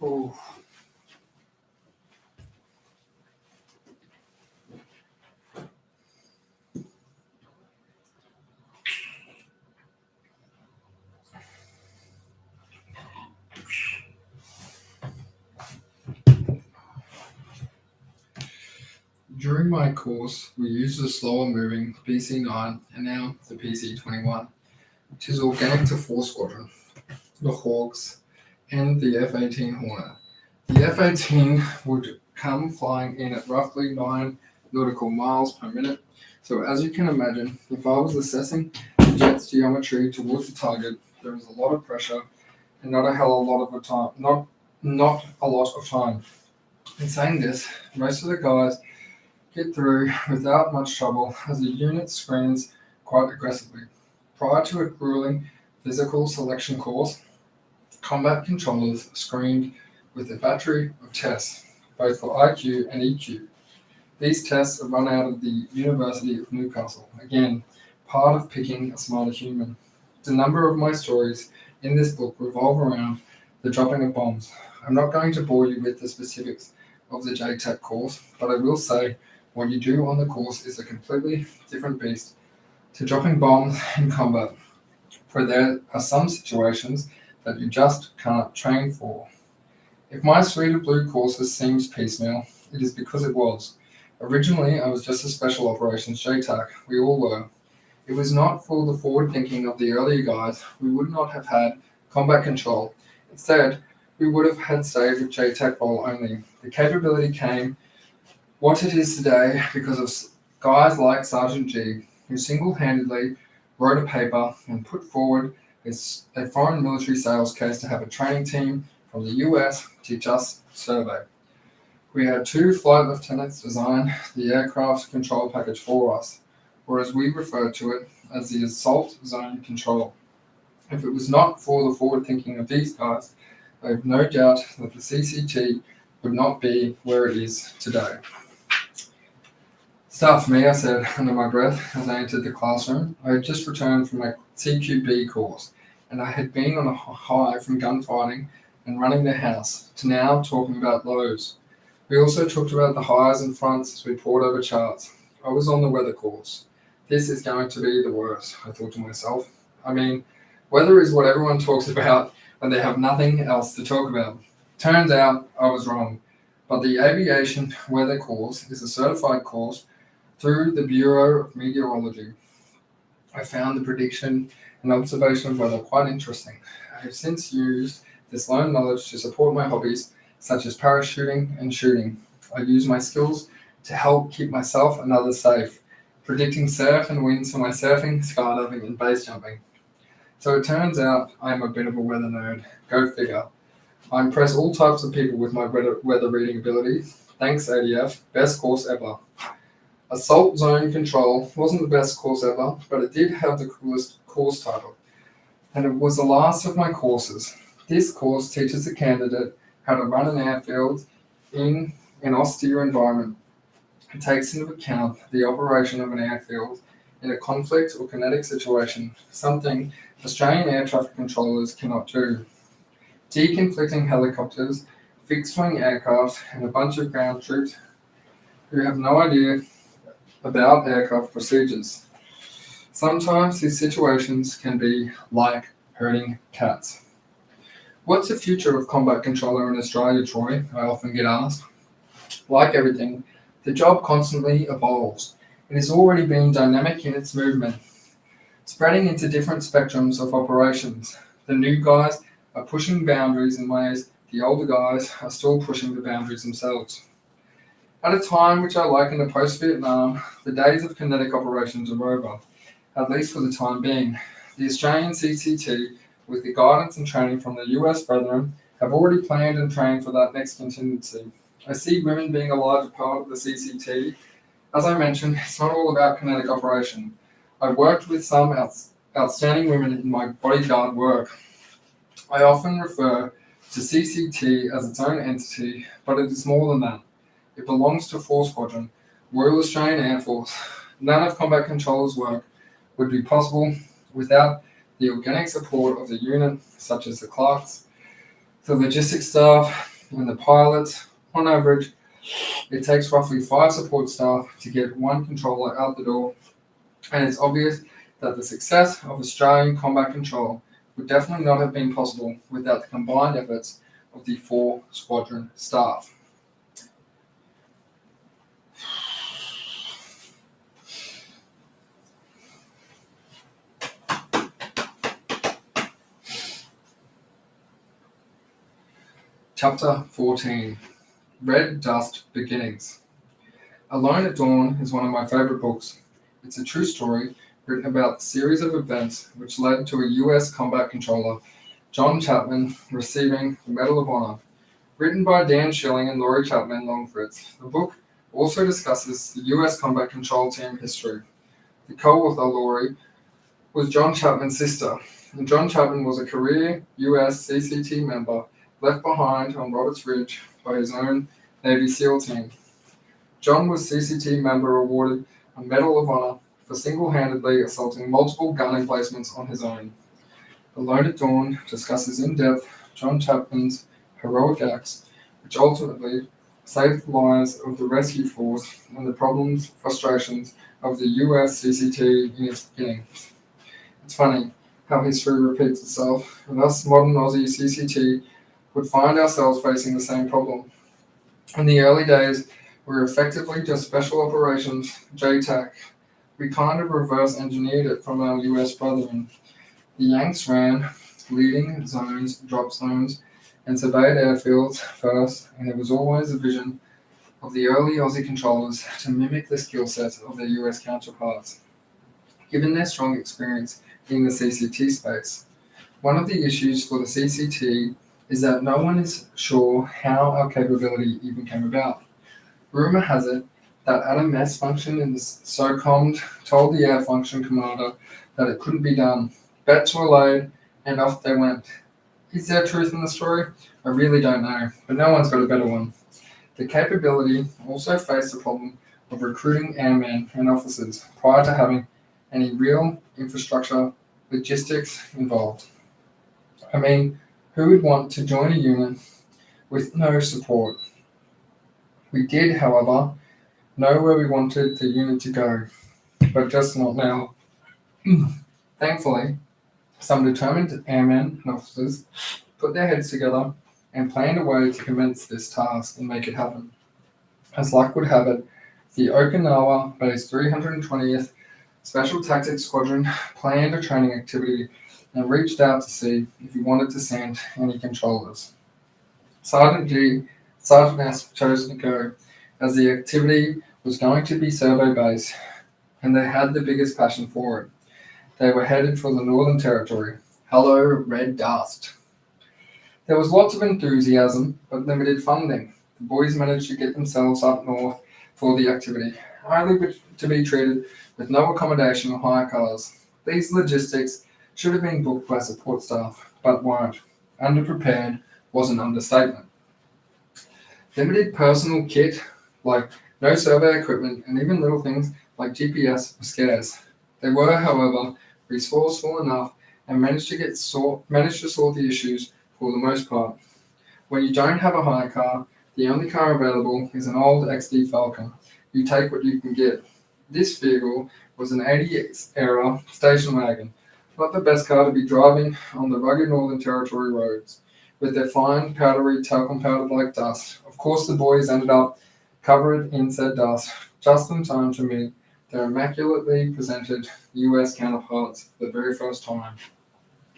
Oh. During my course, we used the slower moving PC-9 and now the PC-21, which is organic to 4 Squadron, the Hawks, and the F-18 Hornet. The F-18 would come flying in at roughly 9 nautical miles per minute. So as you can imagine, if I was assessing the jet's geometry towards the target, there is a lot of pressure and not a lot of time. Not a lot of time. In saying this, most of the guys get through without much trouble as the unit screens quite aggressively. Prior to a grueling physical selection course, combat controllers screened with a battery of tests, both for IQ and EQ. These tests are run out of the University of Newcastle, again, part of picking a smarter human. The number of my stories in this book revolve around the dropping of bombs. I'm not going to bore you with the specifics of the JTAC course, but I will say what you do on the course is a completely different beast to dropping bombs in combat, for there are some situations that you just can't train for. If my suite of blue courses seems piecemeal, it is because it was. Originally, I was just a special operations JTAC. We all were. It was not for the forward thinking of the earlier guys. We would not have had combat control. Instead, we would have had stayed with JTAC role only. The capability came what it is today because of guys like Sergeant G, who single-handedly wrote a paper and put forward a foreign military sales case to have a training team from the US teach us survey. We had 2 flight lieutenants design the aircraft control package for us, or as we refer to it as the assault zone control. If it was not for the forward thinking of these guys, I have no doubt that the CCT would not be where it is today. Start for me, I said under my breath as I entered the classroom. I had just returned from my CQB course, and I had been on a high from gunfighting and running the house to now talking about lows. We also talked about the highs and fronts as we poured over charts. I was on the weather course. This is going to be the worst, I thought to myself. I mean, weather is what everyone talks about when they have nothing else to talk about. Turns out I was wrong, but the aviation weather course is a certified course through the Bureau of Meteorology. I found the prediction and observation of weather quite interesting. I have since used this learned knowledge to support my hobbies such as parachuting and shooting. I use my skills to help keep myself and others safe, predicting surf and winds for my surfing, skydiving, and base jumping. So it turns out I am a bit of a weather nerd. Go figure. I impress all types of people with my weather reading abilities. Thanks, ADF. Best course ever. Assault Zone Control wasn't the best course ever, but it did have the coolest course title. And it was the last of my courses. This course teaches the candidate how to run an airfield in an austere environment. It takes into account the operation of an airfield in a conflict or kinetic situation, something Australian air traffic controllers cannot do. Deconflicting helicopters, fixed-wing aircraft, and a bunch of ground troops who have no idea about aircraft procedures. Sometimes these situations can be like herding cats. What's the future of combat controller in Australia, Troy? I often get asked. Like everything, the job constantly evolves. It has already been dynamic in its movement, spreading into different spectrums of operations. The new guys are pushing boundaries in ways the older guys are still pushing the boundaries themselves. At a time which I liken to post-Vietnam, the days of kinetic operations are over, at least for the time being. The Australian CCT, with the guidance and training from the US brethren, have already planned and trained for that next contingency. I see women being a larger part of the CCT. As I mentioned, it's not all about kinetic operation. I've worked with some outstanding women in my bodyguard work. I often refer to CCT as its own entity, but it is more than that. It belongs to 4 Squadron, Royal Australian Air Force. None of combat controller's work would be possible without the organic support of the unit, such as the clerks, the logistics staff, and the pilots. On average, it takes roughly 5 support staff to get one controller out the door, and it's obvious that the success of Australian combat control would definitely not have been possible without the combined efforts of the 4 squadron staff. Chapter 14. Red Dust Beginnings. Alone at Dawn is one of my favorite books. It's a true story written about the series of events which led to a US combat controller, John Chapman, receiving the Medal of Honor. Written by Dan Schilling and Laurie Chapman Longfritz, the book also discusses the US combat control team history. The co-author, Laurie, was John Chapman's sister, and John Chapman was a career US CCT member left behind on Roberts Ridge by his own Navy SEAL team. John was CCT member awarded a Medal of Honor for single-handedly assaulting multiple gun emplacements on his own. Alone at Dawn discusses in depth John Chapman's heroic acts, which ultimately saved the lives of the rescue force and the problems, frustrations of the US CCT in its beginning. It's funny how history repeats itself, and us modern Aussie CCT would find ourselves facing the same problem. In the early days, we were effectively just Special Operations, JTAC. We kind of reverse engineered it from our US brethren. The Yanks ran leading zones, drop zones, and surveyed airfields first, and it was always a vision of the early Aussie controllers to mimic the skill sets of their US counterparts, given their strong experience in the CCT space. One of the issues for the CCT is that no one is sure how our capability even came about. Rumor has it that at a mess function in the SOCOM told the air function commander that it couldn't be done. Bets were laid, and off they went. Is there truth in the story? I really don't know, but no one's got a better one. The capability also faced the problem of recruiting airmen and officers prior to having any real infrastructure logistics involved. I mean, who would want to join a unit with no support? We did, however, know where we wanted the unit to go, but just not now. Thankfully, some determined airmen and officers put their heads together and planned a way to commence this task and make it happen. As luck would have it, the Okinawa-based 320th Special Tactics Squadron planned a training activity and reached out to see if he wanted to send any controllers. Sergeant G, Sergeant S chose to go, as the activity was going to be survey-based, and they had the biggest passion for it. They were headed for the Northern Territory. Hello, Red Dust. There was lots of enthusiasm, but limited funding. The boys managed to get themselves up north for the activity, only to be treated with no accommodation or hire cars. These logistics should have been booked by support staff, but weren't. Underprepared was an understatement. Limited personal kit, like no survey equipment, and even little things like GPS were scarce. They were, however, resourceful enough and managed to sort the issues for the most part. When you don't have a hire car, the only car available is an old XD Falcon. You take what you can get. This vehicle was an 80s era station wagon, not the best car to be driving on the rugged Northern Territory roads, with their fine, powdery, talcum powder-like dust. Of course, the boys ended up covered in said dust, just in time to meet their immaculately presented US counterparts for the very first time.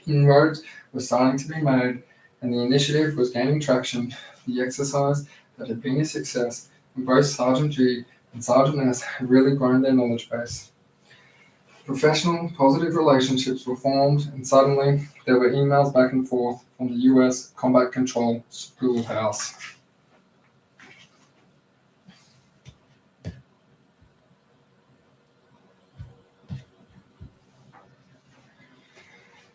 Inroads were starting to be made, and the initiative was gaining traction. The exercise that had been a success, and both Sergeant G and Sergeant S had really grown their knowledge base. Professional, positive relationships were formed, and suddenly there were emails back and forth from the US Combat Control Schoolhouse.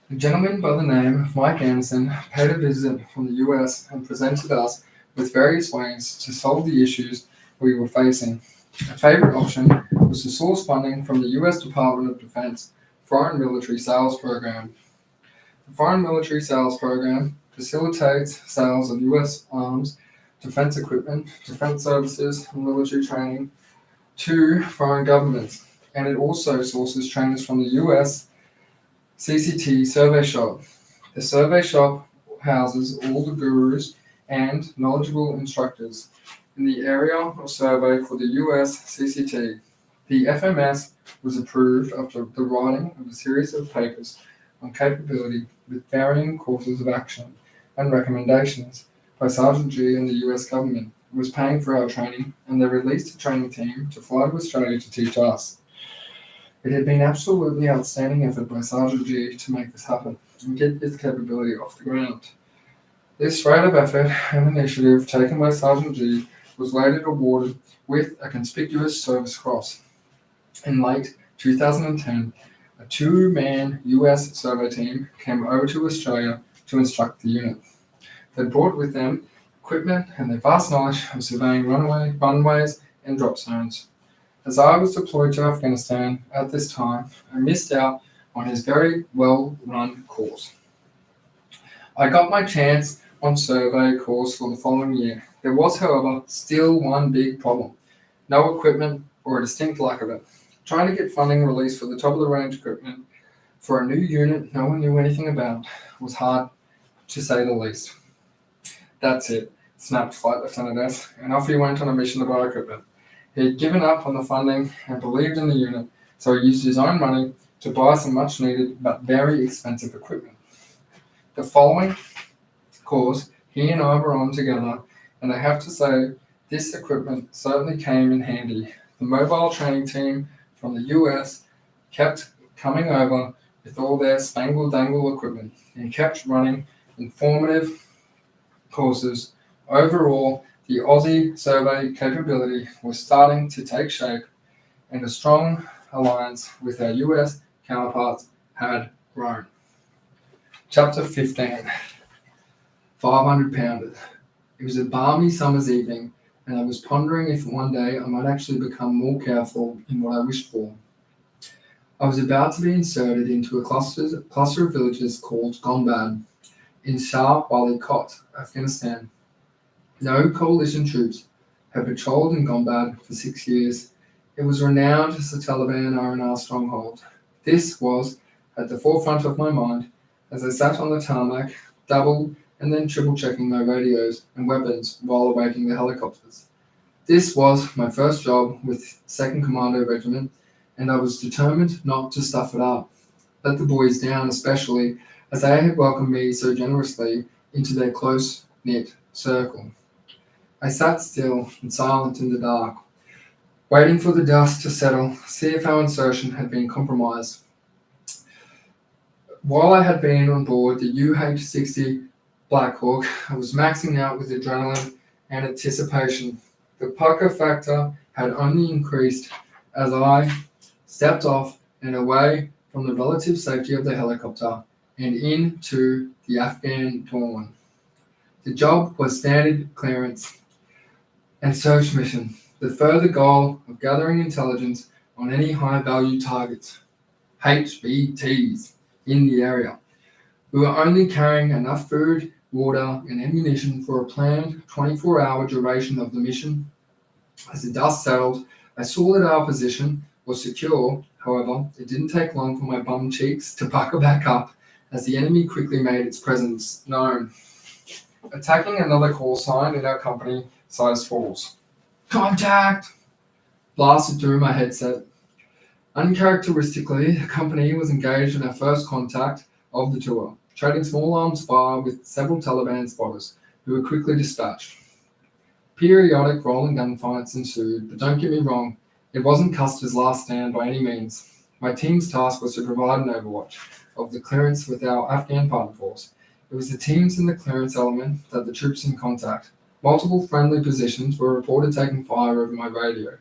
A gentleman by the name of Mike Anderson paid a visit from the US and presented us with various ways to solve the issues we were facing. A favorite option was to source funding from the US Department of Defense Foreign Military Sales Program. The Foreign Military Sales Program facilitates sales of US arms, defense equipment, defense services, and military training to foreign governments. And it also sources trainers from the US CCT Survey Shop. The survey shop houses all the gurus and knowledgeable instructors in the area of survey for the US CCT. The FMS was approved after the writing of a series of papers on capability with varying courses of action and recommendations by Sergeant G and the US government. It was paying for our training, and they released a training team to fly to Australia to teach us. It had been absolutely outstanding effort by Sergeant G to make this happen and get this capability off the ground. This rate of effort and initiative taken by Sergeant G was later awarded with a conspicuous service cross. In late 2010, a two-man US survey team came over to Australia to instruct the unit. They brought with them equipment and their vast knowledge of surveying runways and drop zones. As I was deployed to Afghanistan at this time, I missed out on his very well-run course. I got my chance on survey course for the following year. There was, however, still one big problem: no equipment or a distinct lack of it. Trying to get funding released for the top-of-the-range equipment for a new unit no one knew anything about was hard, to say the least. That's it, snapped Flight Lieutenant S, and off he went on a mission to buy equipment. He had given up on the funding and believed in the unit, so he used his own money to buy some much-needed but very expensive equipment. The following course, he and I were on together, and I have to say, this equipment certainly came in handy. The mobile training team from the US kept coming over with all their spangle-dangle equipment and kept running informative courses. Overall, the Aussie survey capability was starting to take shape, and a strong alliance with our US counterparts had grown. Chapter 15, 500 Pounders. It was a balmy summer's evening, and I was pondering if one day I might actually become more careful in what I wished for. I was about to be inserted into a cluster of villages called Gonbad in Shah Wali Kot, Afghanistan. No coalition troops had patrolled in Gonbad for 6 years. It was renowned as the Taliban R&R stronghold. This was at the forefront of my mind as I sat on the tarmac, double and then triple checking my radios and weapons while awaiting the helicopters. This was my first job with 2nd Commando Regiment, and I was determined not to stuff it up. Let the boys down, especially as they had welcomed me so generously into their close-knit circle. I sat still and silent in the dark, waiting for the dust to settle, see if our insertion had been compromised. While I had been on board the UH-60 Black Hawk, I was maxing out with adrenaline and anticipation. The pucker factor had only increased as I stepped off and away from the relative safety of the helicopter and into the Afghan dawn. The job was standard clearance and search mission, the further goal of gathering intelligence on any high-value targets, HVTs, in the area. We were only carrying enough food, water, and ammunition for a planned 24-hour duration of the mission. As the dust settled, I saw that our position was secure. However, it didn't take long for my bum cheeks to pucker back up as the enemy quickly made its presence known, attacking another call sign in our company size falls. Contact! Blasted through my headset. Uncharacteristically, the company was engaged in our first contact of the tour, trading small arms fire with several Taliban spotters, who were quickly dispatched. Periodic rolling gunfights ensued, but don't get me wrong, it wasn't Custer's last stand by any means. My team's task was to provide an overwatch of the clearance with our Afghan partner force. It was the teams in the clearance element that the troops in contact. Multiple friendly positions were reported taking fire over my radio.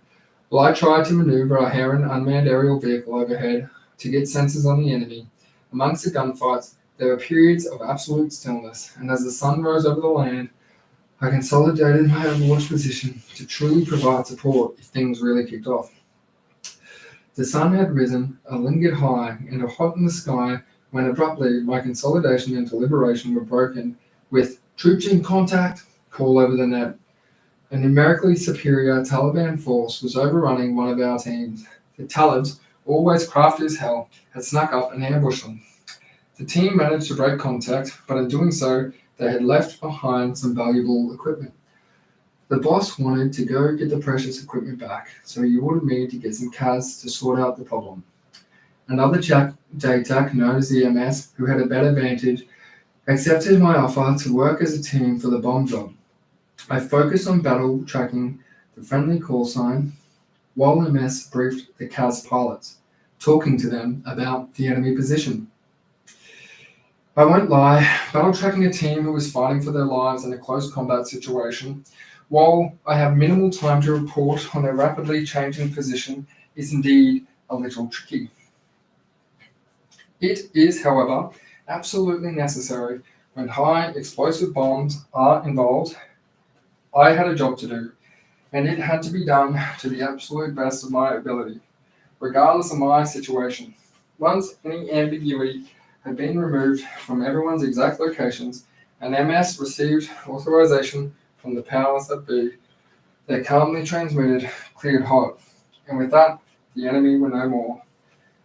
While I tried to maneuver a Heron unmanned aerial vehicle overhead to get sensors on the enemy, amongst the gunfights, there were periods of absolute stillness, and as the sun rose over the land, I consolidated my overwatch position to truly provide support if things really kicked off. The sun had risen, lingered high, and hot in the sky when abruptly my consolidation and deliberation were broken with troops in contact, call over the net. A numerically superior Taliban force was overrunning one of our teams. The Talibs, always crafty as hell, had snuck up and ambushed them. The team managed to break contact, but in doing so, they had left behind some valuable equipment. The boss wanted to go get the precious equipment back, so he ordered me to get some Kaz to sort out the problem. Another JTAC known as the MS, who had a better vantage, accepted my offer to work as a team for the bomb job. I focused on battle tracking the friendly call sign, while MS briefed the Kaz pilots, talking to them about the enemy position. I won't lie, battle tracking a team who was fighting for their lives in a close combat situation, while I have minimal time to report on their rapidly changing position, is indeed a little tricky. It is, however, absolutely necessary when high explosive bombs are involved. I had a job to do, and it had to be done to the absolute best of my ability, regardless of my situation. Once any ambiguity had been removed from everyone's exact locations, and MS received authorization from the powers that be, they calmly transmitted, cleared hot, and with that, the enemy were no more.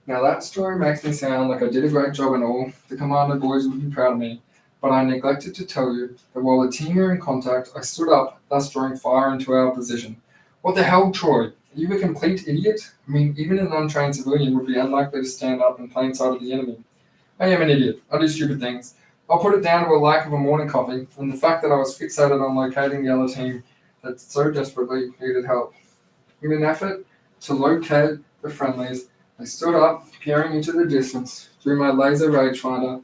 Now that story makes me sound like I did a great job and all, the commander boys would be proud of me, but I neglected to tell you that while the team were in contact, I stood up, thus drawing fire into our position. What the hell, Troy? Are you a complete idiot? I mean, even an untrained civilian would be unlikely to stand up in plain sight of the enemy. I am an idiot. I do stupid things. I'll put it down to a lack of a morning coffee and the fact that I was fixated on locating the other team that so desperately needed help. In an effort to locate the friendlies, I stood up, peering into the distance through my laser rangefinder.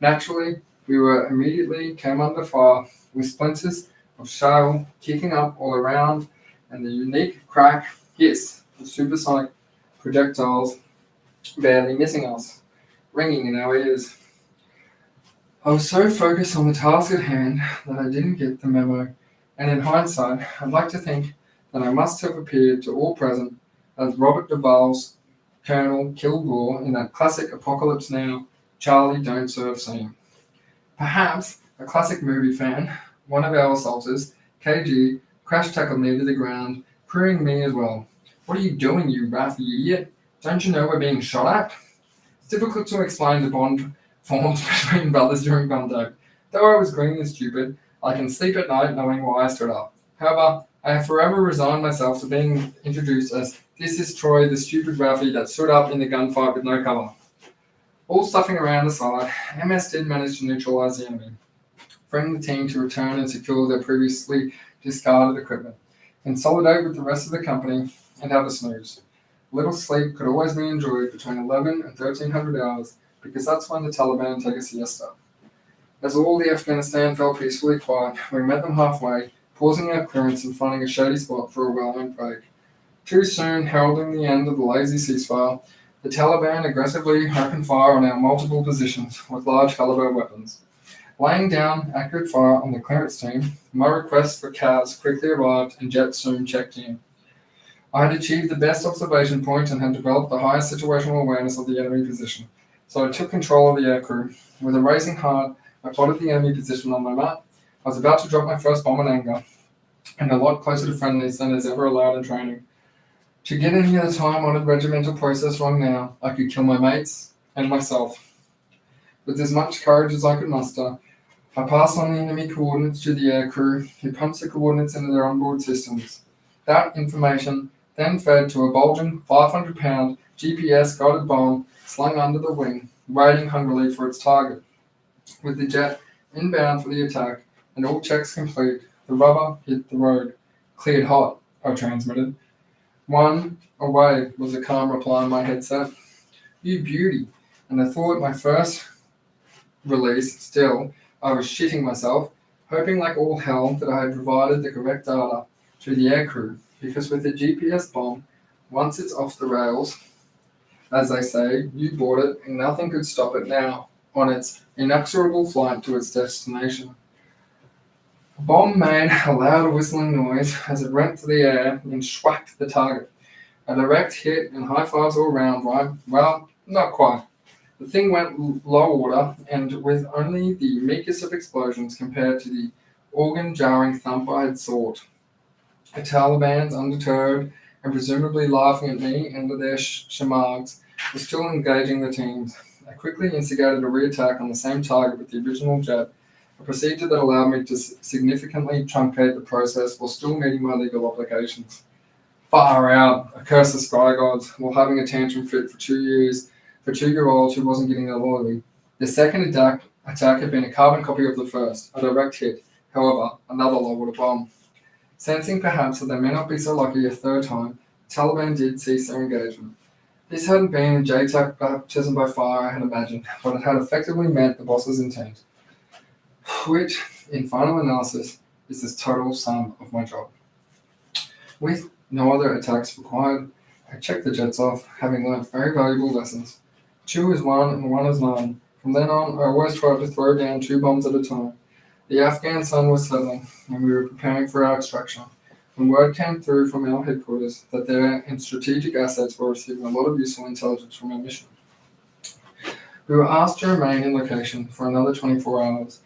Naturally, we were immediately came under fire with splinters of shale kicking up all around and the unique crack hiss of supersonic projectiles barely missing us, ringing in our ears. I was so focused on the task at hand that I didn't get the memo, and in hindsight, I'd like to think that I must have appeared to all present as Robert Duvall's Colonel Kilgore in that classic Apocalypse Now, Charlie Don't Serve scene. Perhaps a classic movie fan, one of our assaulters, KG, crash-tackled me to the ground, crewing me as well. What are you doing, you ratty idiot? Don't you know we're being shot at? It's difficult to explain the bond formed between brothers during contact. Though I was green and stupid, I can sleep at night knowing why I stood up. However, I have forever resigned myself to being introduced as this is Troy, the stupid Raffy that stood up in the gunfight with no cover. All stuffing around aside, MS did manage to neutralize the enemy, freeing the team to return and secure their previously discarded equipment, consolidate with the rest of the company, and have a snooze. Little sleep could always be enjoyed between 11 and 1300 hours because that's when the Taliban take a siesta. As all the Afghanistan fell peacefully quiet, we met them halfway, pausing our clearance and finding a shady spot for a well-earned break. Too soon, heralding the end of the lazy ceasefire, the Taliban aggressively opened fire on our multiple positions with large caliber weapons. Laying down accurate fire on the clearance team, my request for CAS quickly arrived and Jet soon checked in. I had achieved the best observation point and had developed the highest situational awareness of the enemy position, so I took control of the aircrew. With a racing heart, I plotted the enemy position on my map. I was about to drop my first bomb in anger, and a lot closer to friendlies than is ever allowed in training. To get any of the time-honored regimental process wrong now, I could kill my mates and myself. With as much courage as I could muster, I passed on the enemy coordinates to the aircrew, who punched the coordinates into their onboard systems. That information then fed to a bulging 500-pound GPS-guided bomb slung under the wing, waiting hungrily for its target. With the jet inbound for the attack and all checks complete, the rubber hit the road. Cleared hot, I transmitted. One away was a calm reply on my headset. You beauty. And I thought my first release, still, I was shitting myself, hoping like all hell that I had provided the correct data to the aircrew, because with the GPS bomb, once it's off the rails, as they say, you bought it and nothing could stop it now on its inexorable flight to its destination. The bomb made a loud whistling noise as it rent through the air and schwacked the target. A direct hit and high fives all round, right? Well, not quite. The thing went low order, and with only the meekest of explosions compared to the organ-jarring thump I had sought. The Taliban's, undeterred and presumably laughing at me and their shamags, were still engaging the teams. I quickly instigated a reattack on the same target with the original jet, a procedure that allowed me to significantly truncate the process while still meeting my legal obligations. Far out, I cursed the sky gods while having a tantrum fit for 2 years for 2-year-olds who wasn't getting their loyalty. The second attack had been a carbon copy of the first, a direct hit, however, another low-water bomb. Sensing perhaps that they may not be so lucky a third time, the Taliban did cease their engagement. This hadn't been a JTAC baptism by fire, I had imagined, but it had effectively met the boss's intent, which, in final analysis, is the total sum of my job. With no other attacks required, I checked the jets off, having learned very valuable lessons. 2 is 1 and 1 is none. From then on, I always tried to throw down 2 bombs at a time. The Afghan sun was settling, and we were preparing for our extraction, when word came through from our headquarters that their strategic assets were receiving a lot of useful intelligence from our mission. We were asked to remain in location for another 24 hours.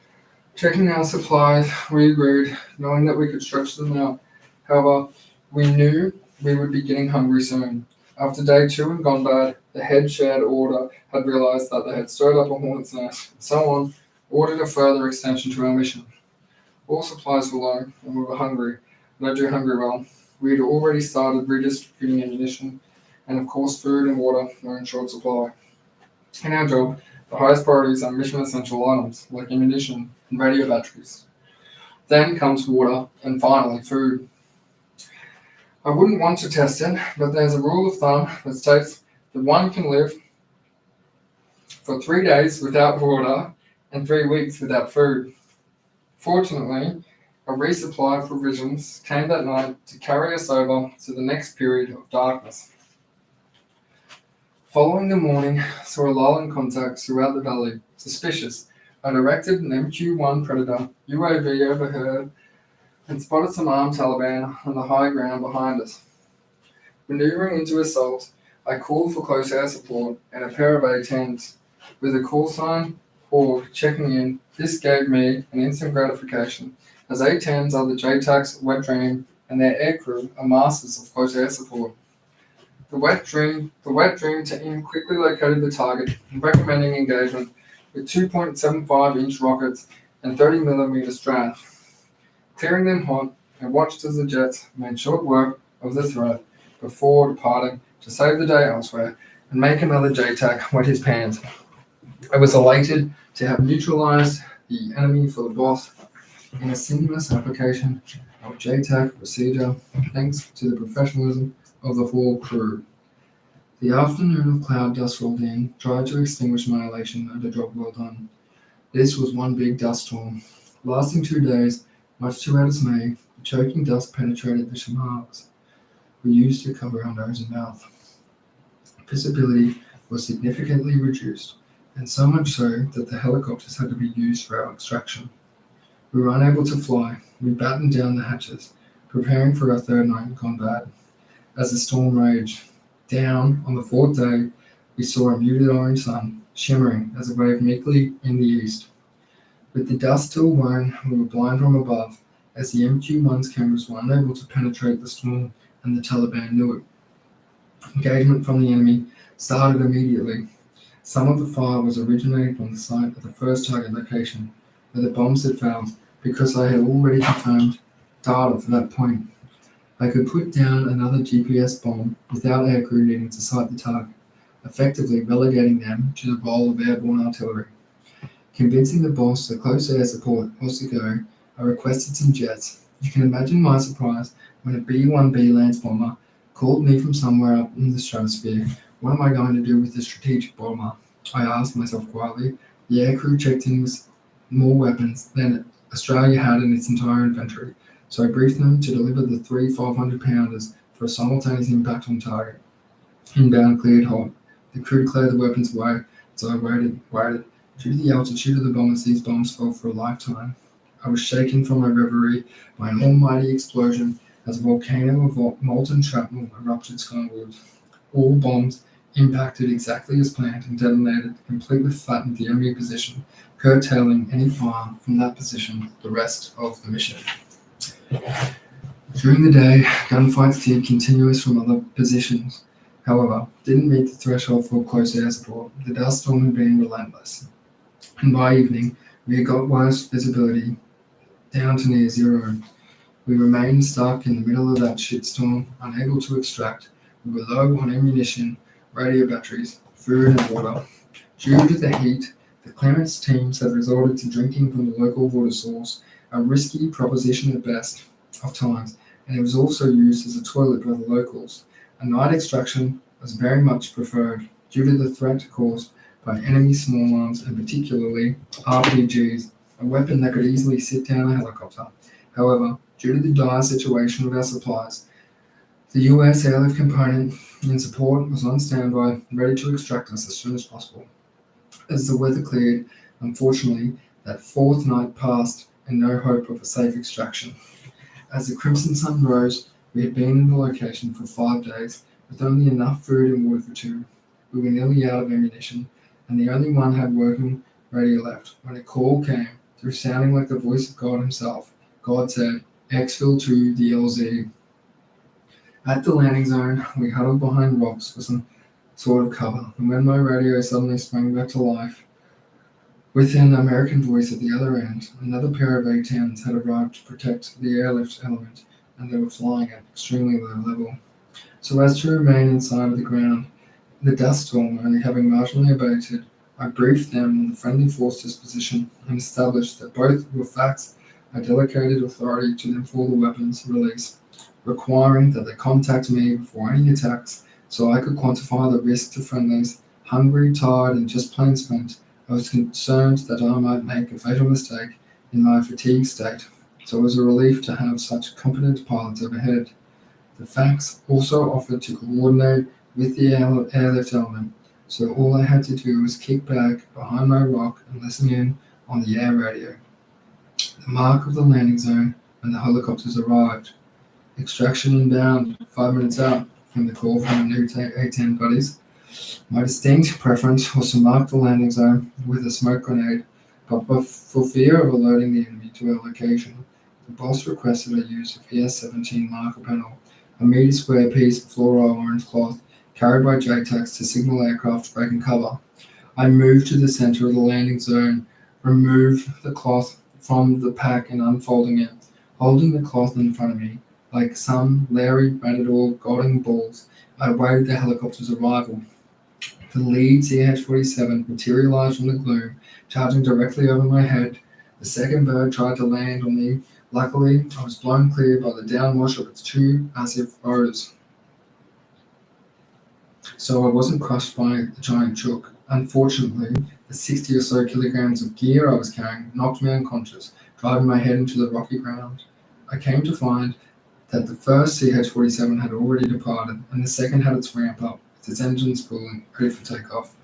Checking our supplies, we agreed, knowing that we could stretch them out. However, we knew we would be getting hungry soon. After day 2 in Gondad, the head shared order had realized that they had stirred up a hornet's nest, and so on, ordered a further extension to our mission. All supplies were low, and we were hungry, and I do hungry well. We had already started redistributing ammunition, and of course food and water were in short supply. In our job, the highest priorities are mission essential items, like ammunition and radio batteries. Then comes water, and finally food. I wouldn't want to test it, but there's a rule of thumb that states that one can live for 3 days without water and 3 weeks without food. Fortunately, a resupply of provisions came that night to carry us over to the next period of darkness. Following the morning, saw a lull in contacts throughout the valley. Suspicious, I directed an MQ-1 Predator UAV overhead and spotted some armed Taliban on the high ground behind us. Maneuvering into assault, I called for close air support and a pair of A-10s. With a call sign, or checking in, this gave me an instant gratification, as A-10s are the JTAC's wet dream, and their aircrew are masters of close air support. The wet dream team quickly located the target, recommending engagement with 2.75-inch rockets and 30mm Strat. Clearing them hot, I watched as the jets made short work of the threat before departing to save the day elsewhere and make another JTAC wet his pants. I was elated to have neutralized the enemy for the boss in a seamless application of JTAC procedure, thanks to the professionalism of the whole crew. The afternoon of cloud dust rolled in, tried to extinguish my elation at a job well done. This was one big dust storm, lasting 2 days. Much to our dismay, the choking dust penetrated the shamags we used to cover our nose and mouth. Visibility was significantly reduced, and so much so that the helicopters had to be used for our extraction. We were unable to fly. We battened down the hatches, preparing for our third night in combat. As the storm raged, down on the 4th day, we saw a muted orange sun, shimmering as it waved meekly in the east. With the dust still blown, we were blind from above, as the MQ-1's cameras were unable to penetrate the storm, and the Taliban knew it. Engagement from the enemy started immediately. Some of the fire was originating from the site of the first target location, where the bombs had failed, because I had already confirmed data for that point. I could put down another GPS bomb without aircrew needing to sight the target, effectively relegating them to the role of airborne artillery. Convincing the boss that close air support was to go, I requested some jets. You can imagine my surprise when a B-1B Lance bomber called me from somewhere up in the stratosphere. What am I going to do with the strategic bomber? I asked myself quietly. The aircrew checked in with more weapons than Australia had in its entire inventory, so I briefed them to deliver the 3 500-pounders for a simultaneous impact on target. Inbound cleared hot. The crew cleared the weapons away, so I waited. Due to the altitude of the bombers, these bombs fell for a lifetime. I was shaken from my reverie by an almighty explosion as a volcano of molten shrapnel erupted skyward. All bombs impacted exactly as planned and detonated, completely flattened the enemy position, curtailing any fire from that position the rest of the mission. During the day, gunfights did continuous from other positions, however, didn't meet the threshold for close air support. The dust storm had been relentless, and by evening, we had got worse visibility down to near zero. We remained stuck in the middle of that shitstorm, unable to extract. We were low on ammunition, radio batteries, food and water. Due to the heat, the Clarence teams had resorted to drinking from the local water source, a risky proposition at best of times, and it was also used as a toilet by the locals. A night extraction was very much preferred due to the threat caused by enemy small arms and particularly RPGs, a weapon that could easily sit down a helicopter. However, due to the dire situation of our supplies, the US airlift component in support was on standby, ready to extract us as soon as possible. As the weather cleared, unfortunately, that fourth night passed and no hope of a safe extraction. As the crimson sun rose, we had been in the location for 5 days with only enough food and water for 2. We were nearly out of ammunition, and the only one had working radio left when a call came through sounding like the voice of God himself. God said, "Exfil to the LZ." At the landing zone, we huddled behind rocks for some sort of cover, and when my radio suddenly sprang back to life, with an American voice at the other end, another pair of A-10s had arrived to protect the airlift element, and they were flying at extremely low level. So as to remain inside of the ground, the dust storm only having marginally abated, I briefed them on the friendly force disposition and established that both were facts. I delegated authority to them for the weapons release, requiring that they contact me before any attacks so I could quantify the risk to friendlies. Hungry, tired, and just plain spent, I was concerned that I might make a fatal mistake in my fatigued state, so it was a relief to have such competent pilots overhead. The facts also offered to coordinate with the airlift element, so all I had to do was kick back behind my rock and listen in on the air radio. The mark of the landing zone and the helicopters arrived. Extraction inbound, 5 minutes out, came the call from the new A-10 buddies. My distinct preference was to mark the landing zone with a smoke grenade, but for fear of alerting the enemy to our location, the boss requested I use a VS-17 marker panel, a meter square piece of floral orange cloth carried by JTACs to signal aircraft breaking cover. I moved to the center of the landing zone, removed the cloth from the pack and unfolding it, holding the cloth in front of me. Like some Larry Matador guarding bulls, I awaited the helicopter's arrival. The lead CH-47 materialized from the gloom, charging directly over my head. The second bird tried to land on me. Luckily, I was blown clear by the downwash of its 2 massive rotors, so I wasn't crushed by the giant chook. Unfortunately, the 60 or so kilograms of gear I was carrying knocked me unconscious, driving my head into the rocky ground. I came to find that the first CH-47 had already departed, and the second had its ramp up, with its engines spooling, ready for takeoff.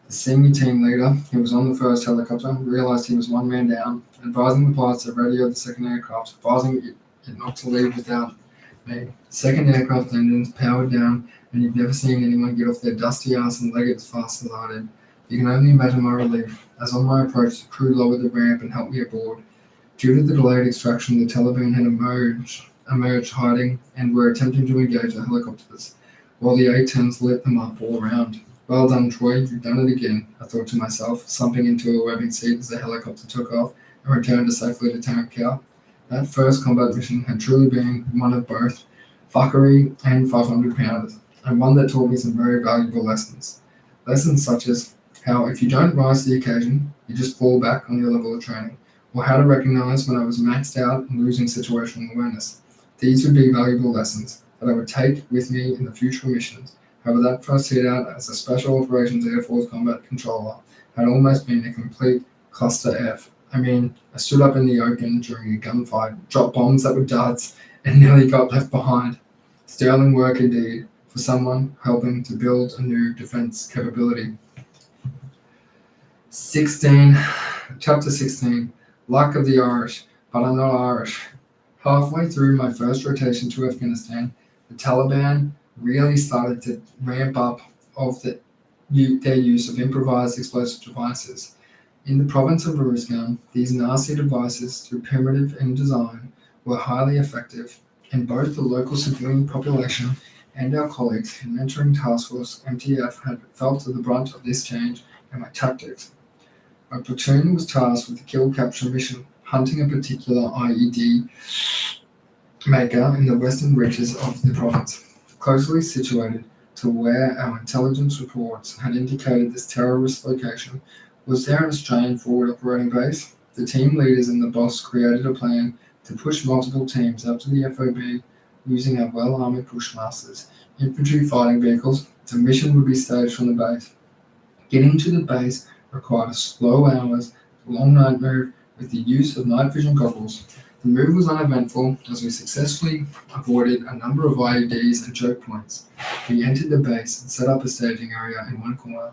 The senior team leader, who was on the first helicopter, realized he was one man down, advising the pilots to radio the second aircraft, advising it not to leave without me. The second aircraft engines powered down, and you've never seen anyone get off their dusty ass and leg it as fast as I did. You can only imagine my relief, as on my approach, the crew lowered the ramp and helped me aboard. Due to the delayed extraction, the Taliban had emerged hiding and were attempting to engage the helicopters, while the A-10s lit them up all around. Well done, Troy, you've done it again, I thought to myself, slumping into a webbing seat as the helicopter took off and returned safely to Tank. That first combat mission had truly been one of both fuckery and 500-pounders, and one that taught me some very valuable lessons. Lessons such as how if you don't rise to the occasion, you just fall back on your level of training, or how to recognize when I was maxed out and losing situational awareness. These would be valuable lessons that I would take with me in the future missions. However, that first hit out as a Special Operations Air Force Combat Controller had almost been a complete cluster F. I mean, I stood up in the open during a gunfight, dropped bombs that were darts, and nearly got left behind. Sterling work indeed for someone helping to build a new defense capability. Chapter 16, Luck of the Irish, but I'm not Irish. Halfway through my first rotation to Afghanistan, the Taliban really started to ramp up of their use of improvised explosive devices. In the province of Uruzgan, these nasty devices, though primitive in design, were highly effective, and both the local civilian population and our colleagues in mentoring task force MTF had felt the brunt of this change in my tactics. My platoon was tasked with the kill capture mission, hunting a particular IED maker in the western reaches of the province, closely situated to where our intelligence reports had indicated this terrorist location. Was there an Australian forward operating base? The team leaders and the boss created a plan to push multiple teams up to the FOB using our well-armored Bushmasters, infantry fighting vehicles. The mission would be staged from the base. Getting to the base required a slow hours, long night move with the use of night vision goggles. The move was uneventful as we successfully avoided a number of IEDs and choke points. We entered the base and set up a staging area in one corner.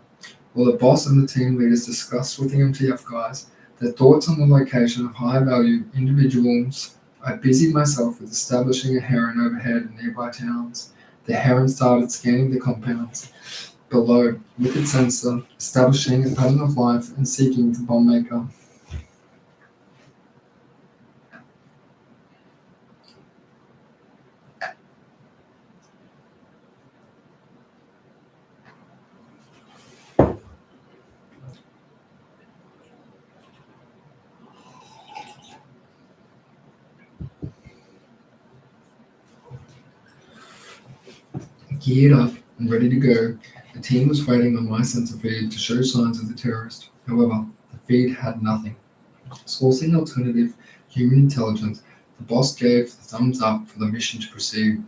While the boss and the team leaders discussed with the MTF guys their thoughts on the location of high-value individuals, I busied myself with establishing a heron overhead in nearby towns. The heron started scanning the compounds below with its sensor, establishing a pattern of life and seeking the bomb maker. Geared up and ready to go, the team was waiting on my sensor feed to show signs of the terrorist. However, the feed had nothing. Sourcing alternative human intelligence, the boss gave the thumbs up for the mission to proceed.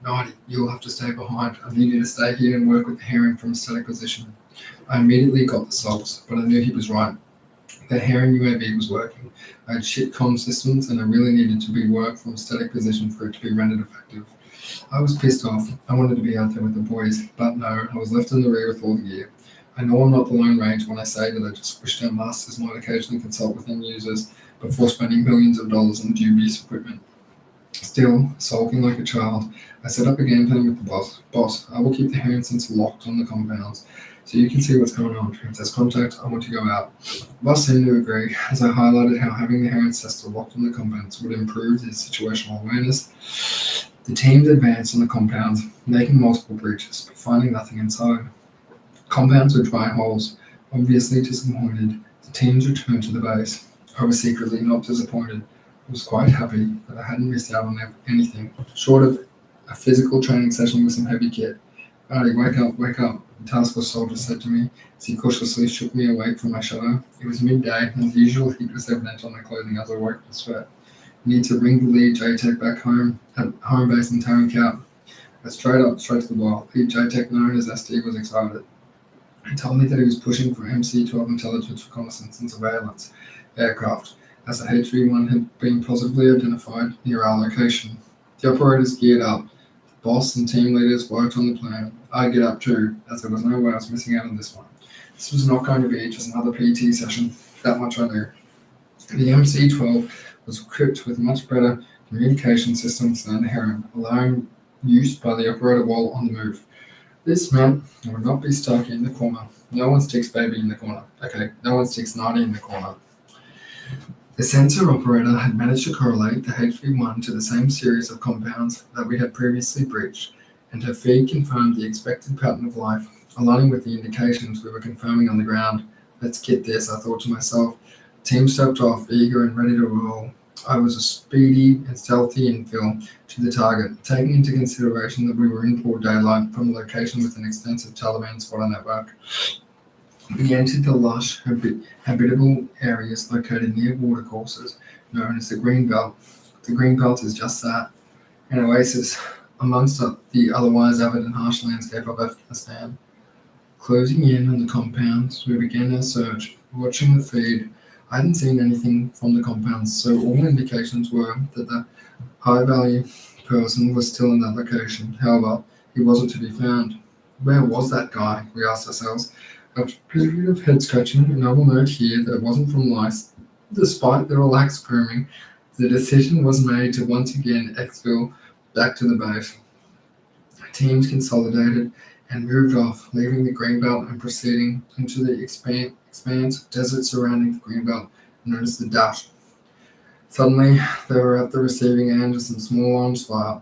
Nighty, you'll have to stay behind. I need you to stay here and work with the heron from a static position. I immediately got the salts, but I knew he was right. The heron UAV was working. I had shit comm systems and I really needed to be worked from a static position for it to be rendered effective. I was pissed off. I wanted to be out there with the boys, but no, I was left in the rear with all the gear. I know I'm not the Lone Ranger when I say that I just wish our masters might occasionally consult with end users before spending millions of dollars on dubious equipment. Still, sulking like a child, I set up a game plan with the boss. Boss, I will keep the heron sensor locked on the compounds so you can see what's going on. If there's contact, I want to go out. The boss seemed to agree as I highlighted how having the heron sensor locked on the compounds would improve his situational awareness. The teams advanced on the compounds, making multiple breaches, but finding nothing inside. Compounds were dry holes. Obviously disappointed, the teams returned to the base. I was secretly not disappointed. I was quite happy that I hadn't missed out on anything, short of a physical training session with some heavy kit. Artie, wake up, the task force soldier said to me as he cautiously shook me awake from my shadow. It was midday, and the usual heat was evident on my clothing as I woke with sweat. Need to ring the lead JTech back home at home base in Tarankat. I straight to the wall. Lead JTech, known as SD, was excited. He told me that he was pushing for MC-12 intelligence reconnaissance and surveillance aircraft, as the HV-1 had been positively identified near our location. The operators geared up. The boss and team leaders worked on the plan. I get up too, as there was no way I was missing out on this one. This was not going to be just another PT session. That much I knew. The MC-12 was equipped with much better communication systems than the Heron, allowing use by the operator while on the move. This meant I would not be stuck in the corner. No one sticks baby in the corner. Okay, no one sticks 90 in the corner. The sensor operator had managed to correlate the HV-1 to the same series of compounds that we had previously breached, and her feed confirmed the expected pattern of life, aligning with the indications we were confirming on the ground. Let's get this, I thought to myself. Team stepped off, eager and ready to roll. I was a speedy and stealthy infill to the target, taking into consideration that we were in broad daylight from a location with an extensive Taliban spotter network. We entered the lush, habitable areas located near watercourses, known as the Green Belt. The Green Belt is just that, an oasis amongst the otherwise arid and harsh landscape of Afghanistan. Closing in on the compounds, we began our search, watching the feed. I hadn't seen anything from the compounds, so all indications were that the high-value person was still in that location. However, he wasn't to be found. Where was that guy? We asked ourselves. After a period of head-scratching, and I will note here that it wasn't from lice. Despite the relaxed grooming, the decision was made to once again exfil back to the base. Teams consolidated and moved off, leaving the greenbelt and proceeding into the expanse of desert surrounding the greenbelt, known as the Dash. Suddenly, they were at the receiving end of some small arms fire.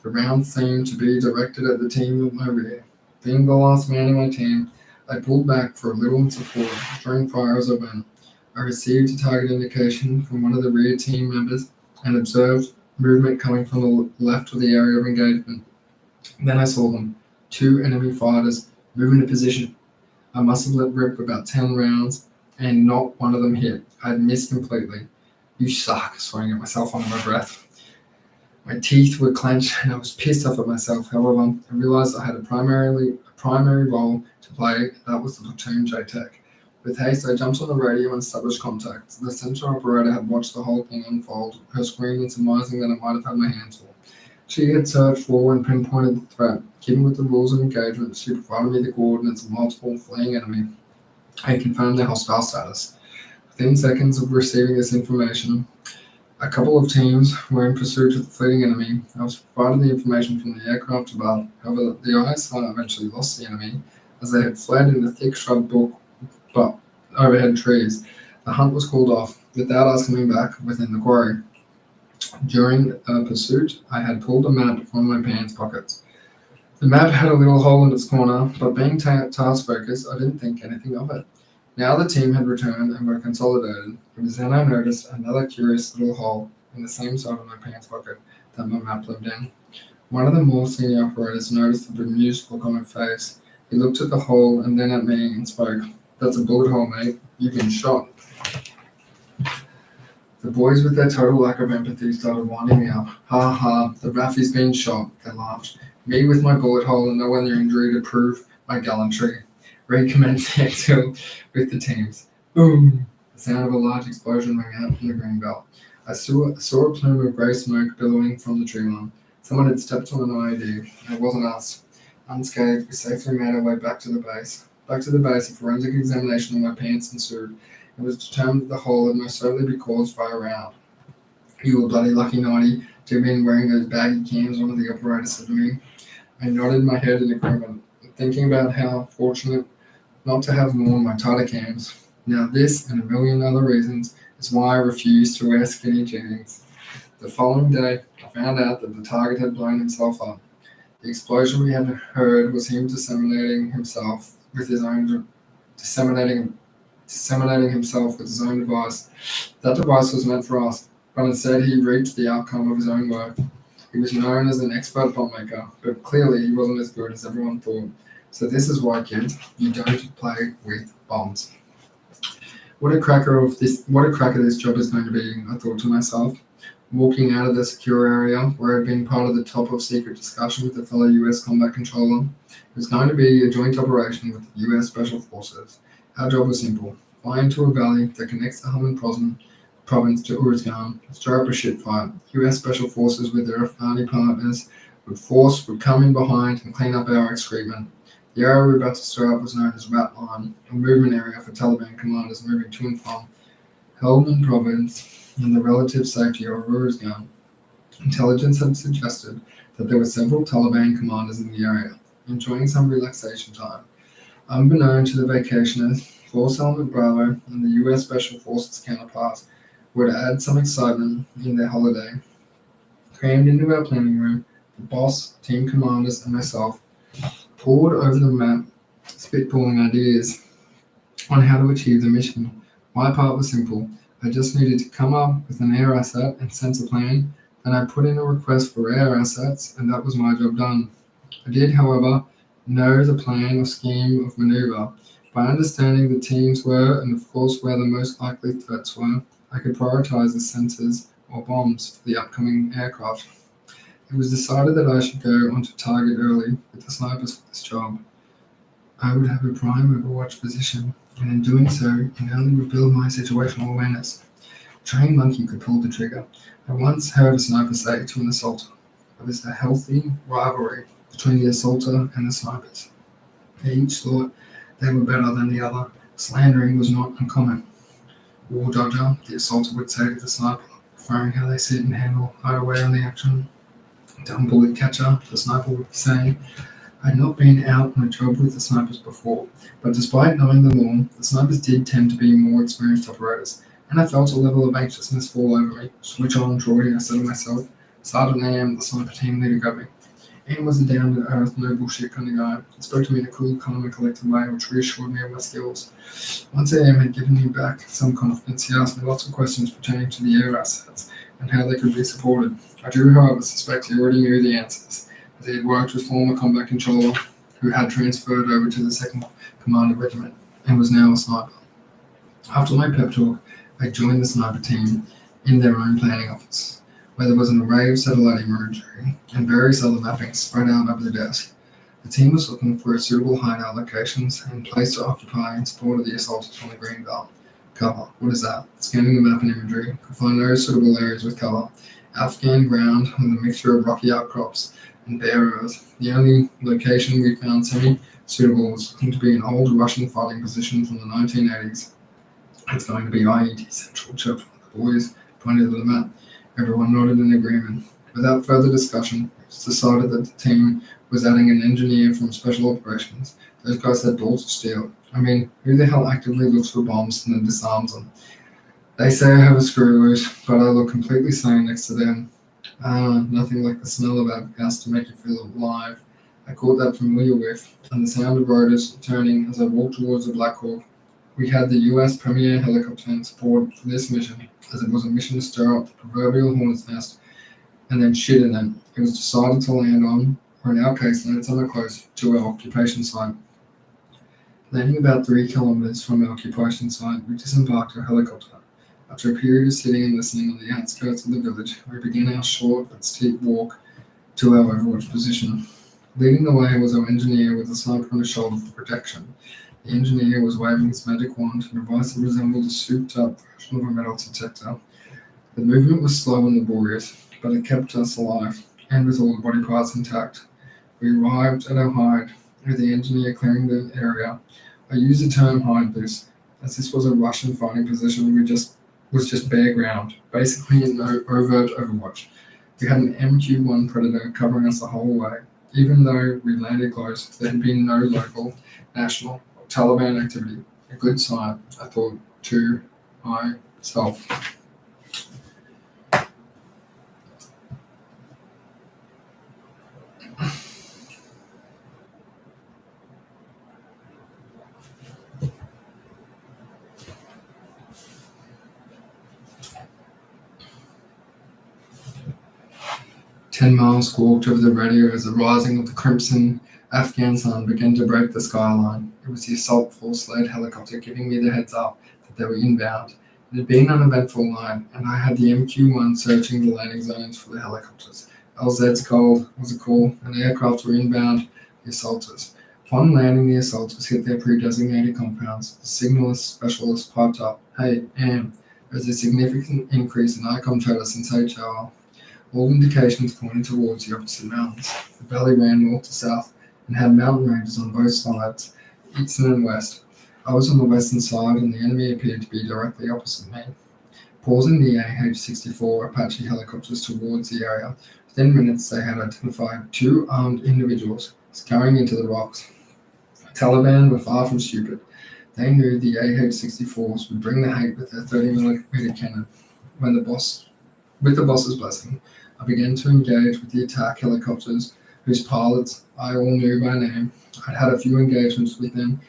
The round seemed to be directed at the team at my rear. Being the last man in my team, I pulled back for a little support, drawing fire as I went. I received a target indication from one of the rear team members and observed movement coming from the left of the area of engagement. Then I saw them, 2 enemy fighters, move into position. I must have let rip about 10 rounds, and not one of them hit. I had missed completely. You suck, swearing at myself under my breath. My teeth were clenched, and I was pissed off at myself. However, I realized I had a primary role to play, and that was the platoon J-Tech. With haste, I jumped on the radio and established contact. The center operator had watched the whole thing unfold, her screaming and surmising that I might have had my hands full. She had searched for and pinpointed the threat. Given with the rules of engagement, she provided me the coordinates of multiple fleeing enemy. I confirmed their hostile status. Within seconds of receiving this information, a couple of teams were in pursuit of the fleeing enemy. I was provided the information from the aircraft above. However, the ISR eventually lost the enemy as they had fled in the thick shrub but overhead trees. The hunt was called off, without us coming back within the quarry. During the pursuit, I had pulled a map from my pants pockets. The map had a little hole in its corner, but being task-focused, I didn't think anything of it. Now the team had returned and were consolidated. It was then I noticed another curious little hole in the same side of my pants pocket that my map lived in. One of the more senior operators noticed the bemused look on my face. He looked at the hole and then at me and spoke. "That's a bullet hole, mate. You've been shot." The boys, with their total lack of empathy, started winding me up. "Ha ha, the Raffy's been shot," they laughed. Me with my bullet hole and no other injury to prove my gallantry. Recommenced the exfil with the teams. Boom! The sound of a large explosion rang out from the green belt. I saw a plume of grey smoke billowing from the tree line. Someone had stepped on an IED, and it wasn't us. Unscathed, we safely made our way back to the base. Back to the base, a forensic examination of my pants ensued. It was determined that the hole had most certainly been caused by a round. "You were bloody lucky, Nighty, to have been wearing those baggy cams," one of the operators said to me. I nodded my head in agreement, thinking about how fortunate not to have worn my tighter cams. Now this, and a million other reasons, is why I refused to wear skinny jeans. The following day, I found out that the target had blown himself up. The explosion we had heard was him disseminating himself with his own device. That device was meant for us, but instead he reaped the outcome of his own work. He was known as an expert bomb maker, but clearly he wasn't as good as everyone thought. So this is why, kids, you don't play with bombs. What a cracker this job is going to be, I thought to myself. Walking out of the secure area, where I'd been part of the top of secret discussion with a fellow US combat controller, it was going to be a joint operation with the US Special Forces. Our job was simple: fly into a valley that connects the Helmand province to Uruzgan, stir up a shit fight. US Special Forces with their Afghani partners would come in behind and clean up our excrement. The area we were about to stir up was known as Rat Line, a movement area for Taliban commanders moving to and from Helmand province and the relative safety of Uruzgan. Intelligence had suggested that there were several Taliban commanders in the area, enjoying some relaxation time. Unbeknown to the vacationers, Force Element Bravo and the US Special Forces counterparts were to add some excitement in their holiday. Crammed into our planning room, the boss, team commanders, and myself pored over the map, spitballing ideas on how to achieve the mission. My part was simple. I just needed to come up with an air asset and sense a plan. Then I put in a request for air assets, and that was my job done. I did, however, know the plan or scheme of maneuver. By understanding the teams were, and of course where the most likely threats were, I could prioritize the sensors or bombs for the upcoming aircraft. It was decided that I should go onto target early with the snipers for this job. I would have a prime overwatch position, and in doing so, innately would build my situational awareness. A trained monkey could pull the trigger. I once heard a sniper say to an assaulter, "There is a healthy rivalry between the assaulter and the snipers. They each thought they were better than the other. Slandering was not uncommon. War dodger," the assaulter would say to the sniper, referring how they sit and handle hideaway on the action. "Dumb bullet catcher," the sniper would be saying, I had not been out on a job with the snipers before, but despite knowing the law, the snipers did tend to be more experienced operators, and I felt a level of anxiousness fall over me. Switch on, Troy, I said to myself. Sergeant AM, the sniper team leader, got me. Ian was a down-to-earth, no bullshit kind of guy. He spoke to me in a cool, calm, and collected way, which reassured me of my skills. Once AM had given me back some confidence, he asked me lots of questions pertaining to the air assets and how they could be supported. I do, however, suspect he already knew the answers, as he had worked with former combat controller who had transferred over to the 2nd Commander Regiment and was now a sniper. After my pep talk, I joined the sniper team in their own planning office, where there was an array of satellite imagery and various other mappings spread out over the desk. The team was looking for a suitable hideout locations and place to occupy in support of the assaulters on the green belt. Cover. What is that? Scanning the map and imagery, could find no suitable areas with cover. Afghan ground with a mixture of rocky outcrops and bare earth. The only location we found semi-suitable was looking to be an old Russian fighting position from the 1980s. It's going to be IED Central, chirped one of the boys, pointed to the map. Everyone nodded in agreement. Without further discussion, it was decided that the team was adding an engineer from Special Operations. Those guys had balls of steel. I mean, who the hell actively looks for bombs and then disarms them? They say I have a screw loose, but I look completely sane next to them. Nothing like the smell of avgas to make you feel alive. I caught that familiar whiff, and the sound of rotors turning as I walked towards the Black Hawk. We had the US Premier helicopter in support for this mission, as it was a mission to stir up the proverbial hornet's nest and then shit in it. It was decided to land on, or in our case, land somewhere close to our occupation site. Landing about 3 kilometers from our occupation site, we disembarked our helicopter. After a period of sitting and listening on the outskirts of the village, we began our short but steep walk to our overwatch position. Leading the way was our engineer with a sniper on his shoulder for protection. The engineer was waving his magic wand in a device that resembled a souped-up version of a metal detector. The movement was slow and laborious, but it kept us alive, and with all the body parts intact. We arrived at our hide, with the engineer clearing the area. I use the term hide loosely, as this was a Russian fighting position was just bare ground, basically an overt overwatch. We had an MQ-1 Predator covering us the whole way. Even though we landed close, there had been no local, national, or Taliban activity. A good sign, I thought to myself. 10 miles squawked over the radio as the rising of the crimson Afghan sun began to break the skyline. It was the assault force-led helicopter giving me the heads up that they were inbound. It had been an eventful night, and I had the MQ-1 searching the landing zones for the helicopters. LZ's call was a call, and the aircraft were inbound the assaulters. Upon landing, the assaulters hit their pre-designated compounds. The signalist specialist piped up, "Hey, Am, there's a significant increase in ICOM chatter since HR." All indications pointed towards the opposite mountains. The valley ran north to south and had mountain ranges on both sides, eastern and west. I was on the western side, and the enemy appeared to be directly opposite me. Pausing the AH-64 Apache helicopters towards the area, within minutes they had identified 2 armed individuals scurrying into the rocks. The Taliban were far from stupid. They knew the AH-64s would bring the hate with their 30mm cannon. With the boss's blessing, I began to engage with the attack helicopters, whose pilots I all knew by name. I'd had a few engagements with them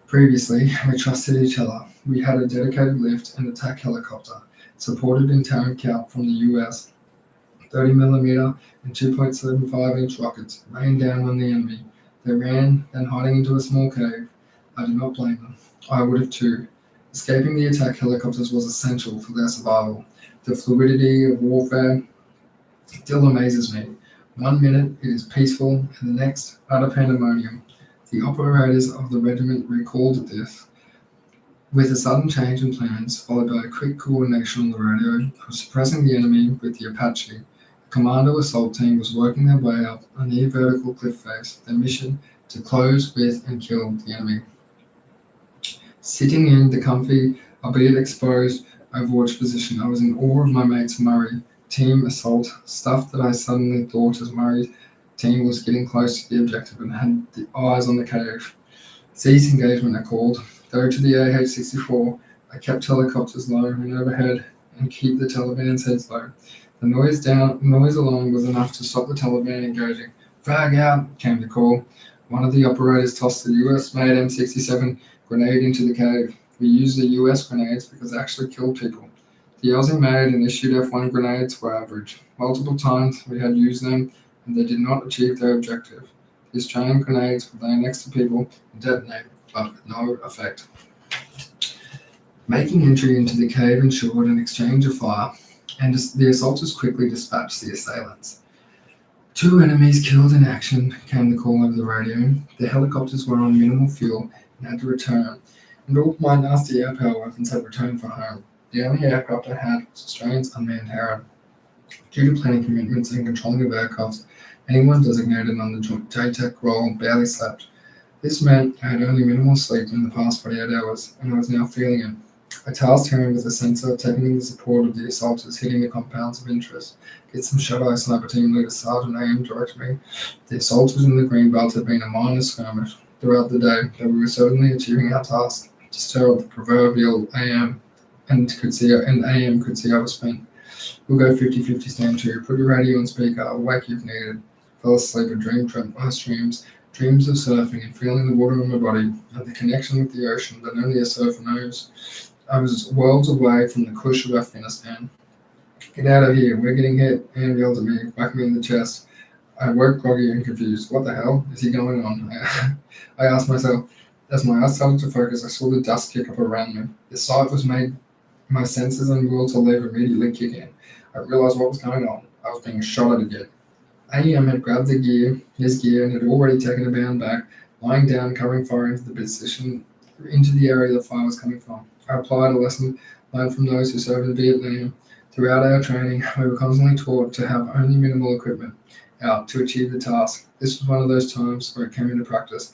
previously, and we trusted each other. We had a dedicated lift and attack helicopter, supported in Tarrant count from the US. 30mm and 2.75-inch rockets rained down on the enemy. They ran, then hiding into a small cave. I do not blame them. I would have too. Escaping the attack helicopters was essential for their survival. The fluidity of warfare still amazes me. 1 minute it is peaceful, and the next utter pandemonium. The operators of the regiment recalled this. With a sudden change in plans, followed by a quick coordination on the radio of suppressing the enemy with the Apache, the commando assault team was working their way up a near vertical cliff face, their mission to close with and kill the enemy. Sitting in the comfy, albeit exposed, overwatch position, I was in awe of my mates Murray, team assault, stuff that I suddenly thought as Murray team was getting close to the objective and had the eyes on the cave. Cease engagement, I called. Go to the AH-64. I kept helicopters low and overhead and keep the Taliban's heads low. The noise alone was enough to stop the Taliban engaging. Frag out, came the call. One of the operators tossed the US-made M67 grenade into the cave. We used the US grenades because they actually killed people. The Aussie-made and issued F1 grenades were average. Multiple times we had used them and they did not achieve their objective. The Australian grenades would lay next to people and detonate, but with no effect. Making entry into the cave ensured an exchange of fire, and the assaulters quickly dispatched the assailants. 2 enemies killed in action, came the call over the radio. The helicopters were on minimal fuel and had to return, and all my nasty air power weapons had returned for home. The only aircraft I had was Australia's unmanned Heron. Due to planning commitments and controlling of aircraft, anyone designated on the JTAC role barely slept. This meant I had only minimal sleep in the past 48 hours, and I was now feeling it. I tasked Heron with a sensor, taking in the support of the assaulters hitting the compounds of interest. Get some shut-eye sniper team leader Sergeant AM directed me. The assaulters in the Greenbelt had been a minor skirmish throughout the day, but we were certainly achieving our task to stir up the proverbial AM, and AM could see I was spent. We'll go 50-50 stand 2. Put your radio on speaker. I'll wake you if needed. Fell asleep and dreamed nice dreams of surfing and feeling the water on my body and the connection with the ocean that only a surfer knows. I was worlds away from the cush of Afghanistan. Get out of here, we're getting hit, Anne yelled at me, whacked me in the chest. I woke groggy and confused. What the hell is he going on? I asked myself. As my eyes started to focus, I saw the dust kick up around me. The sight was made my senses and will to live immediately kick in. I realized what was going on. I was being shot at again. AM had grabbed his gear, and had already taken a bound back, lying down, covering fire into the area the fire was coming from. I applied a lesson learned from those who served in Vietnam. Throughout our training, we were constantly taught to have only minimal equipment out to achieve the task. This was one of those times where it came into practice.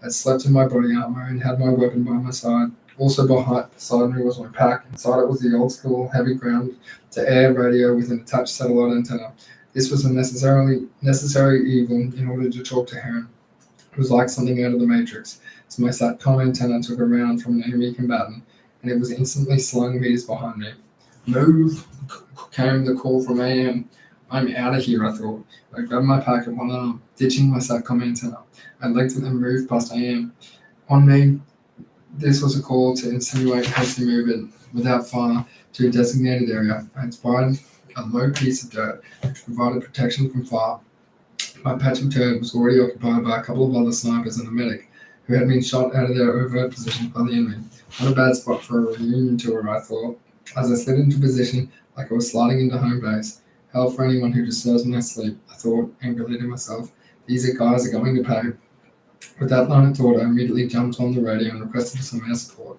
I slept in my body armor and had my weapon by my side. Also beside me was my pack. Inside it was the old school heavy ground-to-air radio with an attached satellite antenna. This was a necessary evil in order to talk to Heron. It was like something out of the Matrix. So my SATCOM antenna took a round from an enemy combatant, and it was instantly slung meters behind me. Move, came the call from AM. I'm out of here, I thought. I grabbed my pack at one arm, ditching my SATCOM antenna. I legged it and moved past AM. On me, this was a call to insinuate hasty movement without fire to a designated area. I had spied a low piece of dirt which provided protection from fire. My patch of dirt was already occupied by a couple of other snipers and a medic who had been shot out of their overt position by the enemy. Not a bad spot for a reunion tour, I thought. As I slid into position like I was sliding into home base. Hell for anyone who disturbs my sleep, I thought angrily to myself. These guys are going to pay. With that line of thought, I immediately jumped on the radio and requested some air support.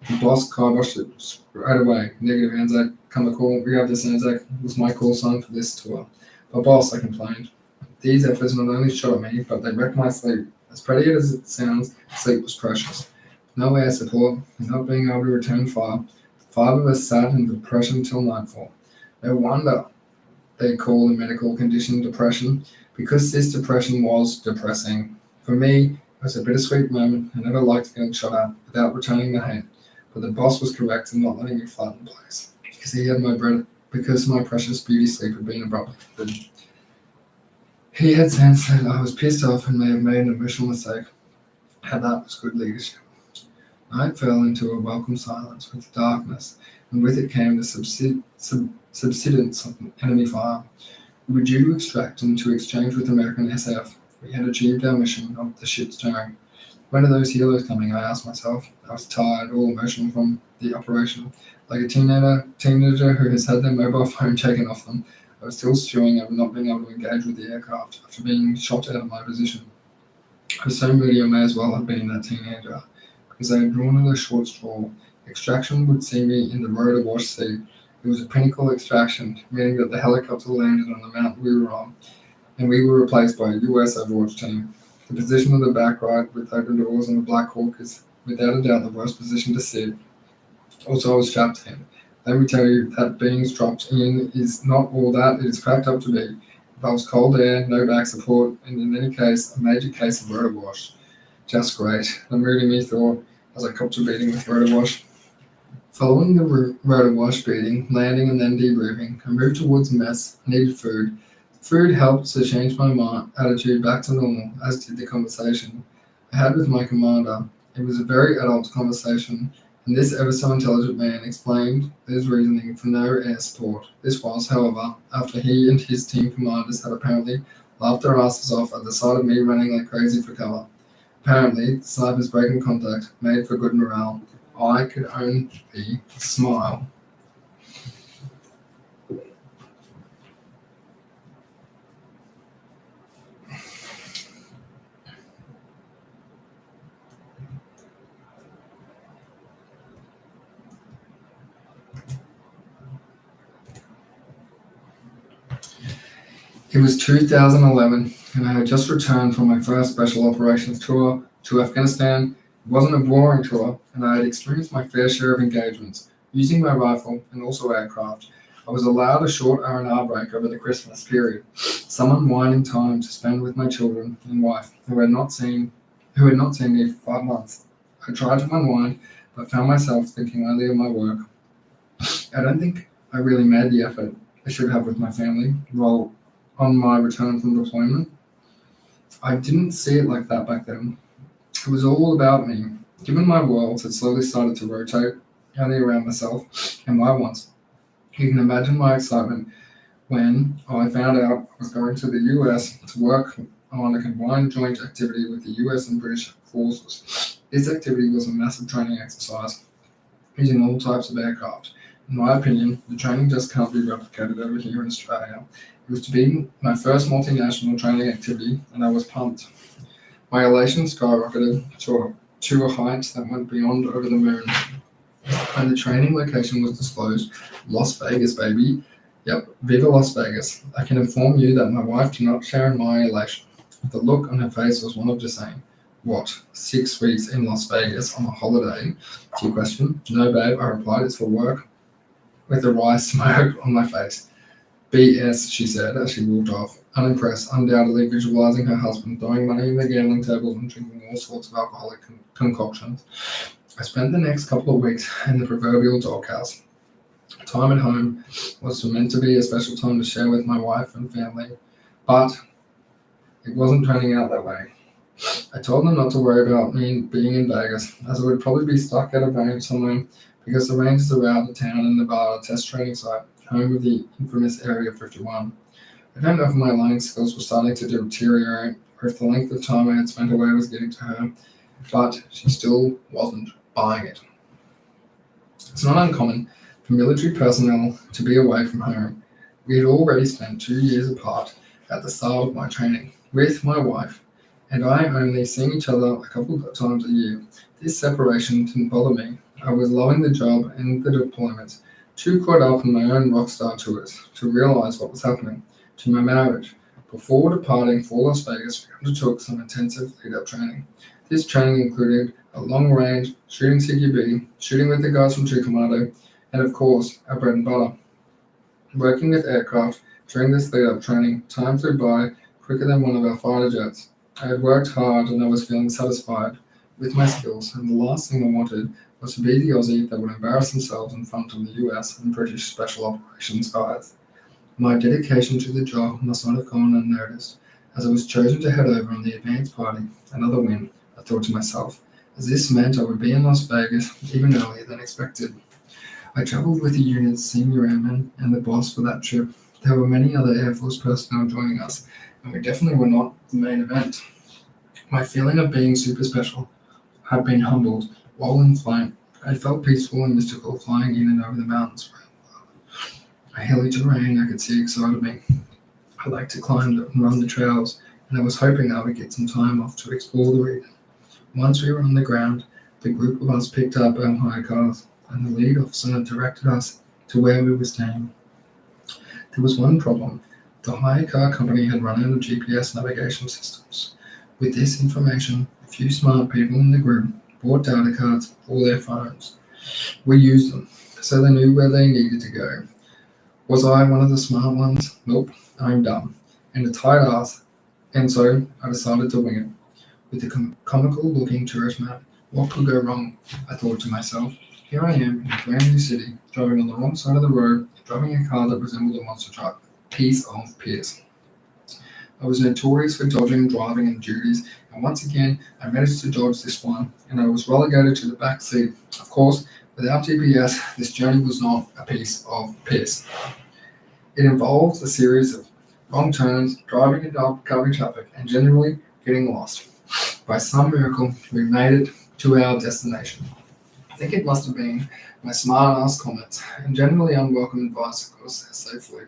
The boss kiboshed it right away. Negative, Anzac. Come a call. We have this, Anzac. Was my call sign for this tour. But boss, I complained. These efforts not only shot at me, but they wrecked my sleep. As pretty as it sounds, sleep was precious. No air support, and not being able to return fire. The 5 of us sat in depression till nightfall. No wonder they call the medical condition depression, because this depression was depressing. For me, it was a bittersweet moment. I never liked getting shot at without returning the hate. But the boss was correct in not letting me flat in place, because my precious beauty sleep had been abruptly ended. He had sensed that I was pissed off and may have made an emotional mistake. And that was good leadership. Night fell into a welcome silence with darkness, and with it came the subsidence of enemy fire. We were due to extract and to exchange with American SF. We had achieved our mission of the ship's turn. When are those helos coming? I asked myself. I was tired, all emotional from the operation. Like a teenager who has had their mobile phone taken off them, I was still stewing over not being able to engage with the aircraft after being shot out of my position. I was so moody I may as well have been that teenager, because I had drawn at a short straw. Extraction would see me in the road awash sea. It was a pinnacle extraction, meaning that the helicopter landed on the mountain we were on, and we were replaced by a US Overwatch team. The position of the back right with open doors on the Black Hawk is without a doubt the worst position to sit. Also, I was strapped in. Let me tell you that being strapped in is not all that it is cracked up to be. Involves cold air, no back support, and in any case, a major case of rotor wash. Just great, the moody me thought as I copped a beating with rotor wash. Following the rotor wash beating, landing and then debriefing, I moved towards mess. I needed food. Food helped to change my attitude back to normal, as did the conversation I had with my commander. It was a very adult conversation, and this ever so intelligent man explained his reasoning for no air support. This was, however, after he and his team commanders had apparently laughed their asses off at the sight of me running like crazy for cover. Apparently, the snipers breaking contact made for good morale. I could only smile. It was 2011, and I had just returned from my first special operations tour to Afghanistan. It wasn't a boring tour, and I had experienced my fair share of engagements, using my rifle and also aircraft. I was allowed a short R&R break over the Christmas period, some unwinding time to spend with my children and wife, who had not seen me for 5 months. I tried to unwind, but found myself thinking only of my work. I don't think I really made the effort I should have with my family. Well, on my return from deployment, I didn't see it like that back then. It was all about me. Given my world had slowly started to rotate only around myself and my wants, you can imagine my excitement when I found out I was going to the US to work on a combined joint activity with the US and British forces. This activity was a massive training exercise using all types of aircraft. In my opinion, the training just can't be replicated over here in Australia. It was to be my first multinational training activity, and I was pumped. My elation skyrocketed to a height that went beyond over the moon. And the training location was disclosed. Las Vegas, baby. Yep, viva Las Vegas. I can inform you that my wife did not share in my elation. The look on her face was one of just saying, "What, 6 weeks in Las Vegas on a holiday?" To your question, "No, babe," I replied, "it's for work," with a wry smirk on my face. "BS," she said as she walked off, unimpressed, undoubtedly visualizing her husband throwing money in the gambling tables and drinking all sorts of alcoholic concoctions. I spent the next couple of weeks in the proverbial doghouse. Time at home was meant to be a special time to share with my wife and family, but it wasn't turning out that way. I told them not to worry about me being in Vegas, as I would probably be stuck at a range somewhere, because the range is around the town in Nevada test training site, home of the infamous Area 51. I don't know if my lying skills were starting to deteriorate, or if the length of time I had spent away was getting to her, but she still wasn't buying it. It's not uncommon for military personnel to be away from home. We had already spent 2 years apart at the start of my training, with my wife and I only seeing each other a couple of times a year. This separation didn't bother me. I was loving the job and the deployments, too caught up in my own rockstar tours to realize what was happening to my marriage. Before departing for Las Vegas, we undertook some intensive lead-up training. This training included a long-range shooting CQB, shooting with the guys from 2 Commando, and of course, our bread and butter. Working with aircraft during this lead-up training, time flew by quicker than one of our fighter jets. I had worked hard and I was feeling satisfied with my skills, and the last thing I wanted was to be the Aussie that would embarrass themselves in front of the US and British Special Operations guys. My dedication to the job must not have gone unnoticed, as I was chosen to head over on the advance party. Another win, I thought to myself, as this meant I would be in Las Vegas even earlier than expected. I traveled with the unit's senior airman and the boss for that trip. There were many other Air Force personnel joining us, and we definitely were not the main event. My feeling of being super special had been humbled while in flight. I felt peaceful and mystical flying in and over the mountains. A hilly terrain I could see excited me. I liked to climb and run the trails, and I was hoping I would get some time off to explore the region. Once we were on the ground, the group of us picked up our hire cars, and the lead officer directed us to where we were staying. There was one problem. The hire car company had run out of GPS navigation systems. With this information, a few smart people in the group bought data cards for their phones. We used them, so they knew where they needed to go. Was I one of the smart ones? Nope, I'm dumb. and a tight ass, and so I decided to wing it. With the comical-looking tourist map, what could go wrong? I thought to myself. Here I am in a brand new city, driving on the wrong side of the road, driving a car that resembled a monster truck. Piece of piss. I was notorious for dodging driving and duties, and once again I managed to dodge this one, and I was relegated to the back seat. Of course, without GPS, this journey was not a piece of piss. It involved a series of wrong turns, driving into oncoming traffic, and generally getting lost. By some miracle, we made it to our destination. I think it must have been my smart-ass comments and generally unwelcome advice got us there safely.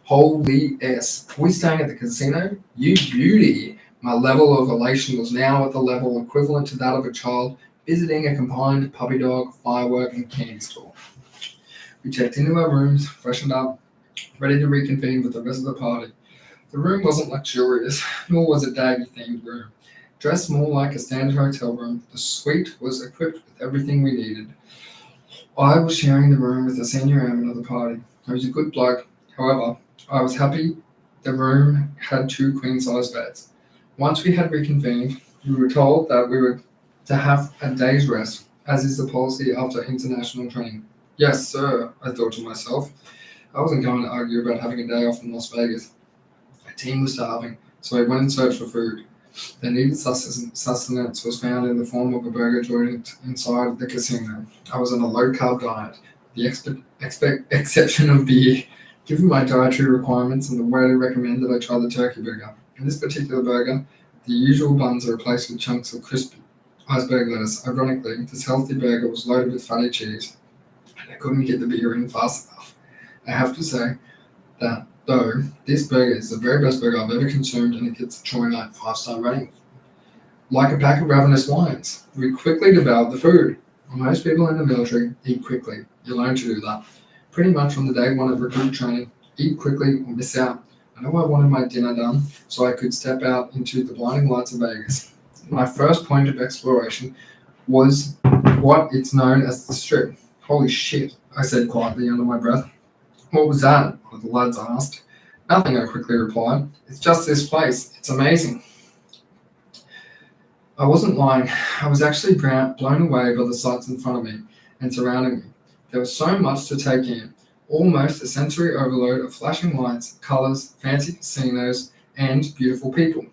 Holy S. Are we staying at the casino? You beauty! My level of elation was now at the level equivalent to that of a child visiting a combined puppy dog, firework, and candy store. We checked into our rooms, freshened up, ready to reconvene with the rest of the party. The room wasn't luxurious, nor was it daggy-themed room. Dressed more like a standard hotel room, the suite was equipped with everything we needed. I was sharing the room with a senior airman of the party. He was a good bloke. However, I was happy the room had 2 queen-size beds. Once we had reconvened, we were told that we were to have a day's rest, as is the policy after international training. Yes, sir, I thought to myself. I wasn't going to argue about having a day off in Las Vegas. Our team was starving, so I went in search for food. The needed sustenance was found in the form of a burger joint inside the casino. I was on a low-carb diet, the exception of beer. Given my dietary requirements and the way to recommend that I try the turkey burger. In this particular burger, the usual buns are replaced with chunks of crispy iceberg lettuce. Ironically, this healthy burger was loaded with fatty cheese, and I couldn't get the beer in fast enough. I have to say that, though, this burger is the very best burger I've ever consumed, and it gets a Troy Knight 5-star rating. Like a pack of ravenous lions, we quickly devoured the food. Most people in the military eat quickly. You learn to do that. Pretty much from the day one of recruit training, eat quickly or miss out. I know I wanted my dinner done so I could step out into the blinding lights of Vegas. My first point of exploration was what it's known as the Strip. Holy shit, I said quietly under my breath. What was that? One of the lads asked. Nothing, I quickly replied. It's just this place. It's amazing. I wasn't lying. I was actually blown away by the sights in front of me and surrounding me. There was so much to take in, almost a sensory overload of flashing lights, colors, fancy casinos, and beautiful people.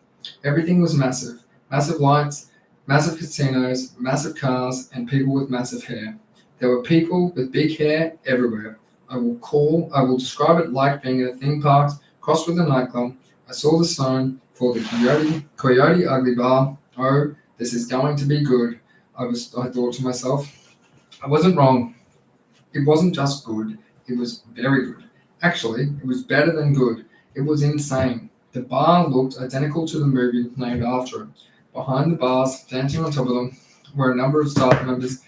Everything was massive. Massive lights, massive casinos, massive cars, and people with massive hair. There were people with big hair everywhere. I will describe it like being in a theme park crossed with a nightclub. I saw the sign for the Coyote Ugly Bar. Oh, this is going to be good. I thought to myself. I wasn't wrong. It wasn't just good, it was very good. Actually, it was better than good. It was insane. The bar looked identical to the movie named after it. Behind the bars, dancing on top of them, were a number of staff members.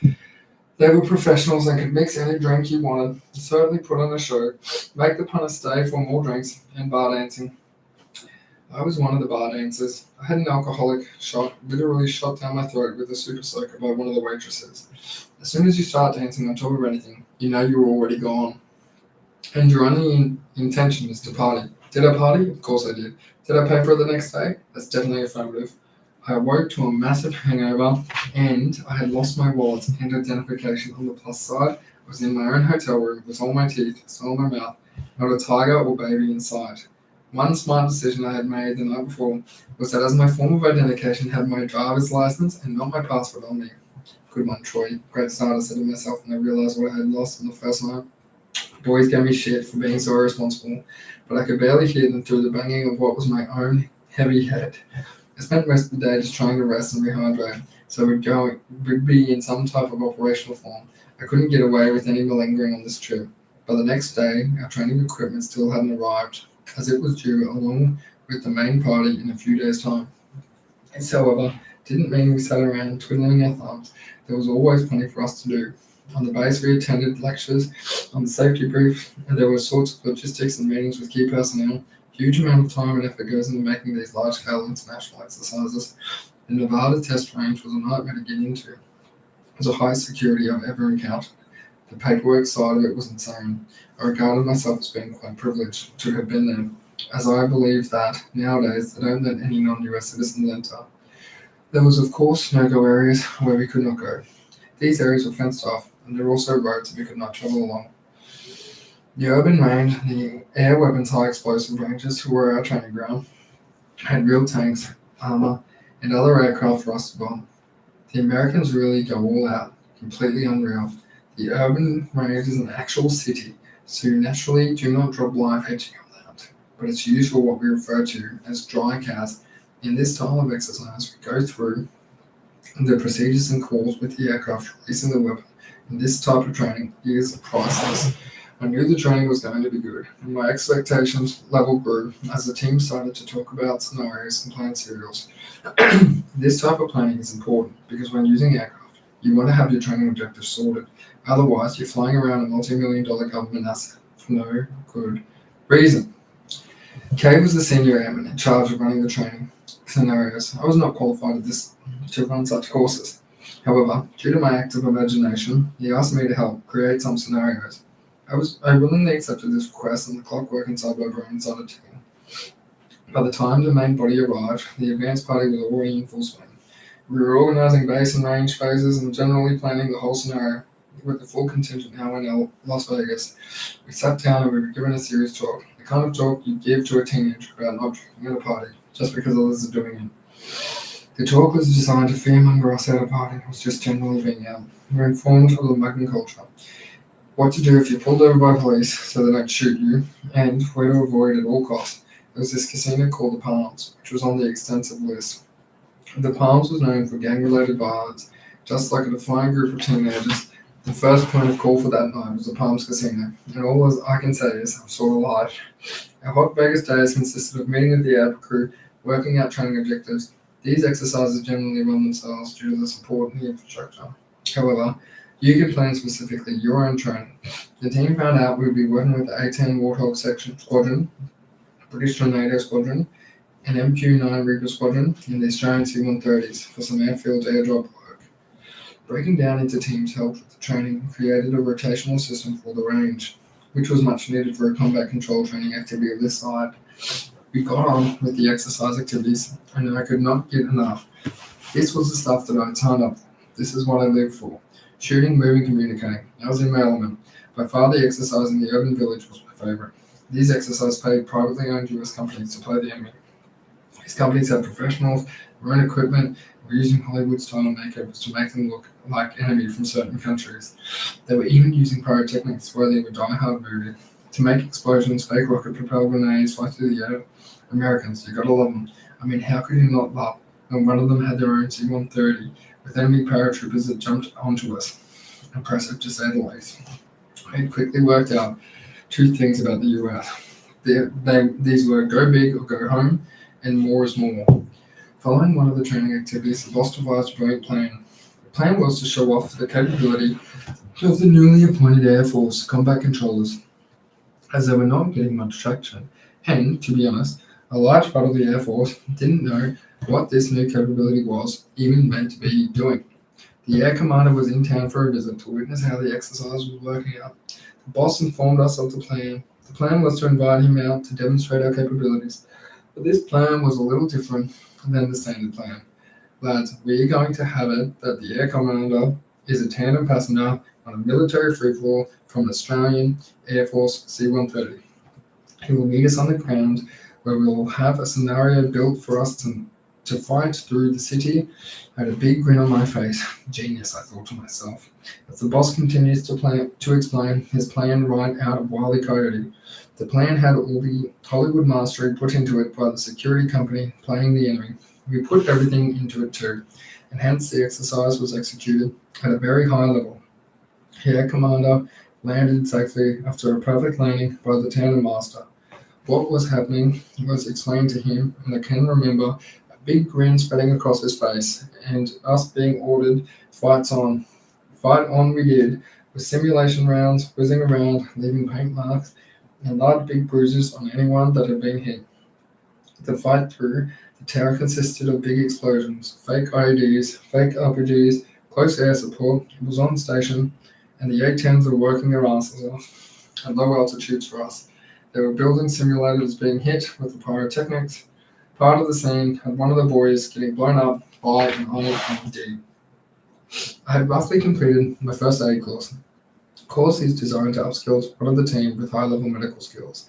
They were professionals and could mix any drink you wanted, certainly put on a show, make the punter stay for more drinks, and bar dancing. I was one of the bar dancers. I had an alcoholic shot literally shot down my throat with a super soaker by one of the waitresses. As soon as you start dancing on top of anything, you know you're already gone. And your only intention is to party. Did I party? Of course I did. Did I pay for it the next day? That's definitely affirmative. I awoke to a massive hangover, and I had lost my wallet and identification. On the plus side, I was in my own hotel room with all my teeth still in my mouth, not a tiger or baby in sight. One smart decision I had made the night before was that as my form of identification had my driver's license and not my passport on me. Good one, Troy. Great start, I said to myself when I realized what I had lost on the first night. Boys gave me shit for being so irresponsible, but I could barely hear them through the banging of what was my own heavy head. I spent most of the day just trying to rest and rehydrate, so we'd be in some type of operational form. I couldn't get away with any malingering on this trip. By the next day, our training equipment still hadn't arrived, as it was due along with the main party in a few days' time. This, however, didn't mean we sat around twiddling our thumbs. There was always plenty for us to do. On the base, we attended lectures on the safety brief, and there were sorts of logistics and meetings with key personnel. Huge amount of time and effort goes into making these large-scale international exercises. The Nevada test range was a nightmare to get into. It was the highest security I've ever encountered. The paperwork side of it was insane. I regarded myself as being quite privileged to have been there. as I believe that nowadays they don't let any non-US citizens enter. There was of course no-go areas where we could not go. These areas were fenced off, and there were also roads that we could not travel along. The urban range, the air weapons high explosive ranges, who were our training ground, had real tanks, armor, and other aircraft for us to bomb. The Americans really go all out, completely unreal. The urban range is an actual city, so you naturally do not drop live hedging on that. But it's used for what we refer to as dry cast. In this style of exercise, we go through the procedures and calls with the aircraft releasing the weapon. And this type of training is priceless. I knew the training was going to be good, and my expectations level grew as the team started to talk about scenarios and plan serials. This type of planning is important because when using aircraft, you want to have your training objectives sorted. Otherwise, you're flying around a multi-million-dollar government asset for no good reason. Kay was the senior airman in charge of running the training scenarios. I was not qualified at this to run such courses. However, due to my active imagination, he asked me to help create some scenarios. I willingly accepted this request, and the clockwork inside my brain started ticking. By the time the main body arrived, the advance party was already in full swing. We were organizing base and range phases and generally planning the whole scenario, with the full contingent now in Las Vegas. We sat down and we were given a serious talk, the kind of talk you give to a teenager about not drinking at a party, just because others are doing it. The talk was designed to fearmonger us out of partying. It was just generally being out. We were informed of the mugging culture, what to do if you're pulled over by police so they don't shoot you, and where to avoid at all costs. There was this casino called the Palms, which was on the extensive list. The Palms was known for gang-related violence. Just like a defiant group of teenagers, the first point of call for that night was the Palms Casino, and all I can say is I'm sort of alive. Our hot Vegas days consisted of meeting with the air crew, working out training objectives. These exercises generally run themselves due to the support and the infrastructure. However, you could plan specifically your own training. The team found out we would be working with the A-10 Warthog Section Squadron, British Tornado Squadron, an MQ-9 Reaper Squadron, and the Australian C-130s for some airfield airdrop work. Breaking down into teams helped with the training and created a rotational system for the range, which was much needed for a combat control training activity of this side. We got on with the exercise activities, and I could not get enough. This was the stuff that I had signed up for. This is what I lived for. Shooting, moving, communicating. I was in my element. By far the exercise in the urban village was my favourite. These exercises paid privately owned US companies to play the enemy. These companies had professionals, their own equipment, and were using Hollywood-style makeovers to make them look like enemy from certain countries. They were even using pyrotechnics worthy of a Die Hard movie to make explosions, fake rocket-propelled grenades fly through the air. Americans, you gotta love them. I mean, how could you not love? And one of them had their own C-130 with enemy paratroopers that jumped onto us. Impressive to say the least. I had quickly worked out two things about the US. These were go big or go home, and more is more. Following one of the training activities, the boss devised a brilliant plan. The plan was to show off the capability of the newly appointed Air Force combat controllers, as they were not getting much traction. And, to be honest, a large part of the Air Force didn't know what this new capability was even meant to be doing. The air commander was in town for a visit to witness how the exercise was working out. The boss informed us of the plan. The plan was to invite him out to demonstrate our capabilities. But this plan was a little different than the standard plan. Lads, we're going to have it that the air commander is a tandem passenger on a military freefall from an Australian Air Force C-130. He will meet us on the ground where we will have a scenario built for us to fight through the city. I had a big grin on my face. Genius, I thought to myself. As the boss continues to explain his plan right out of Wile E. Coyote. The plan had all the Hollywood mastery put into it by the security company playing the enemy. We put everything into it too, and hence the exercise was executed at a very high level. The air commander landed safely after a perfect landing by the tandem master. What was happening was explained to him, and I can remember a big grin spreading across his face, and us being ordered, fight on. Fight on we did, with simulation rounds whizzing around, leaving paint marks and large big bruises on anyone that had been hit. The fight through the tower consisted of big explosions, fake IEDs, fake RPGs, close air support. It was on station, and the A-10s were working their asses off at low altitudes for us. There were building simulators being hit with the pyrotechnics. Part of the scene had one of the boys getting blown up by an IED. I had roughly completed my first aid course. The course is designed to upskill one of the team with high-level medical skills.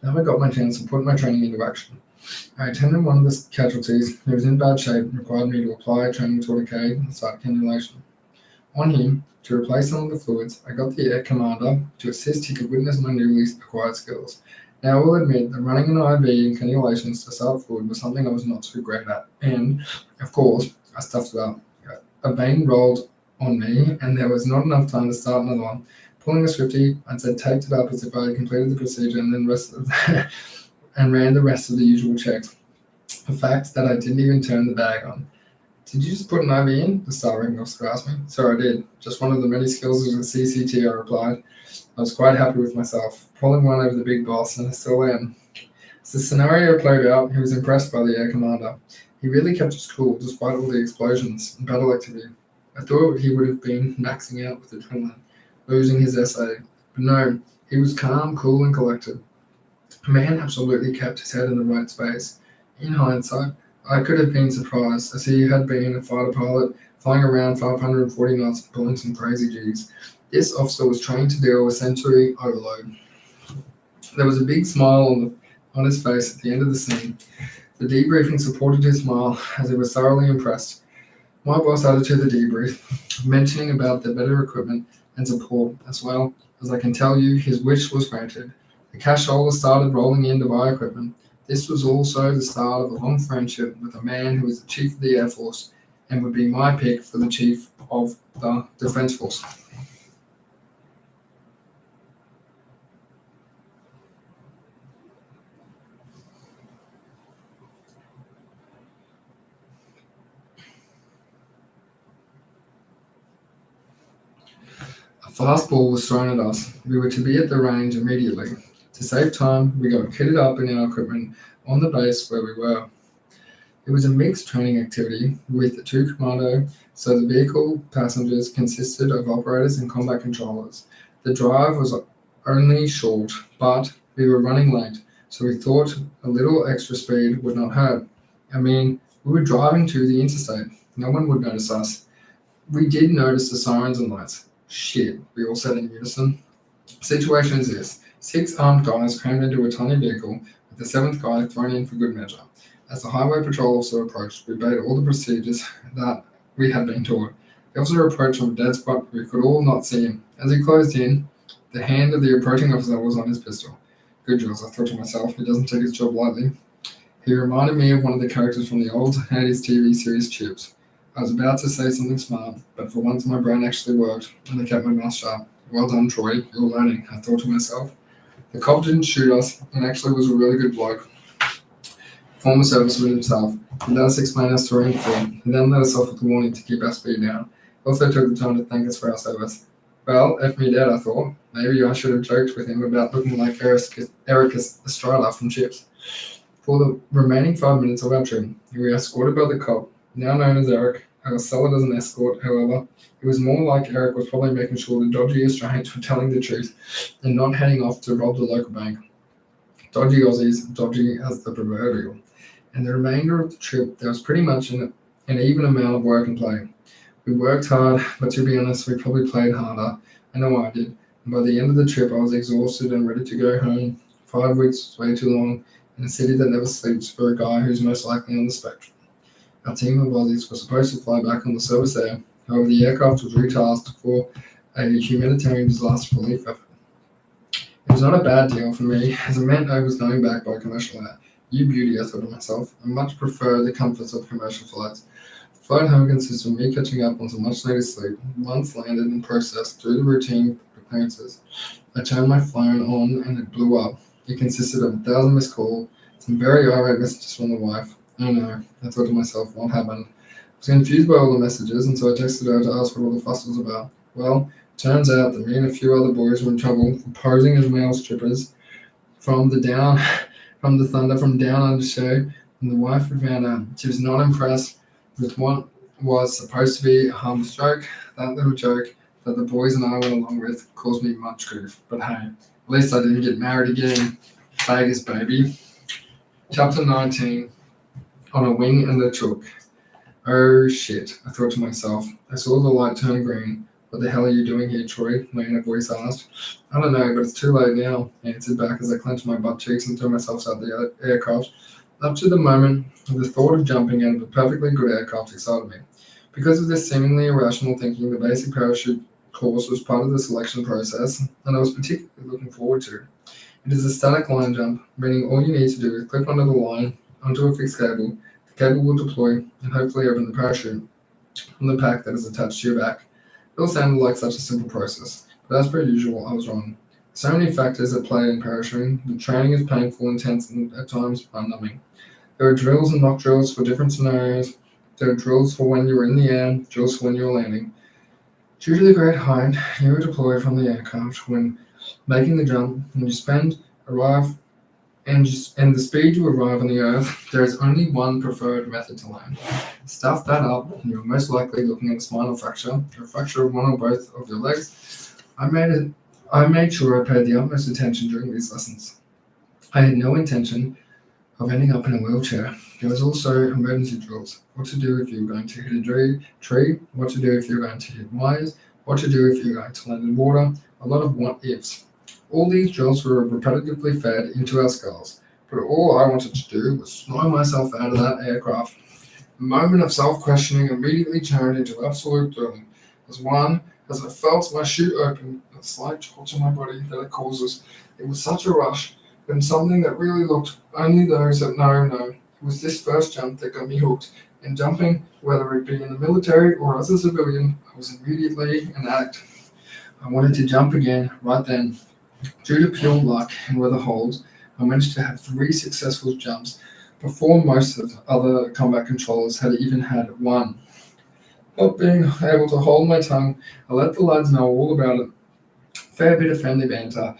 Now I got my chance to put my training into action. I attended one of the casualties who was in bad shape and required me to apply a training tourniquet and start cannulation. On him, to replace some of the fluids, I got the air commander to assist he could witness my newly acquired skills. Now I will admit that running an IV and cannulations to start fluid was something I was not too great at, and, of course, I stuffed it up. A vein rolled on me, and there was not enough time to start another one. Pulling a Swifty, I said taped it up as if I had completed the procedure and then and ran the rest of the usual checks. The fact that I didn't even turn the bag on. Did you just put an IV in? The star ring officer asked me. So I did. Just one of the many skills of the CCT, I replied. I was quite happy with myself, pulling one over the big boss, and I still am. As the scenario played out, he was impressed by the air commander. He really kept us cool despite all the explosions and battle activity. I thought he would have been maxing out with adrenaline, losing his essay. But no, he was calm, cool, and collected. The man absolutely kept his head in the right space. In hindsight, I could have been surprised, as he had been a fighter pilot, flying around 540 knots, pulling some crazy G's. This officer was trained to deal with sensory overload. There was a big smile on his face at the end of the scene. The debriefing supported his smile, as he was thoroughly impressed. My boss added to the debrief, mentioning about the better equipment and support, as well as I can tell you his wish was granted. The cash holder started rolling in to buy equipment. This was also the start of a long friendship with a man who was the chief of the Air Force and would be my pick for the chief of the Defense Force. A fastball was thrown at us. We were to be at the range immediately. To save time, we got kitted up in our equipment on the base where we were. It was a mixed training activity with the two commando, so the vehicle passengers consisted of operators and combat controllers. The drive was only short, but we were running late, so we thought a little extra speed would not hurt. I mean, we were driving to the interstate. No one would notice us. We did notice the sirens and lights. Shit, we all said in unison. Situation is this. 6 armed guys crammed into a tiny vehicle, with the 7th guy thrown in for good measure. As the highway patrol officer approached, we obeyed all the procedures that we had been taught. The officer approached from a dead spot where we could all not see him. As he closed in, the hand of the approaching officer was on his pistol. Good Jules, I thought to myself, he doesn't take his job lightly. He reminded me of one of the characters from the old 80s TV series Chips. I was about to say something smart, but for once my brain actually worked, and I kept my mouth shut. Well done, Troy, you're learning, I thought to myself. The cop didn't shoot us, and actually was a really good bloke. Former serviceman himself. He let us explain our story in full. He then let us off with a warning to keep our speed down. He also took the time to thank us for our service. Well, F me dead, I thought. Maybe I should have joked with him about looking like Eric Estrada from Chips. For the remaining 5 minutes of our trip, we were escorted by the cop, now known as Eric. I was solid as an escort, however. It was more like Eric was probably making sure the dodgy Australians were telling the truth and not heading off to rob the local bank. Dodgy Aussies, dodgy as the proverbial. And the remainder of the trip, there was pretty much an even amount of work and play. We worked hard, but to be honest, we probably played harder. I know I did. And by the end of the trip, I was exhausted and ready to go home. 5 weeks was way too long in a city that never sleeps for a guy who's most likely on the spectrum. Our team of Aussies were supposed to fly back on the service air. However, the aircraft was retasked for a humanitarian disaster relief effort. It was not a bad deal for me, as it meant I was going back by commercial air. You beauty, I thought to myself. I much prefer the comforts of commercial flights. The flight home consisted of me catching up on some much-needed sleep. Once landed and processed through the routine clearances, I turned my phone on and it blew up. It consisted of 1,000 missed calls, some very irate messages from the wife. Oh no, I thought to myself, what happened? I was confused by all the messages, and so I texted her to ask what all the fuss was about. Well, turns out that me and a few other boys were in trouble for posing as male strippers from the Thunder from Down Under show, and the wife had found out. She was not impressed with what was supposed to be a harmless joke. That little joke that the boys and I went along with caused me much grief. But hey, at least I didn't get married again. Vegas, baby. Chapter 19. On a wing and a chook. Oh shit, I thought to myself. I saw the light turn green. What the hell are you doing here, Troy? My inner voice asked. I don't know, but it's too late now, I answered back as I clenched my butt cheeks and threw myself out the aircraft. Up to the moment, the thought of jumping out of a perfectly good aircraft excited me. Because of this seemingly irrational thinking, the basic parachute course was part of the selection process, and I was particularly looking forward to it. It is a static line jump, meaning all you need to do is clip onto the line, onto a fixed cable. The cable will deploy and hopefully open the parachute from the pack that is attached to your back. It all sounded like such a simple process, but as per usual, I was wrong. So many factors at play in parachuting. The training is painful, intense, and at times mind-numbing. There are drills and mock drills for different scenarios. There are drills for when you're in the air, drills for when you're landing. Due to the great height you are deployed from the aircraft when making the jump, when you arrive, and the speed you arrive on the Earth, there is only one preferred method to land. Stuff that up, and you're most likely looking at a spinal fracture, or a fracture of one or both of your legs. I made sure I paid the utmost attention during these lessons. I had no intention of ending up in a wheelchair. There was also emergency drills. What to do if you're going to hit a tree, what to do if you're going to hit wires, what to do if you're going to land in water, a lot of what ifs. All these drills were repetitively fed into our skulls, but all I wanted to do was snow myself out of that aircraft. A moment of self-questioning immediately turned into absolute thrilling. As I felt my chute open, a slight jolt to my body that it causes. It was such a rush, and something that really looked only those that know. It was this first jump that got me hooked, and jumping, whether it be in the military or as a civilian, I was immediately an addict. I wanted to jump again right then. Due to pure luck and weather holds, I managed to have 3 successful jumps before most of the other combat controllers had even had one. Not being able to hold my tongue, I let the lads know all about it. Fair bit of friendly banter.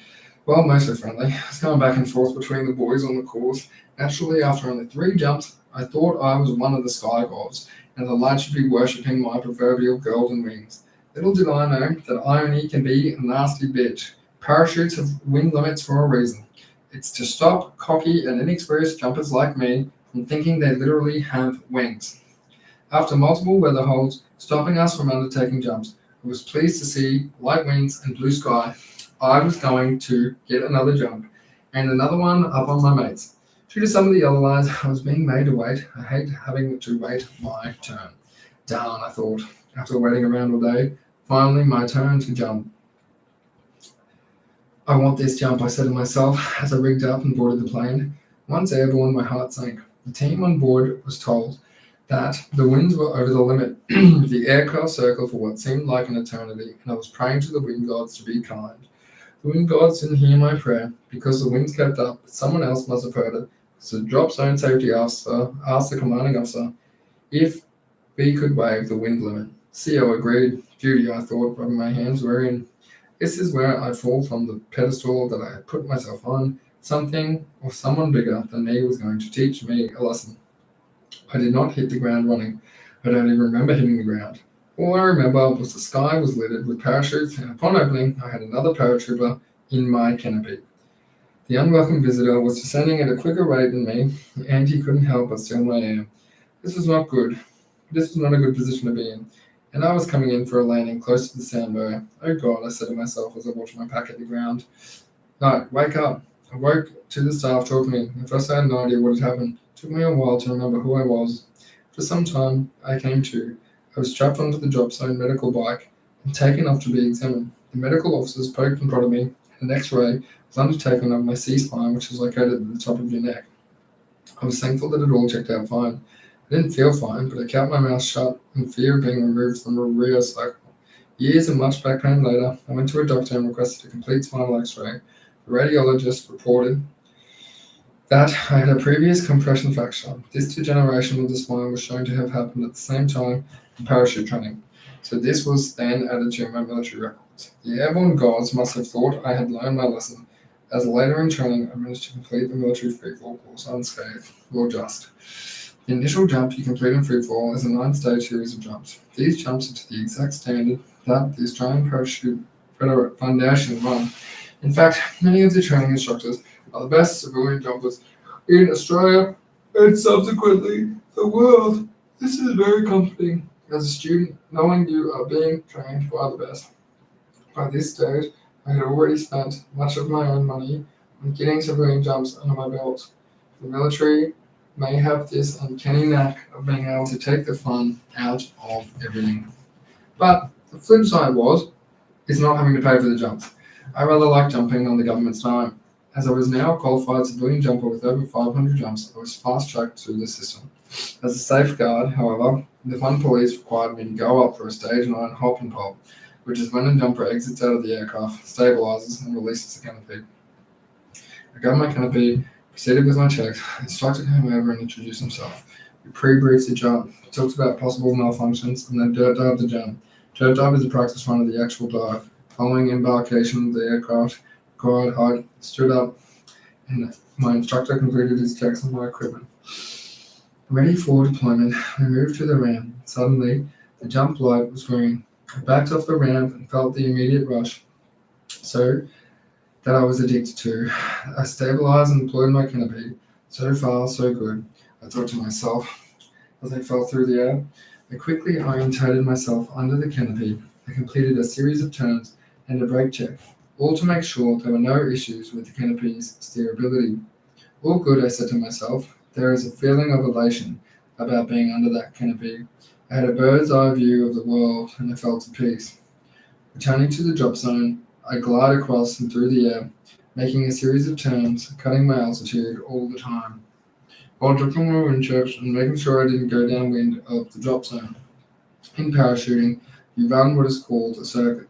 Well, mostly friendly. I was going back and forth between the boys on the course. Naturally, after only 3 jumps, I thought I was one of the sky gods, and the lads should be worshipping my proverbial golden wings. Little did I know that irony can be a nasty bitch. Parachutes have wing limits for a reason. It's to stop cocky and inexperienced jumpers like me from thinking they literally have wings. After multiple weather holds stopping us from undertaking jumps, I was pleased to see light winds and blue sky. I was going to get another jump, and another one up on my mates. Due to some of the other lads, I was being made to wait. I hate having to wait my turn. Darn, I thought, after waiting around all day, finally my turn to jump. I want this jump, I said to myself as I rigged up and boarded the plane. Once airborne, my heart sank. The team on board was told that the winds were over the limit. The aircraft circled for what seemed like an eternity, and I was praying to the wind gods to be kind. The wind gods didn't hear my prayer because the winds kept up, but someone else must have heard it. So the drop zone safety officer asked the commanding officer if we could waive the wind limit. CO agreed. Duty, I thought, rubbing my hands, were in. This is where I fall from the pedestal that I had put myself on. Something or someone bigger than me was going to teach me a lesson. I did not hit the ground running. I don't even remember hitting the ground. All I remember was the sky was littered with parachutes, and upon opening, I had another paratrooper in my canopy. The unwelcome visitor was descending at a quicker rate than me, and he couldn't help but steal my air. This was not good. This was not a good position to be in, and I was coming in for a landing close to the sound barrier. Oh God, I said to myself as I watched my pack hit the ground. No, wake up. I woke to the staff talking to me. At first I had no idea what had happened. It took me a while to remember who I was. For some time, I came to. I was strapped onto the drop zone medical bike and taken off to be examined. The medical officers poked and prodded me. An X-ray was undertaken of my C-spine, which is located at the top of your neck. I was thankful that it all checked out fine. I didn't feel fine, but I kept my mouth shut in fear of being removed from a rear cycle. Years and much back pain later, I went to a doctor and requested a complete spinal X-ray. The radiologist reported that I had a previous compression fracture. This degeneration of the spine was shown to have happened at the same time in parachute training. So this was then added to my military records. The airborne gods must have thought I had learned my lesson, as later in training I managed to complete the military freefall course unscathed, or just. The initial jump you complete in freefall is a 9-stage series of jumps. These jumps are to the exact standard that the Australian Parachute Foundation run. In fact, many of the training instructors are the best civilian jumpers in Australia and subsequently the world. This is very comforting as a student, knowing you are being trained by the best. By this stage, I had already spent much of my own money on getting civilian jumps under my belt. The military may have this uncanny knack of being able to take the fun out of everything. But the flip side is not having to pay for the jumps. I rather like jumping on the government's dime. As I was now a qualified civilian jumper with over 500 jumps, I was fast-tracked through the system. As a safeguard, however, the fun police required me to go up for a stage 9 hop and pop, which is when a jumper exits out of the aircraft, stabilizes, and releases the canopy. I got my canopy, proceeded with my checks, instructor came over and introduced himself. We pre-briefed the jump, talked about possible malfunctions, and then dirt dived the jump. Dirt dive is a practice run of the actual dive. Following embarkation of the aircraft, required height, stood up, and my instructor completed his checks on my equipment. Ready for deployment, we moved to the ramp. Suddenly, the jump light was green. I backed off the ramp and felt the immediate rush, so that I was addicted to. I stabilized and deployed my canopy. So far, so good, I thought to myself as I fell through the air. I quickly orientated myself under the canopy. I completed a series of turns and a brake check, all to make sure there were no issues with the canopy's steerability. All good, I said to myself. There is a feeling of elation about being under that canopy. I had a bird's eye view of the world and I felt at peace. Returning to the drop zone, I glide across and through the air, making a series of turns, cutting my altitude all the time, while dropping my wind checks and making sure I didn't go downwind of the drop zone. In parachuting, you run what is called a circuit,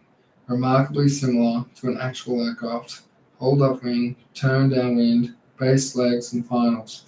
remarkably similar to an actual aircraft. Hold upwind, turn downwind, base legs, and finals.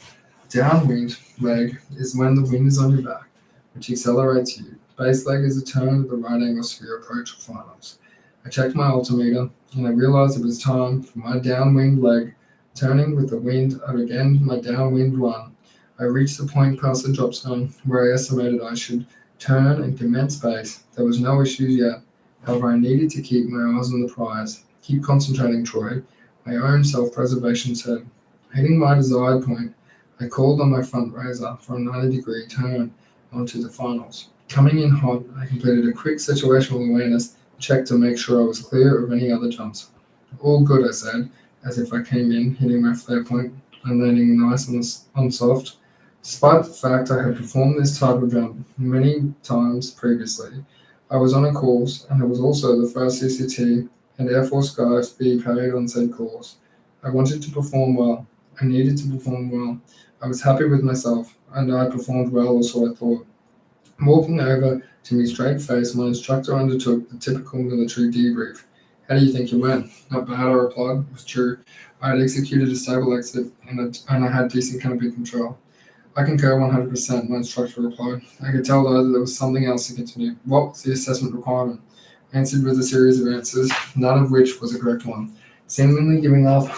Downwind leg is when the wind is on your back, which accelerates you. Base leg is a turn of the right angle sphere approach of finals. I checked my altimeter, and I realized it was time for my downwind leg. Turning with the wind, I began my downwind run. I reached the point past the drop zone where I estimated I should turn and commence base. There was no issues yet. However, I needed to keep my eyes on the prize. Keep concentrating, Troy. My own self-preservation said. Hitting my desired point, I called on my front razor for a 90-degree turn onto the finals. Coming in hot, I completed a quick situational awareness check to make sure I was clear of any other jumps. All good, I said, as if I came in, hitting my flare point and landing nice on soft. Despite the fact I had performed this type of jump many times previously, I was on a course, and it was also the first CCT and Air Force guy to be paid on said course. I wanted to perform well. I needed to perform well. I was happy with myself, and I performed well, or so I thought. Walking over to me straight face, my instructor undertook the typical military debrief. How do you think you went? Not bad, I replied. It was true. I had executed a stable exit, and I had decent canopy control. I concur 100%, my instructor replied. I could tell though that there was something else to continue. What was the assessment requirement? I answered with a series of answers, none of which was a correct one. Seemingly giving up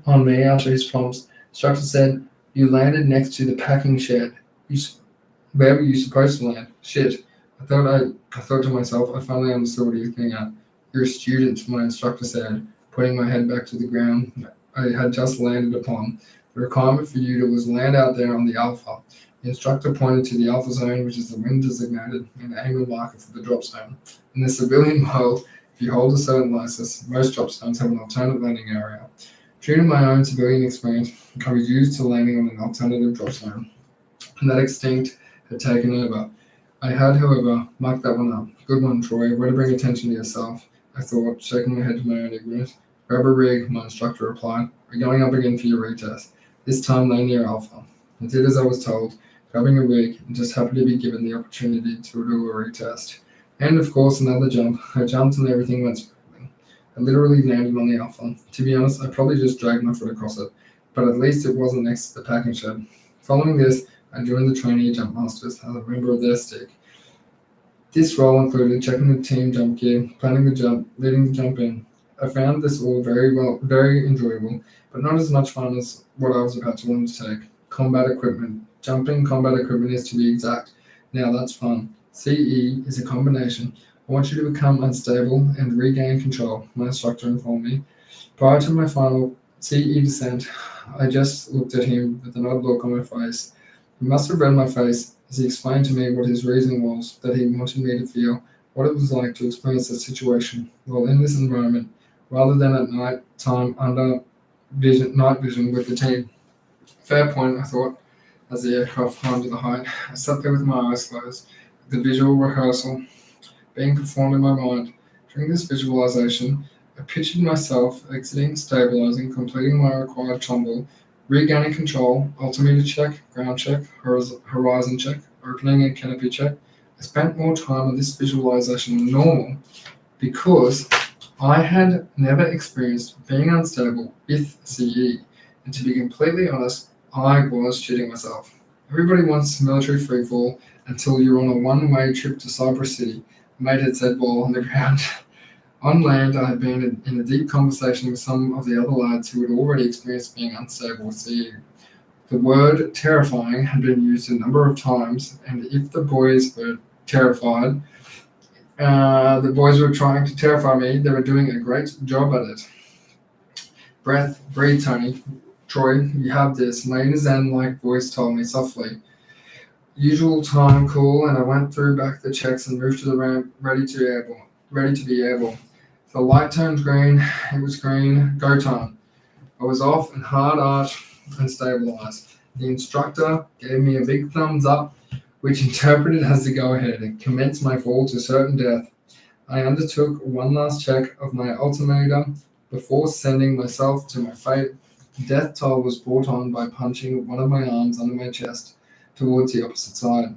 on me after his prompts, the instructor said, you landed next to the packing shed. Where were you supposed to land? Shit. I thought to myself, I finally understood what he was getting at. You're a student, my instructor said, putting my head back to the ground I had just landed upon. The requirement for you was land out there on the Alpha. The instructor pointed to the Alpha zone, which is the wind designated and angle marker for the drop zone. In the civilian world, if you hold a certain license, most drop zones have an alternate landing area. True to my own civilian experience, I was used to landing on an alternative drop zone, and that instinct had taken over. I had, however, marked that one up. Good one, Troy. Way to bring attention to yourself, I thought, shaking my head to my own ignorance. Grab a rig, my instructor replied. We're going up again for your retest. This time land near Alpha. I did as I was told, grabbing a rig, and just happened to be given the opportunity to do a retest. And of course, another jump. I jumped and everything went smoothly. I literally landed on the Alpha. To be honest, I probably just dragged my foot across it, but at least it wasn't next to the packing shed. Following this, I joined the trainee jump masters as a member of their stick. This role included checking the team jump gear, planning the jump, leading the jump in. I found this all very enjoyable, but not as much fun as what I was about to undertake. Combat equipment. Jumping combat equipment is to be exact. Now that's fun. CE is a combination. I want you to become unstable and regain control, my instructor informed me. Prior to my final CE descent. I just looked at him with an odd look on my face. He must have read my face as he explained to me what his reason was, that he wanted me to feel what it was like to experience that situation while in this environment, rather than at night time under night vision with the team. Fair point, I thought, as the aircraft climbed to the height. I sat there with my eyes closed, the visual rehearsal being performed in my mind. During this visualization, I pictured myself exiting, stabilizing, completing my required tumble, regaining control, altimeter check, ground check, horizon check, opening and canopy check. I spent more time on this visualization than normal because I had never experienced being unstable with CE. And to be completely honest, I was shitting myself. Everybody wants military freefall until you're on a one-way trip to Cypress City. A mate had said while on the ground. On land, I had been in a deep conversation with some of the other lads who had already experienced being unstable with CE. The word terrifying had been used a number of times, and if the boys were terrified, the boys were trying to terrify me. They were doing a great job at it. Breathe, Tony. Troy, you have this. My inner Zen-like voice told me softly. Usual time, cool, and I went through back the checks and moved to the ramp, ready to be able. The light turned green. It was green. Go time. I was off and hard arch and stabilized. The instructor gave me a big thumbs up, which interpreted as the go-ahead and commenced my fall to certain death. I undertook one last check of my altimeter before sending myself to my fate. Death toll was brought on by punching one of my arms under my chest towards the opposite side.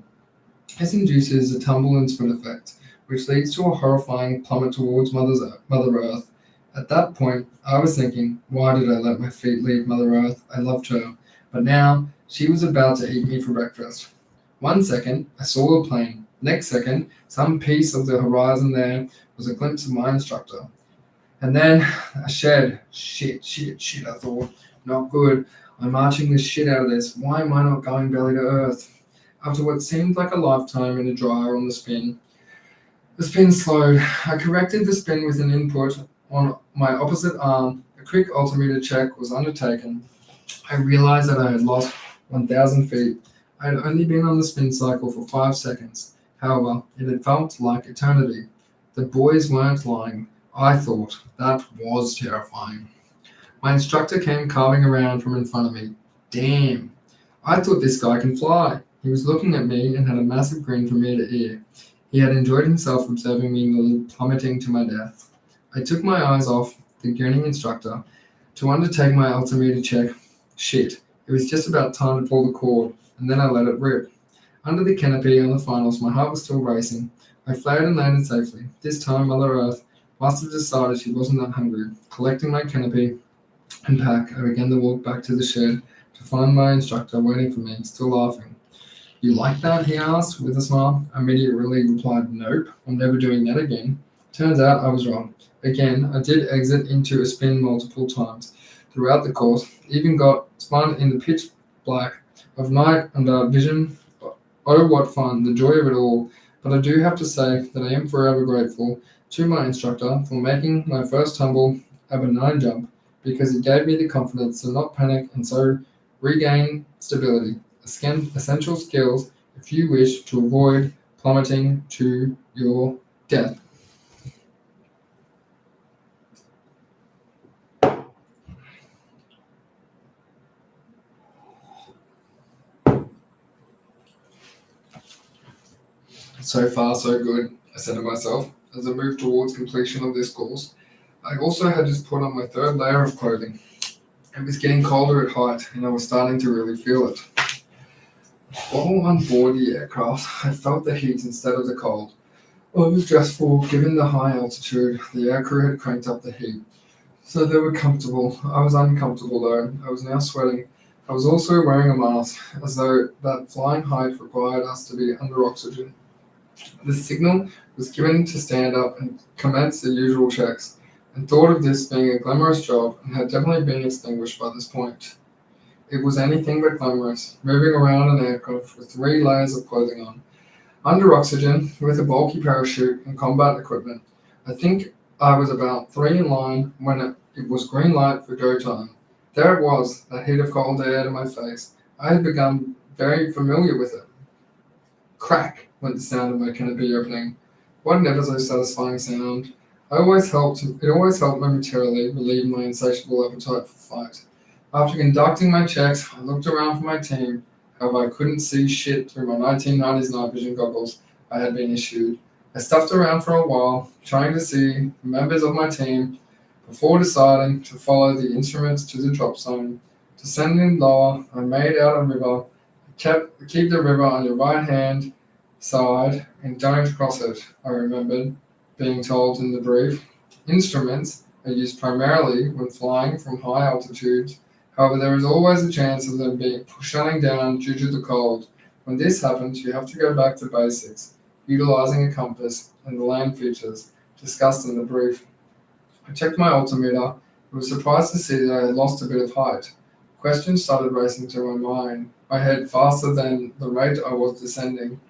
This induces a tumble and spin effect, which leads to a horrifying plummet towards Mother Earth. At that point, I was thinking, why did I let my feet leave Mother Earth? I loved her. But now, she was about to eat me for breakfast. 1 second, I saw a plane. Next second, some piece of the horizon there was a glimpse of my instructor. And then, a shed. Shit, I thought. Not good. I'm marching the shit out of this. Why am I not going belly to earth? After what seemed like a lifetime in a dryer on the spin slowed. I corrected the spin with an input on my opposite arm. A quick altimeter check was undertaken. I realized that I had lost 1,000 feet. I had only been on the spin cycle for 5 seconds. However, it had felt like eternity. The boys weren't lying. I thought that was terrifying. My instructor came carving around from in front of me. Damn. I thought this guy can fly. He was looking at me and had a massive grin from ear to ear. He had enjoyed himself observing me nearly plummeting to my death. I took my eyes off the grinning instructor to undertake my altimeter check. Shit. It was just about time to pull the cord, and then I let it rip. Under the canopy on the finals, my heart was still racing. I flared and landed safely. This time, Mother Earth must have decided she wasn't that hungry. Collecting my canopy and pack, I began to walk back to the shed to find my instructor waiting for me, still laughing. You like that? He asked with a smile. I immediately replied, nope, I'm never doing that again. Turns out I was wrong. Again, I did exit into a spin multiple times throughout the course, even got spun in the pitch black of night under vision. Oh, what fun, the joy of it all. But I do have to say that I am forever grateful to my instructor for making my first tumble a benign jump, because it gave me the confidence to not panic and so regain stability. Essential skills if you wish to avoid plummeting to your death. So far, so good, I said to myself as I moved towards completion of this course. I also had just put on my third layer of clothing. It was getting colder at height, and I was starting to really feel it. While on board the aircraft, I felt the heat instead of the cold. I was stressful, given the high altitude. The aircrew had cranked up the heat, so they were comfortable. I was uncomfortable though. I was now sweating. I was also wearing a mask, as though that flying height required us to be under oxygen. The signal was given to stand up and commence the usual checks, and thought of this being a glamorous job and had definitely been extinguished by this point. It was anything but glamorous, moving around an aircraft with 3 layers of clothing on, under oxygen, with a bulky parachute and combat equipment. I think I was about 3 in line when it was green light for go time. There it was, that heat of cold air to my face. I had become very familiar with it. Crack went the sound of my canopy opening. What an ever so satisfying sound. It always helped momentarily relieve my insatiable appetite for fight. After conducting my checks, I looked around for my team. However, I couldn't see shit through my 1990s night vision goggles I had been issued. I stuffed around for a while, trying to see the members of my team before deciding to follow the instruments to the drop zone. Descending lower, I made out a river. Keep the river on your right hand side and don't cross it, I remembered being told in the brief. Instruments are used primarily when flying from high altitudes. However, there is always a chance of them shutting down due to the cold. When this happens, you have to go back to basics, utilizing a compass and the land features discussed in the brief. I checked my altimeter and was surprised to see that I had lost a bit of height. Questions started racing through my mind. I head faster than the rate I was descending.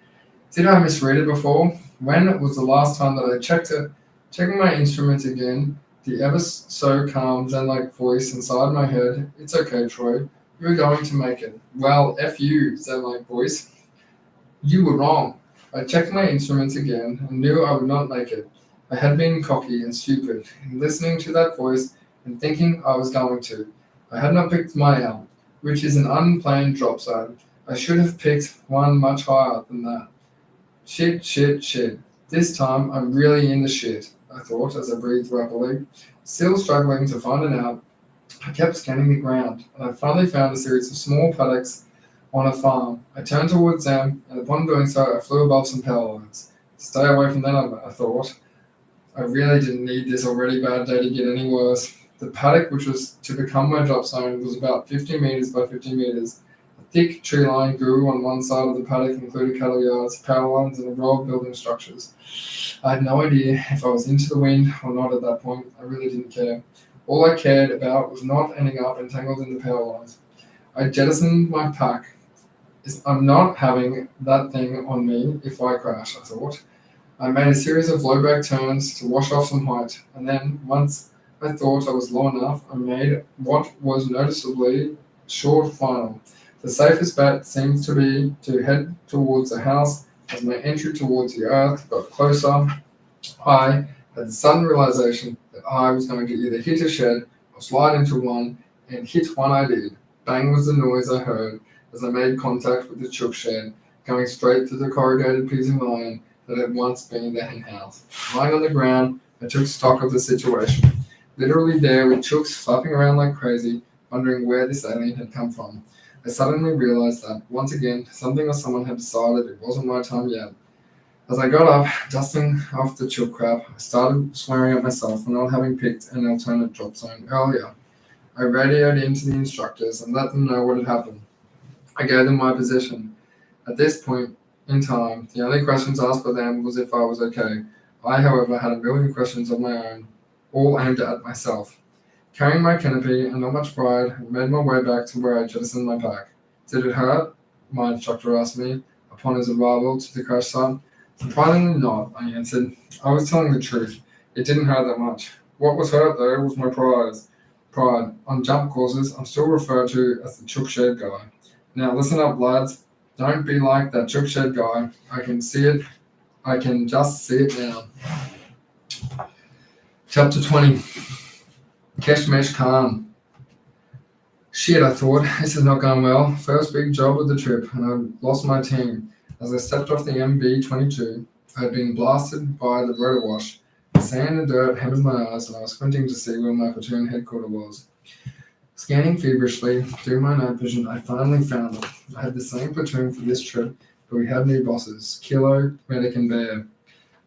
Did I misread it before? When was the last time that I checked it? Checking my instruments again, the ever so calm zen-like voice inside my head. It's okay, Troy. You're going to make it. Well, F you, zen-like voice. You were wrong. I checked my instruments again and knew I would not make it. I had been cocky and stupid in listening to that voice and thinking I was going to. I had not picked my elm, which is an unplanned drop zone. I should have picked one much higher than that. Shit. This time I'm really in the shit, I thought as I breathed rapidly. Still struggling to find an out, I kept scanning the ground, and I finally found a series of small paddocks on a farm. I turned towards them, and upon doing so, I flew above some power lines. Stay away from them, I thought. I really didn't need this already bad day to get any worse. The paddock, which was to become my drop zone, was about 50 meters by 50 meters. A thick tree line grew on one side of the paddock, including cattle yards, power lines, and a row of building structures. I had no idea if I was into the wind or not at that point. I really didn't care. All I cared about was not ending up entangled in the power lines. I jettisoned my pack. I'm not having that thing on me if I crash, I thought. I made a series of low-back turns to wash off some height, and then, once I thought I was low enough, I made what was noticeably short final. The safest bet seems to be to head towards the house. As my entry towards the earth got closer, I had the sudden realization that I was going to either hit a shed or slide into one, and hit one I did. Bang was the noise I heard as I made contact with the chook shed, going straight to the corrugated piece of iron that had once been the hen house. Lying on the ground, I took stock of the situation. Literally there with chooks flapping around like crazy, wondering where this alien had come from. I suddenly realized that, once again, something or someone had decided it wasn't my time yet. As I got up, dusting off the chook crap, I started swearing at myself for not having picked an alternate drop zone earlier. I radioed into the instructors and let them know what had happened. I gave them my position. At this point in time, the only questions asked by them was if I was okay. I, however, had a million questions of my own, all aimed at myself. Carrying my canopy and not much pride, I made my way back to where I jettisoned my pack. Did it hurt? My instructor asked me upon his arrival to the crash site. Surprisingly not, I answered. I was telling the truth. It didn't hurt that much. What was hurt, though, was my pride. On jump courses, I'm still referred to as the chook shed guy. Now listen up, lads. Don't be like that chook shed guy. I can see it. I can just see it now. Chapter 20. Keshmesh Khan. Shit, I thought, this is not going well. First big job of the trip, and I lost my team. As I stepped off the MB-22, I had been blasted by the rotor wash. The sand and dirt hemmed my eyes, and I was squinting to see where my platoon headquarters was. Scanning feverishly through my night vision, I finally found it. I had the same platoon for this trip, but we had new bosses, Kilo, Medic, and Bear.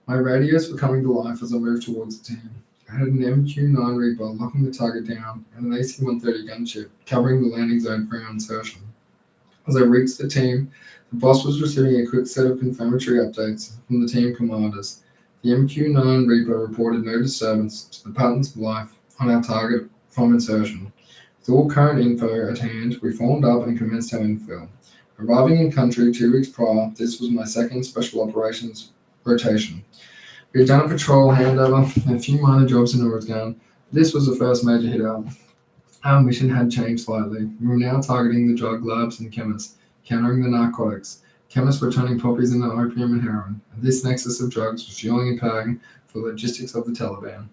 My radios were coming to life as I moved towards the team. I had an MQ-9 Reaper locking the target down and an AC-130 gunship covering the landing zone for our insertion. As I reached the team, the boss was receiving a quick set of confirmatory updates from the team commanders. The MQ-9 Reaper reported no disturbance to the patterns of life on our target from insertion. With all current info at hand, we formed up and commenced our infill. Arriving in country 2 weeks prior, this was my second special operations rotation. We had done a patrol handover and a few minor jobs in Oregon. This was the first major hit out. Our mission had changed slightly. We were now targeting the drug labs and chemists, countering the narcotics. Chemists were turning poppies into opium and heroin, and this nexus of drugs was fueling and paying for the logistics of the Taliban.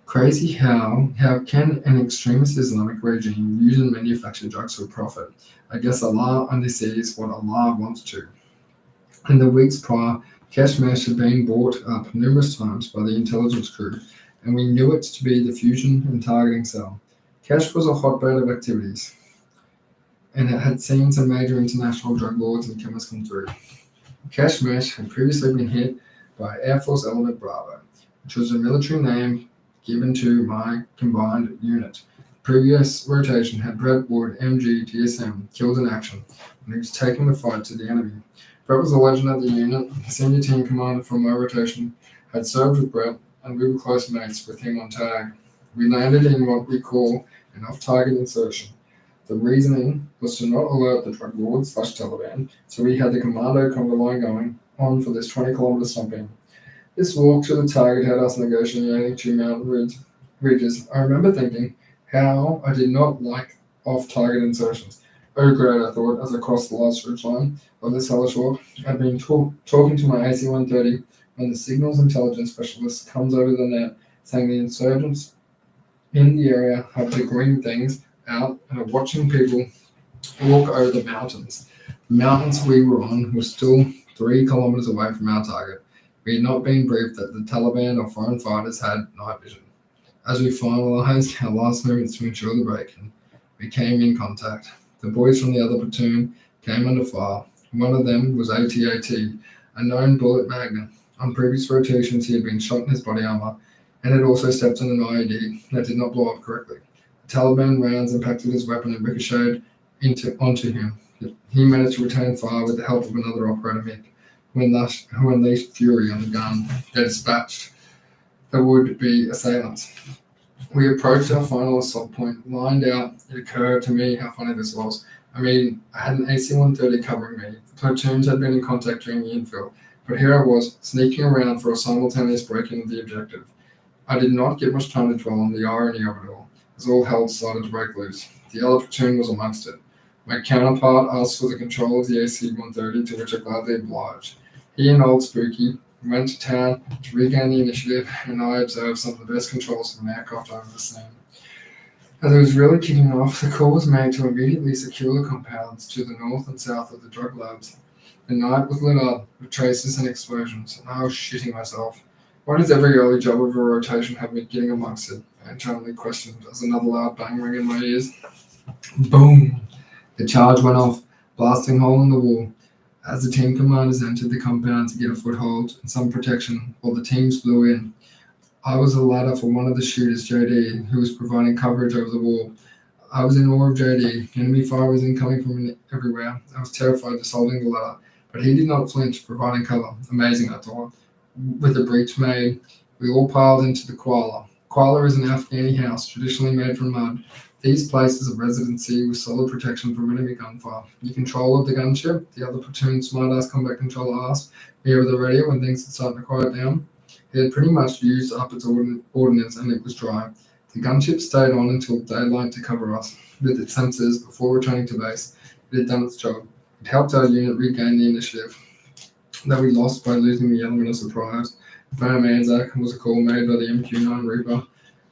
Crazy how can an extremist Islamic regime use and manufacture drugs for profit? I guess Allah only sees what Allah wants to. In the weeks prior, Kashmesh had been brought up numerous times by the intelligence crew, and we knew it to be the fusion and targeting cell. Cash was a hotbed of activities, and it had seen some major international drug lords and chemists come through. Kashmesh had previously been hit by Air Force Element Bravo, which was a military name given to my combined unit. Previous rotation had Brett Wood, MG, TSM, killed in action, and he was taking the fight to the enemy. Brett was a legend at the unit. The senior team commander from my rotation had served with Brett, and we were close mates with him on tag. We landed in what we call an off-target insertion. The reasoning was to not alert the drug lords / Taliban, so we had the commando convoy line going on for this 20-kilometer stomping. This walk to the target had us negotiating 2 mountain ridges. I remember thinking how I did not like off-target insertions. Oh great, I thought, as I crossed the last ridge line of this hellish walk. I'd been talking to my AC-130 when the signals intelligence specialist comes over the net saying the insurgents in the area have the green things out and are watching people walk over the mountains. The mountains we were on were still 3 kilometers away from our target. We had not been briefed that the Taliban or foreign fighters had night vision. As we finalized our last movements to ensure the break-in, we came in contact. The boys from the other platoon came under fire. One of them was AT-AT, a known bullet magnet. On previous rotations, he had been shot in his body armor and had also stepped on an IED that did not blow up correctly. The Taliban rounds impacted his weapon and ricocheted onto him. He managed to retain fire with the help of another operator, Mick, who unleashed fury on the gun they dispatched the would-be assailants. We approached our final assault point, lined out. It occurred to me how funny this was. I mean, I had an AC-130 covering me. The platoons had been in contact during the infill, but here I was, sneaking around for a simultaneous break-in of the objective. I did not get much time to dwell on the irony of it all, as all hell started to break loose. The other platoon was amongst it. My counterpart asked for the control of the AC-130, to which I gladly obliged. He and Old Spooky went to town to regain the initiative, and I observed some of the best controls of an aircraft I've ever seen. As it was really kicking off, the call was made to immediately secure the compounds to the north and south of the drug labs. The night was lit up with traces and explosions, and I was shitting myself. Why does every early job of a rotation have me getting amongst it? I internally questioned as another loud bang rang in my ears. Boom! The charge went off, blasting a hole in the wall. As the team commanders entered the compound to get a foothold and some protection, while the teams flew in, I was a ladder for one of the shooters, JD, who was providing coverage over the wall. I was in awe of JD. Enemy fire was incoming from everywhere. I was terrified just holding the ladder, but he did not flinch, providing cover. Amazing, I thought. With the breach made, we all piled into the Koala. Koala is an Afghani house, traditionally made from mud. These places of residency with solid protection from enemy gunfire. You control of the gunship, the other platoon smart-ass combat controller asked me over the radio when things had started to quiet down. It had pretty much used up its ordnance and it was dry. The gunship stayed on until daylight to cover us. With its sensors, before returning to base, it had done its job. It helped our unit regain the initiative that we lost by losing the element of surprise. Van Anzac was a call made by the MQ-9 Reaper.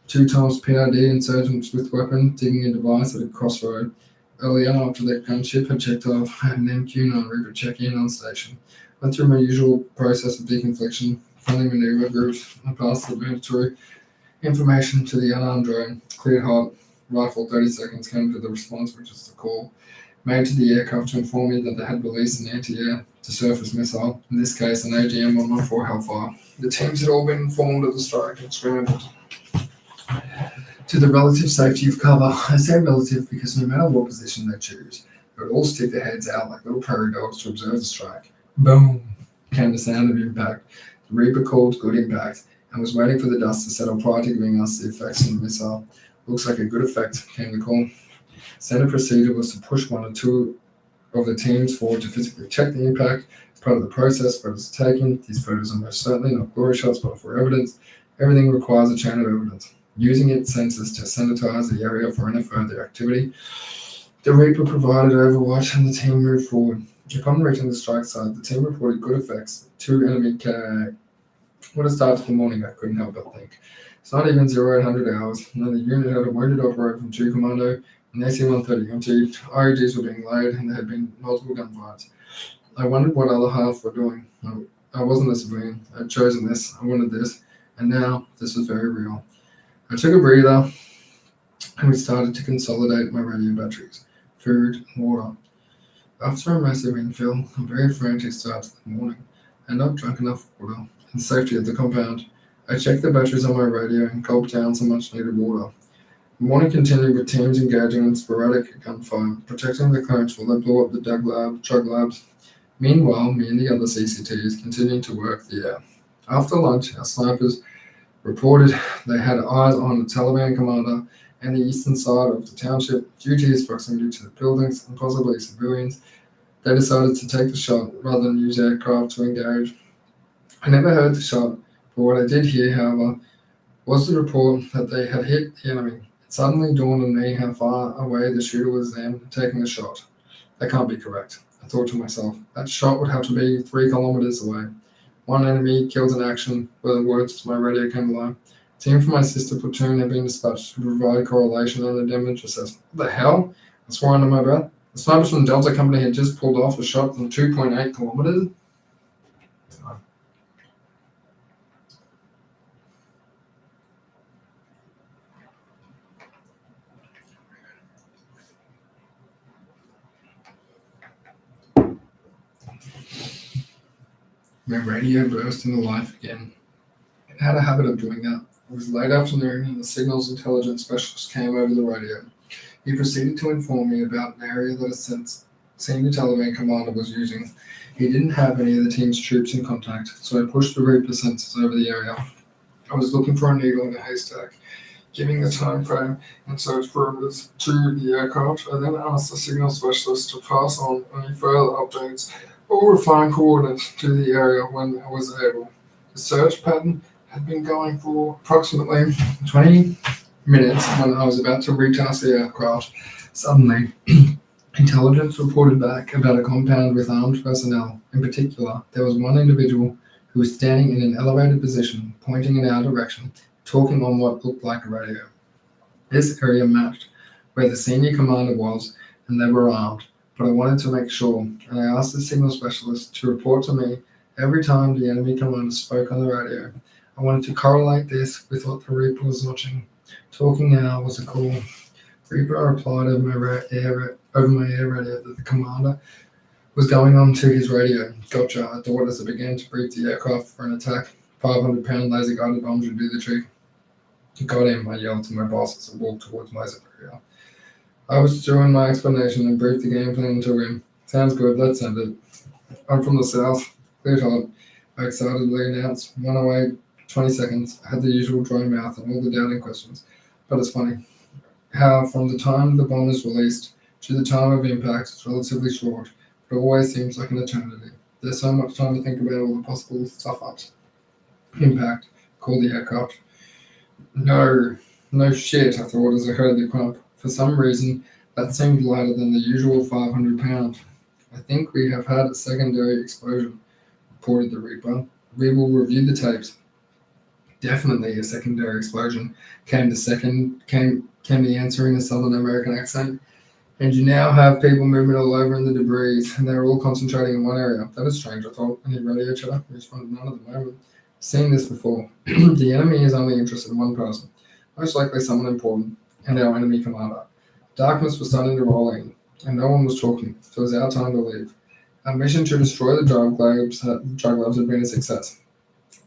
2 times PID insurgents with weapon digging a device at a crossroad. Earlier, after that gunship had checked off, I had an MQ-9 Reaper check in on station. Went through my usual process of deconfliction, friendly maneuver groups, and passed the mandatory information to the unarmed drone. Cleared hot, rifle 30 seconds came to the response, which is the call made to the aircraft to inform me that they had released an anti-air to surface missile, in this case an AGM-114 Hellfire. The teams had all been informed of the strike and scrambled to the relative safety of cover. I say relative because no matter what position they choose, they would all stick their heads out like little prairie dogs to observe the strike. Boom! Came the sound of impact. The Reaper called good impact and was waiting for the dust to settle prior to giving us the effects of the missile. Looks like a good effect, came the call. Standard procedure was to push 1 or 2 of the teams forward to physically check the impact. As part of the process, photos are taken. These photos are most certainly not glory shots, but for evidence. Everything requires a chain of evidence. using its sensors to sanitize the area for any further activity. The Reaper provided overwatch and the team moved forward. Upon reaching the strike site, the team reported good effects. Two enemy What a start to the morning, I couldn't help but think. It's not even 0800 hours, and the unit had a wounded operator from 2 Commando and AC-130 emptied, IEDs were being laid, and there had been multiple gunfights. I wondered what other half were doing. I wasn't a civilian. I'd chosen this. I wanted this. And now, this was very real. I took a breather, and we started to consolidate my radio batteries, food, and water. After a massive infill, a very frantic start to the morning, and not drunk enough water, and safety at the compound, I checked the batteries on my radio and gulped down some much-needed water. The morning continued with teams engaging in sporadic gunfire, protecting the clearance while they blew up the drug labs. Meanwhile, me and the other CCTs continued to work the air. After lunch, our snipers reported they had eyes on the Taliban commander and the eastern side of the township. Due to his proximity to the buildings and possibly civilians, they decided to take the shot rather than use aircraft to engage. I never heard the shot, but what I did hear, however, was the report that they had hit the enemy. It suddenly dawned on me how far away the shooter was then taking the shot. That can't be correct, I thought to myself. That shot would have to be 3 kilometers away. One enemy killed in action, were the words as my radio came alive. A team from my sister platoon had been dispatched to provide correlation and a damage assessment. What the hell? I swore under my breath. The snipers from Delta Company had just pulled off a shot from 2.8 kilometers. My radio burst into life again. It had a habit of doing that. It was late afternoon and the signals intelligence specialist came over the radio. He proceeded to inform me about an area that a senior Taliban commander was using. He didn't have any of the team's troops in contact, so I pushed the Reaper sensors over the area. I was looking for a needle in a haystack. Giving the time frame and search parameters to the aircraft, I then asked the signal specialist to pass on any further updates or refine coordinates to the area when I was able. The search pattern had been going for approximately 20 minutes when I was about to retask the aircraft. Suddenly, intelligence reported back about a compound with armed personnel. In particular, there was one individual who was standing in an elevated position, pointing in our direction, talking on what looked like a radio. This area matched where the senior commander was, and they were armed, but I wanted to make sure, and I asked the signal specialist to report to me every time the enemy commander spoke on the radio. I wanted to correlate this with what the Reaper was watching. Talking now was a call. Reaper replied over my air radio that the commander was going on to his radio. Gotcha, I thought as I began to brief the aircraft for an attack. 500-pound laser-guided bombs would do the trick. Got him, I yelled to my bosses and walked towards my superior. I was doing my explanation and briefed the game plan to him. Sounds good, let's send it. I'm from the south. Cleared hot. I excitedly announced. 108, 20 seconds. I had the usual dry mouth and all the doubting questions. But it's funny how from the time the bomb is released to the time of impact is relatively short, but it always seems like an eternity. There's so much time to think about all the possible stuff-ups. Impact. Call the aircraft. No shit, I thought as I heard the crump. For some reason, that seemed lighter than the usual 500 pound. I think we have had a secondary explosion, reported the Reaper. We will review the tapes. Definitely a secondary explosion, came the answer in a Southern American accent. And you now have people moving all over in the debris, and they're all concentrating in one area. That is strange, I thought. Any radio chatter? We responded none at the moment. Seen this before. The enemy is only interested in one person, most likely someone important, and our enemy commander. Darkness was starting to roll in, and no one was talking, so it was our time to leave. Our mission to destroy the drug labs had been a success.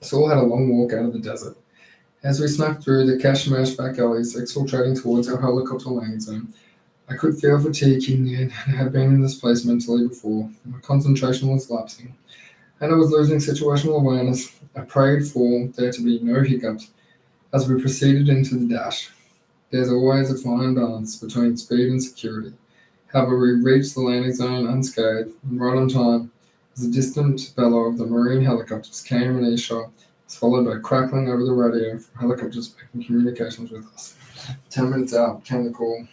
Saul had a long walk out of the desert. As we snuck through the cash-smashed back alleys, exfiltrating towards our helicopter landing zone, I could feel fatigue kicking in, and I had been in this place mentally before. My concentration was lapsing, and I was losing situational awareness. I prayed for there to be no hiccups as we proceeded into the dash. There's always a fine balance between speed and security. However, we reached the landing zone unscathed and right on time as the distant bellow of the Marine helicopters came in earshot. was followed by crackling over the radio from helicopters making communications with us. 10 minutes out came the call.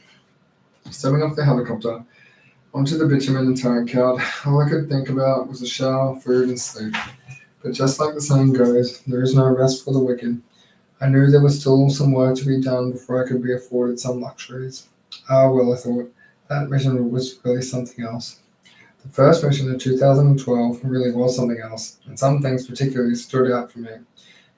Stepping off the helicopter onto the bitumen and turret card, all I could think about was a shower, food, and sleep. But just like the saying goes, there is no rest for the wicked. I knew there was still some work to be done before I could be afforded some luxuries. Ah, well, I thought, that mission was really something else. The first mission in 2012 really was something else, and some things particularly stood out for me.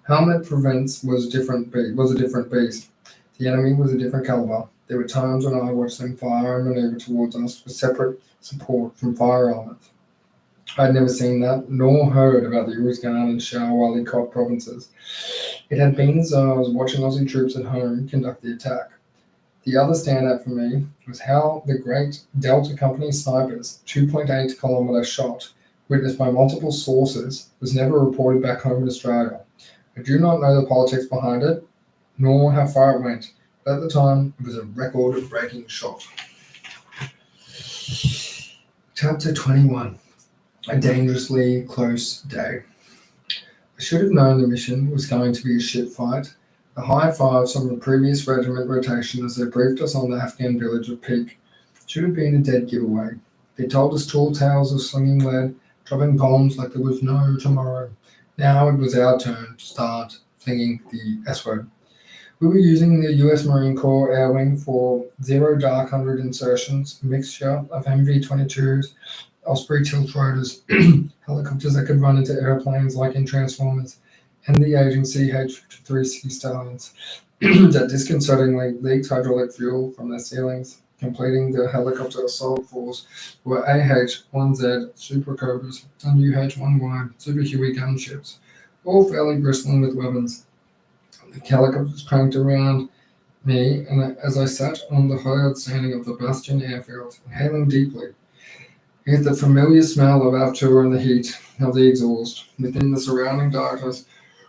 Helmet Prevents was a different beast. The enemy was a different caliber. There were times when I watched them fire and maneuver towards us with separate support from fire elements. I had never seen that, nor heard about the Uruzgan and Shah-Wali Kot provinces. It had been as though I was watching Aussie troops at home conduct the attack. The other standout for me was how the great Delta Company snipers' 2.8 kilometre shot, witnessed by multiple sources, was never reported back home in Australia. I do not know the politics behind it, nor how far it went, but at the time it was a record-breaking shot. Chapter 21. A dangerously close day. I should have known the mission was going to be a shit fight. The high fives from the previous regiment rotation as they briefed us on the Afghan village of Peak should have been a dead giveaway. They told us tall tales of slinging lead, dropping bombs like there was no tomorrow. Now it was our turn to start flinging the S-word. We were using the US Marine Corps Air Wing for 0 Dark 100 insertions, a mixture of MV-22s, Osprey tilt rotors, helicopters that could run into airplanes like in Transformers, and the aging CH-53C Stallions that disconcertingly leaked hydraulic fuel from their ceilings. Completing the helicopter assault force were AH-1Z Super Cobras and UH-1Y Super Huey gunships, all fairly bristling with weapons. The helicopters cranked around me, and as I sat on the hard standing of the Bastion airfield, inhaling deeply, I get the familiar smell of Avtur and the heat of the exhaust. Within the surrounding darkness,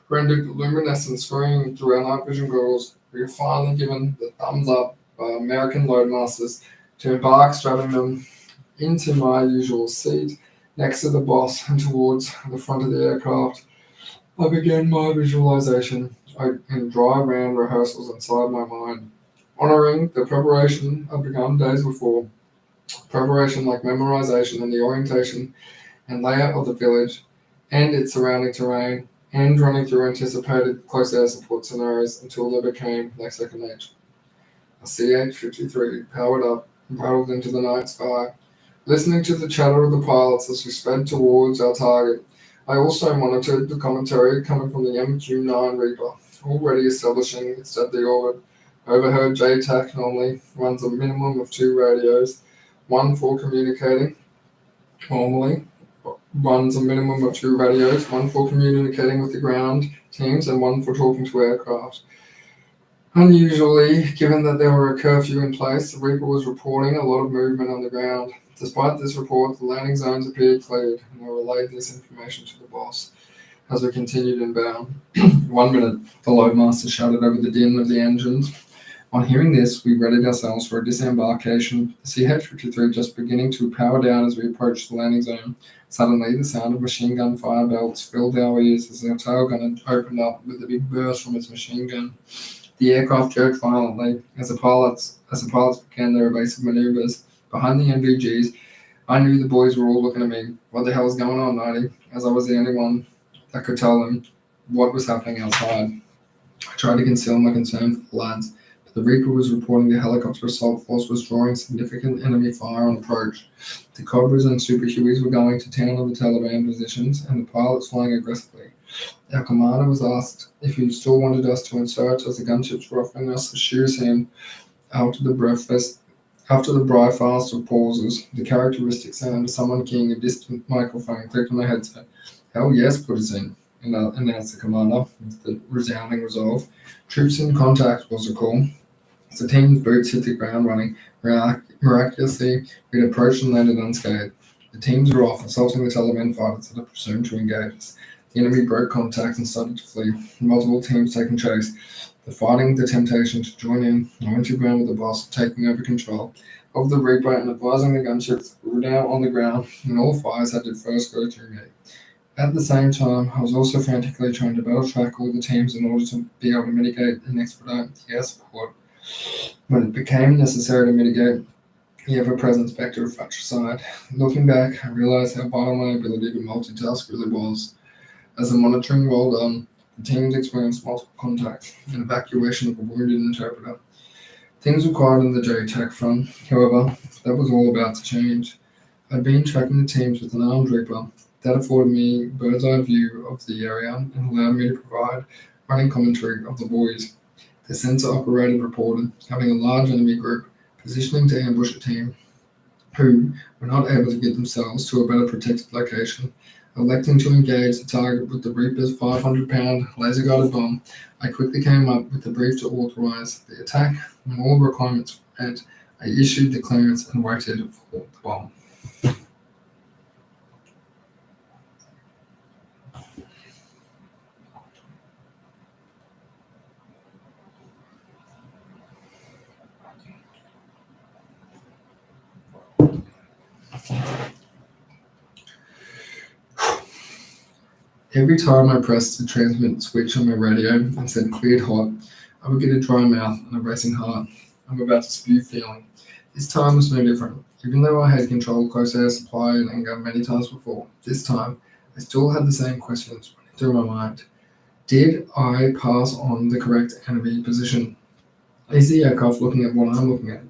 rendered luminescent screen through our night vision goggles, we were finally given the thumbs up by American loadmasters to embark, strapping them into my usual seat next to the boss and towards the front of the aircraft. I began my visualization and dry ran rehearsals inside my mind, honoring the preparation I'd begun days before. Preparation like memorization and the orientation and layout of the village and its surrounding terrain, and running through anticipated close air support scenarios until they became like second nature. A CH-53 powered up and paddled into the night sky, listening to the chatter of the pilots as we sped towards our target. I also monitored the commentary coming from the MQ-9 Reaper, already establishing its deadly orbit. I overheard JTAC normally runs a minimum of 2 radios, one for communicating with the ground teams and one for talking to aircraft. Unusually, given that there were a curfew in place, the Reaper was reporting a lot of movement on the ground. Despite this report, the landing zones appeared cleared, and I relayed this information to the boss as we continued inbound. 1 minute, the loadmaster shouted over the din of the engines. On hearing this, we readied ourselves for a disembarkation, the CH-53 just beginning to power down as we approached the landing zone. Suddenly, the sound of machine gun fire belts filled our ears as our tail gun opened up with a big burst from its machine gun. The aircraft jerked violently as the pilots began their evasive maneuvers. Behind the NVGs, I knew the boys were all looking at me. What the hell is going on, Nighty? As I was the only one that could tell them what was happening outside. I tried to conceal my concern for the lads, but the Reaper was reporting the helicopter assault force was drawing significant enemy fire on approach. The Cobras and Super Hueys were going to town on the Taliban positions, and the pilots flying aggressively. Our commander was asked if he still wanted us to insert, as the gunships were offering us to shoot him after the briefest of pauses. The characteristic sound of someone keying a distant microphone clicked on my headset. Hell yes, put us in, announced the commander with the resounding resolve. Troops in contact was the call. As the team's boots hit the ground running, miraculously, we had approached and landed unscathed. The teams were off, assaulting the Taliban fighters that had presumed to engage us. The enemy broke contact and started to flee, multiple teams taking chase. Fighting the temptation to join in, I went to ground with the boss, taking over control of the Reaper and advising the gunships we were now on the ground, and all fires had to first go through me. At the same time, I was also frantically trying to battle track all the teams in order to be able to mitigate and expedite the air support. When it became necessary to mitigate the ever-present spectre of fratricide, looking back, I realized how vital my ability to multitask really was. As the monitoring rolled on, the teams experienced multiple contacts and evacuation of a wounded interpreter. Things were quiet on the JTAC front, however, that was all about to change. I'd been tracking the teams with an armed reaper. That afforded me a bird's eye view of the area and allowed me to provide running commentary of the buoys. The sensor-operated reported having a large enemy group positioning to ambush a team who were not able to get themselves to a better protected location. Electing to engage the target with the Reaper's 500-pound laser-guided bomb, I quickly came up with the brief to authorize the attack. When all requirements were met, I issued the clearance and waited for the bomb. Every time I pressed the transmit switch on my radio and said cleared hot, I would get a dry mouth and a racing heart. I'm about to spew feeling. This time was no different. Even though I had controlled close air supply and anger many times before, this time I still had the same questions running through my mind. Did I pass on the correct enemy position? Is the aircraft looking at what I'm looking at?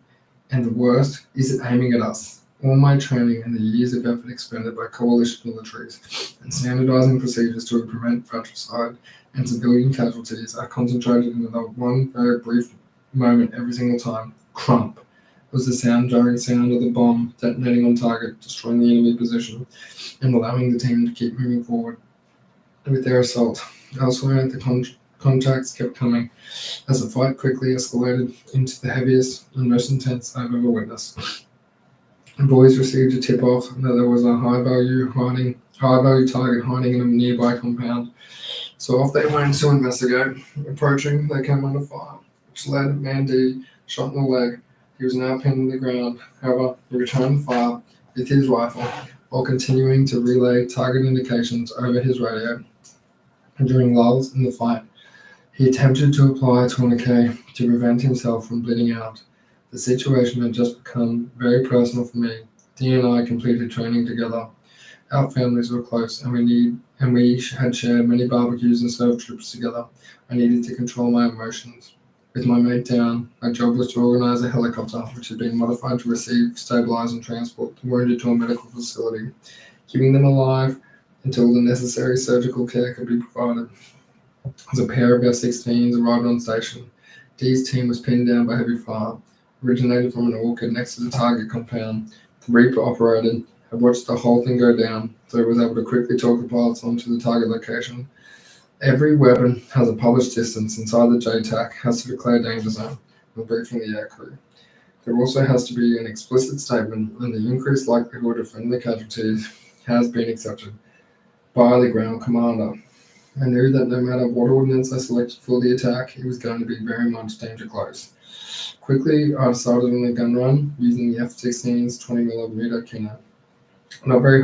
And the worst, is it aiming at us? All my training and the years of effort expended by coalition militaries and standardizing procedures to prevent fratricide and civilian casualties are concentrated in the one very brief moment every single time. Crump was the jarring sound of the bomb detonating on target, destroying the enemy position, and allowing the team to keep moving forward with their assault. Elsewhere, the contacts kept coming as the fight quickly escalated into the heaviest and most intense I've ever witnessed. The boys received a tip-off that there was a high-value target hiding in a nearby compound. So off they went to investigate. Approaching, they came under fire, which led Man D shot in the leg. He was now pinned to the ground. However, he returned fire with his rifle while continuing to relay target indications over his radio. And during lulls in the fight, he attempted to apply a tourniquet to prevent himself from bleeding out. The situation had just become very personal for me. Dee and I completed training together. Our families were close, and we had shared many barbecues and served trips together. I needed to control my emotions. With my mate down, my job was to organize a helicopter, which had been modified to receive, stabilize, and transport the wounded to a medical facility, keeping them alive until the necessary surgical care could be provided. As a pair of F-16s arrived on station, Dee's team was pinned down by heavy fire. Originated from an orchard next to the target compound, the Reaper operated had watched the whole thing go down, so he was able to quickly talk the pilots onto the target location. Every weapon has a published distance inside the JTAC has to declare danger zone when briefing the aircrew. There also has to be an explicit statement, and the increased likelihood of friendly casualties has been accepted by the ground commander. I knew that no matter what ordnance I selected for the attack, it was going to be very much danger close. Quickly, I decided on a gun run using the F-16's 20mm Kenner. Not a very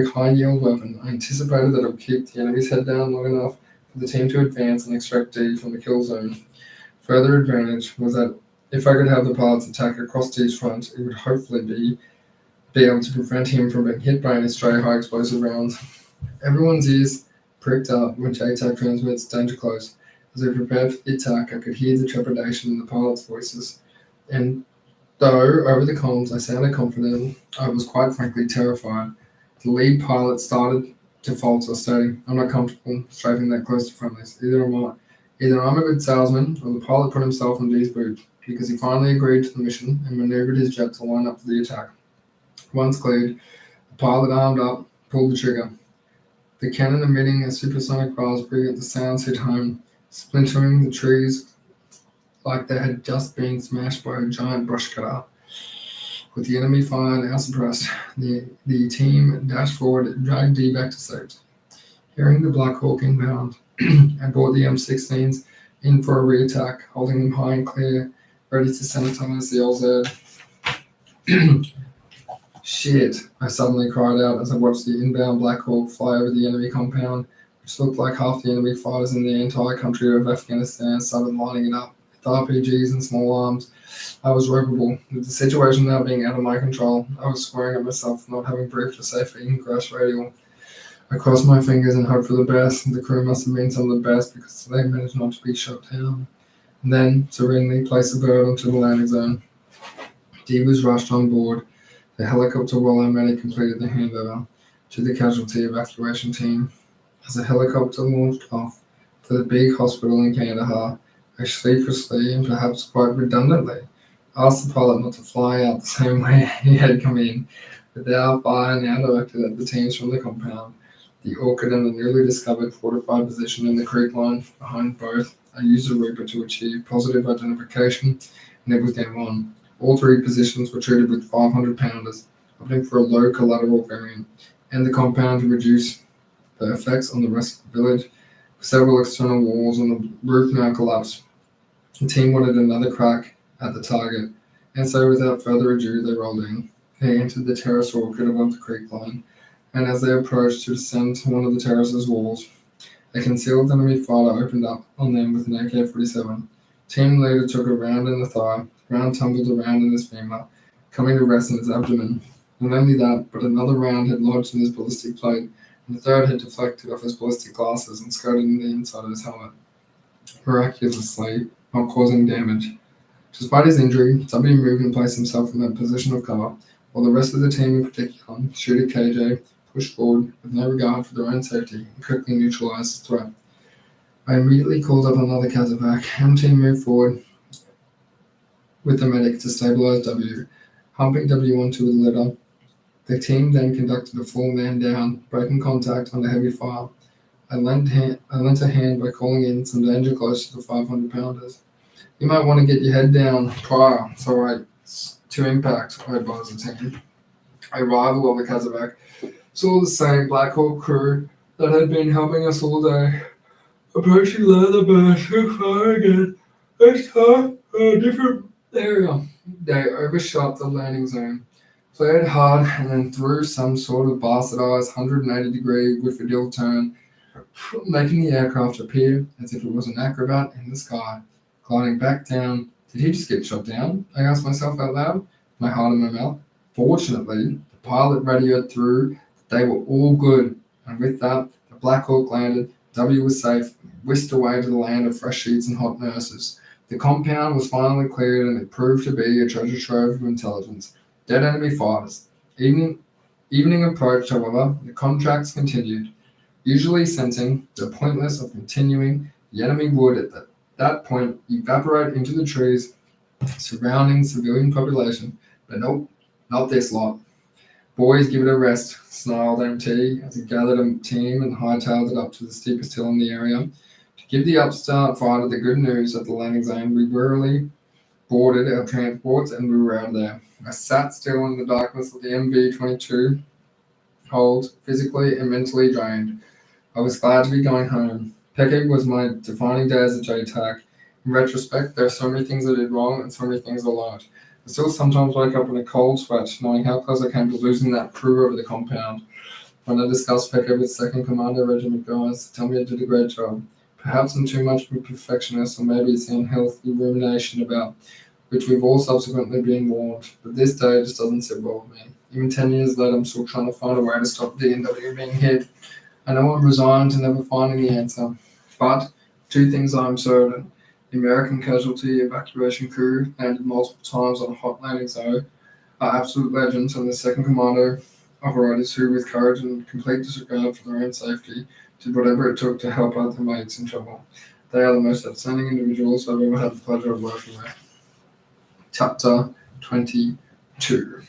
high yield weapon, I anticipated that it would keep the enemy's head down long enough for the team to advance and extract D from the kill zone. Further advantage was that if I could have the pilots attack across D's front, it would hopefully be able to prevent him from being hit by any stray high explosive rounds. Everyone's ears pricked up when JTAC transmits danger close. As I prepared for the attack, I could hear the trepidation in the pilots' voices. And though over the comms I sounded confident, I was quite frankly terrified. The lead pilot started to falter, stating, "I'm not comfortable strafing that close to friendlies. Either I'm a good salesman, or the pilot put himself in D's boot, because he finally agreed to the mission and maneuvered his jet to line up for the attack. Once cleared, the pilot armed up, pulled the trigger. The cannon emitting a supersonic raspberry at the sounds hit home, splintering the trees like they had just been smashed by a giant brush cutter. With the enemy fire now suppressed, the team dashed forward and dragged D back to safety. Hearing the Black Hawk inbound, I brought the M16s in for a re-attack, holding them high and clear, ready to sanitize the LZ. Shit, I suddenly cried out as I watched the inbound Black Hawk fly over the enemy compound, which looked like half the enemy fighters in the entire country of Afghanistan started lining it up with RPGs and small arms. I was ropeable. With the situation now being out of my control, I was swearing at myself for not having briefed a safety in crash radial. I crossed my fingers and hoped for the best. The crew must have been some of the best because they managed not to be shot down. And then, serenely placed the bird onto the landing zone. Dee was rushed on board the helicopter while our medic completed the handover to the casualty evacuation team. As the helicopter launched off for the big hospital in Kandahar, I sleeplessly and perhaps quite redundantly asked the pilot not to fly out the same way he had come in, with our fire now directed at the teams from the compound. The Orchid and the newly discovered fortified position in the creek line behind both. I used a Reaper to achieve positive identification, and it was game on. All three positions were treated with 500 pounders, opting for a low collateral variant, and the compound to reduce the effects on the rest of the village. Several external walls on the roof now collapsed. The team wanted another crack at the target, and so without further ado, they rolled in. They entered the terrace orchard above the creek line, and as they approached to descend to one of the terrace's walls, a concealed enemy fighter opened up on them with an AK-47. Team leader took a round in the thigh. Round tumbled around in his femur, coming to rest in his abdomen. Not only that, but another round had lodged in his ballistic plate, and the third had deflected off his ballistic glasses and skirted in the inside of his helmet, miraculously not causing damage. Despite his injury, Tubby moved and placed himself in that position of cover, while the rest of the team, in particular, Shooter KJ, pushed forward with no regard for their own safety and quickly neutralized the threat. I immediately called up another Casevac, and the team moved forward with the medic to stabilize W, humping W onto the litter. The team then conducted a full man down, breaking contact under heavy fire. I lent a hand by calling in some danger close to the 500 pounders. You might want to get your head down prior, to impact, I advised the team. A rival of the Casevac saw the same Black Hawk crew that had been helping us all day, approaching leather burst too far again, this time a different area. They overshot the landing zone, flared hard, and then threw some sort of bastardized 180-degree Griffiths turn, making the aircraft appear as if it was an acrobat in the sky, gliding back down. Did he just get shot down? I asked myself out loud, my heart in my mouth. Fortunately, the pilot radioed through that they were all good, and with that, the Black Hawk landed. W was safe, whisked away to the land of fresh sheets and hot nurses. The compound was finally cleared, and it proved to be a treasure trove of intelligence. Dead enemy fighters. Evening approached, however, the contracts continued, usually sensing the pointlessness of continuing. The enemy would, at that point, evaporate into the trees surrounding civilian population, but nope, not this lot. Boys, give it a rest, snarled MT as he gathered a team and hightailed it up to the steepest hill in the area. To give the upstart fighter the good news at the landing zone, we wearily boarded our transports and we were out of there. I sat still in the darkness of the MV-22 hold, physically and mentally drained. I was glad to be going home. Peke was my defining day as a JTAC. In retrospect, there are so many things I did wrong and so many things I learned. I still sometimes wake up in a cold sweat, knowing how close I came to losing that crew over the compound. When I discussed Peke with 2nd Commander Regiment guys, they tell me I did a great job. Perhaps I'm too much of a perfectionist, or maybe it's the unhealthy rumination about which we've all subsequently been warned, but this day just doesn't sit well with me. Even 10 years later, I'm still trying to find a way to stop DNW being hit. I know I'm resigned to never finding the answer, but two things I'm certain. The American casualty evacuation crew, landed multiple times on a hot landing zone, are absolute legends, and the 2nd Commando operators who, with courage and complete disregard for their own safety, did whatever it took to help out their mates in trouble. They are the most outstanding individuals I've ever had the pleasure of working with. Chapter 22.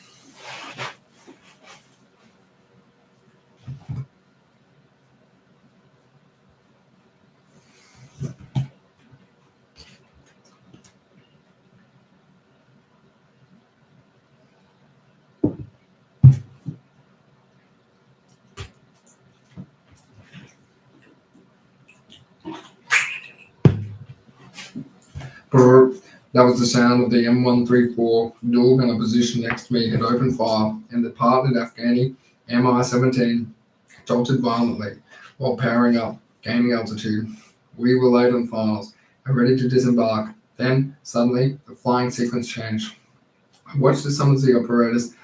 That was the sound of the M134 dual gunner position next to me had opened fire, and the partnered Afghani Mi-17 jolted violently while powering up, gaining altitude. We were late on finals and ready to disembark. Then, suddenly, the flying sequence changed. I watched as some of the operators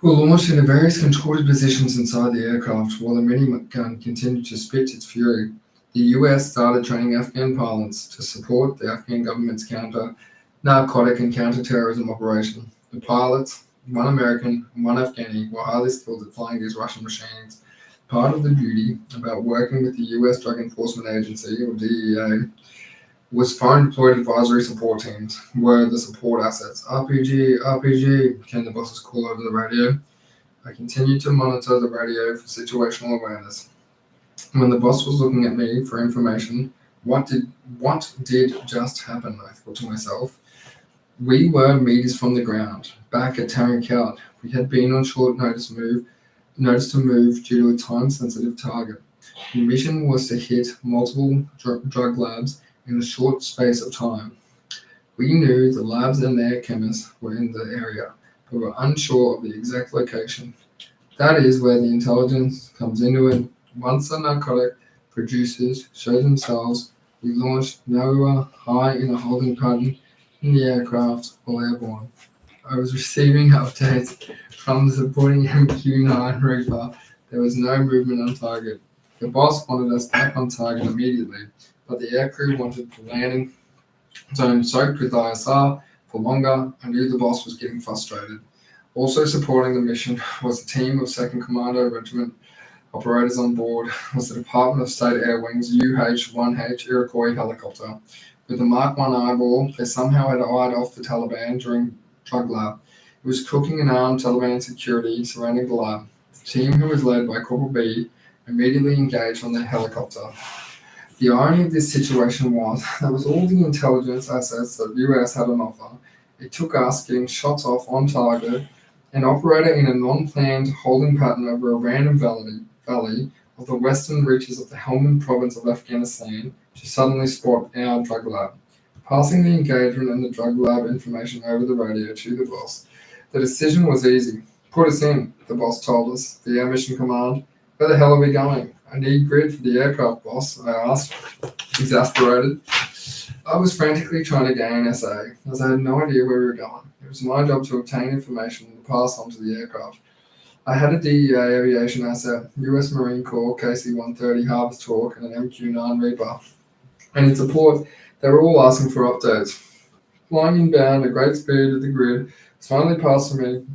were launched into various contorted positions inside the aircraft while the minigun continued to spit its fury. The US started training Afghan pilots to support the Afghan government's counter-narcotic and counter-terrorism operation. The pilots, one American and one Afghani, were highly skilled at flying these Russian machines. Part of the duty about working with the US Drug Enforcement Agency, or DEA, was foreign deployed advisory support teams, were the support assets. RPG, came the boss's call over the radio. I continued to monitor the radio for situational awareness. When the boss was looking at me for information, what did just happen? I thought to myself. We were meters from the ground, back at Tarankout. We had been on short notice to move due to a time-sensitive target. The mission was to hit multiple drug labs in a short space of time. We knew the labs and their chemists were in the area, but were unsure of the exact location. That is where the intelligence comes into it. Once the narcotic producers showed themselves, we launched nowhere high in a holding pattern in the aircraft while airborne. I was receiving updates from the supporting MQ-9 Reaper. There was no movement on target. The boss wanted us back on target immediately, but the aircrew wanted the landing zone soaked with ISR for longer. I knew the boss was getting frustrated. Also supporting the mission was a team of 2nd Commando Regiment operators on board was the Department of State Air Wing's UH-1H Iroquois helicopter. With the Mark 1 eyeball, they somehow had eyed off the Taliban during drug lab. It was cooking an armed Taliban security surrounding the lab. The team, who was led by Corporal B, immediately engaged on the helicopter. The irony of this situation was that with all the intelligence assets that the US had on offer, it took us getting shots off on target, an operator in a non-planned holding pattern over a random valley of the western reaches of the Helmand province of Afghanistan to suddenly spot our drug lab. Passing the engagement and the drug lab information over the radio to the boss, the decision was easy. Put us in, the boss told us, the Air Mission Command. Where the hell are we going? I need grid for the aircraft, boss, I asked, exasperated. I was frantically trying to gain SA, as I had no idea where we were going. It was my job to obtain information and pass on to the aircraft. I had a DEA aviation asset, US Marine Corps KC-130 Harvest Hawk, and an MQ-9 Reaper. And in support, they were all asking for updates. Flying inbound at great speed at the grid was finally passed to me.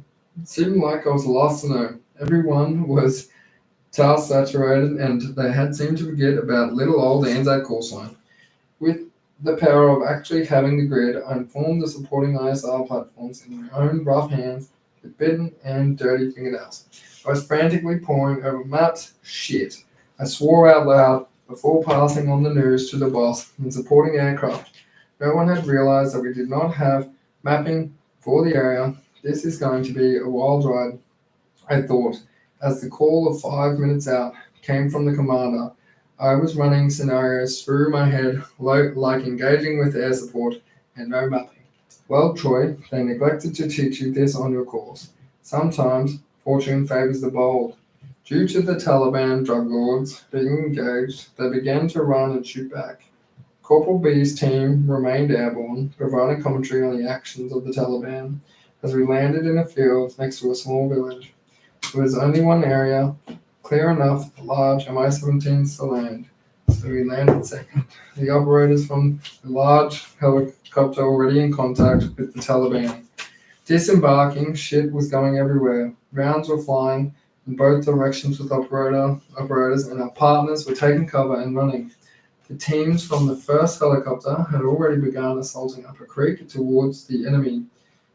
It seemed like I was the last to know. Everyone was task saturated, and they had seemed to forget about little old Anzac call sign. With the power of actually having the grid, I informed the supporting ISR platforms in my own rough hands with bitten and dirty fingernails. I was frantically poring over maps. Shit. I swore out loud before passing on the news to the boss and supporting aircraft. No one had realized that we did not have mapping for the area. This is going to be a wild ride, I thought, as the call of 5 minutes out came from the commander. I was running scenarios through my head, like engaging with air support and no mapping. Well, Troy, they neglected to teach you this on your course. Sometimes fortune favors the bold. Due to the Taliban drug lords being engaged, they began to run and shoot back. Corporal B's team remained airborne, providing commentary on the actions of the Taliban as we landed in a field next to a small village. There was only one area clear enough for large Mi-17s to land, so we landed second. The operators from the large helicopter already in contact with the Taliban. Disembarking, shit was going everywhere. Rounds were flying in both directions with operators, and our partners were taking cover and running. The teams from the first helicopter had already begun assaulting up a creek towards the enemy.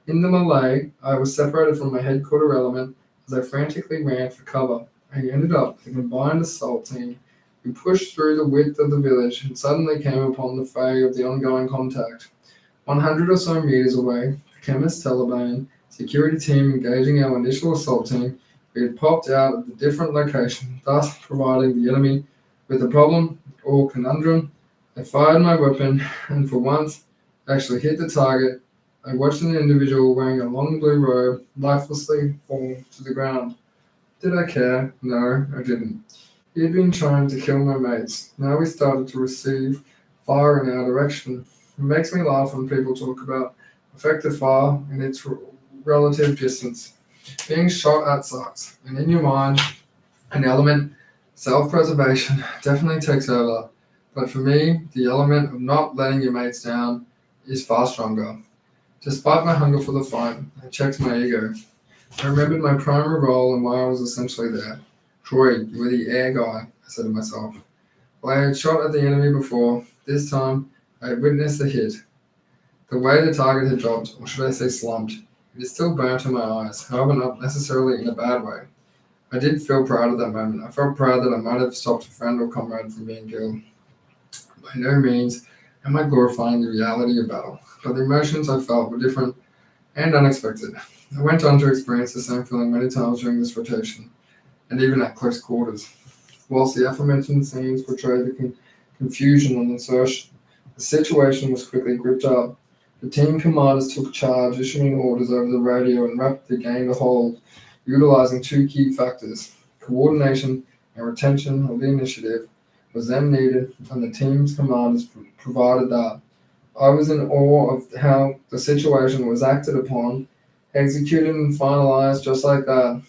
In the melee, I was separated from my headquarter element as I frantically ran for cover. I ended up with a combined assault team. We pushed through the width of the village and suddenly came upon the fray of the ongoing contact. 100 or so meters away, the chemist Taliban security team engaging our initial assault team, we had popped out at the different location, thus providing the enemy with a problem or conundrum. I fired my weapon, and for once, actually hit the target. I watched an individual wearing a long blue robe lifelessly fall to the ground. Did I care? No, I didn't. He had been trying to kill my mates. Now we started to receive fire in our direction. It makes me laugh when people talk about effective fire and its relative distance. Being shot at sucks, and in your mind, an element, self-preservation, definitely takes over. But for me, the element of not letting your mates down is far stronger. Despite my hunger for the fight, I checked my ego. I remembered my primary role and why I was essentially there. Troy, you were the air guy, I said to myself. Well, I had shot at the enemy before. This time, I had witnessed the hit. The way the target had dropped, or should I say slumped, it is still burnt in my eyes, however not necessarily in a bad way. I did feel proud at that moment. I felt proud that I might have stopped a friend or comrade from being killed. By no means am I glorifying the reality of battle, but the emotions I felt were different and unexpected. I went on to experience the same feeling many times during this rotation, and even at close quarters. Whilst the aforementioned scenes portrayed the confusion and insertion, the situation was quickly gripped up. The team commanders took charge, issuing orders over the radio and rapidly gained a hold, utilizing two key factors. Coordination and retention of the initiative was then needed, and the team's commanders provided that. I was in awe of how the situation was acted upon, executed and finalized just like that.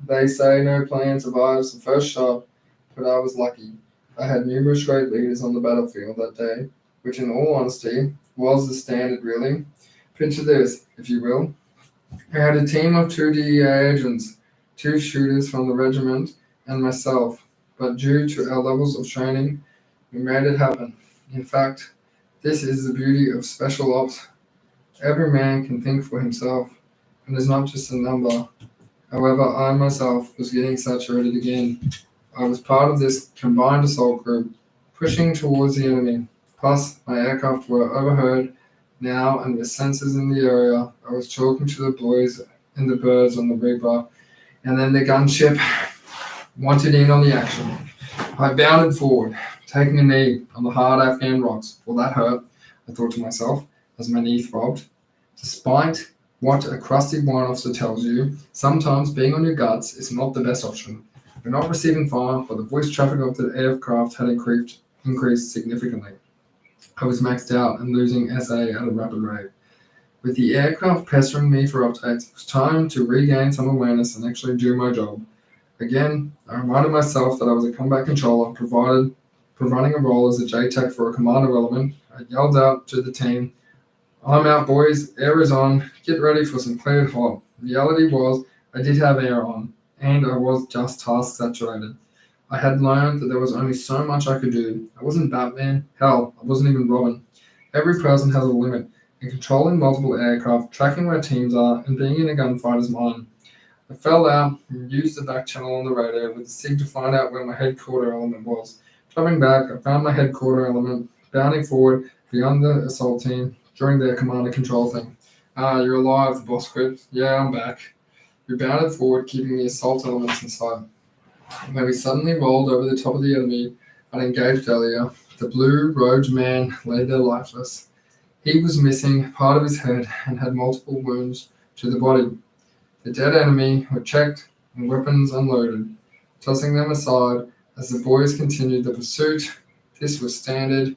They say no plan survives the first shot, but I was lucky. I had numerous great leaders on the battlefield that day, which in all honesty was the standard really. Picture this, if you will. I had a team of two DEA agents, two shooters from the regiment, and myself, but due to our levels of training, we made it happen. In fact, this is the beauty of special ops. Every man can think for himself, and is not just a number. However, I myself was getting saturated again. I was part of this combined assault group, pushing towards the enemy. Plus, my aircraft were overheard now, and with sensors in the area, I was talking to the boys and the birds on the Reaper, and then the gunship wanted in on the action. I bounded forward, taking a knee on the hard Afghan rocks. Well, that hurt, I thought to myself, as my knee throbbed. Despite what a crusty wine officer tells you, sometimes being on your guts is not the best option. We're not receiving fire, but the voice traffic of the aircraft had increased significantly. I was maxed out and losing SA at a rapid rate. With the aircraft pestering me for updates, it was time to regain some awareness and actually do my job. Again, I reminded myself that I was a combat controller, providing a role as a JTAC for a commander element. I yelled out to the team, I'm out, boys, air is on, get ready for some cleared hot. Reality was, I did have air on, and I was just task saturated. I had learned that there was only so much I could do. I wasn't Batman, hell, I wasn't even Robin. Every person has a limit, and controlling multiple aircraft, tracking where teams are, and being in a gunfight is mine. I fell out and used the back channel on the radio with the SIG to find out where my headquarter element was. Coming back, I found my headquarter element, bounding forward beyond the assault team during their command and control thing. You're alive, the boss quit. Yeah, I'm back. We bounded forward, keeping the assault elements in sight. When we suddenly rolled over the top of the enemy and engaged earlier, the blue-robed man lay there lifeless. He was missing part of his head and had multiple wounds to the body. The dead enemy were checked and weapons unloaded, tossing them aside as the boys continued the pursuit. This was standard.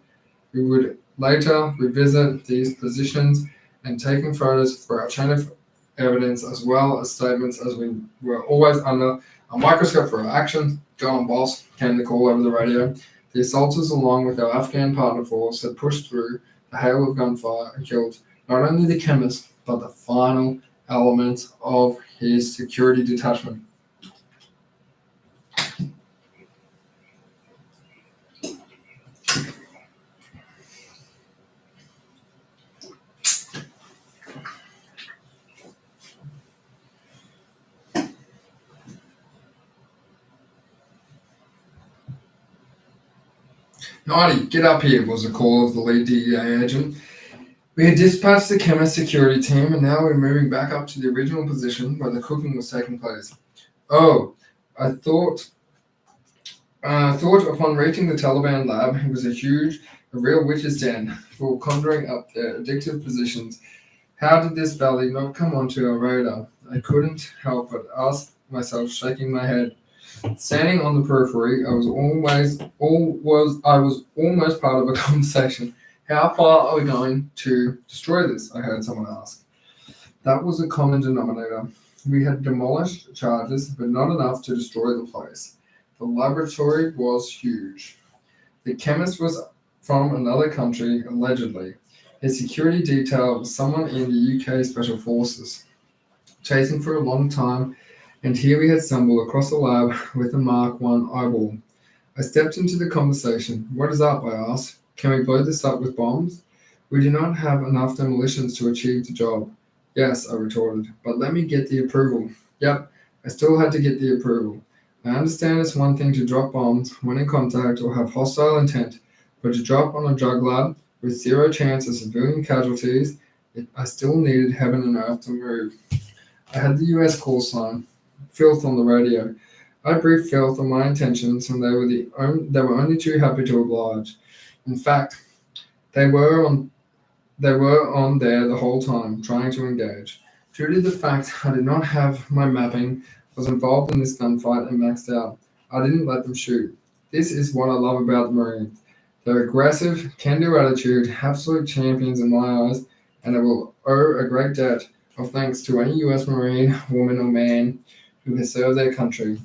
We would later revisit these positions and taking photos for our chain of evidence as well as statements, as we were always under a microscope for our actions. Go on, boss, came the call over the radio. The assaulters, along with our Afghan partner force, had pushed through the hail of gunfire and killed not only the chemist, but the final element of his security detachment. Nighty, get up here, was the call of the lead DEA agent. We had dispatched the chemist security team, and now we're moving back up to the original position where the cooking was taking place. Oh, I thought I thought upon reaching the Taliban lab, it was a real witch's den for conjuring up their addictive positions. How did this valley not come onto our radar? I couldn't help but ask myself, shaking my head. Standing on the periphery, I was almost part of a conversation. How far are we going to destroy this? I heard someone ask. That was a common denominator. We had demolished charges, but not enough to destroy the place. The laboratory was huge. The chemist was from another country, allegedly. His security detail was someone in the UK Special Forces, chasing for a long time, and here we had stumbled across a lab with a Mark I eyeball. I stepped into the conversation. What is up? I asked. Can we blow this up with bombs? We do not have enough demolitions to achieve the job. Yes, I retorted, but let me get the approval. Yep, I still had to get the approval. I understand it's one thing to drop bombs when in contact or have hostile intent, but to drop on a drug lab with zero chance of civilian casualties, I still needed heaven and earth to move. I had the US call sign, Filth on the radio. I briefed Filth on my intentions, and they were only too happy to oblige. In fact, they were on there the whole time, trying to engage. Due to the fact I did not have my mapping, was involved in this gunfight and maxed out. I didn't let them shoot. This is what I love about the Marines. Their aggressive, can-do attitude, absolute champions in my eyes, and I will owe a great debt of thanks to any US Marine, woman or man who has served their country.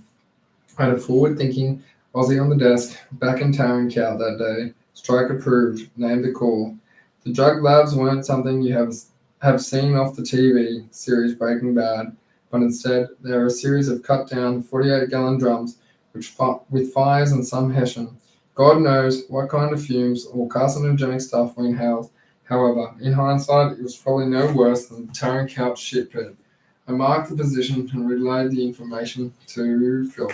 I had a forward-thinking Aussie on the desk, back in Taran Cout that day. Strike approved, named the call. The drug labs weren't something you have seen off the TV series Breaking Bad, but instead they are a series of cut-down 48-gallon drums with fires and some Hessian. God knows what kind of fumes or carcinogenic stuff we inhaled. However, in hindsight, it was probably no worse than the Taran Cout shit pit. I marked the position and relayed the information to Phil.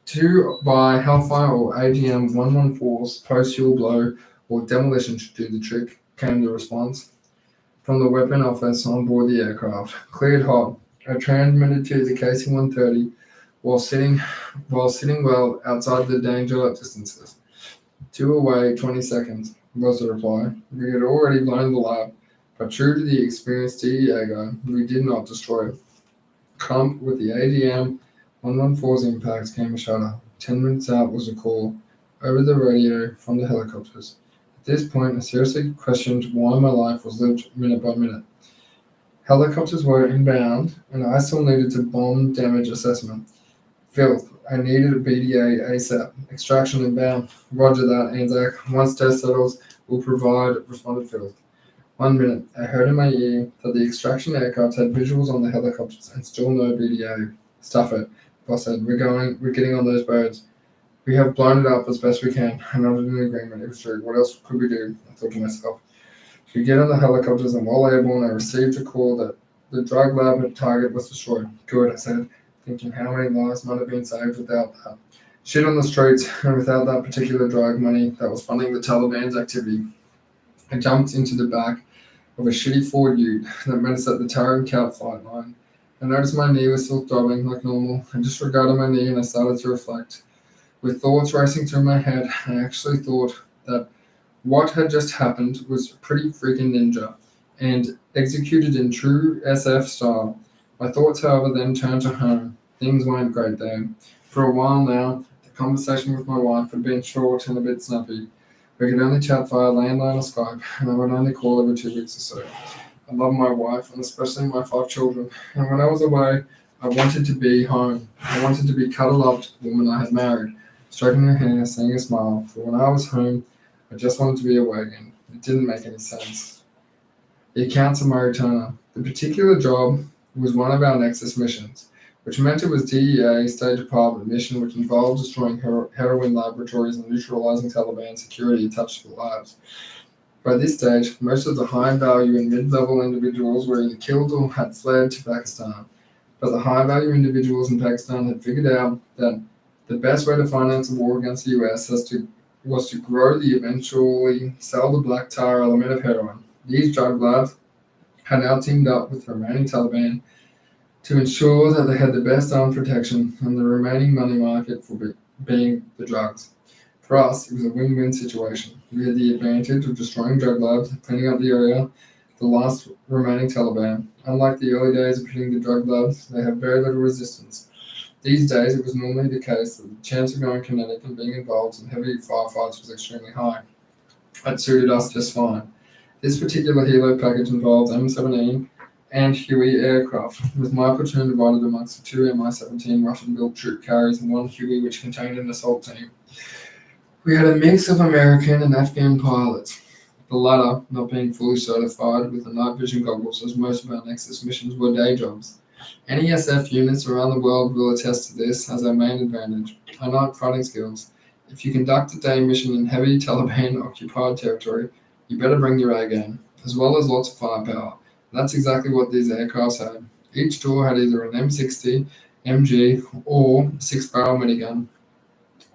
Two by Hellfire or AGM 114's post-fuel blow or demolition should do the trick, came the response. From the weapon office on board the aircraft. Cleared hot. I transmitted to the KC-130 while sitting well outside the danger distances. 2 away, 20 seconds, was the reply. We had already blown the lab, but true to the experienced DEA guy, we did not destroy it. Clump with the ADM 114's impacts came a shudder. 10 minutes out was a call over the radio from the helicopters. At this point, I seriously questioned why my life was lived minute by minute. Helicopters were inbound, and I still needed to bomb damage assessment. Filth. I needed a BDA ASAP. Extraction inbound. Roger that, Anzac. Once test settles, we'll provide, responded Filth. 1 minute. I heard in my ear that the extraction aircraft had visuals on the helicopters and still no BDA. Stuff it. Boss said, we're getting on those birds. We have blown it up as best we can. I nodded in agreement. It was true. What else could we do? I thought to myself. We get on the helicopters, and while airborne, I received a call that the drug lab target was destroyed. Good, I said, thinking how many lives might have been saved without that. Shit on the streets, and without that particular drug money that was funding the Taliban's activity. I jumped into the back of a shitty Ford Ute that met us at the Taran Cout flight line. I noticed my knee was still throbbing like normal. I disregarded my knee and I started to reflect. With thoughts racing through my head, I actually thought that what had just happened was pretty freaking ninja and executed in true SF style. My thoughts, however, then turned to home. Things weren't great there. For a while now, the conversation with my wife had been short and a bit snappy. We could only chat via landline or Skype, and I would only call every 2 weeks or so. I love my wife, and especially my 5 children, and when I was away, I wanted to be home. I wanted to be cuddled up to the woman I had married, stroking her hair, seeing her smile. But when I was home, I just wanted to be away again. It didn't make any sense. The accounts of my returner. The particular job was one of our Nexus missions, which meant it was DEA State Department mission which involved destroying heroin laboratories and neutralizing Taliban security attached to the labs. By this stage, most of the high-value and mid-level individuals were either killed or had fled to Pakistan. But the high-value individuals in Pakistan had figured out that the best way to finance a war against the US was to grow the eventually sell the black tar element of heroin. These drug labs had now teamed up with the remaining Taliban to ensure that they had the best armed protection and the remaining money market being the drugs. For us, it was a win-win situation. We had the advantage of destroying drug labs, cleaning up the area, the last remaining Taliban. Unlike the early days of hitting the drug labs, they have very little resistance. These days, it was normally the case that the chance of going kinetic and being involved in heavy firefights was extremely high. It suited us just fine. This particular helo package involved M17 and Huey aircraft, with my platoon divided amongst the two Mi-17 Russian-built troop carriers and one Huey which contained an assault team. We had a mix of American and Afghan pilots, the latter not being fully certified with the night vision goggles, as most of our Nexus missions were day jobs. NESF units around the world will attest to this as our main advantage, our night fighting skills. If you conduct a day mission in heavy Taliban-occupied territory, you better bring your A game, as well as lots of firepower. And that's exactly what these aircrafts had. Each door had either an M60, MG, or a 6-barrel minigun.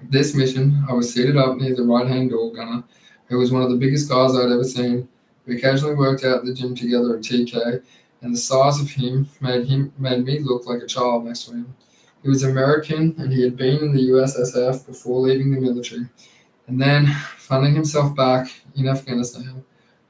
This mission, I was seated up near the right-hand door gunner, who was one of the biggest guys I'd ever seen. We occasionally worked out at the gym together at TK, and the size of him made me look like a child next to him. He was American, and he had been in the USSF before leaving the military, and then finding himself back in Afghanistan,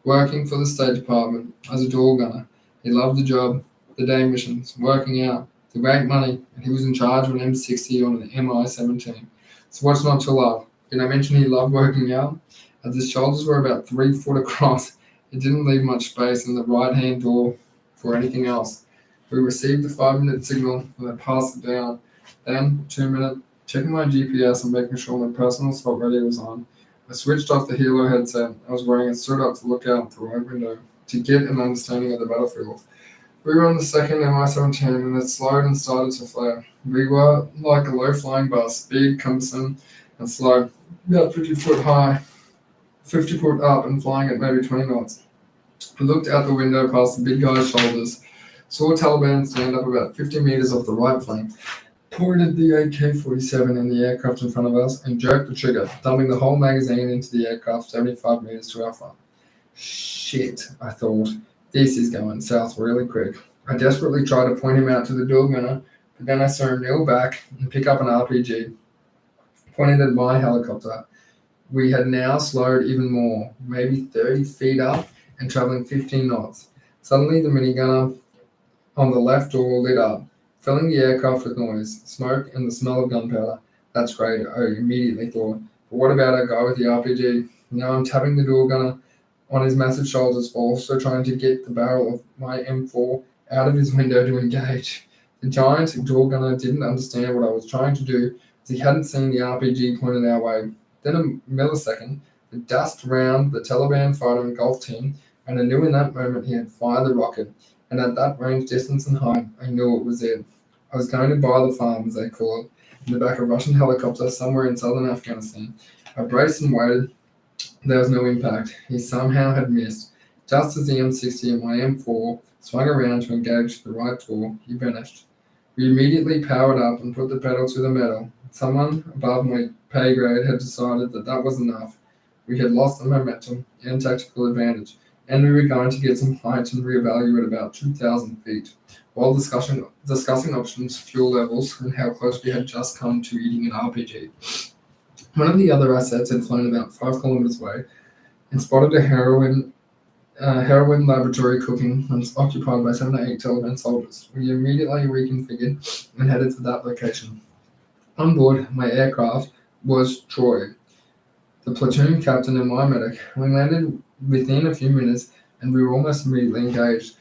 working for the State Department as a door gunner. He loved the job, the day missions, working out, the great money, and he was in charge of an M60 on an Mi-17. So what's not to love? Did I mention he loved working out? As his shoulders were about 3 foot across, it didn't leave much space in the right-hand door for anything else. We received the 5-minute signal and I passed it down. Then, 2-minute, checking my GPS and making sure my personal spot radio was on. I switched off the helo headset. I was wearing it stood up to look out the right window to get an understanding of the battlefield. We were on the second Mi-17 and it slowed and started to flare. We were like a low-flying bus, big, cumbersome, and slow, about 50 foot high, 50 foot up and flying at maybe 20 knots. I looked out the window past the big guy's shoulders, saw Taliban stand up about 50 meters off the right flank, pointed the AK-47 in the aircraft in front of us, and jerked the trigger, dumping the whole magazine into the aircraft 75 meters to our front. Shit, I thought. This is going south really quick. I desperately tried to point him out to the door gunner, but then I saw him kneel back and pick up an RPG, pointed at my helicopter. We had now slowed even more, maybe 30 feet up and traveling 15 knots. Suddenly, the minigunner on the left door lit up, filling the aircraft with noise, smoke, and the smell of gunpowder. That's great, I immediately thought. But what about our guy with the RPG? Now I'm tapping the door gunner on his massive shoulders while also trying to get the barrel of my M4 out of his window to engage. The giant door gunner didn't understand what I was trying to do, as he hadn't seen the RPG pointed our way. Then a millisecond, the dust around the Taliban fighter engulfed him, and I knew in that moment he had fired the rocket. And at that range, distance, and height, I knew it was it. I was going to buy the farm, as they call it, in the back of a Russian helicopter somewhere in southern Afghanistan. I braced and waited. There was no impact. He somehow had missed. Just as the M60 and my M4 swung around to engage the right door, he vanished. We immediately powered up and put the pedal to the metal. Someone above my pay grade had decided that that was enough. We had lost the momentum and tactical advantage, and we were going to get some height and reevaluate about 2,000 feet, while discussing options, fuel levels, and how close we had just come to eating an RPG. One of the other assets had flown about 5 kilometers away and spotted a heroin laboratory cooking and was occupied by 7 or 8 Taliban soldiers. We immediately reconfigured and headed to that location. On board my aircraft was Troy, the platoon captain and my medic. We landed within a few minutes and we were almost immediately engaged.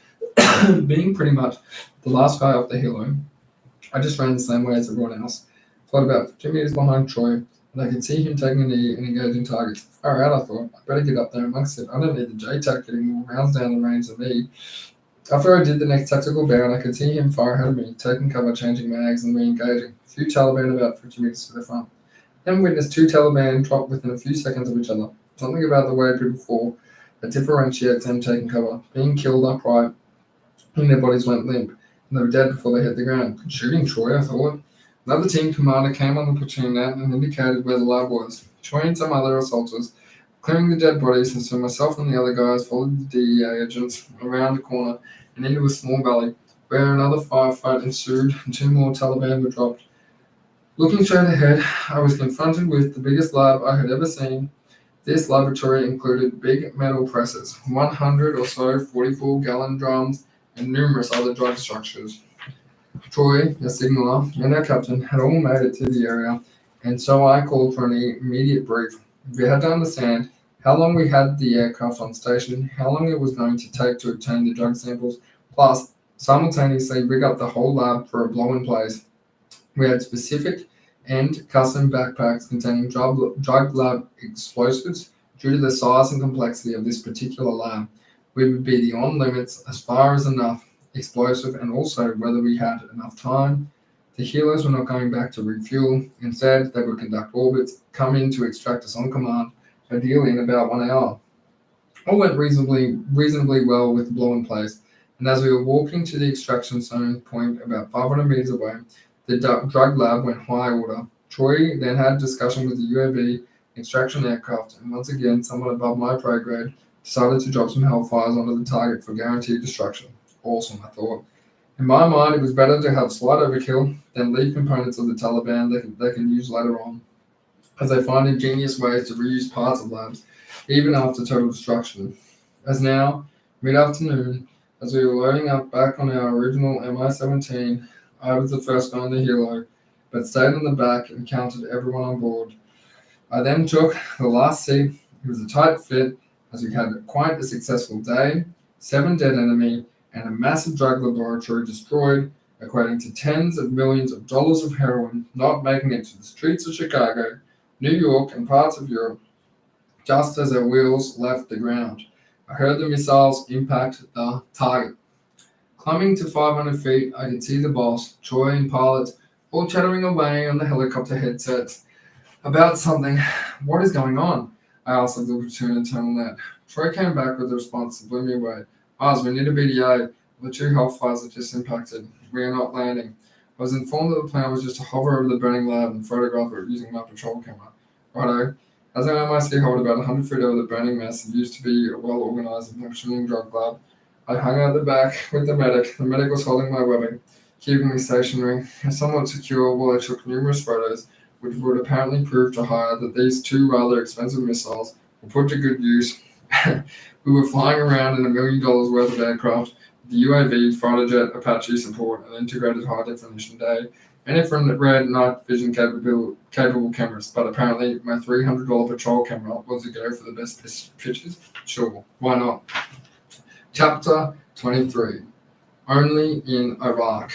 Being pretty much the last guy off the helo, I just ran the same way as everyone else. Flowed about 50 meters behind Troy, and I could see him taking a knee and engaging targets. Far out, I thought. I better get up there amongst it. I don't need the JTAC getting more rounds down the range than me. After I did the next tactical bound, I could see him far ahead of me, taking cover, changing mags, and re-engaging. A few Taliban about 50 meters to the front. Then witnessed 2 Taliban drop within a few seconds of each other. Something about the way people fall that differentiates them taking cover. Being killed upright, and their bodies went limp, and they were dead before they hit the ground. Shooting Troy, I thought. Another team commander came on the platoon net and indicated where the lab was. Troy and some other assaulters clearing the dead bodies, and so myself and the other guys followed the DEA agents around the corner and into a small valley, where another firefight ensued and 2 more Taliban were dropped. Looking straight ahead, I was confronted with the biggest lab I had ever seen. This laboratory included big metal presses, 100 or so 44-gallon drums, and numerous other drug structures. Troy, a signaller, and our captain had all made it to the area, and so I called for an immediate brief. We had to understand how long we had the aircraft on station, how long it was going to take to obtain the drug samples, plus simultaneously rig up the whole lab for a blow-in-place. We had specific and custom backpacks containing drug lab explosives due to the size and complexity of this particular lab. We would be the on limits as far as enough explosive and also whether we had enough time. The healers were not going back to refuel. Instead, they would conduct orbits, come in to extract us on command, ideally in about 1 hour. All went reasonably well with the blow-in-place, and as we were walking to the extraction zone point about 500 meters away, the drug lab went high order. Troy then had a discussion with the UAV extraction aircraft, and once again, somewhat above my pay grade, decided to drop some hellfires onto the target for guaranteed destruction. Awesome, I thought. In my mind, it was better to have slight overkill than leave components of the Taliban they can use later on, as they find ingenious ways to reuse parts of labs, even after total destruction. As now, mid-afternoon, as we were loading up back on our original Mi-17, I was the first on the helo, but stayed on the back and counted everyone on board. I then took the last seat. It was a tight fit, as we had quite a successful day, 7 dead enemy, and a massive drug laboratory destroyed, equating to tens of millions of dollars of heroin not making it to the streets of Chicago, New York, and parts of Europe, just as our wheels left the ground. I heard the missiles impact the target. Climbing to 500 feet, I could see the boss, Troy, and pilots all chattering away on the helicopter headsets about something. What is going on? I asked of the platoon and Colonel Ned. Troy came back with a response that blew me away. Mars, we need a BDA. The 2 hellfires have just impacted. We are not landing. I was informed that the plan was just to hover over the burning lab and photograph it using my patrol camera. Righto. As I know my ski hold about 100 feet over the burning mess that used to be a well-organized and functioning drug lab, I hung out the back with the medic. The medic was holding my webbing, keeping me stationary and somewhat secure while I took numerous photos, which would apparently prove to hire that these 2 rather expensive missiles were put to good use. We were flying around in $1 million worth of aircraft, the UAV, fighter jet, Apache support, and integrated high-definition day, and infrared night vision capable cameras, but apparently my $300 patrol camera was a go for the best pictures? Sure, why not? Chapter 23. Only in Iraq.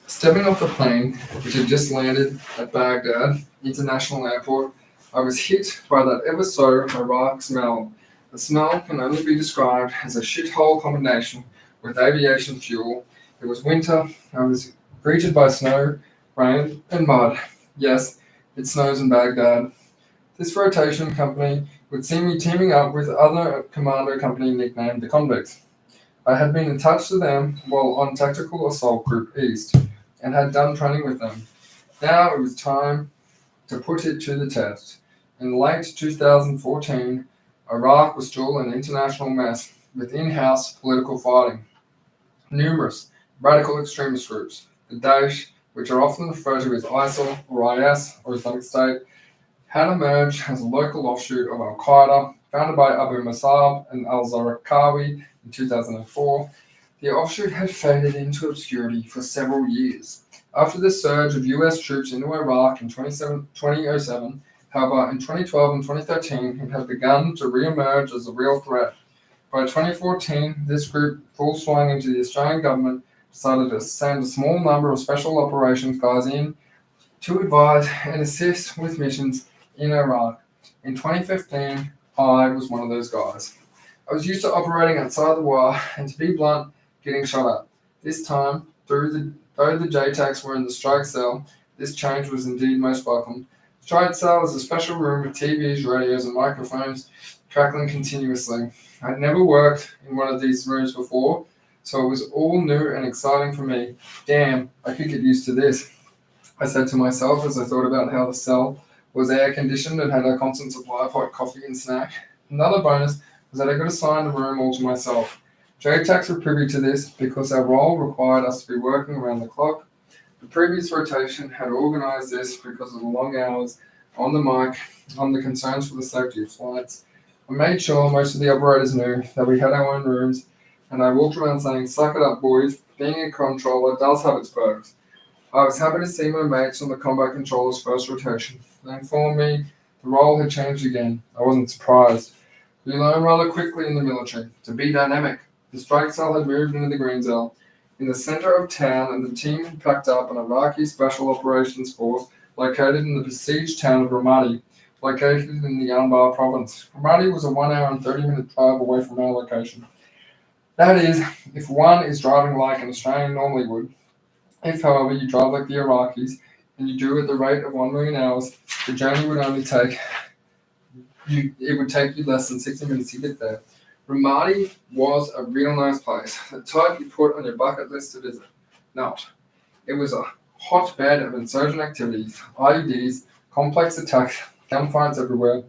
Stepping off the plane, which had just landed at Baghdad International Airport, I was hit by that ever-so Iraq smell. The smell can only be described as a shithole combination with aviation fuel. It was winter. I was greeted by snow, rain, and mud. Yes, it snows in Baghdad. This rotation company would see me teaming up with other commando company nicknamed the Convicts. I had been attached to them while on Tactical Assault Group East and had done training with them. Now it was time to put it to the test. In late 2014, Iraq was still an international mess with in-house political fighting. Numerous radical extremist groups, the Daesh, which are often referred to as ISIL or IS or Islamic State, had emerged as a local offshoot of Al-Qaeda, founded by Abu Musab and al-Zarqawi in 2004. The offshoot had faded into obscurity for several years. After the surge of US troops into Iraq in 2007, however, in 2012 and 2013, it had begun to re-emerge as a real threat. By 2014, this group, full swung into the Australian government, decided to send a small number of special operations guys in to advise and assist with missions in Iraq. In 2015, I was one of those guys. I was used to operating outside the wire and, to be blunt, getting shot at. This time, though the JTACs were in the strike cell, this change was indeed most welcome. Strike cell is a special room with TVs, radios, and microphones crackling continuously. I'd never worked in one of these rooms before, so it was all new and exciting for me. Damn, I could get used to this, I said to myself as I thought about how the cell was air-conditioned and had a constant supply of hot coffee and snack. Another bonus was that I got assigned a room all to myself. JTACs were privy to this because our role required us to be working around the clock. The previous rotation had organised this because of the long hours on the mic, on the concerns for the safety of flights. I made sure most of the operators knew that we had our own rooms, and I walked around saying, "Suck it up, boys. Being a controller does have its perks." I was happy to see my mates on the combat controller's first rotation. They informed me the role had changed again. I wasn't surprised. We learned rather quickly in the military to be dynamic. The strike cell had moved into the green zone in the center of town, and the team had packed up an Iraqi Special Operations Force located in the besieged town of Ramadi, located in the Anbar province. Ramadi was a 1 hour and 30-minute drive away from our location. That is, if one is driving like an Australian normally would. If, however, you drive like the Iraqis, and you do at the rate of 1 million hours, the journey would only take it would take you less than 60 minutes to get there. Ramadi was a real nice place, the type you put on your bucket list to visit. Not. It was a hotbed of insurgent activities, IEDs, complex attacks, gunfights everywhere.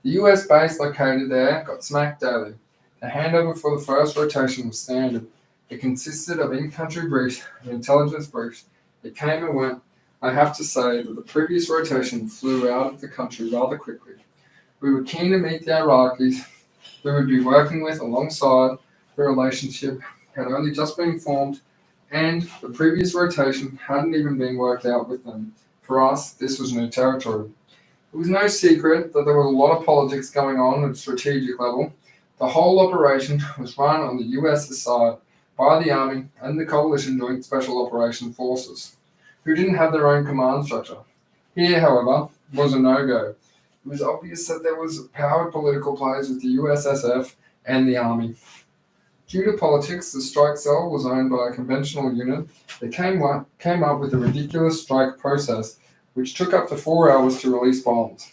The US base located there got smacked daily. The handover for the first rotation was standard. It consisted of in-country briefs and intelligence briefs. It came and went. I have to say that the previous rotation flew out of the country rather quickly. We were keen to meet the Iraqis we would be working with alongside. The relationship had only just been formed, and the previous rotation hadn't even been worked out with them. For us, this was new territory. It was no secret that there was a lot of politics going on at a strategic level. The whole operation was run on the US side by the Army and the Coalition Joint Special Operations Forces, who didn't have their own command structure. Here, however, was a no-go. It was obvious that there was powered political plays with the USSF and the Army. Due to politics, the strike cell was owned by a conventional unit that came up with a ridiculous strike process, which took up to 4 hours to release bombs.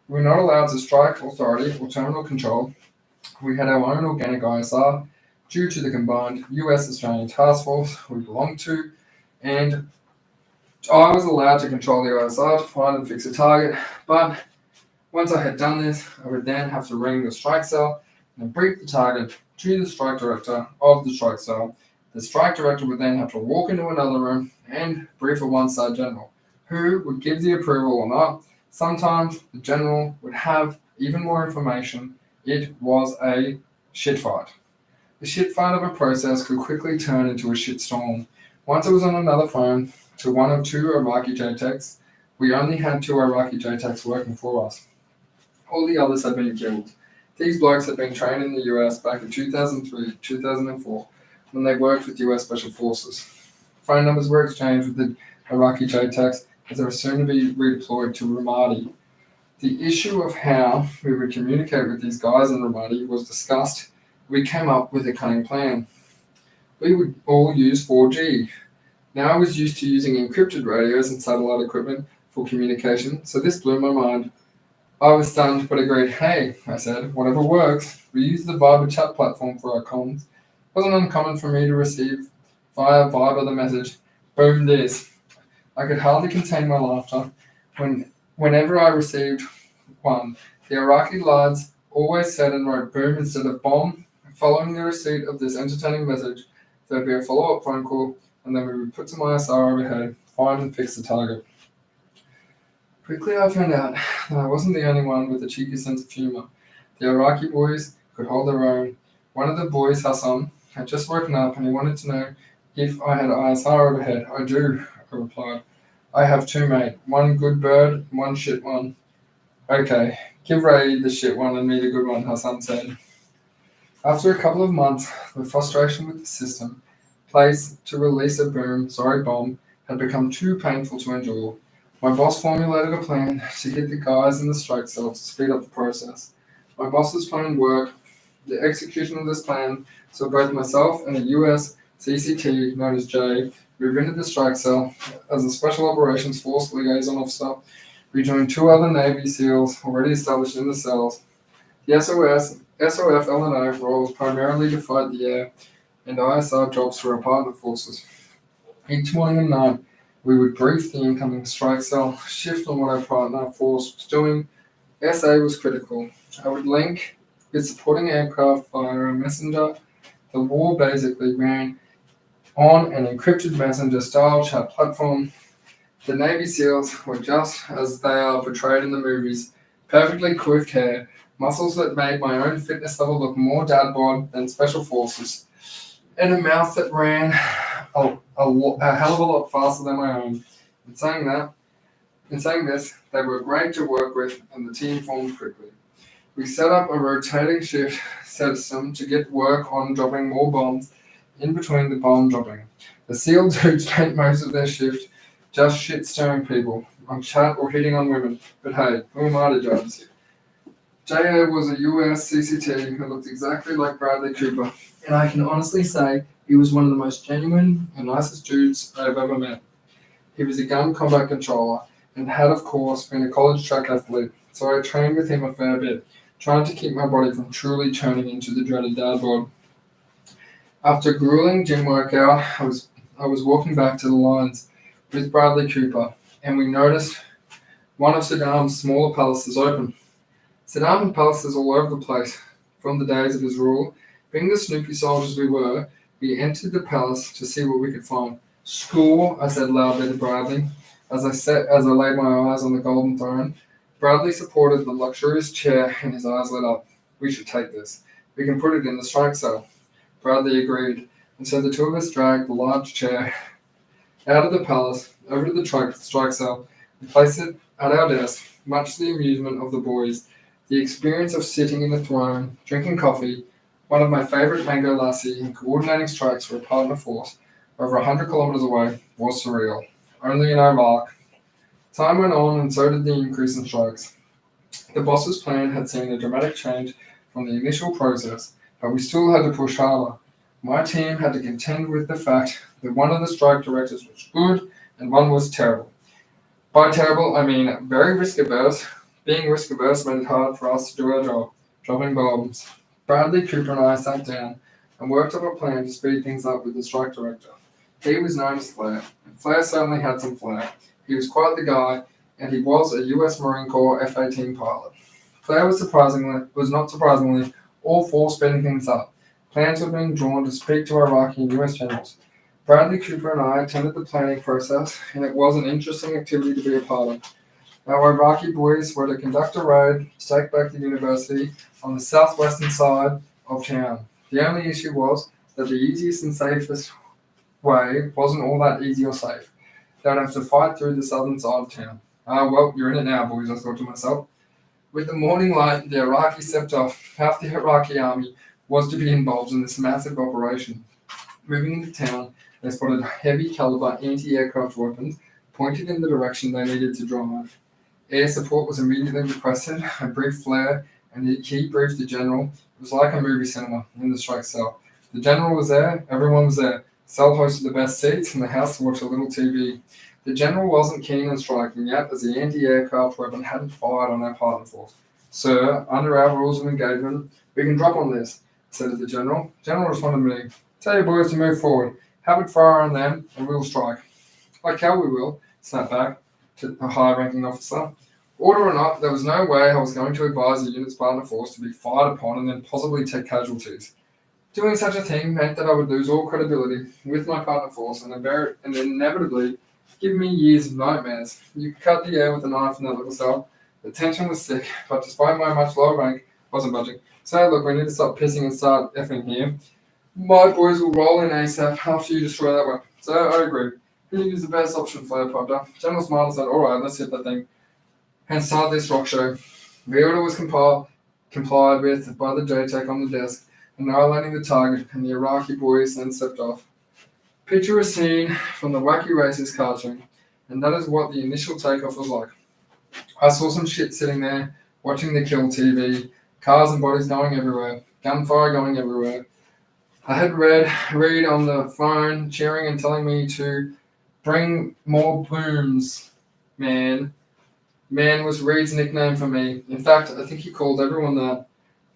We were not allowed to strike authority or terminal control. We had our own organic ISR due to the combined US-Australian task force we belonged to, and I was allowed to control the ISR to find and fix a target, but once I had done this, I would then have to ring the strike cell and brief the target to the strike director of the strike cell. The strike director would then have to walk into another room and brief a one-star general, who would give the approval or not. Sometimes the general would have even more information. It was a shit fight. The shit fight of a process could quickly turn into a shitstorm. Once I was on another phone to one of two Iraqi JTACs. We only had two Iraqi JTACs working for us. All the others had been killed. These blokes had been trained in the US back in 2003, 2004, when they worked with US Special Forces. Phone numbers were exchanged with the Iraqi JTACs as they were soon to be redeployed to Ramadi. The issue of how we would communicate with these guys in Ramadi was discussed. We came up with a cunning plan. We would all use 4G. Now I was used to using encrypted radios and satellite equipment for communication, so this blew my mind. I was stunned but agreed. "Hey," I said, "whatever works." We used the Viber chat platform for our comms. It wasn't uncommon for me to receive via Viber the message, "Boom this." I could hardly contain my laughter whenever I received one. The Iraqi lads always said and wrote boom instead of bomb. Following the receipt of this entertaining message, there would be a follow-up phone call, and then we would put some ISR overhead, find and fix the target. Quickly I found out that I wasn't the only one with a cheeky sense of humour. The Iraqi boys could hold their own. One of the boys, Hassan, had just woken up and he wanted to know if I had ISR overhead. "I do," I replied. "I have two, mate. One good bird and one shit one." "Okay, give Ray the shit one and me the good one," Hassan said. After a couple of months, the frustration with the system, placed to release a bomb, had become too painful to endure. My boss formulated a plan to get the guys in the strike cell to speed up the process. My boss's plan worked. The execution of this plan saw both myself and a US CCT known as Jay move into the strike cell as a Special Operations Force liaison officer. We joined two other Navy SEALs already established in the cells. The SOF L&O roles primarily to fight the air and ISR jobs for our partner forces. Each morning and night, we would brief the incoming strike cell, shift on what our partner force was doing. SA was critical. I would link with supporting aircraft via a messenger. The war basically ran On an encrypted messenger-style chat platform, the Navy SEALs were just as they are portrayed in the movies. Perfectly coiffed hair, muscles that made my own fitness level look more dad bod than special forces, and a mouth that ran a hell of a lot faster than my own. In saying this, they were great to work with, and the team formed quickly. We set up a rotating shift system to get work on dropping more bombs in between the bomb dropping. The SEAL dudes spent most of their shift just shit-stirring people, on chat or hitting on women. But hey, who am I to judge? J.A. was a US CCT who looked exactly like Bradley Cooper, and I can honestly say he was one of the most genuine and nicest dudes I've ever met. He was a gun combat controller and had, of course, been a college track athlete, so I trained with him a fair bit, trying to keep my body from truly turning into the dreaded dad bod. After a grueling gym workout, I was walking back to the lines with Bradley Cooper, and we noticed one of Saddam's smaller palaces open. Saddam had palaces all over the place from the days of his rule. Being the Snoopy soldiers we were, we entered the palace to see what we could find. "School," I said loudly to Bradley, as I laid my eyes on the golden throne. Bradley supported the luxurious chair, and his eyes lit up. "We should take this. We can put it in the strike cell." Bradley agreed, and so the two of us dragged the large chair out of the palace, over to the strike cell, and placed it at our desk, much to the amusement of the boys. The experience of sitting in the throne, drinking coffee, one of my favorite mango lassi, and coordinating strikes for a partner force over 100 kilometers away was surreal. Only in Iraq. Time went on, and so did the increase in strikes. The boss's plan had seen a dramatic change from the initial process, but we still had to push harder. My team had to contend with the fact that one of the strike directors was good and one was terrible. By terrible, I mean very risk-averse. Being risk-averse made it hard for us to do our job, dropping bombs. Bradley, Cooper, and I sat down and worked up a plan to speed things up with the strike director. He was known as Flair, and Flair certainly had some flair. He was quite the guy, and he was a US Marine Corps F-18 pilot. Flair was not surprisingly, all for speeding things up. Plans were being drawn to speak to Iraqi and US generals. Bradley, Cooper, and I attended the planning process, and it was an interesting activity to be a part of. Our Iraqi boys were to conduct a raid to take back the university on the southwestern side of town. The only issue was that the easiest and safest way wasn't all that easy or safe. They'd have to fight through the southern side of town. Well, you're in it now, boys, I thought to myself. With the morning light, the Iraqis stepped off. Half the Iraqi army was to be involved in this massive operation. Moving into town, they spotted heavy caliber anti-aircraft weapons pointed in the direction they needed to drive. Air support was immediately requested. I briefed Flair, and he briefed the general. It was like a movie cinema in the strike cell. The general was there, everyone was there. Cell hosted the best seats, and the house to watch a little TV. The general wasn't keen on striking yet, as the anti-aircraft weapon hadn't fired on our partner force. "Sir, under our rules of engagement, we can drop on this," I said to the general. The general responded to me, "Tell your boys to move forward. Have it fire on them, and we'll strike." "Like hell we will," snapped back to a high-ranking officer. Order or not, there was no way I was going to advise the unit's partner force to be fired upon and then possibly take casualties. Doing such a thing meant that I would lose all credibility with my partner force and inevitably give me years of nightmares. You could cut the air with a knife in that little cell. The tension was thick, but despite my much lower rank, I wasn't budging. "So look, we need to stop pissing and start effing here. My boys will roll in ASAP after you destroy that weapon." "So I agree. Who is the best option, Flair popped up?" General smiled and said, "Alright, let's hit that thing and start this rock show." The order was complied with by the JTAC on the desk, annihilating the target, and the Iraqi boys then stepped off. Picture a scene from the Wacky Races cartoon, and that is what the initial takeoff was like. I saw some shit sitting there, watching the kill TV, cars and bodies going everywhere, gunfire going everywhere. I had Reed on the phone, cheering and telling me to bring more booms. Man was Reed's nickname for me. In fact, I think he called everyone that.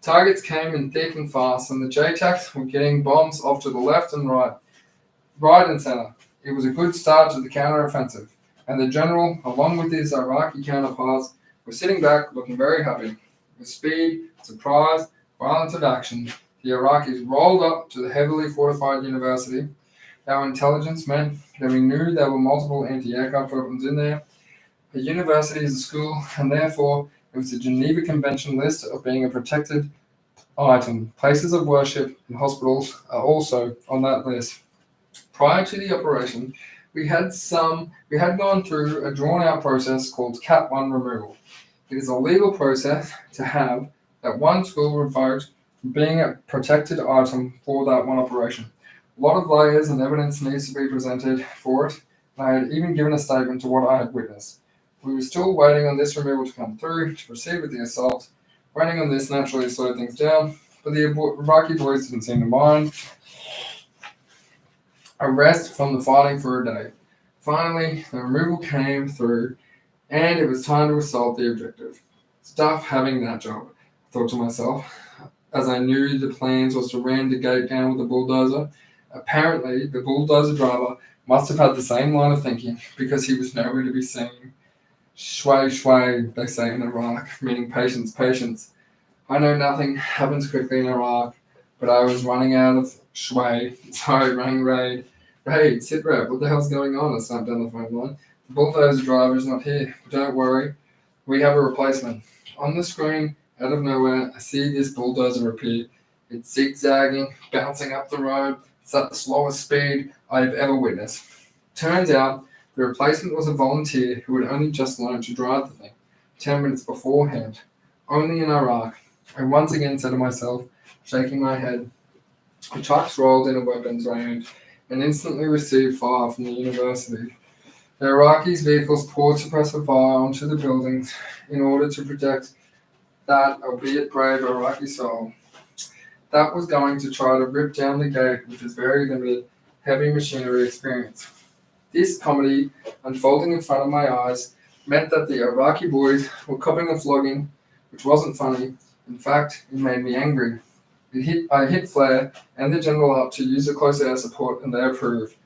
Targets came in thick and fast, and the JTACs were getting bombs off to the left and right and center. It was a good start to the counter-offensive, and the general, along with his Iraqi counterparts, were sitting back looking very happy. With speed, surprise, violence, and action, the Iraqis rolled up to the heavily fortified university. Our intelligence meant that we knew there were multiple anti-aircraft weapons in there. A university is a school, and therefore it was the Geneva Convention list of being a protected item. Places of worship and hospitals are also on that list. Prior to the operation, we had gone through a drawn-out process called Cat 1 removal. It is a legal process to have that one school revoked from being a protected item for that one operation. A lot of layers and evidence needs to be presented for it, and I had even given a statement to what I had witnessed. We were still waiting on this removal to come through to proceed with the assault. Waiting on this naturally slowed things down, but the Iraqi boys didn't seem to mind. A rest from the fighting for a day. Finally, the removal came through, and it was time to assault the objective. Stuff having that job, I thought to myself, as I knew the plans was to ram the gate down with a bulldozer. Apparently, the bulldozer driver must have had the same line of thinking, because he was nowhere to be seen. Shway, shway, they say in Iraq, meaning patience, patience. I know nothing happens quickly in Iraq, but I was running out of running raid, sit rep, what the hell's going on? I snapped down the phone line. The bulldozer driver's not here, but don't worry, we have a replacement. On the screen, out of nowhere, I see this bulldozer appear. It's zigzagging, bouncing up the road. It's at the slowest speed I've ever witnessed. Turns out, the replacement was a volunteer who had only just learned to drive the thing, 10 minutes beforehand. Only in Iraq. I once again said to myself, shaking my head, the trucks rolled in a weapons range and instantly received fire from the university. The Iraqis' vehicles poured suppressive fire onto the buildings in order to protect that, albeit brave, Iraqi soul that was going to try to rip down the gate with his very limited heavy machinery experience. This comedy, unfolding in front of my eyes, meant that the Iraqi boys were copping a flogging, which wasn't funny. In fact, it made me angry. I hit Flair and the general up to use the close air support, and they approved.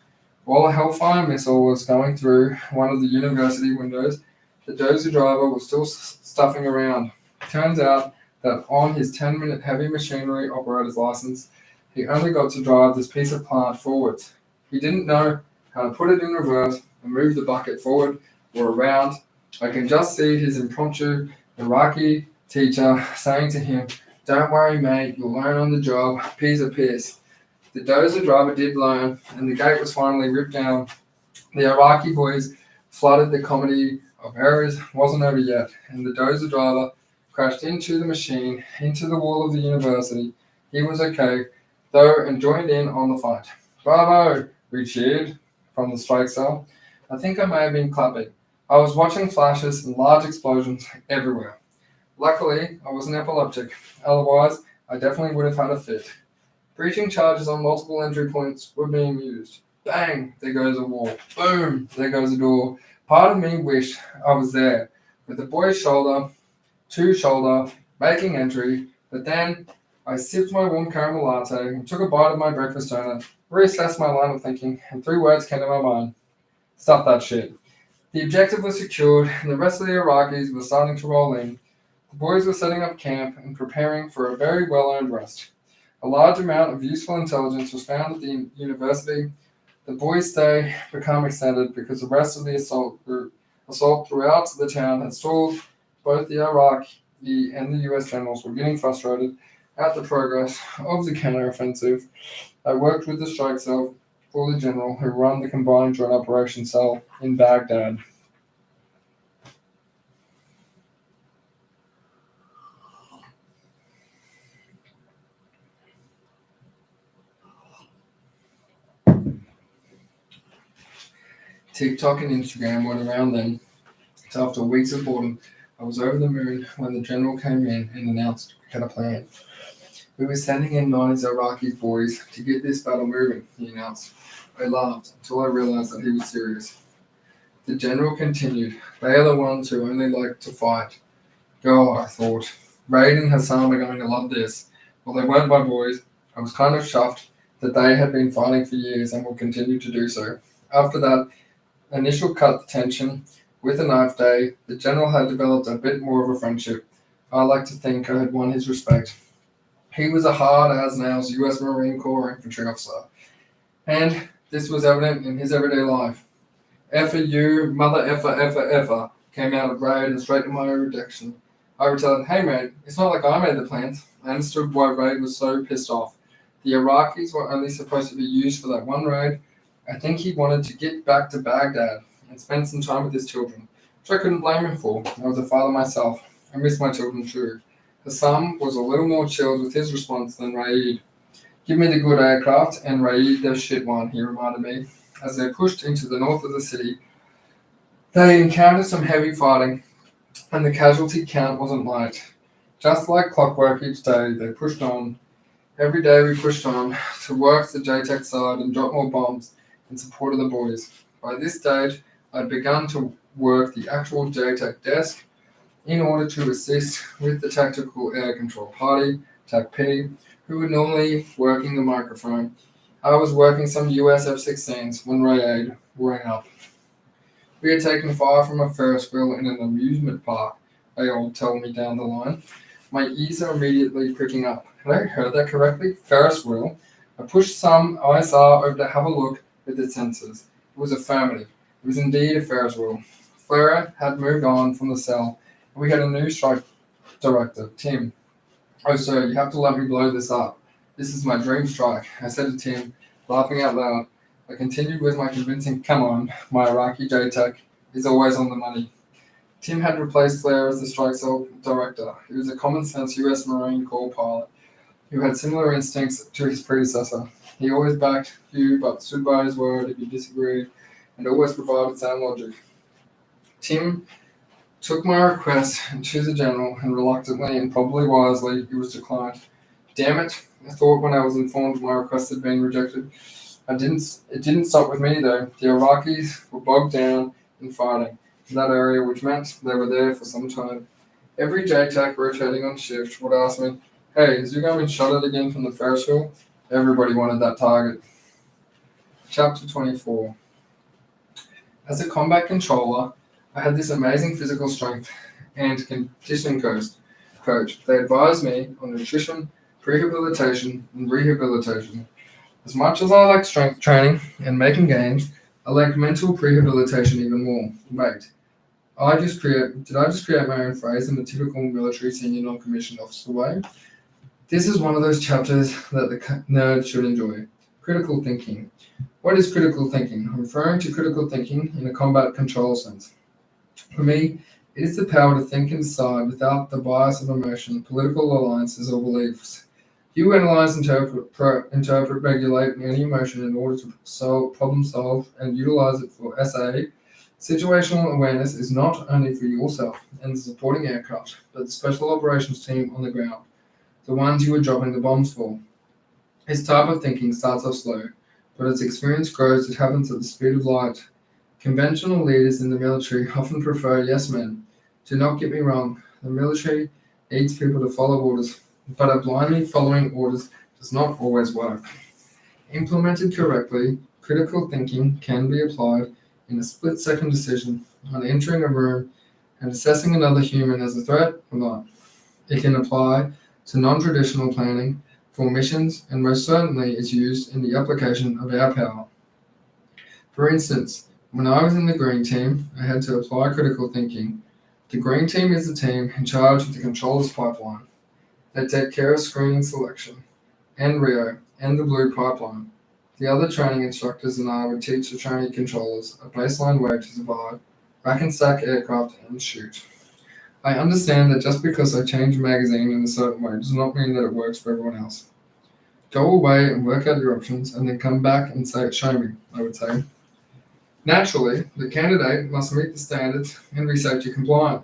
While a Hellfire missile was going through one of the university windows, the dozer driver was still stuffing around. Turns out that on his 10-minute heavy machinery operator's license, he only got to drive this piece of plant forwards. He didn't know how to put it in reverse and move the bucket forward or around. I can just see his impromptu Iraqi teacher saying to him, "Don't worry, mate, you'll learn on the job, piece of piss." The dozer driver did learn, and the gate was finally ripped down. The Iraqi boys flooded. The comedy of errors wasn't over yet, and the dozer driver crashed into the machine, into the wall of the university. He was okay, though, and joined in on the fight. "Bravo!" we cheered from the strike cell. I think I may have been clapping. I was watching flashes and large explosions everywhere. Luckily, I was an epileptic. Otherwise, I definitely would have had a fit. Breaching charges on multiple entry points were being used. Bang! There goes a wall. Boom! There goes a door. Part of me wished I was there, with the boy's shoulder to shoulder, making entry, but then I sipped my warm caramel latte and took a bite of my breakfast donut, reassessed my line of thinking, and 3 words came to my mind. Stuff that shit. The objective was secured, and the rest of the Iraqis were starting to roll in. The boys were setting up camp and preparing for a very well-earned rest. A large amount of useful intelligence was found at the university. The boys' stay became extended because the rest of the assault throughout the town had stalled. Both the Iraqi and the US generals were getting frustrated at the progress of the counteroffensive. I worked with the strike cell for the general who run the combined joint operations cell in Baghdad. TikTok and Instagram went around then. So after weeks of boredom, I was over the moon when the general came in and announced we had a plan. "We were sending in 90s Iraqi boys to get this battle moving," he announced. I laughed until I realized that he was serious. The general continued, "They are the ones who only like to fight." God, I thought, Raid and Hassan are going to love this. Well, they weren't my boys. I was kind of chuffed that they had been fighting for years and will continue to do so. After that initial cut tension with a knife day, the general had developed a bit more of a friendship. I like to think I had won his respect. He was a hard-as-nails U.S. Marine Corps infantry officer, and This was evident in his everyday life. Effer you, mother effer, came out of Raid and straight to my rejection. I returned, hey mate, it's not like I made the plans. I understood why Raid was so pissed off. The Iraqis were only supposed to be used for that one raid. I think he wanted to get back to Baghdad and spend some time with his children, which I couldn't blame him for. I was a father myself. I missed my children too. Hassan was a little more chilled with his response than Raid. Give me the good aircraft and Raid the shit one, he reminded me. As they pushed into the north of the city, they encountered some heavy fighting, and the casualty count wasn't light. Just like clockwork each day, they pushed on. Every day we pushed on to work the JTAC side and drop more bombs in support of the boys. By this stage, I'd begun to work the actual JTAC desk in order to assist with the tactical air control party, TAC-P, who were normally working the microphone. I was working some US F-16s when Raid rang up. We had taken fire from a Ferris wheel in an amusement park, they all tell me down the line. My ears are immediately pricking up. Had I heard that correctly? Ferris wheel. I pushed some ISR over to have a look with its sensors. It was affirmative. It was indeed a Ferris wheel. Flora had moved on from the cell, and we had a new strike director, Tim. Oh, sir, you have to let me blow this up. This is my dream strike, I said to Tim, laughing out loud. I continued with my convincing, come on, my Iraqi JTAC is always on the money. Tim had replaced Flair as the strike cell director. He was a common-sense U.S. Marine Corps pilot who had similar instincts to his predecessor. He always backed you, but stood by his word if you disagreed, and always provided sound logic. Tim took my request to the general, and reluctantly and probably wisely, it was declined. Damn it, I thought when I was informed my request had been rejected. It didn't stop with me though. The Iraqis were bogged down in fighting in that area, which meant they were there for some time. Every JTAC rotating on shift would ask me, hey, is you going to be shot at again from the Ferris wheel? Everybody wanted that target. Chapter 24. As a combat controller, I had this amazing physical strength and conditioning coach. They advised me on nutrition, prehabilitation, and rehabilitation. As much as I like strength training and making gains, I like mental prehabilitation even more. Wait, did I just create my own phrase in the typical military senior non-commissioned officer way? This is one of those chapters that the nerd should enjoy. Critical thinking. What is critical thinking? I'm referring to critical thinking in a combat control sense. For me, it is the power to think and decide without the bias of emotion, political alliances, or beliefs. You analyze, interpret, regulate any emotion in order to problem solve, and utilize it for SA. Situational awareness is not only for yourself and the supporting aircraft, but the special operations team on the ground, the ones you are dropping the bombs for. This type of thinking starts off slow, but as experience grows, it happens at the speed of light. Conventional leaders in the military often prefer yes men. Do not get me wrong, the military needs people to follow orders, but blindly following orders does not always work. Implemented correctly, critical thinking can be applied in a split-second decision on entering a room and assessing another human as a threat or not. It can apply to non-traditional planning for missions and most certainly is used in the application of our power. For instance, when I was in the Green Team, I had to apply critical thinking. The Green Team is the team in charge of the controllers pipeline. They take care of screening selection, and Rio, and the Blue Pipeline. The other training instructors and I would teach the trainee controllers a baseline way to survive, rack and stack aircraft, and shoot. I understand that just because I change a magazine in a certain way does not mean that it works for everyone else. Go away and work out your options, and then come back and show me, I would say. Naturally, the candidate must meet the standards and be safety compliant.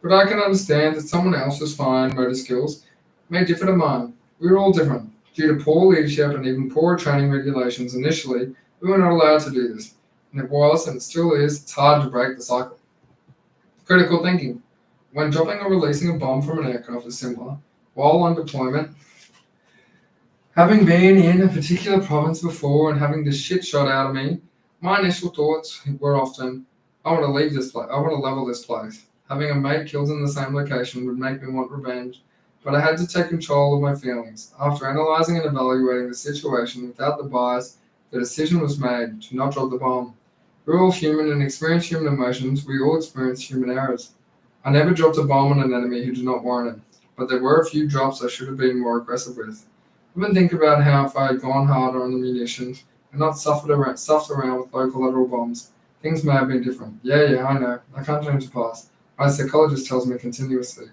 But I can understand that someone else's fine motor skills may differ to mine. We're all different. Due to poor leadership and even poorer training regulations initially, we were not allowed to do this. And it was, and it still is, it's hard to break the cycle. Critical thinking. When dropping or releasing a bomb from an aircraft is similar. While on deployment, having been in a particular province before and having the shit shot out of me, my initial thoughts were often, I want to leave this place. I want to level this place. Having a mate killed in the same location would make me want revenge, but I had to take control of my feelings. After analyzing and evaluating the situation without the bias The decision was made to not drop the bomb. We're all human and experience human emotions. We all experience human errors. I never dropped a bomb on an enemy who did not warrant it, but there were a few drops I should have been more aggressive with. I've been thinking about how if I had gone harder on the munitions and not stuffed around with low collateral bombs, things may have been different. Yeah, I know. I can't change the past. My psychologist tells me continuously.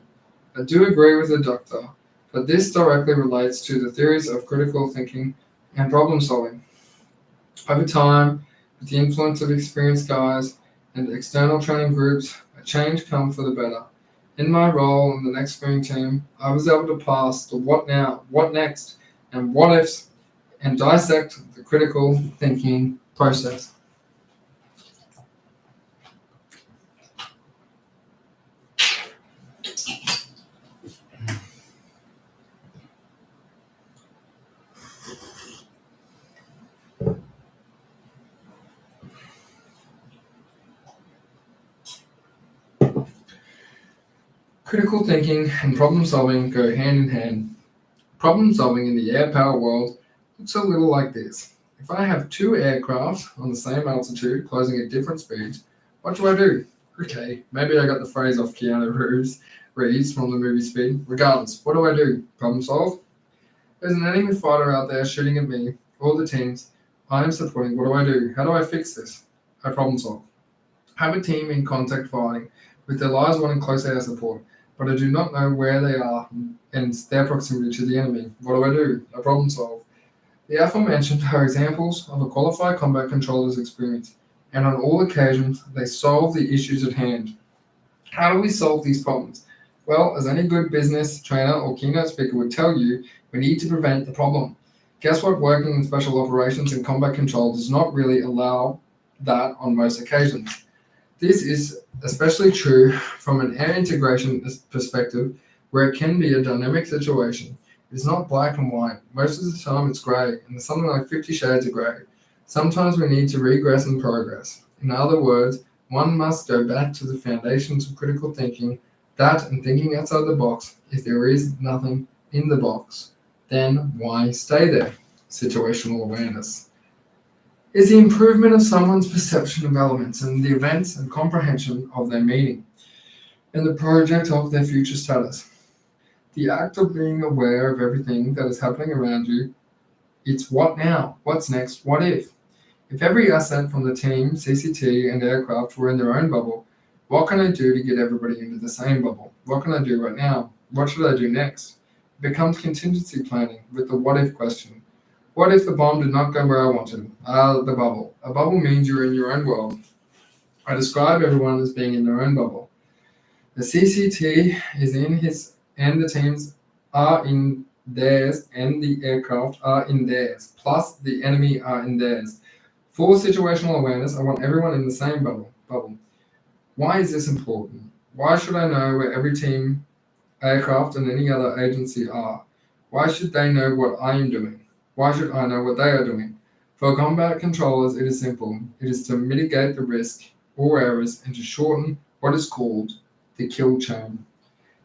I do agree with the doctor, but this directly relates to the theories of critical thinking and problem solving. Over time, with the influence of experienced guys and external training groups, a change come for the better. In my role in the next spring team, I was able to pass the what now, what next, and what ifs and dissect the critical thinking process. Critical thinking and problem solving go hand in hand. Problem solving in the air power world looks a little like this. If I have two aircraft on the same altitude closing at different speeds, what do? Okay, maybe I got the phrase off Keanu Reeves from the movie Speed. Regardless, what do? Problem solve? There's an enemy fighter out there shooting at me, all the teams I am supporting. What do? How do I fix this? I problem solve. Have a team in contact fighting with their lives wanting close air support, but I do not know where they are and their proximity to the enemy. What do? I problem solve. The aforementioned are examples of a qualified combat controller's experience, and on all occasions they solve the issues at hand. How do we solve these problems? Well, as any good business trainer or keynote speaker would tell you, we need to prevent the problem. Guess what? Working in special operations and combat control does not really allow that on most occasions. This is especially true from an air integration perspective, where it can be a dynamic situation. It's not black and white. Most of the time it's grey, and there's something like 50 shades of grey. Sometimes we need to regress and progress. In other words, one must go back to the foundations of critical thinking, that and thinking outside the box. If there is nothing in the box, then why stay there? Situational awareness is the improvement of someone's perception of elements and the events and comprehension of their meaning, and the project of their future status. The act of being aware of everything that is happening around you. It's what now? What's next? What if? If every asset from the team, CCT, and aircraft were in their own bubble, what can I do to get everybody into the same bubble? What can I do right now? What should I do next? It becomes contingency planning with the what if question. What if the bomb did not go where I wanted? The bubble. A bubble means you're in your own world. I describe everyone as being in their own bubble. The CCT is in his, and the teams are in theirs, and the aircraft are in theirs, plus the enemy are in theirs. For situational awareness, I want everyone in the same bubble. Why is this important? Why should I know where every team, aircraft, and any other agency are? Why should they know what I am doing? Why should I know what they are doing? For combat controllers, it is simple. It is to mitigate the risk or errors and to shorten what is called the kill chain.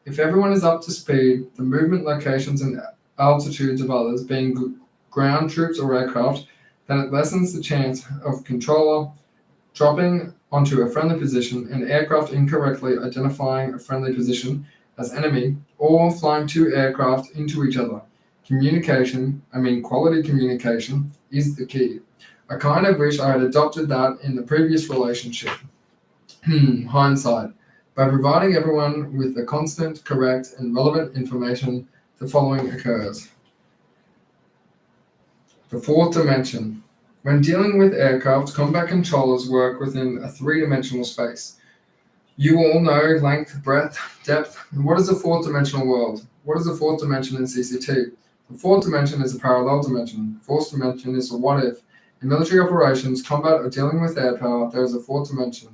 If everyone is up to speed, the movement locations and altitudes of others, being ground troops or aircraft, then it lessens the chance of controller dropping onto a friendly position and aircraft incorrectly identifying a friendly position as enemy or flying two aircraft into each other. Quality communication is the key. I kind of wish I had adopted that in the previous relationship. Hindsight. By providing everyone with the constant, correct, and relevant information, the following occurs. The fourth dimension. When dealing with aircraft, combat controllers work within a three-dimensional space. You all know length, breadth, depth. And what is the fourth dimensional world? What is the fourth dimension in CCT? The fourth dimension is a parallel dimension. The fourth dimension is a what if. In military operations, combat, or dealing with air power, there is a fourth dimension.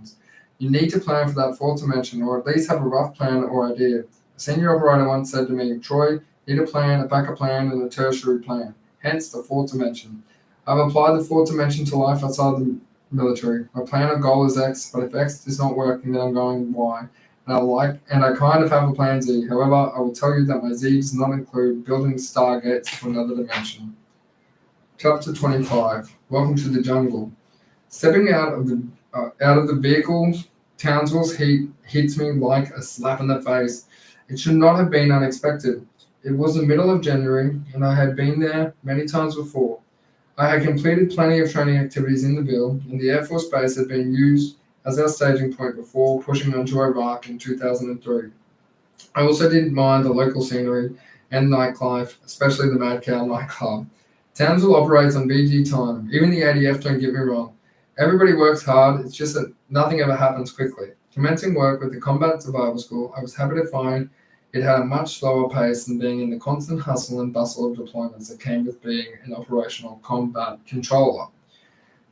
You need to plan for that fourth dimension, or at least have a rough plan or idea. A senior operator once said to me, Troy, need a plan, a backup plan, and a tertiary plan. Hence the fourth dimension. I've applied the fourth dimension to life outside the military. My plan or goal is X, but if X is not working, then I'm going Y. And I kind of have a plan Z. However, I will tell you that my Z does not include building stargates to another dimension. Chapter 25. Welcome to the jungle. Stepping out of the vehicle, Townsville's heat hits me like a slap in the face. It should not have been unexpected. It was the middle of January, and I had been there many times before. I had completed plenty of training activities in the Ville, and the Air Force Base had been used as our staging point before pushing on to Iraq in 2003. I also didn't mind the local scenery and nightlife, especially the Mad Cow nightclub. Townsville operates on BG time. Even the ADF, don't get me wrong. Everybody works hard, it's just that nothing ever happens quickly. Commencing work with the Combat Survival School, I was happy to find it had a much slower pace than being in the constant hustle and bustle of deployments that came with being an operational combat controller.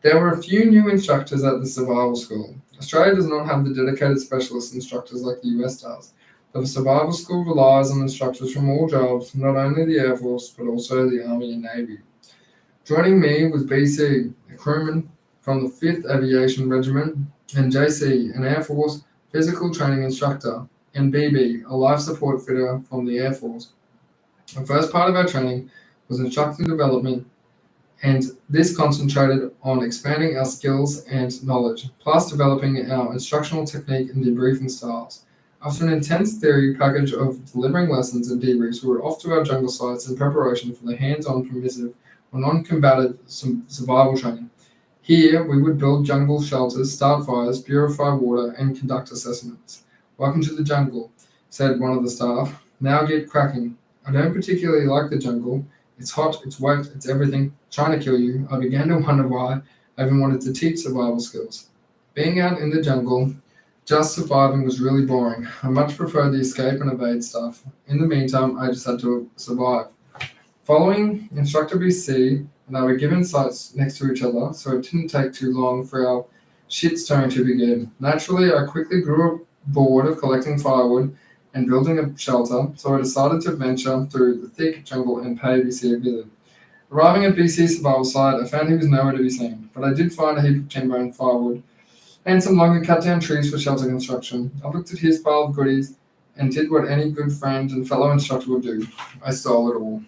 There were a few new instructors at the Survival School. Australia does not have the dedicated specialist instructors like the US does. The Survival School relies on instructors from all jobs, not only the Air Force, but also the Army and Navy. Joining me was BC, a crewman from the 5th Aviation Regiment, and JC, an Air Force physical training instructor, and BB, a life support fitter from the Air Force. The first part of our training was instructor development, and this concentrated on expanding our skills and knowledge, plus developing our instructional technique and debriefing styles. After an intense theory package of delivering lessons and debriefs, we were off to our jungle sites in preparation for the hands-on permissive or non-combative survival training. Here, we would build jungle shelters, start fires, purify water, and conduct assessments. Welcome to the jungle, said one of the staff. Now get cracking. I don't particularly like the jungle. It's hot, it's wet, it's everything, trying to kill you. I began to wonder why I even wanted to teach survival skills. Being out in the jungle, just surviving was really boring. I much preferred the escape and evade stuff. In the meantime, I just had to survive. Following Instructor BC and I were given sites next to each other, so it didn't take too long for our shitstorm to begin. Naturally, I quickly grew bored of collecting firewood and building a shelter, so I decided to venture through the thick jungle and pay BC a visit. Arriving at BC's survival site, I found he was nowhere to be seen, but I did find a heap of timber and firewood, and some longer cut-down trees for shelter construction. I looked at his pile of goodies and did what any good friend and fellow instructor would do. I stole it all.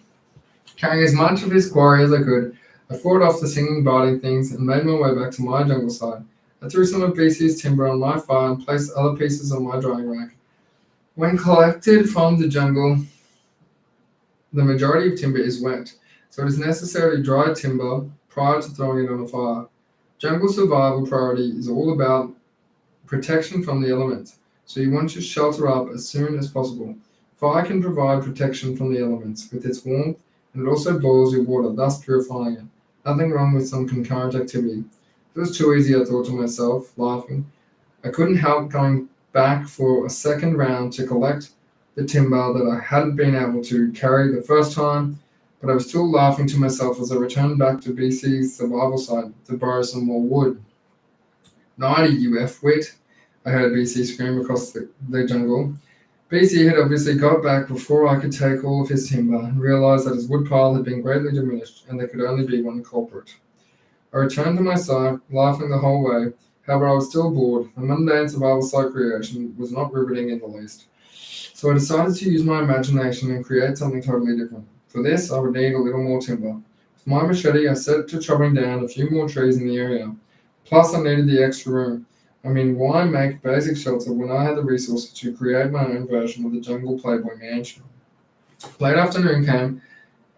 Carrying as much of his quarry as I could, I fought off the singing, biting things and made my way back to my jungle site. I threw some of BC's timber on my fire and placed other pieces on my drying rack. When collected from the jungle, the majority of timber is wet, so it is necessary to dry timber prior to throwing it on a fire. Jungle survival priority is all about protection from the elements, so you want to shelter up as soon as possible. Fire can provide protection from the elements with its warmth, and it also boils your water, thus purifying it. Nothing wrong with some concurrent activity. It was too easy, I thought to myself, laughing. I couldn't help going back for a second round to collect the timber that I hadn't been able to carry the first time, but I was still laughing to myself as I returned back to BC's survival site to borrow some more wood. 90 you F-wit, I heard BC scream across the jungle. BC had obviously got back before I could take all of his timber and realized that his woodpile had been greatly diminished and there could only be one culprit. I returned to my site, laughing the whole way. However, I was still bored. The mundane survival site creation was not riveting in the least. So I decided to use my imagination and create something totally different. For this, I would need a little more timber. With my machete, I set to chopping down a few more trees in the area. Plus, I needed the extra room. I mean, why make basic shelter when I had the resources to create my own version of the jungle Playboy mansion? Late afternoon came,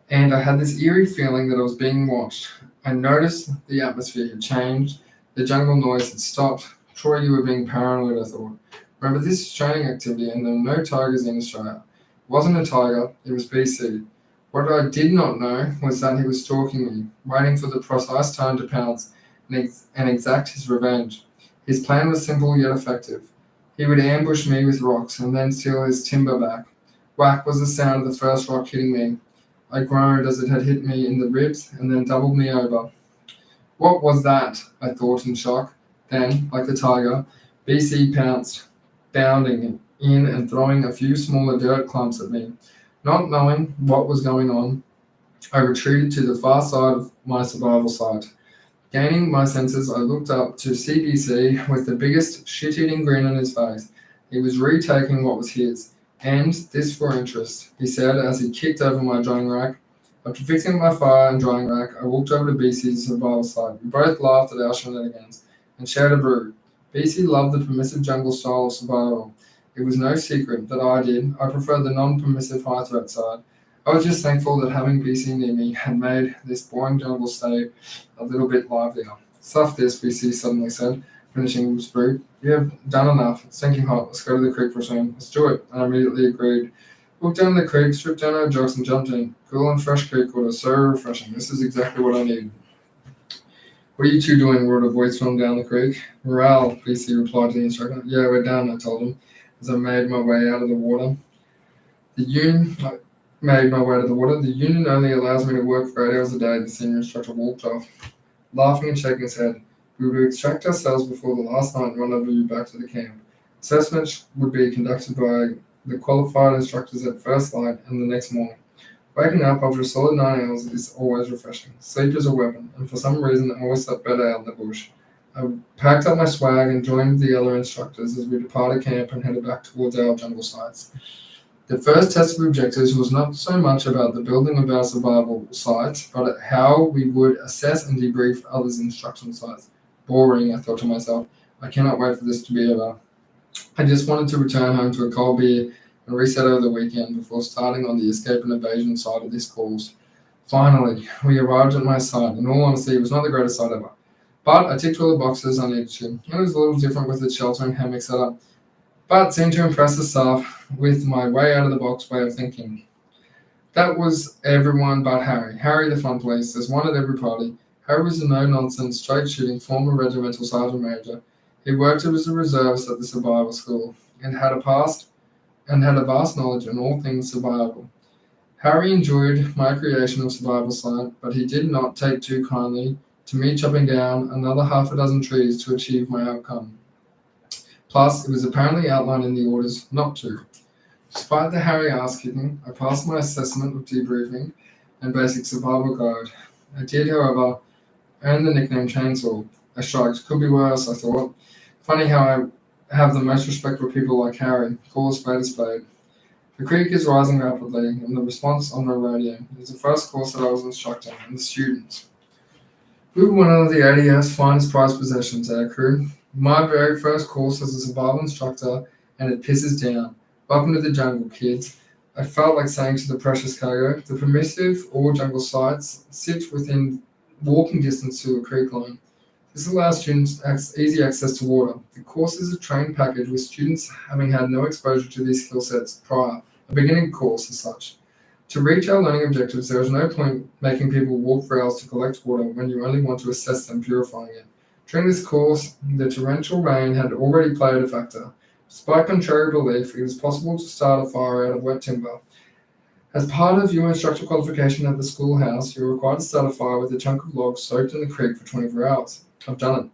and I had this eerie feeling that I was being watched. I noticed the atmosphere had changed, the jungle noise had stopped. Troy, you were being paranoid, I thought. Remember, this is training activity, and there were no tigers in Australia. It wasn't a tiger, it was BC. What I did not know was that he was stalking me, waiting for the precise time to pounce and exact his revenge. His plan was simple yet effective. He would ambush me with rocks and then steal his timber back. Whack was the sound of the first rock hitting me. I groaned as it had hit me in the ribs and then doubled me over. What was that? I thought in shock. Then, like the tiger, BC pounced, bounding in and throwing a few smaller dirt clumps at me. Not knowing what was going on, I retreated to the far side of my survival site. Gaining my senses, I looked up to CBC with the biggest shit-eating grin on his face. He was retaking what was his. And this for interest, he said as he kicked over my drying rack. After fixing up my fire and drying rack, I walked over to BC's survival site. We both laughed at our shenanigans and shared a brew. BC loved the permissive jungle style of survival. It was no secret that I did. I preferred the non-permissive high threat side. I was just thankful that having BC near me had made this boring jungle stay a little bit livelier. Stuff this, BC suddenly said, finishing his brew. You have done enough. It's stinking hot. Let's go to the creek for a swim. Let's do it. And I immediately agreed. Walked down to the creek, stripped down our jocks and jumped in. Cool and fresh creek water, so refreshing. This is exactly what I need. What are you two doing? Roared a voice from down the creek. Morale, BC replied to the instructor. Yeah, we're down, I told him, as I made my way out of the water. The union only allows me to work for 8 hours a day, the senior instructor walked off, laughing and shaking his head. We would extract ourselves before the last night and rendezvous back to the camp. Assessment would be conducted by the qualified instructors at first light and the next morning. Waking up after a solid 9 hours is always refreshing. Sleep is a weapon, and for some reason I always slept better out in the bush. I packed up my swag and joined the other instructors as we departed camp and headed back towards our jungle sites. The first test of objectives was not so much about the building of our survival sites, but how we would assess and debrief others' instruction sites. Boring, I thought to myself. I cannot wait for this to be over. I just wanted to return home to a cold beer and reset over the weekend before starting on the escape and evasion side of this course. Finally, we arrived at my site. In all honesty, it was not the greatest site ever. But I ticked all the boxes I needed to. It was a little different with its shelter and hammock setup, but seemed to impress the staff with my way out of the box way of thinking. That was everyone but Harry. Harry, the fun police. There's one at every party. Harry was a no-nonsense, straight-shooting former regimental sergeant major. He worked as a reservist at the survival school and had a vast knowledge in all things survival. Harry enjoyed my creation of survival site, but he did not take too kindly to me chopping down another half a dozen trees to achieve my outcome. Plus, it was apparently outlined in the orders not to. Despite the Harry ass-kicking, I passed my assessment of debriefing and basic survival guide. I did, however, earn the nickname Chainsaw. I shrugged. Could be worse, I thought. Funny how I have the most respect for people like Harry. Call a spade a spade. The creek is rising rapidly, and the response on my radio. It was the first course that I was instructing, and the students. We were one of the ADF's finest prized possessions, our crew. My very first course as a survival instructor, and it pisses down. Welcome to the jungle, kids. I felt like saying to the precious cargo, the permissive all jungle sites sit within walking distance to a creek line. This allows students easy access to water. The course is a trained package with students having had no exposure to these skill sets prior, a beginning course as such. To reach our learning objectives, there is no point making people walk for hours to collect water when you only want to assess them purifying it. During this course, the torrential rain had already played a factor. Despite contrary belief, it was possible to start a fire out of wet timber. As part of your instructor qualification at the schoolhouse, you're required to start a fire with a chunk of logs soaked in the creek for 24 hours. I've done it.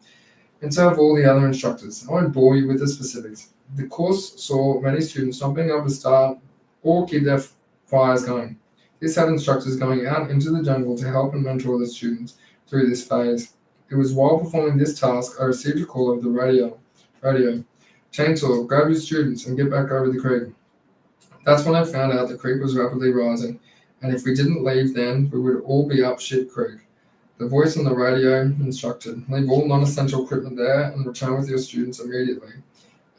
And so have all the other instructors. I won't bore you with the specifics. The course saw many students not being able to start or keep their fires going. This had instructors going out into the jungle to help and mentor the students through this phase. It was while performing this task I received a call over the radio. Chainsaw, grab your students and get back over the creek. That's when I found out the creek was rapidly rising, and if we didn't leave then, we would all be up shit creek. The voice on the radio instructed, leave all non-essential equipment there and return with your students immediately.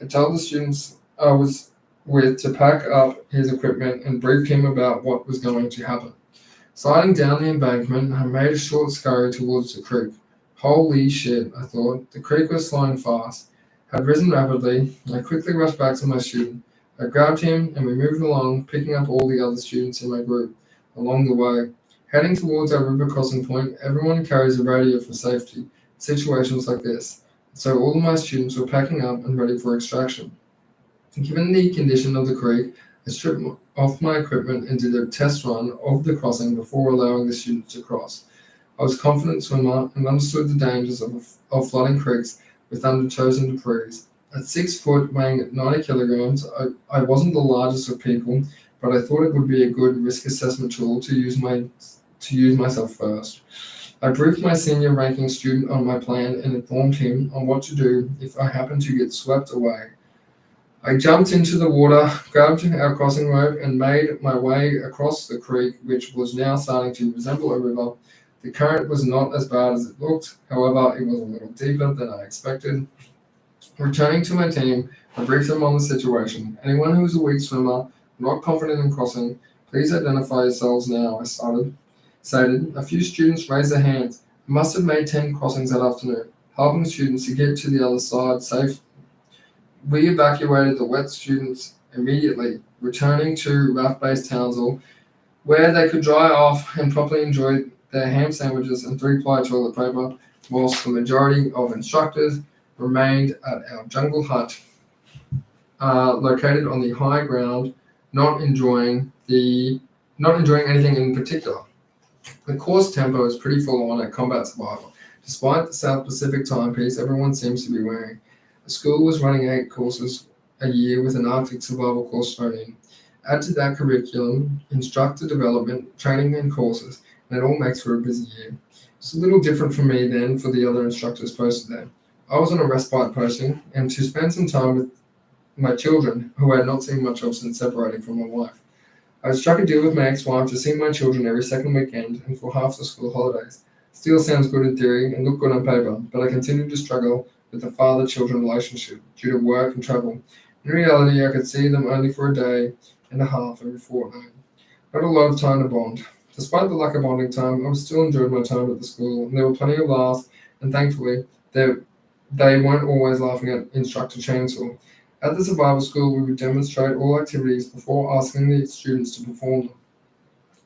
I told the students I was with to pack up his equipment and briefed him about what was going to happen. Sliding down the embankment, I made a short scurry towards the creek. Holy shit, I thought. The creek was slowing fast. Had risen rapidly. I quickly rushed back to my student. I grabbed him and we moved along, picking up all the other students in my group along the way. Heading towards our river crossing point, everyone carries a radio for safety in situations like this. So all of my students were packing up and ready for extraction. Given the condition of the creek, I stripped off my equipment and did a test run of the crossing before allowing the students to cross. I was a confident swimmer and understood the dangers of flooding creeks with underchosen debris. At 6 foot, weighing 90 kilograms, I wasn't the largest of people, but I thought it would be a good risk assessment tool to use myself first. I briefed my senior ranking student on my plan and informed him on what to do if I happened to get swept away. I jumped into the water, grabbed our crossing rope, and made my way across the creek, which was now starting to resemble a river. The current was not as bad as it looked, however, it was a little deeper than I expected. Returning to my team, I briefed them on the situation. Anyone who is a weak swimmer, not confident in crossing, please identify yourselves now, I stated. A few students raised their hands. I must have made 10 crossings that afternoon, helping students to get to the other side safe. We evacuated the wet students immediately, returning to raft-based Townsville, where they could dry off and properly enjoy their ham sandwiches and 3-ply toilet paper, whilst the majority of instructors remained at our jungle hut, located on the high ground, not enjoying anything in particular. The course tempo is pretty full on at combat survival. Despite the South Pacific timepiece everyone seems to be wearing, the school was running 8 courses a year with an Arctic survival course thrown in. Add to that curriculum, instructor development, training and courses, and it all makes for a busy year. It's a little different for me than for the other instructors posted there. I was on a respite posting, and to spend some time with my children, who I had not seen much of since separating from my wife. I had struck a deal with my ex-wife to see my children every second weekend and for half the school holidays. Still sounds good in theory and look good on paper, but I continued to struggle with the father-children relationship due to work and travel. In reality, I could see them only for a day and a half every fortnight. Not a lot of time to bond. Despite the lack of bonding time, I still enjoyed my time at the school, and there were plenty of laughs, and thankfully, they weren't always laughing at Instructor Chainsaw. At the survival school, we would demonstrate all activities before asking the students to perform them.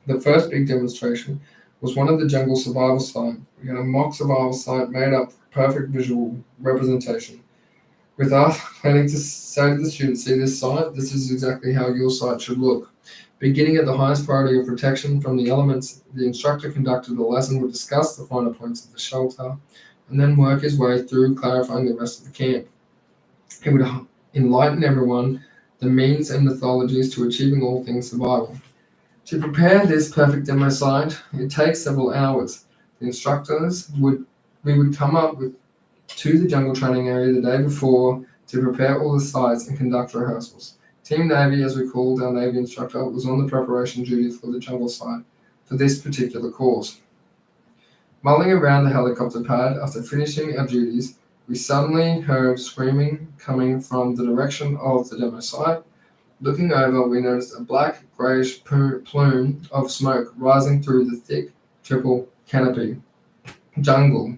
The first big demonstration was one of the jungle survival site. We had a mock survival site made up for perfect visual representation. With us planning to say to the students, see this site, this is exactly how your site should look. Beginning at the highest priority of protection from the elements, the instructor conducted the lesson would discuss the finer points of the shelter, and then work his way through clarifying the rest of the camp. He would enlighten everyone the means and methodologies to achieving all things survival. To prepare this perfect demo site, it takes several hours. The instructors we would come up to the jungle training area the day before to prepare all the sites and conduct rehearsals. Team Navy, as we called our Navy instructor, was on the preparation duty for the jungle site for this particular course. Mulling around the helicopter pad after finishing our duties, we suddenly heard screaming coming from the direction of the demo site. Looking over, we noticed a black, greyish plume of smoke rising through the thick, triple canopy jungle.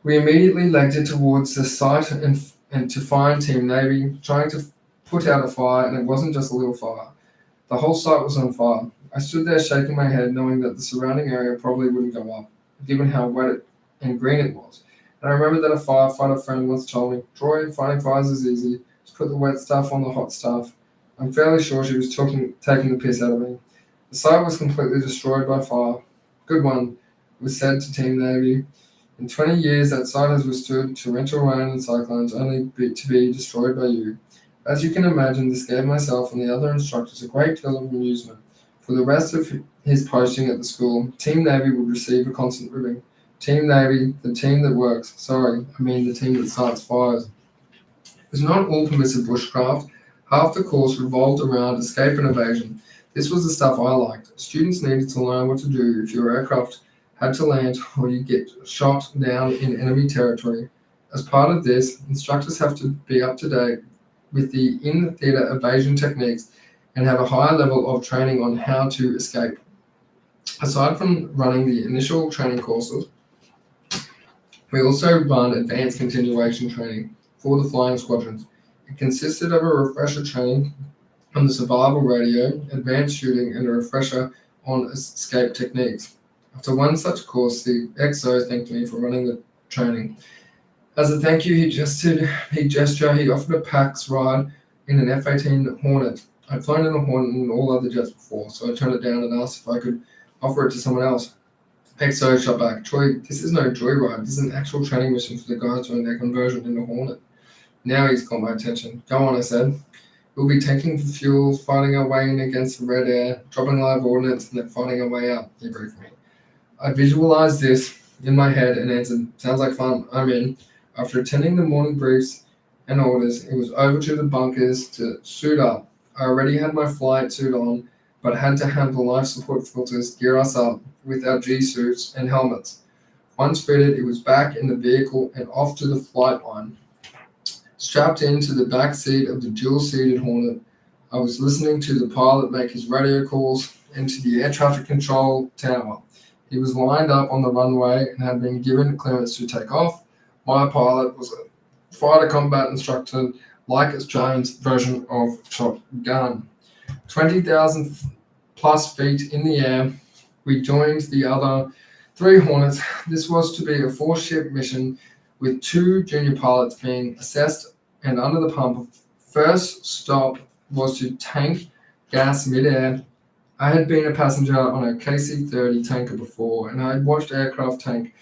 We immediately legged it towards the site and to find Team Navy, trying to put out a fire, and it wasn't just a little fire. The whole site was on fire. I stood there shaking my head, knowing that the surrounding area probably wouldn't go up, given how wet and green it was. And I remember that a firefighter friend once told me, Troy, fighting fires is easy. Just put the wet stuff on the hot stuff. I'm fairly sure she was taking the piss out of me. The site was completely destroyed by fire. Good one, was said to Team Navy. In 20 years, that site has withstood torrential rain and cyclones, only to be destroyed by you. As you can imagine, this gave myself and the other instructors a great deal of amusement. For the rest of his posting at the school, Team Navy would receive a constant ribbing. Team Navy, the team that works. Sorry, I mean the team that starts fires. It was not all permissive bushcraft. Half the course revolved around escape and evasion. This was the stuff I liked. Students needed to learn what to do if your aircraft had to land or you get shot down in enemy territory. As part of this, instructors have to be up to date with the in-theater evasion techniques and have a higher level of training on how to escape. Aside from running the initial training courses, we also run advanced continuation training for the flying squadrons. It consisted of a refresher training on the survival radio, advanced shooting, and a refresher on escape techniques. After one such course, the XO thanked me for running the training. As a thank you, he gestured he offered a PAX ride in an F-18 Hornet. I'd flown in a Hornet and all other jets before, so I turned it down and asked if I could offer it to someone else. XO shot back, Troy, this is no joyride. This is an actual training mission for the guys doing their conversion into Hornet. Now he's got my attention. Go on, I said. We'll be taking fuel, fighting our way in against the red air, dropping live ordnance, and then fighting our way out, he briefed me. I visualized this in my head and answered, sounds like fun, I'm in. After attending the morning briefs and orders, it was over to the bunkers to suit up. I already had my flight suit on, but had to have the life support filters gear us up with our G suits and helmets. Once fitted, it was back in the vehicle and off to the flight line. Strapped into the back seat of the dual-seated Hornet, I was listening to the pilot make his radio calls into the air traffic control tower. He was lined up on the runway and had been given clearance to take off. My pilot was a fighter combat instructor, like Australian's version of Top Gun. 20,000 plus feet in the air, we joined the other 3 Hornets. This was to be a 4-ship mission with 2 junior pilots being assessed and under the pump. First stop was to tank gas midair. I had been a passenger on a KC-30 tanker before, and I had watched aircraft tank,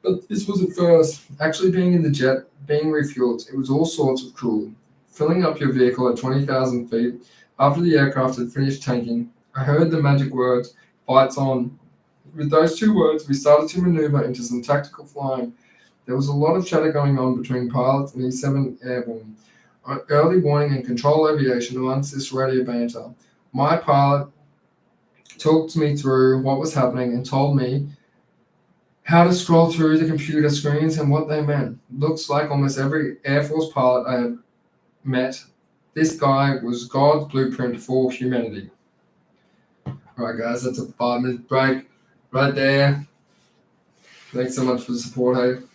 but this was a first. Actually being in the jet, being refueled, it was all sorts of cool. Filling up your vehicle at 20,000 feet, after the aircraft had finished tanking, I heard the magic words, "Lights on." With those 2 words, we started to maneuver into some tactical flying. There was a lot of chatter going on between pilots and E-7 airborne. Early warning and control aviation amongst this radio banter. My pilot talked me through what was happening and told me how to scroll through the computer screens and what they meant. Looks like almost every Air Force pilot I have met, this guy was God's blueprint for humanity. Alright guys, that's a 5-minute break right there. Thanks so much for the support, hey.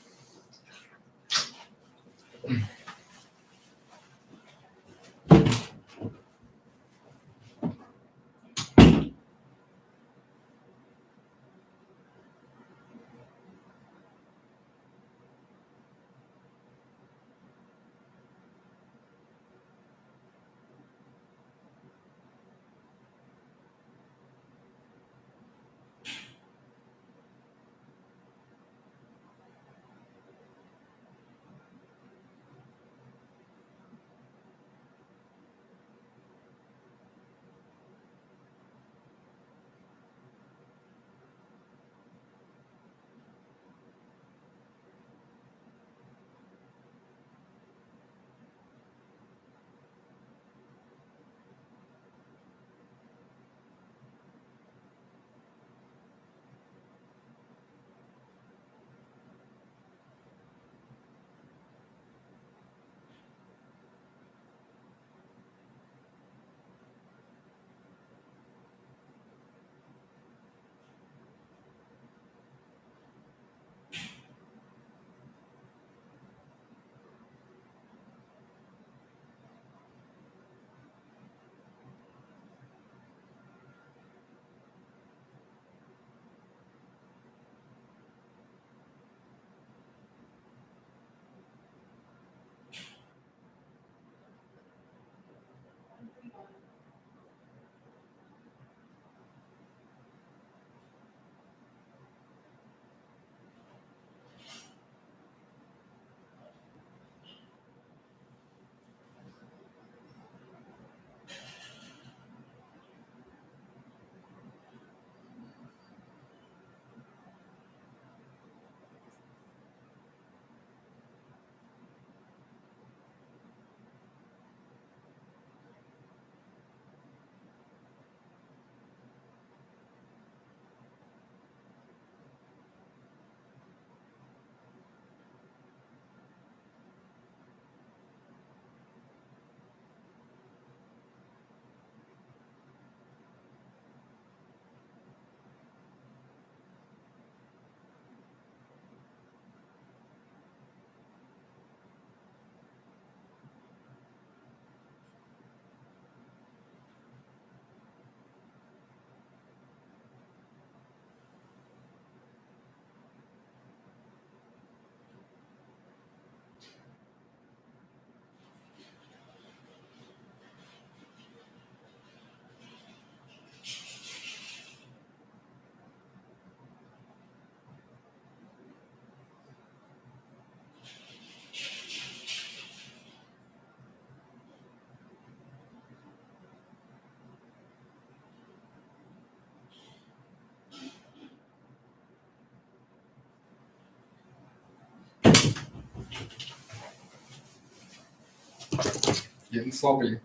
getting sloppy.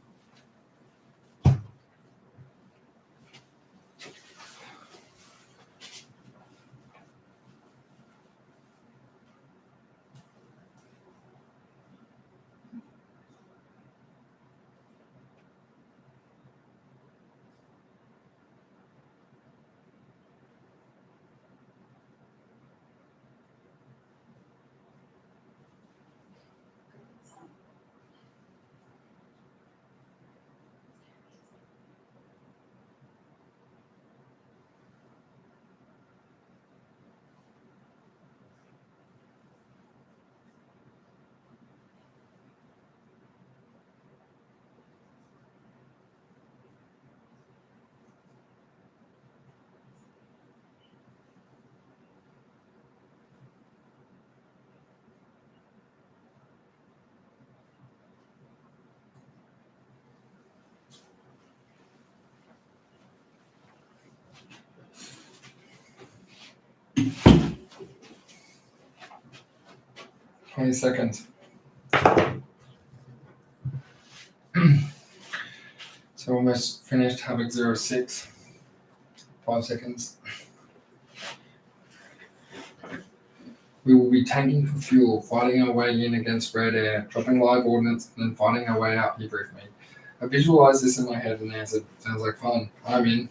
Seconds. So almost finished. Havoc 06. 5 seconds. We will be tanking for fuel, fighting our way in against red air, dropping live ordnance, and then fighting our way out, he briefed me. I visualized this in my head and answered, sounds like fun. I'm in.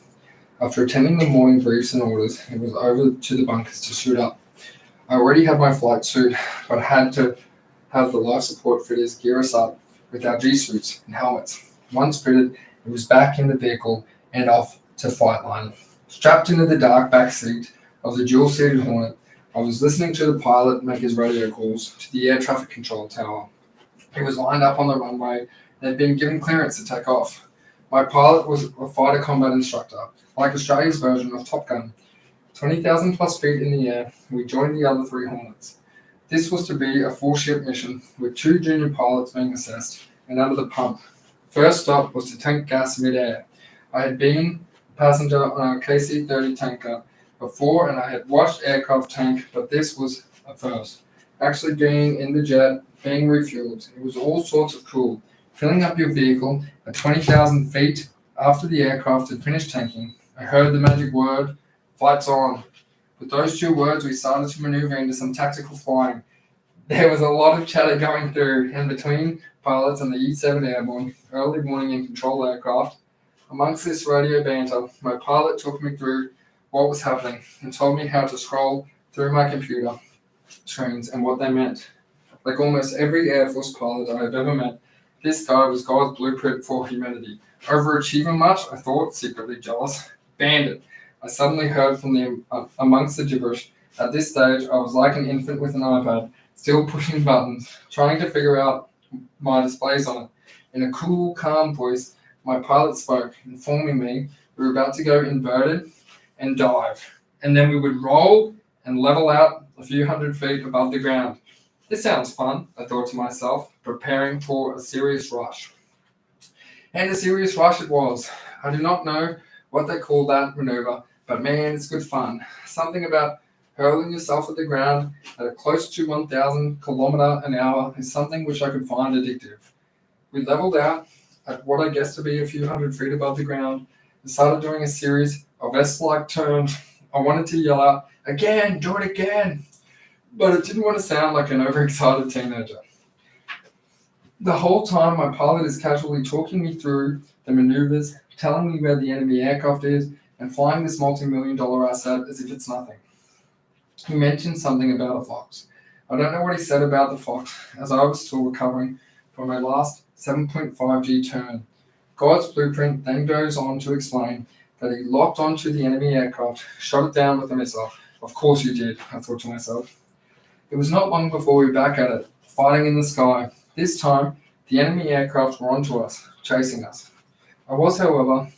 After attending the morning briefs and orders, it was over to the bunkers to suit up. I already had my flight suit, but had to have the life support fitters gear us up with our G-suits and helmets. Once fitted, it was back in the vehicle and off to fight line. Strapped into the dark back seat of the dual-seated Hornet, I was listening to the pilot make his radio calls to the air traffic control tower. He was lined up on the runway and had been given clearance to take off. My pilot was a fighter combat instructor, like Australia's version of Top Gun. 20,000 plus feet in the air, we joined the other 3 Hornets. This was to be a 4-ship mission with 2 junior pilots being assessed and under the pump. First stop was to tank gas mid-air. I had been a passenger on a KC-30 tanker before and I had watched aircraft tank, but this was a first. Actually being in the jet, being refueled, it was all sorts of cool. Filling up your vehicle at 20,000 feet after the aircraft had finished tanking, I heard the magic word, flight's on. With those 2 words, we started to maneuver into some tactical flying. There was a lot of chatter going through and between pilots and the E-7 Airborne, early morning and control aircraft. Amongst this radio banter, my pilot took me through what was happening and told me how to scroll through my computer screens and what they meant. Like almost every Air Force pilot I have ever met, this guy was God's blueprint for humanity. Overachieving much, I thought, secretly jealous. Bandit. I suddenly heard from them amongst the gibberish. At this stage, I was like an infant with an iPad, still pushing buttons, trying to figure out my displays on it. In a cool, calm voice, my pilot spoke, informing me we were about to go inverted and dive, and then we would roll and level out a few hundred feet above the ground. This sounds fun, I thought to myself, preparing for a serious rush. And a serious rush it was. I do not know what they call that maneuver, but man, it's good fun. Something about hurling yourself at the ground at a close to 1,000 kilometers an hour is something which I could find addictive. We leveled out at what I guessed to be a few hundred feet above the ground and started doing a series of S-like turns. I wanted to yell out, again, do it again, but it didn't want to sound like an overexcited teenager. The whole time, my pilot is casually talking me through the maneuvers, telling me where the enemy aircraft is, and flying this multi-million-dollar asset as if it's nothing. He mentioned something about a fox. I don't know what he said about the fox, as I was still recovering from my last 7.5G turn. God's blueprint then goes on to explain that he locked onto the enemy aircraft, shot it down with a missile. Of course you did, I thought to myself. It was not long before we were back at it, fighting in the sky. This time, the enemy aircraft were onto us, chasing us. I was, however,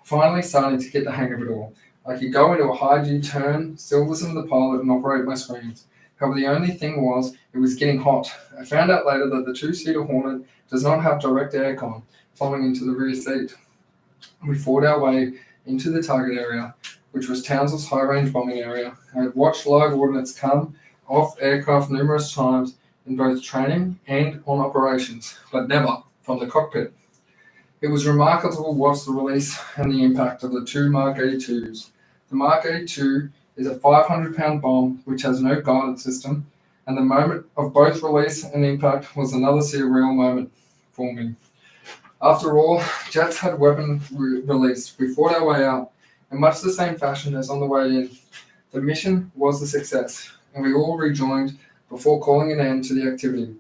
finally starting to get the hang of it all. I could go into a high G turn, still listen to the pilot and operate my screens. However, the only thing was, it was getting hot. I found out later that the 2-seater Hornet does not have direct aircon, falling into the rear seat. We fought our way into the target area, which was Townsville's high-range bombing area. I had watched live ordnance come off aircraft numerous times in both training and on operations, but never from the cockpit. It was remarkable to watch the release and the impact of the two Mark 82s. The Mark 82 is a 500-pound bomb which has no guidance system, and the moment of both release and impact was another surreal moment for me. After all, jets had weapon release. We fought our way out, in much the same fashion as on the way in. The mission was a success, and we all rejoined before calling an end to the activity.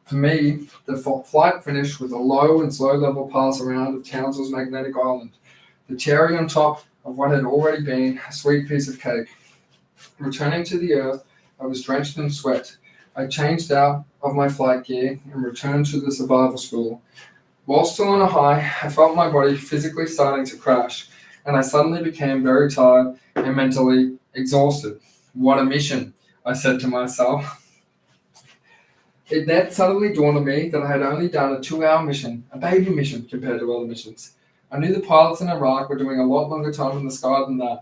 For me, the flight finished with a low and slow level pass around of Townsville's magnetic island, the cherry on top of what had already been a sweet piece of cake. Returning to the earth, I was drenched in sweat. I changed out of my flight gear and returned to the survival school. While still on a high, I felt my body physically starting to crash, and I suddenly became very tired and mentally exhausted. What a mission, I said to myself. It then suddenly dawned on me that I had only done a 2-hour mission, a baby mission compared to other missions. I knew the pilots in Iraq were doing a lot longer time in the sky than that.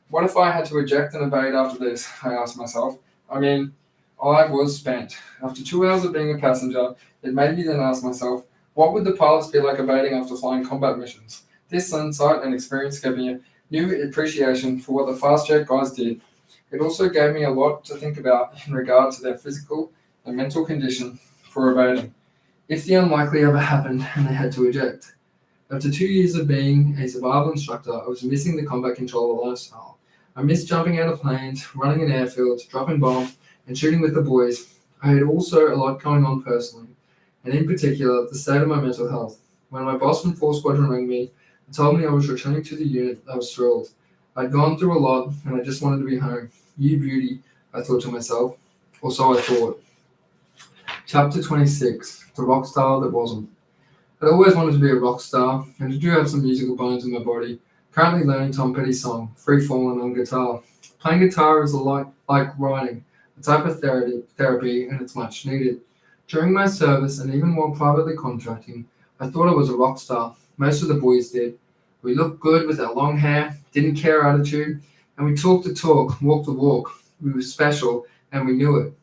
What if I had to eject and evade after this? I asked myself. I was spent. After 2 hours of being a passenger, it made me then ask myself, what would the pilots be like evading after flying combat missions? This insight and experience gave me a new appreciation for what the fast jet guys did. It also gave me a lot to think about in regard to their physical and mental condition for evading, if the unlikely ever happened and they had to eject. After 2 years of being a survival instructor, I was missing the combat controller lifestyle. I missed jumping out of planes, running in airfields, dropping bombs, and shooting with the boys. I had also a lot going on personally, and in particular, the state of my mental health. When my boss from 4 Squadron rang me and told me I was returning to the unit, I was thrilled. I'd gone through a lot, and I just wanted to be home. You beauty, I thought to myself, or so I thought. Chapter 26, The Rock Star That Wasn't. I'd always wanted to be a rock star, and I do have some musical bones in my body. Currently learning Tom Petty's song, Free Fallin' on guitar. Playing guitar is like writing, a type of therapy, and it's much needed. During my service, and even while privately contracting, I thought I was a rock star. Most of the boys did. We looked good with our long hair, didn't care attitude, and we talked the talk, walked the walk. We were special, and we knew it.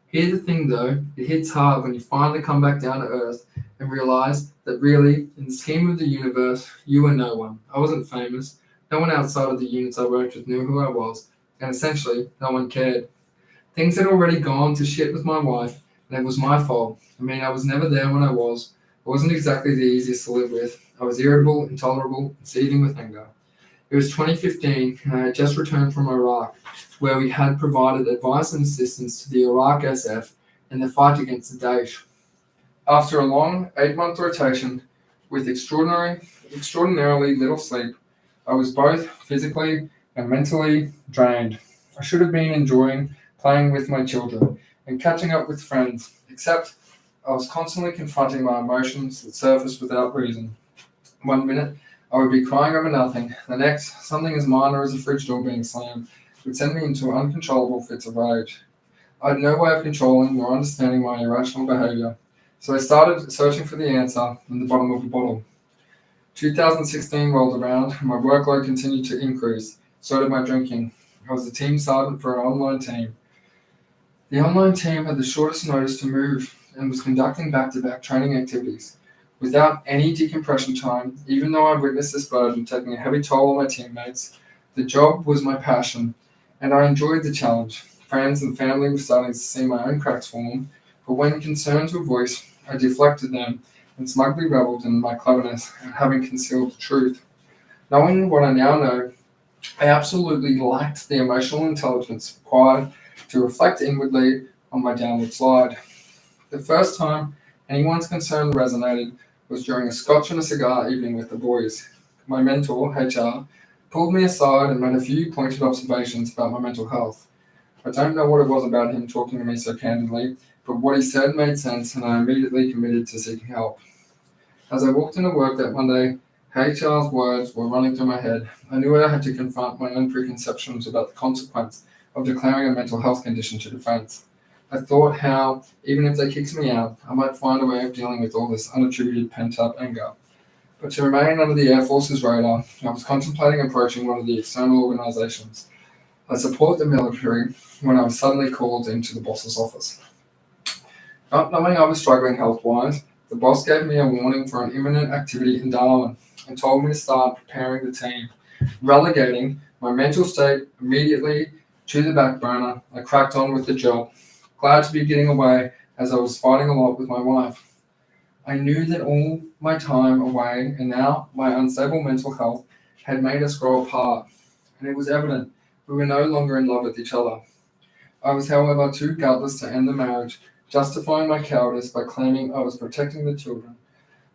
Here's the thing though, it hits hard when you finally come back down to earth and realize that really, in the scheme of the universe, you were no one. I wasn't famous. No one outside of the units I worked with knew who I was, and essentially, no one cared. Things had already gone to shit with my wife, and it was my fault. I was never there when I was. I wasn't exactly the easiest to live with. I was irritable, intolerable, and seething with anger. It was 2015, and I had just returned from Iraq, where we had provided advice and assistance to the Iraq SF in the fight against the Daesh. After a long 8-month rotation with extraordinarily little sleep, I was both physically and mentally drained. I should have been enjoying playing with my children and catching up with friends, except I was constantly confronting my emotions that surfaced without reason. 1 minute, I would be crying over nothing. The next, something as minor as a fridge door being slammed would send me into uncontrollable fits of rage. I had no way of controlling or understanding my irrational behavior, so I started searching for the answer in the bottom of the bottle. 2016 rolled around, and my workload continued to increase. So did my drinking. I was the team sergeant for an online team. The online team had the shortest notice to move and was conducting back-to-back training activities. Without any decompression time, even though I witnessed this burden taking a heavy toll on my teammates, the job was my passion, and I enjoyed the challenge. Friends and family were starting to see my own cracks form, but when concerns were voiced, I deflected them and smugly reveled in my cleverness at having concealed the truth. Knowing what I now know, I absolutely lacked the emotional intelligence required to reflect inwardly on my downward slide. The first time anyone's concern resonated was during a scotch and a cigar evening with the boys. My mentor, HR, pulled me aside and made a few pointed observations about my mental health. I don't know what it was about him talking to me so candidly, but what he said made sense, and I immediately committed to seeking help. As I walked into work that Monday, HR's words were running through my head. I knew I had to confront my own preconceptions about the consequence of declaring a mental health condition to defense. I thought how, even if they kicked me out, I might find a way of dealing with all this unattributed pent-up anger. But to remain under the Air Force's radar, I was contemplating approaching one of the external organizations. I support the military when I was suddenly called into the boss's office. Not knowing I was struggling health-wise, The boss gave me a warning for an imminent activity in Darwin and told me to start preparing the team. Relegating my mental state immediately to the back burner, I cracked on with the job, glad to be getting away as I was fighting a lot with my wife. I knew that all my time away and now my unstable mental health had made us grow apart, and it was evident we were no longer in love with each other. I was, however, too gutless to end the marriage, justifying my cowardice by claiming I was protecting the children.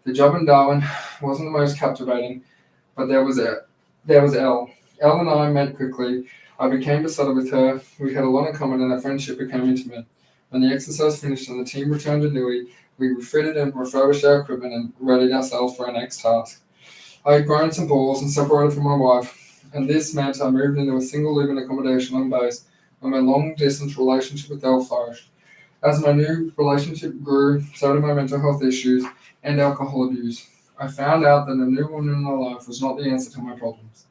The job in Darwin wasn't the most captivating, but there was Elle. Elle and I met quickly. I became besotted with her. We had a lot in common and our friendship became intimate. When the exercise finished and the team returned to Nui, we refitted and refurbished our equipment and readied ourselves for our next task. I had grown some balls and separated from my wife, and this meant I moved into a single living accommodation on base where my long-distance relationship with Elle flourished. As my new relationship grew, so did my mental health issues and alcohol abuse. I found out that a new woman in my life was not the answer to my problems.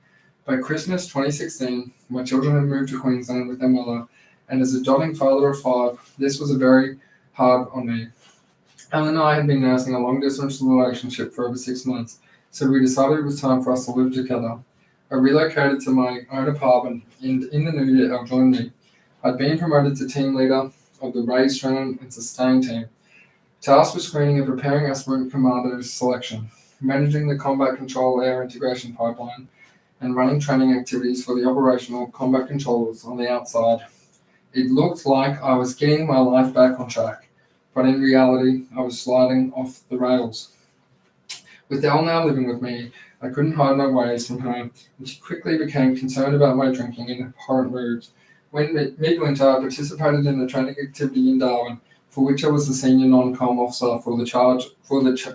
By Christmas 2016, my children had moved to Queensland with their mother, and as a doting father of 5, this was very hard on me. Elle and I had been nursing a long-distance relationship for over 6 months, so we decided it was time for us to live together. I relocated to my own apartment, and in the new year, Elle joined me. I'd been promoted to team leader of the raise, train, and sustain team, tasked with screening and preparing aspirant commanders selection, managing the combat control air integration pipeline, and running training activities for the operational combat controllers on the outside. It looked like I was getting my life back on track, but in reality, I was sliding off the rails. With Elle now living with me, I couldn't hide my ways from her, and she quickly became concerned about my drinking and abhorrent moods. When midwinter, I participated in a training activity in Darwin, for which I was the senior non-com officer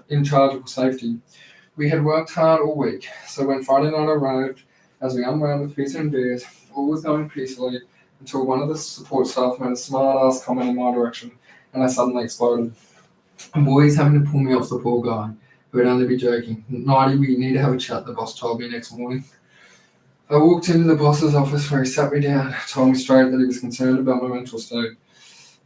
in charge of safety. We had worked hard all week, so when Friday night arrived, as we unwound with pizza and beers, all was going peacefully until one of the support staff made a smart-ass comment in my direction, and I suddenly exploded. The boys having to pull me off the poor guy, who would only be joking. "Nighty, we need to have a chat," the boss told me next morning. I walked into the boss's office where he sat me down, told me straight that he was concerned about my mental state,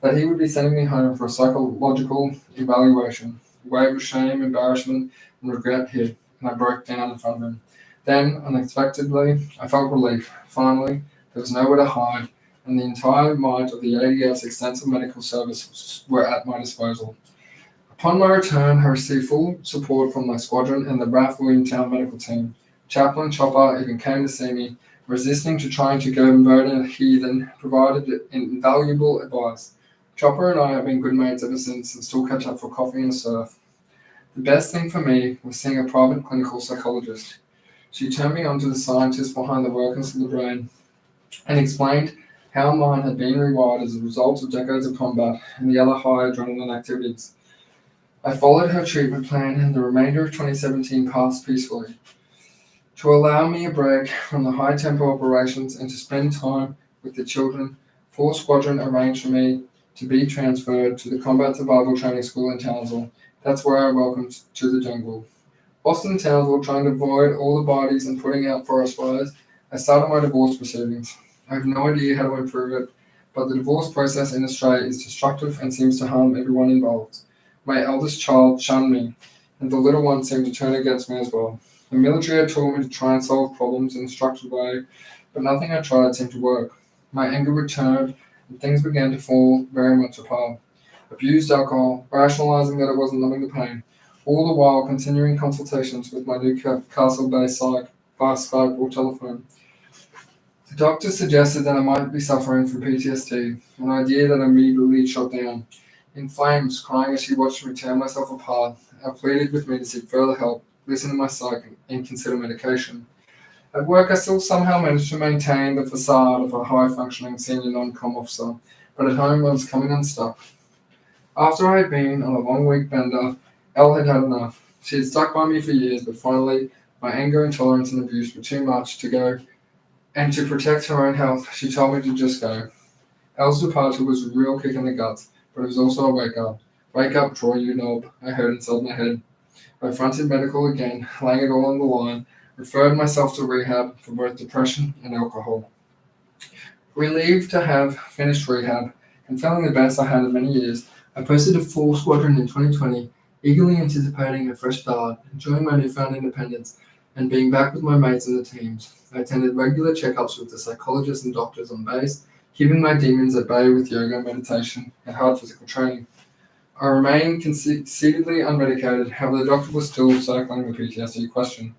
that he would be sending me home for a psychological evaluation. A wave of shame, embarrassment, and regret hit, and I broke down in front of him. Then, unexpectedly, I felt relief. Finally, there was nowhere to hide, and the entire might of the ADF's extensive medical services were at my disposal. Upon my return, I received full support from my squadron and the RAF Williamtown medical team. Chaplain Chopper even came to see me, resisting to trying to go murder a heathen, provided invaluable advice. Chopper and I have been good mates ever since and still catch up for coffee and a surf. The best thing for me was seeing a private clinical psychologist. She turned me on to the scientists behind the workings of the brain and explained how mine had been rewired as a result of decades of combat and the other high adrenaline activities. I followed her treatment plan and the remainder of 2017 passed peacefully. To allow me a break from the high-tempo operations and to spend time with the children, 4 Squadron arranged for me to be transferred to the Combat Survival Training School in Townsville. That's where I welcomed to the jungle. Boston Townsville, trying to avoid all the bodies and putting out forest fires, I started my divorce proceedings. I have no idea how to improve it, but the divorce process in Australia is destructive and seems to harm everyone involved. My eldest child shunned me, and the little one seemed to turn against me as well. The military had taught me to try and solve problems in a structured way, but nothing I tried seemed to work. My anger returned, and things began to fall very much apart. Abused alcohol, rationalizing that it wasn't numbing the pain, all the while continuing consultations with my Newcastle-based psych via Skype or telephone. The doctor suggested that I might be suffering from PTSD, an idea that immediately shot down. In flames, crying as she watched me tear myself apart, Elle pleaded with me to seek further help, listen to my psych, and consider medication. At work, I still somehow managed to maintain the facade of a high-functioning senior non-com officer, but at home I was coming unstuck. After I had been on a long week bender, Elle had had enough. She had stuck by me for years, but finally, my anger, intolerance, and abuse were too much to go, and to protect her own health, she told me to just go. Elle's departure was a real kick in the guts, but it was also a wake-up. "Wake up, Troy, you knob," I heard inside my head. I fronted medical again, laying it all on the line, referred myself to rehab for both depression and alcohol. Relieved to have finished rehab, and feeling the best I had in many years, I posted to 4 Squadron in 2020 eagerly anticipating a fresh start, enjoying my newfound independence, and being back with my mates in the teams. I attended regular checkups with the psychologists and doctors on base, keeping my demons at bay with yoga, meditation, and hard physical training. I remained conceitedly unmedicated, however the doctor was still circling the PTSD question.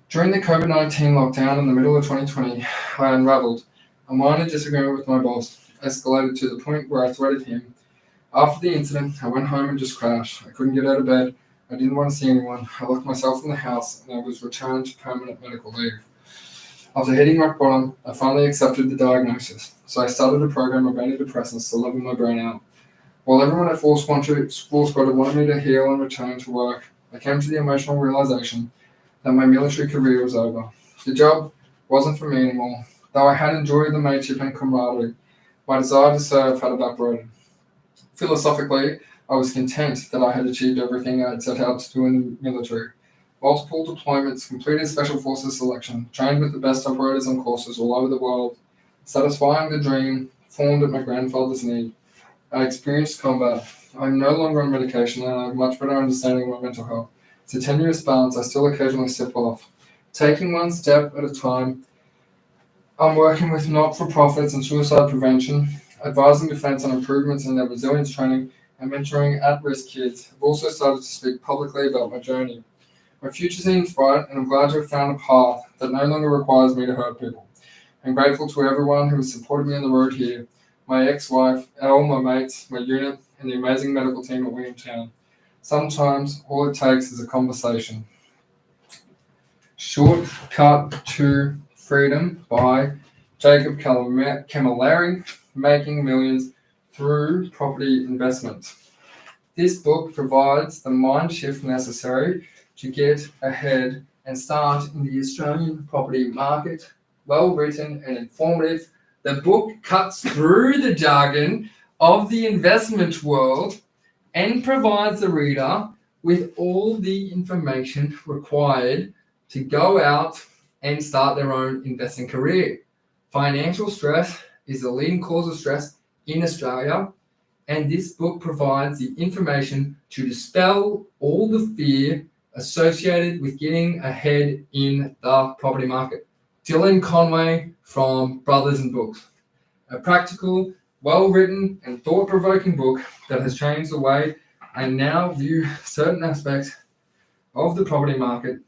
During the COVID-19 lockdown in the middle of 2020, I unraveled. A minor disagreement with my boss escalated to the point where I threatened him. After the incident, I went home and just crashed. I couldn't get out of bed. I didn't want to see anyone. I locked myself in the house and I was returned to permanent medical leave. After hitting rock bottom, I finally accepted the diagnosis. So I started a program of antidepressants to level my brain out. While everyone at Full Squad wanted me to heal and return to work, I came to the emotional realization that my military career was over. The job wasn't for me anymore. Though I had enjoyed the mateship and camaraderie, my desire to serve had evaporated. Philosophically, I was content that I had achieved everything I had set out to do in the military. Multiple deployments, completed Special Forces selection, trained with the best operators on courses all over the world, satisfying the dream formed at my grandfather's knee. I experienced combat. I'm no longer on medication and I have much better understanding of my mental health. It's a tenuous balance I still occasionally slip off. Taking one step at a time, I'm working with not-for-profits and suicide prevention, advising defence on improvements in their resilience training, and mentoring at-risk kids. I've also started to speak publicly about my journey. My future seems bright, and I'm glad to have found a path that no longer requires me to hurt people. I'm grateful to everyone who has supported me on the road here, my ex-wife, all my mates, my unit, and the amazing medical team at Williamstown. Sometimes all it takes is a conversation. Shortcut to Freedom by Jacob Camelleri, Making Millions Through Property Investment. This book provides the mind shift necessary to get ahead and start in the Australian property market. Well written and informative. The book cuts through the jargon of the investment world and provides the reader with all the information required to go out and start their own investing career. Financial stress is the leading cause of stress in Australia, and this book provides the information to dispel all the fear associated with getting ahead in the property market. Dylan Conway from Brothers and Books. A practical, well-written, and thought-provoking book that has changed the way I now view certain aspects of the property market.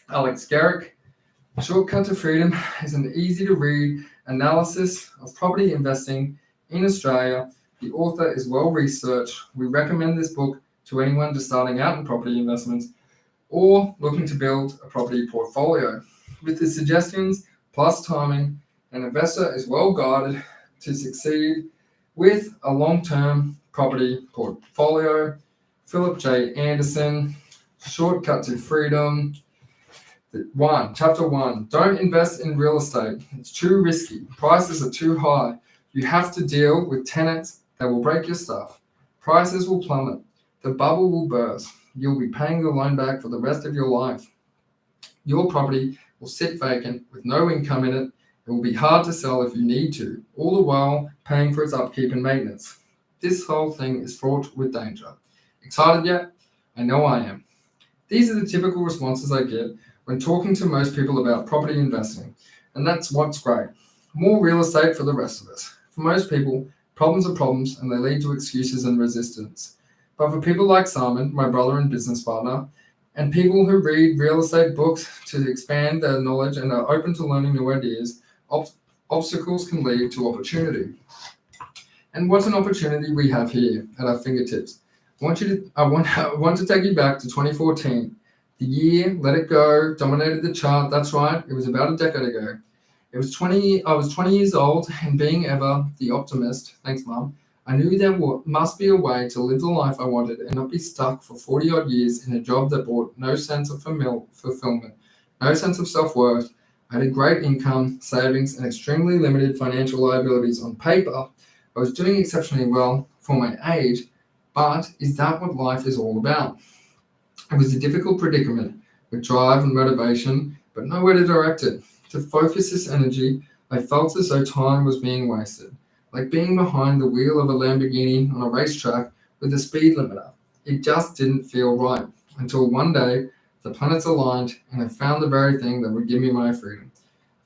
Aleksandr, Shortcut to Freedom is an easy-to-read analysis of property investing in Australia. The author is well-researched. We recommend this book to anyone just starting out in property investments or looking to build a property portfolio. With the suggestions plus timing, an investor is well guided to succeed with a long-term property portfolio. Philip J. Anderson, Shortcut to Freedom. Chapter 1. Don't invest in real estate. It's too risky. Prices are too high. You have to deal with tenants that will break your stuff. Prices will plummet. The bubble will burst. You'll be paying the loan back for the rest of your life. Your property will sit vacant with no income in it. It will be hard to sell if you need to, all the while paying for its upkeep and maintenance. This whole thing is fraught with danger. Excited yet? I know I am. These are the typical responses I get when talking to most people about property investing, and that's what's great. More real estate for the rest of us. For most people, problems are problems and they lead to excuses and resistance. But for people like Simon, my brother and business partner, and people who read real estate books to expand their knowledge and are open to learning new ideas, obstacles can lead to opportunity. And what an opportunity we have here at our fingertips. I want to take you back to 2014. The year Let It Go dominated the chart. That's right, it was about a decade ago. I was 20 years old, and being ever the optimist, thanks Mum, I knew there must be a way to live the life I wanted and not be stuck for 40 odd years in a job that brought no sense of fulfillment, no sense of self-worth. I had a great income, savings, and extremely limited financial liabilities on paper. I was doing exceptionally well for my age, but is that what life is all about? It was a difficult predicament with drive and motivation, but nowhere to direct it. To focus this energy, I felt as though time was being wasted, like being behind the wheel of a Lamborghini on a racetrack with a speed limiter. It just didn't feel right until one day the planets aligned and I found the very thing that would give me my freedom.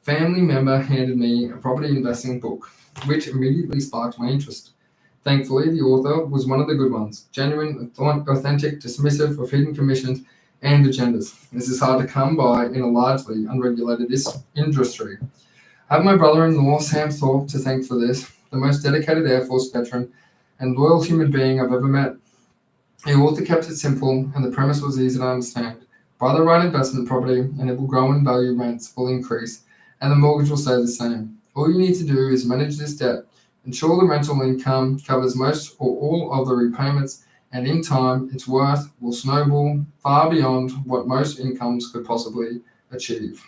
A family member handed me a property investing book, which immediately sparked my interest. Thankfully, the author was one of the good ones, genuine, authentic, dismissive of hidden commissions and agendas. This is hard to come by in a largely unregulated industry. I have my brother-in-law, Sam Thorpe, to thank for this, the most dedicated Air Force veteran and loyal human being I've ever met. The author kept it simple, and the premise was easy to understand. Buy the right investment property, and it will grow in value, rents will increase, and the mortgage will stay the same. All you need to do is manage this debt, ensure the rental income covers most or all of the repayments, and in time, its worth will snowball far beyond what most incomes could possibly achieve.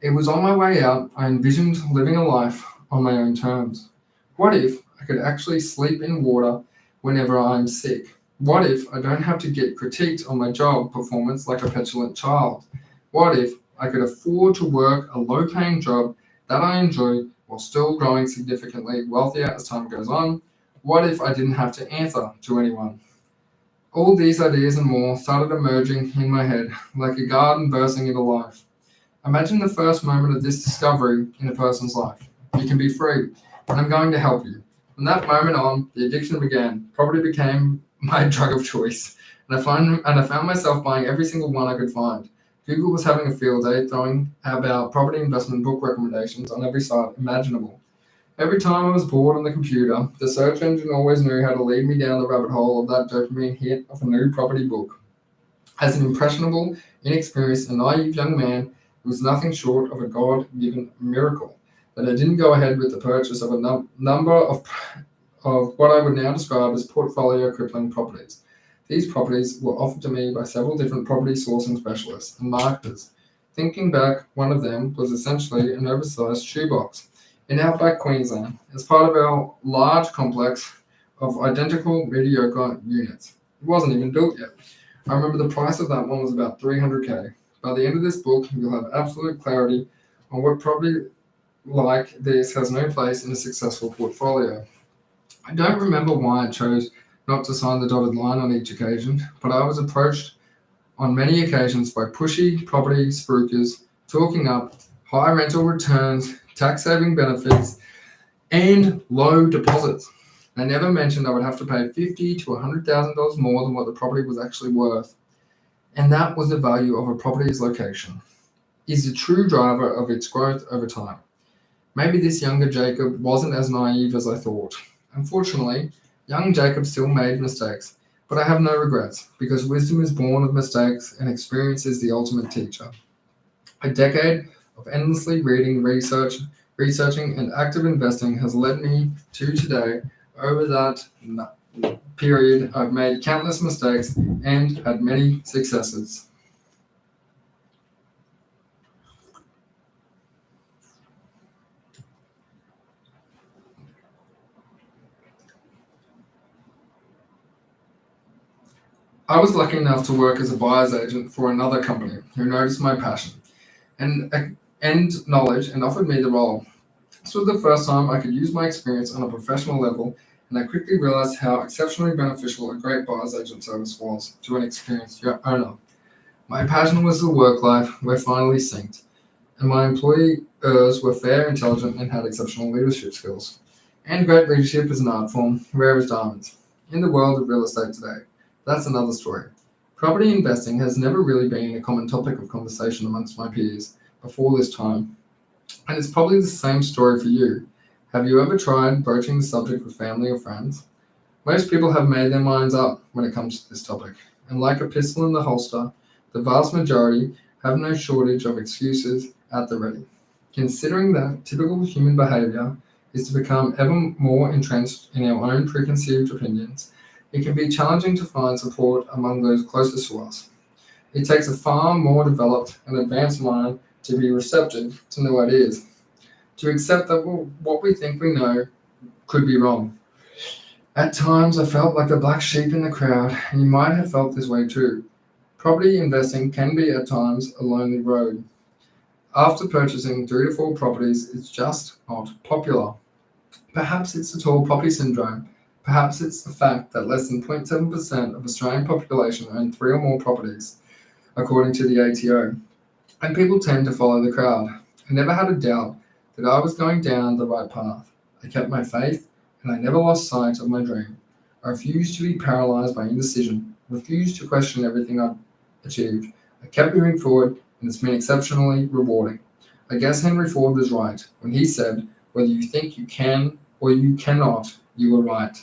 It was on my way out, I envisioned living a life on my own terms. What if I could actually sleep in water whenever I'm sick? What if I don't have to get critiqued on my job performance like a petulant child? What if I could afford to work a low-paying job that I enjoy while still growing significantly wealthier as time goes on? What if I didn't have to answer to anyone? All these ideas and more started emerging in my head like a garden bursting into life. Imagine the first moment of this discovery in a person's life. You can be free, and I'm going to help you. From that moment on, the addiction began. Property became my drug of choice, and I found myself buying every single one I could find. Google was having a field day, throwing about property investment book recommendations on every site imaginable. Every time I was bored on the computer, the search engine always knew how to lead me down the rabbit hole of that dopamine hit of a new property book. As an impressionable, inexperienced, and naive young man, it was nothing short of a God-given miracle that I didn't go ahead with the purchase of a number of what I would now describe as portfolio crippling properties. These properties were offered to me by several different property sourcing specialists and marketers. Thinking back, one of them was essentially an oversized shoebox in outback Queensland as part of our large complex of identical mediocre units. It wasn't even built yet. I remember the price of that one was about $300K. By the end of this book, you'll have absolute clarity on what property like this has no place in a successful portfolio. I don't remember why I chose not to sign the dotted line on each occasion, but I was approached on many occasions by pushy property spruikers talking up high rental returns, tax-saving benefits, and low deposits. They never mentioned I would have to pay $50,000 to $100,000 more than what the property was actually worth. And that was the value of a property's location, is the true driver of its growth over time. Maybe this younger Jacob wasn't as naive as I thought. Unfortunately, young Jacob still made mistakes, but I have no regrets because wisdom is born of mistakes and experience is the ultimate teacher. A decade of endlessly reading, researching, and active investing has led me to today. Over that period, I've made countless mistakes and had many successes. I was lucky enough to work as a buyer's agent for another company who noticed my passion and knowledge and offered me the role. This was the first time I could use my experience on a professional level, and I quickly realized how exceptionally beneficial a great buyer's agent service was to an experienced owner. My passion was the work life were finally synced, and my employers were fair, intelligent, and had exceptional leadership skills. And great leadership is an art form, rare as diamonds. In the world of real estate today, that's another story. Property investing has never really been a common topic of conversation amongst my peers before this time, and it's probably the same story for you. Have you ever tried broaching the subject with family or friends? Most people have made their minds up when it comes to this topic, and like a pistol in the holster, the vast majority have no shortage of excuses at the ready. Considering that typical human behavior is to become ever more entrenched in our own preconceived opinions, it can be challenging to find support among those closest to us. It takes a far more developed and advanced mind to be receptive to new ideas, to accept that what we think we know could be wrong. At times, I felt like the black sheep in the crowd, and you might have felt this way too. Property investing can be at times a lonely road. After purchasing 3 to 4 properties, it's just not popular. Perhaps it's the tall poppy syndrome. Perhaps it's the fact that less than 0.7% of Australian population own 3 or more properties, according to the ATO, and people tend to follow the crowd. I never had a doubt that I was going down the right path. I kept my faith, and I never lost sight of my dream. I refused to be paralyzed by indecision, refused to question everything I'd achieved. I kept moving forward, and it's been exceptionally rewarding. I guess Henry Ford was right when he said, whether you think you can or you cannot, you are right.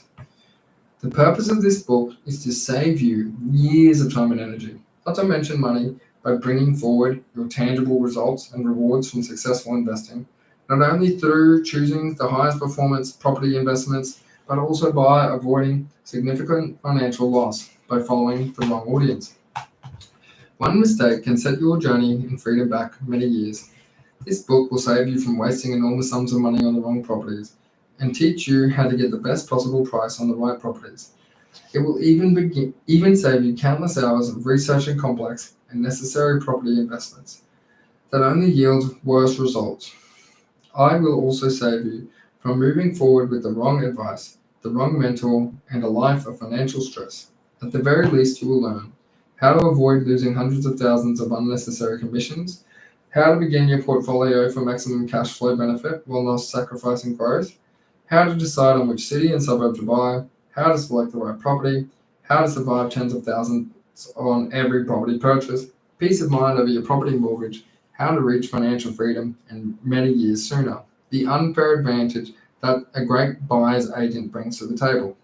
The purpose of this book is to save you years of time and energy, not to mention money, by bringing forward your tangible results and rewards from successful investing, not only through choosing the highest performance property investments, but also by avoiding significant financial loss by following the wrong audience. One mistake can set your journey in freedom back many years. This book will save you from wasting enormous sums of money on the wrong properties and teach you how to get the best possible price on the right properties. It will even save you countless hours of researching complex and necessary property investments that only yield worse results. I will also save you from moving forward with the wrong advice, the wrong mentor, and a life of financial stress. At the very least, you will learn how to avoid losing hundreds of thousands of unnecessary commissions, how to begin your portfolio for maximum cash flow benefit while not sacrificing growth, how to decide on which city and suburb to buy, how to select the right property, how to survive tens of thousands on every property purchase, peace of mind over your property mortgage, how to reach financial freedom and many years sooner, the unfair advantage that a great buyer's agent brings to the table.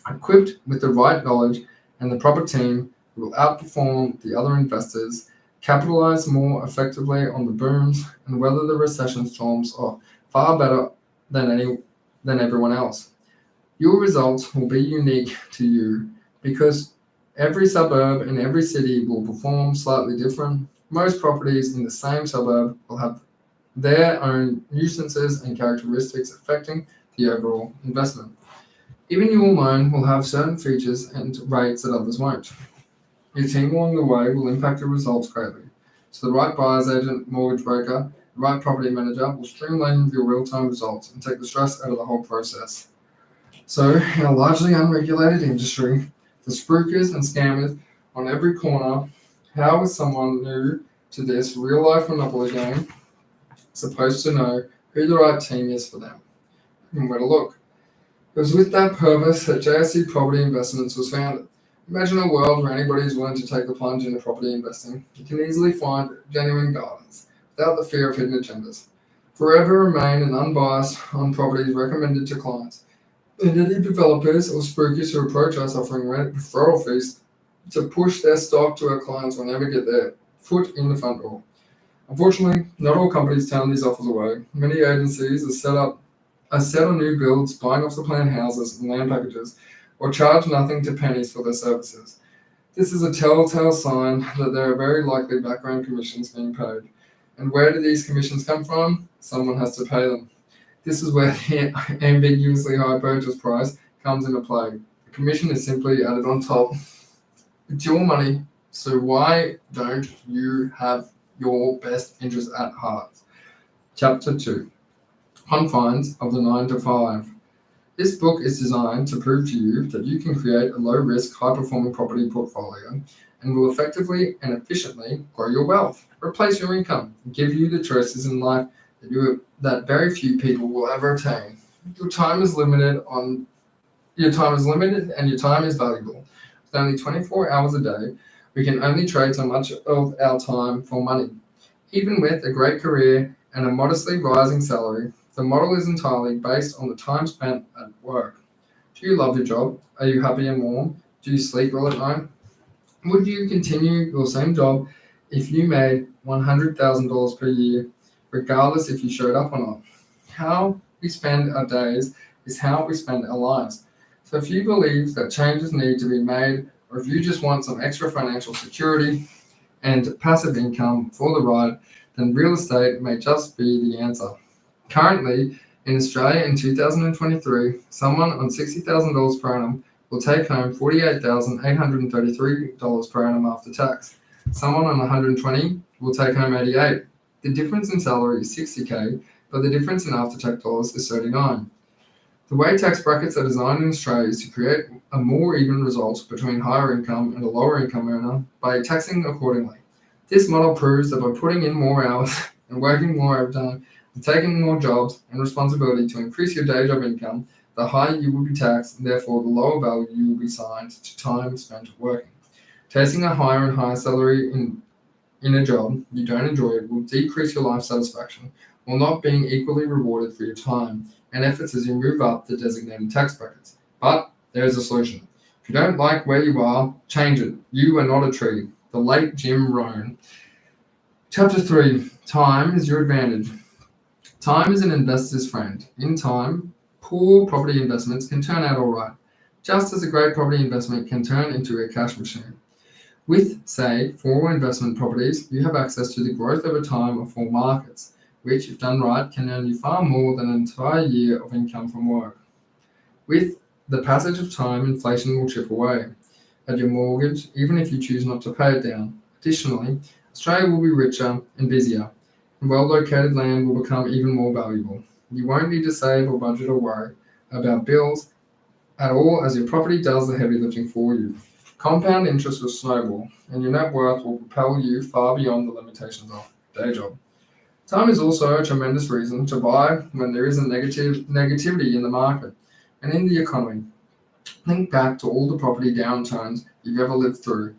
Equipped with the right knowledge and the proper team, you will outperform the other investors, capitalize more effectively on the booms, and weather the recession storms are far better than everyone else. Your results will be unique to you because every suburb in every city will perform slightly different. Most properties in the same suburb will have their own nuisances and characteristics affecting the overall investment. Even your loan will have certain features and rates that others won't. Your team along the way will impact your results greatly. So the right buyer's agent, mortgage broker, the right property manager will streamline your real-time results and take the stress out of the whole process. So, in a largely unregulated industry, the spookers and scammers on every corner, how is someone new to this real-life monopoly game supposed to know who the right team is for them and where to look? It was with that purpose that JSC Property Investments was founded. Imagine a world where anybody is willing to take the plunge into property investing. You can easily find genuine guidance without the fear of hidden agendas. Forever remain and unbiased on properties recommended to clients. And any developers or spookies who approach us offering rent referral fees to push their stock to our clients will never get their foot in the front door. Unfortunately, not all companies turn these offers away. Many agencies are set on new builds, buying off the plan houses and land packages, or charge nothing to pennies for their services. This is a telltale sign that there are very likely background commissions being paid. And where do these commissions come from? Someone has to pay them. This is where the ambiguously high purchase price comes into play. The commission is simply added on top. It's your money, so why don't you have your best interest at heart? Chapter 2. Confines of the 9 to 5. This book is designed to prove to you that you can create a low-risk, high-performing property portfolio and will effectively and efficiently grow your wealth, replace your income, and give you the choices in life that very few people will ever attain. Your time is limited and your time is valuable. With only 24 hours a day, we can only trade so much of our time for money. Even with a great career and a modestly rising salary, the model is entirely based on the time spent at work. Do you love your job? Are you happy and warm? Do you sleep well at night? Would you continue your same job if you made $100,000 per year, regardless if you showed up or not? How we spend our days is how we spend our lives. So if you believe that changes need to be made, or if you just want some extra financial security and passive income for the ride, then real estate may just be the answer. Currently, in Australia in 2023, someone on $60,000 per annum will take home $48,833 per annum after tax. Someone on 120 will take home 88. The difference in salary is $60K, but the difference in after-tax dollars is 39. The way tax brackets are designed in Australia is to create a more even result between higher income and a lower income earner by taxing accordingly. This model proves that by putting in more hours and working more overtime and taking more jobs and responsibility to increase your day job income, the higher you will be taxed and therefore the lower value you will be assigned to time spent working. Chasing a higher and higher salary in a job you don't enjoy will decrease your life satisfaction while not being equally rewarded for your time and efforts as you move up the designated tax brackets. But there is a solution. If you don't like where you are, change it. You are not a tree. The late Jim Rohn. Chapter 3. Time is your advantage. Time is an investor's friend. In time, poor property investments can turn out all right, just as a great property investment can turn into a cash machine. With, say, 4 investment properties, you have access to the growth over time of 4 markets, which, if done right, can earn you far more than an entire year of income from work. With the passage of time, inflation will chip away at your mortgage, even if you choose not to pay it down. Additionally, Australia will be richer and busier, and well-located land will become even more valuable. You won't need to save or budget or worry about bills at all, as your property does the heavy lifting for you. Compound interest will snowball, and your net worth will propel you far beyond the limitations of a day job. Time is also a tremendous reason to buy when there is a negativity in the market and in the economy. Think back to all the property downturns you've ever lived through.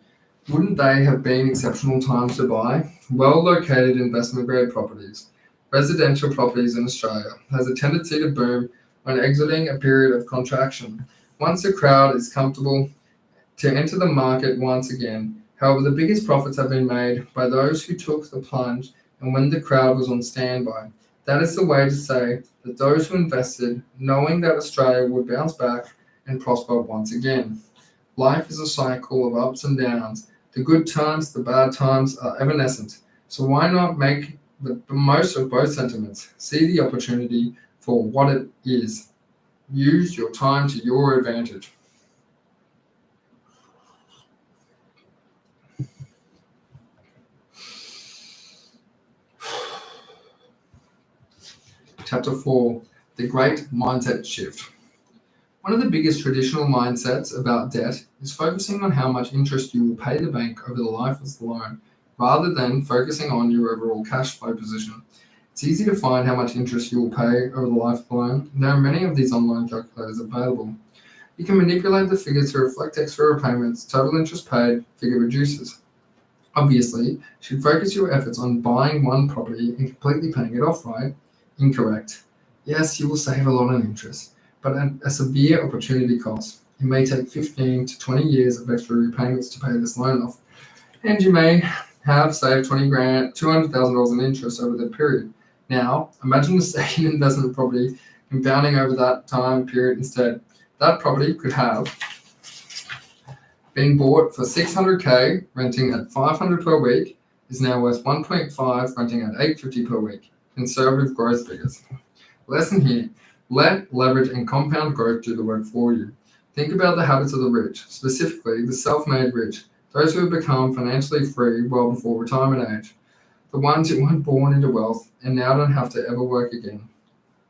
Wouldn't they have been exceptional times to buy? Well-located investment-grade properties, residential properties in Australia, has a tendency to boom when exiting a period of contraction. Once a crowd is comfortable to enter the market once again. However, the biggest profits have been made by those who took the plunge and when the crowd was on standby. That is the way to say that those who invested, knowing that Australia would bounce back and prosper once again. Life is a cycle of ups and downs. The good times, the bad times are evanescent. So why not make the most of both sentiments? See the opportunity for what it is. Use your time to your advantage. Chapter 4. The Great Mindset Shift. One of the biggest traditional mindsets about debt is focusing on how much interest you will pay the bank over the life of the loan, rather than focusing on your overall cash flow position. It's easy to find how much interest you will pay over the life of the loan. There are many of these online calculators available. You can manipulate the figure to reflect extra repayments. Total interest paid, figure reduces. Obviously, you should focus your efforts on buying one property and completely paying it off, right? Incorrect. Yes, you will save a lot on interest, but at a severe opportunity cost. It may take 15 to 20 years of extra repayments to pay this loan off, and you may have saved $200,000 in interest over that period. Now, imagine the second investment property compounding over that time period instead. That property could have been bought for $600K, renting at $500 per week, is now worth $1.5, renting at $850 per week. Conservative growth figures. Lesson here. Let leverage and compound growth do the work for you. Think about the habits of the rich, specifically the self-made rich, those who have become financially free well before retirement age, the ones who weren't born into wealth and now don't have to ever work again.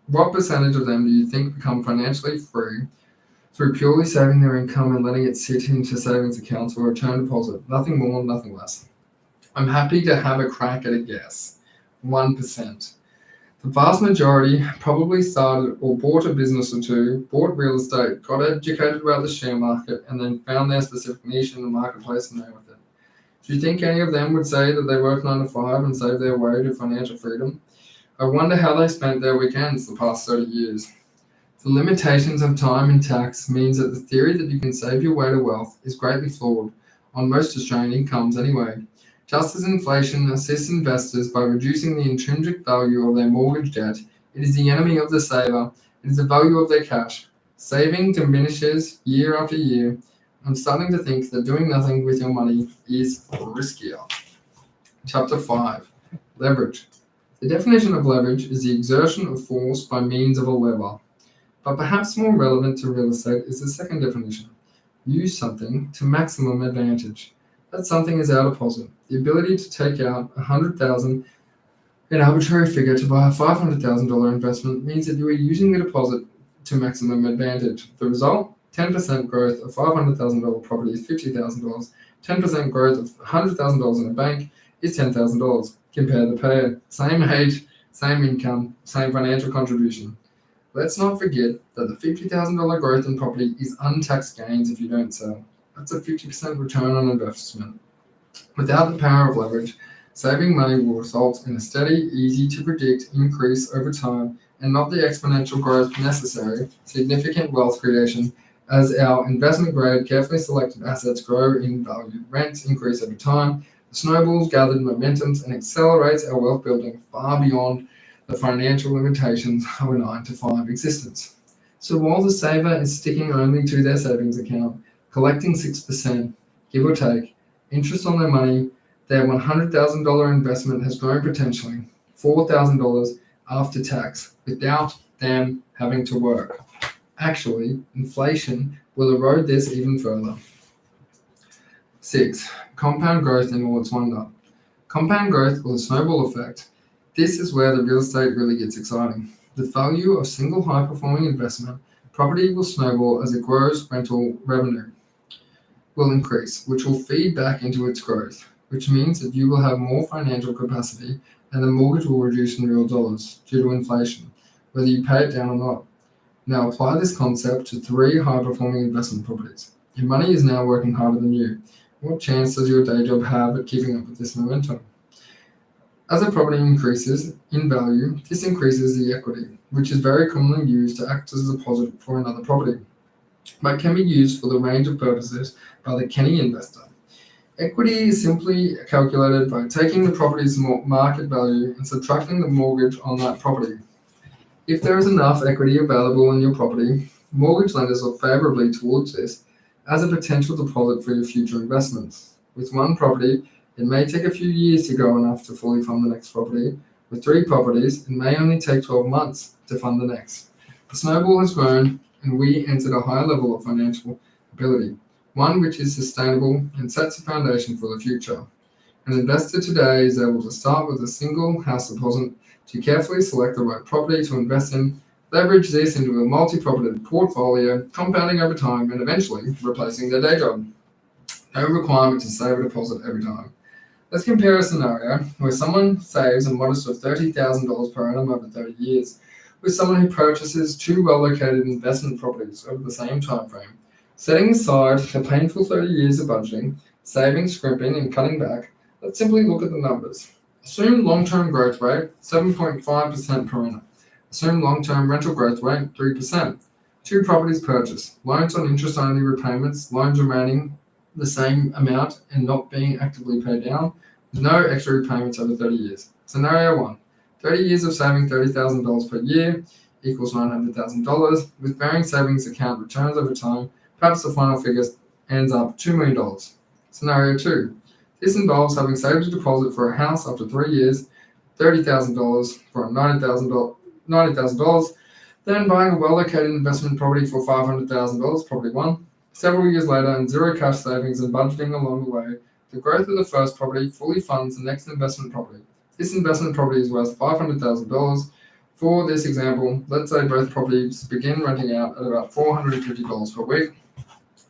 What percentage of them do you think become financially free through purely saving their income and letting it sit into savings accounts or a term deposit? Nothing more, nothing less. I'm happy to have a crack at a guess. 1%. The vast majority probably started or bought a business or two, bought real estate, got educated about the share market, and then found their specific niche in the marketplace and ran with it. Do you think any of them would say that they worked 9 to 5 and saved their way to financial freedom? I wonder how they spent their weekends the past 30 years. The limitations of time and tax means that the theory that you can save your way to wealth is greatly flawed, on most Australian incomes anyway. Just as inflation assists investors by reducing the intrinsic value of their mortgage debt, it is the enemy of the saver. It is the value of their cash. Saving diminishes year after year. I'm starting to think that doing nothing with your money is riskier. Chapter 5. Leverage. The definition of leverage is the exertion of force by means of a lever. But perhaps more relevant to real estate is the second definition. Use something to maximum advantage. That something is our deposit. The ability to take out $100,000, an arbitrary figure, to buy a $500,000 investment means that you are using the deposit to maximum advantage. The result? 10% growth of $500,000 property is $50,000. 10% growth of $100,000 in a bank is $10,000. Compare the pair. Same age, same income, same financial contribution. Let's not forget that the $50,000 growth in property is untaxed gains if you don't sell. That's a 50% return on investment. Without the power of leverage, saving money will result in a steady, easy to predict increase over time and not the exponential growth necessary, significant wealth creation as our investment grade, carefully selected assets grow in value. Rents increase over time. The snowballs gathered momentums and accelerates our wealth building far beyond the financial limitations of a 9-to-5 existence. So while the saver is sticking only to their savings account, collecting 6%, give or take, interest on their money, their $100,000 investment has grown potentially $4,000 after tax without them having to work. Actually, inflation will erode this even further. 6. Compound growth in all its wonder. Compound growth or the snowball effect. This is where the real estate really gets exciting. The value of single high-performing investment property will snowball as it grows. Rental revenue will increase, which will feed back into its growth, which means that you will have more financial capacity and the mortgage will reduce in real dollars due to inflation, whether you pay it down or not. Now apply this concept to 3 high-performing investment properties. Your money is now working harder than you. What chance does your day job have at keeping up with this momentum? As a property increases in value, this increases the equity, which is very commonly used to act as a deposit for another property, but can be used for the range of purposes by the canny investor. Equity is simply calculated by taking the property's market value and subtracting the mortgage on that property. If there is enough equity available in your property, mortgage lenders look favorably towards this as a potential deposit for your future investments. With one property, it may take a few years to grow enough to fully fund the next property. With 3 properties, it may only take 12 months to fund the next. The snowball has grown, and we entered a higher level of financial ability, one which is sustainable and sets a foundation for the future. An investor today is able to start with a single house deposit to carefully select the right property to invest in, leverage this into a multi-property portfolio, compounding over time, and eventually replacing their day job. No requirement to save a deposit every time. Let's compare a scenario where someone saves a modest of $30,000 per annum over 30 years, with someone who purchases 2 well-located investment properties over the same time frame. Setting aside the painful 30 years of budgeting, saving, scrimping, and cutting back, let's simply look at the numbers. Assume long-term growth rate 7.5% per annum. Assume long-term rental growth rate 3%. 2 properties purchased. Loans on interest-only repayments, loans remaining the same amount and not being actively paid down, with no extra repayments over 30 years. Scenario 1. 30 years of saving $30,000 per year equals $900,000. With varying savings account returns over time, perhaps the final figure ends up $2 million. Scenario 2. This involves having saved a deposit for a house after 3 years, $30,000 for $90,000, then buying a well-located investment property for $500,000, property 1. Several years later, and 0 cash savings and budgeting along the way, the growth of the first property fully funds the next investment property. This investment property is worth $500,000. For this example, let's say both properties begin renting out at about $450 per week.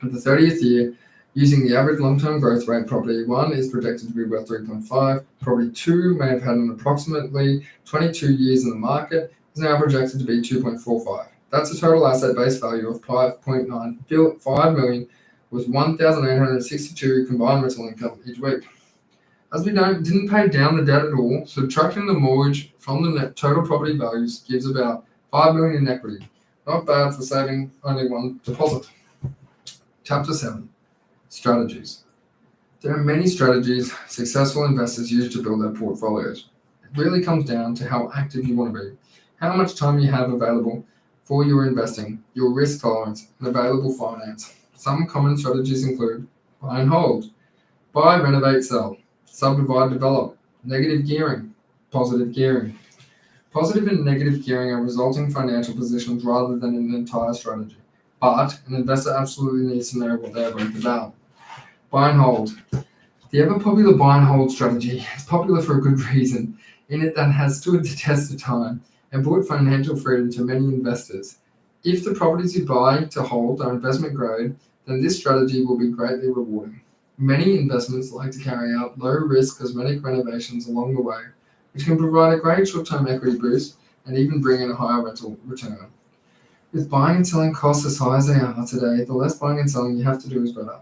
At the 30th year, using the average long-term growth rate, property 1 is projected to be worth 3.5. Property 2 may have had an approximately 22 years in the market, is now projected to be 2.45. That's a total asset base value of $5.95 million with 1,862 combined rental income each week. As we didn't pay down the debt at all, subtracting the mortgage from the net total property values gives about $5 million in equity. Not bad for saving only one deposit. Chapter 7. Strategies. There are many strategies successful investors use to build their portfolios. It really comes down to how active you want to be, how much time you have available for your investing, your risk tolerance, and available finance. Some common strategies include buy and hold, buy, renovate, sell, subdivide, develop, negative gearing, positive gearing. Positive and negative gearing are resulting financial positions rather than an entire strategy, but an investor absolutely needs to know what they are both about. Buy and hold. The ever-popular buy and hold strategy is popular for a good reason, in it that has stood the test of time and brought financial freedom to many investors. If the properties you buy to hold are investment grade, then this strategy will be greatly rewarding. Many investments like to carry out low-risk cosmetic renovations along the way, which can provide a great short-term equity boost and even bring in a higher rental return. With buying and selling costs as high as they are today, the less buying and selling you have to do is better.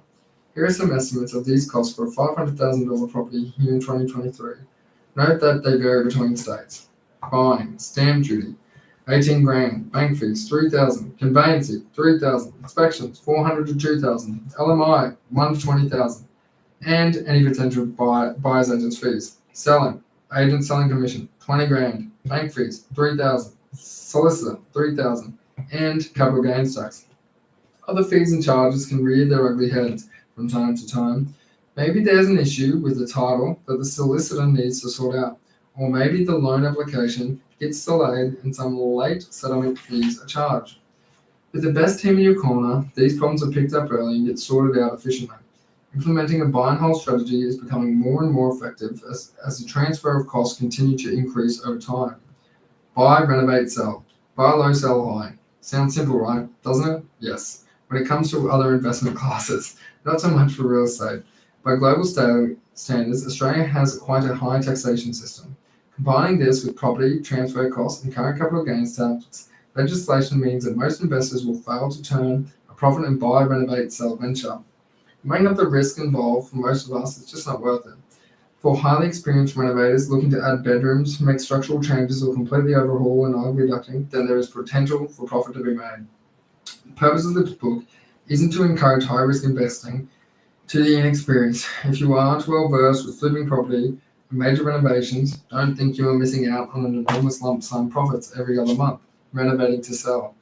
Here are some estimates of these costs for a $500,000 property here in 2023. Note that they vary between states. Buying, stamp duty, 18 grand, bank fees, 3,000, conveyancing, 3,000, inspections, 400 to 2,000, LMI, 1 to 20,000, and any potential buyer's agent's fees. Selling, agent selling commission, 20 grand, bank fees, 3,000, solicitor, 3,000, and capital gains tax. Other fees and charges can rear their ugly heads from time to time. Maybe there's an issue with the title that the solicitor needs to sort out, or maybe the loan application gets delayed and some late settlement fees are charged. With the best team in your corner, these problems are picked up early and get sorted out efficiently. Implementing a buy and hold strategy is becoming more and more effective as the transfer of costs continue to increase over time. Buy, renovate, sell. Buy low, sell high. Sounds simple, right? Doesn't it? Yes. When it comes to other investment classes, not so much for real estate. By global standards, Australia has quite a high taxation system. Combining this with property transfer costs and current capital gains tax legislation means that most investors will fail to turn a profit and buy, renovate, sell venture. Weighing up the risk involved for most of us, it's just not worth it. For highly experienced renovators looking to add bedrooms, make structural changes, or completely overhaul an ugly ducting, then there is potential for profit to be made. The purpose of this book isn't to encourage high-risk investing to the inexperienced. If you aren't well-versed with flipping property and major renovations, don't think you are missing out on an enormous lump sum profits every other month, renovating to sell.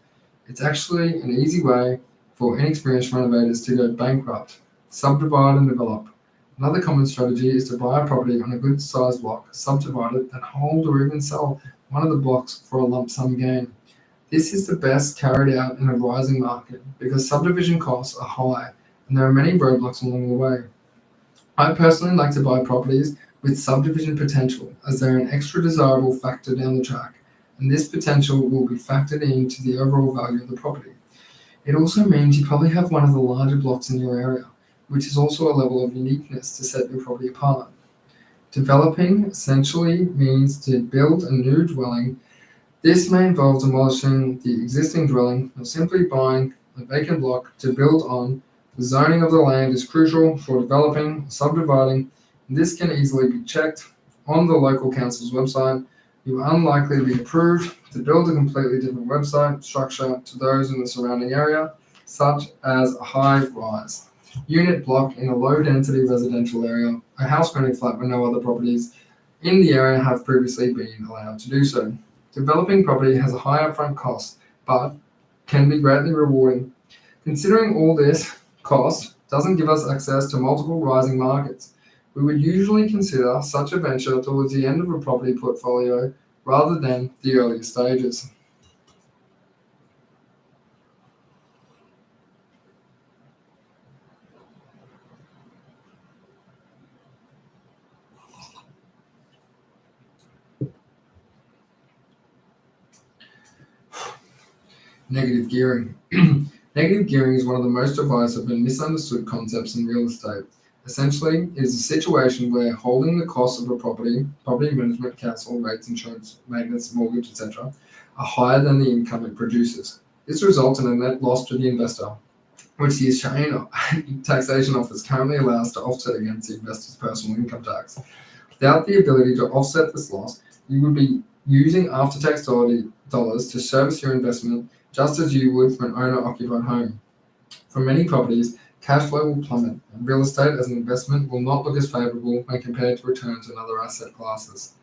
It's actually an easy way for inexperienced renovators to go bankrupt. Subdivide and develop. Another common strategy is to buy a property on a good sized block, subdivide it, then hold or even sell one of the blocks for a lump sum gain. This is the best carried out in a rising market because subdivision costs are high and there are many roadblocks along the way. I personally like to buy properties with subdivision potential as they're an extra desirable factor down the track, and this potential will be factored into the overall value of the property. It also means you probably have one of the larger blocks in your area, which is also a level of uniqueness to set your property apart. Developing essentially means to build a new dwelling. This may involve demolishing the existing dwelling or simply buying a vacant block to build on. The zoning of the land is crucial for developing or subdividing, and this can easily be checked on the local council's website. You are unlikely to be approved to build a completely different website structure to those in the surrounding area, such as a high-rise unit block in a low-density residential area, a house-owning flat where no other properties in the area have previously been allowed to do so. Developing property has a high upfront cost, but can be greatly rewarding. Considering all this cost doesn't give us access to multiple rising markets, we would usually consider such a venture towards the end of a property portfolio rather than the earlier stages. Negative gearing. Negative gearing is one of the most divisive and misunderstood concepts in real estate. Essentially, it is a situation where holding the costs of a property management, council, rates, insurance, maintenance, mortgage, etc., are higher than the income it produces. This results in a net loss to the investor, which the Australian Taxation Office currently allows to offset against the investor's personal income tax. Without the ability to offset this loss, you would be using after-tax dollars to service your investment just as you would for an owner-occupied home. For many properties, cash flow will plummet, and real estate as an investment will not look as favourable when compared to returns in other asset classes.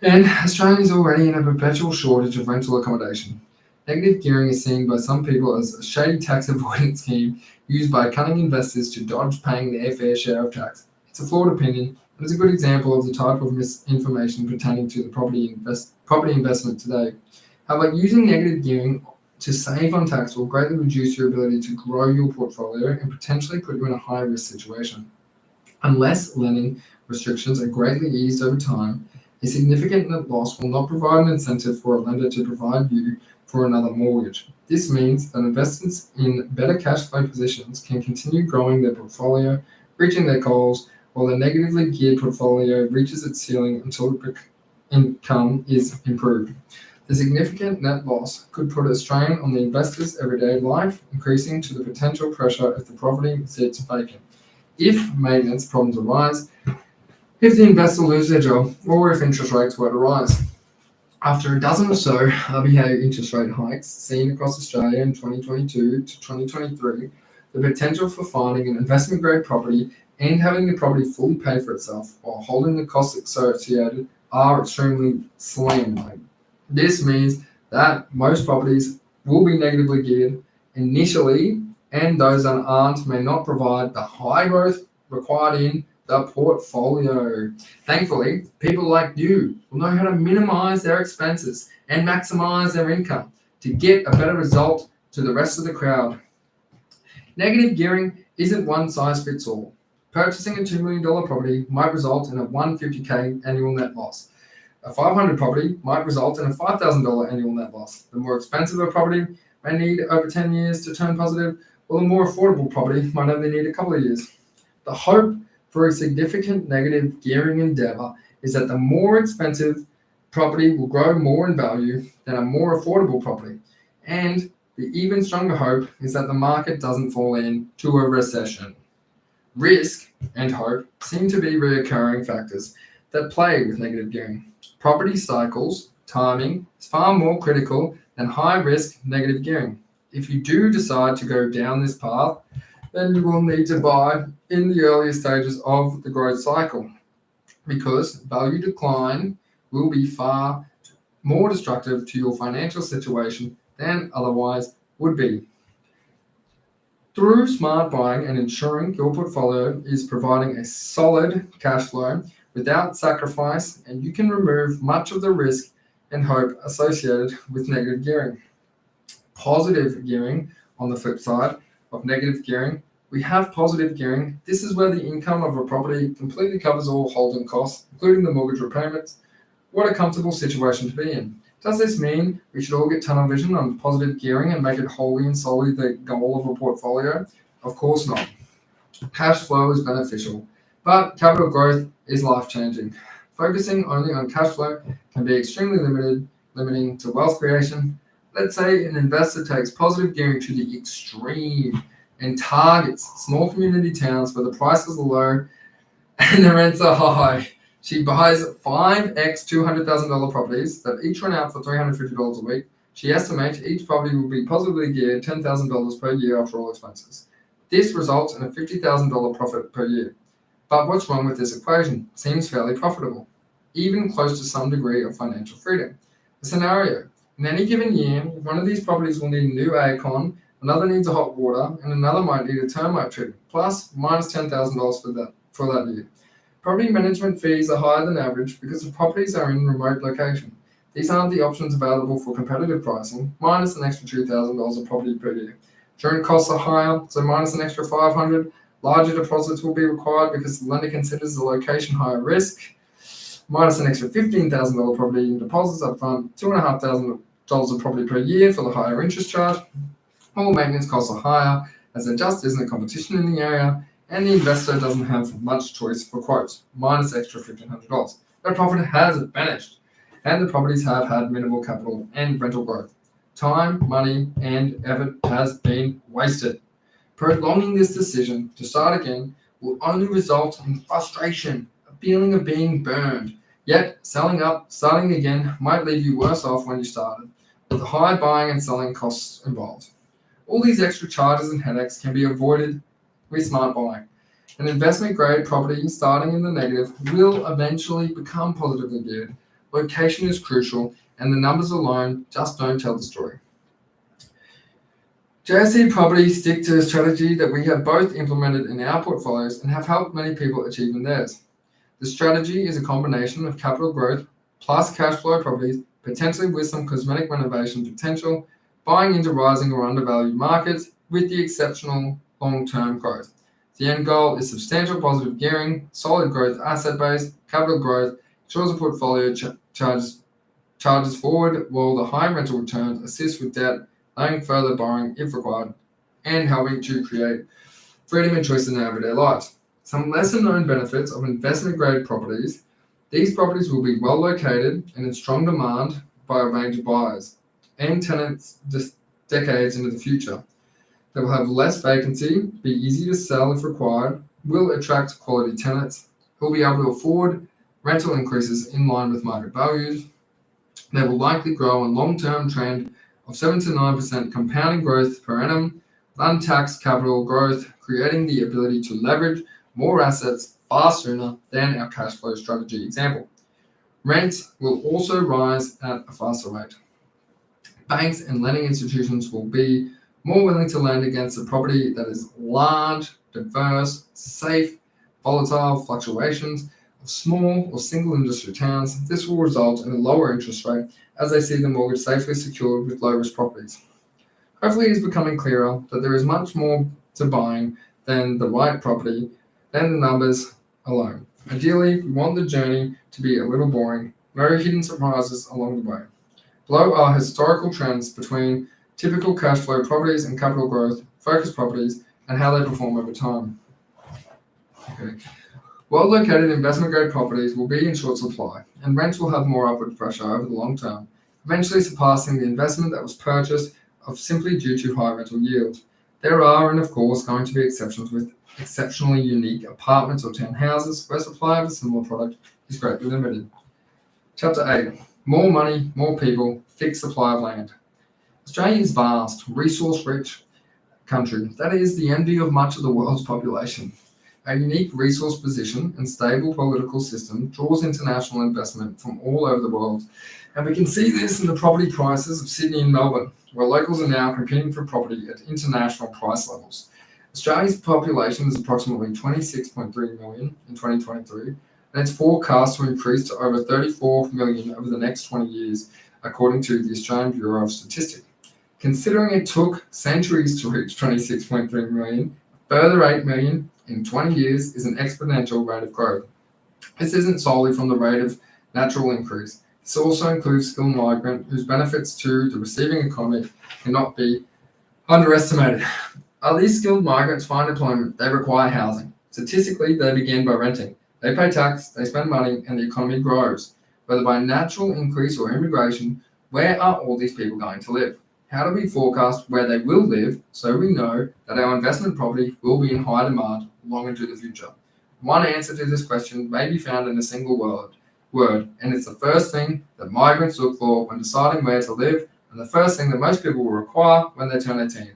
And Australia is already in a perpetual shortage of rental accommodation. Negative gearing is seen by some people as a shady tax avoidance scheme used by cunning investors to dodge paying their fair share of tax. It's a flawed opinion, but it's a good example of the type of misinformation pertaining to the property investment today. However, using negative gearing to save on tax will greatly reduce your ability to grow your portfolio and potentially put you in a high-risk situation. Unless lending restrictions are greatly eased over time, a significant net loss will not provide an incentive for a lender to provide you for another mortgage. This means that investors in better cash flow positions can continue growing their portfolio, reaching their goals, while a negatively geared portfolio reaches its ceiling until income is improved. The significant net loss could put a strain on the investor's everyday life, increasing to the potential pressure if the property sits vacant. If maintenance problems arise, if the investor loses their job, or if interest rates were to rise. After a dozen or so RBA interest rate hikes seen across Australia in 2022 to 2023, the potential for finding an investment-grade property and having the property fully pay for itself while holding the costs associated are extremely slim. This means that most properties will be negatively geared initially, and those that aren't may not provide the high growth required in the portfolio. Thankfully, people like you will know how to minimize their expenses and maximize their income to get a better result to the rest of the crowd. Negative gearing isn't one size fits all. Purchasing a $2 million property might result in a $150K annual net loss. A $500 property might result in a $5,000 annual net loss. The more expensive a property may need over 10 years to turn positive, while the more affordable property might only need a couple of years. The hope for a significant negative gearing endeavor is that the more expensive property will grow more in value than a more affordable property. And the even stronger hope is that the market doesn't fall into a recession. Risk and hope seem to be recurring factors that play with negative gearing. Property cycles, timing is far more critical than high-risk negative gearing. If you do decide to go down this path, then you will need to buy in the earlier stages of the growth cycle, because value decline will be far more destructive to your financial situation than otherwise would be. Through smart buying and ensuring your portfolio is providing a solid cash flow without sacrifice, and you can remove much of the risk and hope associated with negative gearing. Positive gearing, on the flip side of negative gearing, we have positive gearing. This is where the income of a property completely covers all holding costs, including the mortgage repayments. What a comfortable situation to be in. Does this mean we should all get tunnel vision on positive gearing and make it wholly and solely the goal of a portfolio? Of course not. Cash flow is beneficial, but capital growth is life-changing. Focusing only on cash flow can be extremely limiting to wealth creation. Let's say an investor takes positive gearing to the extreme and targets small community towns where the prices are low and the rents are high. She buys 5x $200,000 properties that each rent out for $350 a week. She estimates each property will be positively geared $10,000 per year after all expenses. This results in a $50,000 profit per year. But what's wrong with this equation? Seems fairly profitable, even close to some degree of financial freedom. A scenario: in any given year, one of these properties will need a new aircon, another needs a hot water, and another might need a termite treatment, plus minus $10,000 for that year. Property management fees are higher than average because the properties are in remote location. These aren't the options available for competitive pricing, minus an extra $2,000 a property per year. Insurance costs are higher, so minus an extra $500. Larger deposits will be required because the lender considers the location higher risk, minus an extra $15,000 property deposits up front, $2,500 of property per year for the higher interest charge. All maintenance costs are higher, as there just isn't a competition in the area, and the investor doesn't have much choice for quotes, minus extra $1,500. That profit has vanished, and the properties have had minimal capital and rental growth. Time, money, and effort has been wasted. Prolonging this decision to start again will only result in frustration, a feeling of being burned. Yet, selling up, starting again might leave you worse off when you started, with the high buying and selling costs involved. All these extra charges and headaches can be avoided with smart buying. An investment-grade property starting in the negative will eventually become positively geared. Location is crucial, and the numbers alone just don't tell the story. JSE Properties stick to a strategy that we have both implemented in our portfolios and have helped many people achieve in theirs. The strategy is a combination of capital growth plus cash flow properties, potentially with some cosmetic renovation potential, buying into rising or undervalued markets with the exceptional long-term growth. The end goal is substantial positive gearing, solid growth asset base, capital growth, ensures a portfolio charges charges forward, while the high rental returns assist with debt, allowing further borrowing if required, and helping to create freedom and choice in their everyday lives. Some lesser known benefits of investment grade properties: these properties will be well located and in strong demand by a range of buyers and tenants decades into the future. They will have less vacancy, be easy to sell if required, will attract quality tenants who will be able to afford rental increases in line with market values. They will likely grow on long-term trend of 7 to 9% compounding growth per annum, untaxed capital growth, creating the ability to leverage more assets far sooner than our cash flow strategy example. Rents will also rise at a faster rate. Banks and lending institutions will be more willing to lend against a property that is large, diverse, safe, volatile fluctuations of small or single industry towns. This will result in a lower interest rate as they see the mortgage safely secured with low-risk properties. Hopefully it is becoming clearer that there is much more to buying than the right property, than the numbers alone. Ideally, we want the journey to be a little boring, no hidden surprises along the way. Below are historical trends between typical cash flow properties and capital growth focused properties and how they perform over time. Okay. Well-located investment-grade properties will be in short supply, and rents will have more upward pressure over the long term, eventually surpassing the investment that was purchased of simply due to high rental yield. There are, and of course, going to be exceptions with exceptionally unique apartments or townhouses where supply of a similar product is greatly limited. Chapter 8. More money, more people, fixed supply of land. Australia is vast, resource-rich country that is the envy of much of the world's population. A unique resource position and stable political system draws international investment from all over the world, and we can see this in the property prices of Sydney and Melbourne, where locals are now competing for property at international price levels. Australia's population is approximately 26.3 million in 2023, and it's forecast to increase to over 34 million over the next 20 years, according to the Australian Bureau of Statistics. Considering it took centuries to reach 26.3 million, a further 8 million in 20 years is an exponential rate of growth. This isn't solely from the rate of natural increase. This also includes skilled migrant, whose benefits to the receiving economy cannot be underestimated. As these skilled migrants find employment, they require housing. Statistically, they begin by renting. They pay tax, they spend money, and the economy grows. Whether by natural increase or immigration, where are all these people going to live? How do we forecast where they will live so we know that our investment property will be in high demand long into the future? One answer to this question may be found in a single word, and it's the first thing that migrants look for when deciding where to live, and the first thing that most people will require when they turn 18.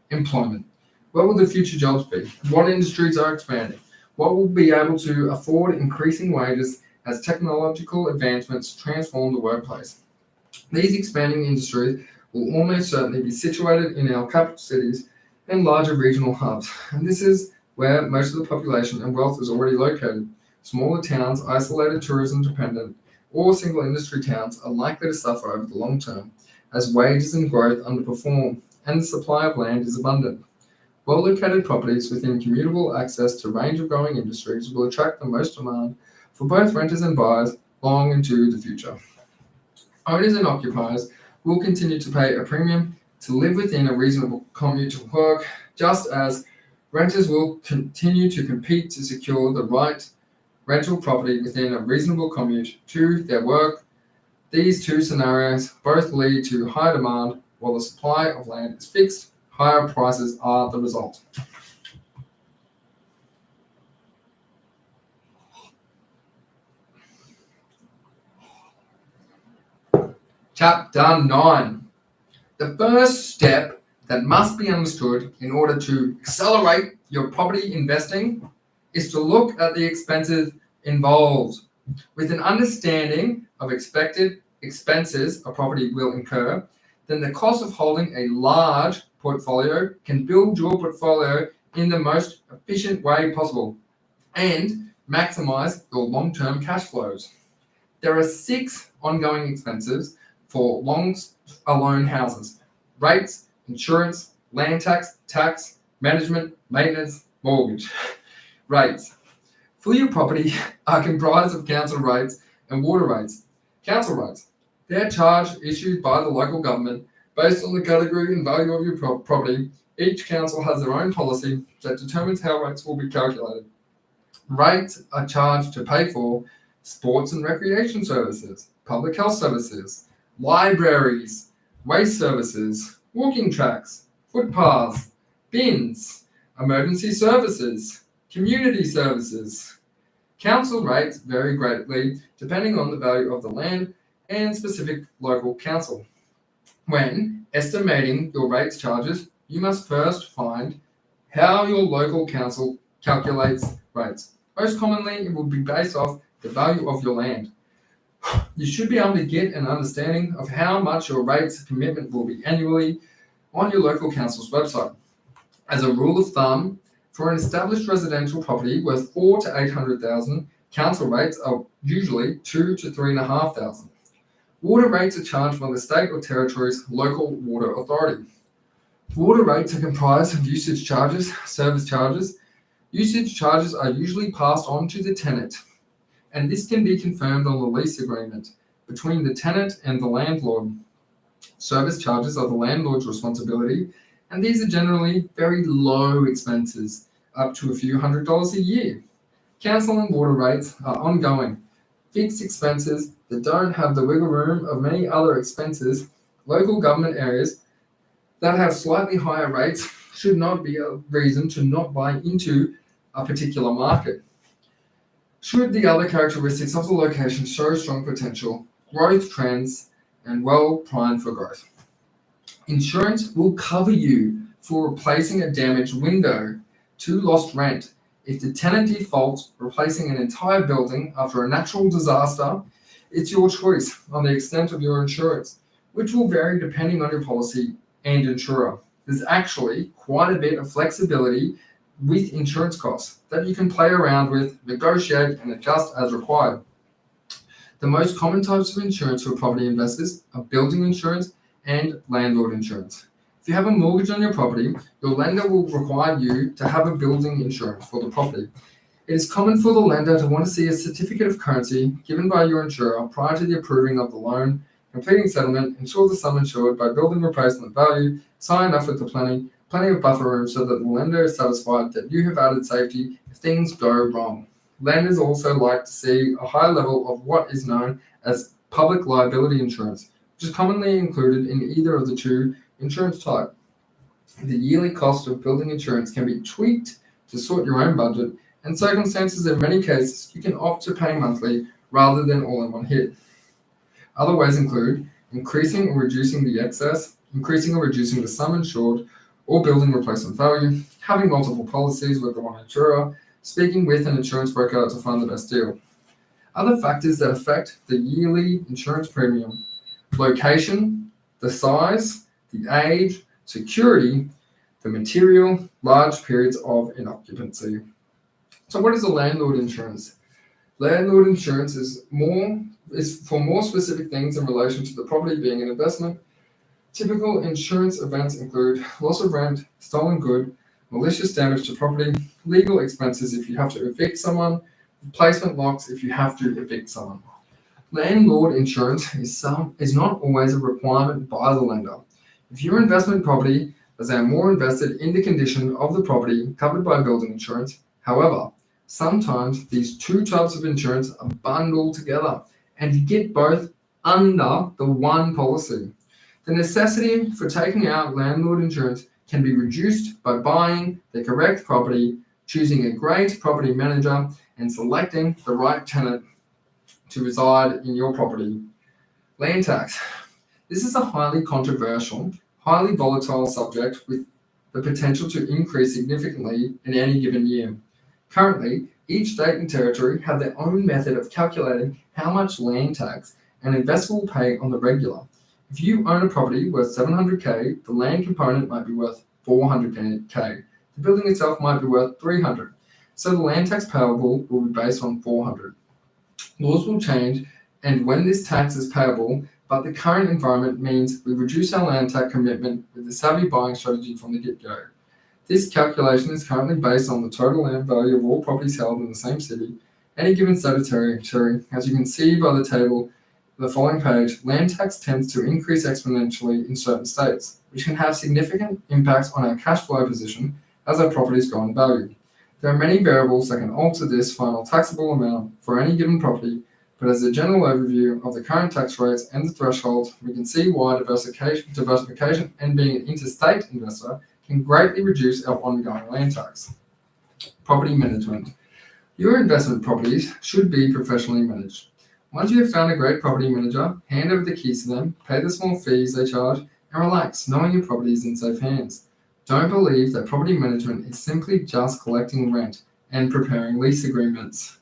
Employment. Where will the future jobs be? What industries are expanding? What will be able to afford increasing wages as technological advancements transform the workplace? These expanding industries will almost certainly be situated in our capital cities and larger regional hubs, and this is where most of the population and wealth is already located. Smaller towns, isolated tourism dependent, or single industry towns are likely to suffer over the long term as wages and growth underperform and the supply of land is abundant. Well-located properties within commutable access to a range of growing industries will attract the most demand for both renters and buyers long into the future. Owners and occupiers will continue to pay a premium to live within a reasonable commute to work, just as renters will continue to compete to secure the right rental property within a reasonable commute to their work. These two scenarios both lead to high demand while the supply of land is fixed. Higher prices are the result. Chapter 9. The first step that must be understood in order to accelerate your property investing is to look at the expenses involved. With an understanding of expected expenses a property will incur, then the cost of holding a large portfolio can build your portfolio in the most efficient way possible and maximize your long-term cash flows. There are 6 ongoing expenses for loan houses: rates, insurance, land tax, management, maintenance, mortgage. Rates for your property are comprised of council rates and water rates. Council rates. Their charge issued by the local government based on the category and value of your property. Each council has their own policy that determines how rates will be calculated. Rates are charged to pay for sports and recreation services, public health services, libraries, waste services, walking tracks, footpaths, bins, emergency services, community services. Council rates vary greatly depending on the value of the land and specific local council. When estimating your rates charges, you must first find how your local council calculates rates. Most commonly, it will be based off the value of your land. You should be able to get an understanding of how much your rates commitment will be annually on your local council's website. As a rule of thumb, for an established residential property worth $400,000 to $800,000, council rates are usually $2,000 to $3,500. Water rates are charged by the state or territory's local water authority. Water rates are comprised of usage charges, service charges. Usage charges are usually passed on to the tenant, and this can be confirmed on the lease agreement between the tenant and the landlord. Service charges are the landlord's responsibility, and these are generally very low expenses, up to a few $100s a year. Council and water rates are ongoing, fixed expenses that don't have the wiggle room of many other expenses. Local government areas that have slightly higher rates should not be a reason to not buy into a particular market. Should the other characteristics of the location show strong potential, growth trends, and well primed for growth. Insurance will cover you for replacing a damaged window to lost rent. If the tenant defaults, replacing an entire building after a natural disaster, it's your choice on the extent of your insurance, which will vary depending on your policy and insurer. There's actually quite a bit of flexibility with insurance costs that you can play around with, negotiate, and adjust as required. The most common types of insurance for property investors are building insurance and landlord insurance. If you have a mortgage on your property, your lender will require you to have a building insurance for the property. It is common for the lender to want to see a certificate of currency given by your insurer prior to the approving of the loan, completing settlement, ensure the sum insured by building replacement value, sign off with the plenty of buffer room so that the lender is satisfied that you have added safety if things go wrong. Lenders also like to see a high level of what is known as public liability insurance, which is commonly included in either of the two insurance type. The yearly cost of building insurance can be tweaked to suit your own budget and circumstances. In many cases, you can opt to pay monthly rather than all in one hit. Other ways include increasing or reducing the excess, increasing or reducing the sum insured, or building replacement value, having multiple policies with the one insurer, speaking with an insurance broker to find the best deal. Other factors that affect the yearly insurance premium: location, the size, the age, security, the material, large periods of inoccupancy. So what is a landlord insurance? Landlord insurance is for more specific things in relation to the property being an investment. Typical insurance events include loss of rent, stolen good, malicious damage to property, legal expenses if you have to evict someone, replacement locks if you have to evict someone. Landlord insurance is not always a requirement by the lender. If your investment property, as they are more invested in the condition of the property covered by building insurance. However, sometimes these two types of insurance are bundled together and you get both under the one policy. The necessity for taking out landlord insurance can be reduced by buying the correct property, choosing a great property manager, and selecting the right tenant to reside in your property. Land tax. This is a highly controversial, highly volatile subject with the potential to increase significantly in any given year. Currently, each state and territory have their own method of calculating how much land tax an investor will pay on the regular. If you own a property worth $700K, the land component might be worth $400K. The building itself might be worth $300. So the land tax payable will be based on $400. Laws will change, and when this tax is payable, but the current environment means we reduce our land tax commitment with a savvy buying strategy from the get-go. This calculation is currently based on the total land value of all properties held in the same city, any given state or territory. As you can see by the table, the following page, land tax tends to increase exponentially in certain states, which can have significant impacts on our cash flow position as our properties go in value. There are many variables that can alter this final taxable amount for any given property, but as a general overview of the current tax rates and the threshold, we can see why diversification and being an interstate investor can greatly reduce our ongoing land tax. Property management. Your investment properties should be professionally managed. Once you have found a great property manager, hand over the keys to them, pay the small fees they charge, and relax, knowing your property is in safe hands. Don't believe that property management is simply just collecting rent and preparing lease agreements.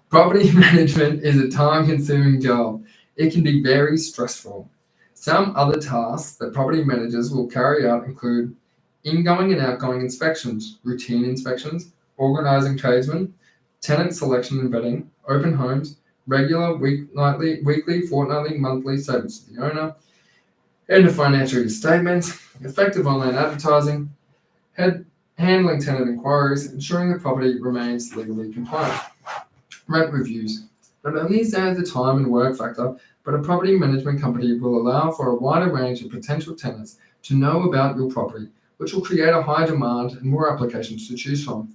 Property management is a time-consuming job. It can be very stressful. Some other tasks that property managers will carry out include ingoing and outgoing inspections, routine inspections, organizing tradesmen, tenant selection and vetting, open homes, regular weekly, fortnightly, monthly statements to the owner, end of financial statements, effective online advertising, handling tenant inquiries, ensuring the property remains legally compliant. Rent reviews. Not only is there the time and work factor, but a property management company will allow for a wider range of potential tenants to know about your property, which will create a higher demand and more applications to choose from.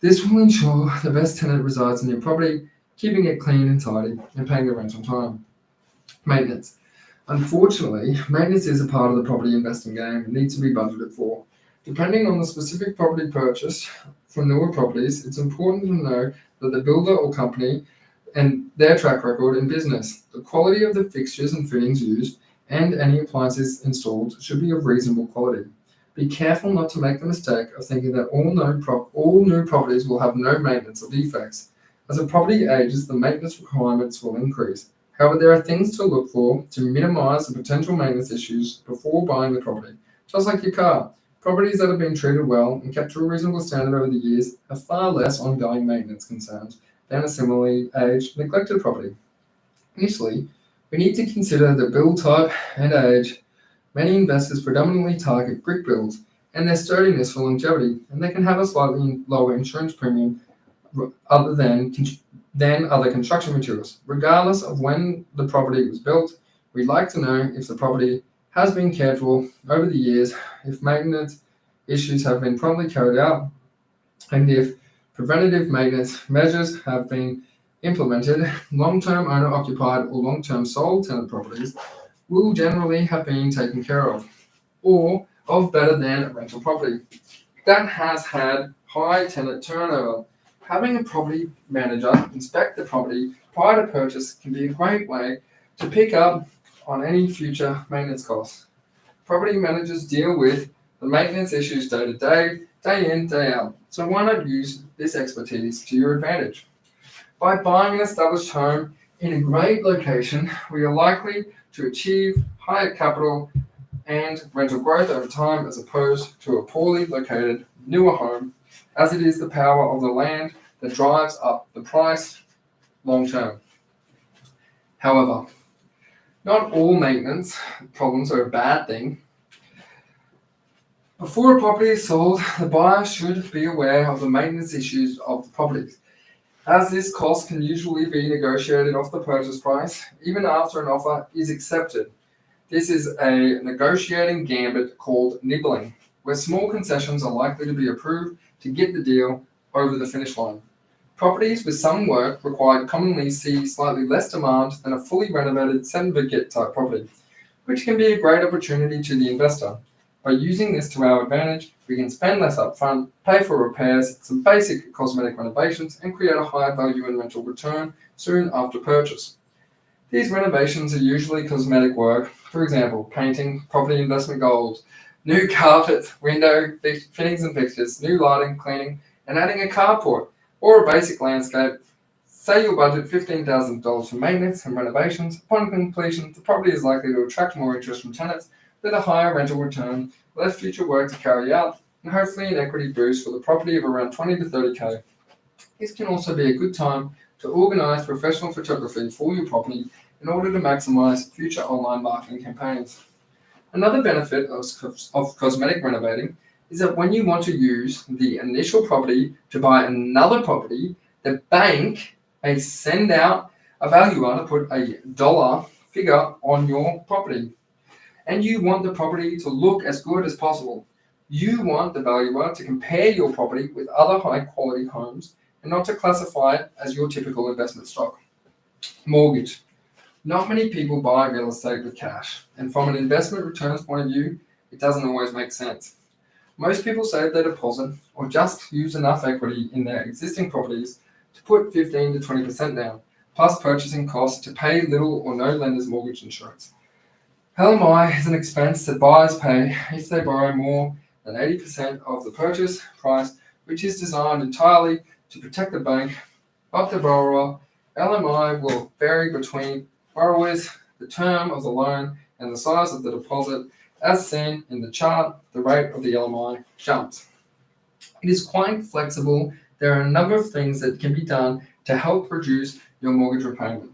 This will ensure the best tenant resides in your property, keeping it clean and tidy, and paying the rent on time. Maintenance. Unfortunately, maintenance is a part of the property investing game and needs to be budgeted for. Depending on the specific property purchased from newer properties, it's important to know that the builder or company and their track record in business, the quality of the fixtures and fittings used, and any appliances installed should be of reasonable quality. Be careful not to make the mistake of thinking that all new properties will have no maintenance or defects. As a property ages, the maintenance requirements will increase. However, there are things to look for to minimize the potential maintenance issues before buying the property. Just like your car, properties that have been treated well and kept to a reasonable standard over the years have far less ongoing maintenance concerns than a similarly aged, neglected property. Initially, we need to consider the build type and age. Many investors predominantly target brick builds and their sturdiness for longevity, and they can have a slightly lower insurance premium other than other construction materials. Regardless of when the property was built, we'd like to know if the property has been cared for over the years, if maintenance issues have been promptly carried out, and if preventative maintenance measures have been implemented. Long-term owner-occupied or long-term sole tenant properties will generally have been taken care of, or of better than a rental property that has had high tenant turnover. Having a property manager inspect the property prior to purchase can be a great way to pick up on any future maintenance costs. Property managers deal with the maintenance issues day to day, day in, day out, so why not use this expertise to your advantage? By buying an established home in a great location, we are likely to achieve higher capital and rental growth over time as opposed to a poorly located, newer home, as it is the power of the land that drives up the price long term. However, not all maintenance problems are a bad thing. Before a property is sold, the buyer should be aware of the maintenance issues of the property, as this cost can usually be negotiated off the purchase price even after an offer is accepted. This is a negotiating gambit called nibbling, where small concessions are likely to be approved to get the deal over the finish line. Properties with some work required commonly see slightly less demand than a fully renovated certificate type property, which can be a great opportunity to the investor. By using this to our advantage, we can spend less upfront, pay for repairs, some basic cosmetic renovations, and create a higher value and rental return soon after purchase. These renovations are usually cosmetic work, for example, painting, property investment goals, new carpets, window fittings and fixtures, new lighting, cleaning, and adding a carport, or a basic landscape. Say you'll budget $15,000 for maintenance and renovations. Upon completion, the property is likely to attract more interest from tenants with a higher rental return, less future work to carry out, and hopefully an equity boost for the property of around $20 to $30K. This can also be a good time to organize professional photography for your property in order to maximize future online marketing campaigns. Another benefit of cosmetic renovating is that when you want to use the initial property to buy another property, the bank may send out a valuer to put a dollar figure on your property. And you want the property to look as good as possible. You want the valuer to compare your property with other high quality homes and not to classify it as your typical investment stock. Mortgage. Not many people buy real estate with cash, and from an investment returns point of view, it doesn't always make sense. Most people save their deposit or just use enough equity in their existing properties to put 15 to 20% down, plus purchasing costs to pay little or no lender's mortgage insurance. LMI is an expense that buyers pay if they borrow more than 80% of the purchase price, which is designed entirely to protect the bank, but the borrower. LMI will vary between borrowers, the term of the loan, and the size of the deposit. As seen in the chart, the rate of the LMI jumps. It is quite flexible. There are a number of things that can be done to help reduce your mortgage repayment.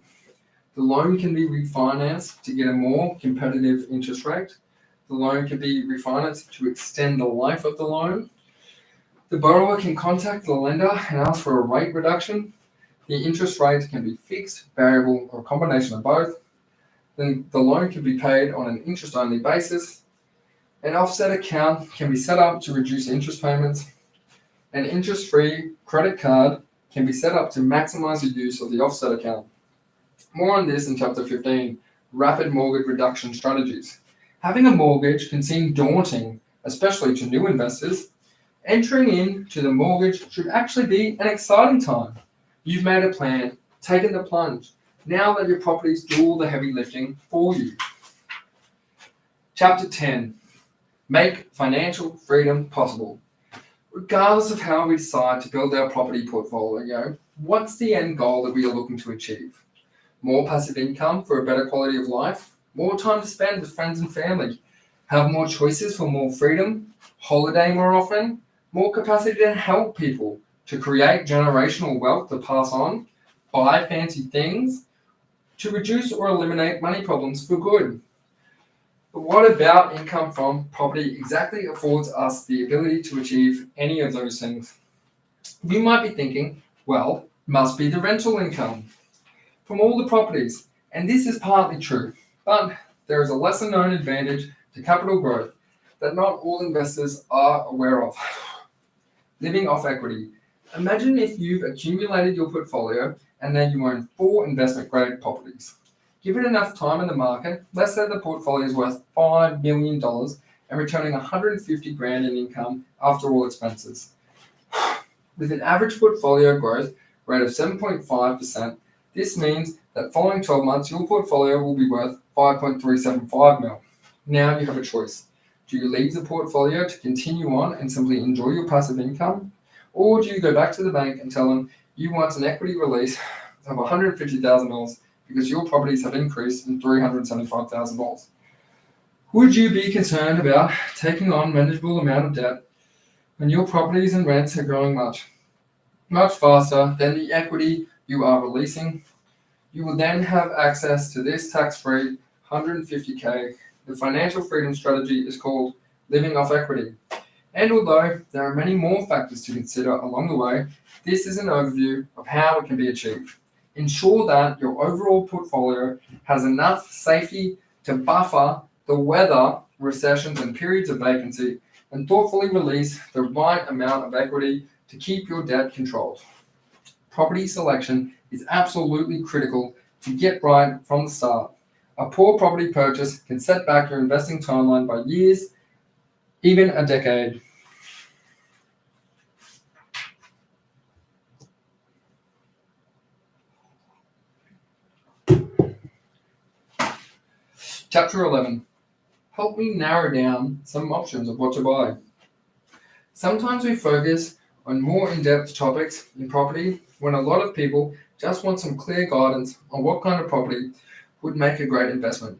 The loan can be refinanced to get a more competitive interest rate. The loan can be refinanced to extend the life of the loan. The borrower can contact the lender and ask for a rate reduction. The interest rate can be fixed, variable, or a combination of both. Then the loan can be paid on an interest-only basis. An offset account can be set up to reduce interest payments. An interest-free credit card can be set up to maximize the use of the offset account. More on this in Chapter 15, Rapid Mortgage Reduction Strategies. Having a mortgage can seem daunting, especially to new investors. Entering into the mortgage should actually be an exciting time. You've made a plan, taken the plunge. Now let your properties do all the heavy lifting for you. Chapter 10, Make Financial Freedom Possible. Regardless of how we decide to build our property portfolio, what's the end goal that we are looking to achieve? More passive income for a better quality of life, more time to spend with friends and family, have more choices for more freedom, holiday more often, more capacity to help people, to create generational wealth to pass on, buy fancy things, to reduce or eliminate money problems for good. But what about income from property exactly affords us the ability to achieve any of those things? You might be thinking, well, must be the rental income from all the properties. And this is partly true, but there is a lesser known advantage to capital growth that not all investors are aware of. Living off equity. Imagine if you've accumulated your portfolio and then you own 4 investment grade properties. Given enough time in the market, let's say the portfolio is worth $5 million and returning $150,000 in income after all expenses. With an average portfolio growth rate of 7.5%, this means that following 12 months, your portfolio will be worth $5.375 million. Now you have a choice. Do you leave the portfolio to continue on and simply enjoy your passive income? Or do you go back to the bank and tell them you want an equity release of $150,000 because your properties have increased in $375,000? Would you be concerned about taking on a manageable amount of debt when your properties and rents are growing much faster than the equity you are releasing? You will then have access to this tax-free $150K. The financial freedom strategy is called living off equity. And although there are many more factors to consider along the way, this is an overview of how it can be achieved. Ensure that your overall portfolio has enough safety to buffer the weather, recessions, and periods of vacancy, and thoughtfully release the right amount of equity to keep your debt controlled. Property selection is absolutely critical to get right from the start. A poor property purchase can set back your investing timeline by years, even a decade. Chapter 11. Help me narrow down some options of what to buy. Sometimes we focus on more in-depth topics in property when a lot of people just want some clear guidance on what kind of property would make a great investment.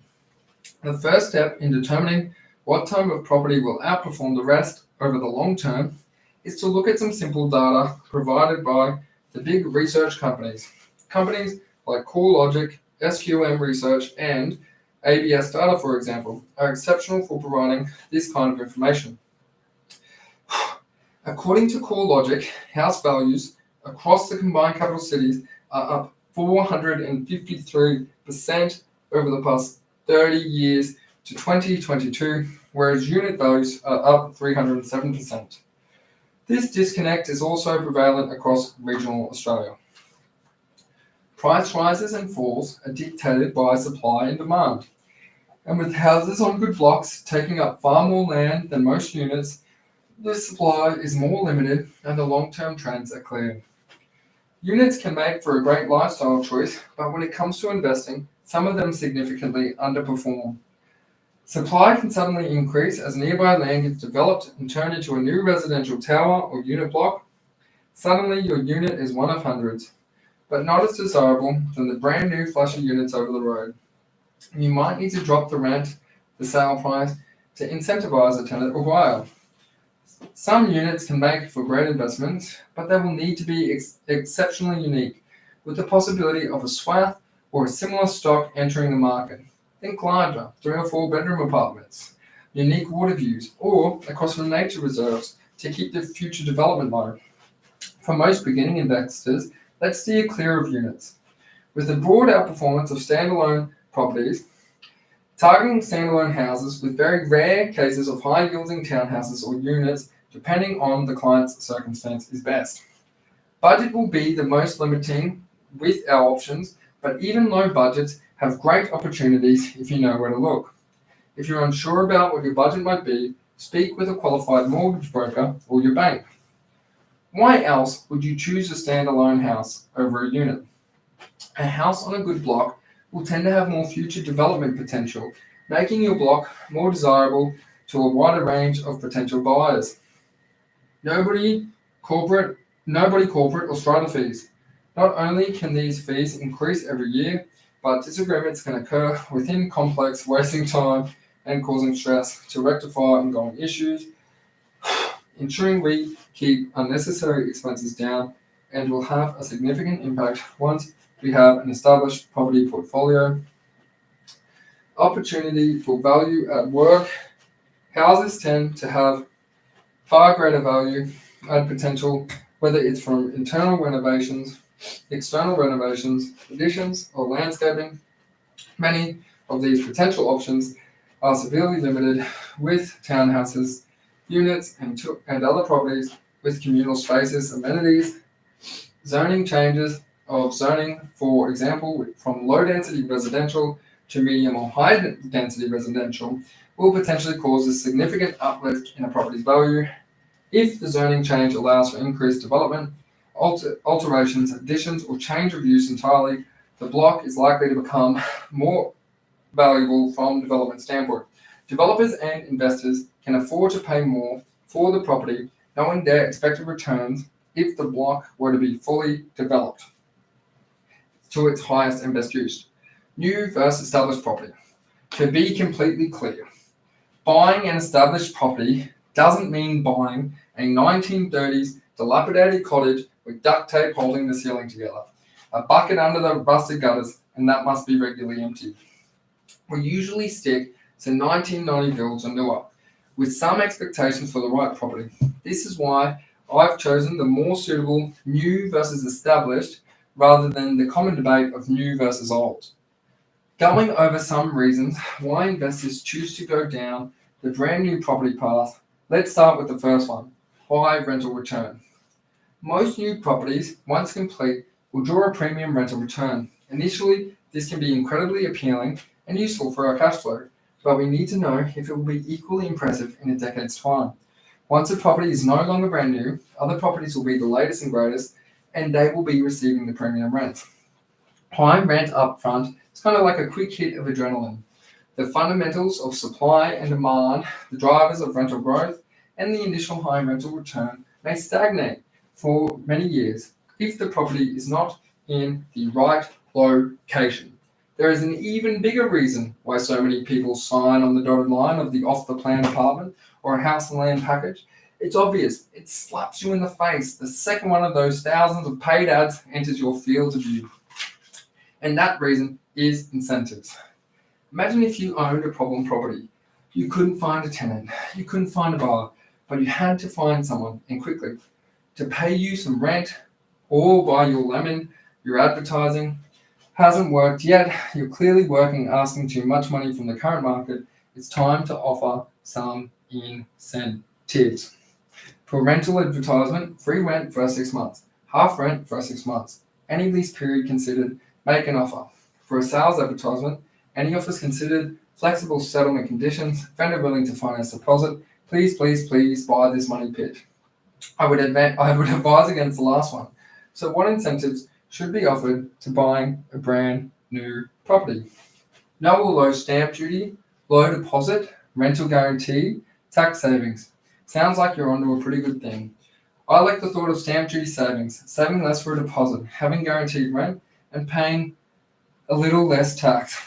The first step in determining what type of property will outperform the rest over the long term is to look at some simple data provided by the big research companies. Companies like CoreLogic, SQM Research, and ABS Data, for example, are exceptional for providing this kind of information. According to CoreLogic, house values across the combined capital cities are up 453% over the past 30 years to 2022, whereas unit values are up 307%. This disconnect is also prevalent across regional Australia. Price rises and falls are dictated by supply and demand. And with houses on good blocks taking up far more land than most units, the supply is more limited and the long-term trends are clear. Units can make for a great lifestyle choice, but when it comes to investing, some of them significantly underperform. Supply can suddenly increase as nearby land gets developed and turned into a new residential tower or unit block. Suddenly your unit is one of hundreds, but not as desirable than the brand new flashy units over the road. You might need to drop the rent, the sale price, to incentivize a tenant or buyer. Some units can make for great investments, but they will need to be exceptionally unique, with the possibility of a swath or a similar stock entering the market. Think larger, 3 or 4 bedroom apartments, unique water views, or across from nature reserves to keep the future development low. For most beginning investors, let's steer clear of units. With the broad outperformance of standalone properties, targeting standalone houses with very rare cases of high-yielding townhouses or units, depending on the client's circumstance, is best. Budget will be the most limiting with our options, but even low budgets have great opportunities if you know where to look. If you're unsure about what your budget might be, speak with a qualified mortgage broker or your bank. Why else would you choose a standalone house over a unit? A house on a good block will tend to have more future development potential, making your block more desirable to a wider range of potential buyers. Nobody corporate or strata fees. Not only can these fees increase every year, but disagreements can occur within complex, wasting time and causing stress to rectify ongoing issues, ensuring we keep unnecessary expenses down and will have a significant impact once we have an established property portfolio. Opportunity for value at work. Houses tend to have far greater value add potential, whether it's from internal renovations, external renovations, additions, or landscaping. Many of these potential options are severely limited with townhouses, units, and other properties with communal spaces, amenities. Zoning changes of zoning, for example, from low-density residential to medium or high-density residential, will potentially cause a significant uplift in a property's value. If the zoning change allows for increased development, alterations, additions, or change of use entirely, the block is likely to become more valuable from a development standpoint. Developers and investors can afford to pay more for the property, knowing their expected returns if the block were to be fully developed to its highest and best use. New versus established property. To be completely clear, buying an established property doesn't mean buying a 1930s dilapidated cottage with duct tape holding the ceiling together, a bucket under the rusted gutters, and that must be regularly emptied. We usually stick to 1990 builds or newer, with some expectations for the right property. This is why I've chosen the more suitable new versus established rather than the common debate of new versus old. Going over some reasons why investors choose to go down the brand new property path, let's start with the first one, high rental return. Most new properties, once complete, will draw a premium rental return. Initially, this can be incredibly appealing and useful for our cash flow, but we need to know if it will be equally impressive in a decade's time. Once a property is no longer brand new, other properties will be the latest and greatest, and they will be receiving the premium rent. High rent up front is kind of like a quick hit of adrenaline. The fundamentals of supply and demand, the drivers of rental growth, and the initial high rental return may stagnate for many years if the property is not in the right location. There is an even bigger reason why so many people sign on the dotted line of the off-the-plan apartment or a house and land package. It's obvious. It slaps you in the face the second one of those thousands of paid ads enters your field of view. And that reason is incentives. Imagine if you owned a problem property. You couldn't find a tenant, you couldn't find a buyer, but you had to find someone, and quickly, to pay you some rent or buy your lemon, your advertising, Hasn't worked yet. You're clearly working, asking too much money from the current market. It's time to offer some incentives. For rental advertisement, free rent for 6 months, half rent for 6 months. Any lease period considered, make an offer. For a sales advertisement, any offers considered, flexible settlement conditions, vendor willing to finance deposit. Please, please, please buy this money pit. I would advise against the last one. So what incentives should be offered to buying a brand new property? No or low stamp duty, low deposit, rental guarantee, tax savings. Sounds like you're onto a pretty good thing. I like the thought of stamp duty savings, saving less for a deposit, having guaranteed rent, and paying a little less tax.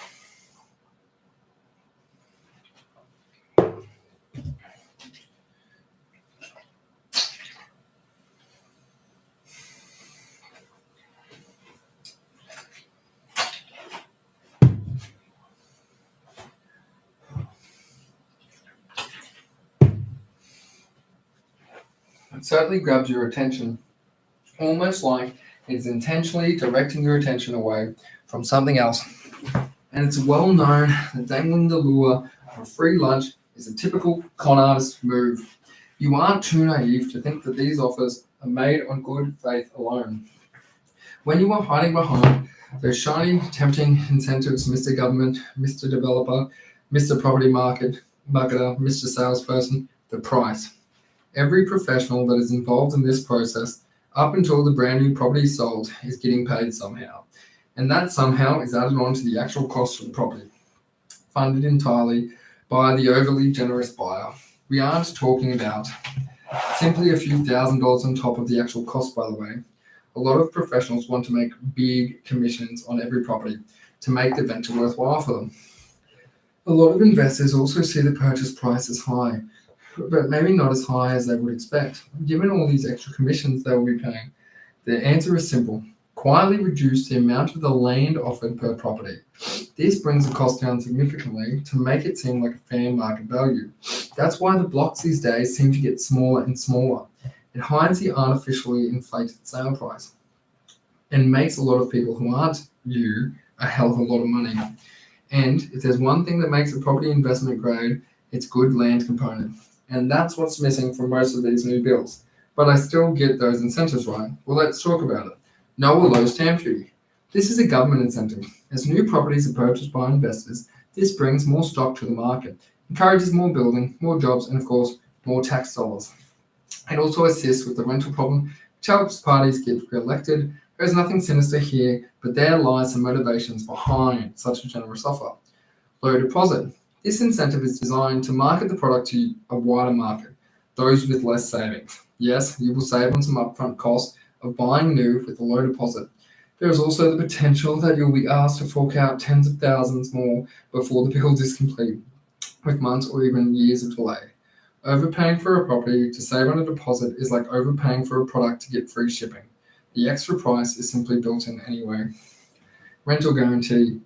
It certainly grabs your attention, almost like it's intentionally directing your attention away from something else. And it's well known that dangling the lure of a free lunch is a typical con artist move. You aren't too naive to think that these offers are made on good faith alone. When you are hiding behind those shiny, tempting incentives, Mr. Government, Mr. Developer, Mr. Property Marketer, Mr. Salesperson, the price. Every professional that is involved in this process, up until the brand new property is sold, is getting paid somehow. And that somehow is added on to the actual cost of the property, funded entirely by the overly generous buyer. We aren't talking about simply a few $1,000s on top of the actual cost, by the way. A lot of professionals want to make big commissions on every property to make the venture worthwhile for them. A lot of investors also see the purchase price as high, but maybe not as high as they would expect. Given all these extra commissions they will be paying, the answer is simple. Quietly reduce the amount of the land offered per property. This brings the cost down significantly to make it seem like a fair market value. That's why the blocks these days seem to get smaller and smaller. It hides the artificially inflated sale price and makes a lot of people who aren't you a hell of a lot of money. And if there's one thing that makes a property investment grade, it's good land component. And that's what's missing from most of these new bills. But I still get those incentives right. Well, let's talk about it. No or low stamp duty. This is a government incentive. As new properties are purchased by investors, this brings more stock to the market, encourages more building, more jobs, and of course, more tax dollars. It also assists with the rental problem, which helps parties get re-elected. There's nothing sinister here, but there lies some motivations behind such a generous offer. Low deposit. This incentive is designed to market the product to a wider market, those with less savings. Yes, you will save on some upfront costs of buying new with a low deposit. There is also the potential that you'll be asked to fork out tens of thousands more before the build is complete, with months or even years of delay. Overpaying for a property to save on a deposit is like overpaying for a product to get free shipping. The extra price is simply built in anyway. Rental guarantee.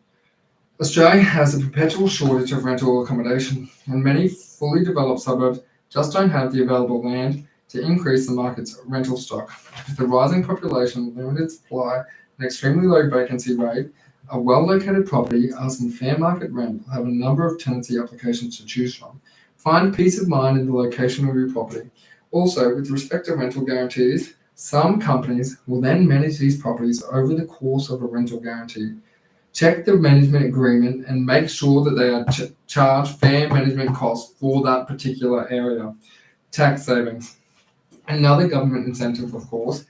Australia has a perpetual shortage of rental accommodation, and many fully developed suburbs just don't have the available land to increase the market's rental stock. With the rising population, limited supply, and extremely low vacancy rate, a well-located property asking fair market rent will have a number of tenancy applications to choose from. Find peace of mind in the location of your property. Also, with respect to rental guarantees, some companies will then manage these properties over the course of a rental guarantee. Check the management agreement and make sure that they are charged fair management costs for that particular area. Tax savings. Another government incentive, of course.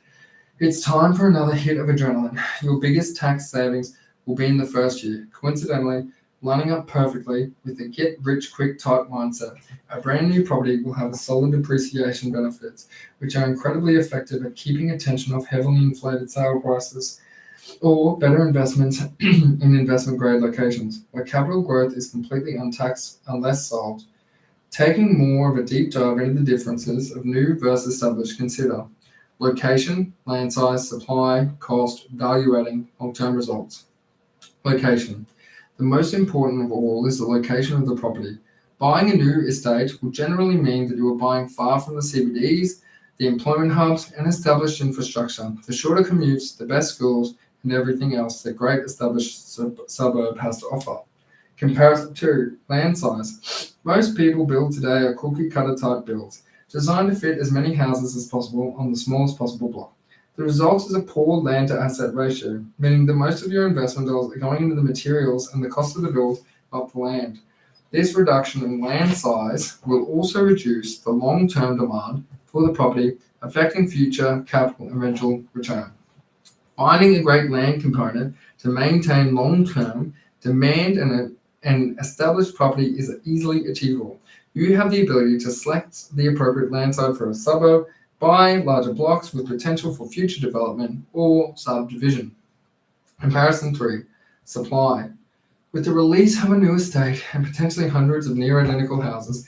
It's time for another hit of adrenaline. Your biggest tax savings will be in the first year. Coincidentally, lining up perfectly with the get-rich-quick type mindset. A brand new property will have a solid depreciation benefits, which are incredibly effective at keeping attention off heavily inflated sale prices, or better investments in investment-grade locations, where capital growth is completely untaxed unless sold. Taking more of a deep dive into the differences of new versus established, consider location, land size, supply, cost, value adding, long-term results. Location. The most important of all is the location of the property. Buying a new estate will generally mean that you are buying far from the CBDs, the employment hubs, and established infrastructure, the shorter commutes, the best schools, and everything else that great established suburb has to offer. Comparison 2. Land size. Most people build today are cookie-cutter type builds, designed to fit as many houses as possible on the smallest possible block. The result is a poor land-to-asset ratio, meaning that most of your investment dollars are going into the materials and the cost of the build, not the land. This reduction in land size will also reduce the long-term demand for the property, affecting future capital and rental return. Finding a great land component to maintain long-term demand and an established property is easily achievable. You have the ability to select the appropriate land site for a suburb, buy larger blocks with potential for future development or subdivision. Comparison 3. Supply. With the release of a new estate and potentially hundreds of near-identical houses,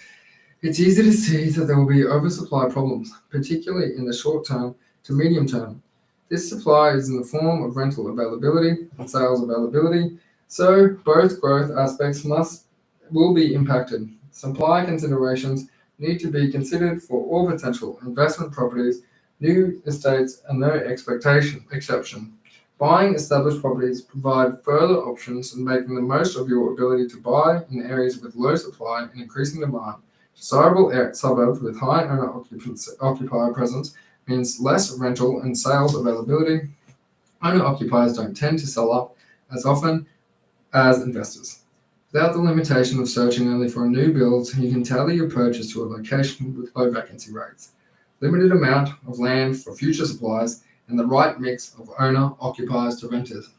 it's easy to see that there will be oversupply problems, particularly in the short term to medium term. This supply is in the form of rental availability and sales availability, so both growth aspects will be impacted. Supply considerations need to be considered for all potential investment properties, new estates, and no exception. Buying established properties provide further options in making the most of your ability to buy in areas with low supply and increasing demand. Desirable suburbs with high owner-occupier presence means less rental and sales availability. Owner-occupiers don't tend to sell up as often as investors. Without the limitation of searching only for a new build, you can tailor your purchase to a location with low vacancy rates, limited amount of land for future supplies, and the right mix of owner-occupiers to renters.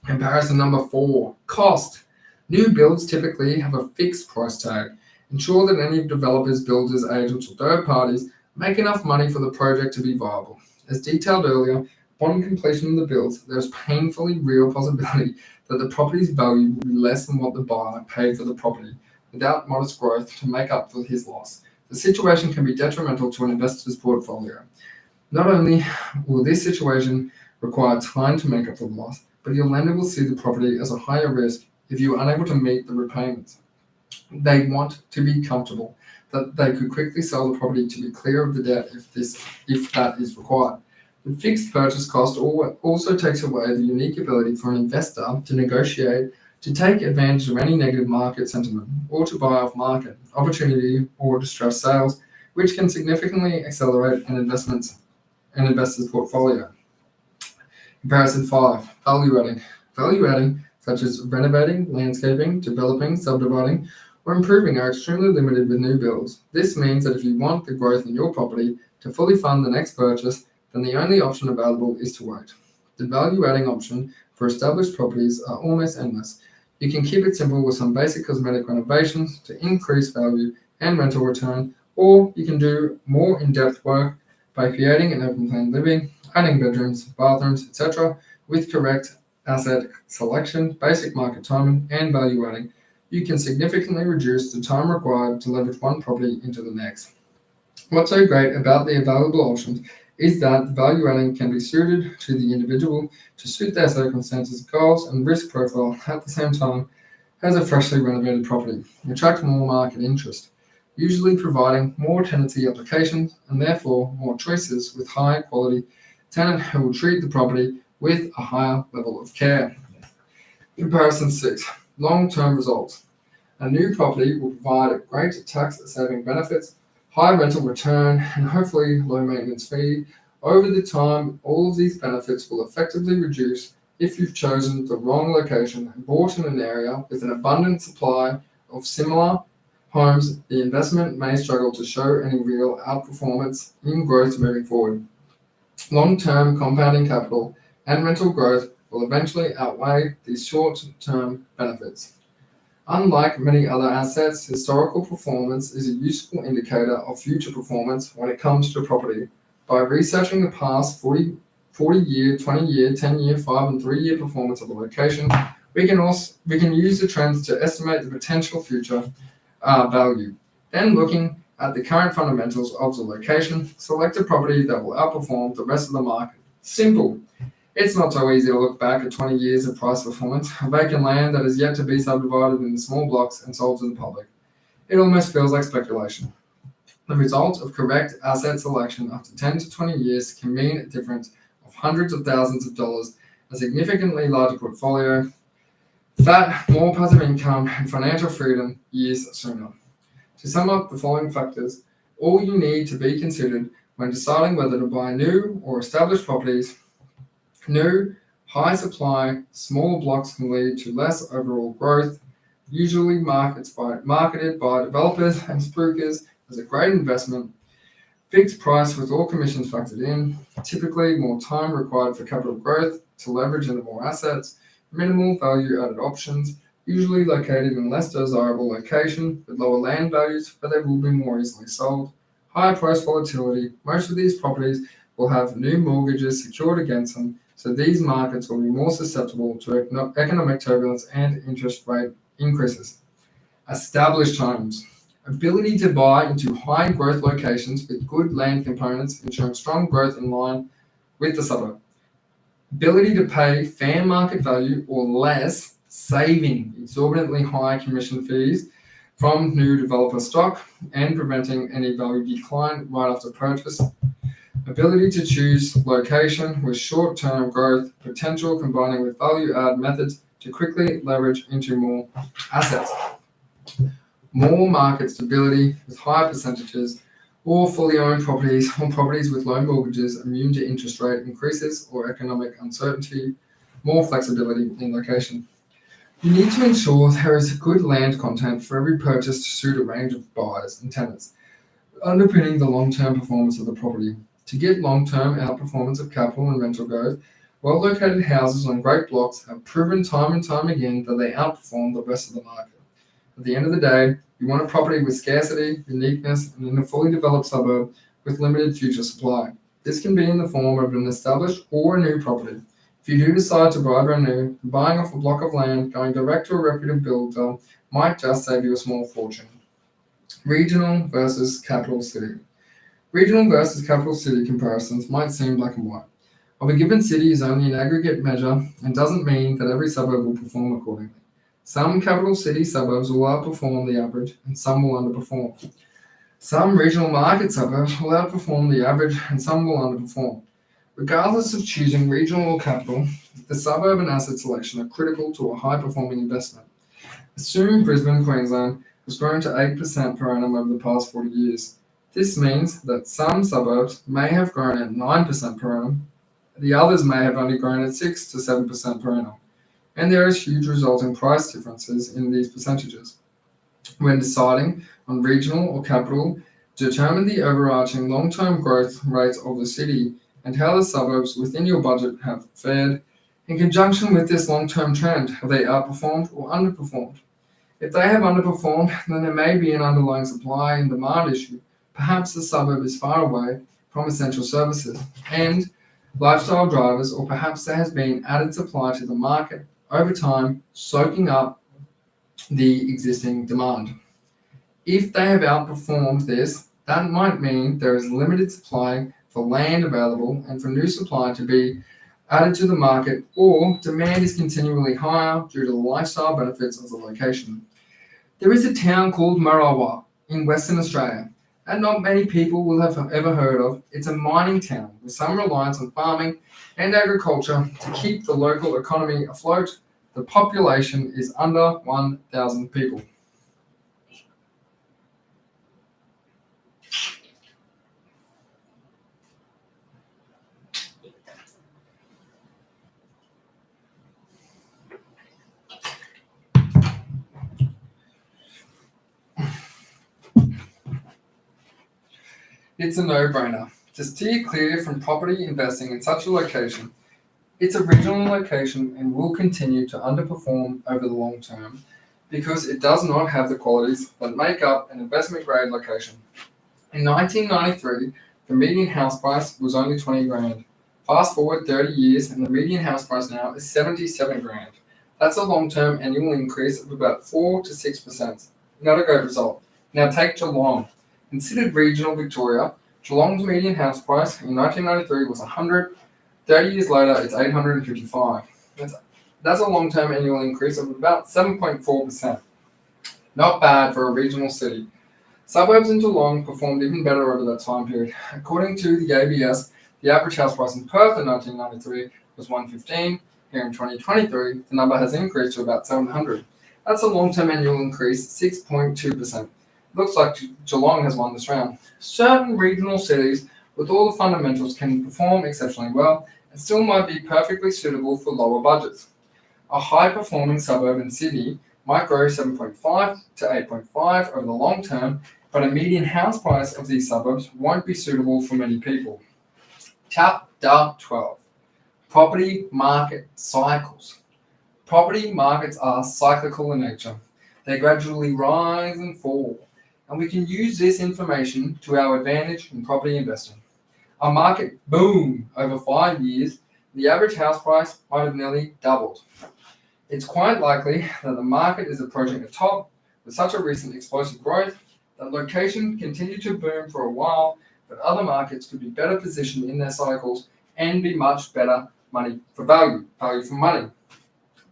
Comparison number 4. Cost. New builds typically have a fixed price tag. Ensure that any developers, builders, agents, or third parties make enough money for the project to be viable. As detailed earlier, upon completion of the build, there is painfully real possibility that the property's value will be less than what the buyer paid for the property, without modest growth to make up for his loss. The situation can be detrimental to an investor's portfolio. Not only will this situation require time to make up for the loss, but your lender will see the property as a higher risk if you are unable to meet the repayments. They want to be comfortable that they could quickly sell the property to be clear of the debt if that is required. The fixed purchase cost also takes away the unique ability for an investor to negotiate, to take advantage of any negative market sentiment, or to buy off market opportunity or distressed sales, which can significantly accelerate an investor's portfolio. Comparison 5. Value adding. Value adding, such as renovating, landscaping, developing, subdividing, or improving, are extremely limited with new builds. This means that if you want the growth in your property to fully fund the next purchase, then the only option available is to wait. The value-adding option for established properties are almost endless. You can keep it simple with some basic cosmetic renovations to increase value and rental return, or you can do more in-depth work by creating an open-plan living, adding bedrooms, bathrooms, etc. with correct asset selection, basic market timing, and value adding. You can significantly reduce the time required to leverage one property into the next. What's so great about the available options is that the value adding can be suited to the individual to suit their circumstances, goals, and risk profile at the same time as a freshly renovated property, attract more market interest, usually providing more tenancy applications and therefore more choices with high quality tenant who will treat the property with a higher level of care. Comparison 6. Long-term results. A new property will provide great tax-saving benefits, high rental return, and hopefully low maintenance fee. Over the time, all of these benefits will effectively reduce if you've chosen the wrong location and bought in an area with an abundant supply of similar homes. The investment may struggle to show any real outperformance in growth moving forward. Long-term compounding capital and rental growth will eventually outweigh these short-term benefits. Unlike many other assets, historical performance is a useful indicator of future performance when it comes to property. By researching the past 40-year, 20-year, 10-year, 5 and 3-year performance of a location, we can use the trends to estimate the potential future value. Then, looking at the current fundamentals of the location, select a property that will outperform the rest of the market. Simple. It's not so easy to look back at 20 years of price performance, a vacant land that is yet to be subdivided into small blocks and sold to the public. It almost feels like speculation. The result of correct asset selection after 10 to 20 years can mean a difference of hundreds of thousands of dollars a significantly larger portfolio, that more passive income and financial freedom years sooner. To sum up the following factors, all you need to be considered when deciding whether to buy new or established properties. New, high supply, smaller blocks can lead to less overall growth, usually marketed by developers and spookers as a great investment. Fixed price with all commissions factored in, typically more time required for capital growth to leverage into more assets, minimal value-added options, usually located in less desirable location with lower land values, but they will be more easily sold. Higher price volatility. Most of these properties will have new mortgages secured against them, so these markets will be more susceptible to economic turbulence and interest rate increases. Established homes. Ability to buy into high growth locations with good land components, ensuring strong growth in line with the suburb. Ability to pay fair market value or less, saving exorbitantly high commission fees from new developer stock and preventing any value decline right after purchase. Ability to choose location with short-term growth potential combining with value-add methods to quickly leverage into more assets. More market stability with higher percentages or fully owned properties or properties with low mortgages immune to interest rate increases or economic uncertainty. More flexibility in location. You need to ensure there is good land content for every purchase to suit a range of buyers and tenants, underpinning the long-term performance of the property. To get long-term outperformance of capital and rental growth, well-located houses on great blocks have proven time and time again that they outperform the rest of the market. At the end of the day, you want a property with scarcity, uniqueness, and in a fully developed suburb with limited future supply. This can be in the form of an established or a new property. If you do decide to buy brand new, buying off a block of land, going direct to a reputable builder might just save you a small fortune. Regional versus capital city. Regional versus capital city comparisons might seem black and white. Of a given city is only an aggregate measure and doesn't mean that every suburb will perform accordingly. Some capital city suburbs will outperform the average and some will underperform. Some regional market suburbs will outperform the average and some will underperform. Regardless of choosing regional or capital, the suburban asset selection are critical to a high-performing investment. Assume Brisbane, Queensland has grown to 8% per annum over the past 40 years. This means that some suburbs may have grown at 9% per annum, the others may have only grown at 6 to 7% per annum, and there is huge resulting price differences in these percentages. When deciding on regional or capital, determine the overarching long-term growth rates of the city and how the suburbs within your budget have fared. In conjunction with this long-term trend, have they outperformed or underperformed? If they have underperformed, then there may be an underlying supply and demand issue. Perhaps the suburb is far away from essential services and lifestyle drivers, or perhaps there has been added supply to the market over time, soaking up the existing demand. If they have outperformed this, that might mean there is limited supply for land available and for new supply to be added to the market, or demand is continually higher due to the lifestyle benefits of the location. There is a town called Marawa in Western Australia that not many people will have ever heard of. It's a mining town with some reliance on farming and agriculture to keep the local economy afloat. The population is under 1,000 people. It's a no-brainer. To steer clear from property investing in such a location, it's a regional location and will continue to underperform over the long term because it does not have the qualities that make up an investment-grade location. In 1993, the median house price was only 20 grand. Fast forward 30 years and the median house price now is 77 grand. That's a long-term annual increase of about 4 to 6%. Not a great result. Now take Geelong. Considered regional Victoria, Geelong's median house price in 1993 was 100. 30 years later, it's 855. That's a long-term annual increase of about 7.4%. Not bad for a regional city. Suburbs in Geelong performed even better over that time period. According to the ABS, the average house price in Perth in 1993 was 115, Here in 2023, the number has increased to about 700. That's a long-term annual increase, 6.2%. Looks like Geelong has won this round. Certain regional cities with all the fundamentals can perform exceptionally well and still might be perfectly suitable for lower budgets. A high-performing suburb in Sydney might grow 7.5 to 8.5 over the long term, but a median house price of these suburbs won't be suitable for many people. Chapter 12. Property market cycles. Property markets are cyclical in nature. They gradually rise and fall, and we can use this information to our advantage in property investing. A market boom over 5 years, the average house price might have nearly doubled. It's quite likely that the market is approaching a top with such a recent explosive growth that location continued to boom for a while, but other markets could be better positioned in their cycles and be much better value for money.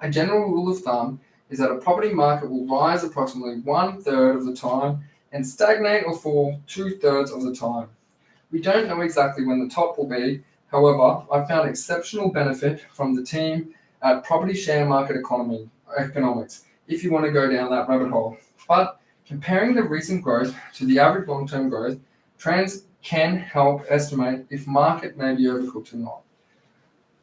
A general rule of thumb is that a property market will rise approximately 1/3 of the time and stagnate or fall 2/3 of the time. We don't know exactly when the top will be. However, I found exceptional benefit from the team at Property Share Market Economics, if you want to go down that rabbit hole. But comparing the recent growth to the average long-term growth, trends can help estimate if market may be overcooked or not.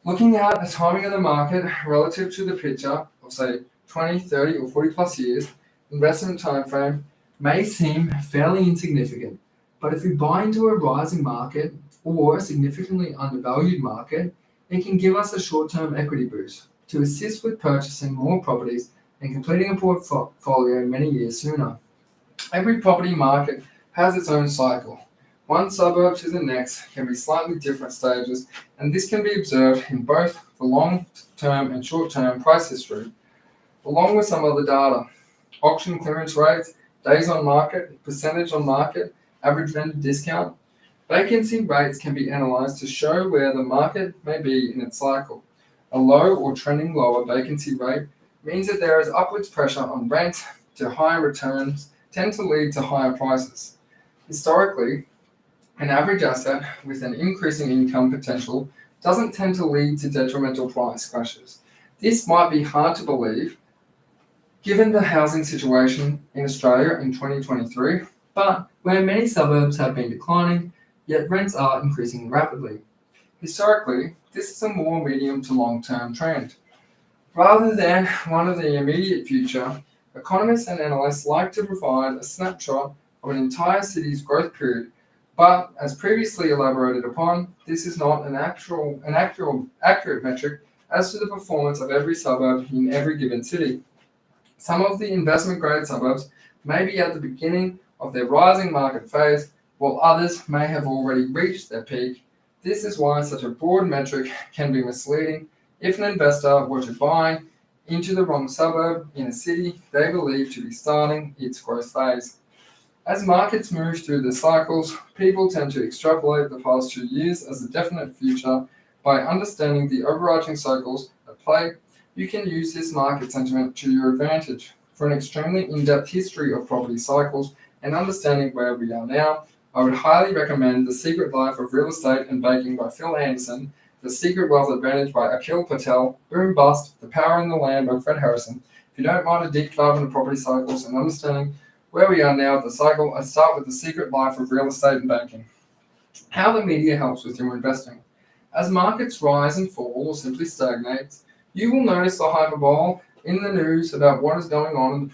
Looking at the timing of the market relative to the picture of, say, 20, 30, or 40 plus years, investment time frame may seem fairly insignificant. But if we buy into a rising market or a significantly undervalued market, it can give us a short-term equity boost to assist with purchasing more properties and completing a portfolio many years sooner. Every property market has its own cycle. One suburb to the next can be slightly different stages, and this can be observed in both the long-term and short-term price history, along with some other data. Auction clearance rates, days on market, percentage on market, average vendor discount. Vacancy rates can be analyzed to show where the market may be in its cycle. A low or trending lower vacancy rate means that there is upwards pressure on rent, to higher returns tend to lead to higher prices. Historically, an average asset with an increasing income potential doesn't tend to lead to detrimental price crashes. This might be hard to believe given the housing situation in Australia in 2023, but where many suburbs have been declining, yet rents are increasing rapidly. Historically, this is a more medium to long-term trend. Rather than one of the immediate future, economists and analysts like to provide a snapshot of an entire city's growth period, but as previously elaborated upon, this is not an accurate metric as to the performance of every suburb in every given city. Some of the investment-grade suburbs may be at the beginning of their rising market phase, while others may have already reached their peak. This is why such a broad metric can be misleading if an investor were to buy into the wrong suburb in a city they believe to be starting its growth phase. As markets move through the cycles, people tend to extrapolate the past 2 years as a definite future. By understanding the overarching cycles at play, you can use this market sentiment to your advantage. For an extremely in-depth history of property cycles and understanding where we are now, I would highly recommend The Secret Life of Real Estate and Banking by Phil Anderson, The Secret Wealth Advantage by Akhil Patel, Boom Bust, The Power in the Land by Fred Harrison. If you don't mind a deep dive into property cycles and understanding where we are now at the cycle, I start with The Secret Life of Real Estate and Banking. How the media helps with your investing. As markets rise and fall or simply stagnate, you will notice the hyperbole in the news about what is going on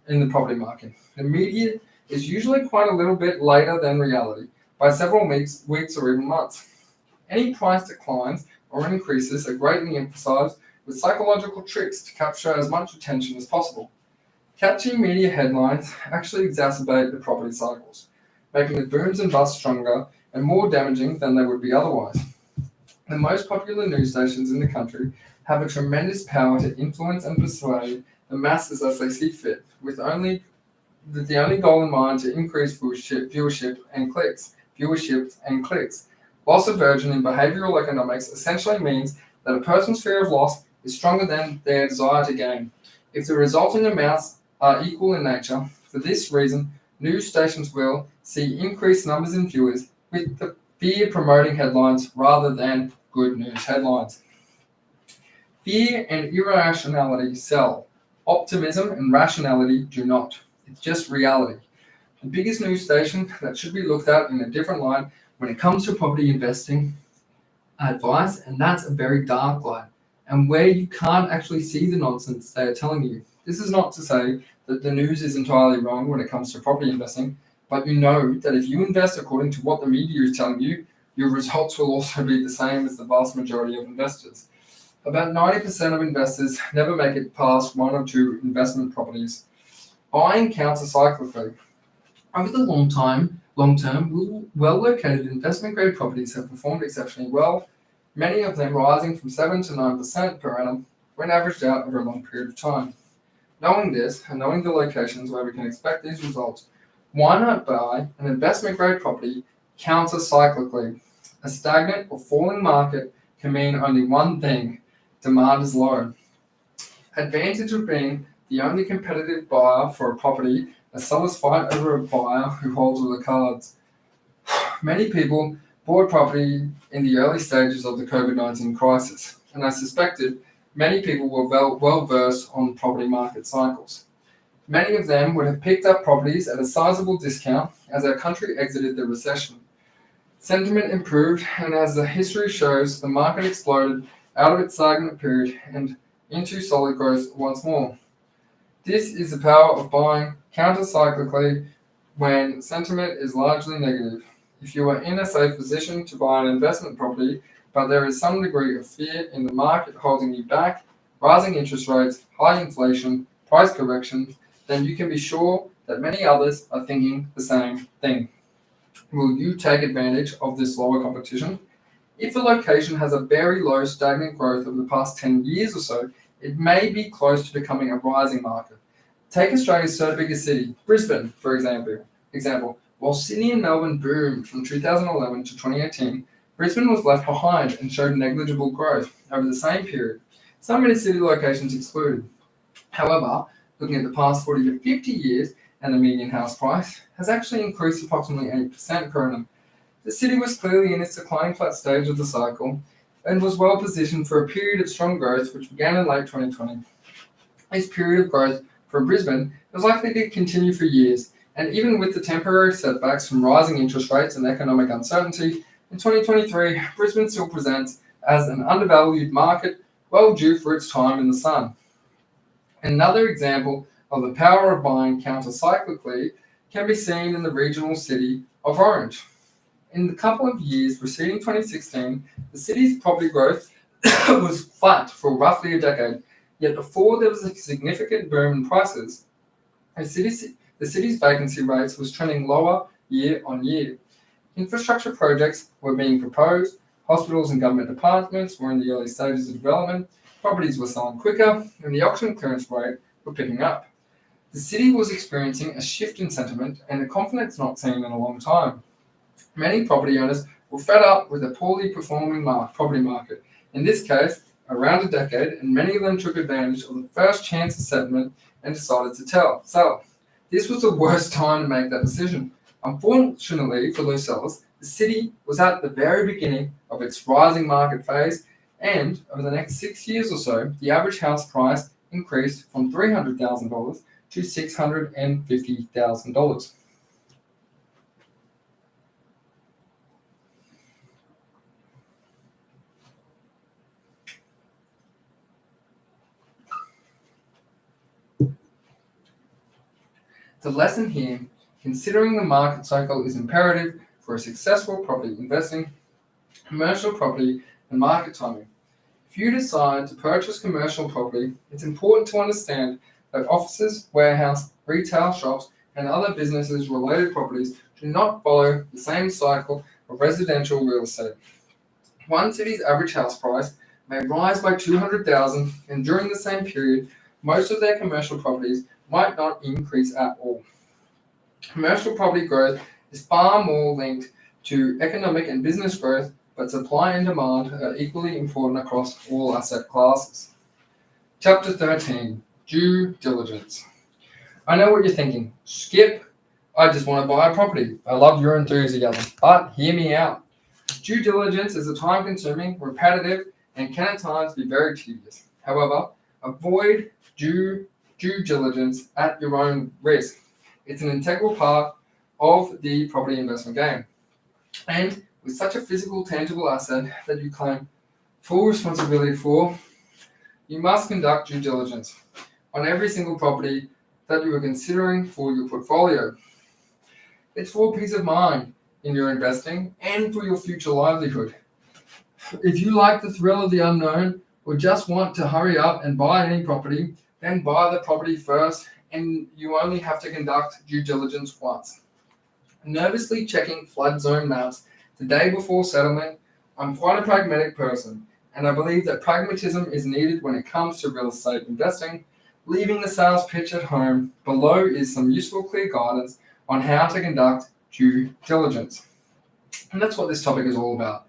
in the property market. The media is usually quite a little bit later than reality, by several weeks or even months. Any price declines or increases are greatly emphasized with psychological tricks to capture as much attention as possible. Catchy media headlines actually exacerbate the property cycles, making the booms and busts stronger and more damaging than they would be otherwise. The most popular news stations in the country have a tremendous power to influence and persuade the masses as they see fit, with the only goal in mind to increase viewership and clicks. Loss aversion in behavioral economics essentially means that a person's fear of loss is stronger than their desire to gain. If the resulting amounts are equal in nature, for this reason, news stations will see increased numbers in viewers with the fear-promoting headlines rather than good news headlines. Fear and irrationality sell. Optimism and rationality do not. It's just reality. The biggest news station that should be looked at in a different light when it comes to property investing advice, and that's a very dark light, and where you can't actually see the nonsense they are telling you. This is not to say that the news is entirely wrong when it comes to property investing, but you know that if you invest according to what the media is telling you, your results will also be the same as the vast majority of investors. About 90% of investors never make it past one or two investment properties. Buying counter-cyclically. Over the long term, well-located investment-grade properties have performed exceptionally well, many of them rising from 7 to 9% per annum when averaged out over a long period of time. Knowing this, and knowing the locations where we can expect these results, why not buy an investment-grade property counter-cyclically? A stagnant or falling market can mean only one thing: demand is low. Advantage of being the only competitive buyer for a property as sellers fight over a buyer who holds all the cards. Many people bought property in the early stages of the COVID-19 crisis, and I suspected many people were well versed on property market cycles. Many of them would have picked up properties at a sizable discount as our country exited the recession. Sentiment improved, and as the history shows, the market exploded out of its stagnant period and into solid growth once more. This is the power of buying counter-cyclically when sentiment is largely negative. If you are in a safe position to buy an investment property, but there is some degree of fear in the market holding you back, rising interest rates, high inflation, price corrections, then you can be sure that many others are thinking the same thing. Will you take advantage of this lower competition? If a location has a very low stagnant growth over the past 10 years or so, it may be close to becoming a rising market. Take Australia's third biggest city, Brisbane, for example. While Sydney and Melbourne boomed from 2011 to 2018, Brisbane was left behind and showed negligible growth over the same period, some inner city locations excluded. However, looking at the past 40 to 50 years, and the median house price has actually increased approximately 8% per annum. The city was clearly in its declining flat stage of the cycle and was well positioned for a period of strong growth which began in late 2020. This period of growth for Brisbane is likely to continue for years, and even with the temporary setbacks from rising interest rates and economic uncertainty, in 2023, Brisbane still presents as an undervalued market well due for its time in the sun. Another example of the power of buying counter-cyclically can be seen in the regional city of Orange. In the couple of years preceding 2016, the city's property growth was flat for roughly a decade, yet before there was a significant boom in prices, the city's vacancy rates was trending lower year on year. Infrastructure projects were being proposed, hospitals and government departments were in the early stages of development, properties were selling quicker, and the auction clearance rate were picking up. The city was experiencing a shift in sentiment and a confidence not seen in a long time. Many property owners were fed up with a poorly performing property market, in this case, around a decade, and many of them took advantage of the first chance of settlement and decided to sell. This was the worst time to make that decision. Unfortunately for those sellers, the city was at the very beginning of its rising market phase, and over the next 6 years or so, the average house price increased from $300,000 to $650,000. The lesson here, considering the market cycle is imperative for a successful property investing, commercial property, and market timing. If you decide to purchase commercial property, it's important to understand that offices, warehouse, retail shops, and other businesses-related properties do not follow the same cycle of residential real estate. One city's average house price may rise by $200,000, and during the same period, most of their commercial properties might not increase at all. Commercial property growth is far more linked to economic and business growth, but supply and demand are equally important across all asset classes. Chapter 13, Due Diligence. I know what you're thinking. Skip, I just want to buy a property. I love your enthusiasm, but hear me out. Due diligence is a time-consuming, repetitive, and can at times be very tedious. However, avoid due diligence at your own risk. It's an integral part of the property investment game. And with such a physical, tangible asset that you claim full responsibility for, you must conduct due diligence on every single property that you are considering for your portfolio. It's for peace of mind in your investing and for your future livelihood. If you like the thrill of the unknown or just want to hurry up and buy any property, then buy the property first, and you only have to conduct due diligence once. Nervously checking flood zone maps the day before settlement, I'm quite a pragmatic person, and I believe that pragmatism is needed when it comes to real estate investing. Leaving the sales pitch at home, below is some useful clear guidance on how to conduct due diligence. And that's what this topic is all about.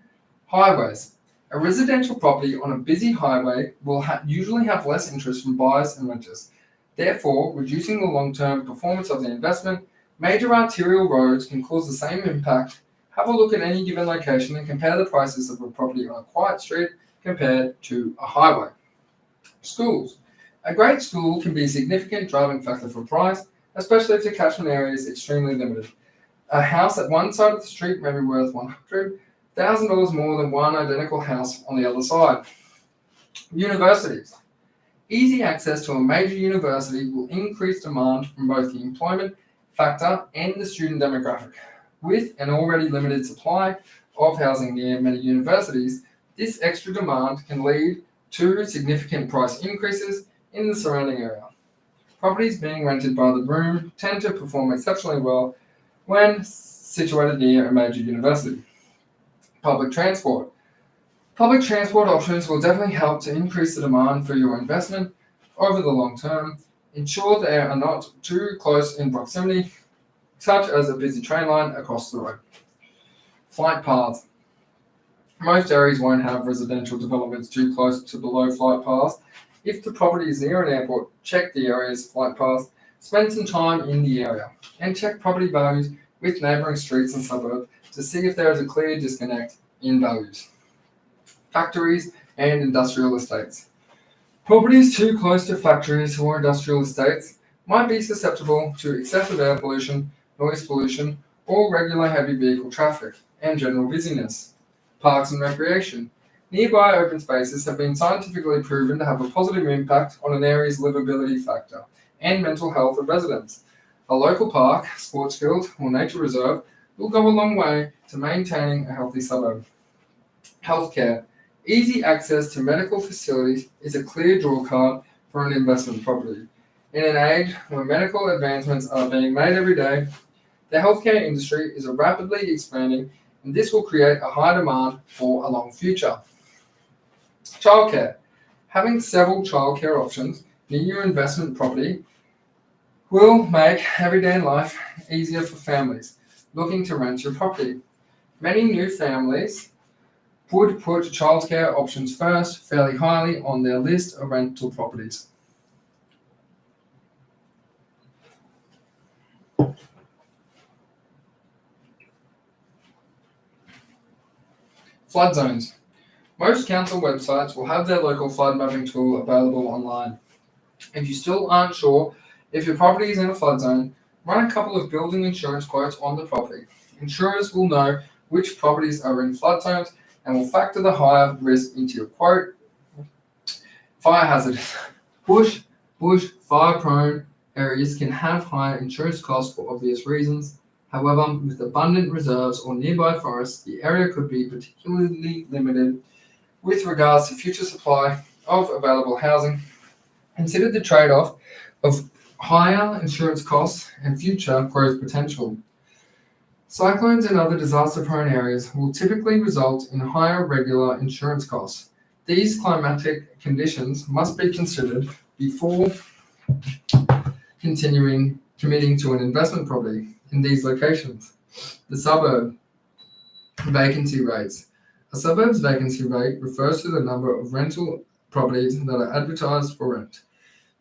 Highways. A residential property on a busy highway will usually have less interest from buyers and renters, therefore reducing the long-term performance of the investment. Major arterial roads can cause the same impact. Have a look at any given location and compare the prices of a property on a quiet street compared to a highway. Schools. A great school can be a significant driving factor for price, especially if the catchment area is extremely limited. A house at one side of the street may be worth $100,000 more than one identical house on the other side. Universities. Easy access to a major university will increase demand from both the employment factor and the student demographic. With an already limited supply of housing near many universities, this extra demand can lead to significant price increases in the surrounding area. Properties being rented by the room tend to perform exceptionally well when situated near a major university. Public transport. Public transport options will definitely help to increase the demand for your investment over the long term. Ensure they are not too close in proximity, such as a busy train line across the road. Flight paths. Most areas won't have residential developments too close to below flight paths. If the property is near an airport, check the area's flight paths, spend some time in the area, and check property values with neighbouring streets and suburbs to see if there is a clear disconnect in values. Factories and industrial estates. Properties too close to factories or industrial estates might be susceptible to excessive air pollution, noise pollution, or regular heavy vehicle traffic and general busyness. Parks and recreation. Nearby open spaces have been scientifically proven to have a positive impact on an area's livability factor and mental health of residents. A local park, sports field, or nature reserve will go a long way to maintaining a healthy suburb. Healthcare. Easy access to medical facilities is a clear draw card for an investment property. In an age where medical advancements are being made every day, the healthcare industry is rapidly expanding, and this will create a high demand for a long future. Childcare. Having several childcare options near your investment property will make everyday life easier for families looking to rent your property. Many new families would put childcare options first fairly highly on their list of rental properties. Flood zones. Most council websites will have their local flood mapping tool available online. If you still aren't sure if your property is in a flood zone, run a couple of building insurance quotes on the property. Insurers will know which properties are in flood zones and will factor the higher risk into your quote. Fire hazards. Bush, fire-prone areas can have higher insurance costs for obvious reasons. However, with abundant reserves or nearby forests, the area could be particularly limited with regards to future supply of available housing. Consider the trade-off of higher insurance costs and future growth potential. Cyclones and other disaster-prone areas will typically result in higher regular insurance costs. These climatic conditions must be considered before committing to an investment property in these locations. The suburb vacancy rates. A suburb's vacancy rate refers to the number of rental properties that are advertised for rent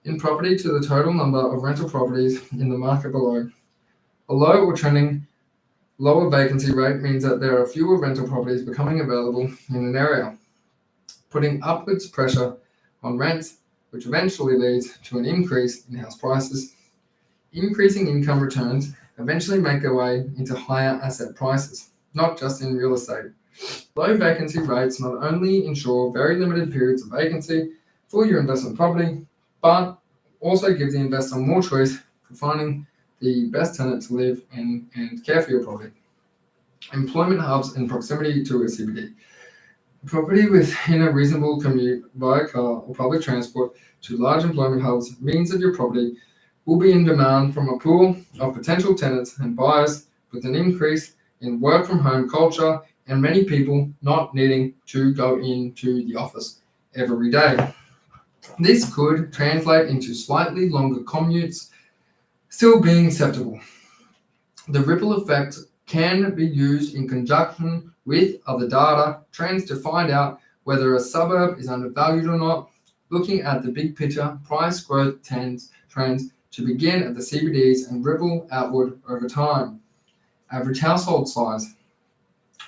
in property to the total number of rental properties in the market below. A low or trending lower vacancy rate means that there are fewer rental properties becoming available in an area, putting upwards pressure on rents, which eventually leads to an increase in house prices. Increasing income returns eventually make their way into higher asset prices, not just in real estate. Low vacancy rates not only ensure very limited periods of vacancy for your investment property, but also give the investor more choice for finding the best tenant to live in and care for your property. Employment hubs in proximity to a CBD. Property within a reasonable commute via car or public transport to large employment hubs means that your property will be in demand from a pool of potential tenants and buyers, with an increase in work from home culture and many people not needing to go into the office every day. This could translate into slightly longer commutes, still being acceptable. The ripple effect can be used in conjunction with other data trends to find out whether a suburb is undervalued or not. Looking at the big picture, price growth trends to begin at the CBDs and ripple outward over time. Average household size.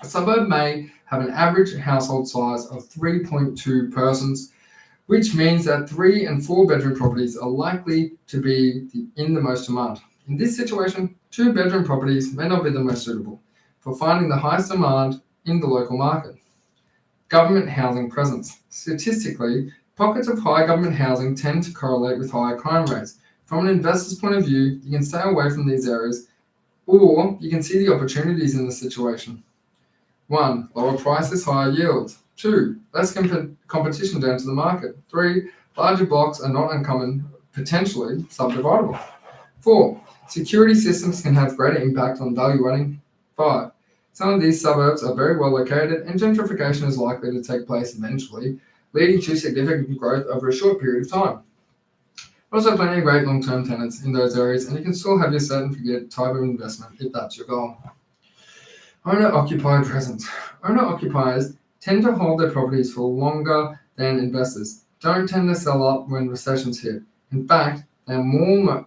A suburb may have an average household size of 3.2 persons, which means that 3 and 4 bedroom properties are likely to be in the most demand. In this situation, 2 bedroom properties may not be the most suitable for finding the highest demand in the local market. Government housing presence. Statistically, pockets of high government housing tend to correlate with higher crime rates. From an investor's point of view, you can stay away from these areas, or you can see the opportunities in the situation. 1. Lower prices, higher yields. 2. Less competition down to the market. 3. Larger blocks are not uncommon, potentially subdividable. 4. Security systems can have greater impact on value adding. 5. Some of these suburbs are very well located and gentrification is likely to take place eventually, leading to significant growth over a short period of time. Also plenty of great long-term tenants in those areas, and you can still have your set and forget type of investment if that's your goal. Owner-occupied presence. Owner-occupiers tend to hold their properties for longer than investors, don't tend to sell up when recessions hit. In fact, they're more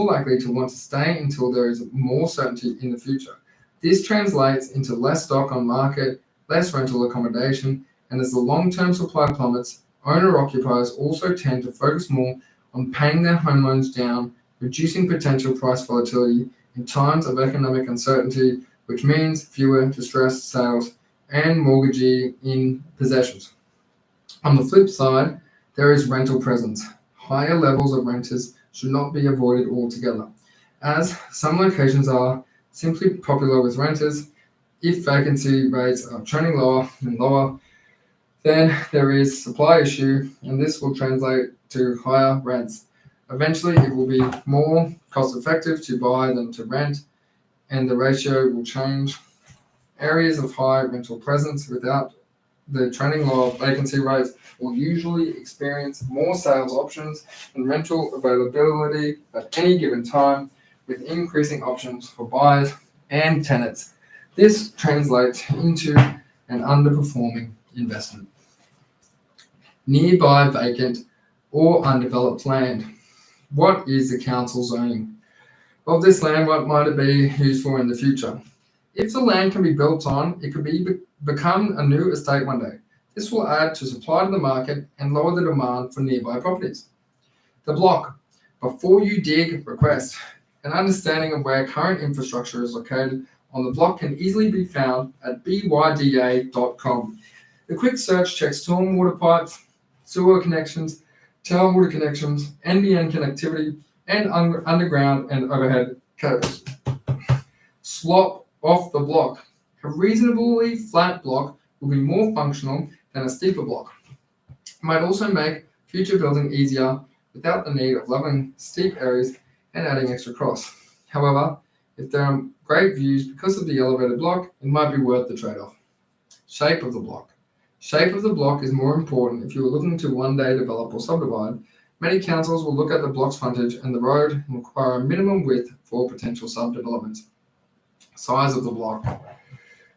likely to want to stay until there is more certainty in the future. This translates into less stock on market, less rental accommodation, and as the long-term supply plummets, owner-occupiers also tend to focus more on paying their home loans down, reducing potential price volatility in times of economic uncertainty, which means fewer distressed sales and mortgagee in possessions. On the flip side, there is rental presence. Higher levels of renters should not be avoided altogether, as some locations are simply popular with renters. If vacancy rates are trending lower and lower, then there is supply issue, and this will translate to higher rents. Eventually, it will be more cost effective to buy than to rent, and the ratio will change. Areas of high rental presence without the trending lower vacancy rates will usually experience more sales options and rental availability at any given time, with increasing options for buyers and tenants. This translates into an underperforming investment. Nearby vacant or undeveloped land. What is the council zoning of this land? What might it be used for in the future? If the land can be built on, it could become a new estate one day. This will add to supply to the market and lower the demand for nearby properties. The block. Before you dig, request. An understanding of where current infrastructure is located on the block can easily be found at byda.com. The quick search checks stormwater pipes, sewer connections, town water connections, NBN connectivity, and underground and overhead cables. Slop off the block. A reasonably flat block will be more functional than a steeper block. It might also make future building easier without the need of leveling steep areas and adding extra costs. However, if there are great views because of the elevated block, it might be worth the trade-off. Shape of the block. Shape of the block is more important if you are looking to one day develop or subdivide. Many councils will look at the block's frontage and the road and require a minimum width for potential subdevelopments. Size of the block.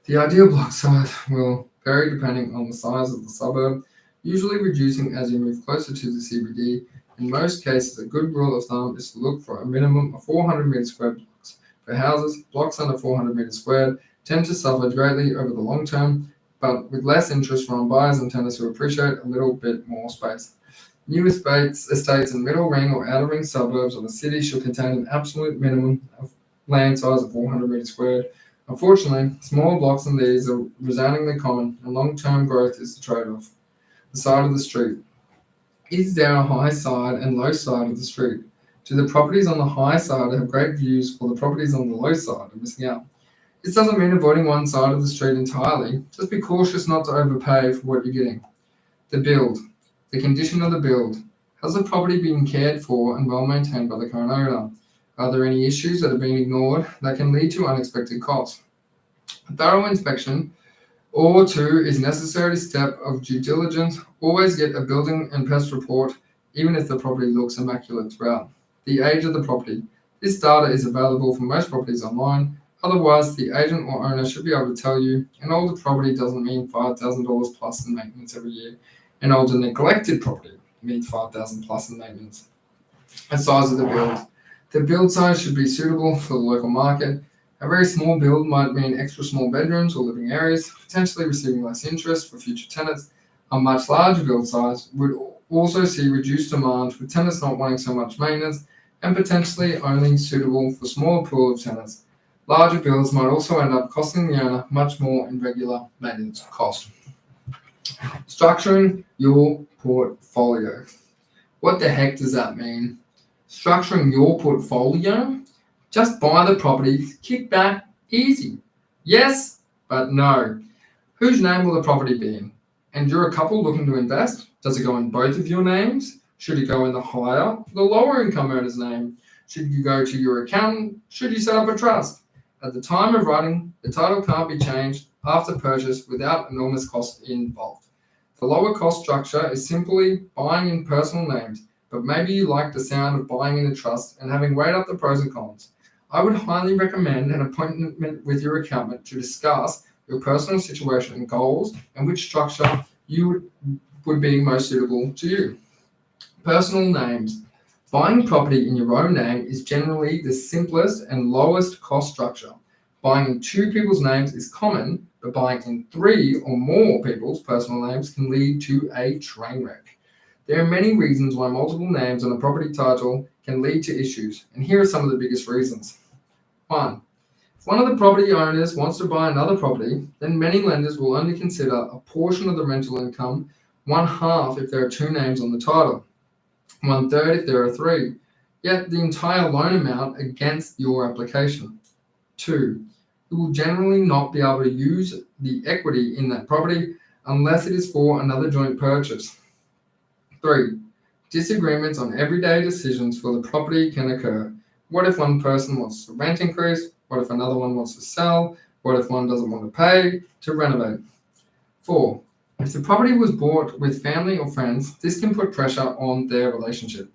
The ideal block size will vary depending on the size of the suburb, usually reducing as you move closer to the CBD. In most cases, a good rule of thumb is to look for a minimum of 400 meter square blocks. For houses, blocks under 400 meters squared tend to suffer greatly over the long term, but with less interest from buyers and tenants who appreciate a little bit more space. New estates in middle ring or outer ring suburbs of a city should contain an absolute minimum of land size of 400 meters squared. Unfortunately, smaller blocks than these are resoundingly common, and long-term growth is the trade-off. The side of the street. Is there a high side and low side of the street? Do the properties on the high side have great views while the properties on the low side are missing out? This doesn't mean avoiding one side of the street entirely. Just be cautious not to overpay for what you're getting. The build. The condition of the build. Has the property been cared for and well maintained by the current owner? Are there any issues that have been ignored that can lead to unexpected costs? A thorough inspection or two is a necessary step of due diligence. Always get a building and pest report, even if the property looks immaculate throughout. The age of the property. This data is available for most properties online. Otherwise, the agent or owner should be able to tell you an older property doesn't mean $5,000 plus in maintenance every year. An older neglected property means $5,000 plus in maintenance. The size of the build. The build size should be suitable for the local market. A very small build might mean extra small bedrooms or living areas, potentially receiving less interest for future tenants. A much larger build size would also see reduced demand with tenants not wanting so much maintenance and potentially only suitable for smaller pool of tenants. Larger builds might also end up costing the owner much more in regular maintenance cost. Structuring your portfolio. What the heck does that mean? Structuring your portfolio? Just buy the property, kick back, easy. Yes, but no. Whose name will the property be in? And you're a couple looking to invest? Does it go in both of your names? Should it go in the higher or the lower income owner's name? Should you go to your accountant? Should you set up a trust? At the time of writing, the title can't be changed after purchase without enormous cost involved. The lower cost structure is simply buying in personal names, but maybe you like the sound of buying in a trust and having weighed up the pros and cons. I would highly recommend an appointment with your accountant to discuss your personal situation and goals and which structure would be most suitable to you. Personal names. Buying property in your own name is generally the simplest and lowest cost structure. Buying in two people's names is common, but buying in three or more people's personal names can lead to a train wreck. There are many reasons why multiple names on a property title can lead to issues, and here are some of the biggest reasons. 1. If one of the property owners wants to buy another property, then many lenders will only consider a portion of the rental income, 1/2 if there are two names on the title, 1/3 if there are three, yet the entire loan amount against your application. 2. You will generally not be able to use the equity in that property unless it is for another joint purchase. 3. Disagreements on everyday decisions for the property can occur. What if one person wants the rent increase? What if another one wants to sell? What if one doesn't want to pay to renovate? 4. If the property was bought with family or friends, this can put pressure on their relationship.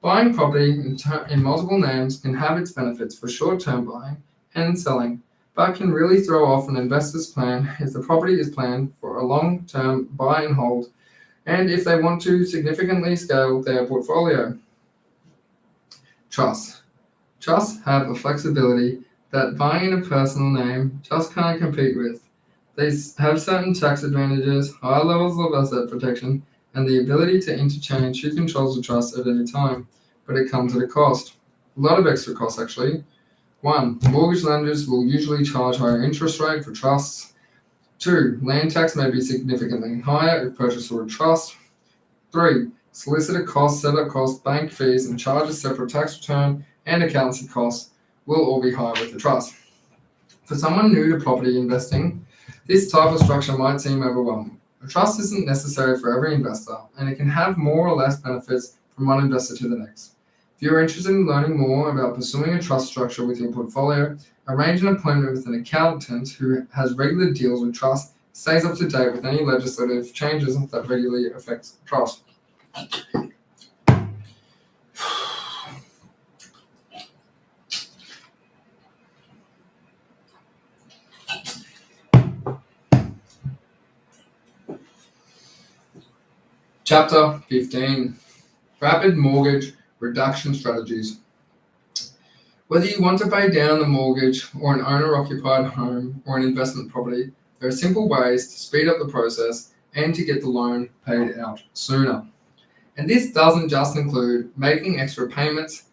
Buying property in multiple names can have its benefits for short-term buying and selling, but can really throw off an investor's plan if the property is planned for a long-term buy and hold, and if they want to significantly scale their portfolio. Trust. Trusts have a flexibility that buying in a personal name just can't compete with. They have certain tax advantages, high levels of asset protection, and the ability to interchange who controls the trust at any time, but it comes at a cost. A lot of extra costs, actually. 1. Mortgage lenders will usually charge higher interest rate for trusts. 2. Land tax may be significantly higher if purchased through a trust. 3. Solicitor costs, setup costs, bank fees, and charges separate tax return and accountancy costs will all be higher with the trust. For someone new to property investing, this type of structure might seem overwhelming. A trust isn't necessary for every investor, and it can have more or less benefits from one investor to the next. If you're interested in learning more about pursuing a trust structure with your portfolio, arrange an appointment with an accountant who has regular deals with trust, stays up to date with any legislative changes that regularly affect trust. Chapter 15. Rapid Mortgage Reduction Strategies. Whether you want to pay down the mortgage or an owner-occupied home or an investment property, there are simple ways to speed up the process and to get the loan paid out sooner. And this doesn't just include making extra payments.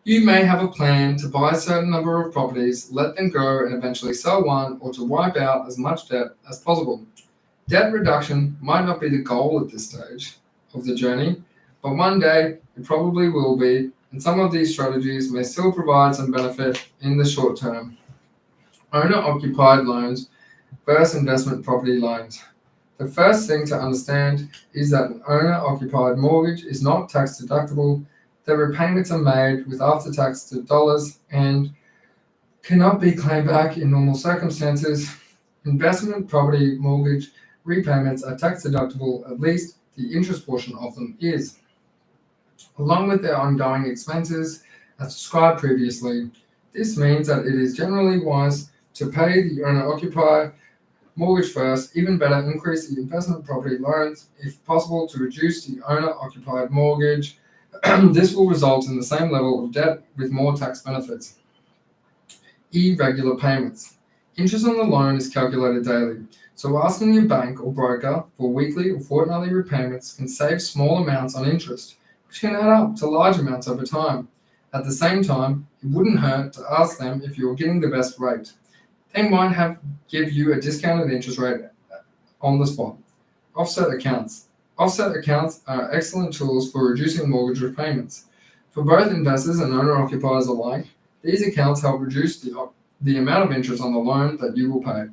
You may have a plan to buy a certain number of properties, let them go, and eventually sell one, or to wipe out as much debt as possible. Debt reduction might not be the goal at this stage of the journey, but one day it probably will be, and some of these strategies may still provide some benefit in the short term. Owner-occupied loans versus investment property loans. The first thing to understand is that an owner-occupied mortgage is not tax-deductible. The repayments are made with after-tax dollars and cannot be claimed back in normal circumstances. Investment property mortgage repayments are tax-deductible, at least the interest portion of them is, along with their ongoing expenses as described previously. This means that it is generally wise to pay the owner-occupied mortgage first, even better, increase the investment property loans if possible to reduce the owner-occupied mortgage. This will result in the same level of debt with more tax benefits. Irregular payments. Interest on the loan is calculated daily, so asking your bank or broker for weekly or fortnightly repayments can save small amounts on interest, which can add up to large amounts over time. At the same time, it wouldn't hurt to ask them if you're getting the best rate. They might give you a discounted interest rate on the spot. Offset accounts. Offset accounts are excellent tools for reducing mortgage repayments. For both investors and owner-occupiers alike, these accounts help reduce the amount of interest on the loan that you will pay.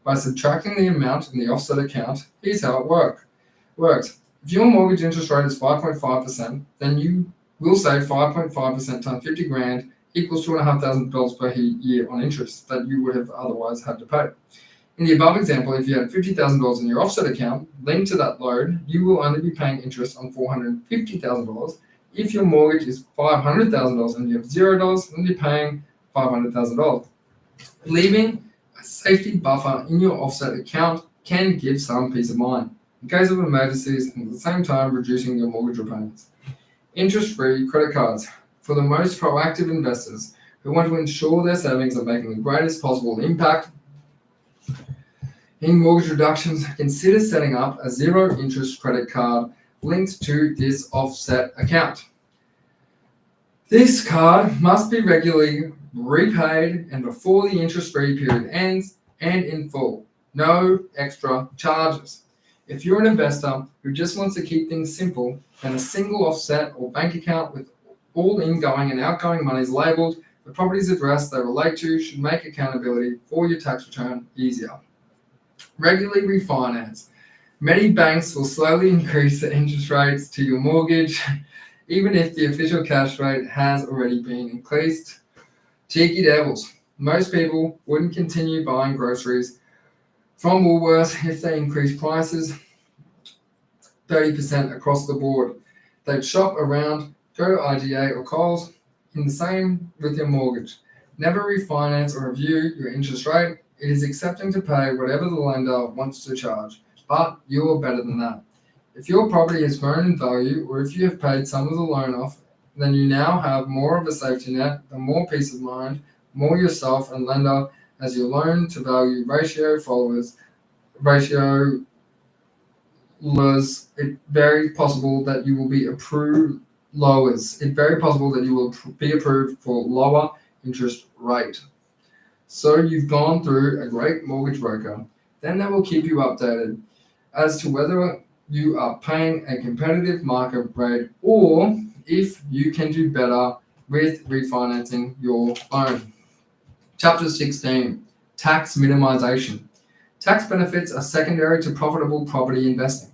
By subtracting the amount in the offset account, here's how it works. If your mortgage interest rate is 5.5%, then you will save 5.5% times 50 grand equals $2,500 per year on interest that you would have otherwise had to pay. In the above example, if you had $50,000 in your offset account linked to that loan, you will only be paying interest on $450,000. If your mortgage is $500,000 and you have $0, then you're paying $500,000. Leaving a safety buffer in your offset account can give some peace of mind in case of emergencies, and at the same time reducing your mortgage repayments. Interest-free credit cards. For the most proactive investors who want to ensure their savings are making the greatest possible impact in mortgage reductions, consider setting up a zero-interest credit card linked to this offset account. This card must be regularly repaid and before the interest-free period ends and in full. No extra charges. If you're an investor who just wants to keep things simple, then a single offset or bank account with all ingoing and outgoing monies labeled, the property's address they relate to should make accountability for your tax return easier. Regularly refinance. Many banks will slowly increase the interest rates to your mortgage, even if the official cash rate has already been increased. Cheeky devils. Most people wouldn't continue buying groceries from Woolworths if they increase prices 30% across the board. They'd shop around, go to IGA or Coles. In the same with your mortgage. Never refinance or review your interest rate. It is accepting to pay whatever the lender wants to charge, but you're better than that. If your property has grown in value or if you have paid some of the loan off, then you now have more of a safety net, and more peace of mind, more yourself and lender as your loan to value ratio follows. Ratio lowers. It's very possible that you will be approved. It's very possible that you will be approved for lower interest rate. So you've gone through a great mortgage broker. Then they will keep you updated as to whether you are paying a competitive market rate or if you can do better with refinancing your loan. Chapter 16, Tax Minimization. Tax benefits are secondary to profitable property investing.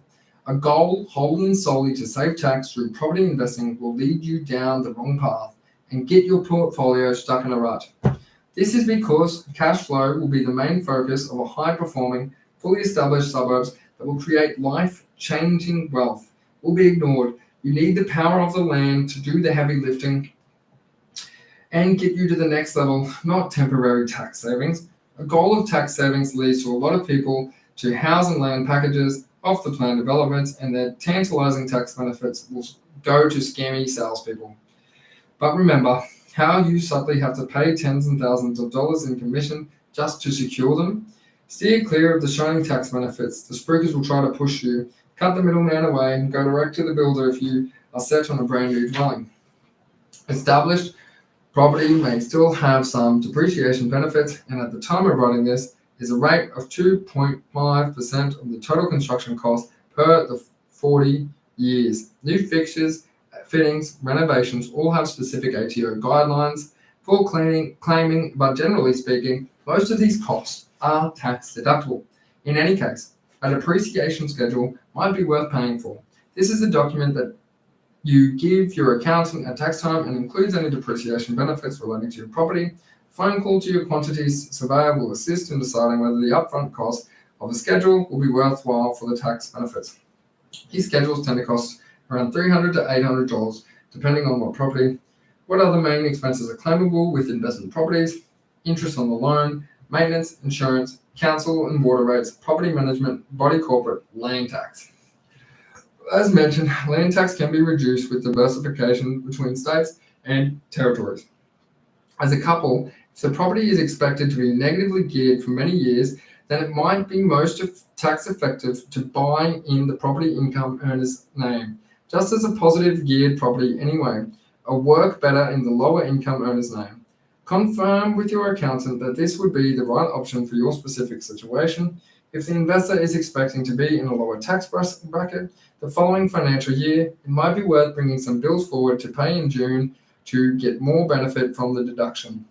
A goal wholly and solely to save tax through property investing will lead you down the wrong path and get your portfolio stuck in a rut. This is because cash flow will be the main focus of a high-performing, fully established suburbs that will create life-changing wealth will be ignored. You need the power of the land to do the heavy lifting and get you to the next level, not temporary tax savings. A goal of tax savings leads to a lot of people to house and land packages off the plan developments, and their tantalizing tax benefits will go to scammy salespeople. But remember how you suddenly have to pay tens and thousands of dollars in commission just to secure them. Steer clear of the shining tax benefits. The spruikers will try to push you. Cut the middleman away and go direct to the builder if you are set on a brand new dwelling. Established property may still have some depreciation benefits, and at the time of writing this, is a rate of 2.5% of the total construction cost per the 40 years. New fixtures, fittings, renovations all have specific ATO guidelines for claiming, but generally speaking, most of these costs are tax deductible. In any case, a depreciation schedule might be worth paying for. This is a document that you give your accountant at tax time and includes any depreciation benefits relating to your property. Phone call to your quantities surveyor will assist in deciding whether the upfront cost of the schedule will be worthwhile for the tax benefits. These schedules tend to cost around $300 to $800, depending on what property. What other main expenses are claimable with investment properties? Interest on the loan, maintenance, insurance, council and water rates, property management, body corporate, land tax. As mentioned, land tax can be reduced with diversification between states and territories. As a couple, if the property is expected to be negatively geared for many years, then it might be most tax effective to buy in the property income earner's name, just as a positive geared property anyway, or work better in the lower income earner's name. Confirm with your accountant that this would be the right option for your specific situation. If the investor is expecting to be in a lower tax bracket the following financial year, it might be worth bringing some bills forward to pay in June to get more benefit from the deduction.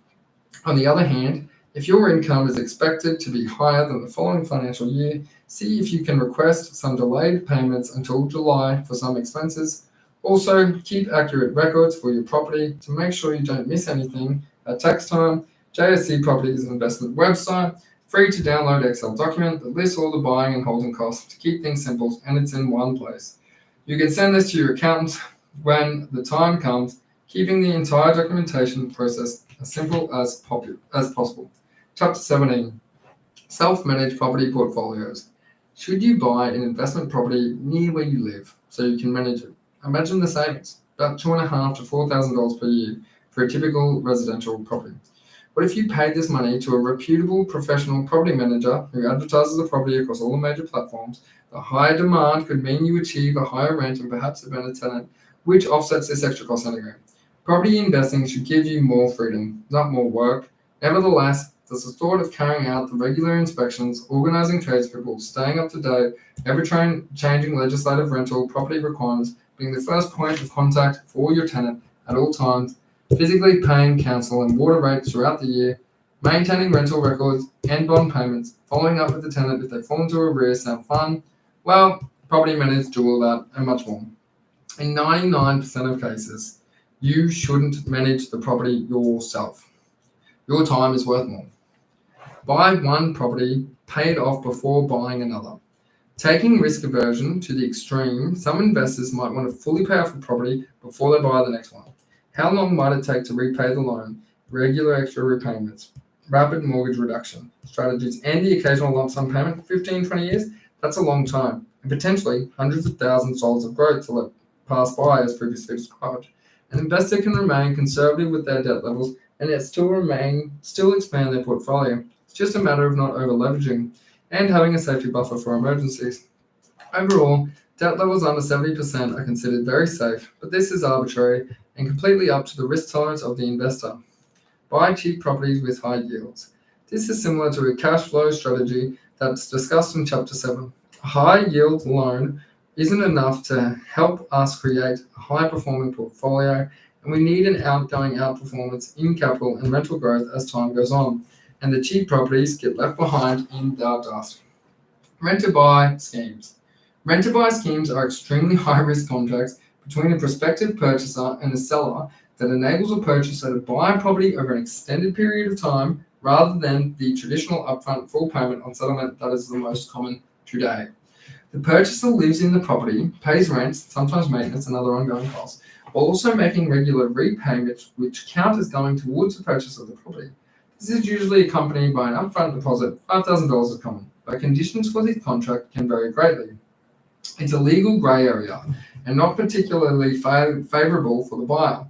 On the other hand, if your income is expected to be higher than the following financial year, see if you can request some delayed payments until July for some expenses. Also, keep accurate records for your property to make sure you don't miss anything at tax time. JSC Properties Investment website, free to download Excel document that lists all the buying and holding costs to keep things simple, and it's in one place. You can send this to your accountant when the time comes, keeping the entire documentation process as simple as possible. Chapter 17, Self-Managed Property Portfolios. Should you buy an investment property near where you live so you can manage it? Imagine the savings, about $2,500 to $4,000 per year for a typical residential property. What if you paid this money to a reputable professional property manager who advertises the property across all the major platforms? The higher demand could mean you achieve a higher rent and perhaps a better tenant, which offsets this extra cost anyway. Property investing should give you more freedom, not more work. Nevertheless, the thought of carrying out the regular inspections, organizing tradespeople, staying up to date, ever-changing legislative rental property requirements, being the first point of contact for your tenant at all times, physically paying council and water rates throughout the year, maintaining rental records and bond payments, following up with the tenant if they fall into arrears sound fun. Well, property managers do all that and much more. In 99% of cases, you shouldn't manage the property yourself. Your time is worth more. Buy one property, pay it off before buying another. Taking risk aversion to the extreme, some investors might want to fully pay off the property before they buy the next one. How long might it take to repay the loan, regular extra repayments, rapid mortgage reduction strategies, and the occasional lump sum payment? 15, 20 years? That's a long time, and potentially hundreds of thousands of dollars of growth to let pass by as previously described. An investor can remain conservative with their debt levels and yet still expand their portfolio. It's just a matter of not over-leveraging and having a safety buffer for emergencies. Overall, debt levels under 70% are considered very safe, but this is arbitrary and completely up to the risk tolerance of the investor. Buy cheap properties with high yields. This is similar to a cash flow strategy that's discussed in Chapter 7. A high yield loan isn't enough to help us create a high-performing portfolio, and we need an outgoing outperformance in capital and rental growth as time goes on, and the cheap properties get left behind in the dust. Rent-to-buy schemes. Rent-to-buy schemes are extremely high-risk contracts between a prospective purchaser and a seller that enables a purchaser to buy a property over an extended period of time rather than the traditional upfront full payment on settlement that is the most common today. The purchaser lives in the property, pays rent, sometimes maintenance and other ongoing costs, while also making regular repayments which count as going towards the purchase of the property. This is usually accompanied by an upfront deposit, $5,000 is common, but conditions for this contract can vary greatly. It's a legal grey area and not particularly favorable for the buyer,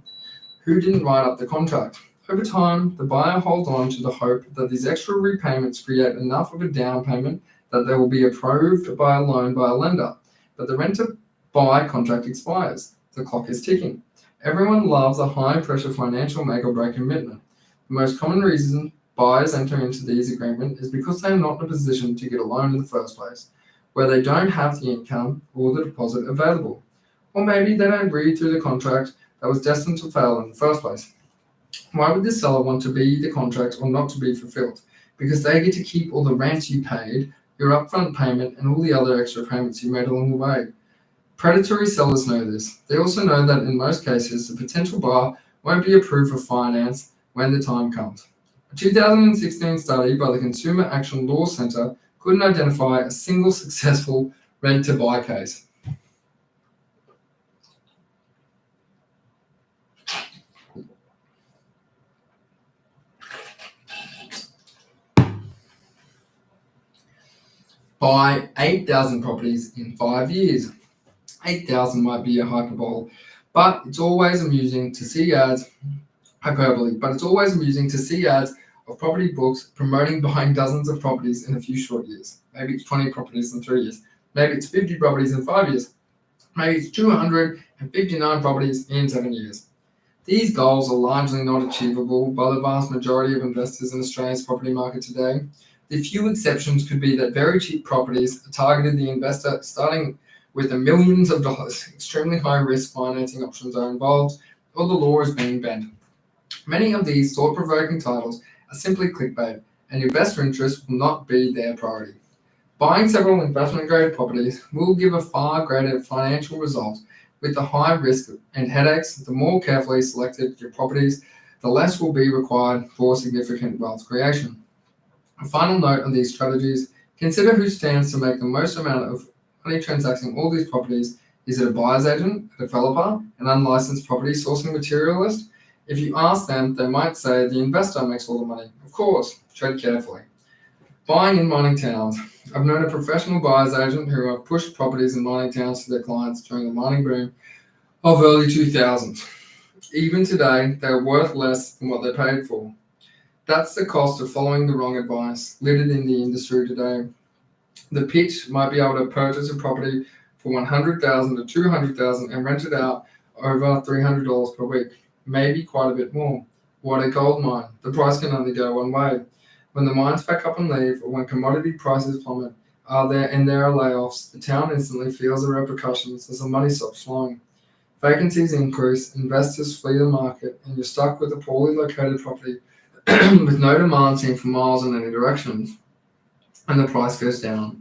who didn't write up the contract. Over time, the buyer holds on to the hope that these extra repayments create enough of a down payment that they will be approved by a loan by a lender, but the rent-to-buy contract expires. The clock is ticking. Everyone loves a high-pressure financial make-or-break commitment. The most common reason buyers enter into these agreements is because they are not in a position to get a loan in the first place, where they don't have the income or the deposit available. Or maybe they don't read through the contract that was destined to fail in the first place. Why would the seller want to be the contract or not to be fulfilled? Because they get to keep all the rent you paid, your upfront payment, and all the other extra payments you made along the way. Predatory sellers know this. They also know that in most cases, the potential buyer won't be approved for finance when the time comes. A 2016 study by the Consumer Action Law Center couldn't identify a single successful rent-to-buy case. Buy 8,000 properties in 5 years. 8,000 might be a hyperbole, but it's always amusing to see ads of property books promoting buying dozens of properties in a few short years. Maybe it's 20 properties in 3 years. Maybe it's 50 properties in 5 years. Maybe it's 259 properties in 7 years. These goals are largely not achievable by the vast majority of investors in Australia's property market today. The few exceptions could be that very cheap properties are targeted the investor starting with the millions of dollars. Extremely high-risk financing options are involved, or the law is being bent. Many of these thought-provoking titles are simply clickbait, and your best interest will not be their priority. Buying several investment-grade properties will give a far greater financial result. With the high risk and headaches, the more carefully selected your properties, the less will be required for significant wealth creation. A final note on these strategies: consider who stands to make the most amount of money transacting all these properties. Is it a buyer's agent, a developer, an unlicensed property sourcing materialist? If you ask them, they might say the investor makes all the money. Of course, tread carefully. Buying in mining towns. I've known a professional buyer's agent who have pushed properties in mining towns to their clients during the mining boom of early 2000s. Even today, they are worth less than what they paid for. That's the cost of following the wrong advice, littered in the industry today. The pitch might be able to purchase a property for $100,000 to $200,000 and rent it out over $300 per week, maybe quite a bit more. What a gold mine. The price can only go one way. When the mines pack up and leave, or when commodity prices plummet, there are layoffs, the town instantly feels the repercussions as the money stops flowing. Vacancies increase, investors flee the market, and you're stuck with a poorly located property with no demand seen for miles in any directions, and the price goes down.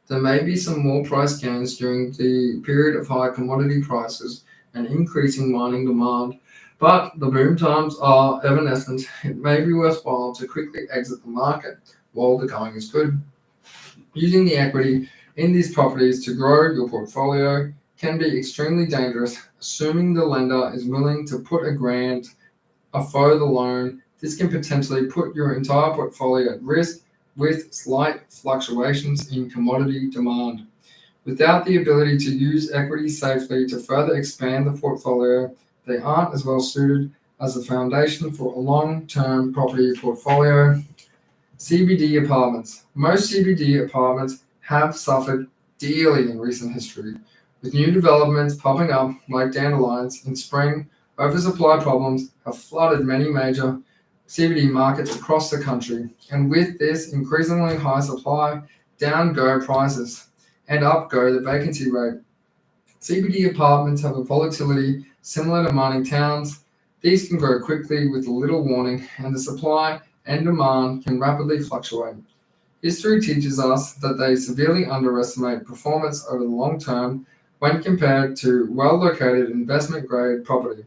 There may be some more price gains during the period of high commodity prices and increasing mining demand, but the boom times are evanescent. It may be worthwhile to quickly exit the market while the going is good. Using the equity in these properties to grow your portfolio can be extremely dangerous, assuming the lender is willing to put a grant, forgo the loan. This can potentially put your entire portfolio at risk with slight fluctuations in commodity demand. Without the ability to use equity safely to further expand the portfolio, they aren't as well suited as a foundation for a long-term property portfolio. CBD apartments. Most CBD apartments have suffered dearly in recent history, with new developments popping up like dandelions in spring. Oversupply problems have flooded many major CBD markets across the country, and with this increasingly high supply, down go prices and up go the vacancy rate. CBD apartments have a volatility similar to mining towns. These can grow quickly with little warning, and the supply and demand can rapidly fluctuate. History teaches us that they severely underestimate performance over the long term when compared to well-located investment-grade property.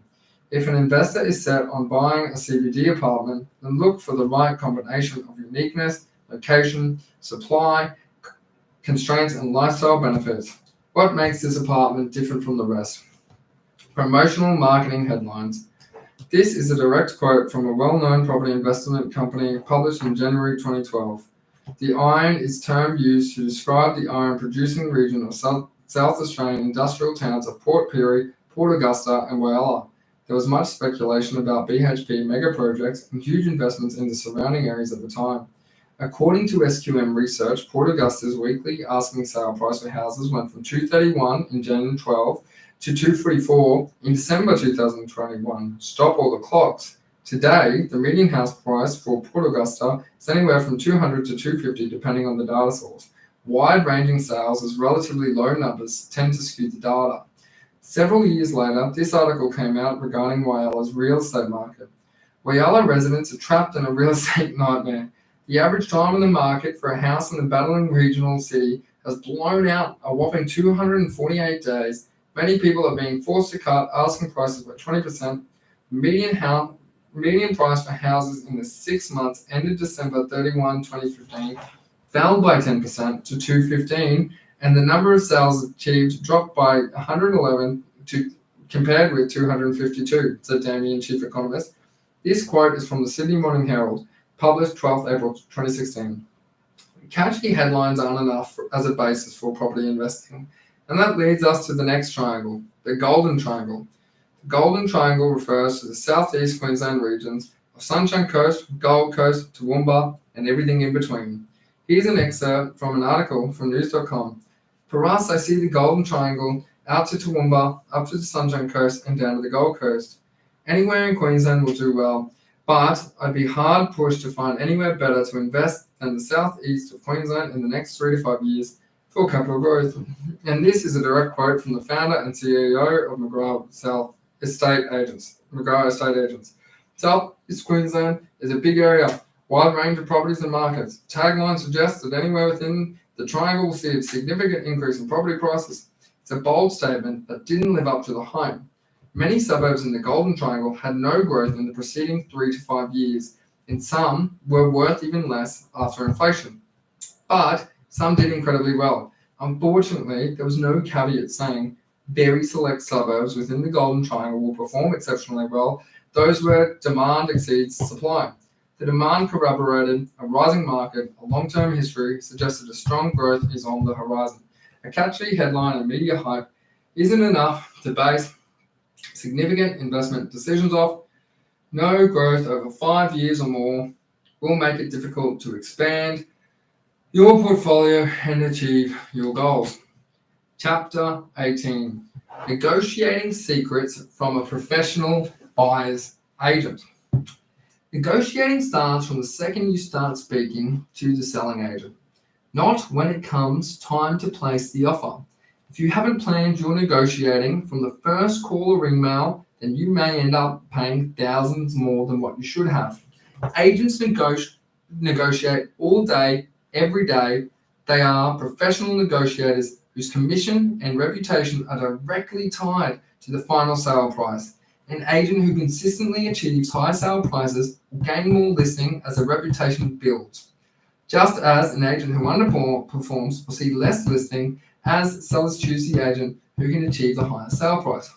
If an investor is set on buying a CBD apartment, then look for the right combination of uniqueness, location, supply, constraints, and lifestyle benefits. What makes this apartment different from the rest? Promotional marketing headlines. This is a direct quote from a well-known property investment company published in January 2012. The iron is term used to describe the iron-producing region of South Australian industrial towns of Port Pirie, Port Augusta, and Whyalla. There was much speculation about BHP mega projects and huge investments in the surrounding areas at the time. According to SQM research, Port Augusta's weekly asking sale price for houses went from $231 in January 12 to $244 in December 2021. Stop all the clocks. Today, the median house price for Port Augusta is anywhere from $200 to $250 depending on the data source. Wide-ranging sales as relatively low numbers tend to skew the data. Several years later, this article came out regarding Whyala's real estate market. Whyala residents are trapped in a real estate nightmare. The average time in the market for a house in the battling regional city has blown out a whopping 248 days. Many people are being forced to cut asking prices by 20%. Median price for houses in the 6 months ended December 31, 2015, fell by 10% to 215, and the number of sales achieved dropped by 111 compared with 252, said Damien, chief economist. This quote is from the Sydney Morning Herald, published 12th April 2016. Catchy headlines aren't enough as a basis for property investing, and that leads us to the next triangle, the Golden Triangle. The Golden Triangle refers to the southeast Queensland regions of Sunshine Coast, Gold Coast, Toowoomba, and everything in between. Here's an excerpt from an article from news.com. For us, I see the Golden Triangle out to Toowoomba, up to the Sunshine Coast, and down to the Gold Coast. Anywhere in Queensland will do well, but I'd be hard pushed to find anywhere better to invest than the southeast of Queensland in the next 3 to 5 years for capital growth. And this is a direct quote from the founder and CEO of McGrath Estate Agents. Southeast Queensland is a big area, wide range of properties and markets. Tagline suggests that anywhere within the triangle will see a significant increase in property prices. It's a bold statement that didn't live up to the hype. Many suburbs in the Golden Triangle had no growth in the preceding 3 to 5 years, and some were worth even less after inflation. But some did incredibly well. Unfortunately, there was no caveat saying very select suburbs within the Golden Triangle will perform exceptionally well, those where demand exceeds supply. The demand corroborated a rising market, a long-term history suggested a strong growth is on the horizon. A catchy headline and media hype isn't enough to base significant investment decisions off. No growth over 5 years or more will make it difficult to expand your portfolio and achieve your goals. Chapter 18, Negotiating Secrets from a Professional Buyer's Agent. Negotiating starts from the second you start speaking to the selling agent, not when it comes time to place the offer. If you haven't planned your negotiating from the first call or email, then you may end up paying thousands more than what you should have. Agents negotiate all day, every day. They are professional negotiators whose commission and reputation are directly tied to the final sale price. An agent who consistently achieves high sale prices will gain more listing as their reputation builds. Just as an agent who underperforms will see less listing as sellers choose the agent who can achieve the highest sale price.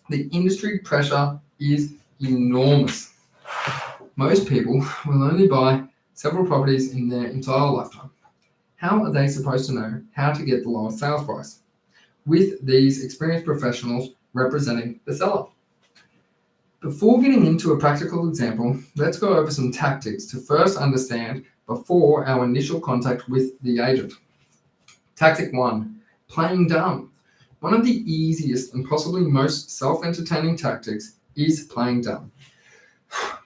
The industry pressure is enormous. Most people will only buy several properties in their entire lifetime. How are they supposed to know how to get the lowest sales price? With these experienced professionals representing the seller. Before getting into a practical example, let's go over some tactics to first understand before our initial contact with the agent. Tactic 1, playing dumb. One of the easiest and possibly most self-entertaining tactics is playing dumb.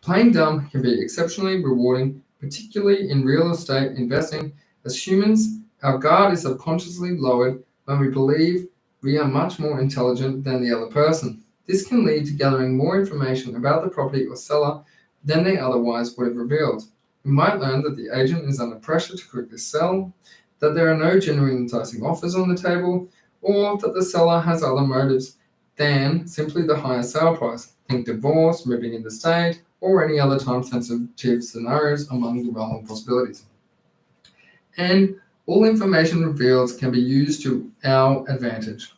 Playing dumb can be exceptionally rewarding, particularly in real estate investing. As humans, our guard is subconsciously lowered when we believe we are much more intelligent than the other person. This can lead to gathering more information about the property or seller than they otherwise would have revealed. We might learn that the agent is under pressure to quickly sell, that there are no genuine enticing offers on the table, or that the seller has other motives than simply the higher sale price. Think divorce, moving interstate, or any other time-sensitive scenarios among the relevant possibilities. And all information revealed can be used to our advantage.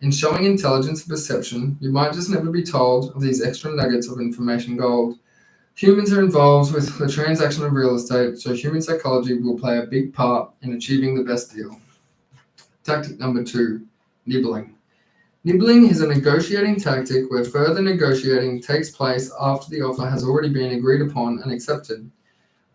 In showing intelligence and perception, you might just never be told of these extra nuggets of information gold. Humans are involved with the transaction of real estate, so human psychology will play a big part in achieving the best deal. Tactic number 2, nibbling. Nibbling is a negotiating tactic where further negotiating takes place after the offer has already been agreed upon and accepted.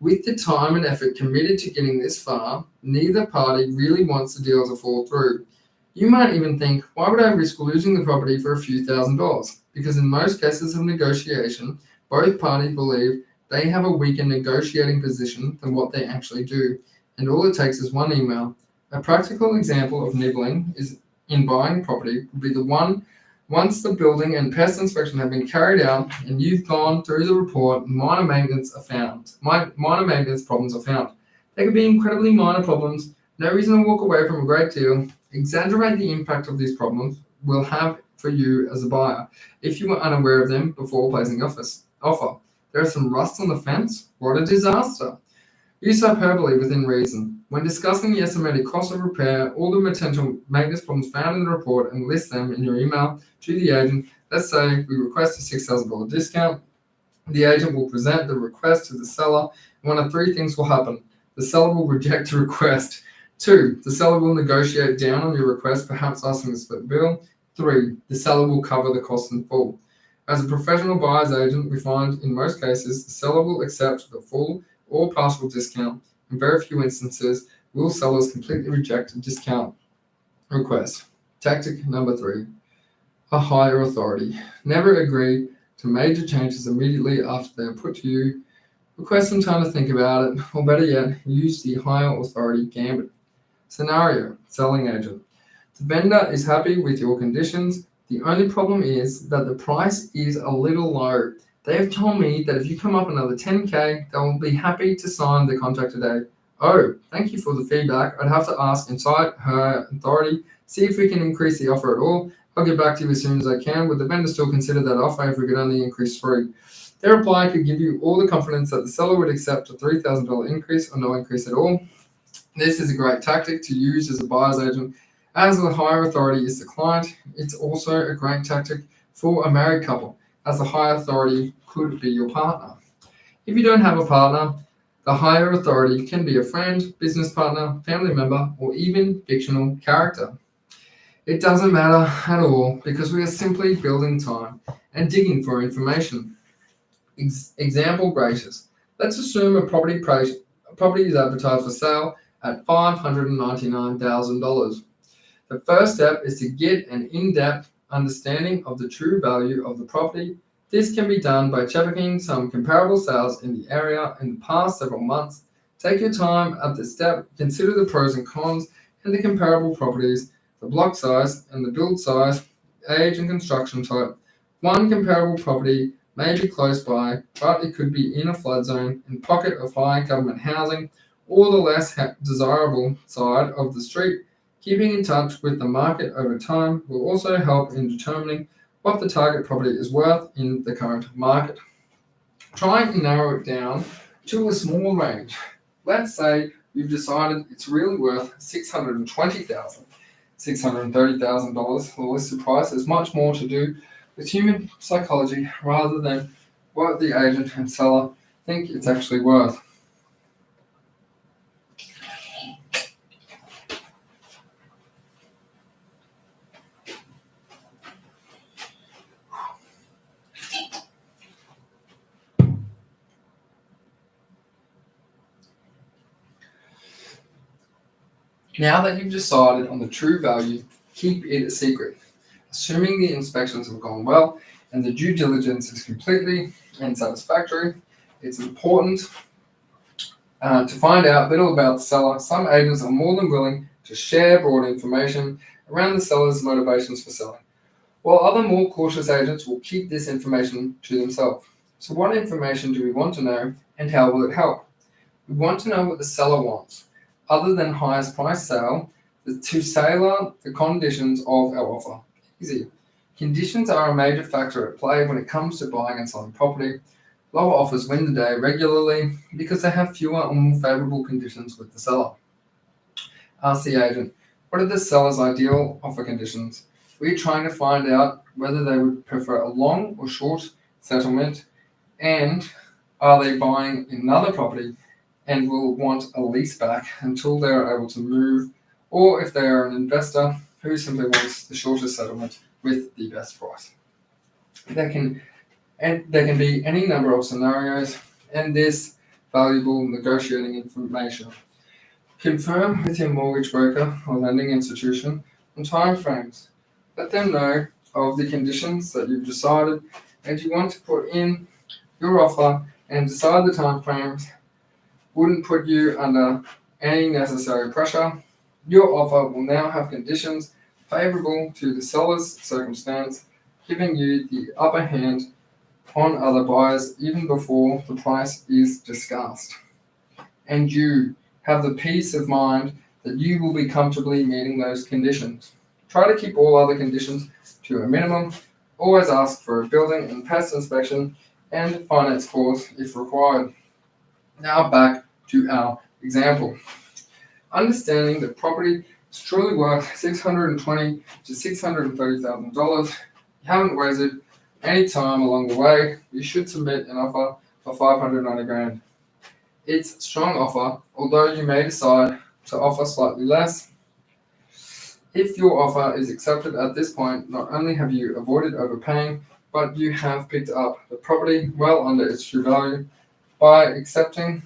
With the time and effort committed to getting this far, neither party really wants the deal to fall through. You might even think, why would I risk losing the property for a few $1,000s? Because in most cases of negotiation, both parties believe they have a weaker negotiating position than what they actually do, and all it takes is one email. A practical example of nibbling is in buying property would be the one once the building and pest inspection have been carried out and you've gone through the report, minor maintenance problems are found. They could be incredibly minor problems, no reason to walk away from a great deal. Exaggerate the impact of these problems will have for you as a buyer if you were unaware of them before placing offer. There is some rust on the fence? What a disaster! Use hyperbole within reason. When discussing the estimated cost of repair, all the potential maintenance problems found in the report and list them in your email to the agent. Let's say we request a $6,000 discount. The agent will present the request to the seller. One of three things will happen. The seller will reject the request. 2, the seller will negotiate down on your request, perhaps asking to split the bill. 3, the seller will cover the cost in full. As a professional buyer's agent, we find in most cases the seller will accept the full or partial discount. In very few instances, will sellers completely reject a discount request. Tactic number 3, a higher authority. Never agree to major changes immediately after they are put to you. Request some time to think about it, or better yet, use the higher authority gambit. Scenario: selling agent. The vendor is happy with your conditions. The only problem is that the price is a little low. They have told me that if you come up another $10K, they will be happy to sign the contract today. Oh, thank you for the feedback. I'd have to ask inside her authority, see if we can increase the offer at all. I'll get back to you as soon as I can. Would the vendor still consider that offer if we could only increase 3? Their reply could give you all the confidence that the seller would accept a $3,000 increase or no increase at all. This is a great tactic to use as a buyer's agent. As the higher authority is the client, it's also a great tactic for a married couple, as the higher authority could be your partner. If you don't have a partner, the higher authority can be a friend, business partner, family member, or even fictional character. It doesn't matter at all because we are simply building time and digging for information. Example gracious. Let's assume a property is advertised for sale at $599,000. The first step is to get an in-depth understanding of the true value of the property. This can be done by checking some comparable sales in the area in the past several months. Take your time at this step, consider the pros and cons and the comparable properties, the block size and the build size, age and construction type. One comparable property may be close by, but it could be in a flood zone, in pocket of high government housing, or the less desirable side of the street. Keeping in touch with the market over time will also help in determining what the target property is worth in the current market. Try and narrow it down to a small range. Let's say you've decided it's really worth $620,000, $630,000. The listed price has much more to do with human psychology rather than what the agent and seller think it's actually worth. Now that you've decided on the true value, keep it a secret. Assuming the inspections have gone well and the due diligence is completely and satisfactory, it's important to find out little about the seller. Some agents are more than willing to share broad information around the seller's motivations for selling, while other more cautious agents will keep this information to themselves. So what information do we want to know and how will it help? We want to know what the seller wants, other than highest price sale, to sailor the conditions of our offer. Easy. Conditions are a major factor at play when it comes to buying and selling property. Lower offers win the day regularly because they have fewer or more favorable conditions with the seller. Ask the agent, what are the seller's ideal offer conditions? We're trying to find out whether they would prefer a long or short settlement, and are they buying another property and will want a lease back until they are able to move, or if they are an investor who simply wants the shortest settlement with the best price. There can be any number of scenarios, and this valuable negotiating information. Confirm with your mortgage broker or lending institution on time frames. Let them know of the conditions that you've decided and you want to put in your offer and decide the time frames wouldn't put you under any necessary pressure. Your offer will now have conditions favorable to the seller's circumstance, giving you the upper hand on other buyers even before the price is discussed. And you have the peace of mind that you will be comfortably meeting those conditions. Try to keep all other conditions to a minimum. Always ask for a building and pest inspection and finance course if required. Now back to our example. Understanding that property is truly worth $620,000 to $630,000, you haven't wasted any time along the way. You should submit an offer of $590,000. It's a strong offer, although you may decide to offer slightly less. If your offer is accepted at this point, not only have you avoided overpaying, but you have picked up the property well under its true value. By acting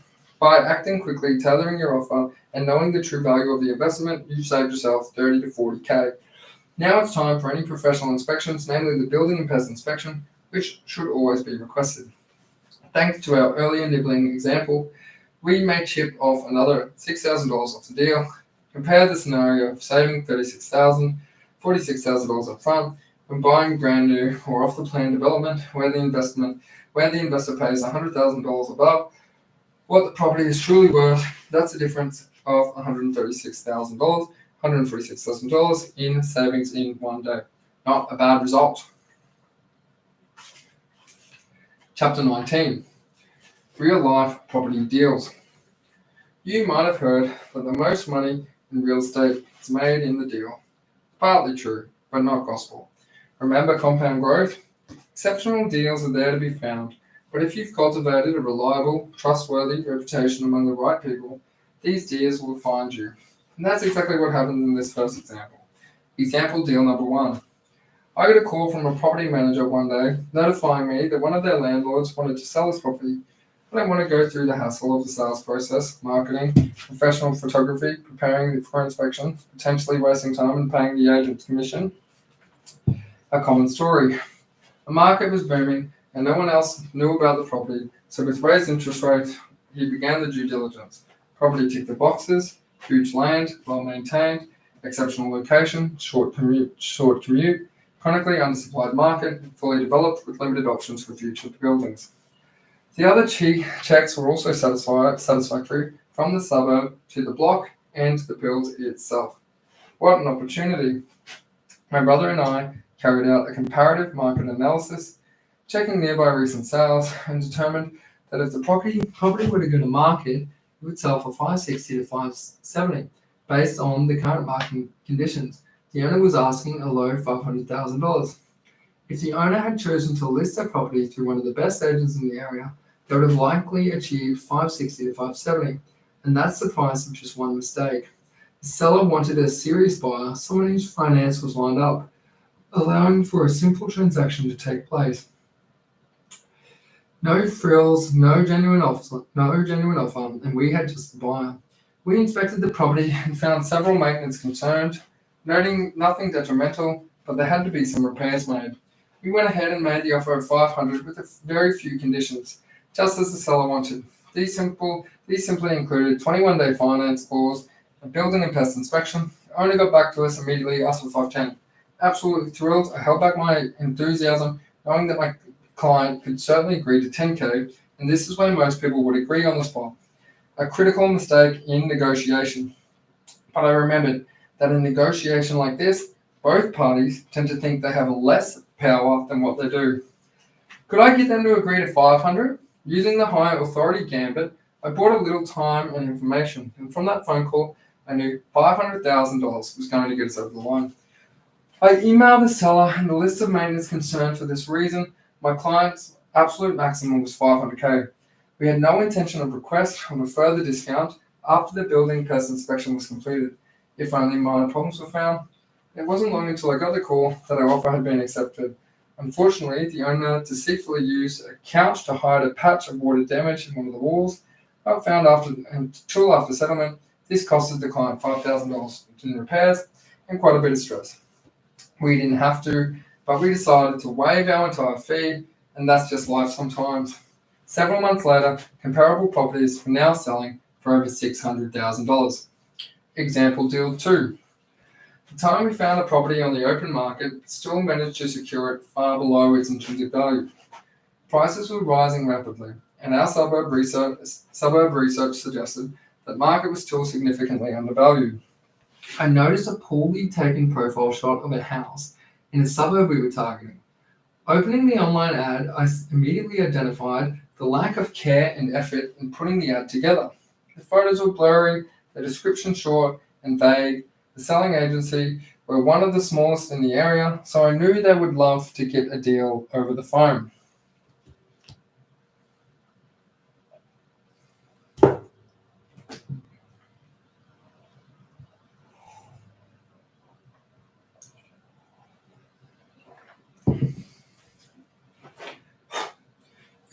quickly, tailoring your offer, and knowing the true value of the investment, you've saved yourself $30,000 to $40,000. Now it's time for any professional inspections, namely the building and pest inspection, which should always be requested. Thanks to our earlier nibbling example, we may chip off another $6,000 off the deal. Compare the scenario of saving $36,000, $46,000 up front when buying brand new or off the plan development where the investor pays $100,000 above what the property is truly worth. That's a difference of $146,000 in savings in one day. Not a bad result. Chapter 19. Real life property deals. You might have heard that the most money in real estate is made in the deal. Partly true, but not gospel. Remember compound growth? Exceptional deals are there to be found, but if you've cultivated a reliable, trustworthy reputation among the right people, these deals will find you. And that's exactly what happened in this first example. Example deal number 1. I got a call from a property manager one day notifying me that one of their landlords wanted to sell his property. I don't want to go through the hassle of the sales process, marketing, professional photography, preparing for inspection, potentially wasting time and paying the agent's commission. A common story. The market was booming and no one else knew about the property, so with raised interest rates, he began the due diligence. Property ticked the boxes, huge land, well maintained, exceptional location, short commute, chronically undersupplied market, fully developed with limited options for future buildings. The other checks were also satisfactory from the suburb to the block and the build itself. What an opportunity. My brother and I carried out a comparative market analysis, checking nearby recent sales, and determined that if the property were to go to market, it would sell for $560,000 to $570,000 based on the current market conditions. The owner was asking a low $500,000. If the owner had chosen to list their property through one of the best agents in the area, they would have likely achieved $560,000 to $570,000, and that's the price of just one mistake. The seller wanted a serious buyer, someone whose finance was lined up, allowing for a simple transaction to take place. No frills, no genuine offer, and we had just the buyer. We inspected the property and found several maintenance concerns, noting nothing detrimental, but there had to be some repairs made. We went ahead and made the offer of $500,000 with a very few conditions, just as the seller wanted. These simply included 21-day finance clause, a building and pest inspection. The owner got back to us immediately, asked for $510,000. Absolutely thrilled. I held back my enthusiasm, knowing that my client could certainly agree to $10,000, and this is where most people would agree on the spot. A critical mistake in negotiation. But I remembered that in negotiation like this, both parties tend to think they have less power than what they do. Could I get them to agree to $500,000? Using the high authority gambit, I bought a little time and information, and from that phone call, I knew $500,000 was going to get us over the line. I emailed the seller and the list of maintenance concerns for this reason. My client's absolute maximum was $500,000. We had no intention of request of a further discount after the building pest inspection was completed, if only minor problems were found. It wasn't long until I got the call that our offer had been accepted. Unfortunately, the owner deceitfully used a couch to hide a patch of water damage in one of the walls. but found until after settlement, this costed the client $5,000 in repairs and quite a bit of stress. We didn't have to, but we decided to waive our entire fee, and that's just life sometimes. Several months later, comparable properties were now selling for over $600,000. Example deal 2. The time we found the property on the open market, still managed to secure it far below its intrinsic value. Prices were rising rapidly, and our suburb research suggested that market was still significantly undervalued. I noticed a poorly taken profile shot of a house in a suburb we were targeting. Opening the online ad, I immediately identified the lack of care and effort in putting the ad together. The photos were blurry, the description short and vague. The selling agency were one of the smallest in the area, so I knew they would love to get a deal over the phone.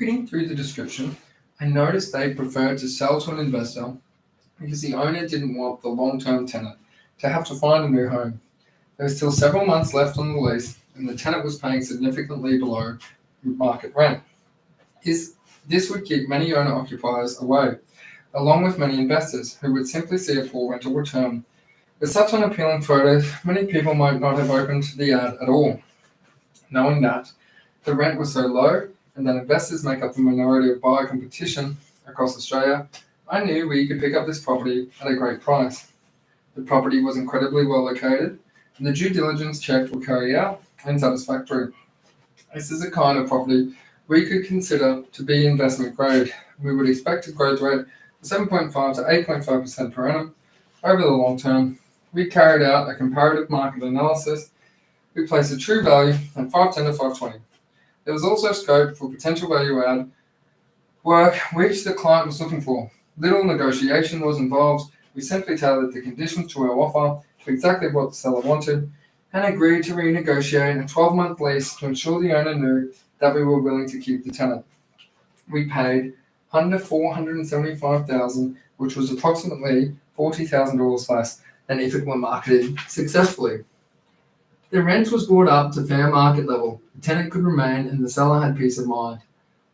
Reading through the description, I noticed they preferred to sell to an investor because the owner didn't want the long-term tenant to have to find a new home. There were still several months left on the lease, and the tenant was paying significantly below market rent. This would keep many owner-occupiers away, along with many investors who would simply see a poor rental return. With such an appealing photo, many people might not have opened the ad at all. Knowing that the rent was so low, and that investors make up the minority of buyer competition across Australia, I knew we could pick up this property at a great price. The property was incredibly well located, and the due diligence checks were carried out and satisfactory. This is the kind of property we could consider to be investment grade. We would expect a growth rate of 7.5 to 8.5% per annum over the long term. We carried out a comparative market analysis. We placed a true value at $510 to $520. There was also scope for potential value add work which the client was looking for. Little negotiation was involved. We simply tailored the conditions to our offer to exactly what the seller wanted and agreed to renegotiate a 12-month lease to ensure the owner knew that we were willing to keep the tenant. We paid under $475,000, which was approximately $40,000 less than if it were marketed successfully. The rent was brought up to fair market level. The tenant could remain and the seller had peace of mind.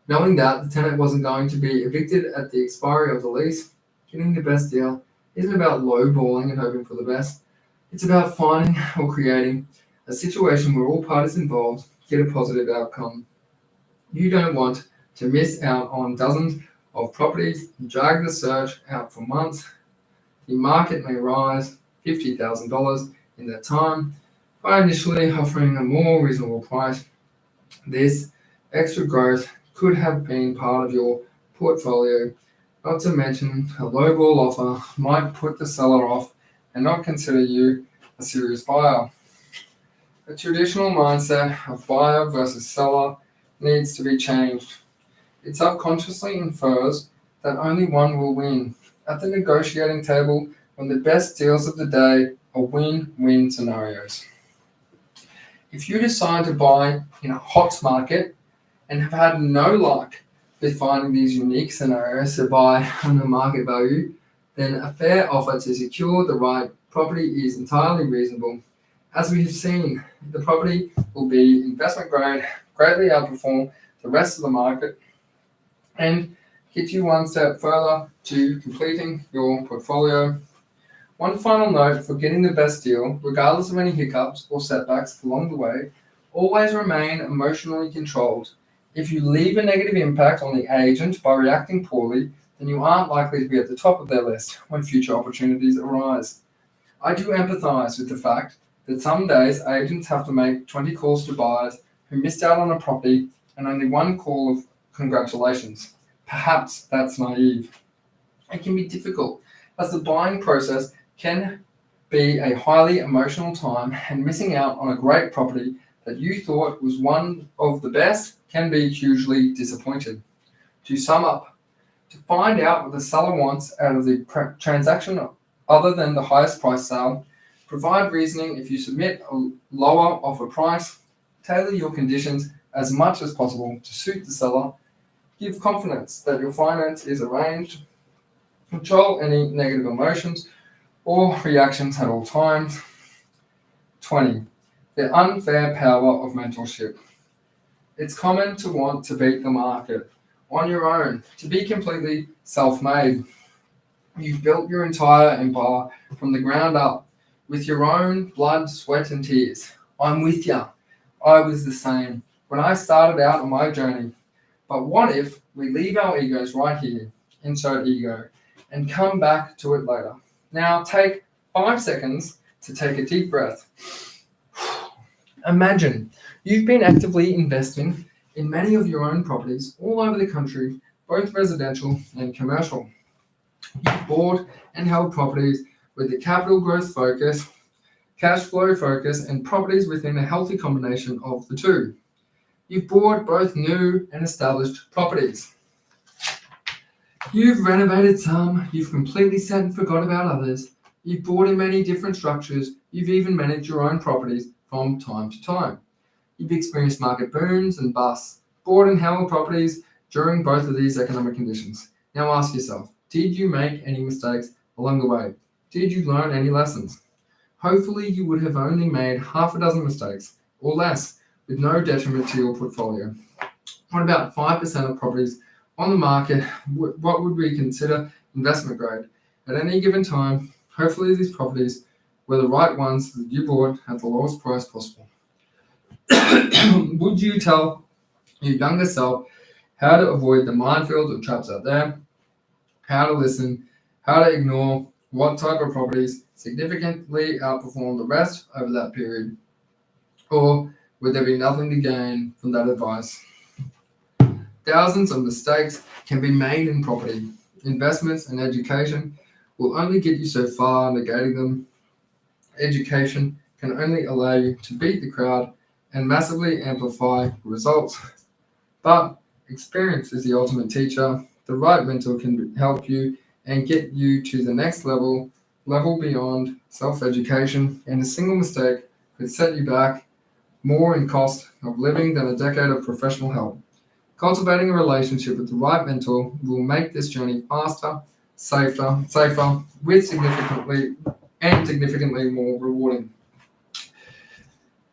Knowing that the tenant wasn't going to be evicted at the expiry of the lease, getting the best deal isn't about lowballing and hoping for the best. It's about finding or creating a situation where all parties involved get a positive outcome. You don't want to miss out on dozens of properties and drag the search out for months. The market may rise $50,000 in that time by initially offering a more reasonable price. This extra growth could have been part of your portfolio, not to mention a lowball offer might put the seller off and not consider you a serious buyer. The traditional mindset of buyer versus seller needs to be changed. It subconsciously infers that only one will win. At the negotiating table, when the best deals of the day are win-win scenarios. If you decide to buy in a hot market and have had no luck with finding these unique scenarios to buy under market value, then a fair offer to secure the right property is entirely reasonable. As we have seen, the property will be investment grade, greatly outperform the rest of the market, and get you one step further to completing your portfolio. One final note for getting the best deal, regardless of any hiccups or setbacks along the way, always remain emotionally controlled. If you leave a negative impact on the agent by reacting poorly, then you aren't likely to be at the top of their list when future opportunities arise. I do empathize with the fact that some days agents have to make 20 calls to buyers who missed out on a property and only one call of congratulations. Perhaps that's naive. It can be difficult as the buying process can be a highly emotional time, and missing out on a great property that you thought was one of the best can be hugely disappointing. To sum up, to find out what the seller wants out of the transaction other than the highest price sale, provide reasoning if you submit a lower offer price, tailor your conditions as much as possible to suit the seller, give confidence that your finance is arranged, Control any negative emotions or reactions at all times. 20. The unfair power of mentorship. It's common to want to beat the market on your own, to be completely self-made. You've built your entire empire from the ground up with your own blood, sweat, and tears. I'm with you. I was the same when I started out on my journey. But what if we leave our egos right here, insert ego, and come back to it later? Now take 5 seconds to take a deep breath. Imagine you've been actively investing in many of your own properties all over the country, both residential and commercial. You've bought and held properties with a capital growth focus, cash flow focus, and properties within a healthy combination of the two. You've bought both new and established properties. You've renovated some, you've completely set and forgot about others. You've bought in many different structures, you've even managed your own properties from time to time. You've experienced market booms and busts, bought and held properties during both of these economic conditions. Now ask yourself, did you make any mistakes along the way? Did you learn any lessons? Hopefully you would have only made half a dozen mistakes or less with no detriment to your portfolio. What about 5% of properties on the market? What would we consider investment grade? At any given time, hopefully these properties were the right ones that you bought at the lowest price possible. Would you tell your younger self how to avoid the minefield of traps out there, how to listen, how to ignore what type of properties significantly outperform the rest over that period? Or would there be nothing to gain from that advice? Thousands of mistakes can be made in property. Investments and education will only get you so far. Negating them, education can only allow you to beat the crowd and massively amplify results. But experience is the ultimate teacher. The right mentor can help you and get you to the next level beyond self-education, and a single mistake could set you back more in cost of living than a decade of professional help. Cultivating a relationship with the right mentor will make this journey faster, safer, with significantly more rewarding.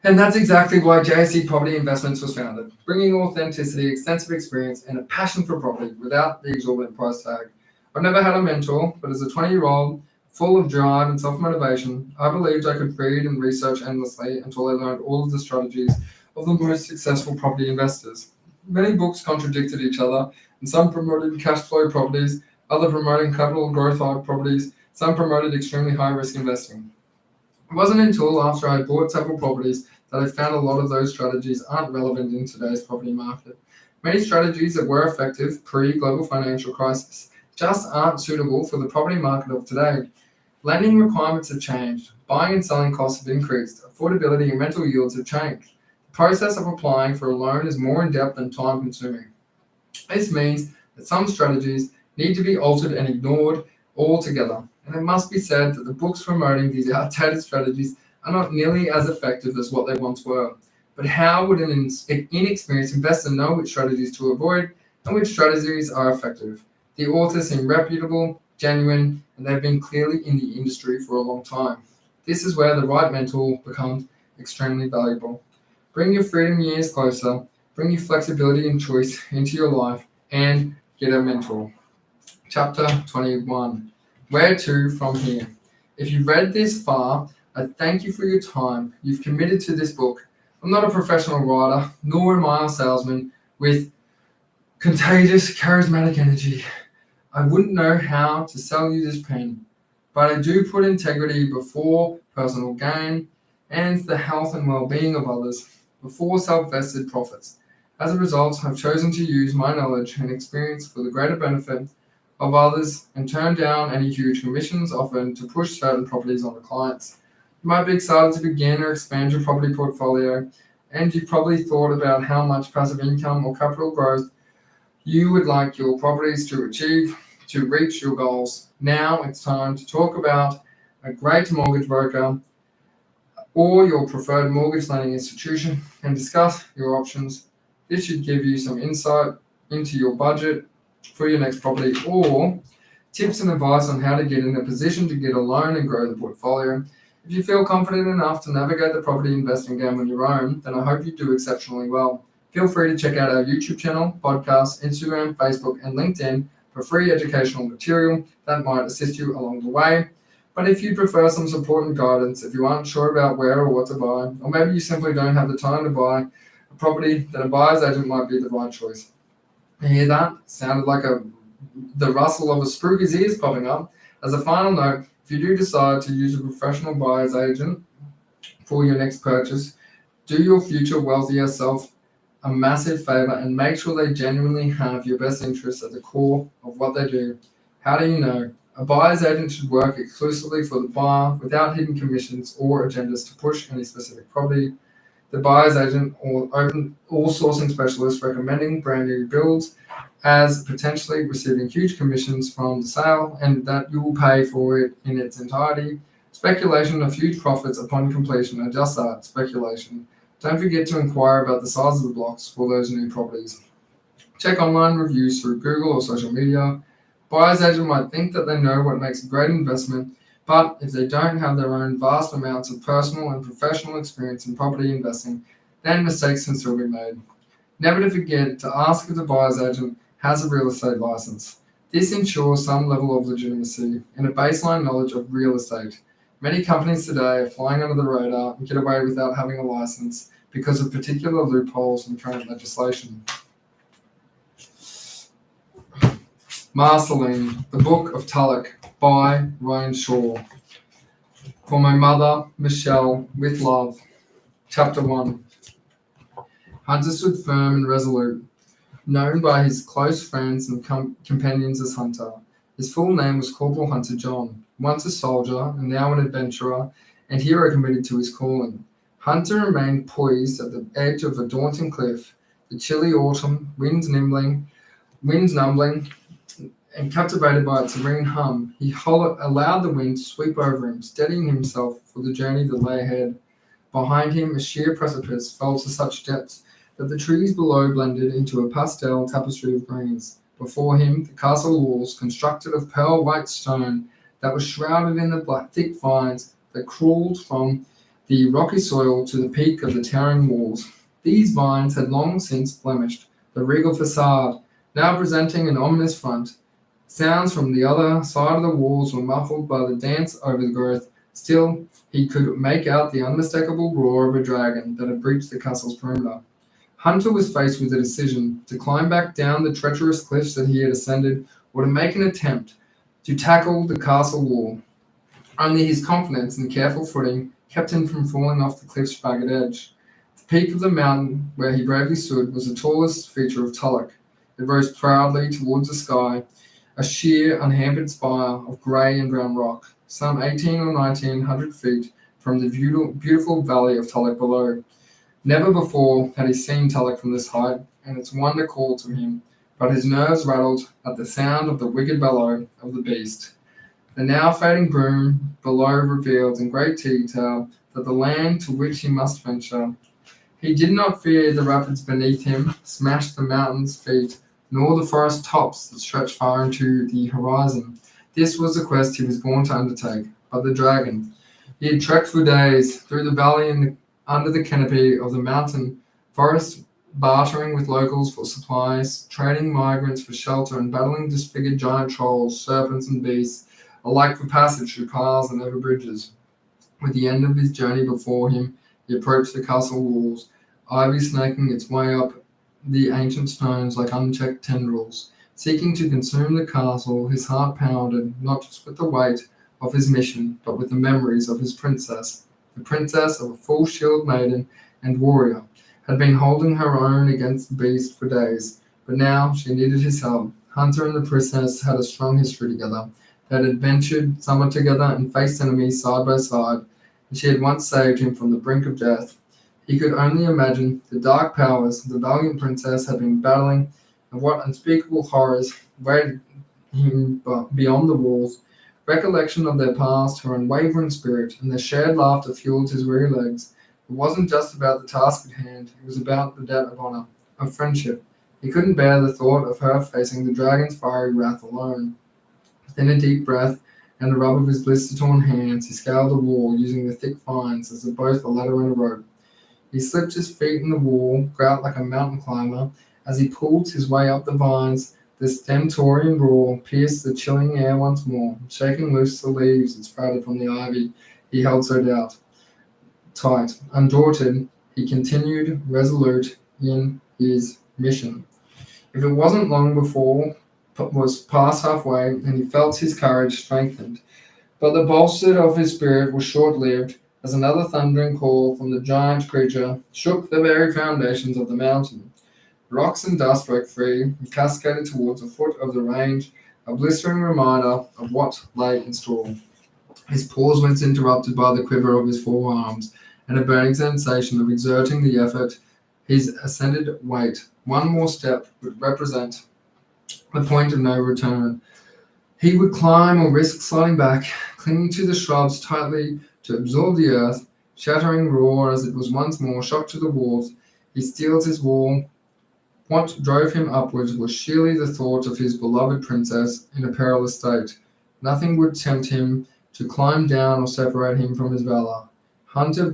And that's exactly why JSE Property Investments was founded, bringing authenticity, extensive experience, and a passion for property without the exorbitant price tag. I've never had a mentor, but as a 20-year-old, full of drive and self-motivation, I believed I could read and research endlessly until I learned all of the strategies of the most successful property investors. Many books contradicted each other, and some promoted cash flow properties, others promoting capital growth properties, some promoted extremely high-risk investing. It wasn't until after I bought several properties that I found a lot of those strategies aren't relevant in today's property market. Many strategies that were effective pre-global financial crisis just aren't suitable for the property market of today. Lending requirements have changed, buying and selling costs have increased, affordability and rental yields have changed. The process of applying for a loan is more in-depth and time-consuming. This means that some strategies need to be altered and ignored altogether. And it must be said that the books promoting these outdated strategies are not nearly as effective as what they once were. But how would an inexperienced investor know which strategies to avoid and which strategies are effective? The authors seem reputable, genuine, and they've been clearly in the industry for a long time. This is where the right mentor becomes extremely valuable. Bring your freedom years closer, bring your flexibility and choice into your life, and get a mentor. Chapter 21. Where to from here? If you've read this far, I thank you for your time. You've committed to this book. I'm not a professional writer, nor am I a salesman with contagious, charismatic energy. I wouldn't know how to sell you this pen, but I do put integrity before personal gain and the health and well-being of others before self-vested profits. As a result, I've chosen to use my knowledge and experience for the greater benefit of others and turn down any huge commissions offered to push certain properties onto clients. You might be excited to begin or expand your property portfolio, and you've probably thought about how much passive income or capital growth you would like your properties to achieve to reach your goals. Now it's time to talk about a great mortgage broker or your preferred mortgage lending institution and discuss your options. This should give you some insight into your budget for your next property or tips and advice on how to get in a position to get a loan and grow the portfolio. If you feel confident enough to navigate the property investing game on your own, then I hope you do exceptionally well. Feel free to check out our YouTube channel, podcast, Instagram, Facebook, and LinkedIn for free educational material that might assist you along the way. But if you prefer some support and guidance, if you aren't sure about where or what to buy, or maybe you simply don't have the time to buy a property, then a buyer's agent might be the right choice. You hear that? Sounded like the rustle of a spooky's ears popping up. As a final note, if you do decide to use a professional buyer's agent for your next purchase, do your future wealthier self a massive favor and make sure they genuinely have your best interests at the core of what they do. How do you know? A buyer's agent should work exclusively for the buyer without hidden commissions or agendas to push any specific property. The buyer's agent or all sourcing specialists recommending brand new builds as potentially receiving huge commissions from the sale and that you will pay for it in its entirety. Speculation of huge profits upon completion are just that, speculation. Don't forget to inquire about the size of the blocks for those new properties. Check online reviews through Google or social media. Buyer's agent might think that they know what makes a great investment, but if they don't have their own vast amounts of personal and professional experience in property investing, then mistakes can still be made. Never to forget to ask if the buyer's agent has a real estate license. This ensures some level of legitimacy and a baseline knowledge of real estate. Many companies today are flying under the radar and get away without having a license because of particular loopholes in current legislation. Merceline, the Book of Tulloch by Ryan Shaw. For my mother, Michelle, with love. Chapter 1. Hunter stood firm and resolute, known by his close friends and companions as Hunter. His full name was Corporal Hunter John, once a soldier and now an adventurer and hero committed to his calling. Hunter remained poised at the edge of a daunting cliff, the chilly autumn, winds numbling, and captivated by its serene hum, he allowed the wind to sweep over him, steadying himself for the journey that lay ahead. Behind him, a sheer precipice fell to such depths that the trees below blended into a pastel tapestry of greens. Before him, the castle walls, constructed of pearl white stone that was shrouded in the thick vines that crawled from the rocky soil to the peak of the towering walls. These vines had long since blemished the regal facade, now presenting an ominous front. Sounds from the other side of the walls were muffled by the dance over the growth. Still, he could make out the unmistakable roar of a dragon that had breached the castle's perimeter. Hunter was faced with a decision to climb back down the treacherous cliffs that he had ascended or to make an attempt to tackle the castle wall. Only his confidence and careful footing kept him from falling off the cliff's ragged edge. The peak of the mountain where he bravely stood was the tallest feature of Tulloch. It rose proudly towards the sky, a sheer, unhampered spire of grey and brown rock, some 18 or 1900 feet from the beautiful valley of Tulloch below. Never before had he seen Tulloch from this height, and its wonder called to him, but his nerves rattled at the sound of the wicked bellow of the beast. The now fading boom below revealed in great detail that the land to which he must venture. He did not fear the rapids beneath him, smashed the mountain's feet, nor the forest tops that stretched far into the horizon. This was the quest he was born to undertake, but the dragon. He had trekked for days through the valley and under the canopy of the mountain forest, bartering with locals for supplies, trading migrants for shelter, and battling disfigured giant trolls, serpents, and beasts, alike for passage through piles and over bridges. With the end of his journey before him, he approached the castle walls, ivy snaking its way up the ancient stones like unchecked tendrils. Seeking to consume the castle, his heart pounded, not just with the weight of his mission, but with the memories of his princess. The princess of a full-shield maiden and warrior had been holding her own against the beast for days, but now she needed his help. Hunter and the princess had a strong history together. They had adventured summer together and faced enemies side by side, and she had once saved him from the brink of death. He could only imagine the dark powers the valiant princess had been battling and what unspeakable horrors waited him beyond the walls. Recollection of their past, her unwavering spirit, and their shared laughter fueled his weary legs. It wasn't just about the task at hand, it was about the debt of honor, of friendship. He couldn't bear the thought of her facing the dragon's fiery wrath alone. Then a deep breath, and the rub of his blister-torn hands, he scaled the wall, using the thick vines as both a ladder and a rope. He slipped his feet in the wall, grout like a mountain climber. As he pulled his way up the vines, the stentorian roar pierced the chilling air once more, shaking loose the leaves that sprouted from the ivy he held so tight. Undaunted, he continued resolute in his mission. If it wasn't long before was past halfway, and he felt his courage strengthened. But the bolster of his spirit was short-lived, as another thundering call from the giant creature shook the very foundations of the mountain. Rocks and dust broke free and cascaded towards the foot of the range, a blistering reminder of what lay in store. His pause was interrupted by the quiver of his forearms and a burning sensation of exerting the effort. His ascended weight, one more step, would represent the point of no return. He would climb or risk sliding back, clinging to the shrubs tightly to absorb the earth, shattering roar as it was once more shocked to the walls. He steeled his wall. What drove him upwards was sheerly the thought of his beloved princess in a perilous state. Nothing would tempt him to climb down or separate him from his valor. Hunter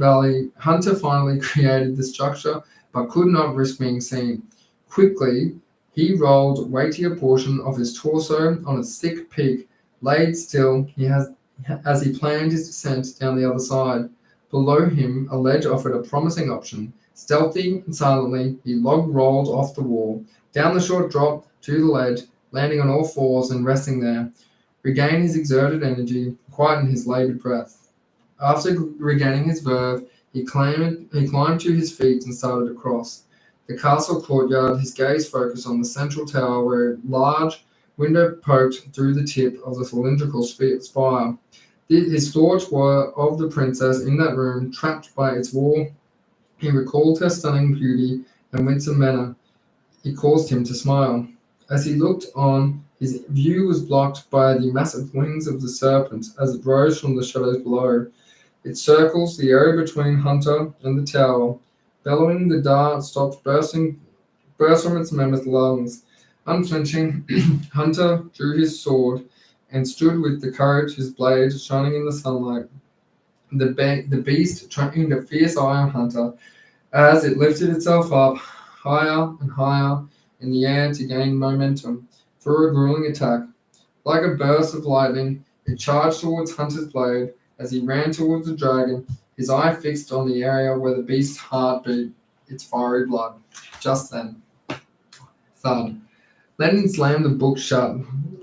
finally created the structure, but could not risk being seen. Quickly, he rolled weightier portion of his torso on its thick peak, laid still as he planned his descent down the other side. Below him, a ledge offered a promising option. Stealthy and silently, he log-rolled off the wall, down the short drop to the ledge, landing on all fours and resting there. Regain his exerted energy, quieten his labored breath. After regaining his verve, he climbed to his feet and started across the castle courtyard, his gaze focused on the central tower where a large window poked through the tip of the cylindrical spire. His thoughts were of the princess in that room, trapped by its wall. He recalled her stunning beauty and winsome manner. It caused him to smile. As he looked on, his view was blocked by the massive wings of the serpent as it rose from the shadows below. It circles the area between Hunter and the tower. Bellowing, the dart stopped burst from its mammoth lungs. Unflinching, Hunter drew his sword and stood with the courage, his blade shining in the sunlight. The beast trained a fierce eye on Hunter as it lifted itself up higher and higher in the air to gain momentum for a grueling attack. Like a burst of lightning, it charged towards Hunter's blade as he ran towards the dragon, his eye fixed on the area where the beast's heart beat its fiery blood. Just then, thud. Lennon slammed the book shut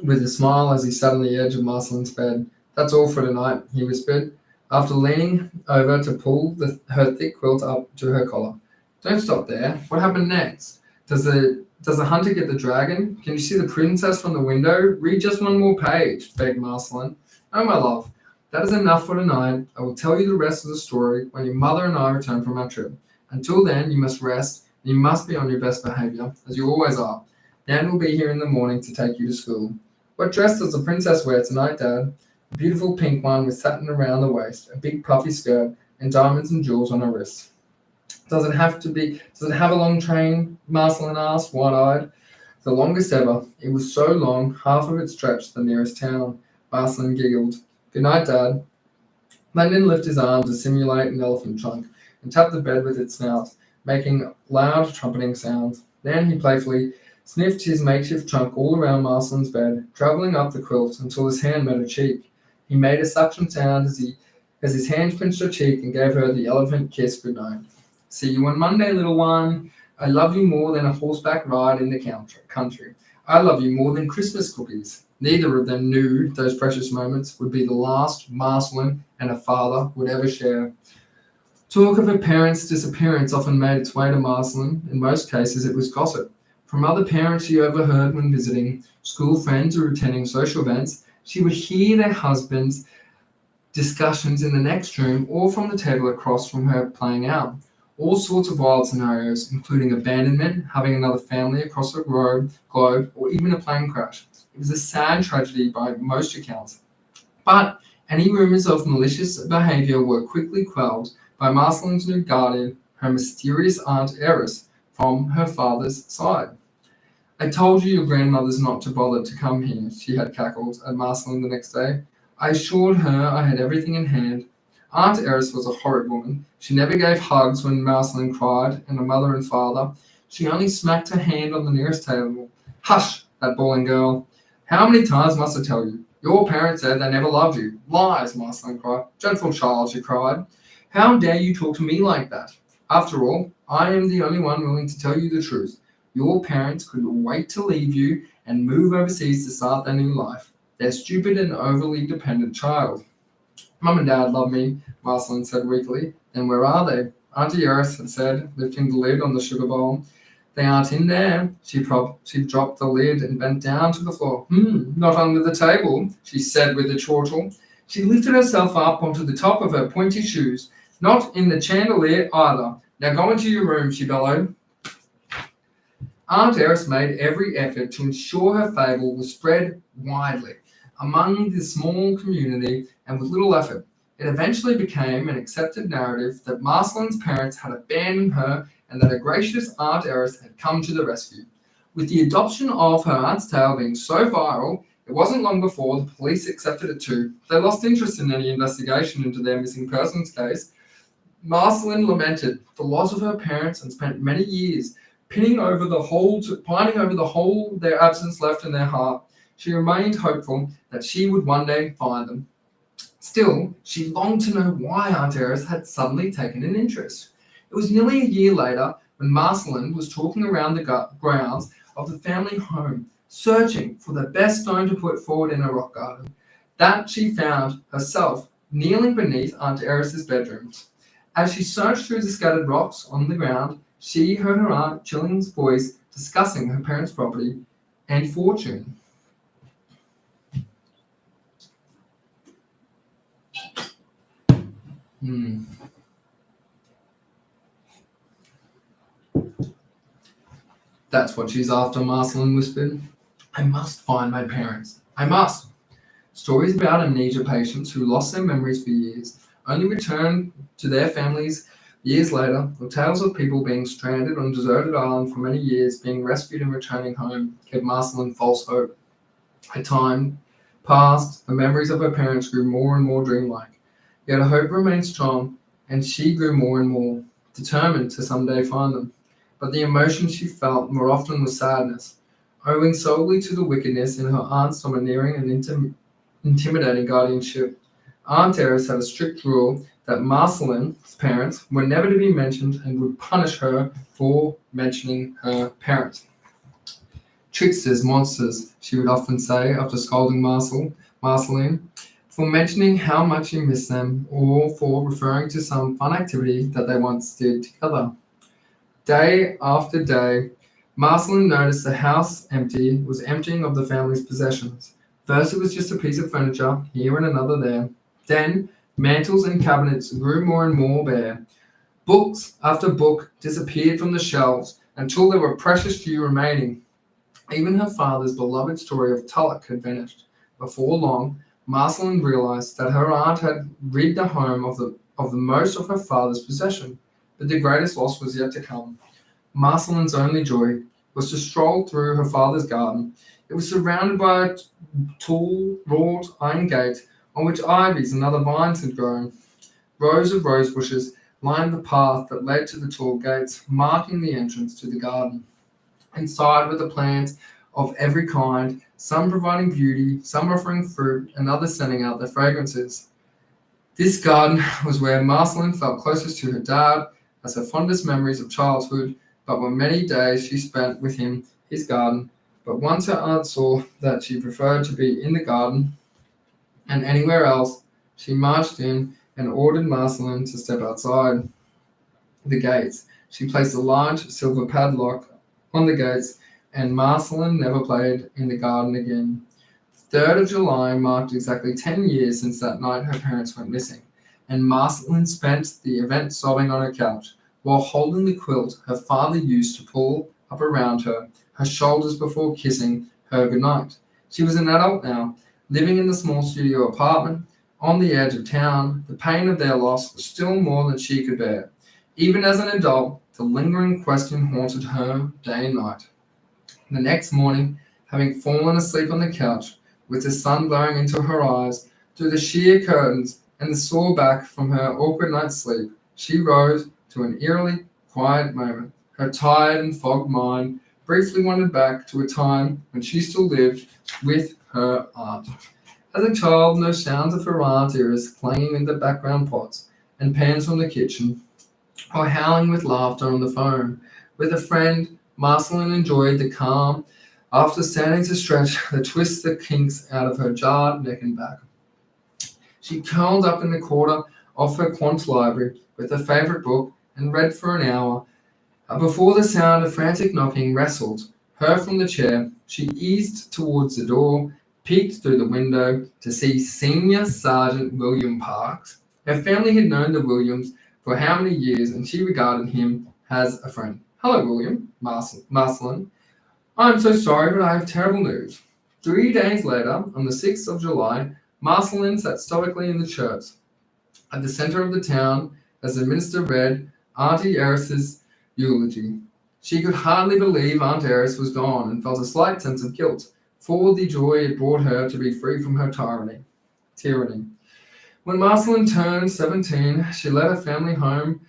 with a smile as he sat on the edge of Marceline's bed. "That's all for tonight," he whispered, after leaning over to pull her thick quilt up to her collar. "Don't stop there. What happened next? Does the hunter get the dragon? Can you see the princess from the window? Read just one more page," begged Marceline. "Oh, my love, that is enough for tonight. I will tell you the rest of the story when your mother and I return from our trip. Until then, you must rest, and you must be on your best behavior, as you always are. Nan will be here in the morning to take you to school. What dress does the princess wear tonight, Dad?" "A beautiful pink one with satin around the waist, a big puffy skirt, and diamonds and jewels on her wrists." Does it have a long train?" Marceline asked, wide-eyed. "The longest ever. It was so long, half of it stretched to the nearest town." Marceline giggled. "Good night, Dad." Landon lifted his arm to simulate an elephant trunk and tapped the bed with its snout, making loud trumpeting sounds. Then he playfully sniffed his makeshift trunk all around Marceline's bed, traveling up the quilt until his hand met her cheek. He made a suction sound as his hand pinched her cheek and gave her the elephant kiss goodnight. "See you on Monday, little one. I love you more than a horseback ride in the country. I love you more than Christmas cookies." Neither of them knew those precious moments would be the last Marceline and her father would ever share. Talk of her parents' disappearance often made its way to Marceline. In most cases, it was gossip. From other parents she overheard when visiting, school friends or attending social events, she would hear their husbands' discussions in the next room or from the table across from her playing out. All sorts of wild scenarios, including abandonment, having another family across the globe, or even a plane crash. It was a sad tragedy by most accounts. But any rumors of malicious behavior were quickly quelled by Marceline's new guardian, her mysterious aunt Eris, from her father's side. I told you your grandmother's not to bother to come here, she had cackled at Marceline the next day. I assured her I had everything in hand. Aunt Eris was a horrid woman. She never gave hugs when Marceline cried, and her mother and father. She only smacked her hand on the nearest table. Hush, that bawling girl. How many times must I tell you? Your parents said they never loved you. Lies, Marceline cried. Dreadful child, she cried. How dare you talk to me like that? After all, I am the only one willing to tell you the truth. Your parents couldn't wait to leave you and move overseas to start their new life. Their stupid and overly dependent child. Mum and Dad love me, Marceline said weakly. Then where are they? Auntie Eris had said, lifting the lid on the sugar bowl. They aren't in there. She dropped the lid and bent down to the floor. Not under the table, she said with a chortle. She lifted herself up onto the top of her pointy shoes. Not in the chandelier either. Now go into your room, she bellowed. Aunt Eris made every effort to ensure her fable was spread widely among the small community, and with little effort, it eventually became an accepted narrative that Marceline's parents had abandoned her and that her gracious Aunt Eris had come to the rescue. With the adoption of her aunt's tale being so viral, it wasn't long before the police accepted it too. They lost interest in any investigation into their missing persons case. Marceline lamented the loss of her parents and spent many years pining over the hole their absence left in their heart. She remained hopeful that she would one day find them. Still, she longed to know why Aunt Eris had suddenly taken an interest. It was nearly a year later when Marceline was talking around the grounds of the family home, searching for the best stone to put forward in a rock garden, that she found herself kneeling beneath Aunt Eris's bedrooms. As she searched through the scattered rocks on the ground, she heard her Aunt Chilling's voice discussing her parents' property and fortune. That's what she's after, Marceline whispered. I must find my parents. I must. Stories about amnesia patients who lost their memories for years, only returned to their families years later, or tales of people being stranded on a deserted island for many years, being rescued and returning home, gave Marceline false hope. As time passed, the memories of her parents grew more and more dreamlike. Yet her hope remained strong, and she grew more and more determined to someday find them. But the emotion she felt more often was sadness, owing solely to the wickedness in her aunt's domineering and intimidating guardianship. Aunt Eris had a strict rule that Marceline's parents were never to be mentioned and would punish her for mentioning her parents. Tricksters, monsters, she would often say after scolding Marceline, for mentioning how much she missed them or for referring to some fun activity that they once did together. Day after day, Marceline noticed the house was emptying of the family's possessions. First it was just a piece of furniture, here and another there. Then mantels and cabinets grew more and more bare. Books after book disappeared from the shelves until there were precious few remaining. Even her father's beloved story of Tulloch had vanished. Before long, Marceline realized that her aunt had rid the home of the most of her father's possession, but the greatest loss was yet to come. Marceline's only joy was to stroll through her father's garden. It was surrounded by a tall, wrought iron gate on which ivies and other vines had grown. Rows of rose bushes lined the path that led to the tall gates, marking the entrance to the garden. Inside were the plants of every kind, some providing beauty, some offering fruit, and others sending out their fragrances. This garden was where Marceline felt closest to her dad, as her fondest memories of childhood, but were many days she spent with him, his garden. But once her aunt saw that she preferred to be in the garden and anywhere else, she marched in and ordered Marceline to step outside the gates. She placed a large silver padlock on the gates, and Marceline never played in the garden again. The 3rd of July marked exactly 10 years since that night her parents went missing, and Marceline spent the event sobbing on her couch, while holding the quilt her father used to pull up around her shoulders before kissing her goodnight. She was an adult now, living in the small studio apartment on the edge of town. The pain of their loss was still more than she could bear. Even as an adult, the lingering question haunted her day and night. The next morning, having fallen asleep on the couch, with the sun glaring into her eyes through the sheer curtains and the sore back from her awkward night's sleep, she rose to an eerily quiet moment. Her tired and fogged mind briefly wandered back to a time when she still lived with her aunt. As a child, no sounds of her aunt's ears clanging in the background pots and pans from the kitchen, or howling with laughter on the phone. With a friend, Merceline enjoyed the calm after standing to stretch the twist the kinks out of her jarred neck and back. She curled up in the corner of her quaint library with her favourite book and read for an hour. Before the sound of frantic knocking wrestled her from the chair, she eased towards the door, peeked through the window to see Senior Sergeant William Parks. Her family had known the Williams for how many years, and she regarded him as a friend. "Hello, William," Merceline. "I'm so sorry, but I have terrible news." 3 days later, on the 6th of July, Merceline sat stoically in the church at the centre of the town as the minister read Auntie Eris's eulogy. She could hardly believe Aunt Eris was gone and felt a slight sense of guilt for the joy it brought her to be free from her tyranny. When Merceline turned 17, she left her family home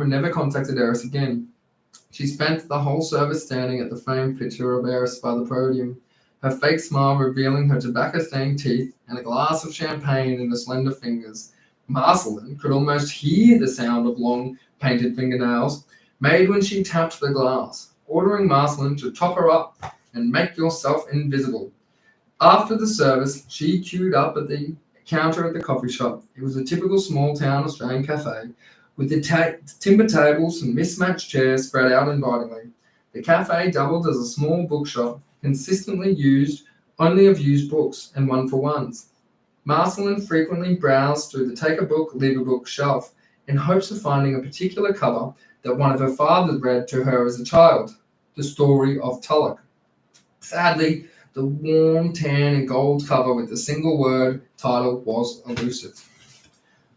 and never contacted Eris again. She spent the whole service standing at the framed picture of Eris by the podium, her fake smile revealing her tobacco-stained teeth and a glass of champagne in her slender fingers. Merceline could almost hear the sound of long, painted fingernails made when she tapped the glass, ordering Merceline to top her up and make yourself invisible. After the service, she queued up at the counter at the coffee shop. It was a typical small-town Australian cafe, with the timber tables and mismatched chairs spread out invitingly. The cafe doubled as a small bookshop, consistently used only of used books and one-for-ones. Merceline frequently browsed through the take-a-book, leave-a-book shelf in hopes of finding a particular cover that one of her fathers read to her as a child, The Story of Tulloch. Sadly, the warm tan and gold cover with the single word title was elusive.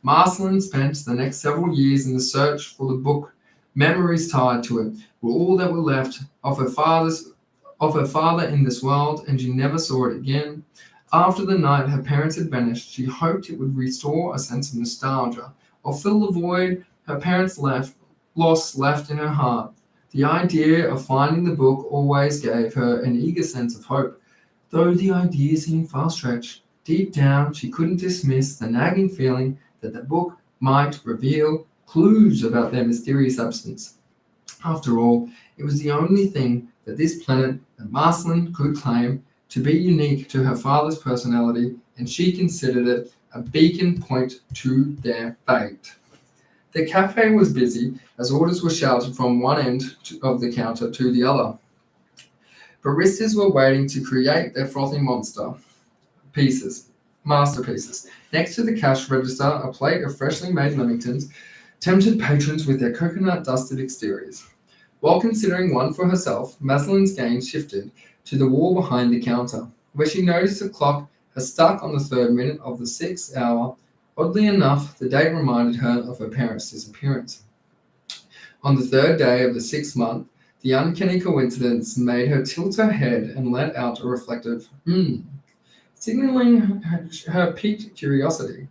Merceline spent the next several years in the search for the book. Memories tied to it were all that were left of her father in this world, and she never saw it again. After the night her parents had vanished, she hoped it would restore a sense of nostalgia, or fill the void her parents left in her heart. The idea of finding the book always gave her an eager sense of hope. Though the idea seemed far-stretched, deep down she couldn't dismiss the nagging feeling that the book might reveal clues about their mysterious absence. After all, it was the only thing that this planet that Merceline could claim to be unique to her father's personality, and she considered it a beacon point to their fate. The cafe was busy as orders were shouted from one end of the counter to the other. Baristas were waiting to create their frothy masterpieces. Next to the cash register, a plate of freshly made lemingtons tempted patrons with their coconut-dusted exteriors. While considering one for herself, Merceline's gaze shifted to the wall behind the counter, where she noticed the clock had stuck on the 3rd minute of the 6th hour. Oddly enough, the date reminded her of her parents' disappearance. On the 3rd day of the 6th month, the uncanny coincidence made her tilt her head and let out a reflective signaling her piqued curiosity.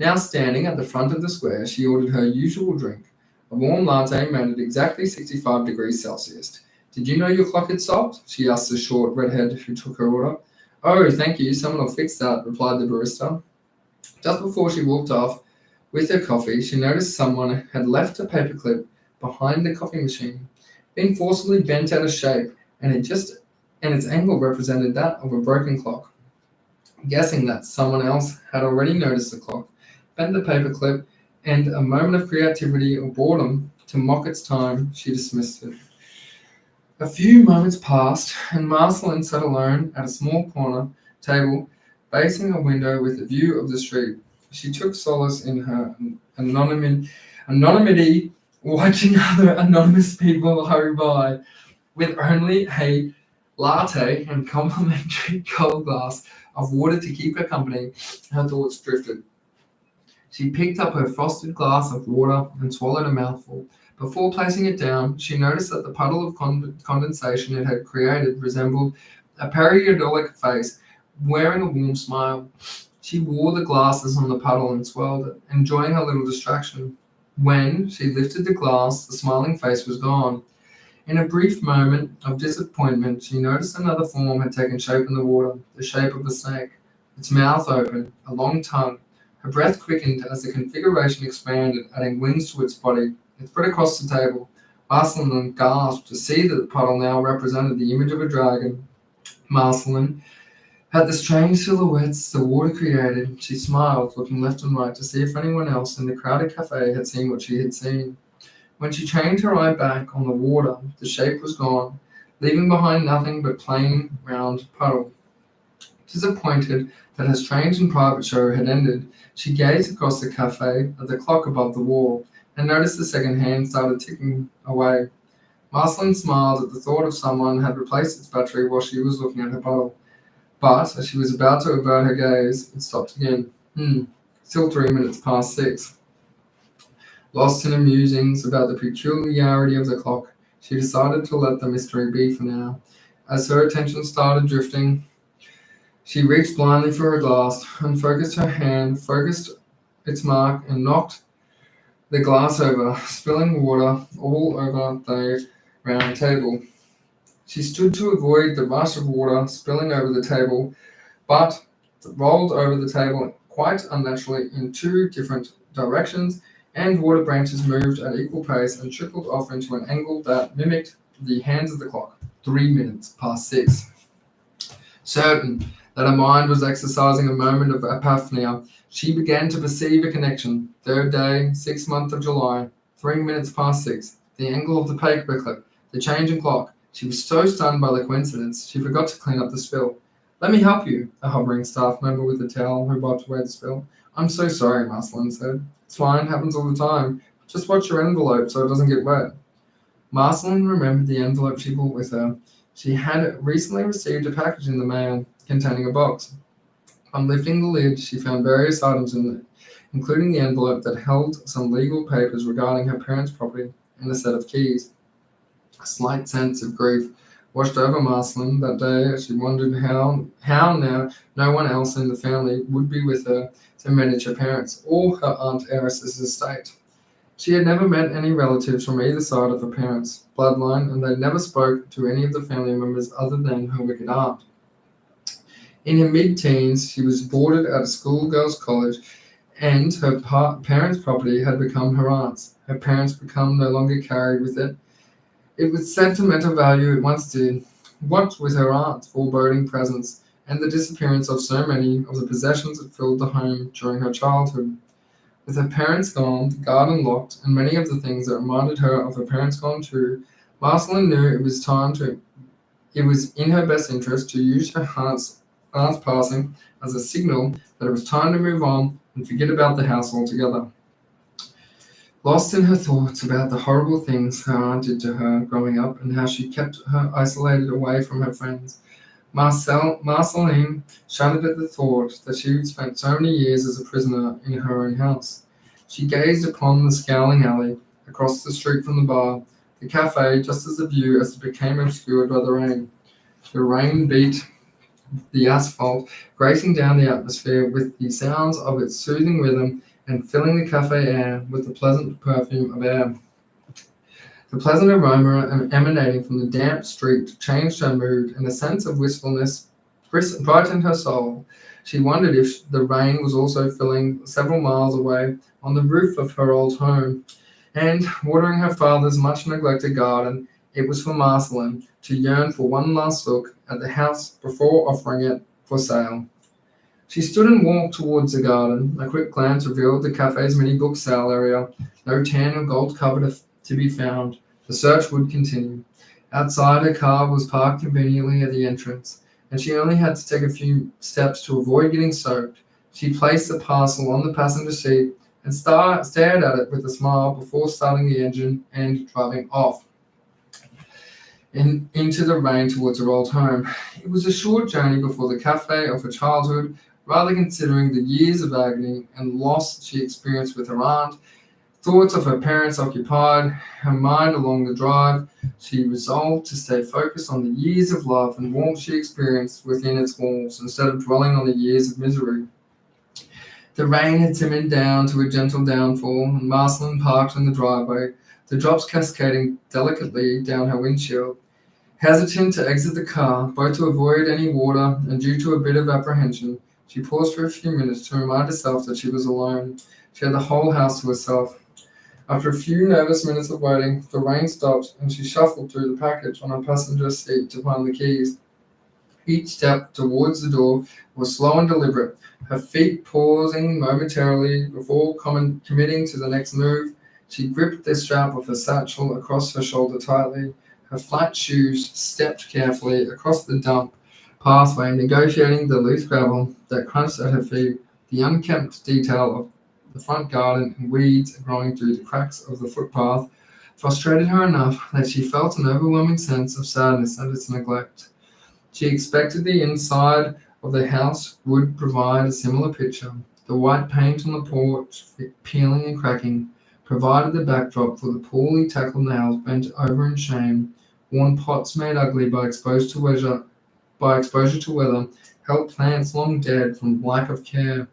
Now standing at the front of the square, she ordered her usual drink, a warm latte made at exactly 65 degrees Celsius. "Did you know your clock had stopped?" she asked the short redhead who took her order. "Oh, thank you, someone will fix that," replied the barista. Just before she walked off with her coffee, she noticed someone had left a paperclip behind the coffee machine, being forcibly bent out of shape, and its angle represented that of a broken clock. Guessing that someone else had already noticed the clock, bent the paperclip, and a moment of creativity or boredom to mock its time, she dismissed it. A few moments passed, and Merceline sat alone at a small corner table facing a window with a view of the street. She took solace in her anonymity, watching other anonymous people hurry by with only a latte and complimentary cold glass of water to keep her company. Her thoughts drifted. She picked up her frosted glass of water and swallowed a mouthful, Before placing it down, she noticed that the puddle of condensation it had created resembled a pareidolik face, wearing a warm smile. She wore the glasses on the puddle and swirled it, enjoying her little distraction. When she lifted the glass, the smiling face was gone. In a brief moment of disappointment, she noticed another form had taken shape in the water, the shape of a snake, its mouth open, a long tongue. Her breath quickened as the configuration expanded, adding wings to its body. It spread across the table. Marceline gasped to see that the puddle now represented the image of a dragon. Marceline had the strange silhouettes the water created. She smiled, looking left and right to see if anyone else in the crowded cafe had seen what she had seen. When she trained her eye back on the water, the shape was gone, leaving behind nothing but plain, round puddle. Disappointed that her strange and private show had ended, she gazed across the cafe at the clock above the wall and noticed the second hand started ticking away. Marceline smiled at the thought of someone had replaced its battery while she was looking at her puddle. But as she was about to avert her gaze, it stopped again. Still 3 minutes past 6. Lost in her musings about the peculiarity of the clock, she decided to let the mystery be for now. As her attention started drifting, she reached blindly for her glass, unfocused her hand, focused its mark, and knocked the glass over, spilling water all over the round table. She stood to avoid the rush of water spilling over the table, but rolled over the table quite unnaturally in two different directions, and water branches moved at equal pace and trickled off into an angle that mimicked the hands of the clock. 3 minutes past 6. Certain that her mind was exercising a moment of epiphania, she began to perceive a connection. Third day, 6th month of July, 3 minutes past 6. The angle of the paper clip, the change in clock. She was so stunned by the coincidence, she forgot to clean up the spill. "Let me help you," a hovering staff member with a towel who wiped away the spill. "I'm so sorry," Marceline said. "It's fine, happens all the time. Just watch your envelope so it doesn't get wet." Marceline remembered the envelope she brought with her. She had recently received a package in the mail containing a box. On lifting the lid, she found various items in it, including the envelope that held some legal papers regarding her parents' property and a set of keys. A slight sense of grief washed over Marceline that day as she wondered how now no one else in the family would be with her to manage her parents or her Aunt Eris's estate. She had never met any relatives from either side of her parents' bloodline, and they never spoke to any of the family members other than her wicked aunt. In her mid-teens, she was boarded at a schoolgirls' college, and her parents' property had become her aunt's. Her parents become no longer carried with it. It was sentimental value it once did. What with her aunt's foreboding presence and the disappearance of so many of the possessions that filled the home during her childhood. With her parents gone, the garden locked, and many of the things that reminded her of her parents gone too, Marceline knew it was in her best interest to use her aunt's passing as a signal that it was time to move on and forget about the house altogether. Lost in her thoughts about the horrible things her aunt did to her growing up and how she kept her isolated away from her friends, Marceline shuddered at the thought that she had spent so many years as a prisoner in her own house. She gazed upon the scowling alley, across the street from the bar, the cafe, just as the view as it became obscured by the rain. The rain beat the asphalt, grating down the atmosphere with the sounds of its soothing rhythm and filling the cafe air with the pleasant perfume of air. The pleasant aroma emanating from the damp street changed her mood, and a sense of wistfulness brightened her soul. She wondered if the rain was also filling several miles away on the roof of her old home, and watering her father's much-neglected garden. It was for Marceline to yearn for one last look at the house before offering it for sale. She stood and walked towards the garden. A quick glance revealed the cafe's mini book sale area. No tan or gold cover to be found. The search would continue. Outside, her car was parked conveniently at the entrance, and she only had to take a few steps to avoid getting soaked. She placed the parcel on the passenger seat and stared at it with a smile before starting the engine and driving off into the rain towards her old home. It was a short journey before the cafe of her childhood, rather considering the years of agony and loss she experienced with her aunt. Thoughts of her parents occupied her mind along the drive. She resolved to stay focused on the years of love and warmth she experienced within its walls instead of dwelling on the years of misery. The rain had simmered down to a gentle downfall, and Marceline parked in the driveway, the drops cascading delicately down her windshield. Hesitant to exit the car, both to avoid any water and due to a bit of apprehension, she paused for a few minutes to remind herself that she was alone. She had the whole house to herself. After a few nervous minutes of waiting, the rain stopped, and she shuffled through the package on her passenger seat to find the keys. Each step towards the door was slow and deliberate, her feet pausing momentarily before committing to the next move. She gripped the strap of her satchel across her shoulder tightly. Her flat shoes stepped carefully across the dump pathway, negotiating the loose gravel that crunched at her feet. The unkempt detail of the front garden and weeds growing through the cracks of the footpath frustrated her enough that she felt an overwhelming sense of sadness at its neglect. She expected the inside of the house would provide a similar picture. The white paint on the porch, peeling and cracking, provided the backdrop for the poorly tackled nails bent over in shame, worn pots made ugly by exposure to weather, held plants long dead from lack of care.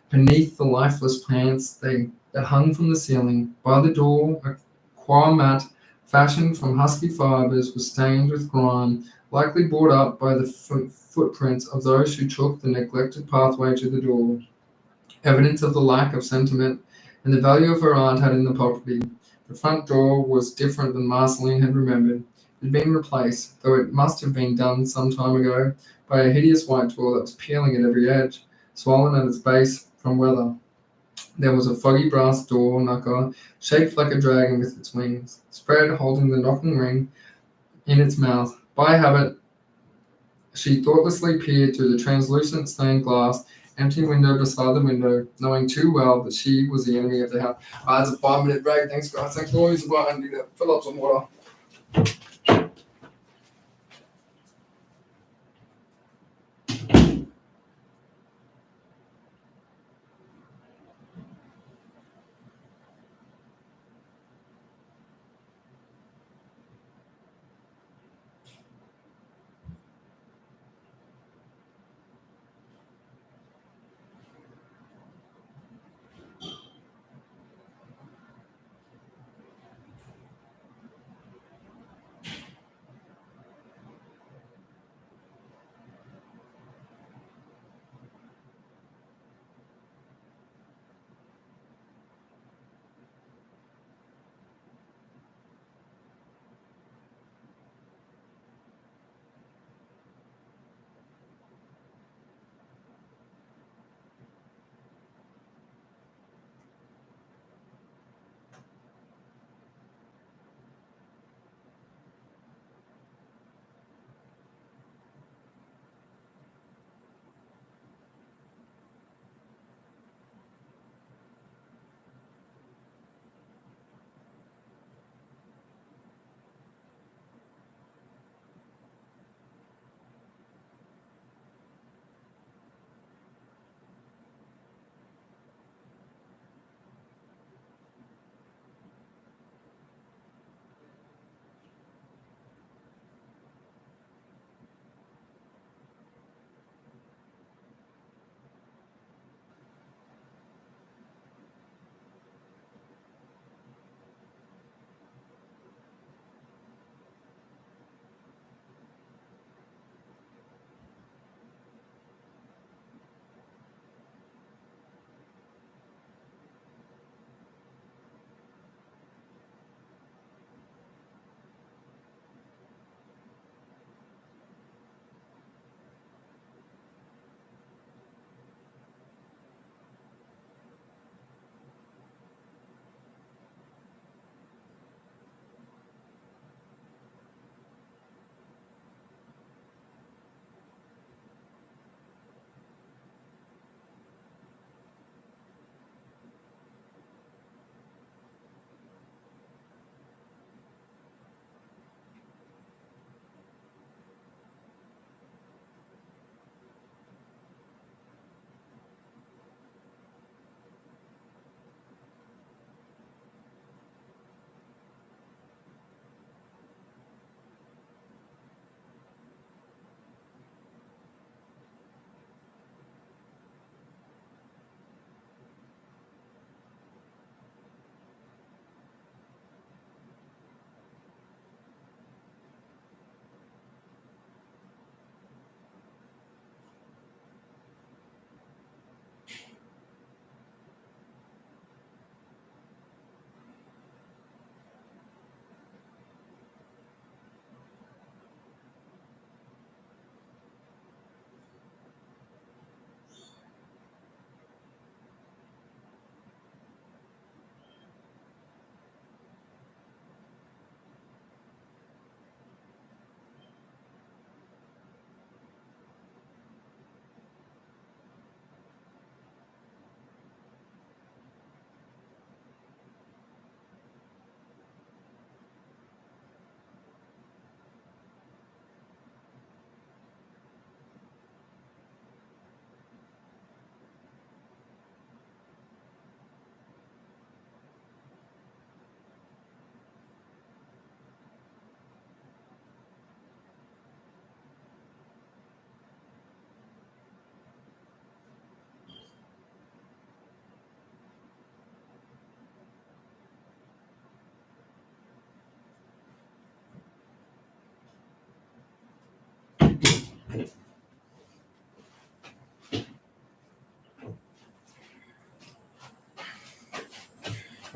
Beneath the lifeless plants that hung from the ceiling, by the door, a coir mat fashioned from husky fibers was stained with grime, likely brought up by the footprints of those who took the neglected pathway to the door. Evidence of the lack of sentiment and the value of her aunt had in the property. The front door was different than Marceline had remembered. It had been replaced, though it must have been done some time ago, by a hideous white door that was peeling at every edge, swollen at its base from weather. There was a foggy brass door knocker, shaped like a dragon with its wings, spread holding the knocking ring in its mouth. By habit, she thoughtlessly peered through the translucent stained glass, empty window beside the window, knowing too well that she was the enemy of the house. That's a 5-minute break. Thanks, guys. Thanks for always about and fill up some water.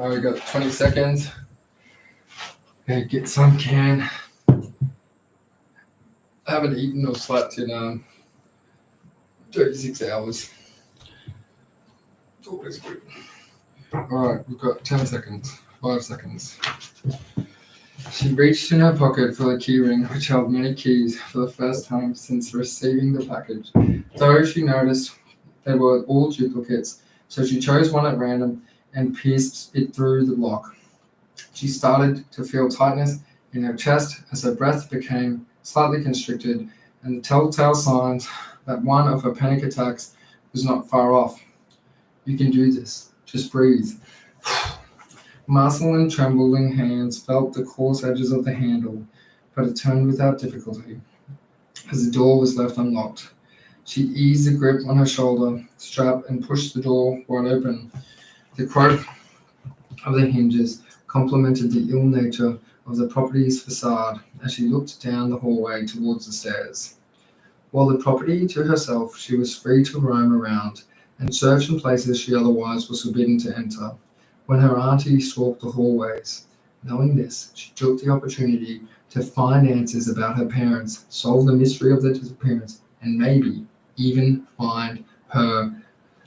Alright, we got 20 seconds. Okay, get some can. I haven't eaten or slept in 36 hours. It's always good. Alright, we've got 10 seconds. 5 seconds. She reached in her pocket for the keyring, which held many keys for the first time since receiving the package. Though she noticed they were all duplicates, so she chose one at random and pierced it through the lock. She started to feel tightness in her chest as her breath became slightly constricted, and the telltale signs that one of her panic attacks was not far off. You can do this. Just breathe. Marceline, trembling hands felt the coarse edges of the handle, but it turned without difficulty as the door was left unlocked. She eased the grip on her shoulder strap and pushed the door wide open. The croak of the hinges complemented the ill nature of the property's facade as she looked down the hallway towards the stairs. While the property to herself, she was free to roam around and search in places she otherwise was forbidden to enter. When her auntie stalked the hallways, knowing this, she took the opportunity to find answers about her parents, solve the mystery of their disappearance, and maybe even find her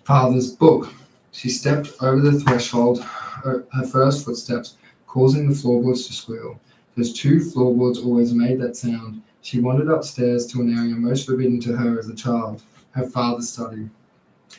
father's book. She stepped over the threshold, her first footsteps causing the floorboards to squeal. Those two floorboards always made that sound. She wandered upstairs to an area most forbidden to her as a child, her father's study.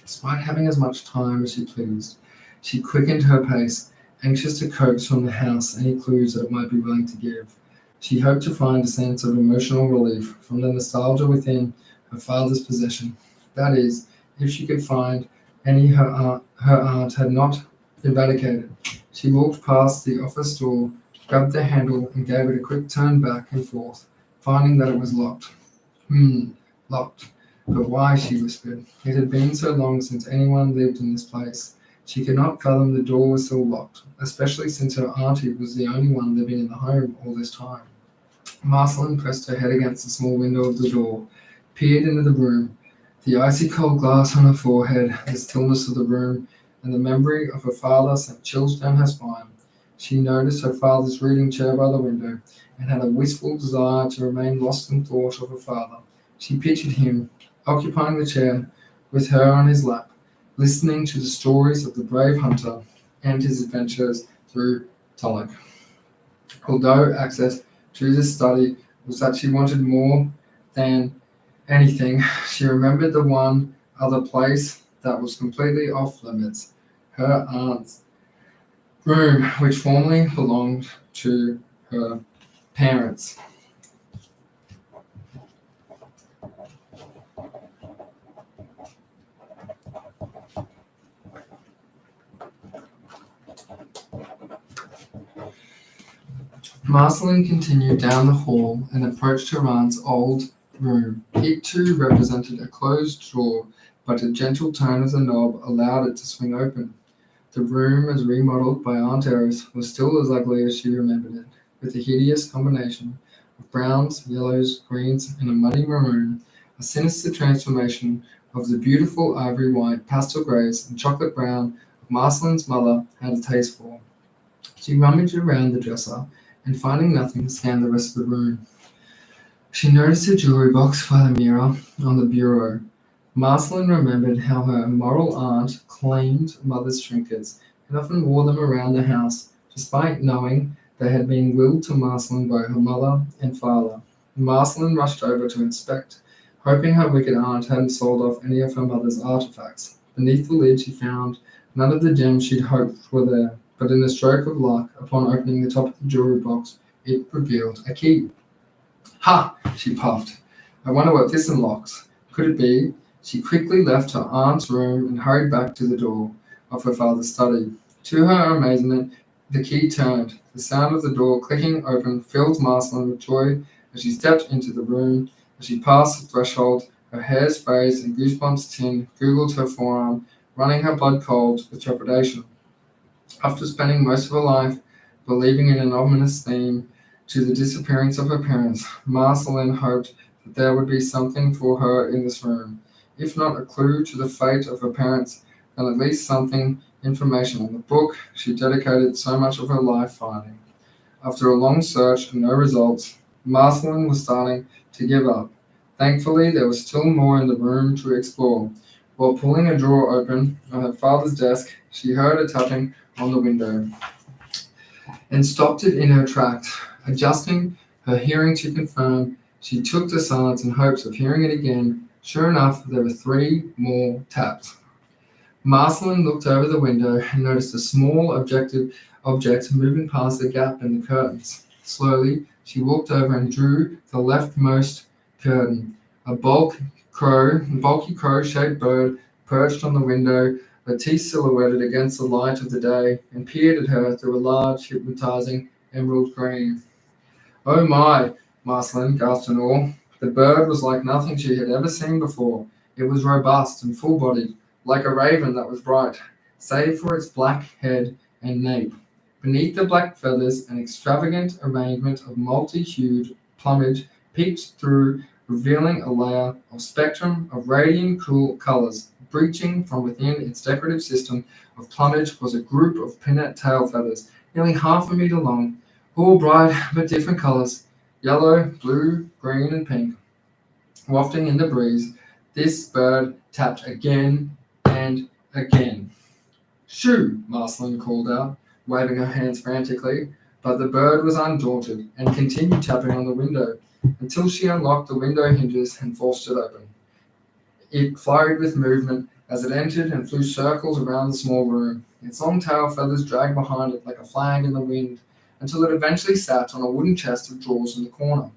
Despite having as much time as she pleased, she quickened her pace, anxious to coax from the house any clues that it might be willing to give. She hoped to find a sense of emotional relief from the nostalgia within her father's possession. That is, if she could find any her aunt had not eradicated. She walked past the office door, grabbed the handle, and gave it a quick turn back and forth, finding that it was locked. Locked. But why, she whispered. It had been so long since anyone lived in this place. She could not fathom the door was still locked, especially since her auntie was the only one living in the home all this time. Marceline pressed her head against the small window of the door, peered into the room. The icy cold glass on her forehead, the stillness of the room, and the memory of her father sent chills down her spine. She noticed her father's reading chair by the window and had a wistful desire to remain lost in thought of her father. She pictured him, occupying the chair with her on his lap, listening to the stories of the brave hunter and his adventures through Tolok. Although access to this study was that she wanted more than anything, she remembered the one other place that was completely off limits, her aunt's room, which formerly belonged to her parents. Marceline continued down the hall and approached her aunt's old room. It too represented a closed door, but a gentle turn of the knob allowed it to swing open. The room, as remodeled by Aunt Eris, was still as ugly as she remembered it, with a hideous combination of browns, yellows, greens, and a muddy maroon, a sinister transformation of the beautiful ivory white, pastel greys, and chocolate brown Marceline's mother had a taste for. She rummaged around the dresser, and finding nothing, scanned the rest of the room. She noticed a jewelry box by the mirror on the bureau. Marceline remembered how her immoral aunt claimed mother's trinkets and often wore them around the house, despite knowing they had been willed to Marceline by her mother and father. Marceline rushed over to inspect, hoping her wicked aunt hadn't sold off any of her mother's artifacts. Beneath the lid she found none of the gems she'd hoped were there, but in a stroke of luck, upon opening the top of the jewelry box, it revealed a key. Ha! She puffed. I wonder what this unlocks. Could it be? She quickly left her aunt's room and hurried back to the door of her father's study. To her amazement, the key turned. The sound of the door clicking open filled Marceline with joy as she stepped into the room. As she passed the threshold, her hair sprays and goosebumps googled her forearm, running her blood cold with trepidation. After spending most of her life believing in an ominous theme to the disappearance of her parents, Marceline hoped that there would be something for her in this room. If not a clue to the fate of her parents, then at least something information on the book she dedicated so much of her life finding. After a long search and no results, Marceline was starting to give up. Thankfully, there was still more in the room to explore. While pulling a drawer open on her father's desk, she heard a tapping on the window and stopped it in her tracks. Adjusting her hearing to confirm, she took the silence in hopes of hearing it again. Sure enough, there were 3 more taps. Marceline looked over the window and noticed a small object moving past the gap in the curtains. Slowly, she walked over and drew the leftmost curtain. A bulky crow-shaped bird perched on the window, her teeth silhouetted against the light of the day, and peered at her through a large, hypnotizing emerald green. "Oh my!" Marceline gasped in awe. The bird was like nothing she had ever seen before. It was robust and full-bodied, like a raven that was bright, save for its black head and nape. Beneath the black feathers, an extravagant arrangement of multi-hued plumage peeped through, revealing a layer of spectrum of radiant cool colors. Breaching from within its decorative system of plumage was a group of pinnate tail feathers, nearly half a meter long, all bright but different colors, yellow, blue, green, and pink. Wafting in the breeze, this bird tapped again and again. "Shoo!" Marceline called out, waving her hands frantically, but the bird was undaunted and continued tapping on the window until she unlocked the window hinges and forced it open. It flurried with movement as it entered and flew circles around the small room. Its long tail feathers dragged behind it like a flag in the wind until it eventually sat on a wooden chest of drawers in the corner.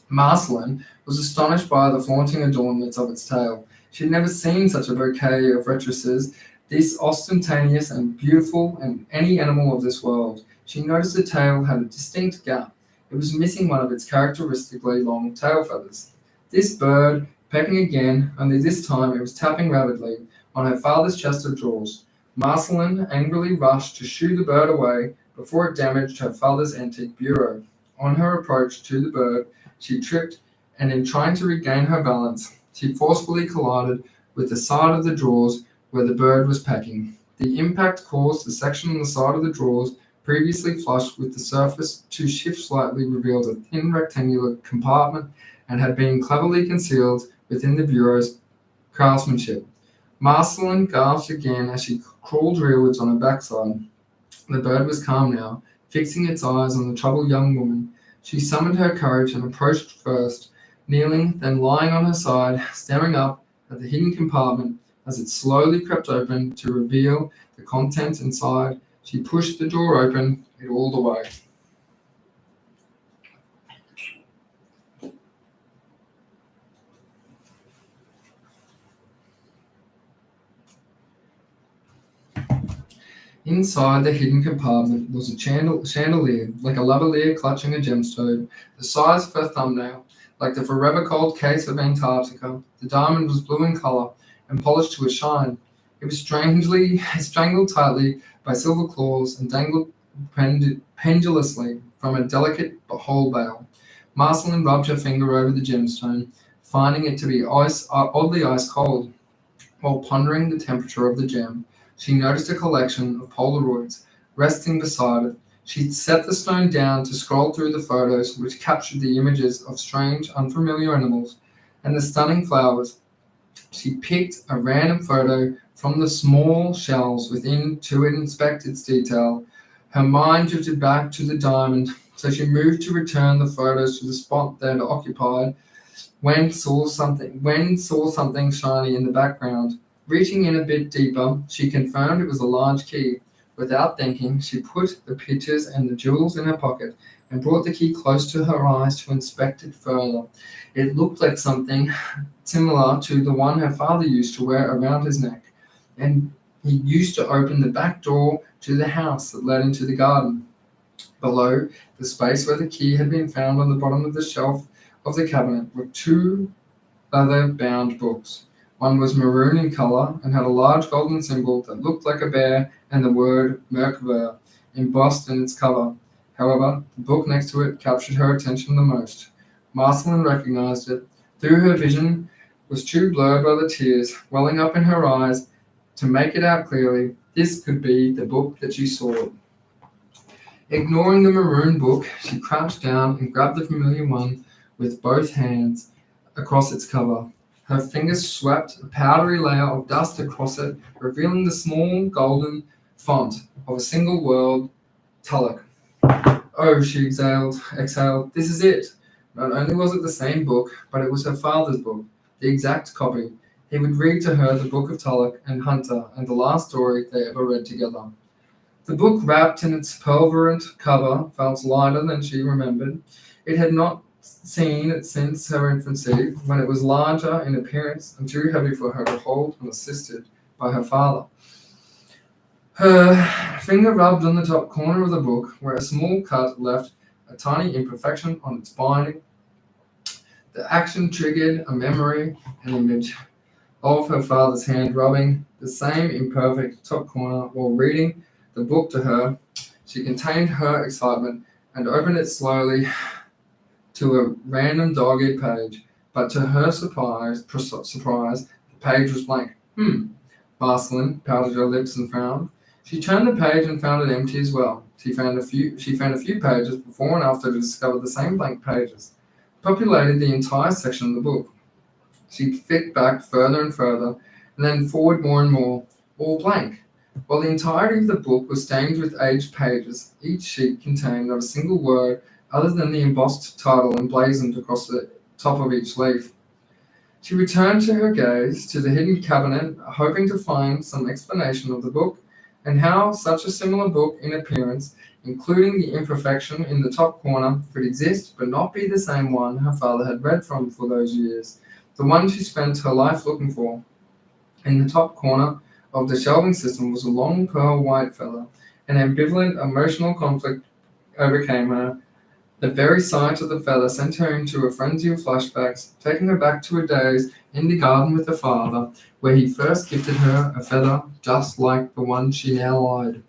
Marceline was astonished by the flaunting adornments of its tail. She had never seen such a bouquet of rectrices, this ostentatious and beautiful in any animal of this world. She noticed the tail had a distinct gap. It was missing one of its characteristically long tail feathers. This bird, pecking again, only this time it was tapping rapidly on her father's chest of drawers. Marceline angrily rushed to shoo the bird away before it damaged her father's antique bureau. On her approach to the bird, she tripped, and in trying to regain her balance, she forcefully collided with the side of the drawers where the bird was pecking. The impact caused the section on the side of the drawers, previously flush with the surface, to shift slightly, revealed a thin rectangular compartment, and had been cleverly concealed within the bureau's craftsmanship. Marceline gasped again as she crawled rearwards on her backside. The bird was calm now, fixing its eyes on the troubled young woman. She summoned her courage and approached first, kneeling, then lying on her side, staring up at the hidden compartment as it slowly crept open to reveal the contents inside. She pushed the door open, it all the way. Inside the hidden compartment was a chandelier, like a lavalier clutching a gemstone, the size of her thumbnail. Like the forever cold case of Antarctica, the diamond was blue in color and polished to a shine. It was strangled tightly by silver claws and dangled pendulously from a delicate hole bail. Marceline rubbed her finger over the gemstone, finding it to be oddly ice cold. While pondering the temperature of the gem, she noticed a collection of Polaroids resting beside it. She set the stone down to scroll through the photos, which captured the images of strange, unfamiliar animals and the stunning flowers. She picked a random photo from the small shelves within to inspect its detail. Her mind drifted back to the diamond, so she moved to return the photos to the spot they had occupied when saw something shiny in the background. Reaching in a bit deeper, she confirmed it was a large key. Without thinking, she put the pictures and the jewels in her pocket and brought the key close to her eyes to inspect it further. It looked like something similar to the one her father used to wear around his neck, and he used to open the back door to the house that led into the garden. Below the space where the key had been found on the bottom of the shelf of the cabinet were 2 leather-bound books. One was maroon in color and had a large golden symbol that looked like a bear and the word Merkver embossed in its cover. However, the book next to it captured her attention the most. Marceline recognized it, though her vision was too blurred by the tears welling up in her eyes to make it out clearly. this could be the book that she sought. Ignoring the maroon book, she crouched down and grabbed the familiar one with both hands across its cover. Her fingers swept a powdery layer of dust across it, revealing the small golden font of a single word, Tulloch. Oh, she exhaled. This is it. Not only was it the same book, but it was her father's book, the exact copy. He would read to her the Book of Tulloch and Hunter and the last story they ever read together. The book, wrapped in its pulverulent cover, felt lighter than she remembered. It had not seen it since her infancy, when it was larger in appearance and too heavy for her to hold unassisted by her father. Her finger rubbed on the top corner of the book, where a small cut left a tiny imperfection on its binding. The action triggered a memory, an image of her father's hand rubbing the same imperfect top corner while reading the book to her. She contained her excitement and opened it slowly to a random dog-eared page, but to her surprise, the page was blank. Merceline pouted her lips and frowned. She turned the page and found it empty as well. She found a few pages before and after to discover the same blank pages populated the entire section of the book. She flicked back further and further, and then forward more and more, all blank. While the entirety of the book was stained with aged pages, each sheet contained not a single word other than the embossed title emblazoned across the top of each leaf. She returned to her gaze to the hidden cabinet, hoping to find some explanation of the book and how such a similar book in appearance, including the imperfection in the top corner, could exist but not be the same one her father had read from for those years, the one she spent her life looking for. In the top corner of the shelving system was a long pearl white feather. An ambivalent emotional conflict overcame her. The very sight of the feather sent her into a frenzy of flashbacks, taking her back to her days in the garden with her father, where he first gifted her a feather just like the one she now eyed.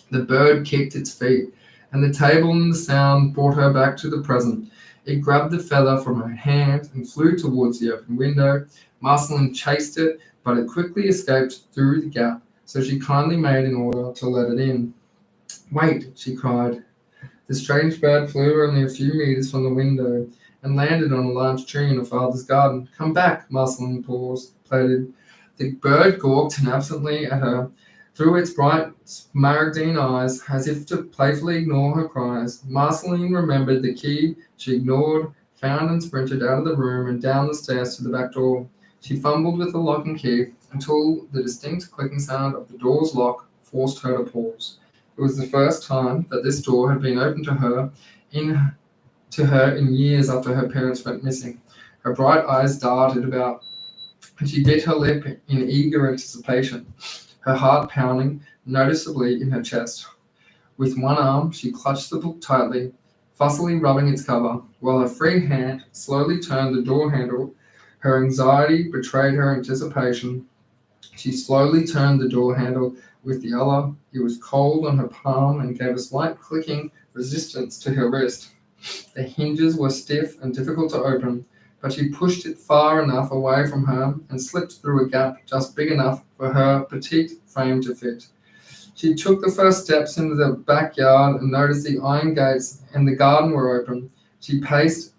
The bird kicked its feet, and the table and the sound brought her back to the present. It grabbed the feather from her hand and flew towards the open window. Merceline chased it, but it quickly escaped through the gap, so she kindly made an order to let it in. Wait, she cried. The strange bird flew only a few meters from the window and landed on a large tree in her father's garden. Come back, Merceline pleaded. The bird gawked absently at her through its bright smaragdine eyes, as if to playfully ignore her cries. Merceline remembered the key she ignored, found and sprinted out of the room and down the stairs to the back door. She fumbled with the lock and key until the distinct clicking sound of the door's lock forced her to pause. It was the first time that this door had been opened to her in years after her parents went missing. Her bright eyes darted about, and she bit her lip in eager anticipation, her heart pounding noticeably in her chest. With one arm, she clutched the book tightly, fussily rubbing its cover, while her free hand slowly turned the door handle. Her anxiety betrayed her anticipation. She slowly turned the door handle with the other. It was cold on her palm and gave a slight clicking resistance to her wrist. The hinges were stiff and difficult to open, but she pushed it far enough away from her and slipped through a gap just big enough for her petite frame to fit. She took the first steps into the backyard and noticed the iron gates and the garden were open. She paced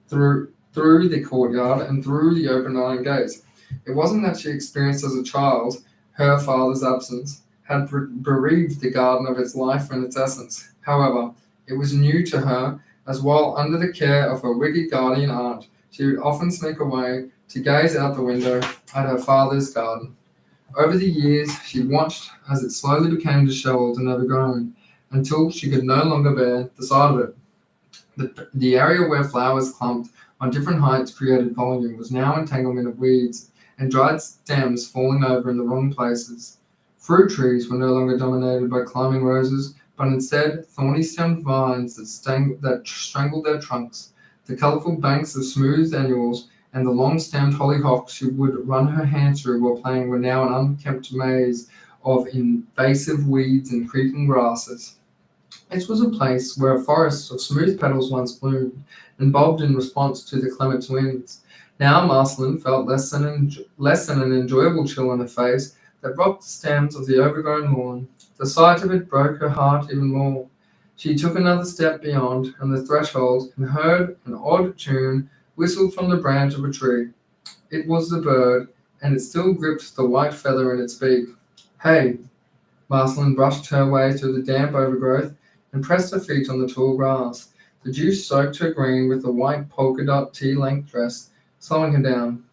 through the courtyard and through the open iron gates. It wasn't that she experienced as a child her father's absence had bereaved the garden of its life and its essence. However, it was new to her, as while under the care of her wicked guardian aunt, she would often sneak away to gaze out the window at her father's garden. Over the years, she watched as it slowly became disheveled and overgrown, until she could no longer bear the sight of it. The area where flowers clumped on different heights created volume was now an entanglement of weeds and dried stems falling over in the wrong places. Fruit trees were no longer dominated by climbing roses, but instead thorny-stemmed vines that strangled their trunks. The colorful banks of smooth annuals and the long-stemmed hollyhocks she would run her hand through while playing were now an unkempt maze of invasive weeds and creeping grasses. This was a place where a forest of smooth petals once bloomed and bobbed in response to the clement winds. Now Merceline felt less than an enjoyable chill on her face. that rocked the stems of the overgrown lawn. The sight of it broke her heart even more. She took another step beyond and the threshold and heard an odd tune whistled from the branch of a tree. It was the bird, and it still gripped the white feather in its beak. Hey! Marceline brushed her way through the damp overgrowth and pressed her feet on the tall grass. The dew soaked her green with the white polka-dot tea-length dress, slowing her down.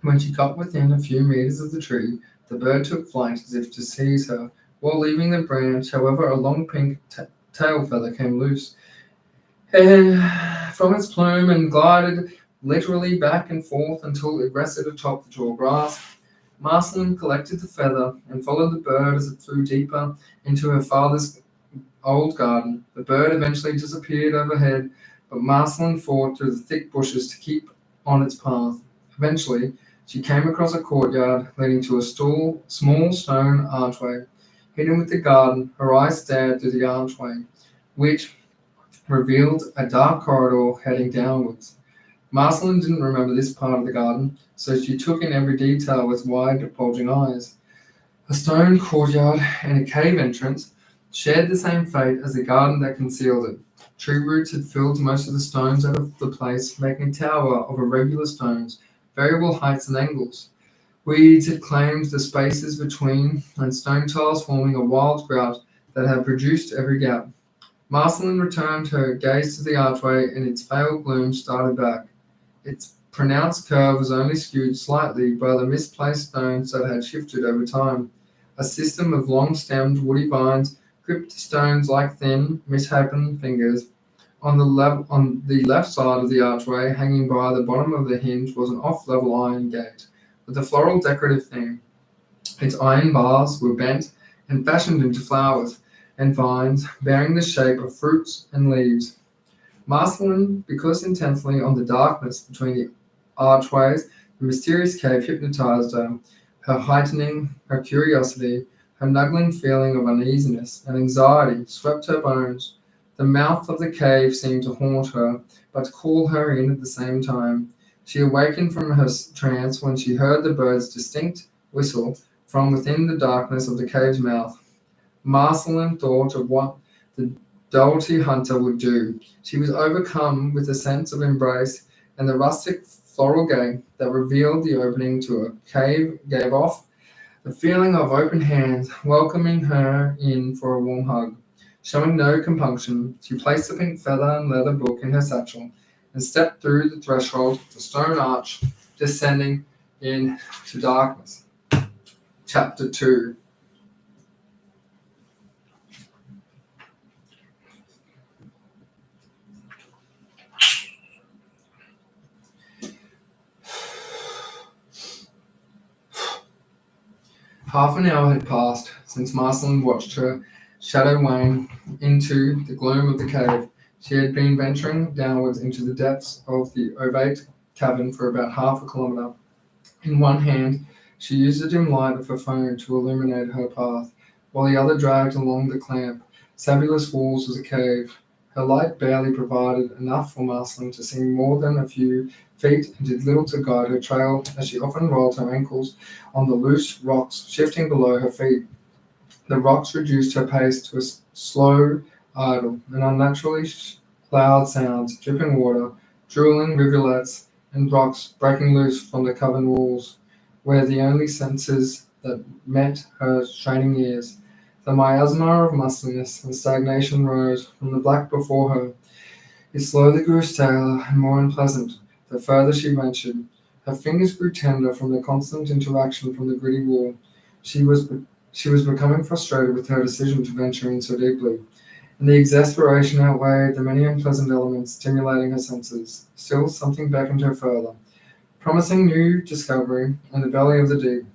When she got within a few meters of the tree, the bird took flight as if to seize her, while leaving the branch. However, a long pink tail feather came loose from its plume and glided literally back and forth until it rested atop the tall grass. Marceline collected the feather and followed the bird as it flew deeper into her father's old garden. The bird eventually disappeared overhead, but Marceline fought through the thick bushes to keep on its path. Eventually, she came across a courtyard leading to a small stone archway. Hidden with the garden, her eyes stared through the archway, which revealed a dark corridor heading downwards. Marceline didn't remember this part of the garden, so she took in every detail with wide, bulging eyes. A stone courtyard and a cave entrance shared the same fate as the garden that concealed it. Tree roots had filled most of the stones out of the place, making a tower of irregular stones, variable heights and angles. Weeds had claimed the spaces between, and stone tiles forming a wild grout that had produced every gap. Marceline returned her gaze to the archway, and its pale gloom started back. Its pronounced curve was only skewed slightly by the misplaced stones that had shifted over time. A system of long-stemmed woody vines gripped the stones like thin, misshapen fingers. On the left side of the archway, hanging by the bottom of the hinge, was an off-level iron gate with a floral decorative theme. Its iron bars were bent and fashioned into flowers and vines, bearing the shape of fruits and leaves. Marceline, because intensely on the darkness between the archways, the mysterious cave hypnotized her, heightening her curiosity. Her nagging feeling of uneasiness and anxiety swept her bones. The mouth of the cave seemed to haunt her, but to call her in at the same time. She awakened from her trance when she heard the bird's distinct whistle from within the darkness of the cave's mouth. Marceline thought of what the doughty hunter would do. She was overcome with a sense of embrace, and the rustic floral gate that revealed the opening to a cave gave off the feeling of open hands welcoming her in for a warm hug. Showing no compunction, she placed the pink feather and leather book in her satchel and stepped through the threshold of the stone arch, descending into darkness. Chapter 2. Half an hour had passed since Marceline watched her shadow wane into the gloom of the cave. She had been venturing downwards into the depths of the ovate cavern for about half a kilometre. In one hand, she used the dim light of her phone to illuminate her path, while the other dragged along the clamp, sabulous walls of the cave. Her light barely provided enough for Marceline to see more than a few feet and did little to guide her trail, as she often rolled her ankles on the loose rocks shifting below her feet. The rocks reduced her pace to a slow idle, and unnaturally loud sounds, dripping water, drooling rivulets, and rocks breaking loose from the cavern walls, were the only senses that met her straining ears. The miasma of mustiness and stagnation rose from the black before her. It slowly grew staler and more unpleasant the further she ventured. Her fingers grew tender from the constant interaction from the gritty wall. She was becoming frustrated with her decision to venture in so deeply, and the exasperation outweighed the many unpleasant elements stimulating her senses. Still, something beckoned her further, promising new discovery in the belly of the deep.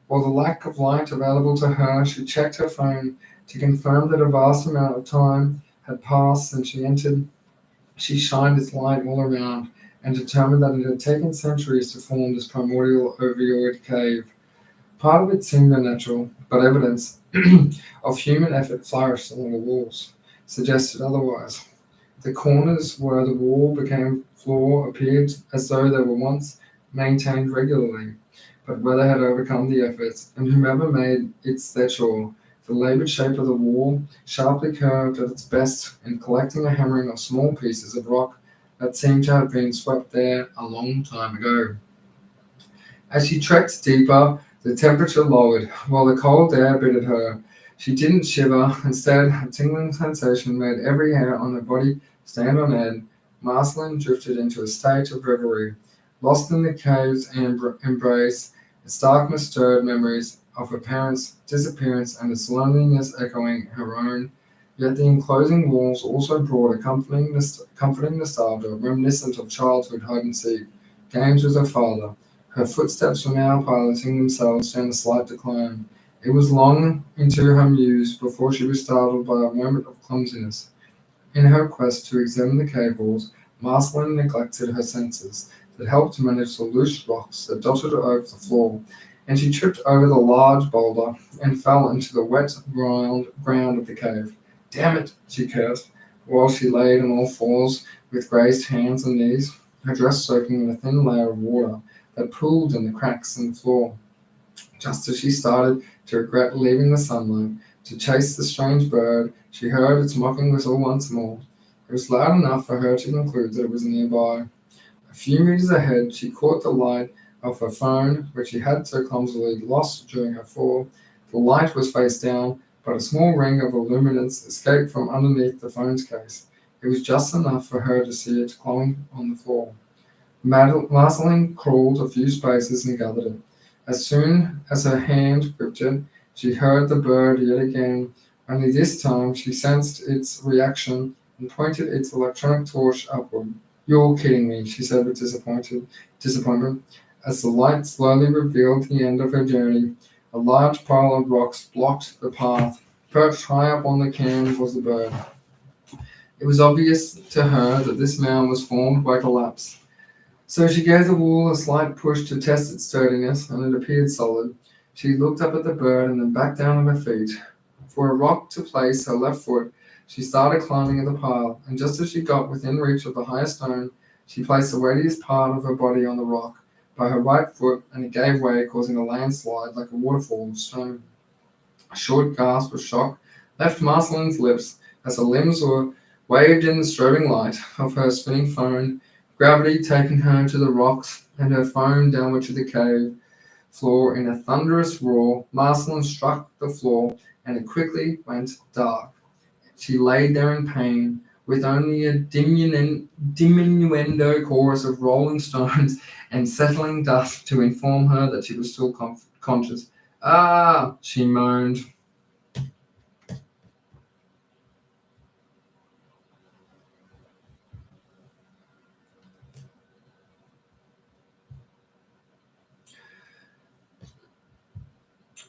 While the lack of light available to her, she checked her phone to confirm that a vast amount of time had passed since she entered. She shined its light all around and determined that it had taken centuries to form this primordial ovoid cave. Part of it seemed unnatural, but evidence of human effort flourished along the walls, suggested otherwise. The corners where the wall became floor appeared as though they were once maintained regularly, but weather had overcome the efforts, and whomever made it their chore. The laboured shape of the wall, sharply curved at its best, in collecting a hammering of small pieces of rock that seemed to have been swept there a long time ago. As she trekked deeper, the temperature lowered, while the cold air bit at her. She didn't shiver. Instead, a tingling sensation made every hair on her body stand on end. Marceline drifted into a state of reverie. Lost in the cave's embrace, its darkness stirred memories of her parents' disappearance and its loneliness echoing her own. Yet the enclosing walls also brought a comforting nostalgia, reminiscent of childhood hide and seek, games with her father. Her footsteps were now piloting themselves down a slight decline. It was long into her muse before she was startled by a moment of clumsiness. In her quest to examine the cave walls, Marceline neglected her senses that helped to manage the loose rocks that dotted over the floor, and she tripped over the large boulder and fell into the wet ground of the cave. Damn it, she cursed, while she lay on all fours with grazed hands and knees, her dress soaking in a thin layer of water that pooled in the cracks in the floor. Just as she started to regret leaving the sunlight to chase the strange bird, she heard its mocking whistle once more. It was loud enough for her to conclude that it was nearby. A few meters ahead, she caught the light of her phone, which she had so clumsily lost during her fall. The light was face down, but a small ring of luminance escaped from underneath the phone's case. It was just enough for her to see it glowing on the floor. Marceline crawled a few spaces and gathered it. As soon as her hand gripped it, she heard the bird yet again, only this time she sensed its reaction and pointed its electronic torch upward. You're kidding me, she said with disappointment. As the light slowly revealed the end of her journey, a large pile of rocks blocked the path. Perched high up on the cairn was the bird. It was obvious to her that this mound was formed by collapse. So she gave the wall a slight push to test its sturdiness, and it appeared solid. She looked up at the bird and then back down on her feet. For a rock to place her left foot, she started climbing at the pile, and just as she got within reach of the highest stone, she placed the weightiest part of her body on the rock by her right foot, and it gave way, causing a landslide like a waterfall of stone. A short gasp of shock left Marceline's lips as her limbs were waved in the strobing light of her spinning phone, gravity taking her to the rocks and her phone downward to the cave floor in a thunderous roar. Marceline struck the floor, and it quickly went dark. She lay there in pain, with only a diminuendo chorus of rolling stones and settling dust to inform her that she was still conscious. Ah, she moaned.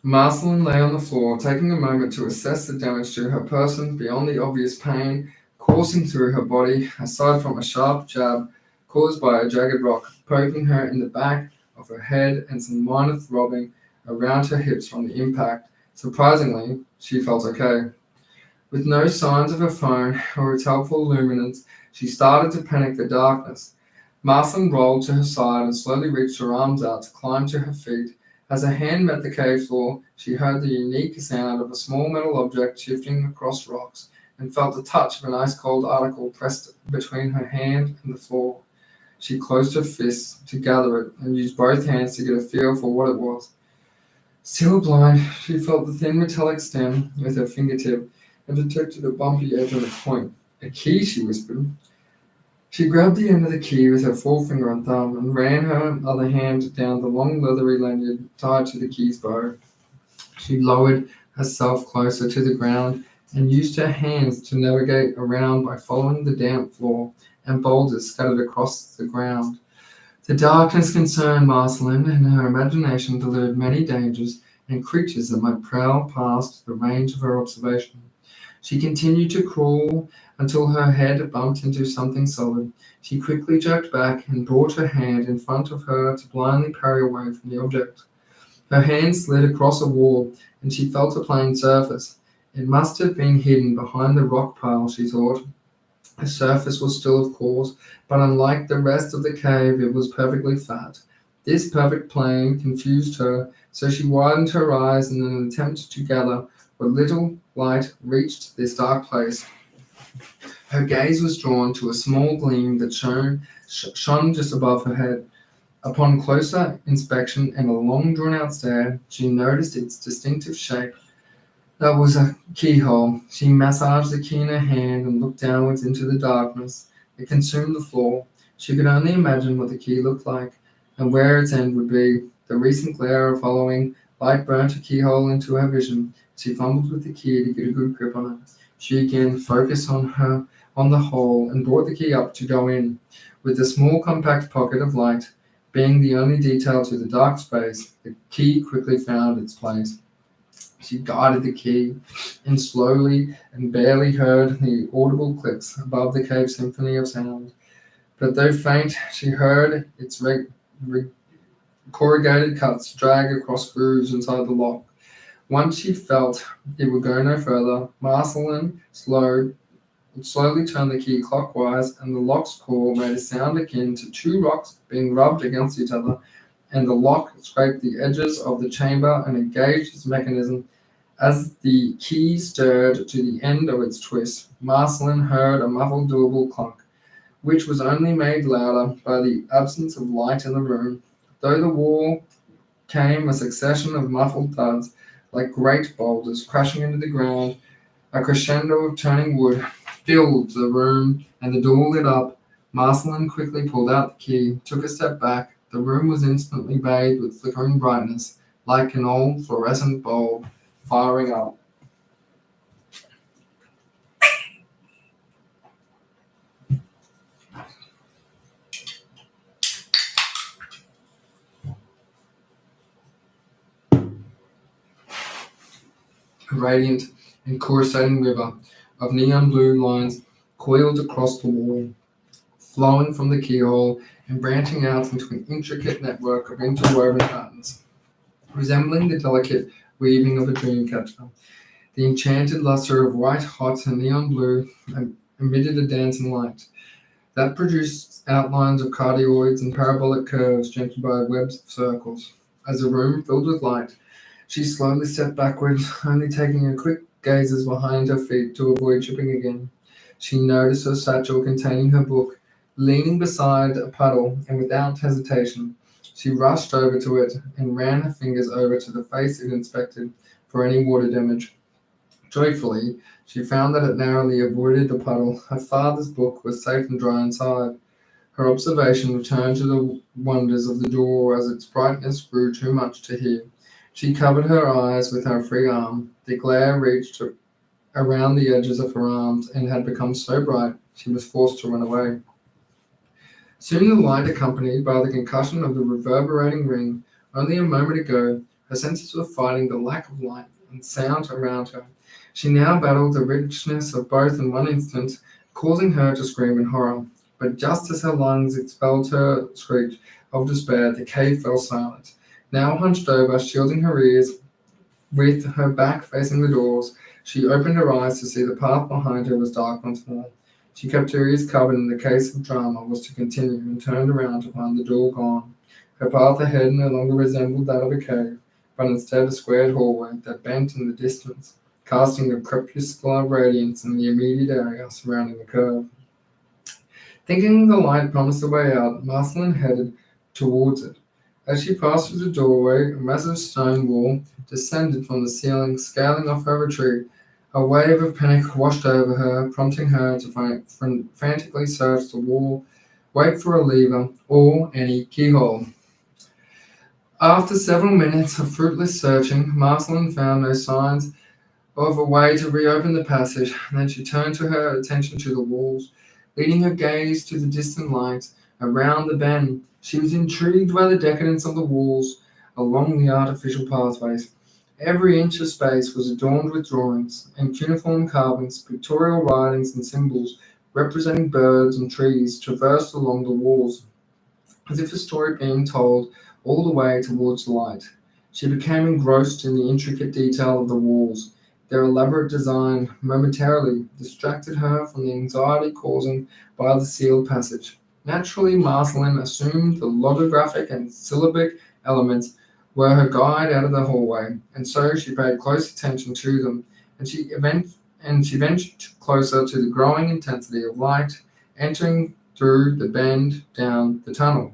Marceline lay on the floor, taking a moment to assess the damage to her person beyond the obvious pain coursing through her body, aside from a sharp jab caused by a jagged rock poking her in the back of her head and some minor throbbing around her hips from the impact. Surprisingly, she felt okay. With no signs of her phone or its helpful luminance, she started to panic the darkness. Marceline rolled to her side and slowly reached her arms out to climb to her feet. As her hand met the cave floor, she heard the unique sound of a small metal object shifting across rocks and felt the touch of an ice-cold article pressed between her hand and the floor. She closed her fists to gather it and used both hands to get a feel for what it was. Still blind, she felt the thin metallic stem with her fingertip and detected a bumpy edge on its point. A key, she whispered. She grabbed the end of the key with her forefinger and thumb and ran her other hand down the long leathery lanyard tied to the key's bow. She lowered herself closer to the ground and used her hands to navigate around by following the damp floor and boulders scattered across the ground. The darkness concerned Marceline, and her imagination delivered many dangers and creatures that might prowl past the range of her observation. She continued to crawl until her head bumped into something solid. She quickly jerked back and brought her hand in front of her to blindly parry away from the object. Her hand slid across a wall, and she felt a plain surface. It must have been hidden behind the rock pile, she thought. The surface was still, of course, but unlike the rest of the cave, it was perfectly flat. This perfect plan confused her, so she widened her eyes in an attempt to gather what little light reached this dark place. Her gaze was drawn to a small gleam that shone just above her head. Upon closer inspection and a long drawn-out stare, she noticed its distinctive shape. That was a keyhole. She massaged the key in her hand and looked downwards into the darkness. It consumed the floor. She could only imagine what the key looked like, and where its end would be. The recent glare of following light burnt a keyhole into her vision. She fumbled with the key to get a good grip on it. She again focused on the hole and brought the key up to go in. With the small compact pocket of light being the only detail to the dark space, the key quickly found its place. She guided the key in slowly and barely heard the audible clicks above the cave symphony of sound. But though faint, she heard its corrugated cuts drag across grooves inside the lock. Once she felt it would go no further, Marceline slowly turned the key clockwise, and the lock's core made a sound akin to two rocks being rubbed against each other, and the lock scraped the edges of the chamber and engaged its mechanism. As the key stirred to the end of its twist, Marceline heard a muffled durable clunk, which was only made louder by the absence of light in the room. Though the wall came a succession of muffled thuds, like great boulders crashing into the ground. A crescendo of turning wood filled the room, and the door lit up. Marceline quickly pulled out the key, took a step back. The room was instantly bathed with flickering brightness, like an old fluorescent bulb firing up. A radiant and coruscating river of neon blue lines coiled across the wall, flowing from the keyhole and branching out into an intricate network of interwoven patterns, resembling the delicate weaving of a dream catcher. The enchanted luster of white, hot, and neon blue emitted a dancing light that produced outlines of cardioids and parabolic curves generated by webs of circles. As the room filled with light, she slowly stepped backwards, only taking a quick gazes behind her feet to avoid tripping again. She noticed her satchel containing her book, leaning beside a puddle, and without hesitation, she rushed over to it and ran her fingers over to the face it inspected for any water damage. Joyfully, she found that it narrowly avoided the puddle. Her father's book was safe and dry inside. Her observation returned to the wonders of the door as its brightness grew too much to hear. She covered her eyes with her free arm. The glare reached around the edges of her arms and had become so bright she was forced to run away. Soon the light accompanied by the concussion of the reverberating ring. Only a moment ago, her senses were fighting the lack of light and sound around her. She now battled the richness of both in one instant, causing her to scream in horror. But just as her lungs expelled her shriek of despair, the cave fell silent. Now hunched over, shielding her ears, with her back facing the doors, she opened her eyes to see the path behind her was dark once more. She kept her ears covered in the case of drama was to continue, and turned around to find the door gone. Her path ahead no longer resembled that of a cave, but instead a squared hallway that bent in the distance, casting a crepuscular radiance in the immediate area surrounding the curve. Thinking the light promised a way out, Marceline headed towards it. As she passed through the doorway, a massive stone wall descended from the ceiling, scaling off her retreat. A wave of panic washed over her, prompting her to frantically search the wall, wait for a lever or any keyhole. After several minutes of fruitless searching, Marceline found no signs of a way to reopen the passage. Then she turned her attention to the walls, leading her gaze to the distant lights around the bend. She was intrigued by the decadence of the walls along the artificial pathways. Every inch of space was adorned with drawings and cuneiform carvings, pictorial writings, and symbols representing birds and trees traversed along the walls, as if a story being told all the way towards the light. She became engrossed in the intricate detail of the walls. Their elaborate design momentarily distracted her from the anxiety caused by the sealed passage. Naturally, Marceline assumed the logographic and syllabic elements were her guide out of the hallway, and so she paid close attention to them, and she ventured closer to the growing intensity of light entering through the bend down the tunnel.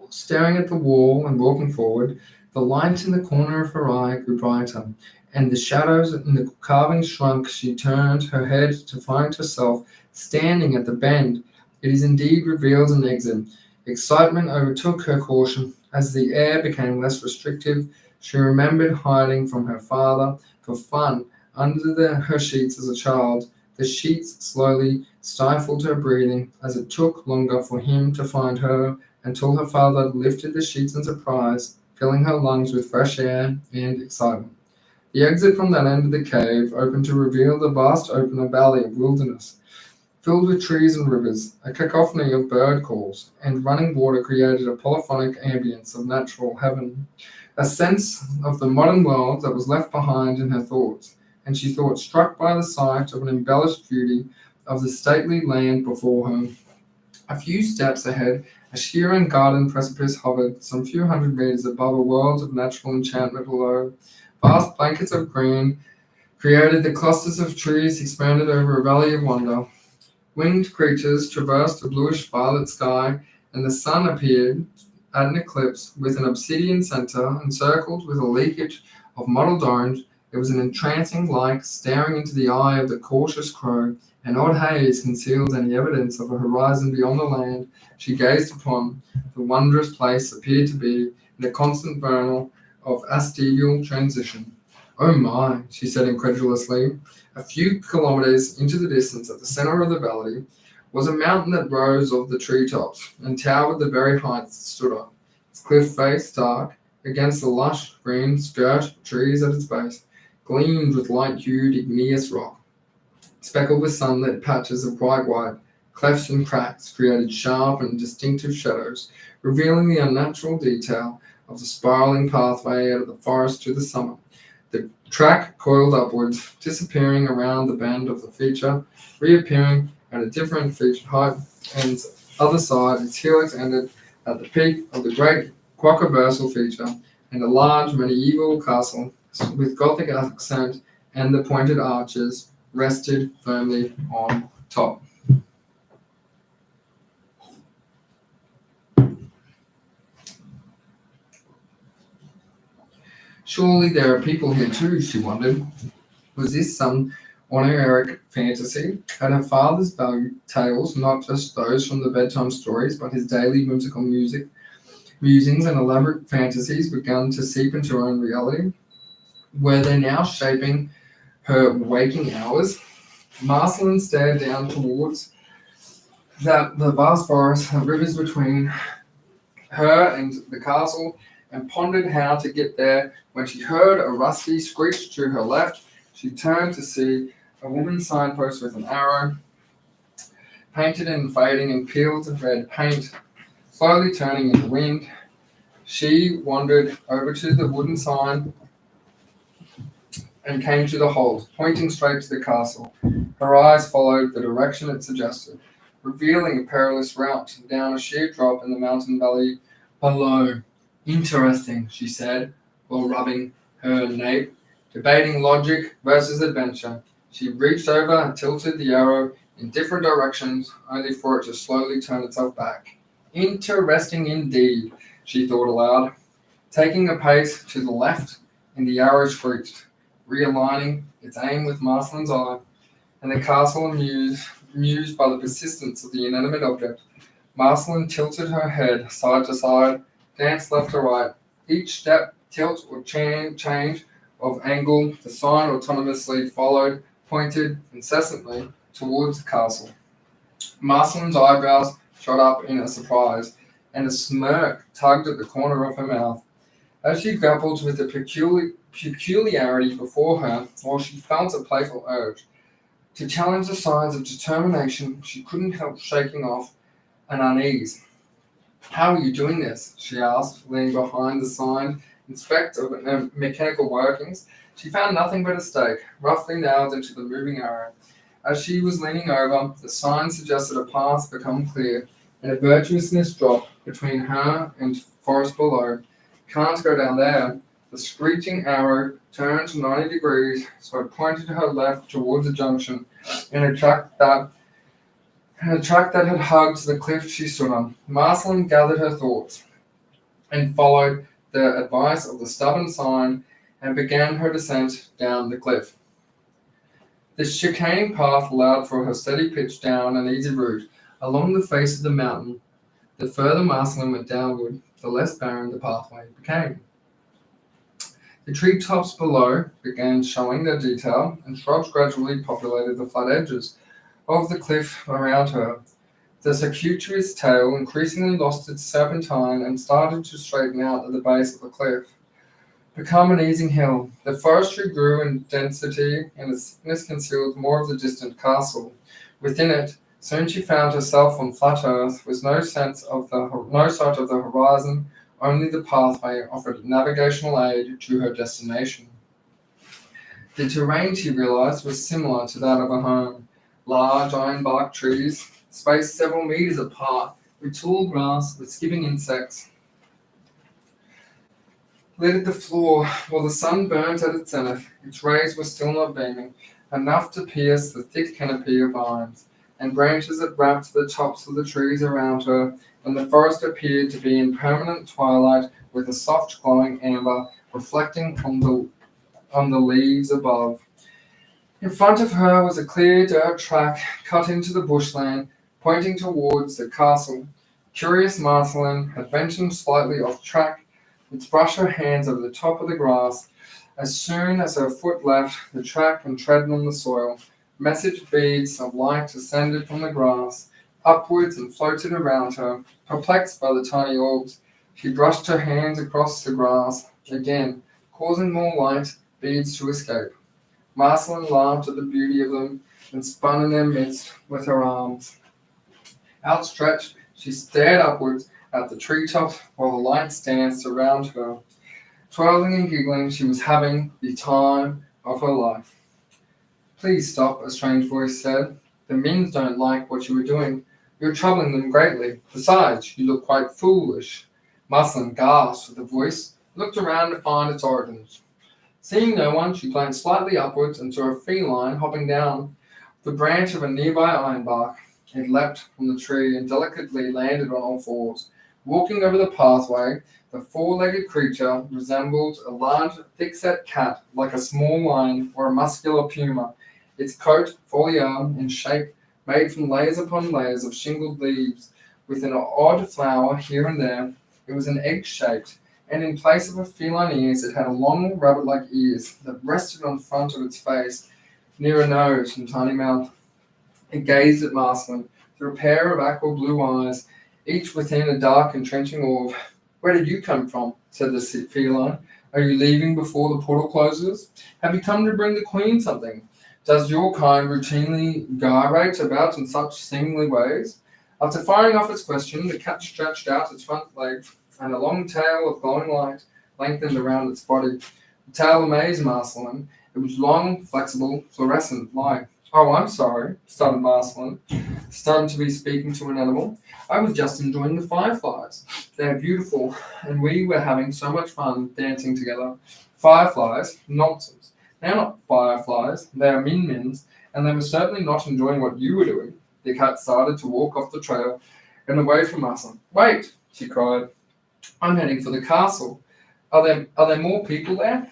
Staring at the wall and walking forward, the light in the corner of her eye grew brighter, and the shadows in the carving shrunk. She turned her head to find herself standing at the bend. It is indeed revealed an exit. Excitement overtook her caution. As the air became less restrictive, she remembered hiding from her father for fun under her sheets as a child. The sheets slowly stifled her breathing as it took longer for him to find her until her father lifted the sheets in surprise, filling her lungs with fresh air and excitement. The exit from that end of the cave opened to reveal the vast open valley of wilderness, filled with trees and rivers. A cacophony of bird calls and running water created a polyphonic ambience of natural heaven, a sense of the modern world that was left behind in her thoughts, and she thought, struck by the sight of an embellished beauty of the stately land before her. A few steps ahead, a sheer and garden precipice hovered some few hundred meters above a world of natural enchantment below. Vast blankets of green created the clusters of trees expanded over a valley of wonder. Winged creatures traversed a bluish violet sky, and the sun appeared at an eclipse with an obsidian center encircled with a leakage of mottled orange. It was an entrancing light staring into the eye of the cautious crow. An odd haze concealed any evidence of a horizon beyond the land she gazed upon. The wondrous place appeared to be in a constant vernal of astival transition. Oh my, she said incredulously. A few kilometers into the distance, at the center of the valley, was a mountain that rose of the treetops and towered the very heights it stood on. Its cliff face, dark against the lush green skirt of trees at its base, gleamed with light-hued igneous rock. Speckled with sunlit patches of bright white, clefts and cracks created sharp and distinctive shadows, revealing the unnatural detail of the spiraling pathway out of the forest to the summit. The track coiled upwards, disappearing around the bend of the feature, reappearing at a different featured height, and other side, its helix ended at the peak of the great quaquaversal feature, and a large medieval castle with Gothic accent and the pointed arches rested firmly on top. Surely there are people here too, she wondered. Was this some Honoric fantasy? Had her father's valued tales, not just those from the bedtime stories, but his daily whimsical musings and elaborate fantasies begun to seep into her own reality? Were they now shaping her waking hours? Marceline stared down towards the vast forest and rivers between her and the castle and pondered how to get there when she heard a rusty screech to her left. She turned to see a woman's signpost with an arrow painted and fading in peeled red paint, slowly turning in the wind. She wandered over to the wooden sign and came to the hold, pointing straight to the castle. Her eyes followed the direction it suggested, revealing a perilous route down a sheer drop in the mountain valley below. Interesting, she said, while rubbing her nape, debating logic versus adventure. She reached over and tilted the arrow in different directions, only for it to slowly turn itself back. Interesting indeed, she thought aloud. Taking a pace to the left, and the arrow screeched, realigning its aim with Marceline's eye, and the castle amused by the persistence of the inanimate object. Marceline tilted her head side to side, danced left to right. Each step, tilt, or change of angle, the sign autonomously followed, pointed incessantly towards the castle. Marceline's eyebrows shot up in a surprise, and a smirk tugged at the corner of her mouth. As she grappled with the peculiarity before her, while she felt a playful urge to challenge the signs of determination, she couldn't help shaking off an unease. How are you doing this? She asked, leaning behind the sign, inspect of mechanical workings. She found nothing but a stake, roughly nailed into the moving arrow. As she was leaning over, the sign suggested a path become clear. and a virtuousness drop between her and forest below. Can't go down there. The screeching arrow turned 90 degrees, so it pointed to her left towards a junction in a track that had hugged the cliff she stood on. Merceline gathered her thoughts and followed the advice of the stubborn sign and began her descent down the cliff. The chicaning path allowed for her steady pitch down an easy route along the face of the mountain. The further Merceline went downward, the less barren the pathway became. The treetops below began showing their detail, and shrubs gradually populated the flat edges of the cliff around her. The circuitous tail increasingly lost its serpentine and started to straighten out at the base of the cliff, become an easing hill. The forestry grew in density, and its thickness concealed more of the distant castle. Within it, soon she found herself on flat earth, with no sight of the horizon. Only the pathway offered navigational aid to her destination. The terrain, she realized, was similar to that of her home. Large ironbark trees, spaced several meters apart, with tall grass with skipping insects, littered the floor, while the sun burnt at its zenith. Its rays were still not beaming, enough to pierce the thick canopy of vines and branches that wrapped the tops of the trees around her, and the forest appeared to be in permanent twilight, with a soft glowing amber reflecting on the leaves above. In front of her was a clear dirt track cut into the bushland, pointing towards the castle. Curious Merceline had ventured slightly off track, to brush her hands over the top of the grass. As soon as her foot left the track and tread on the soil, message beads of light ascended from the grass upwards and floated around her. Perplexed by the tiny orbs, she brushed her hands across the grass again, causing more light beads to escape. Merceline laughed at the beauty of them and spun in their midst with her arms outstretched. She stared upwards at the treetops while the lights danced around her. Twirling and giggling, she was having the time of her life. "Please stop," a strange voice said. "The Mins don't like what you are doing. You're troubling them greatly. Besides, you look quite foolish." Merceline gasped at the voice, looked around to find its origins. Seeing no one, she glanced slightly upwards and saw a feline hopping down the branch of a nearby ironbark. It leapt from the tree and delicately landed on all fours. Walking over the pathway, the four-legged creature resembled a large, thick-set cat, like a small lion or a muscular puma. Its coat, foliar in shape, made from layers upon layers of shingled leaves, with an odd flower here and there. It was an egg-shaped, and in place of a feline ears, it had long, rabbit-like ears that rested on the front of its face, near a nose and tiny mouth. It gazed at Merceline through a pair of aqua blue eyes, each within a dark entrenching orb. "Where did you come from?" said the feline. "Are you leaving before the portal closes? Have you come to bring the Queen something? Does your kind routinely gyrate about in such seemingly ways?" After firing off its question, the cat stretched out its front legs, and a long tail of glowing light lengthened around its body. The tail amazed Merceline. It was long, flexible, fluorescent, like. "Oh, I'm sorry," stuttered Merceline, stunned to be speaking to an animal. "I was just enjoying the fireflies. They're beautiful, and we were having so much fun dancing together." "Fireflies? Nonsense. They're not fireflies. They are min-mins, and they were certainly not enjoying what you were doing." The cat started to walk off the trail and away from Merceline. "Wait," she cried. "I'm heading for the castle. Are there more people there?"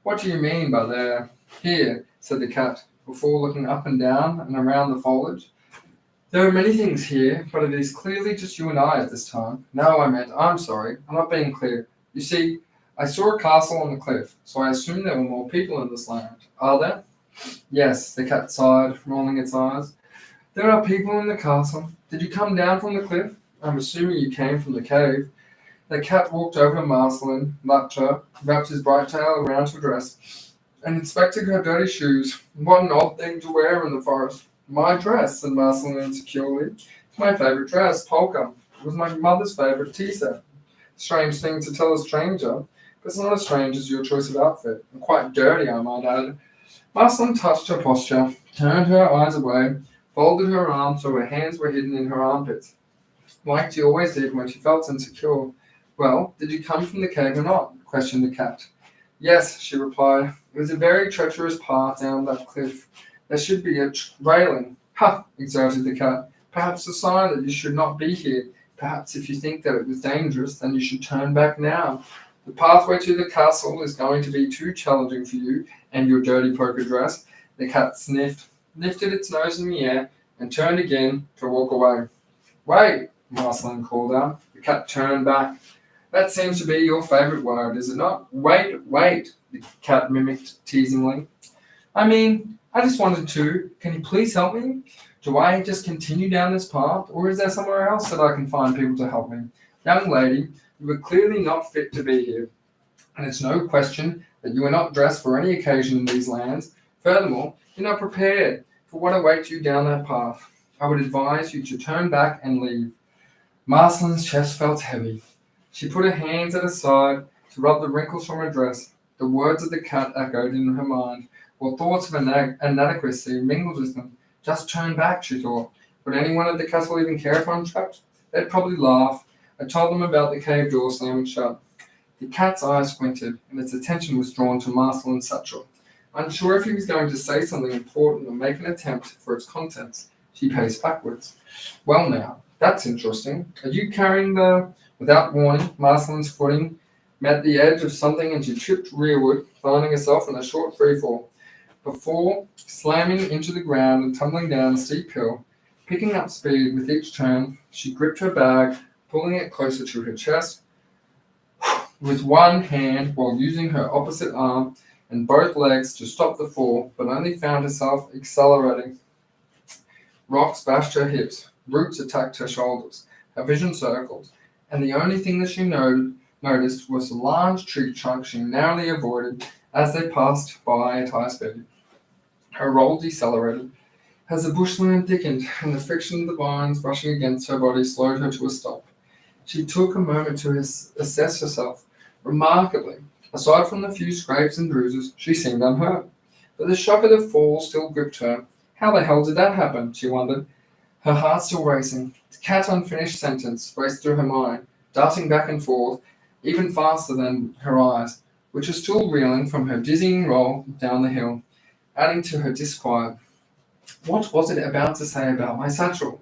"What do you mean by there?" "Here," said the cat, before looking up and down and around the foliage. "There are many things here, but it is clearly just you and I at this time." "No, I'm sorry, I'm not being clear. You see, I saw a castle on the cliff, so I assumed there were more people in this land. Are there?" "Yes," the cat sighed, rolling its eyes. "There are people in the castle. Did you come down from the cliff? I'm assuming you came from the cave." The cat walked over to Merceline, lapped her, wrapped his bright tail around her dress, and inspected her dirty shoes. "What an odd thing to wear in the forest." "My dress," said Merceline insecurely. "It's my favorite dress, polka. It was my mother's favorite tea set." "Strange thing to tell a stranger, but it's not as strange as your choice of outfit. And quite dirty, I might add." Merceline touched her posture, turned her eyes away, folded her arms so her hands were hidden in her armpits. like she always did when she felt insecure. "Well, did you come from the cave or not?" questioned the cat. "Yes," she replied. "It was a very treacherous path down that cliff. There should be a railing." "Ha!" exulted the cat. "Perhaps a sign that you should not be here. Perhaps if you think that it was dangerous, then you should turn back now. The pathway to the castle is going to be too challenging for you and your dirty polka dress." The cat sniffed, lifted its nose in the air, and turned again to walk away. "Wait," Marceline called out. The cat turned back. "That seems to be your favorite word, is it not?" Wait, the cat mimicked teasingly. I just wanted to. Can you please help me? Do I just continue down this path, or is there somewhere else that I can find people to help me? Young lady, you are clearly not fit to be here, and it's no question that you are not dressed for any occasion in these lands. Furthermore, you're not prepared for what awaits you down that path. I would advise you to turn back and leave." Marceline's chest felt heavy. She put her hands at her side to rub the wrinkles from her dress. The words of the cat echoed in her mind, while thoughts of inadequacy mingled with them. Just turn back, she thought. Would anyone at the castle even care if I'm trapped? They'd probably laugh. I told them about the cave door slamming shut. The cat's eyes squinted, and its attention was drawn to Marceline's satchel. Unsure if he was going to say something important or make an attempt for its contents, she paced backwards. "Well now, that's interesting. Are you carrying the—" Without warning, Marceline's footing met the edge of something and she tripped rearward, finding herself in a short freefall. Before slamming into the ground and tumbling down a steep hill, picking up speed with each turn, she gripped her bag, pulling it closer to her chest with one hand while using her opposite arm and both legs to stop the fall, but only found herself accelerating. Rocks bashed her hips, roots attacked her shoulders, her vision circled, and the only thing that she noticed was the large tree trunk she narrowly avoided as they passed by at high speed. Her roll decelerated as the bushland thickened and the friction of the vines brushing against her body slowed her to a stop. She took a moment to assess herself. Remarkably, aside from the few scrapes and bruises, she seemed unhurt. But the shock of the fall still gripped her. How the hell did that happen? She wondered, her heart still racing. The cat's unfinished sentence raced through her mind, darting back and forth, even faster than her eyes, which were still reeling from her dizzying roll down the hill, adding to her disquiet. What was it about to say about my satchel?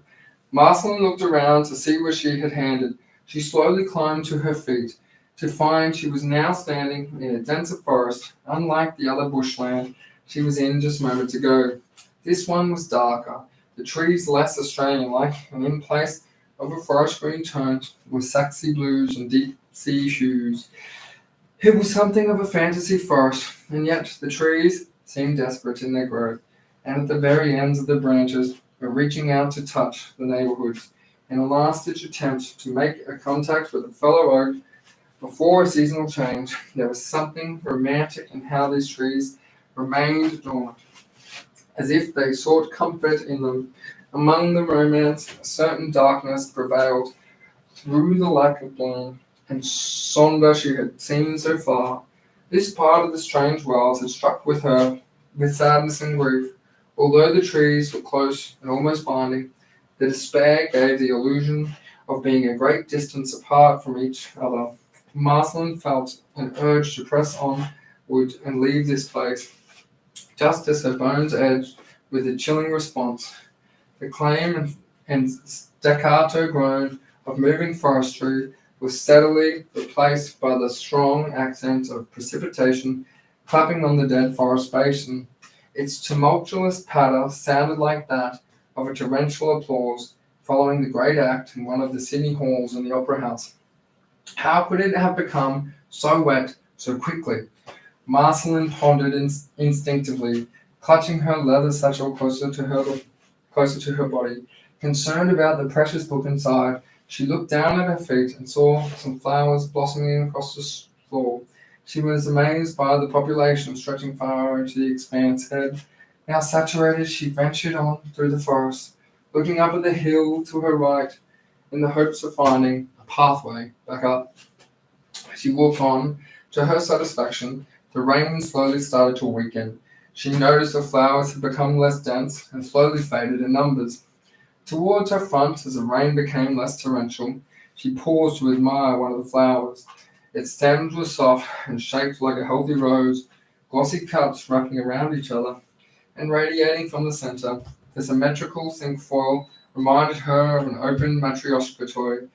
Marceline looked around to see where she had handed. She slowly climbed to her feet, to find she was now standing in a denser forest, unlike the other bushland she was in just moments ago. This one was darker, the trees less Australian-like, and in place of a forest green tone were saxy blues and deep sea hues. It was something of a fantasy forest, and yet the trees seemed desperate in their growth, and at the very ends of the branches were reaching out to touch the neighborhoods in a last-ditch attempt to make a contact with a fellow oak before a seasonal change. There was something romantic in how these trees remained dormant, as if they sought comfort in them. Among the romance, a certain darkness prevailed through the lack of bloom and sombre she had seen so far. This part of the strange world had struck with her with sadness and grief. Although the trees were close and almost binding, the despair gave the illusion of being a great distance apart from each other. Marceline felt an urge to press onward and leave this place, just as her bones edged with a chilling response. The claim and staccato groan of moving forestry was steadily replaced by the strong accent of precipitation clapping on the dead forest basin. Its tumultuous patter sounded like that of a torrential applause following the great act in one of the Sydney halls in the Opera House. How could it have become so wet so quickly? Marceline pondered instinctively, clutching her leather satchel closer to her body. Concerned about the precious book inside, she looked down at her feet and saw some flowers blossoming across the floor. She was amazed by the population stretching far into the expanse ahead. Now saturated, she ventured on through the forest, looking up at the hill to her right in the hopes of finding a pathway back up. As she walked on, to her satisfaction, the rain slowly started to weaken. She noticed the flowers had become less dense and slowly faded in numbers. Towards her front, as the rain became less torrential, she paused to admire one of the flowers. Its stems were soft and shaped like a healthy rose, glossy cups wrapping around each other and radiating from the center. The symmetrical cinquefoil reminded her of an open matryoshka toy.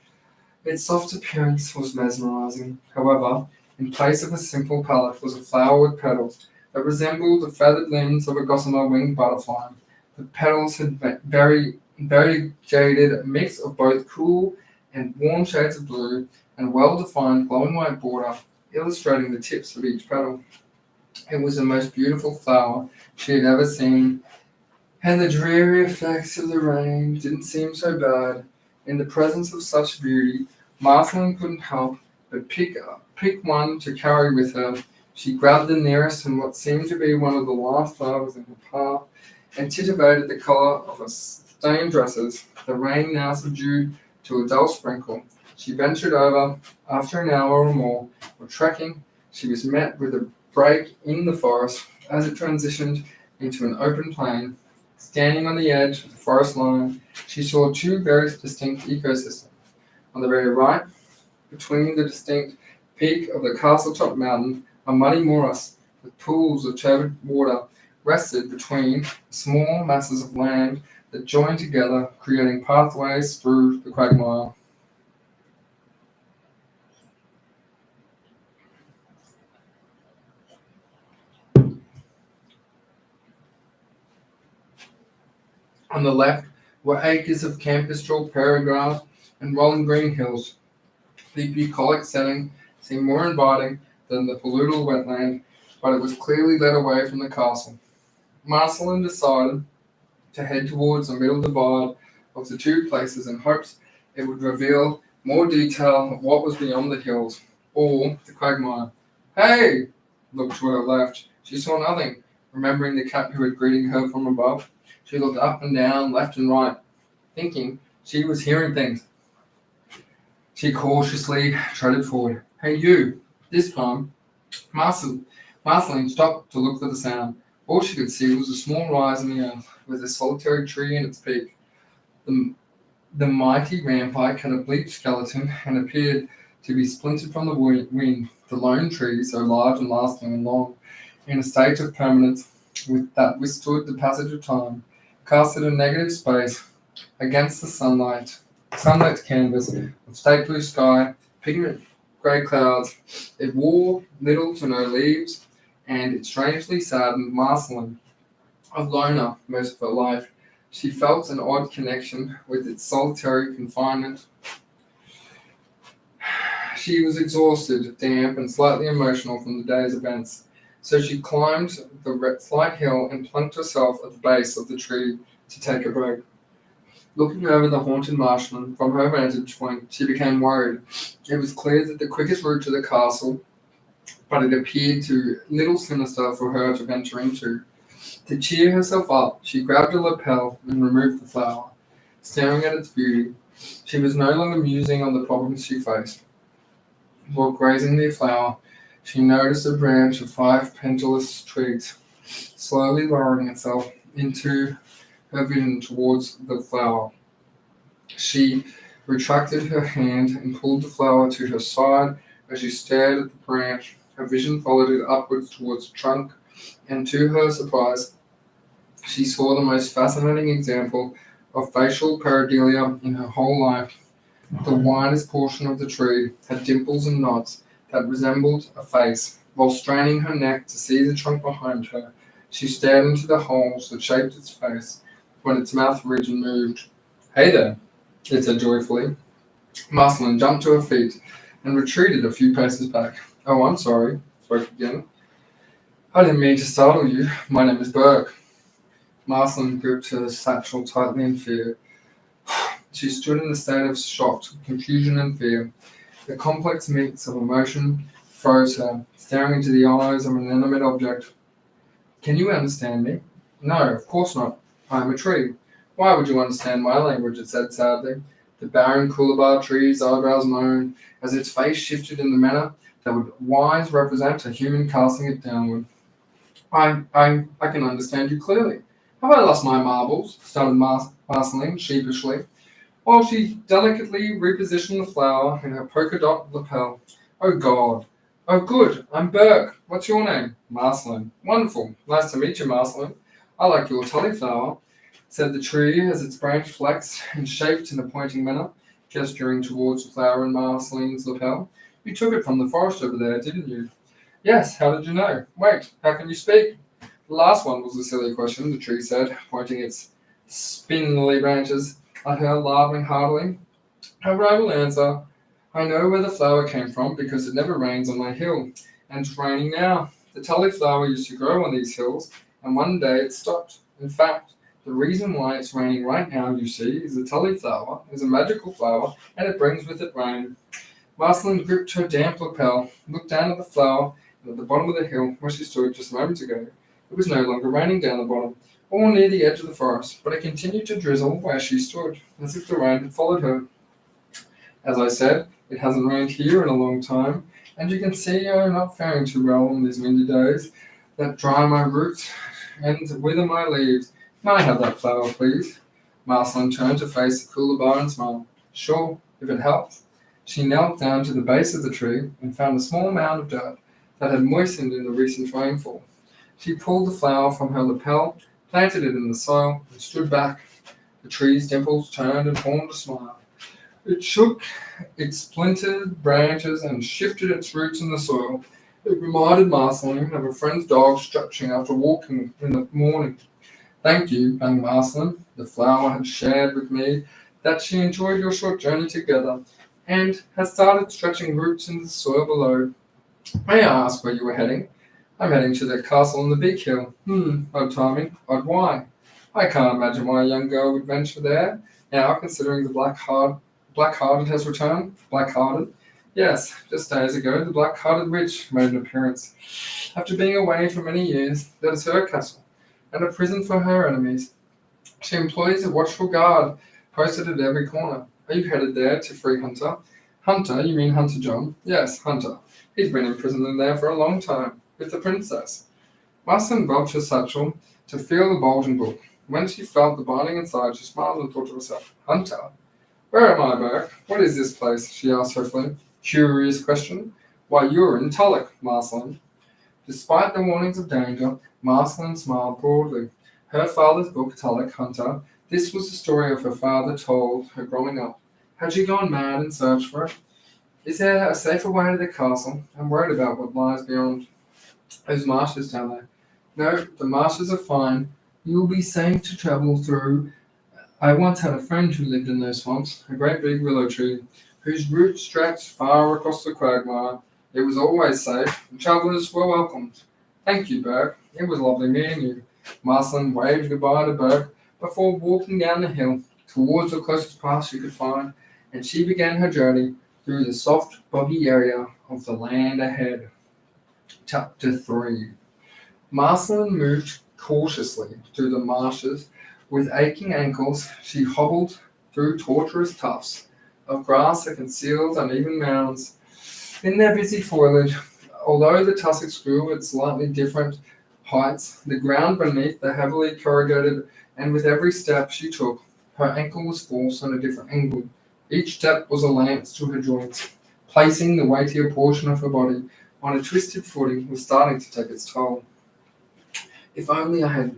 Its soft appearance was mesmerizing. However, in place of a simple palette was a flower with petals that resembled the feathered limbs of a gossamer winged butterfly. The petals had very jaded mix of both cool and warm shades of blue and a well-defined glowing white border illustrating the tips of each petal. It was the most beautiful flower she had ever seen, and the dreary effects of the rain didn't seem so bad. In the presence of such beauty, Marceline couldn't help but pick one to carry with her. She grabbed the nearest and what seemed to be one of the last flowers in her path, anticipated the color of her stained dresses. The rain now subdued to a dull sprinkle. She ventured over. After an hour or more of trekking, she was met with a break in the forest as it transitioned into an open plain. Standing on the edge of the forest line, she saw two very distinct ecosystems. On the very right, between the distinct peak of the castle-top mountain, a muddy morass with pools of turbid water rested between small masses of land that joined together, creating pathways through the quagmire. On the left were acres of campestral prairie grass and rolling green hills. The bucolic setting seemed more inviting than the polluted wetland, but it was clearly led away from the castle. Marceline decided to head towards the middle divide of the two places in hopes it would reveal more detail of what was beyond the hills, or the quagmire. Hey! Looked to her left. She saw nothing. Remembering the cat who had greeted her from above, she looked up and down, left and right, thinking she was hearing things. She cautiously treaded forward. Hey, you! This time, Marceline stopped to look for the sound. All she could see was a small rise in the earth, with a solitary tree in its peak. The mighty rampike had a bleached skeleton and appeared to be splintered from the wind. The lone tree, so large and lasting and long, in a state of permanence that withstood the passage of time, casted a negative space against the sunlit canvas of state blue sky, pigment grey clouds. It wore little to no leaves, and it strangely saddened Marceline. A loner most of her life, she felt an odd connection with its solitary confinement. She was exhausted, damp, and slightly emotional from the day's events, so she climbed the slight hill and plunked herself at the base of the tree to take a break. Looking over the haunted marshland from her vantage point, she became worried. It was clear that the quickest route to the castle, but it appeared too little sinister for her to venture into. To cheer herself up, she grabbed a lapel and removed the flower. Staring at its beauty, she was no longer musing on the problems she faced. While grazing the flower, she noticed a branch of 5 pendulous twigs slowly lowering itself into her vision towards the flower. She retracted her hand and pulled the flower to her side as she stared at the branch. Her vision followed it upwards towards the trunk, and to her surprise, she saw the most fascinating example of facial pareidolia in her whole life. The widest portion of the tree had dimples and knots that resembled a face. While straining her neck to see the trunk behind her, she stared into the holes that shaped its face when its mouth region moved. Hey there, it said joyfully. Marceline jumped to her feet and retreated a few paces back. Oh, I'm sorry, spoke again. I didn't mean to startle you. My name is Burke. Marceline gripped her satchel tightly in fear. She stood in a state of shocked confusion and fear. The complex mix of emotion froze her, staring into the eyes of an inanimate object. Can you understand me? No, of course not. I am a tree. Why would you understand my language? It said sadly. The barren coolabah tree's eyebrows moaned as its face shifted in the manner that would wise represent a human casting it downward. I can understand you clearly. Have I lost my marbles? Started Marceline sheepishly, while she delicately repositioned the flower in her polka dot lapel. Oh God. Oh good, I'm Burke. What's your name? Marceline. Wonderful. Nice to meet you, Marceline. I like your tullyflower, said the tree as its branch flexed and shaped in a pointing manner, gesturing towards the flower in Marceline's lapel. You took it from the forest over there, didn't you? Yes, how did you know? Wait, how can you speak? The last one was a silly question, the tree said, pointing its spindly branches at her, laughing heartily. However, I will answer. I know where the flower came from because it never rains on my hill, and it's raining now. The tully flower used to grow on these hills, and one day it stopped. In fact, the reason why it's raining right now, you see, is the tully flower is a magical flower, and it brings with it rain. Marceline gripped her damp lapel, looked down at the flower, and at the bottom of the hill where she stood just a moment ago, it was no longer raining down the bottom, or near the edge of the forest, but it continued to drizzle where she stood, as if the rain had followed her. As I said, it hasn't rained here in a long time, and you can see I'm not faring too well on these windy days that dry my roots and wither my leaves. May I have that flower, please? Marceline turned to face the Coolabah and smiled. Sure, if it helps. She knelt down to the base of the tree and found a small mound of dirt that had moistened in the recent rainfall. She pulled the flower from her lapel, planted it in the soil, and stood back. The tree's dimples turned and formed a smile. It shook its splintered branches and shifted its roots in the soil. It reminded Marceline of a friend's dog stretching after walking in the morning. Thank you, young Marceline. The flower had shared with me that she enjoyed your short journey together and has started stretching roots in the soil below. May I ask where you were heading? I'm heading to the castle on the big hill. Odd timing. Odd why? I can't imagine why a young girl would venture there, now considering the black-hearted has returned. Black-hearted? Yes, just days ago the black-hearted witch made an appearance. After being away for many years, that is her castle, and a prison for her enemies. She employs a watchful guard, posted at every corner. Are you headed there to free Hunter? Hunter? You mean Hunter John? Yes, Hunter. He's been imprisoned in there for a long time, with the princess. Marceline rubbed her satchel to feel the bulging book. When she felt the binding inside, she smiled and thought to herself, Hunter? Where am I, Burke? What is this place? She asked hopefully. Curious question. Why, you're in Tulloch, Marceline. Despite the warnings of danger, Marceline smiled broadly. Her father's book, Tulloch Hunter, this was the story of her father told her growing up. Had she gone mad in search for it? Is there a safer way to the castle? I'm worried about what lies beyond those marshes down there. No, the marshes are fine. You'll be safe to travel through. I once had a friend who lived in those swamps, a great big willow tree, whose roots stretched far across the quagmire. It was always safe, and travellers were welcomed. Thank you, Burke. It was lovely meeting you. Marceline waved goodbye to Burke before walking down the hill towards the closest path she could find, and she began her journey through the soft, boggy area of the land ahead. Chapter 3. Marceline moved cautiously through the marshes. With aching ankles, she hobbled through tortuous tufts of grass that concealed uneven mounds. In their busy foliage, although the tussocks grew at slightly different heights, the ground beneath the heavily corrugated, and with every step she took, her ankle was forced on a different angle. Each step was a lance to her joints. Placing the weightier portion of her body on a twisted footing was starting to take its toll. If only I had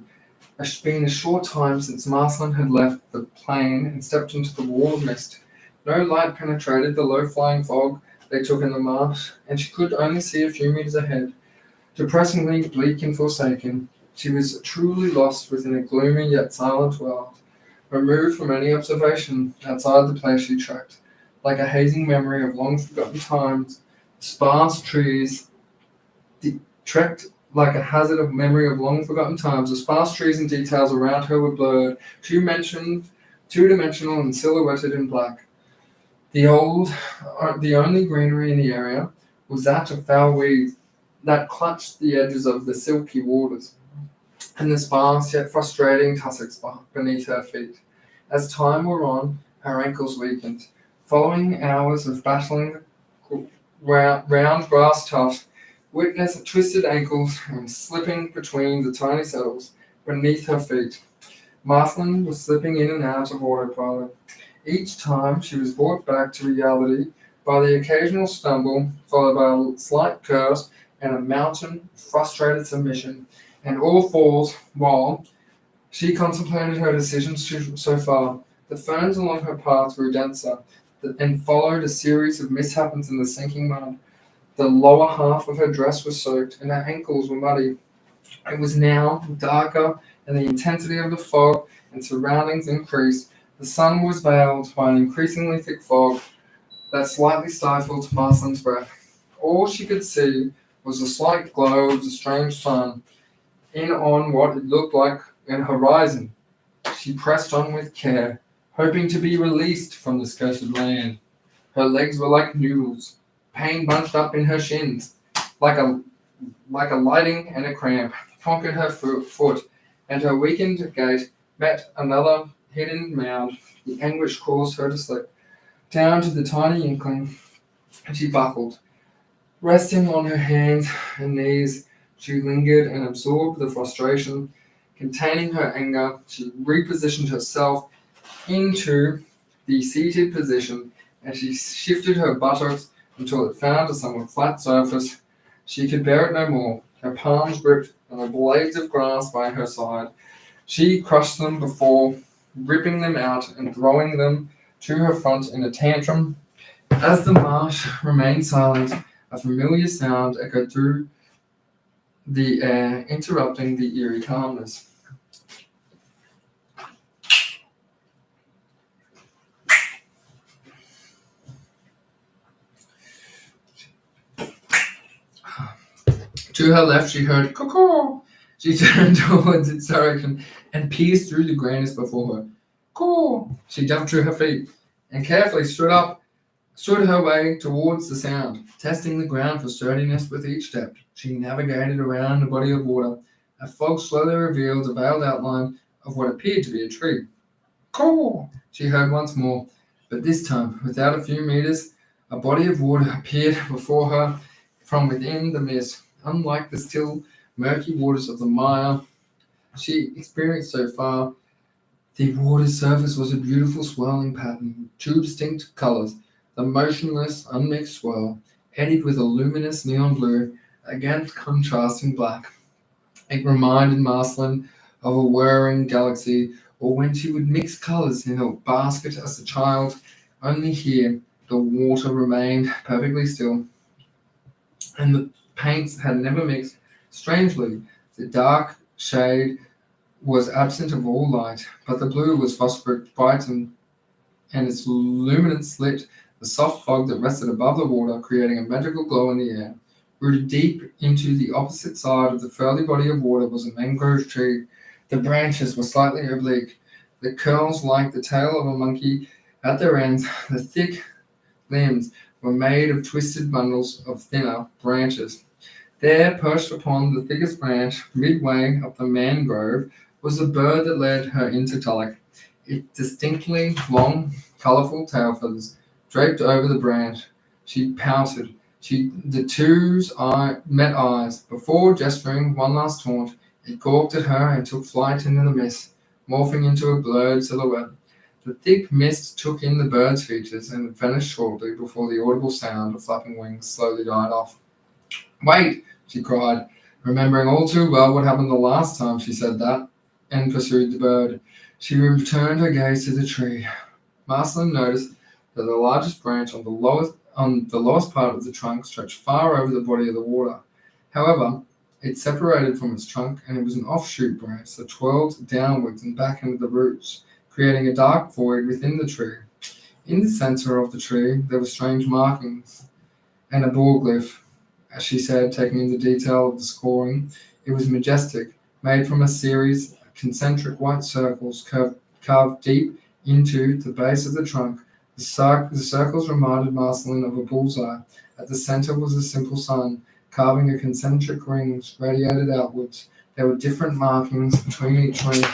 been a short time since Marceline had left the plain and stepped into the wall of mist. No light penetrated the low-flying fog they took in the marsh, and she could only see a few meters ahead. Depressingly bleak and forsaken, she was truly lost within a gloomy yet silent world, removed from any observation outside the place she trekked, like a hazing memory of long-forgotten times. Sparse trees trekked like a hazard of memory of long-forgotten times. The sparse trees and details around her were blurred, two-dimensional and silhouetted in black. The only greenery in the area was that of foul weeds that clutched the edges of the silky waters, and the sparse yet frustrating tussocks beneath her feet. As time wore on, her ankles weakened. Following hours of battling round grass tufts, witness twisted ankles and slipping between the tiny saddles beneath her feet. Marceline was slipping in and out of autopilot. Each time she was brought back to reality by the occasional stumble, followed by a slight curse and a mountain of frustrated submission, and all fours while she contemplated her decisions so far. The ferns along her path grew denser and followed a series of mishaps in the sinking mud. The lower half of her dress was soaked and her ankles were muddy. It was now darker and the intensity of the fog and surroundings increased. The sun was veiled by an increasingly thick fog that slightly stifled Marceline's breath. All she could see was the slight glow of the strange sun in on what it looked like an horizon. She pressed on with care, hoping to be released from this cursed land. Her legs were like noodles, pain bunched up in her shins, like a lighting and a cramp conquered her foot, and her weakened gait met another hidden mound. The anguish caused her to slip down to the tiny inkling, and she buckled. Resting on her hands and knees, she lingered and absorbed the frustration. Containing her anger, she repositioned herself into the seated position, and she shifted her buttocks until it found a somewhat flat surface. She could bear it no more. Her palms gripped on the blades of grass by her side. She crushed them before ripping them out and throwing them to her front in a tantrum. As the marsh remained silent, a familiar sound echoed through the air, interrupting the eerie calmness. To her left, she heard "caw." She turned towards its direction and pierced through the grayness before her. "Caw." She jumped to her feet and carefully stood her way towards the sound, testing the ground for sturdiness with each step. She navigated around a body of water. A fog slowly revealed a veiled outline of what appeared to be a tree. "Caw," she heard once more, but this time, without a few meters, a body of water appeared before her from within the mist. Unlike the still, murky waters of the mire she experienced so far, the water's surface was a beautiful swirling pattern, two distinct colors, the motionless, unmixed swirl, eddied with a luminous neon blue against contrasting black. It reminded Marceline of a whirring galaxy, or when she would mix colors in a basket as a child. Only here, the water remained perfectly still, and the paints had never mixed. Strangely, the dark shade was absent of all light, but the blue was phosphoric bright and its luminance lit the soft fog that rested above the water, creating a magical glow in the air. Rooted deep into the opposite side of the furly body of water was a mangrove tree. The branches were slightly oblique, the curls like the tail of a monkey at their ends. The thick limbs were made of twisted bundles of thinner branches. There, perched upon the thickest branch, midway up the mangrove, was a bird that led her into Tulloch. Its distinctly long, colourful tail feathers draped over the branch. She pouted. The two's met eyes. Before gesturing one last taunt, it gawked at her and took flight into the mist, morphing into a blurred silhouette. The thick mist took in the bird's features and vanished shortly before the audible sound of flapping wings slowly died off. "Wait!" she cried, remembering all too well what happened the last time she said that, and pursued the bird. She returned her gaze to the tree. Marceline noticed that the largest branch on the lowest part of the trunk stretched far over the body of the water. However, it separated from its trunk, and it was an offshoot branch that twirled downwards and back into the roots, creating a dark void within the tree. In the center of the tree, there were strange markings and a borglyph. As she said, taking in the detail of the scoring, it was majestic, made from a series of concentric white circles carved deep into the base of the trunk. The circles reminded Marceline of a bullseye. At the center was a simple sun, carving a concentric rings radiated outwards. There were different markings between each ring,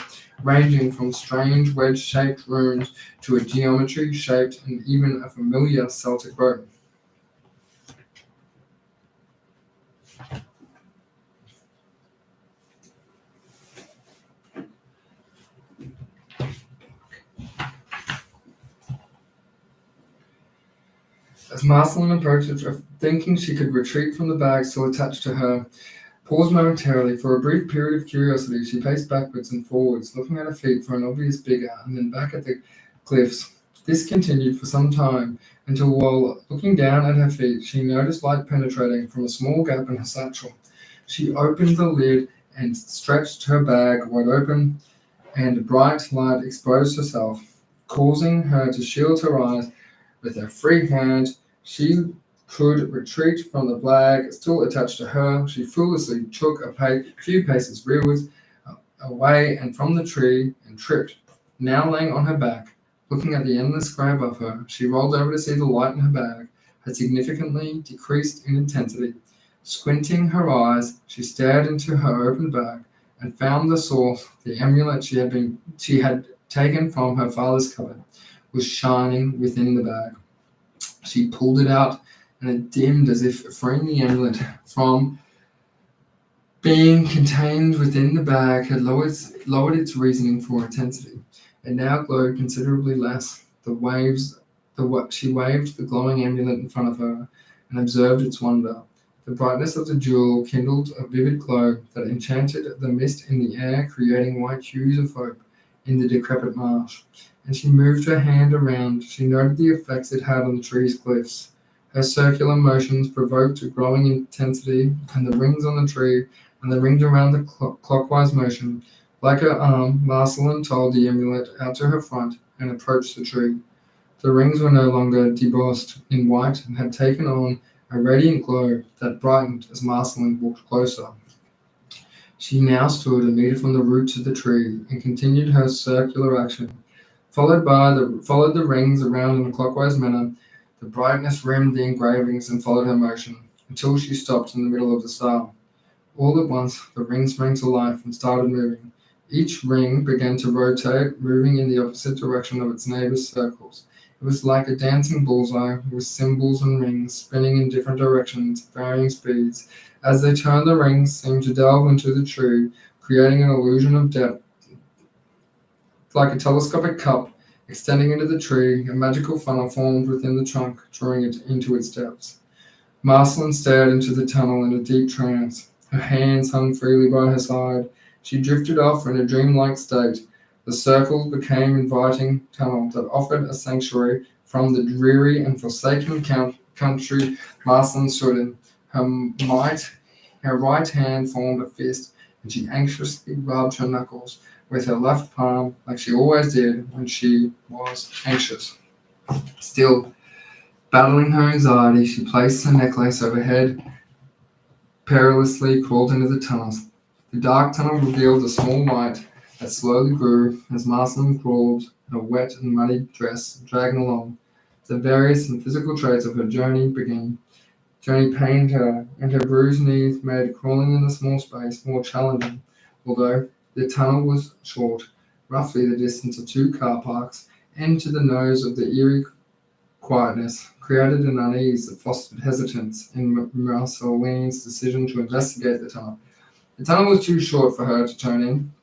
ranging from strange wedge-shaped runes to a geometry-shaped and even a familiar Celtic rope. As Marceline approached it, thinking she could retreat from the bag still attached to her, paused momentarily. For a brief period of curiosity, she paced backwards and forwards, looking at her feet for an obvious bigger, and then back at the cliffs. This continued for some time, until while looking down at her feet, she noticed light penetrating from a small gap in her satchel. She opened the lid and stretched her bag wide open, and bright light exposed herself, causing her to shield her eyes. With her free hand, she could retreat from the bag still attached to her. She foolishly took a few paces rearwards, away and from the tree, and tripped. Now laying on her back, looking at the endless sky above her, she rolled over to see the light in her bag had significantly decreased in intensity. Squinting her eyes, she stared into her open bag and found the source. The amulet she had taken from her father's cupboard was shining within the bag. She pulled it out, and it dimmed as if freeing the amulet from being contained within the bag had lowered its reasoning for intensity. It now glowed considerably less. She waved the glowing amulet in front of her and observed its wonder. The brightness of the jewel kindled a vivid glow that enchanted the mist in the air, creating white hues of hope in the decrepit marsh. And she moved her hand around. She noted the effects it had on the tree's cliffs. Her circular motions provoked a growing intensity, and the rings on the tree and the rings around the clockwise motion. Like her arm, Marceline told the amulet out to her front and approached the tree. The rings were no longer debossed in white and had taken on a radiant glow that brightened as Marceline walked closer. She now stood a meter from the roots of the tree and continued her circular action. Followed the rings around in a clockwise manner. The brightness rimmed the engravings and followed her motion until she stopped in the middle of the star. All at once, the ring sprang to life and started moving. Each ring began to rotate, moving in the opposite direction of its neighbor's circles. It was like a dancing bullseye with symbols and rings spinning in different directions at varying speeds. As they turned, the rings seemed to delve into the tree, creating an illusion of depth. Like a telescopic cup extending into the tree, a magical funnel formed within the trunk, drawing it into its depths. Marceline stared into the tunnel in a deep trance. Her hands hung freely by her side. She drifted off in a dreamlike state. The circle became an inviting tunnel that offered a sanctuary from the dreary and forsaken country Marceline stood in. Her right hand formed a fist, and she anxiously rubbed her knuckles with her left palm like she always did when she was anxious. Still, battling her anxiety, she placed the necklace overhead, perilously crawled into the tunnels. The dark tunnel revealed a small light that slowly grew as Marceline crawled in a wet and muddy dress, dragging along. The various and physical traits of her journey pained her, and her bruised knees made crawling in the small space more challenging, although the tunnel was short, roughly the distance of 2 car parks, and to the nose of the eerie quietness created an unease that fostered hesitance in Merceline's decision to investigate the tunnel. The tunnel was too short for her to turn in,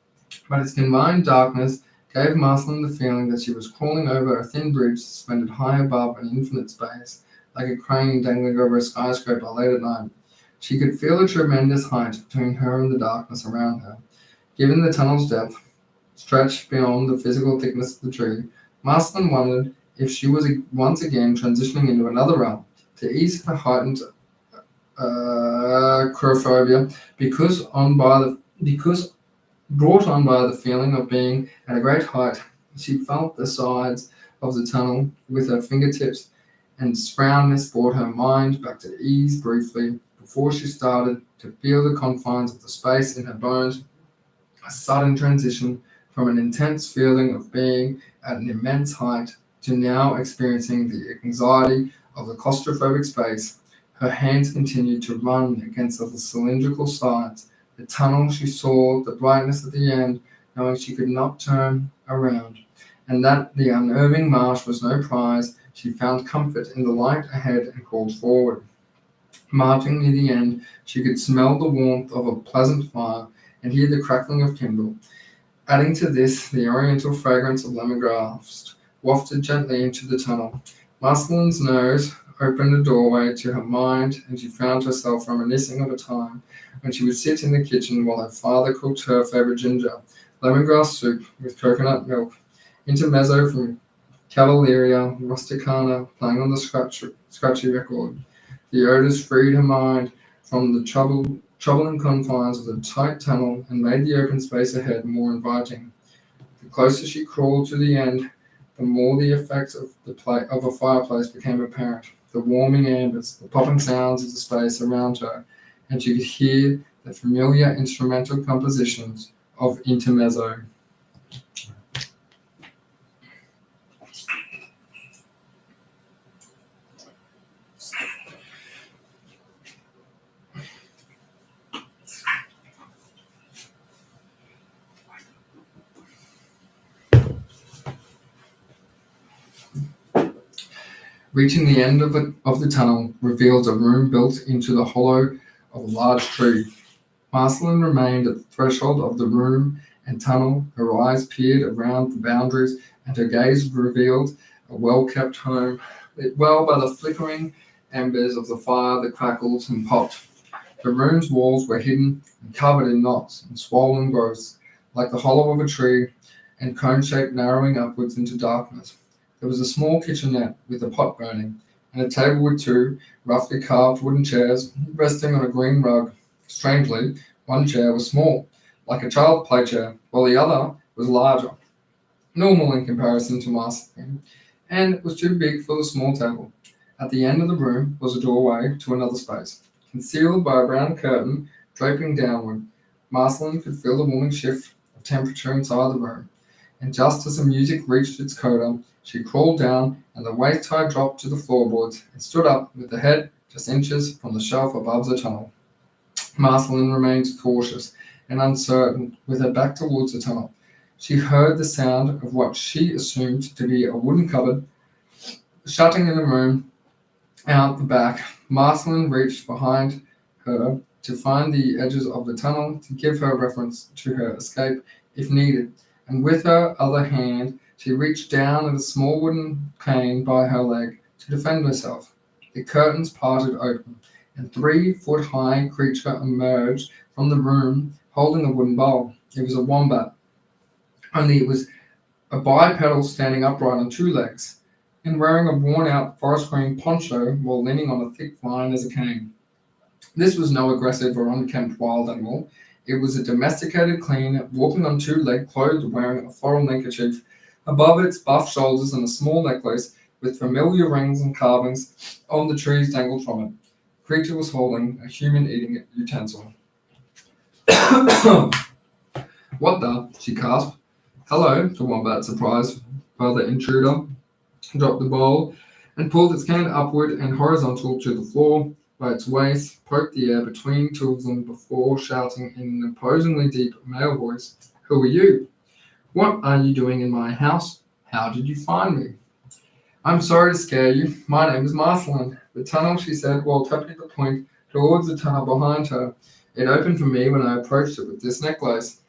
but its combined darkness gave Marceline the feeling that she was crawling over a thin bridge suspended high above an infinite space, like a crane dangling over a skyscraper late at night. She could feel a tremendous height between her and the darkness around her. Given the tunnel's depth, stretched beyond the physical thickness of the tree, Marceline wondered if she was once again transitioning into another realm. To ease her heightened acrophobia, because brought on by the feeling of being at a great height, she felt the sides of the tunnel with her fingertips, and roundness brought her mind back to ease briefly before she started to feel the confines of the space in her bones. A sudden transition from an intense feeling of being at an immense height to now experiencing the anxiety of the claustrophobic space. Her hands continued to run against the cylindrical sides. The tunnel, she saw the brightness at the end, knowing she could not turn around, and that the unnerving marsh was no prize. She found comfort in the light ahead and crawled forward. Marching near the end, she could smell the warmth of a pleasant fire and hear the crackling of kindle. Adding to this, the oriental fragrance of lemongrass wafted gently into the tunnel. Marceline's nose opened a doorway to her mind, and she found herself reminiscing of a time when she would sit in the kitchen while her father cooked her favorite ginger, lemongrass soup with coconut milk, intermezzo from Cavalleria Rusticana playing on the scratchy record. The odors freed her mind from the troubling confines of the tight tunnel and made the open space ahead more inviting. The closer she crawled to the end, the more the effects of a fireplace became apparent. The warming embers, the popping sounds of the space around her, and she could hear the familiar instrumental compositions of intermezzo. Reaching the end of the tunnel revealed a room built into the hollow of a large tree. Marceline remained at the threshold of the room and tunnel. Her eyes peered around the boundaries, and her gaze revealed a well-kept home, lit well by the flickering embers of the fire that crackled and popped. The room's walls were hidden and covered in knots and swollen growths, like the hollow of a tree, and cone-shaped narrowing upwards into darkness. There was a small kitchenette with a pot burning, and a table with two roughly carved wooden chairs resting on a green rug. Strangely, one chair was small, like a child play chair, while the other was larger, normal in comparison to Marceline, and it was too big for the small table. At the end of the room was a doorway to another space, concealed by a brown curtain draping downward. Marceline could feel the warming shift of temperature inside the room, and just as the music reached its coda, she crawled down, and the waist high dropped to the floorboards and stood up with the head just inches from the shelf above the tunnel. Marceline remained cautious and uncertain, with her back towards the tunnel. She heard the sound of what she assumed to be a wooden cupboard shutting in the room out the back. Marceline reached behind her to find the edges of the tunnel to give her reference to her escape if needed, and with her other hand she reached down at a small wooden cane by her leg to defend herself. The curtains parted open, and 3-foot-high creature emerged from the room holding a wooden bowl. It was a wombat, only it was a bipedal standing upright on two legs, and wearing a worn-out forest green poncho while leaning on a thick vine as a cane. This was no aggressive or unkempt wild animal. It was a domesticated clean, walking on two legs, clothed, wearing a floral neckerchief above its buff shoulders and a small necklace with familiar rings and carvings on the trees dangled from it. The creature was holding a human eating utensil. What the? She gasped. Hello, the wombat, surprised by the intruder, dropped the bowl and pulled its hand upward and horizontal to the floor by its waist, poked the air between two of them before shouting in an imposingly deep male voice, Who are you? What are you doing in my house? How did you find me? I'm sorry to scare you. My name is Marceline. The tunnel, she said, while tapping the point towards the tunnel behind her. It opened for me when I approached it with this necklace.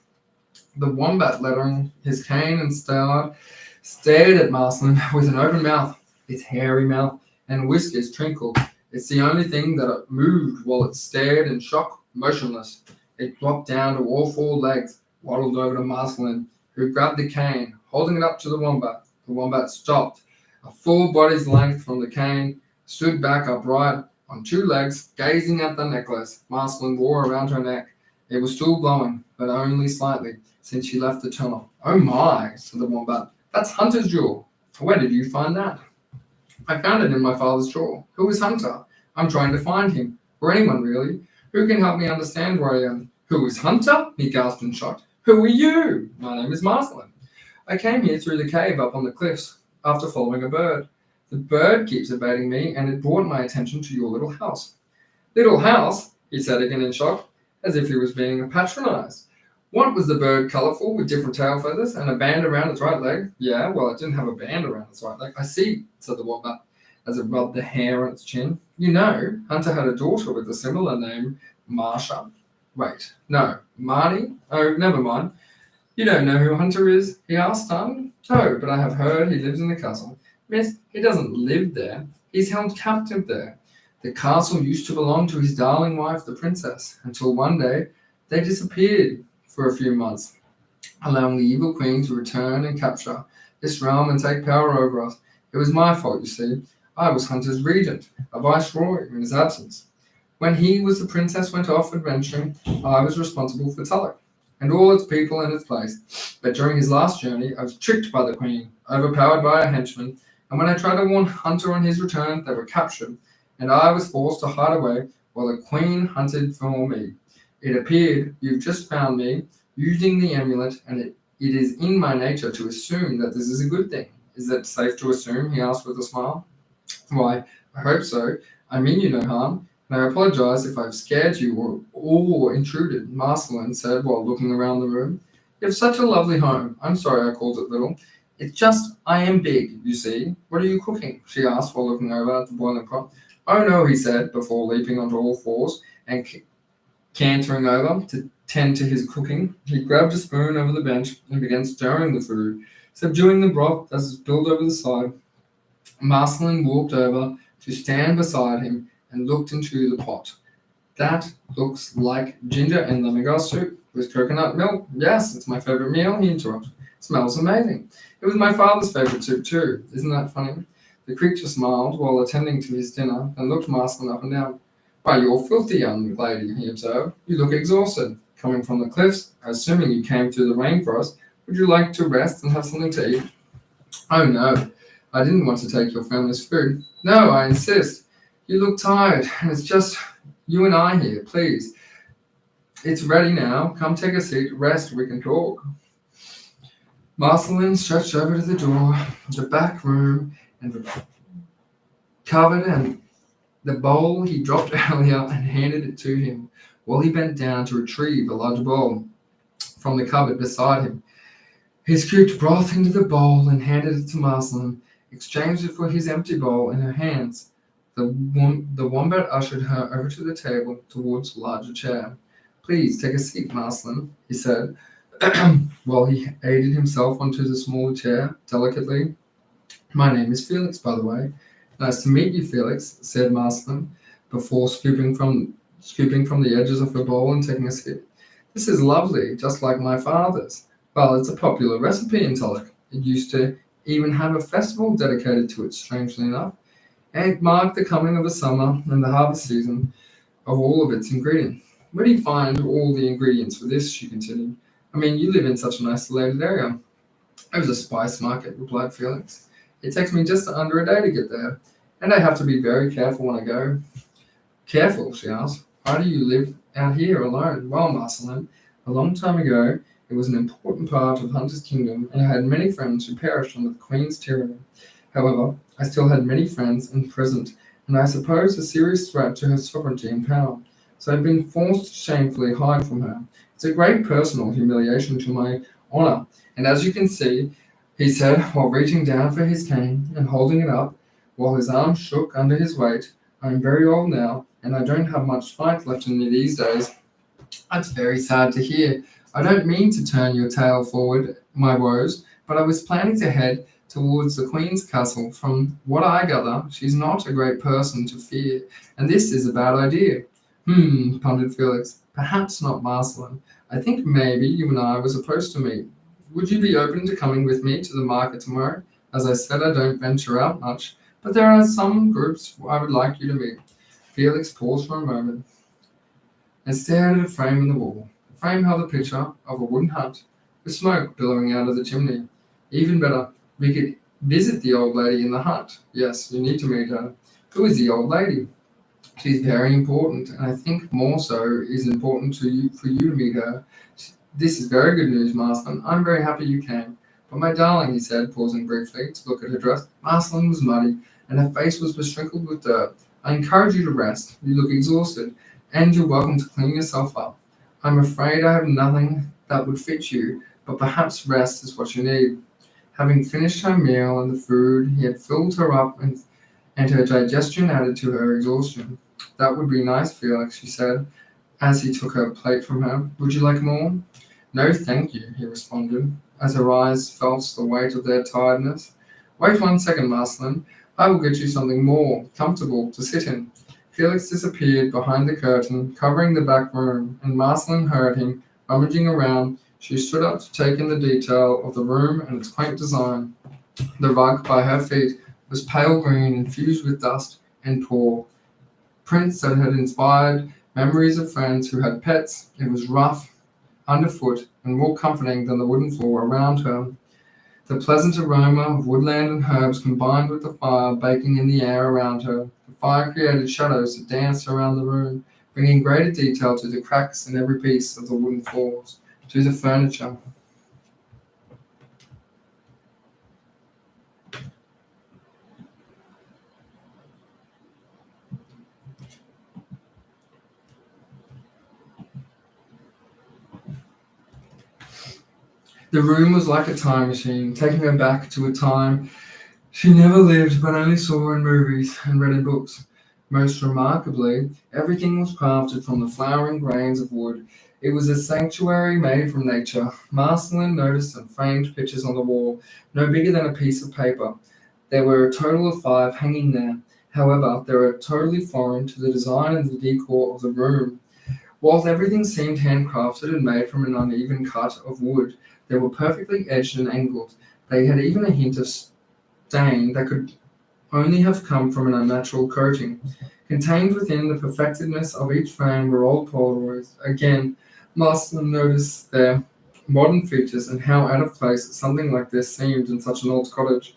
The wombat, lettering his cane and stared at Marceline with an open mouth, its hairy mouth and whiskers twinkled. It's the only thing that moved while it stared in shock, motionless. It dropped down to all four legs, waddled over to Marceline, who grabbed the cane, holding it up to the wombat. The wombat stopped, a full body's length from the cane, stood back upright on two legs, gazing at the necklace Marceline wore around her neck. It was still glowing, but only slightly, since she left the tunnel. Oh my, said the wombat. That's Hunter's jewel. Where did you find that? I found it in my father's drawer. Who is Hunter? I'm trying to find him. Or anyone, really. Who can help me understand where I am? Who is Hunter? He gasped in shock. Who are you? My name is Marceline. I came here through the cave up on the cliffs after following a bird. The bird keeps evading me, and it brought my attention to your little house. Little house? He said again in shock, as if he was being patronized. What, was the bird colourful with different tail feathers and a band around its right leg? Yeah, well, it didn't have a band around its right leg. I see, said the wombat, as it rubbed the hair on its chin. You know, Hunter had a daughter with a similar name, Marsha. Wait, no, Marnie? Oh, never mind. You don't know who Hunter is? He asked, son. No, but I have heard he lives in the castle. Miss, he doesn't live there. He's held captive there. The castle used to belong to his darling wife, the princess, until one day they disappeared for a few months, allowing the evil queen to return and capture this realm and take power over us. It was my fault, you see. I was Hunter's regent, a viceroy in his absence. When he was the princess went off adventuring, I was responsible for Tulloch and all its people in its place. But during his last journey, I was tricked by the queen, overpowered by a henchman, and when I tried to warn Hunter on his return, they were captured, and I was forced to hide away while the queen hunted for me. It appeared you've just found me using the amulet, and it is in my nature to assume that this is a good thing. Is that safe to assume? He asked with a smile. Why, I hope so. I mean you no harm, and I apologize if I've scared you or intruded, Marceline said while looking around the room. You have such a lovely home. I'm sorry I called it little. It's just I am big, you see. What are you cooking? She asked while looking over at the boiling pot. Oh no, he said, before leaping onto all fours and cantering over to tend to his cooking. He grabbed a spoon over the bench and began stirring the food, subduing the broth as it spilled over the side. Marceline walked over to stand beside him and looked into the pot. That looks like ginger and lemongrass soup with coconut milk. Yes, it's my favorite meal, he interrupted. Smells amazing. It was my father's favorite soup too. Isn't that funny? The creature smiled while attending to his dinner and looked Marceline up and down. Why, you're filthy, young lady, he observed. You look exhausted. Coming from the cliffs, assuming you came through the rainforest, would you like to rest and have something to eat? Oh no, I didn't want to take your family's food. No, I insist. You look tired, and it's just you and I here, please. It's ready now. Come take a seat, rest, we can talk. Marceline stretched over to the door, the back room, and covered and the bowl he dropped earlier and handed it to him while he bent down to retrieve a large bowl from the cupboard beside him. He scooped broth into the bowl and handed it to Marceline, exchanged it for his empty bowl in her hands. The wombat ushered her over to the table towards a larger chair. Please take a seat, Marceline, he said, while he aided himself onto the smaller chair delicately. My name is Felix, by the way. Nice to meet you, Felix, said Marceline, before scooping from the edges of her bowl and taking a sip. This is lovely, just like my father's. Well, it's a popular recipe in Tulloch. It used to even have a festival dedicated to it, strangely enough, and it marked the coming of the summer and the harvest season of all of its ingredients. Where do you find all the ingredients for this? She continued. I mean, you live in such an isolated area. It was a spice market, replied Felix. It takes me just under a day to get there, and I have to be very careful when I go. Careful, she asked. Why do you live out here alone? Well, Marceline, a long time ago, it was an important part of Hunter's kingdom, and I had many friends who perished under the Queen's tyranny. However, I still had many friends and present, and I suppose a serious threat to her sovereignty and power. So I've been forced to shamefully hide from her. It's a great personal humiliation to my honor, and as you can see, he said while reaching down for his cane and holding it up, while his arm shook under his weight, I am very old now, and I don't have much fight left in me these days. That's very sad to hear. I don't mean to turn your tale forward, my woes, but I was planning to head towards the Queen's castle. From what I gather, she's not a great person to fear, and this is a bad idea. Pondered Felix. Perhaps not, Marceline. I think maybe you and I were supposed to meet. Would you be open to coming with me to the market tomorrow? As I said, I don't venture out much, but there are some groups I would like you to meet. Felix paused for a moment and stared at a frame in the wall. The frame held a picture of a wooden hut with smoke billowing out of the chimney. Even better, we could visit the old lady in the hut. Yes, you need to meet her. Who is the old lady? She's very important, and I think more so is important for you to meet her. This is very good news, Marceline. I'm very happy you came. But my darling, he said, pausing briefly to look at her dress. Marceline was muddy, and her face was besprinkled with dirt. I encourage you to rest. You look exhausted, and you're welcome to clean yourself up. I'm afraid I have nothing that would fit you, but perhaps rest is what you need. Having finished her meal and the food, he had filled her up, and her digestion added to her exhaustion. That would be nice, Felix, she said, as he took her plate from her. Would you like more? No, thank you, he responded, as her eyes felt the weight of their tiredness. Wait 1 second, Marceline. I will get you something more comfortable to sit in. Felix disappeared behind the curtain, covering the back room, and Marceline heard him rummaging around. She stood up to take in the detail of the room and its quaint design. The rug by her feet was pale green, infused with dust and poor prints that had inspired memories of friends who had pets. It was rough underfoot and more comforting than the wooden floor around her. The pleasant aroma of woodland and herbs combined with the fire baking in the air around her. The fire created shadows that danced around the room, bringing greater detail to the cracks in every piece of the wooden floors, to the furniture. The room was like a time machine, taking her back to a time she never lived but only saw in movies and read in books. Most remarkably, everything was crafted from the flowering grains of wood. It was a sanctuary made from nature. Marceline noticed some framed pictures on the wall, no bigger than a piece of paper. There were a total of 5 hanging there. However, they were totally foreign to the design and the decor of the room. Whilst everything seemed handcrafted and made from an uneven cut of wood, they were perfectly edged and angled. They had even a hint of stain that could only have come from an unnatural coating. Contained within the perfectedness of each frame were old Polaroids. Again, Marston noticed their modern features and how out of place something like this seemed in such an old cottage.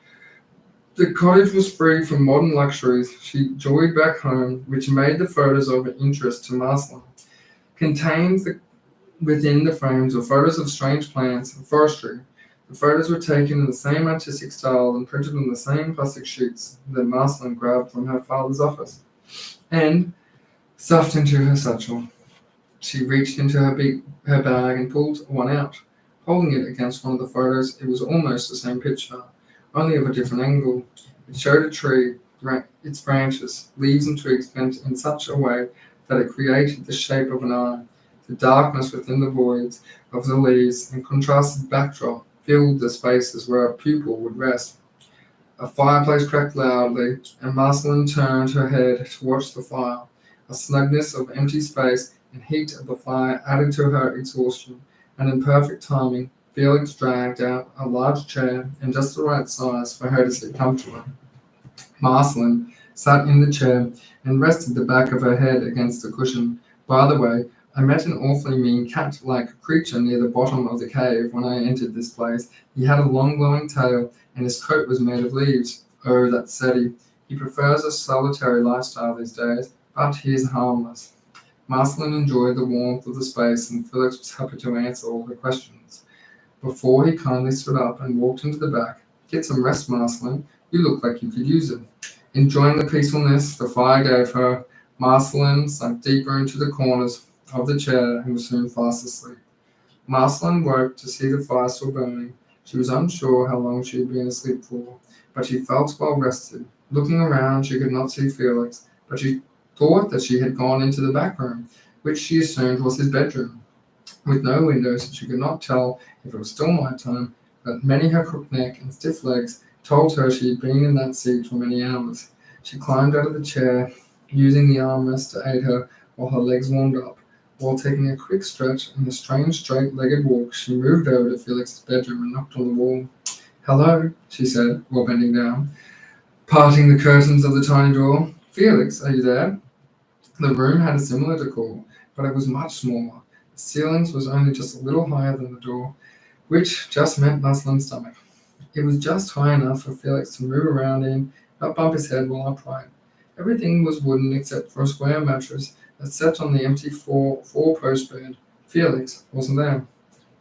The cottage was free from modern luxuries she enjoyed back home, which made the photos of interest to Marston. Contained within the frames were photos of strange plants and forestry. The photos were taken in the same artistic style and printed on the same plastic sheets that Marceline grabbed from her father's office and stuffed into her satchel. She reached into her bag and pulled one out. Holding it against one of the photos, it was almost the same picture, only of a different angle. It showed a tree, its branches, leaves and twigs bent in such a way that it created the shape of an eye. The darkness within the voids of the leaves and contrasted backdrop filled the spaces where a pupil would rest. A fireplace cracked loudly, and Marceline turned her head to watch the fire. A snugness of empty space and heat of the fire added to her exhaustion, and in perfect timing, Felix dragged out a large chair and just the right size for her to sit comfortably. Marceline sat in the chair and rested the back of her head against the cushion. By the way, I met an awfully mean cat-like creature near the bottom of the cave when I entered this place. He had a long glowing tail, and his coat was made of leaves. Oh, that Seti. He prefers a solitary lifestyle these days, but he is harmless. Marceline enjoyed the warmth of the space, and Felix was happy to answer all her questions. Before he kindly stood up and walked into the back. Get some rest, Marceline. You look like you could use it. Enjoying the peacefulness the fire gave her, Marceline sunk deeper into the corners of the chair and was soon fast asleep. Marceline woke to see the fire still burning. She was unsure how long she had been asleep for, but she felt well rested. Looking around, she could not see Felix, but she thought that she had gone into the back room, which she assumed was his bedroom. With no windows, she could not tell if it was still night time, but bending her crooked neck and stiff legs told her she had been in that seat for many hours. She climbed out of the chair, using the armrest to aid her while her legs warmed up. While taking a quick stretch and a strange straight-legged walk, she moved over to Felix's bedroom and knocked on the wall. Hello, she said, while bending down, parting the curtains of the tiny door. Felix, are you there? The room had a similar decor, but it was much smaller. The ceilings was only just a little higher than the door, which just meant Marceline's stomach. It was just high enough for Felix to move around in, not bump his head while upright. Everything was wooden except for a square mattress that sat on the empty four-post bed. Felix wasn't there.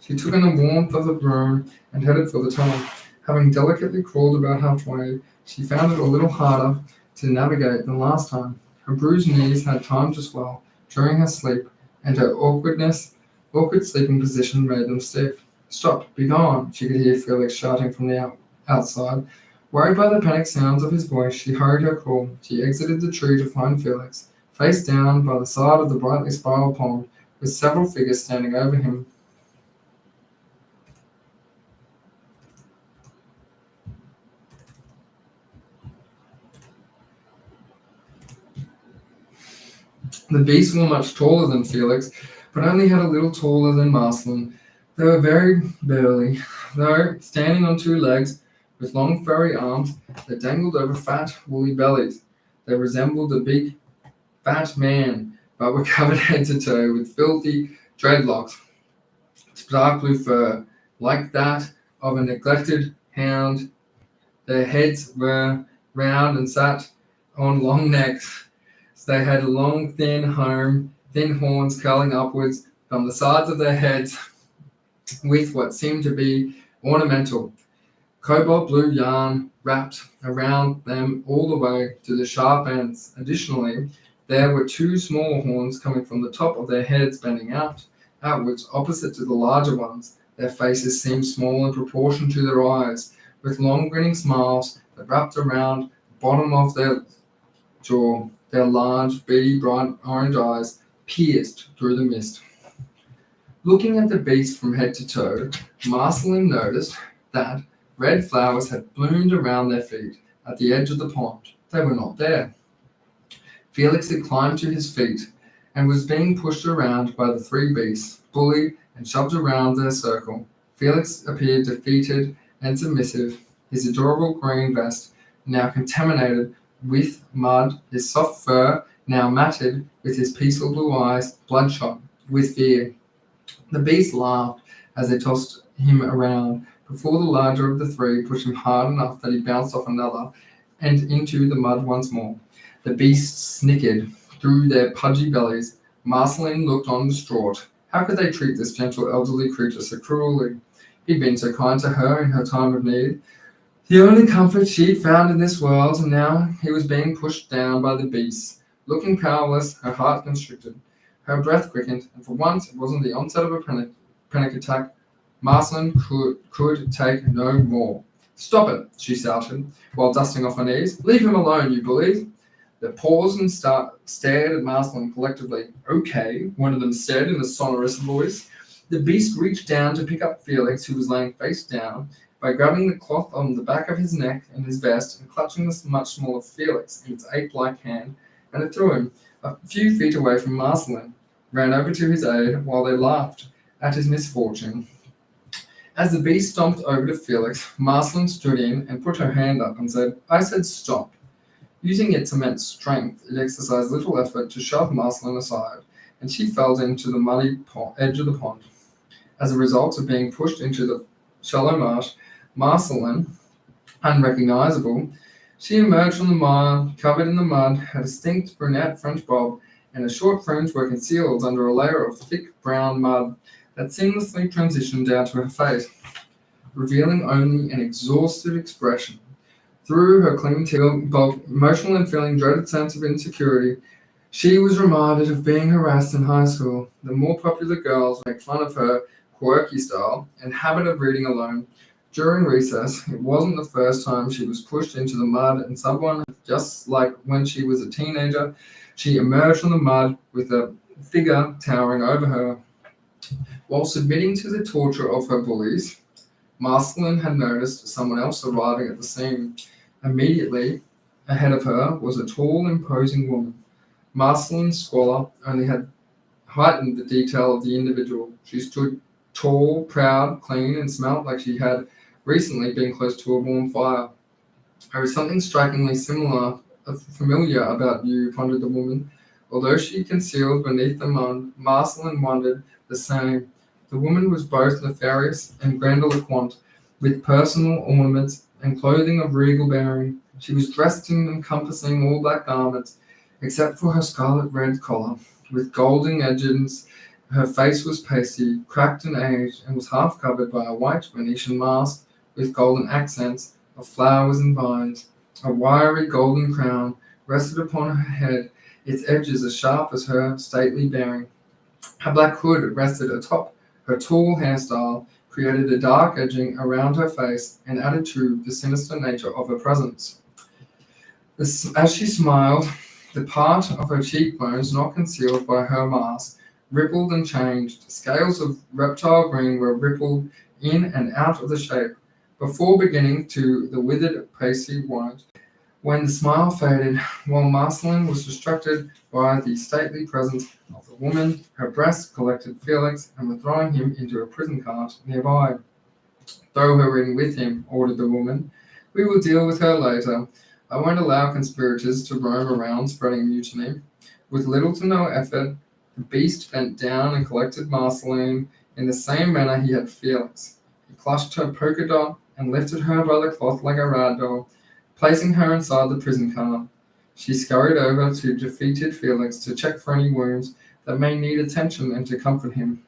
She took in the warmth of the room and headed for the tunnel. Having delicately crawled about halfway, she found it a little harder to navigate than last time. Her bruised knees had time to swell during her sleep, and her awkward sleeping position made them stiff. Stop, be gone, she could hear Felix shouting from the outside. Worried by the panicked sounds of his voice, she hurried her call. She exited the tree to find Felix, face down by the side of the brightly spiraled pond, with several figures standing over him. The beasts were much taller than Felix, but only had a little taller than Marceline. They were very burly, though standing on two legs, with long furry arms that dangled over fat, woolly bellies. They resembled a big, fat man, but were covered head to toe with filthy dreadlocks, dark blue fur, like that of a neglected hound. Their heads were round and sat on long necks. They had long, thin horns curling upwards from the sides of their heads with what seemed to be ornamental cobalt blue yarn wrapped around them all the way to the sharp ends. Additionally, there were two small horns coming from the top of their heads, bending outwards, opposite to the larger ones. Their faces seemed small in proportion to their eyes, with long grinning smiles that wrapped around the bottom of their jaw. Their large, beady, bright orange eyes pierced through the mist. Looking at the beast from head to toe, Marceline noticed that red flowers had bloomed around their feet at the edge of the pond. They were not there. Felix had climbed to his feet and was being pushed around by the three beasts, bullied and shoved around their circle. Felix appeared defeated and submissive, his adorable green vest now contaminated with mud, his soft fur now matted, with his peaceful blue eyes bloodshot with fear. The beasts laughed as they tossed him around, before the larger of the three pushed him hard enough that he bounced off another and into the mud once more. The beasts snickered through their pudgy bellies. Marceline looked on distraught. How could they treat this gentle elderly creature so cruelly? He'd been so kind to her in her time of need, the only comfort she'd found in this world, and now he was being pushed down by the beasts. Looking powerless, her heart constricted. Her breath quickened, and for once it wasn't the onset of a panic attack. Marceline could take no more. "Stop it," she shouted, while dusting off her knees. "Leave him alone, you bullies." They paused and stared at Marceline collectively. "Okay," one of them said in a sonorous voice. The beast reached down to pick up Felix, who was laying face down, by grabbing the cloth on the back of his neck and his vest and clutching the much smaller Felix in its ape-like hand, and it threw him a few feet away from Marceline, ran over to his aid while they laughed at his misfortune. As the beast stomped over to Felix, Marceline stood in and put her hand up and said, "I said stop." Using its immense strength, it exercised little effort to shove Marceline aside, and she fell into the muddy edge of the pond. As a result of being pushed into the shallow marsh, Marceline, unrecognizable, she emerged from the mire, covered in the mud. Her distinct brunette French bob and her short fringe were concealed under a layer of thick brown mud that seamlessly transitioned down to her face, revealing only an exhausted expression. Through her clean bulk, emotional and feeling dreaded sense of insecurity, she was reminded of being harassed in high school. The more popular girls make fun of her quirky style and habit of reading alone. During recess, it wasn't the first time she was pushed into the mud, and someone, just like when she was a teenager, she emerged from the mud with a figure towering over her. While submitting to the torture of her bullies, Marceline had noticed someone else arriving at the scene. Immediately ahead of her was a tall, imposing woman. Marceline's squalor only had heightened the detail of the individual. She stood tall, proud, clean, and smelled like she had recently been close to a warm fire. "There is something strikingly familiar about you," pondered the woman. Although she concealed beneath the mud, Marceline wondered the same. The woman was both nefarious and grandiloquent, with personal ornaments and clothing of regal bearing. She was dressed in encompassing all black garments, except for her scarlet red collar, with golden edges. Her face was pasty, cracked and aged, and was half covered by a white Venetian mask with golden accents of flowers and vines. A wiry golden crown rested upon her head, its edges as sharp as her stately bearing. Her black hood rested atop her tall hairstyle, created a dark edging around her face, and added to the sinister nature of her presence. As she smiled, the part of her cheekbones not concealed by her mask rippled and changed. Scales of reptile green were rippled in and out of the shape, before beginning to the withered pasty white. When the smile faded, while Marceline was distracted by the stately presence of the woman, her breast collected Felix and were throwing him into a prison cart nearby. Throw her in with him, ordered the woman. We will deal with her later. I won't allow conspirators to roam around spreading mutiny. With little to no effort, the beast bent down and collected Marceline in the same manner he had Felix. He clutched her polka dot and lifted her by the cloth like a rag doll, placing her inside the prison car. She scurried over to defeated Felix to check for any wounds that may need attention and to comfort him.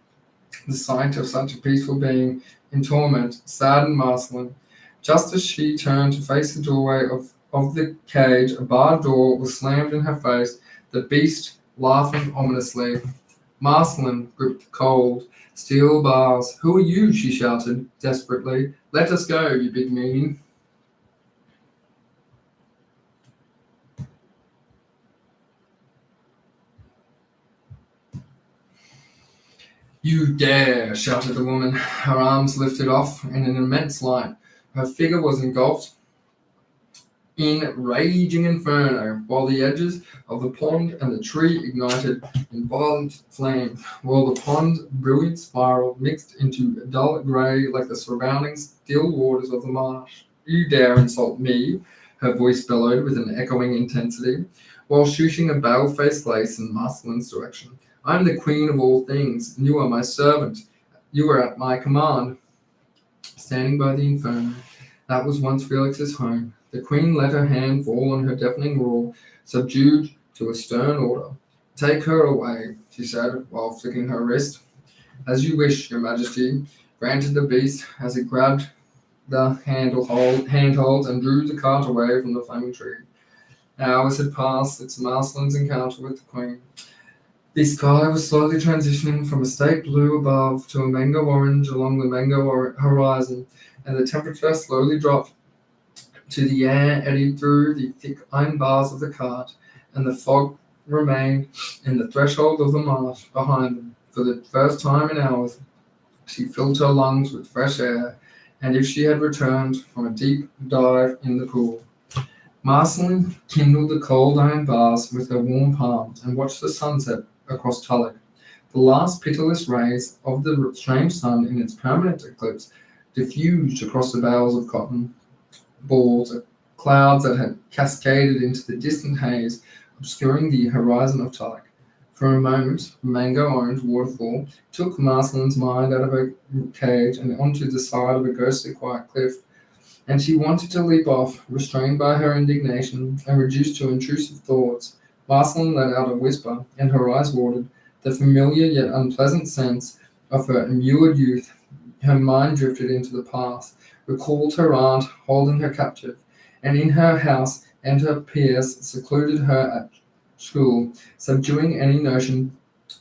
The sight of such a peaceful being in torment saddened Marceline. Just as she turned to face the doorway of the cage, a barred door was slammed in her face, the beast laughing ominously. Marceline gripped cold, steel bars. Who are you? She shouted desperately. Let us go, you big meanie. You dare, shouted the woman, her arms lifted off in an immense light. Her figure was engulfed in raging inferno, while the edges of the pond and the tree ignited in violent flames, while the pond's brilliant spiral mixed into a dull grey like the surrounding still waters of the marsh. You dare insult me, her voice bellowed with an echoing intensity, while shooting a bale-faced glace in Marceline's direction. I am the queen of all things, and you are my servant. You are at my command. Standing by the inferno, that was once Felix's home. The queen let her hand fall on her deafening roar, subdued to a stern order. Take her away, she said, while flicking her wrist. As you wish, your majesty, granted the beast as it grabbed the handhold and drew the cart away from the flaming tree. Hours had passed since Marceline's encounter with the queen. The sky was slowly transitioning from a state blue above to a mango orange along the mango horizon, and the temperature slowly dropped to the air eddied through the thick iron bars of the cart, and the fog remained in the threshold of the marsh behind them. For the first time in hours, she filled her lungs with fresh air, and if she had returned from a deep dive in the pool. Marceline kindled the cold iron bars with her warm palms and watched the sunset across Tulloch. The last pitiless rays of the strange sun in its permanent eclipse diffused across the bales of cotton balls of clouds that had cascaded into the distant haze, obscuring the horizon of Tulloch. For a moment, the mango-orange waterfall took Marceline's mind out of her cage and onto the side of a ghostly quiet cliff, and she wanted to leap off, restrained by her indignation and reduced to intrusive thoughts. Marceline let out a whisper, and her eyes watered. The familiar yet unpleasant sense of her immured youth, her mind drifted into the past, recalled her aunt holding her captive, and in her house and her peers secluded her at school, subduing any notion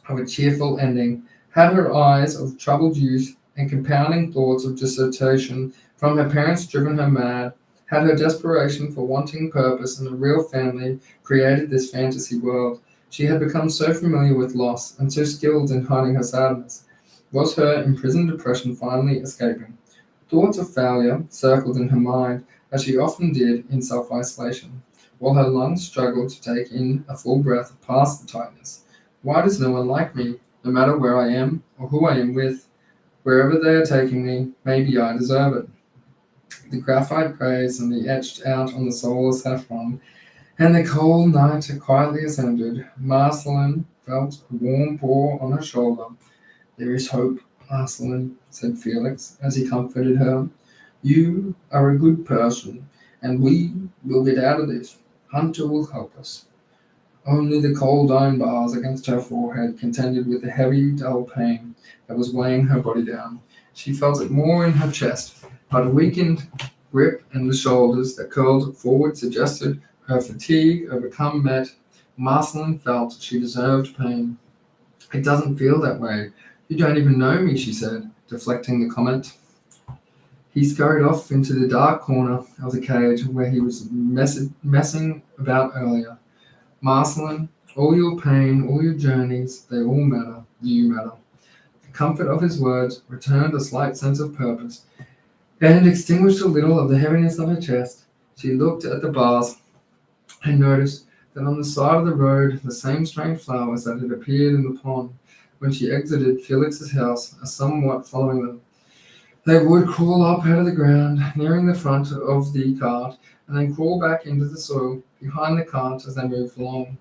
of a cheerful ending. Had her eyes of troubled youth and compounding thoughts of dissertation from her parents driven her mad? Had her desperation for wanting purpose and a real family created this fantasy world? She had become so familiar with loss and so skilled in hiding her sadness. Was her imprisoned depression finally escaping? Thoughts of failure circled in her mind, as she often did in self-isolation, while her lungs struggled to take in a full breath past the tightness. Why does no one like me, no matter where I am or who I am with? Wherever they are taking me, maybe I deserve it. The graphite grays and the etched out on the soulless saffron, and the cold night had quietly ascended. Marceline felt a warm paw on her shoulder. There is hope, Marceline, said Felix, as he comforted her. You are a good person, and we will get out of this. Hunter will help us. Only the cold iron bars against her forehead contended with the heavy, dull pain that was weighing her body down. She felt it more in her chest, but a weakened grip and the shoulders that curled forward suggested her fatigue overcome met. Marceline felt she deserved pain. It doesn't feel that way. You don't even know me, she said, deflecting the comment. He scurried off into the dark corner of the cage where he was messing about earlier. Marceline, all your pain, all your journeys, they all matter. You matter. The comfort of his words returned a slight sense of purpose, and extinguished a little of the heaviness of her chest. She looked at the bars and noticed that on the side of the road the same strange flowers that had appeared in the pond when she exited Felix's house are somewhat following them. They would crawl up out of the ground, nearing the front of the cart, and then crawl back into the soil behind the cart as they moved along.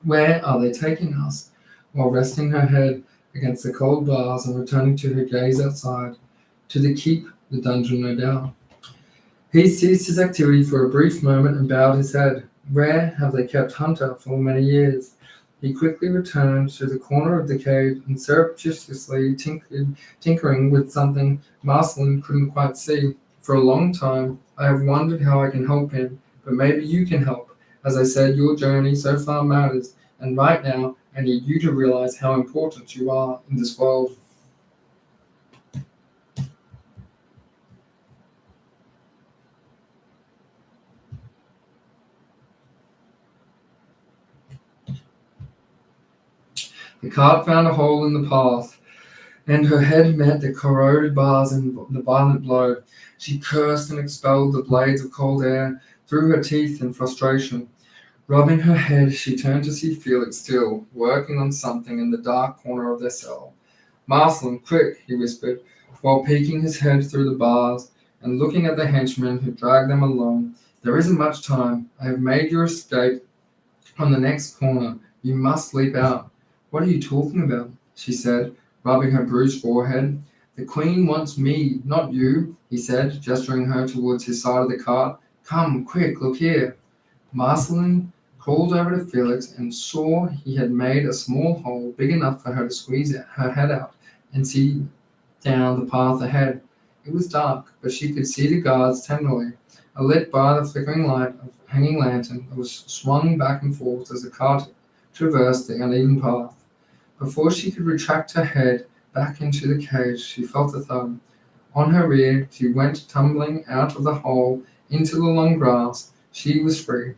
Where are they taking us? While resting her head against the cold bars and returning to her gaze outside, to the keep, the dungeon, no doubt. He ceased his activity for a brief moment and bowed his head. Where have they kept Hunter for many years? He quickly returned to the corner of the cave and surreptitiously tinkering with something Marceline couldn't quite see. For a long time, I have wondered how I can help him, but maybe you can help. As I said, your journey so far matters, and right now, I need you to realize how important you are in this world. The cart found a hole in the path, and her head met the corroded bars in the violent blow. She cursed and expelled the blades of cold air through her teeth in frustration. Rubbing her head, she turned to see Felix still, working on something in the dark corner of their cell. Marceline, quick, he whispered, while peeking his head through the bars and looking at the henchmen who dragged them along. There isn't much time. I have made your escape on the next corner. You must leap out. What are you talking about? She said, rubbing her bruised forehead. The Queen wants me, not you, he said, gesturing her towards his side of the cart. Come, quick, look here. Marceline crawled over to Felix and saw he had made a small hole big enough for her to squeeze her head out and see down the path ahead. It was dark, but she could see the guards tenderly, lit by the flickering light of a hanging lantern that was swung back and forth as the cart traversed the uneven path. Before she could retract her head back into the cage, she felt a thud. On her rear, she went tumbling out of the hole into the long grass. She was free.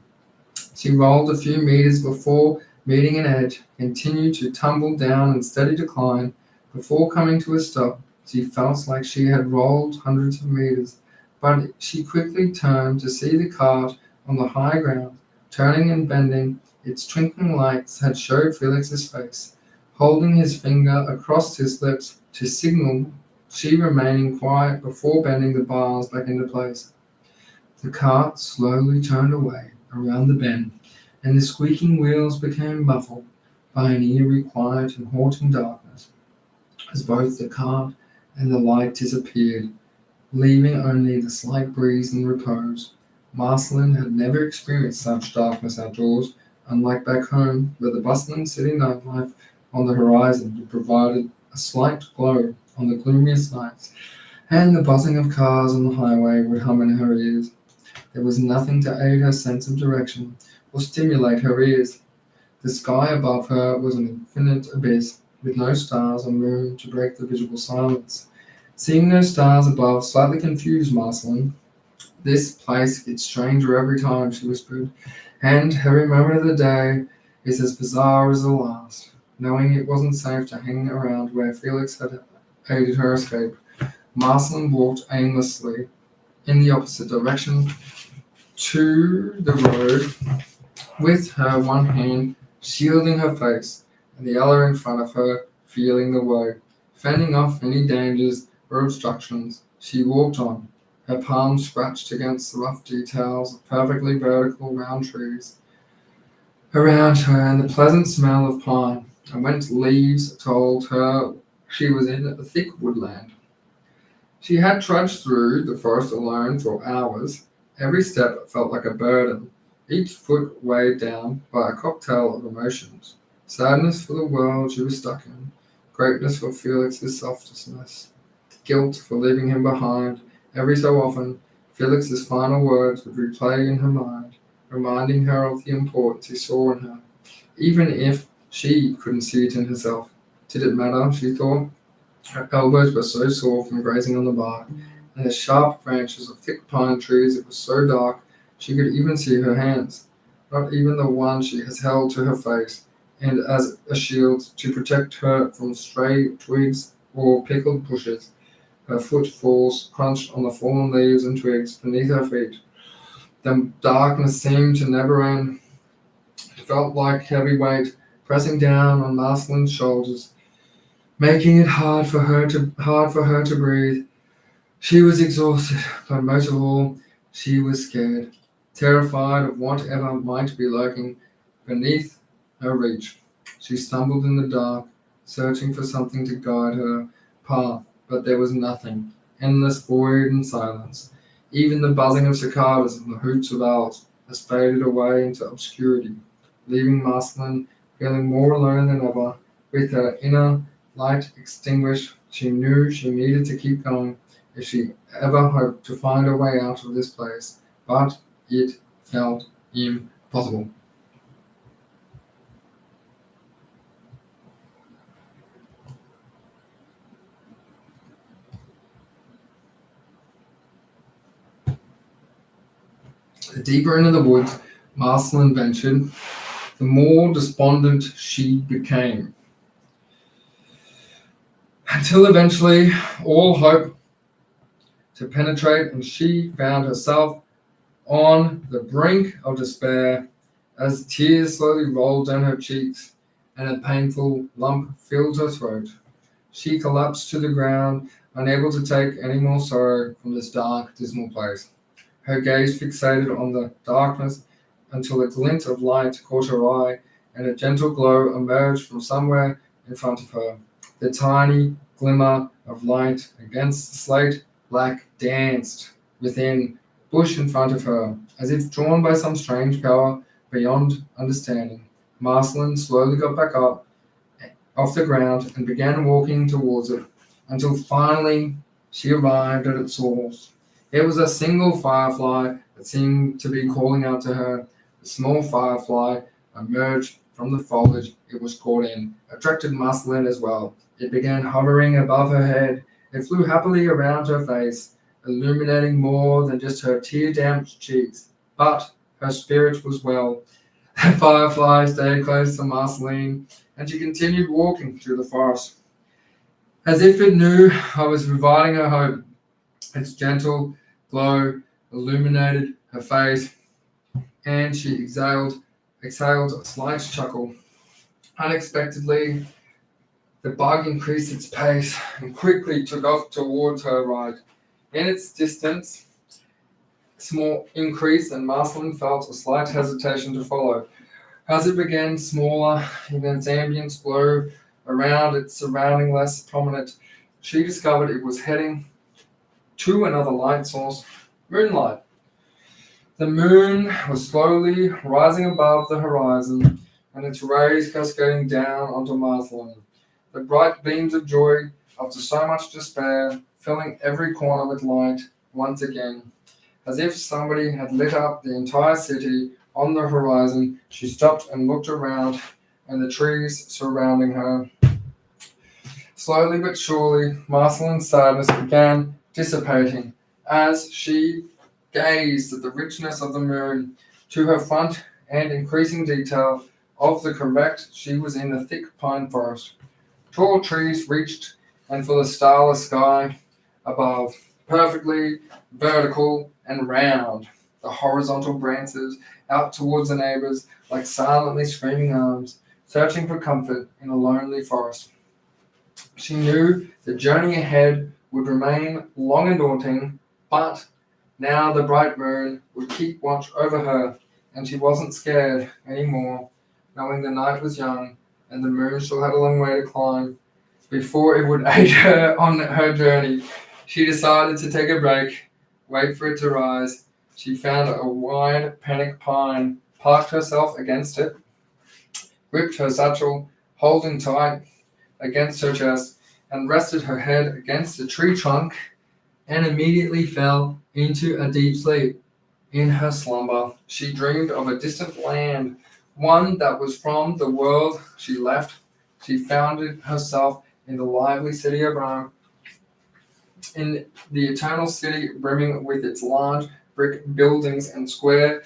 She rolled a few meters before meeting an edge, continued to tumble down in steady decline. Before coming to a stop, she felt like she had rolled hundreds of meters, but she quickly turned to see the cart on the high ground. Turning and bending, its twinkling lights had showed Felix's face, holding his finger across his lips to signal, she remaining quiet before bending the bars back into place. The cart slowly turned away around the bend, and the squeaking wheels became muffled by an eerie quiet and haunting darkness, as both the cart and the light disappeared, leaving only the slight breeze and repose. Marceline had never experienced such darkness outdoors, unlike back home, where the bustling city nightlife on the horizon provided a slight glow on the gloomiest nights, and the buzzing of cars on the highway would hum in her ears. There was nothing to aid her sense of direction or stimulate her ears. The sky above her was an infinite abyss, with no stars or moon to break the visual silence. Seeing no stars above slightly confused Marceline. This place gets stranger every time, she whispered, and every moment of the day is as bizarre as the last. Knowing it wasn't safe to hang around where Felix had aided her escape, Marceline walked aimlessly in the opposite direction to the road, with her one hand shielding her face and the other in front of her, feeling the way. Fending off any dangers or obstructions, she walked on, her palms scratched against the rough details of perfectly vertical round trees around her and the pleasant smell of pine and wet leaves told her she was in a thick woodland. She had trudged through the forest alone for hours. Every step felt like a burden, each foot weighed down by a cocktail of emotions. Sadness for the world she was stuck in, greatness for Felix's selflessness, guilt for leaving him behind. Every so often, Felix's final words would replay in her mind, reminding her of the importance he saw in her, even if she couldn't see it in herself. Did it matter, she thought? Her elbows were so sore from grazing on the bark, and the sharp branches of thick pine trees. It was so dark she could even see her hands, not even the one she has held to her face, and as a shield to protect her from stray twigs or pickled bushes. Her footfalls crunched on the fallen leaves and twigs beneath her feet. The darkness seemed to never end. It felt like heavy weight pressing down on Marceline's shoulders, making it hard for her to breathe. She was exhausted, but most of all, she was scared, terrified of whatever might be lurking beneath her reach. She stumbled in the dark, searching for something to guide her path, but there was nothing. Endless void and silence. Even the buzzing of cicadas and the hoots of owls has faded away into obscurity, leaving Marceline feeling more alone than ever. With her inner light extinguished, she knew she needed to keep going if she ever hoped to find a way out of this place, but it felt impossible. The deeper into the woods Marceline ventured, the more despondent she became, until eventually all hope to penetrate, and she found herself on the brink of despair as tears slowly rolled down her cheeks and a painful lump filled her throat. She collapsed to the ground, unable to take any more sorrow from this dark, dismal place. Her gaze fixated on the darkness until a glint of light caught her eye and a gentle glow emerged from somewhere in front of her. The tiny glimmer of light against the slate black danced within bush in front of her, as if drawn by some strange power beyond understanding. Marceline slowly got back up off the ground and began walking towards it until finally she arrived at its source. It was a single firefly that seemed to be calling out to her. The small firefly emerged from the foliage it was caught in, attracted Marceline as well. It began hovering above her head. It flew happily around her face, illuminating more than just her tear-damped cheeks. But her spirit was well. The firefly stayed close to Marceline, and she continued walking through the forest. As if it knew I was providing her hope, its gentle glow illuminated her face, and she exhaled a slight chuckle. Unexpectedly, the bug increased its pace and quickly took off towards her right. In its distance, small increase, and Marceline felt a slight hesitation to follow. As it began smaller and its ambience glow around its surrounding less prominent, she discovered it was heading to another light source, moonlight. The moon was slowly rising above the horizon, and its rays cascading down onto Marceline. The bright beams of joy, after so much despair, filling every corner with light once again. As if somebody had lit up the entire city on the horizon, she stopped and looked around and the trees surrounding her. Slowly but surely, Marceline's sadness began dissipating as she gazed at the richness of the moon, to her front and increasing detail of the correct she was in a thick pine forest. Tall trees reached and for the starless sky above, perfectly vertical and round, the horizontal branches out towards the neighbors like silently screaming arms, searching for comfort in a lonely forest. She knew the journey ahead would remain long and daunting, but now the bright moon would keep watch over her, and she wasn't scared anymore, knowing the night was young and the moon still had a long way to climb before it would aid her on her journey. She decided to take a break, wait for it to rise. She found a wide panic pine, parked herself against it, gripped her satchel, holding tight against her chest, and rested her head against the tree trunk, and immediately fell into a deep sleep. In her slumber, she dreamed of a distant land, one that was from the world she left. She found herself in the lively city of Rome, in the eternal city brimming with its large brick buildings and square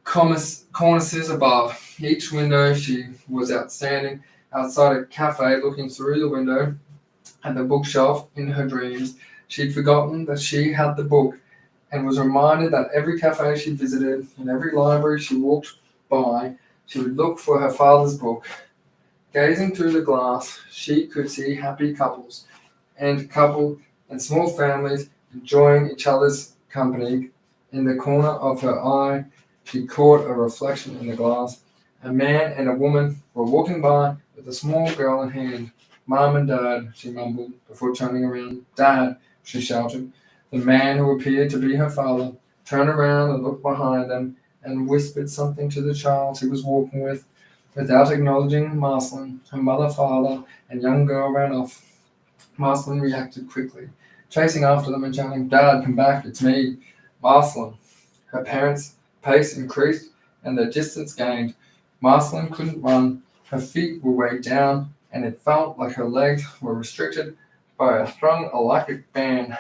cornices above. Each window she was outstanding outside a cafe, looking through the window at the bookshelf in her dreams. She'd forgotten that she had the book and was reminded that every cafe she visited and every library she walked by, she would look for her father's book. Gazing through the glass, she could see happy couples and small families enjoying each other's company. In the corner of her eye, she caught a reflection in the glass. A man and a woman were walking by with a small girl in hand. "Mom and Dad," she mumbled before turning around. "Dad," she shouted. The man, who appeared to be her father, turned around and looked behind them and whispered something to the child he was walking with. Without acknowledging Merceline, her mother, father, and young girl ran off. Merceline reacted quickly, chasing after them and shouting, "Dad, come back, it's me, Merceline." Her parents' pace increased and their distance gained. Merceline couldn't run, her feet were weighed down, and it felt like her legs were restricted by a strong electric band.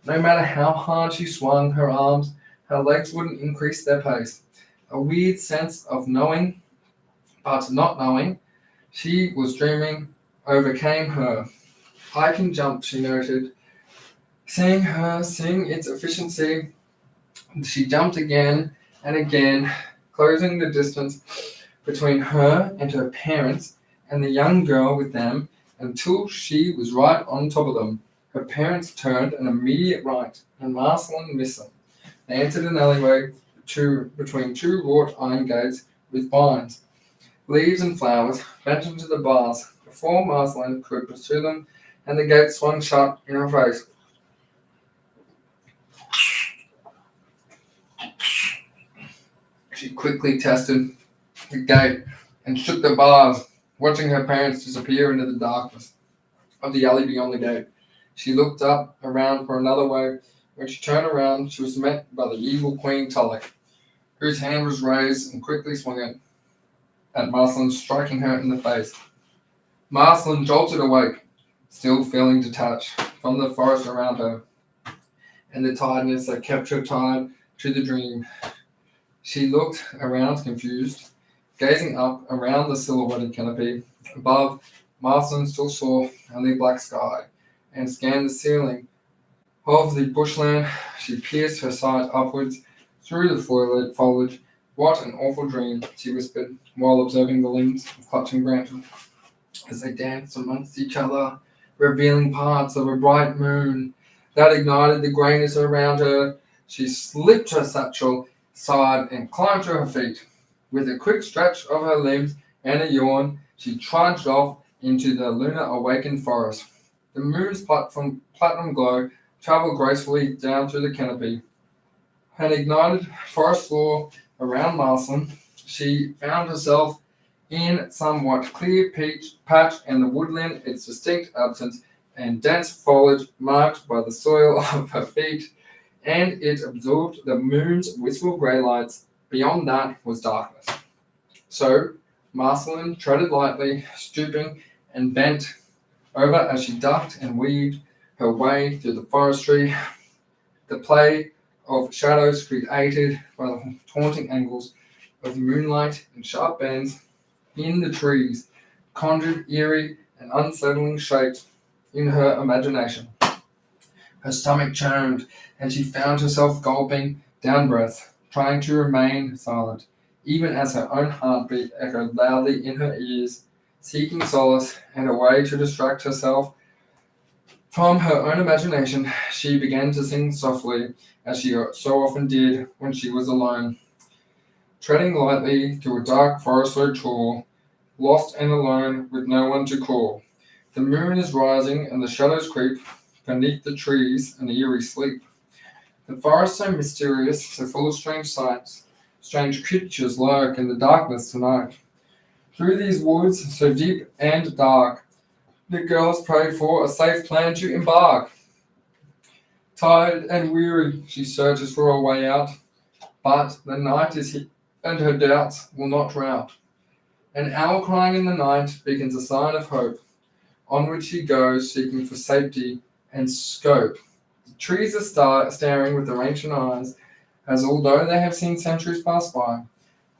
No matter how hard she swung her arms, her legs wouldn't increase their pace. A weird sense of knowing, but not knowing, she was dreaming, overcame her. "I can jump," she noted. Seeing its efficiency, she jumped again and again, closing the distance between her and her parents and the young girl with them until she was right on top of them. Her parents turned an immediate right, and Merceline missed them. They entered an alleyway between two wrought iron gates with vines, leaves, and flowers bent into the bars before Merceline could pursue them, and the gate swung shut in her face. She quickly tested the gate and shook the bars, watching her parents disappear into the darkness of the alley beyond the gate. She looked up, around for another way. When she turned around, she was met by the evil Queen Tulloch, whose hand was raised and quickly swung it at Merceline, striking her in the face. Merceline jolted awake, still feeling detached from the forest around her and the tiredness that kept her tied to the dream. She looked around confused, gazing up around the silhouetted canopy. Above, Merceline still saw only black sky, and scanned the ceiling of the bushland. She pierced her sight upwards through the foliage. "What an awful dream," she whispered, while observing the limbs of clutching branches as they danced amongst each other, revealing parts of a bright moon that ignited the greyness around her. She slipped her satchel aside and climbed to her feet. With a quick stretch of her limbs and a yawn, she trudged off into the lunar-awakened forest. The moon's platinum glow traveled gracefully down through the canopy. An ignited forest floor around Merceline. She found herself in somewhat clear patch, and the woodland, its distinct absence, and dense foliage marked by the soil of her feet, and it absorbed the moon's wistful grey lights. Beyond that was darkness. So Merceline treaded lightly, stooping and bent over as she ducked and weaved her way through the forestry. The play of shadows created by the taunting angles of moonlight and sharp bends in the trees conjured eerie and unsettling shapes in her imagination. Her stomach churned, and she found herself gulping down breath, trying to remain silent, even as her own heartbeat echoed loudly in her ears. Seeking solace and a way to distract herself from her own imagination, she began to sing softly, as she so often did when she was alone. Treading lightly through a dark forest so tall, lost and alone with no one to call. The moon is rising and the shadows creep beneath the trees in eerie sleep. The forest so mysterious, so full of strange sights, strange creatures lurk in the darkness tonight. Through these woods so deep and dark, the girls pray for a safe plan to embark. Tired and weary, she searches for a way out, but the night is here, and her doubts will not rout. An owl crying in the night beacons a sign of hope. Onward she goes, seeking for safety and scope. The trees are staring with their ancient eyes, as although they have seen centuries pass by.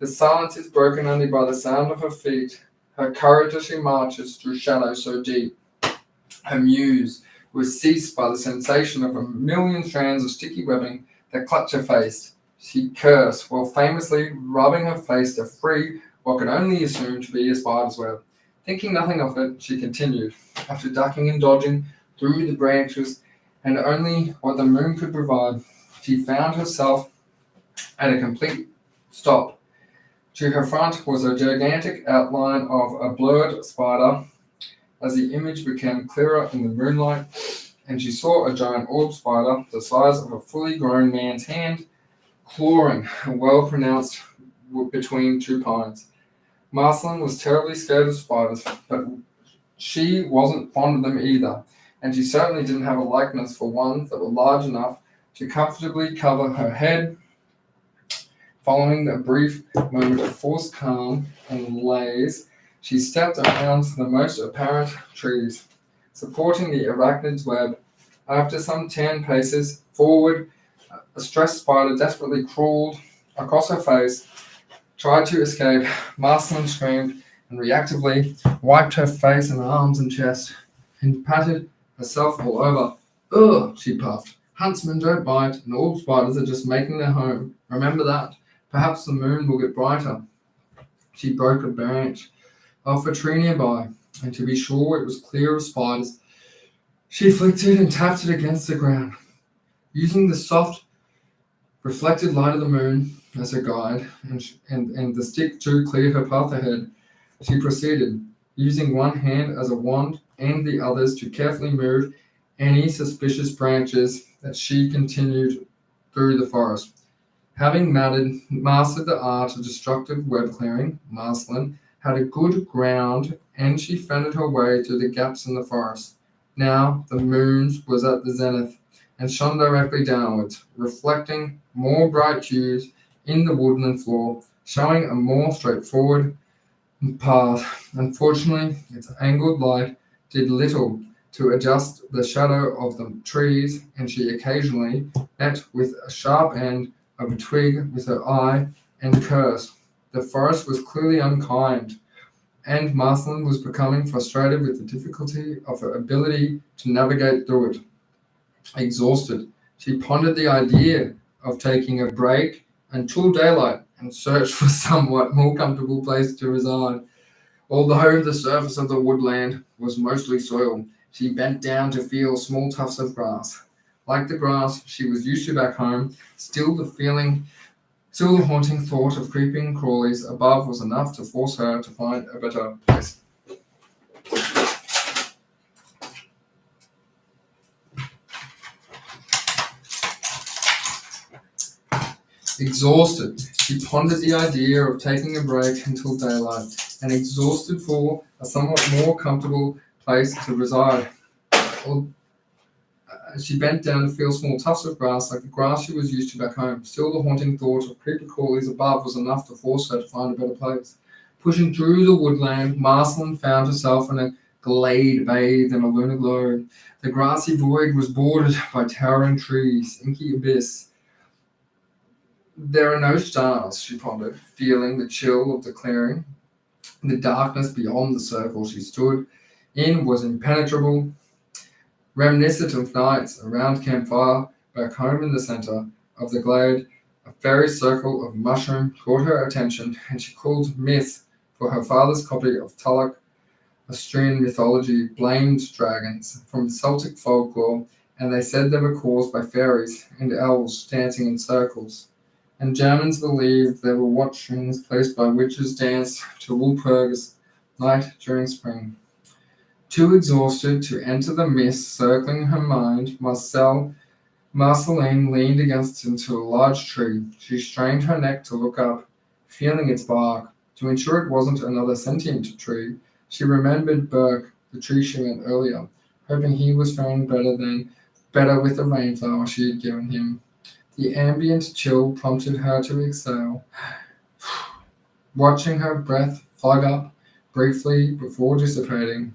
The silence is broken only by the sound of her feet, her courage as she marches through shadows so deep. Her muse was ceased by the sensation of a million strands of sticky webbing that clutched her face. She cursed while famously rubbing her face to free what could only assume to be a spider's web. Thinking nothing of it, she continued. After ducking and dodging through the branches and only what the moon could provide, she found herself at a complete stop. To her front was a gigantic outline of a blurred spider. As the image became clearer in the moonlight, and she saw a giant orb spider the size of a fully grown man's hand, clawing well-pronounced between two pines. Merceline was terribly scared of spiders, but she wasn't fond of them either, and she certainly didn't have a likeness for ones that were large enough to comfortably cover her head. Following a brief moment of forced calm and malaise, she stepped around the most apparent trees, supporting the arachnid's web. After some 10 paces forward, a stressed spider desperately crawled across her face, tried to escape. Merceline screamed and reactively wiped her face and arms and chest and patted herself all over. Ugh, she puffed. Huntsmen don't bite, and orb spiders are just making their home. Remember that. Perhaps the moon will get brighter. She broke a branch off a tree nearby, and to be sure it was clear of spiders, she flicked it and tapped it against the ground. Using the soft, reflected light of the moon as her guide, and the stick to clear her path ahead, she proceeded, using one hand as a wand and the others to carefully move any suspicious branches as she continued through the forest. Having mastered the art of destructive web clearing, Merceline had a good ground, and she fended her way through the gaps in the forest. Now the moon was at the zenith and shone directly downwards, reflecting more bright hues in the woodland floor, showing a more straightforward path. Unfortunately, its angled light did little to adjust the shadow of the trees, and she occasionally met with a sharp end of a twig with her eye and cursed. The forest was clearly unkind, and Merceline was becoming frustrated with the difficulty of her ability to navigate through it. Exhausted, she pondered the idea of taking a break until daylight and searched for a somewhat more comfortable place to reside. Although the surface of the woodland was mostly soil, she bent down to feel small tufts of grass. Like the grass she was used to back home, still the haunting thought of creeping crawlies above was enough to force her to find a better place. Exhausted, she pondered the idea of taking a break until daylight, and exhausted for a somewhat more comfortable place to reside. She bent down to feel small tufts of grass like the grass she was used to back home. Still the haunting thought of creepy crawlies above was enough to force her to find a better place. Pushing through the woodland, Merceline found herself in a glade bathed in a lunar glow. The grassy void was bordered by towering trees, inky abyss. There are no stars, she pondered, feeling the chill of the clearing. The darkness beyond the circle she stood in was impenetrable. Reminiscent of nights around campfire, back home in the center of the glade, a fairy circle of mushroom caught her attention, and she called myth for her father's copy of Tulloch. Austrian mythology blamed dragons from Celtic folklore, and they said they were caused by fairies and elves dancing in circles. And Germans believed they were watchings placed by witches danced to Walpurgis night during spring. Too exhausted to enter the mist circling her mind, Marceline leaned into a large tree. She strained her neck to look up, feeling its bark. To ensure it wasn't another sentient tree, she remembered Burke, the tree she met earlier, hoping he was faring better with the rainflower she had given him. The ambient chill prompted her to exhale, watching her breath fog up briefly before dissipating.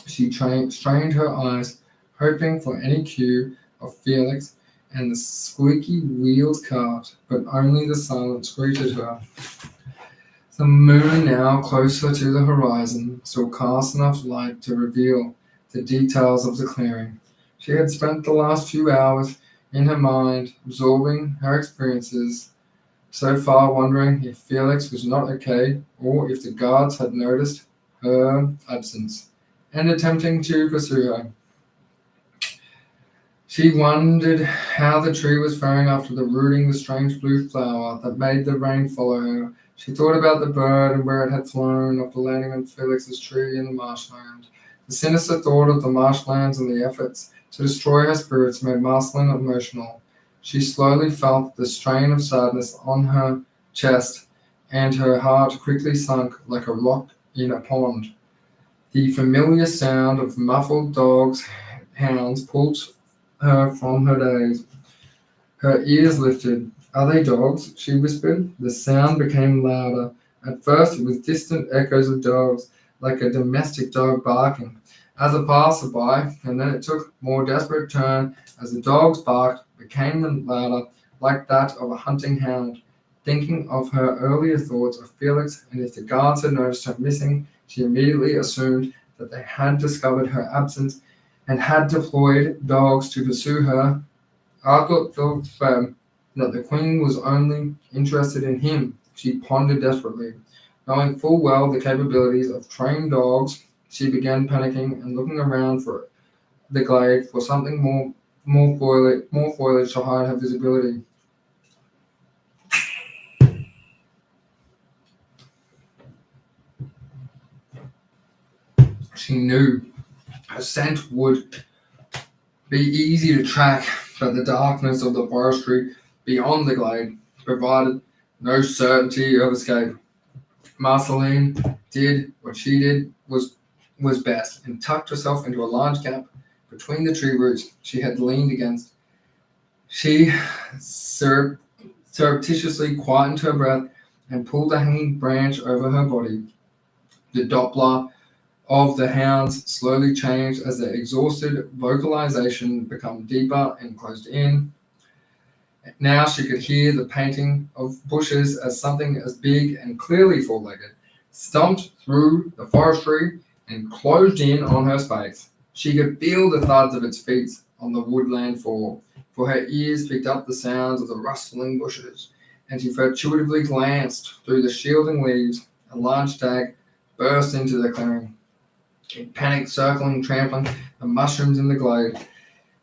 She strained her eyes, hoping for any cue of Felix and the squeaky wheeled cart, but only the silence greeted her. The moon, now closer to the horizon, still cast enough light to reveal the details of the clearing. She had spent the last few hours in her mind, absorbing her experiences, so far wondering if Felix was not okay or if the guards had noticed her absence and attempting to pursue her. She wondered how the tree was faring after the rooting the strange blue flower that made the rain follow her. She thought about the bird and where it had flown after landing on Felix's tree in the marshland. The sinister thought of the marshlands and the efforts to destroy her spirits made Marceline emotional. She slowly felt the strain of sadness on her chest, and her heart quickly sunk like a rock in a pond. The familiar sound of muffled dogs' hounds pulled her from her daze. Her ears lifted. Are they dogs? She whispered. The sound became louder. At first it was distant echoes of dogs, like a domestic dog barking as a passerby, and then it took a more desperate turn as the dog's bark became louder, like that of a hunting hound. Thinking of her earlier thoughts of Felix, and if the guards had noticed her missing, she immediately assumed that they had discovered her absence and had deployed dogs to pursue her. Arthur felt firm that the queen was only interested in him. She pondered desperately. Knowing full well the capabilities of trained dogs, she began panicking and looking around for the glade for something more foliage to hide her visibility. She knew her scent would be easy to track, but the darkness of the forestry beyond the glade provided no certainty of escape. Marceline did what she did was best and tucked herself into a large gap between the tree roots she had leaned against. She surreptitiously quietened her breath and pulled a hanging branch over her body. The Doppler of the hounds slowly changed as their exhausted vocalization became deeper and closed in. Now she could hear the painting of bushes as something as big and clearly four-legged stomped through the forestry and closed in on her space. She could feel the thuds of its feet on the woodland floor, for her ears picked up the sounds of the rustling bushes, and she furtively glanced through the shielding leaves. A large stag burst into the clearing, in panic circling, trampling the mushrooms in the glade.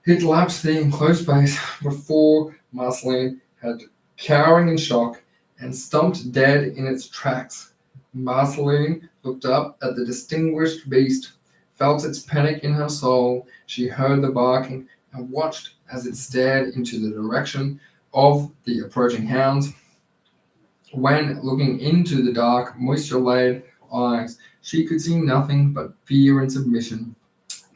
It lapsed the enclosed space before Marceline had, cowering in shock, and stumped dead in its tracks. Marceline looked up at the distinguished beast, felt its panic in her soul. She heard the barking and watched as it stared into the direction of the approaching hounds. When looking into the dark, moisture-laden eyes, she could see nothing but fear and submission.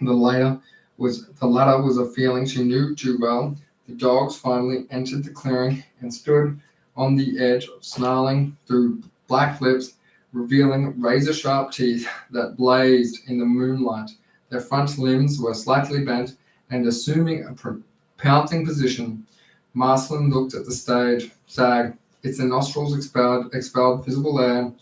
The latter was a feeling she knew too well. The dogs finally entered the clearing and stood on the edge, snarling through black lips, revealing razor-sharp teeth that blazed in the moonlight. Their front limbs were slightly bent and assuming a pouncing position. Marceline looked at the stag. Its nostrils expelled visible air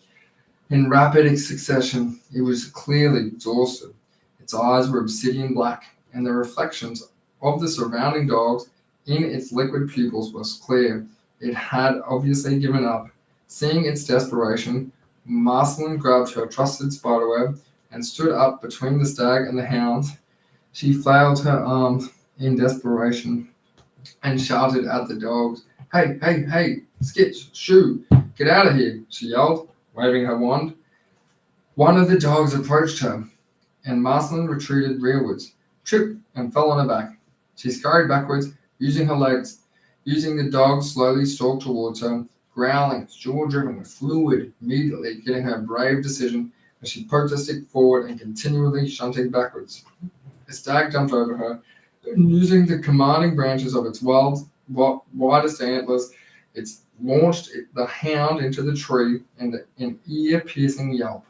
in rapid succession. It was clearly exhausted. Its eyes were obsidian black, and the reflections of the surrounding dogs in its liquid pupils was clear. It had obviously given up. Seeing its desperation, Marceline grabbed her trusted spiderweb and stood up between the stag and the hounds. She flailed her arms in desperation and shouted at the dogs. Hey, hey, hey, Skitch, Shoo, get out of here, she yelled, waving her wand. One of the dogs approached her, and Marceline retreated rearwards, tripped, and fell on her back. She scurried backwards, using her legs. Using the dog slowly stalked towards her, growling, jaw-driven with fluid, immediately getting her brave decision as she poked her stick forward and continually shunting backwards. A stag jumped over her, and using the commanding branches of its widest antlers, it launched the hound into the tree and an ear-piercing yelp.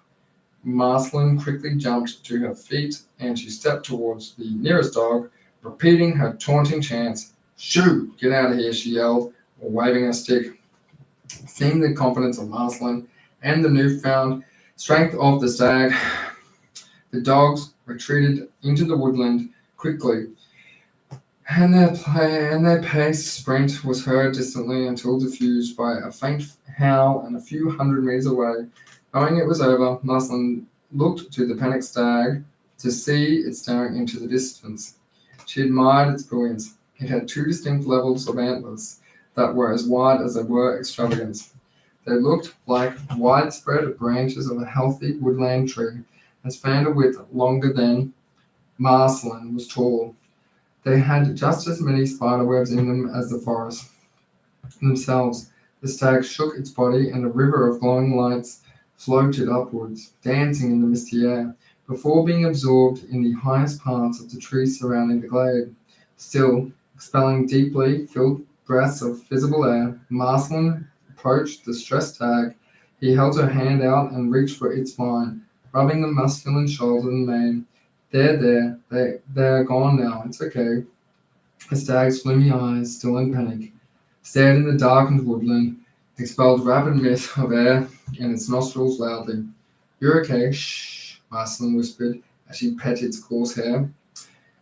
Marceline quickly jumped to her feet and she stepped towards the nearest dog, repeating her taunting chants. Shoo! Get out of here, she yelled, waving her stick. Seeing the confidence of Marceline and the newfound strength of the stag, the dogs retreated into the woodland quickly. and their pace sprint was heard distantly until diffused by a faint howl and a few hundred meters away. Knowing it was over, Muslin looked to the panicked stag to see it staring into the distance. She admired its brilliance. It had two distinct levels of antlers that were as wide as they were extravagant. They looked like widespread branches of a healthy woodland tree, and spanned a width longer than Marceline was tall. They had just as many spider webs in them as the forest themselves. The stag shook its body, and a river of glowing lights floated upwards, dancing in the misty air, before being absorbed in the highest parts of the trees surrounding the glade. Still, expelling deeply filled breaths of visible air, Marceline approached the stressed stag. He held her hand out and reached for its spine, rubbing the masculine shoulder and mane. There, they're gone now. It's okay. The stag's gloomy eyes, still in panic, stared in the darkened woodland, expelled rapid mist of air in its nostrils loudly. You're okay, shh, Marceline whispered as she pet its coarse hair.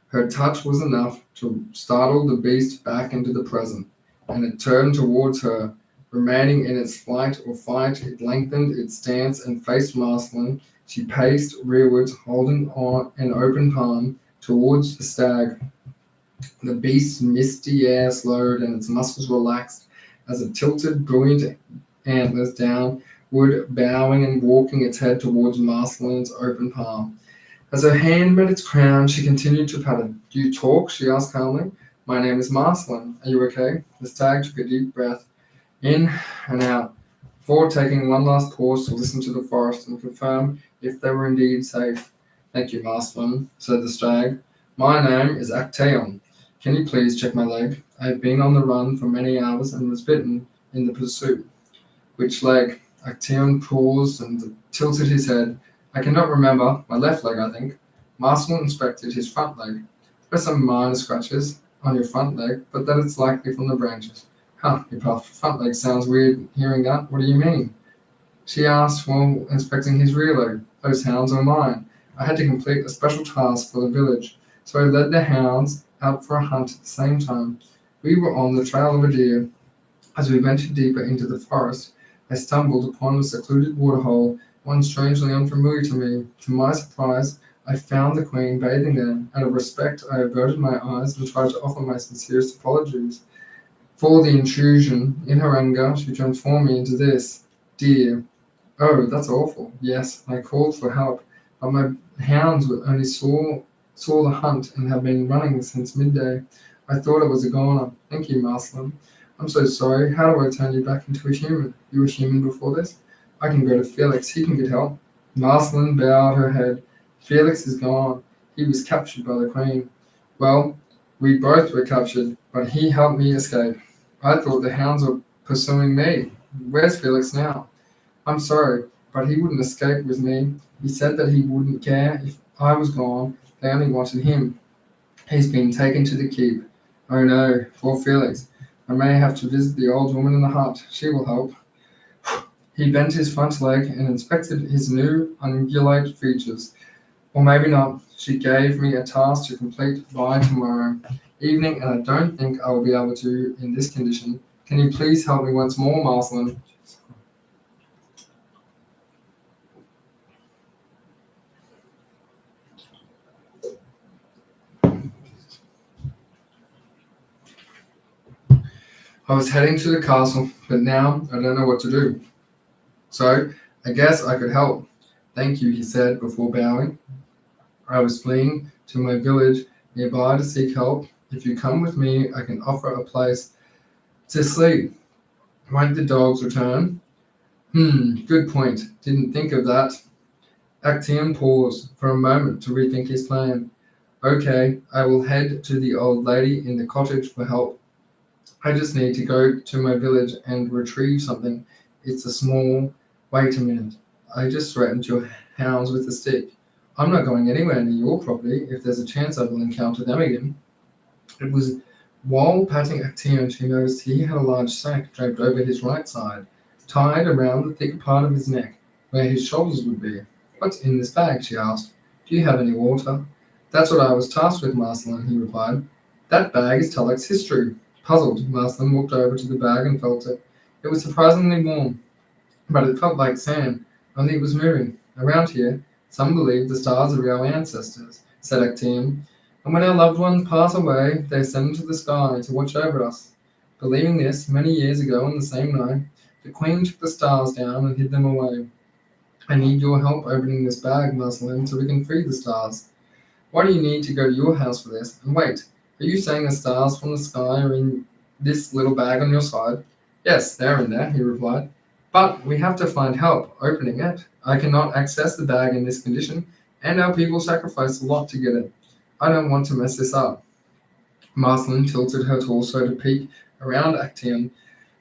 Her touch was enough to startle the beast back into the present, and it turned towards her. Remaining in its flight or fight, it lengthened its stance and faced Marceline. She paced rearwards, holding on an open palm towards the stag. The beast's misty air slowed and its muscles relaxed as it tilted brilliant antlers downward, bowing and walking its head towards Marceline's open palm. As her hand met its crown, she continued to pat it. Do you talk? She asked calmly. My name is Marceline. Are you okay? The stag took a deep breath, in and out, before taking one last pause to listen to the forest and confirm if they were indeed safe. Thank you, Marceline, said the stag. My name is Actaeon. Can you please check my leg? I have been on the run for many hours and was bitten in the pursuit. Which leg? Actaeon paused and tilted his head. I cannot remember. My left leg, I think. Marceline inspected his front leg. There are some minor scratches on your front leg, but that it's likely from the branches. Huh, your front leg sounds weird hearing that. What do you mean? She asked while inspecting his rear leg. Those hounds are mine. I had to complete a special task for the village, so I led the hounds out for a hunt at the same time. We were on the trail of a deer. As we ventured deeper into the forest, I stumbled upon a secluded waterhole, one strangely unfamiliar to me. To my surprise, I found the queen bathing there. Out of respect, I averted my eyes and tried to offer my sincerest apologies for the intrusion. In her anger, she transformed me into this deer. Oh, that's awful. Yes, I called for help, but my hounds only saw the hunt and have been running since midday. I thought it was a goner. Thank you, Marceline. I'm so sorry. How do I turn you back into a human? You were human before this? I can go to Felix. He can get help. Marceline bowed her head. Felix is gone. He was captured by the queen. Well, we both were captured, but he helped me escape. I thought the hounds were pursuing me. Where's Felix now? I'm sorry, but he wouldn't escape with me. He said that he wouldn't care if I was gone. They only wanted him. He's been taken to the keep. Oh no, poor Felix. I may have to visit the old woman in the hut. She will help. He bent his front leg and inspected his new ungulate features. Or maybe not. She gave me a task to complete by tomorrow evening, and I don't think I will be able to in this condition. Can you please help me once more, Marceline? I was heading to the castle, but now I don't know what to do. So, I guess I could help. Thank you, he said before bowing. I was fleeing to my village nearby to seek help. If you come with me, I can offer a place to sleep. Won't the dogs return? Good point. Didn't think of that. Actaeon paused for a moment to rethink his plan. Okay, I will head to the old lady in the cottage for help. I just need to go to my village and retrieve something. It's a small... Wait a minute. I just threatened your hounds with a stick. I'm not going anywhere near your property. If there's a chance I will encounter them again. It was while patting Actaeon she noticed he had a large sack draped over his right side, tied around the thicker part of his neck, where his shoulders would be. What's in this bag? She asked. Do you have any water? That's what I was tasked with, Marceline, he replied. That bag is Tulloch's history. Puzzled, Marceline walked over to the bag and felt it. It was surprisingly warm, but it felt like sand, only it was moving. Around here, some believe the stars are our ancestors, said Actaeon, and when our loved ones pass away, they ascend to the sky to watch over us. Believing this, many years ago on the same night, the Queen took the stars down and hid them away. I need your help opening this bag, Marceline, so we can free the stars. Why do you need to go to your house for this? And wait, are you saying the stars from the sky are in this little bag on your side? Yes, they're in there, he replied. But we have to find help opening it. I cannot access the bag in this condition, and our people sacrificed a lot to get it. I don't want to mess this up. Marceline tilted her torso to peek around Actaeon.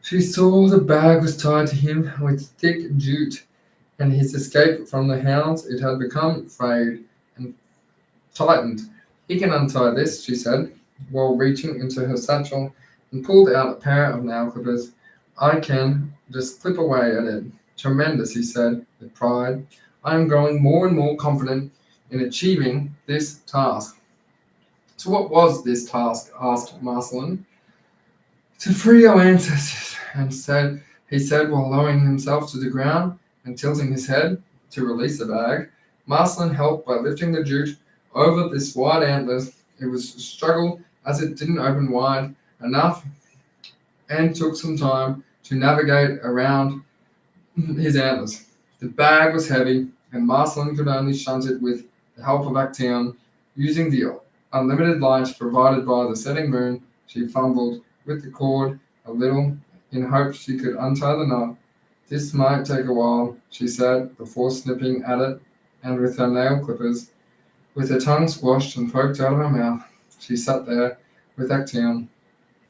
She saw the bag was tied to him with thick jute, and his escape from the hounds, it had become frayed and tightened. He can untie this, she said, while reaching into her satchel and pulled out a pair of nail clippers. I can just clip away at it. Tremendous, he said with pride. I am growing more and more confident in achieving this task. So what was this task? Asked Marceline. To free our ancestors, he said while lowering himself to the ground and tilting his head to release the bag. Marceline helped by lifting the jute over this wide antlers. It was a struggle as it didn't open wide enough and took some time to navigate around his antlers. The bag was heavy, and Marceline could only shunt it with the help of Actaeon. Using the unlimited light provided by the setting moon, she fumbled with the cord a little in hope she could untie the knot. This might take a while, she said, before snipping at it, and with her nail clippers, with her tongue squashed and poked out of her mouth, she sat there with Actaeon,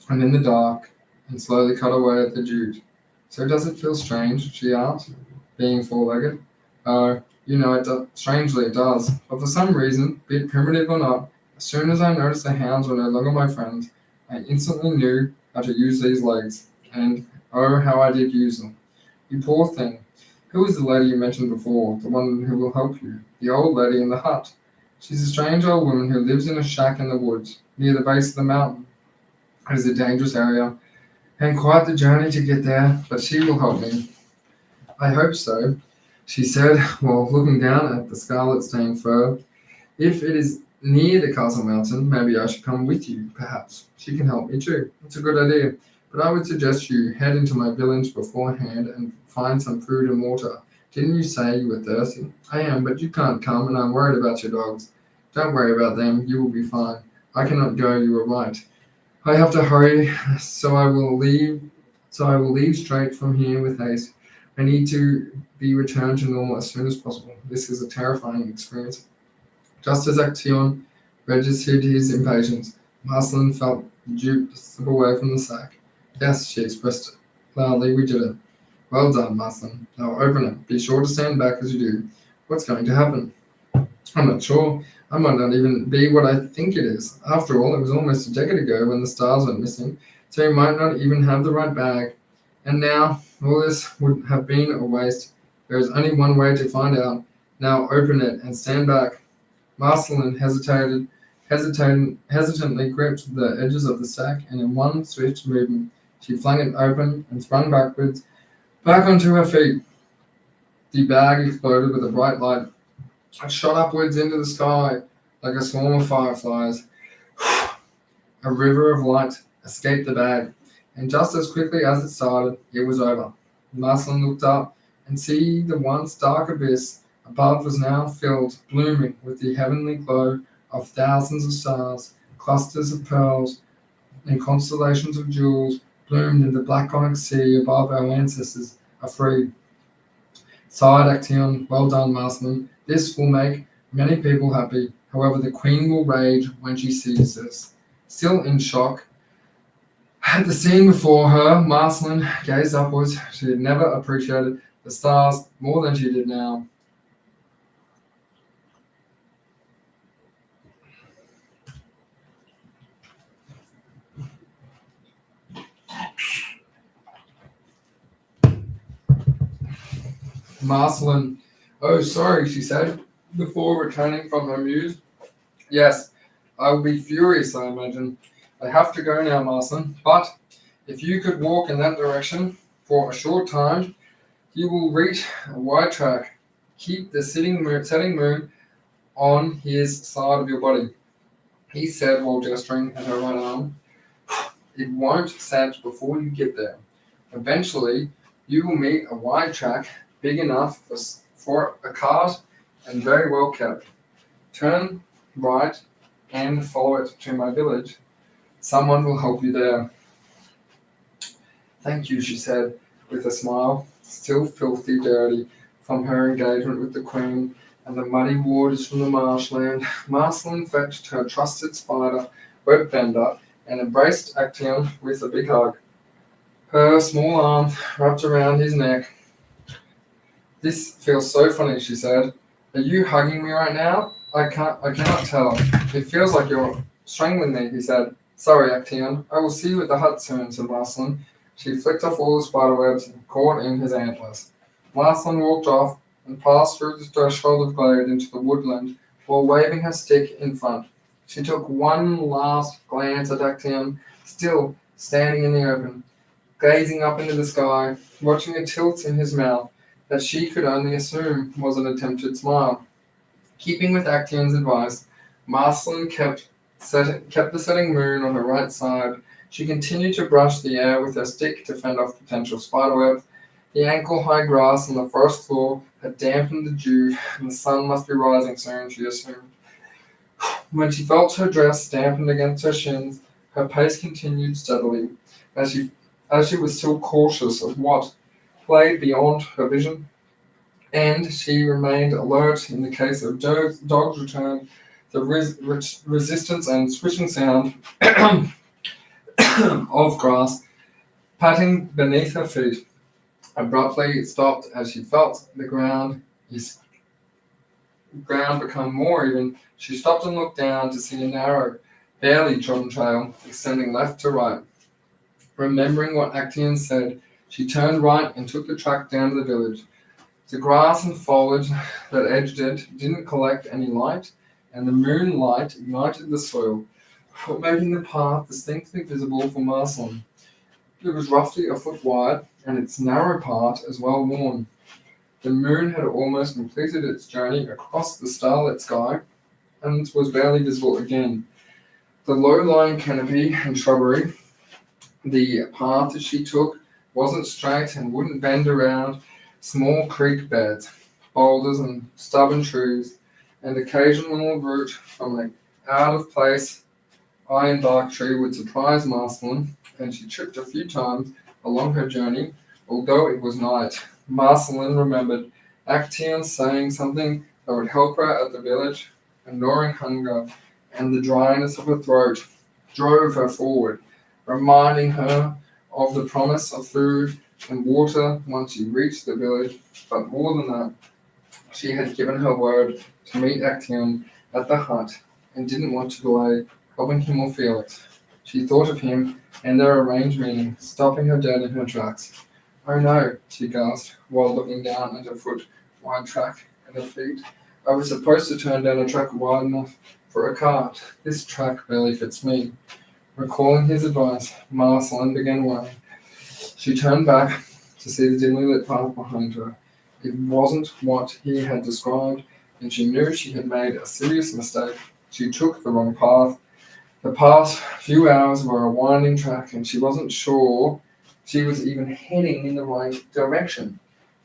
and in the dark, and slowly cut away at the jute. So does it feel strange? She asked, being four-legged. Oh, strangely it does. But for some reason, be it primitive or not, as soon as I noticed the hounds were no longer my friends, I instantly knew how to use these legs, and oh, how I did use them. You poor thing. Who is the lady you mentioned before, the one who will help you? The old lady in the hut. She's a strange old woman who lives in a shack in the woods, near the base of the mountain. It is a dangerous area, and quite the journey to get there, but she will help me. I hope so, she said, while looking down at the scarlet-stained fur. If it is near the castle mountain, maybe I should come with you, perhaps. She can help me too. It's a good idea. But I would suggest you head into my village beforehand and find some food and water. Didn't you say you were thirsty? I am, but you can't come, and I'm worried about your dogs. Don't worry about them. You will be fine. I cannot go, you are right. I have to hurry, so I will leave straight from here with haste. I need to be returned to normal as soon as possible. This is a terrifying experience. Just as Actaeon registered his impatience, Marceline felt the jute slip away from the sack. Yes, she expressed loudly, we did it. Well done, Marceline. Now open it. Be sure to stand back as you do. What's going to happen? I'm not sure. I might not even be what I think it is. After all, it was almost a decade ago when the stars went missing, so you might not even have the right bag. And now, all this would have been a waste. There is only one way to find out. Now open it and stand back. Marceline hesitantly gripped the edges of the sack, and in one swift movement, she flung it open and sprung back onto her feet. The bag exploded with a bright light. It shot upwards into the sky like a swarm of fireflies. A river of light escaped the bag, and just as quickly as it started, it was over. Marceline looked up and see the once dark abyss above was now filled, blooming with the heavenly glow of thousands of stars. Clusters of pearls and constellations of jewels bloomed in the black onyx sea above. Our ancestors are free. Sighed Actaeon. Well done, Marceline. This will make many people happy. However, the Queen will rage when she sees this. Still in shock at the scene before her, Marceline gazed upwards. She had never appreciated the stars more than she did now. Marceline, oh, sorry, she said, before returning from her muse. Yes, I will be furious, I imagine. I have to go now, Marceline, but if you could walk in that direction for a short time, you will reach a wide track. Keep the setting moon on his side of your body, he said while gesturing at her right arm. It won't set before you get there. Eventually, you will meet a wide track big enough for a cart and very well kept. Turn right and follow it to my village. Someone will help you there. Thank you, she said with a smile, still filthy dirty from her engagement with the Queen and the muddy waters from the marshland. Marceline fetched her trusted spider, web bender, and embraced Actaeon with a big hug. Her small arm wrapped around his neck. This feels so funny, she said. Are you hugging me right now? I cannot tell. It feels like you're strangling me, he said. Sorry, Actaeon. I will see you at the hut soon, said Marceline. She flicked off all the spiderwebs and caught in his antlers. Marceline walked off and passed through the threshold of glade into the woodland while waving her stick in front. She took one last glance at Actaeon, still standing in the open, gazing up into the sky, watching a tilt in his mouth that she could only assume was an attempted smile. Keeping with Actaeon's advice, Marceline kept the setting moon on her right side. She continued to brush the air with her stick to fend off potential spiderwebs. The ankle-high grass on the forest floor had dampened the dew, and the sun must be rising soon, she assumed. When she felt her dress dampened against her shins, her pace continued steadily, as she was still cautious of what lay beyond her vision, and she remained alert in the case of dog's return, the resistance and swishing sound of grass patting beneath her feet. Abruptly it stopped as she felt the ground become more even. She stopped and looked down to see a narrow, barely trodden trail extending left to right. Remembering what Actaeon said, she turned right and took the track down to the village. The grass and foliage that edged it didn't collect any light, and the moonlight ignited the soil, making the path distinctly visible for Marceline. It was roughly a foot wide, and its narrow part as well worn. The moon had almost completed its journey across the starlit sky, and was barely visible again. The low-lying canopy and shrubbery the path that she took wasn't straight and wouldn't bend around small creek beds, boulders and stubborn trees, and occasional root from an out-of-place iron bark tree would surprise Marceline, and she tripped a few times along her journey, although it was night. Marceline remembered Actaeon saying something that would help her at the village, and gnawing hunger and the dryness of her throat drove her forward, reminding her of the promise of food and water once she reached the village. But more than that, she had given her word to meet Actaeon at the hut and didn't want to delay helping him or Felix. She thought of him and their arranged meeting, stopping her dead in her tracks. Oh no, she gasped, while looking down at a foot-wide track at her feet. I was supposed to turn down a track wide enough for a cart. This track barely fits me. Recalling his advice, Marceline began worrying. She turned back to see the dimly lit path behind her. It wasn't what he had described, and she knew she had made a serious mistake. She took the wrong path. The past few hours were a winding track, and she wasn't sure she was even heading in the right direction.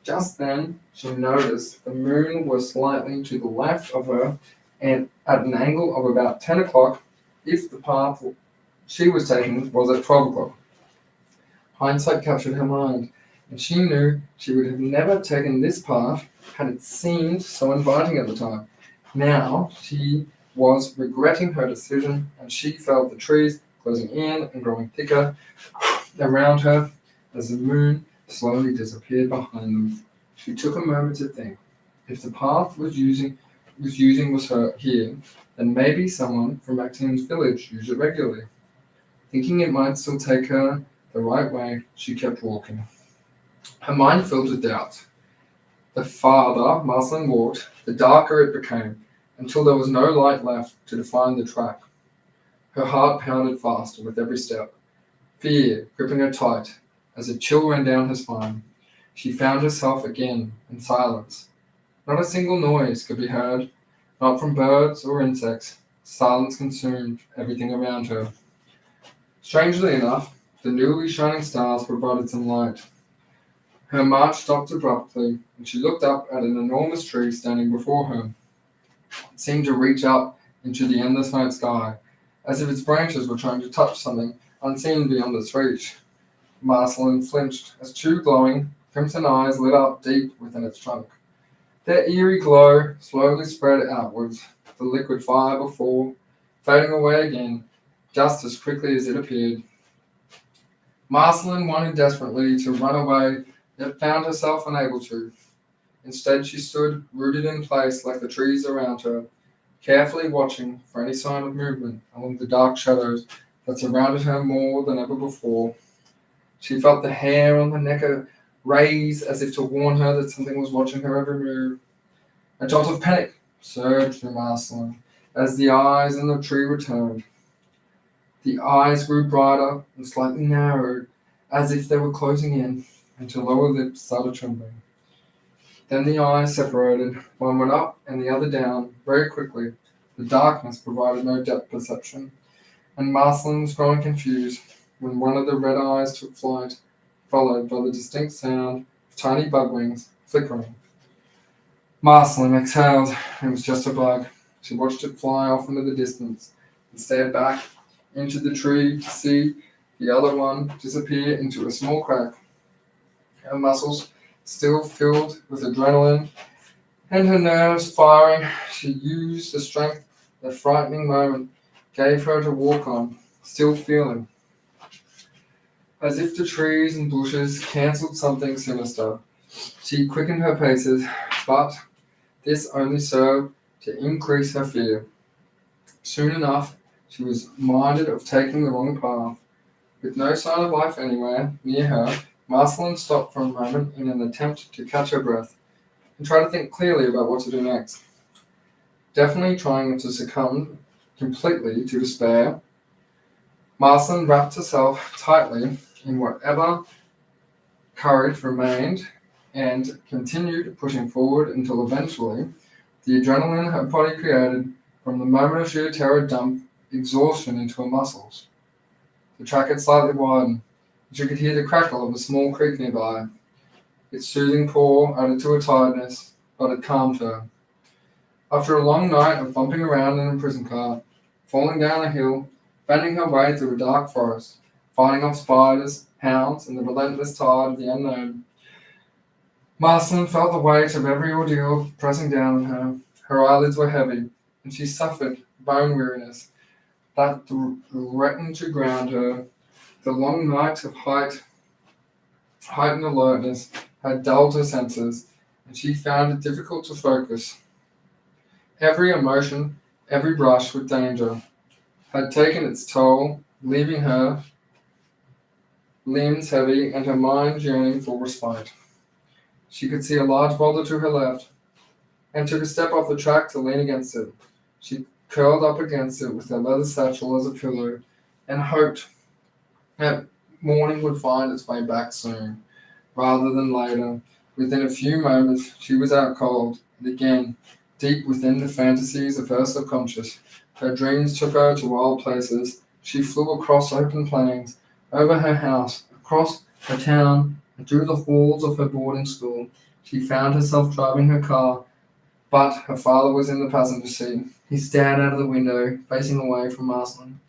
Just then, she noticed the moon was slightly to the left of her and at an angle of about 10 o'clock if the path she was taking was at 12 o'clock. Hindsight captured her mind, and she knew she would have never taken this path had it seemed so inviting at the time. Now she was regretting her decision, and she felt the trees closing in and growing thicker around her as the moon slowly disappeared behind them. She took a moment to think. If the path was using was her here, then maybe someone from Actaeon's village used it regularly. Thinking it might still take her the right way, she kept walking. Her mind filled with doubt. The farther Marceline walked, the darker it became, until there was no light left to define the track. Her heart pounded faster with every step, fear gripping her tight as a chill ran down her spine. She found herself again in silence. Not a single noise could be heard, not from birds or insects. Silence consumed everything around her. Strangely enough, the newly shining stars provided some light. Her march stopped abruptly, and she looked up at an enormous tree standing before her. It seemed to reach up into the endless night sky, as if its branches were trying to touch something unseen beyond its reach. Marceline flinched as two glowing, crimson eyes lit up deep within its trunk. Their eerie glow slowly spread outwards, the liquid fire before, fading away again, just as quickly as it appeared. Marceline wanted desperately to run away, yet found herself unable to. Instead, she stood rooted in place like the trees around her, carefully watching for any sign of movement among the dark shadows that surrounded her more than ever before. She felt the hair on her neck raise as if to warn her that something was watching her every move. A jolt of panic surged through Marceline as the eyes in the tree returned. The eyes grew brighter and slightly narrowed, as if they were closing in, and her lower lips started trembling. Then the eyes separated, one went up and the other down, very quickly. The darkness provided no depth perception, and Marceline was growing confused when one of the red eyes took flight, followed by the distinct sound of tiny bug wings flickering. Marceline exhaled. It was just a bug. She watched it fly off into the distance and stared back into the tree to see the other one disappear into a small crack. Her muscles still filled with adrenaline and her nerves firing, she used the strength that frightening moment gave her to walk on, still feeling as if the trees and bushes cancelled something sinister. She quickened her paces, but this only served to increase her fear. Soon enough, she was minded of taking the wrong path. With no sign of life anywhere near her, Marceline stopped for a moment in an attempt to catch her breath and try to think clearly about what to do next. Definitely trying not to succumb completely to despair, Marceline wrapped herself tightly in whatever courage remained and continued pushing forward until eventually the adrenaline her body created from the moment of sheer terror dumped exhaustion into her muscles. The track had slightly widened, and she could hear the crackle of a small creek nearby. Its soothing pour added to her tiredness, but it calmed her. After a long night of bumping around in a prison car, falling down a hill, fending her way through a dark forest, fighting off spiders, hounds, and the relentless tide of the unknown, Marceline felt the weight of every ordeal pressing down on her. Her eyelids were heavy, and she suffered bone weariness that threatened to ground her. The long night of heightened alertness had dulled her senses, and she found it difficult to focus. Every emotion, every brush with danger, had taken its toll, leaving her limbs heavy and her mind yearning for respite. She could see a large boulder to her left, and took a step off the track to lean against it. She curled up against it with her leather satchel as a pillow, and hoped that morning would find its way back soon, rather than later. Within a few moments, she was out cold, and again, deep within the fantasies of her subconscious. Her dreams took her to wild places. She flew across open plains, over her house, across her town, and through the halls of her boarding school. She found herself driving her car, but her father was in the passenger seat. He stared out of the window, facing away from Marceline.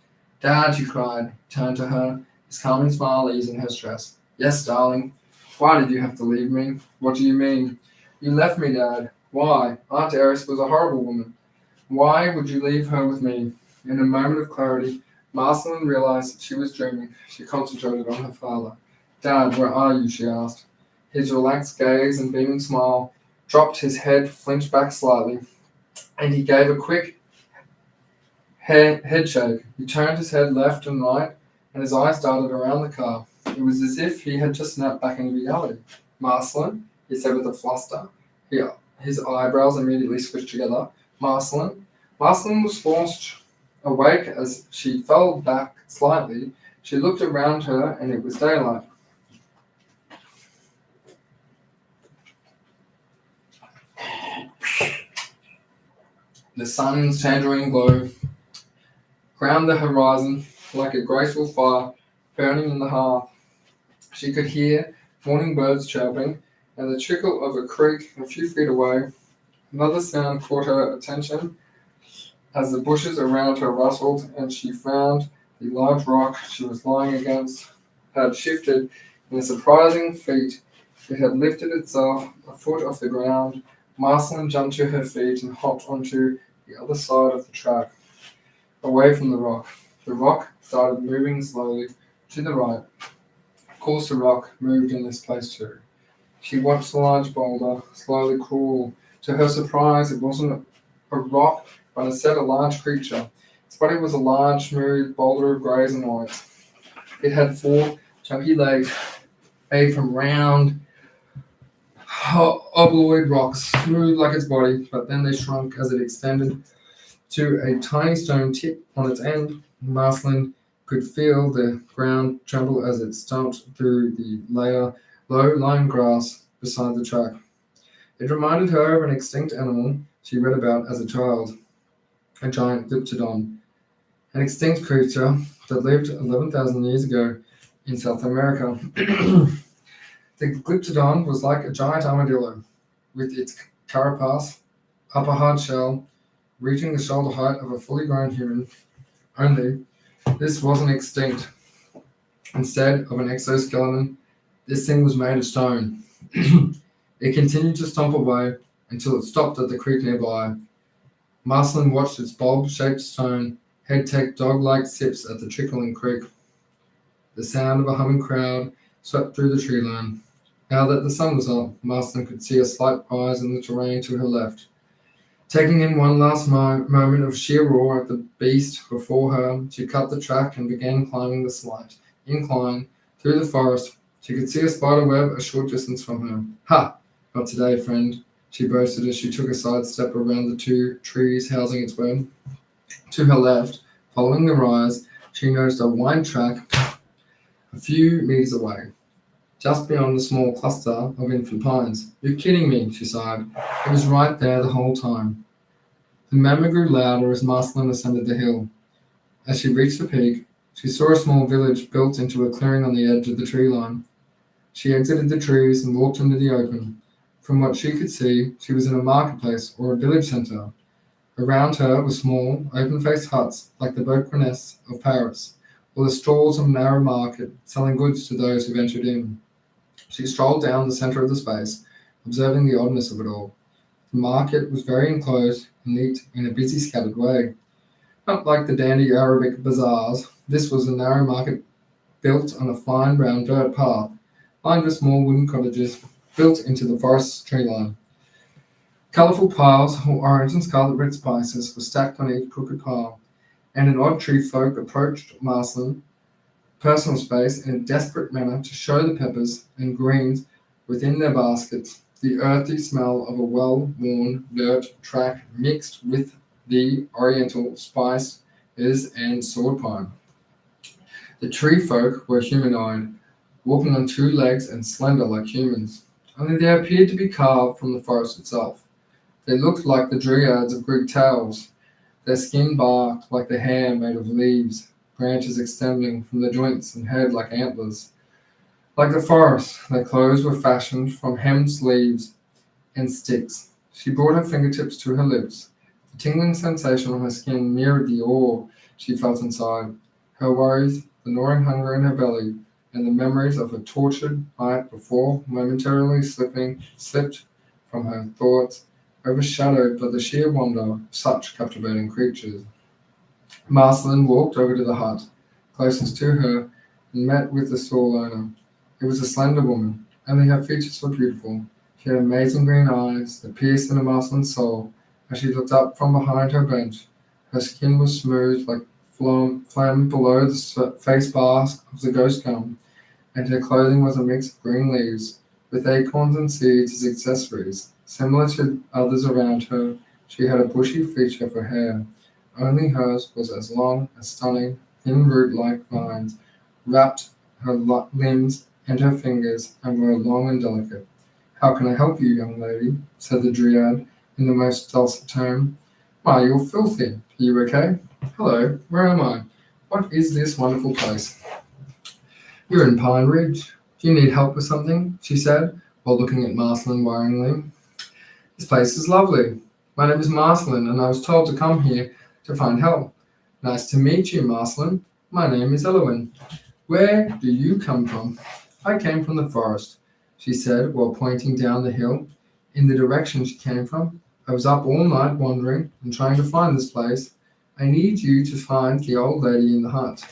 "Dad," she cried, turned to her, his calming smile easing her stress. "Yes, darling. Why did you have to leave me?" "What do you mean?" "You left me, Dad. Why? Aunt Eris was a horrible woman. Why would you leave her with me?" In a moment of clarity, Marceline realized that she was dreaming. She concentrated on her father. "Dad, where are you?" she asked. His relaxed gaze and beaming smile dropped, his head flinched back slightly, and he gave a quick head shake. He turned his head left and right, and his eyes darted around the car. It was as if he had just snapped back into reality. "Marceline?" he said with a fluster. His eyebrows immediately switched together. "Marceline?" Marceline was forced Awake as she fell back slightly, she looked around her and it was daylight. The sun's tangerine glow crowned the horizon like a graceful fire burning in the hearth. She could hear morning birds chirping and the trickle of a creek a few feet away. Another sound caught her attention as the bushes around her rustled and she found the large rock she was lying against had shifted in a surprising feat. It had lifted itself a foot off the ground. Marceline jumped to her feet and hopped onto the other side of the track, away from the rock. The rock started moving slowly to the right. Of course, the rock moved in this place too. She watched the large boulder slowly crawl. To her surprise, it wasn't a rock, but instead a large creature. Its body was a large, smooth boulder of greys and whites. It had 4 chunky legs made from round, oblong rocks, smooth like its body, but then they shrunk as it extended to a tiny stone tip on its end. Marceline could feel the ground tremble as it stomped through the low-lying grass beside the track. It reminded her of an extinct animal she read about as a child, a giant Glyptodon, an extinct creature that lived 11,000 years ago in South America. The Glyptodon was like a giant armadillo, with its carapace, upper hard shell, reaching the shoulder height of a fully grown human. Only, this wasn't extinct. Instead of an exoskeleton, this thing was made of stone. It continued to stomp away until it stopped at the creek nearby. Marceline watched its bulb-shaped stone head take dog-like sips at the trickling creek. The sound of a humming crowd swept through the tree line. Now that the sun was up, Marceline could see a slight rise in the terrain to her left. Taking in one last moment of sheer roar at the beast before her, she cut the track and began climbing the slight incline through the forest. She could see a spider web a short distance from her. Ha! Not today, friend, she boasted as she took a side step around the 2 trees housing its web. To her left, following the rise, she noticed a wide track a few meters away, just beyond the small cluster of infant pines. You're kidding me, she sighed. It was right there the whole time. The murmur grew louder as Marceline ascended the hill. As she reached the peak, she saw a small village built into a clearing on the edge of the tree line. She exited the trees and walked into the open. From what she could see, she was in a marketplace or a village centre. Around her were small, open-faced huts like the Beaucrenesses of Paris, or the stalls of a narrow market selling goods to those who ventured in. She strolled down the centre of the space, observing the oddness of it all. The market was very enclosed and neat in a busy, scattered way. Not like the dandy Arabic bazaars, this was a narrow market built on a fine brown dirt path, lined with small wooden cottages built into the forest's tree line. Colourful piles of orange and scarlet red spices were stacked on each crooked pile, and an odd tree folk approached Marceline personal space in a desperate manner to show the peppers and greens within their baskets. The earthy smell of a well-worn dirt track mixed with the oriental spices and sword pine. The tree folk were humanoid, walking on 2 legs and slender like humans, only they appeared to be carved from the forest itself. They looked like the dryads of Greek tales, their skin barked like the hair made of leaves, branches extending from the joints and head like antlers. Like the forest, their clothes were fashioned from hemmed sleeves and sticks. She brought her fingertips to her lips. The tingling sensation on her skin mirrored the awe she felt inside. Her worries, the gnawing hunger in her belly, and the memories of her tortured night before momentarily slipped from her thoughts, overshadowed by the sheer wonder of such captivating creatures. Marceline walked over to the hut, closest to her, and met with the stall owner. It was a slender woman, only her features were beautiful. She had amazing green eyes that pierced into Marceline's soul as she looked up from behind her bench. Her skin was smooth like phlegm below the face mask of the ghost gum, and her clothing was a mix of green leaves, with acorns and seeds as accessories. Similar to others around her, she had a bushy feature for hair, Only hers was as long as stunning, thin root-like vines wrapped her limbs and her fingers and were long and delicate. How can I help you, young lady? Said the Dryad in the most dulcet tone. Why, you're filthy. Are you okay? Hello, where am I? What is this wonderful place? You're in Pine Ridge. Do you need help with something? She said, while looking at Marceline worryingly. This place is lovely. My name is Marceline, and I was told to come here to find help. Nice to meet you, Marceline. My name is Elon. Where do you come from? I came from the forest, she said, while pointing down the hill in the direction she came from. I was up all night wandering and trying to find this place. I need you to find the old lady in the hut.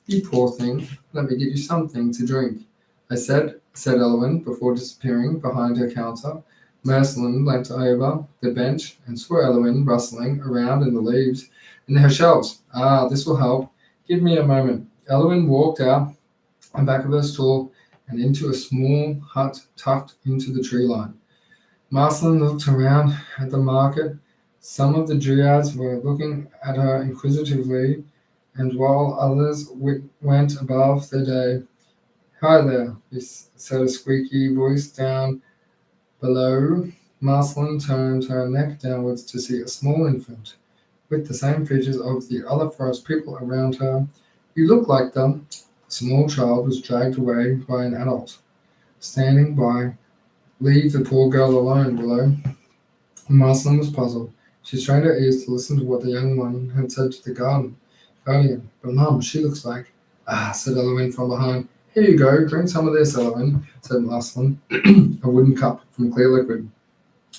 You poor thing, let me give you something to drink, said Elwyn before disappearing behind her counter. Merceline leant over the bench and saw Elwyn rustling around in the leaves in her shelves. Ah, this will help. Give me a moment. Elwyn walked out the back of her stall and into a small hut tucked into the tree line. Marceline looked around at the market. Some of the Dryads were looking at her inquisitively, and while others went above their day. Hi there, said a squeaky voice down below. Marceline turned her neck downwards to see a small infant, with the same features of the other forest people around her. You look like them. The small child was dragged away by an adult. Standing by, leave the poor girl alone below. Marceline was puzzled. She strained her ears to listen to what the young one had said to the guardian. But Mum, she looks like... Ah, said Eloine from behind. Here you go, drink some of this, Eloine, said Marceline, a wooden cup from clear liquid.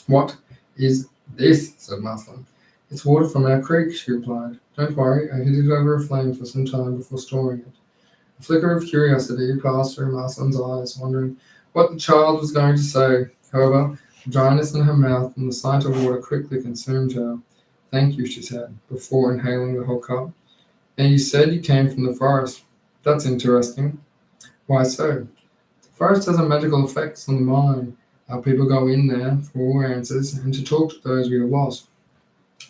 What is this? Said Marceline. It's water from our creek, she replied. Don't worry, I hid it over a flame for some time before storing it. A flicker of curiosity passed through Marceline's eyes, wondering what the child was going to say. However, the dryness in her mouth and the sight of water quickly consumed her. Thank you, she said, before inhaling the whole cup. And you said you came from the forest. That's interesting. Why so? The forest has a magical effect on the mind. Our people go in there for all answers and to talk to those we have lost.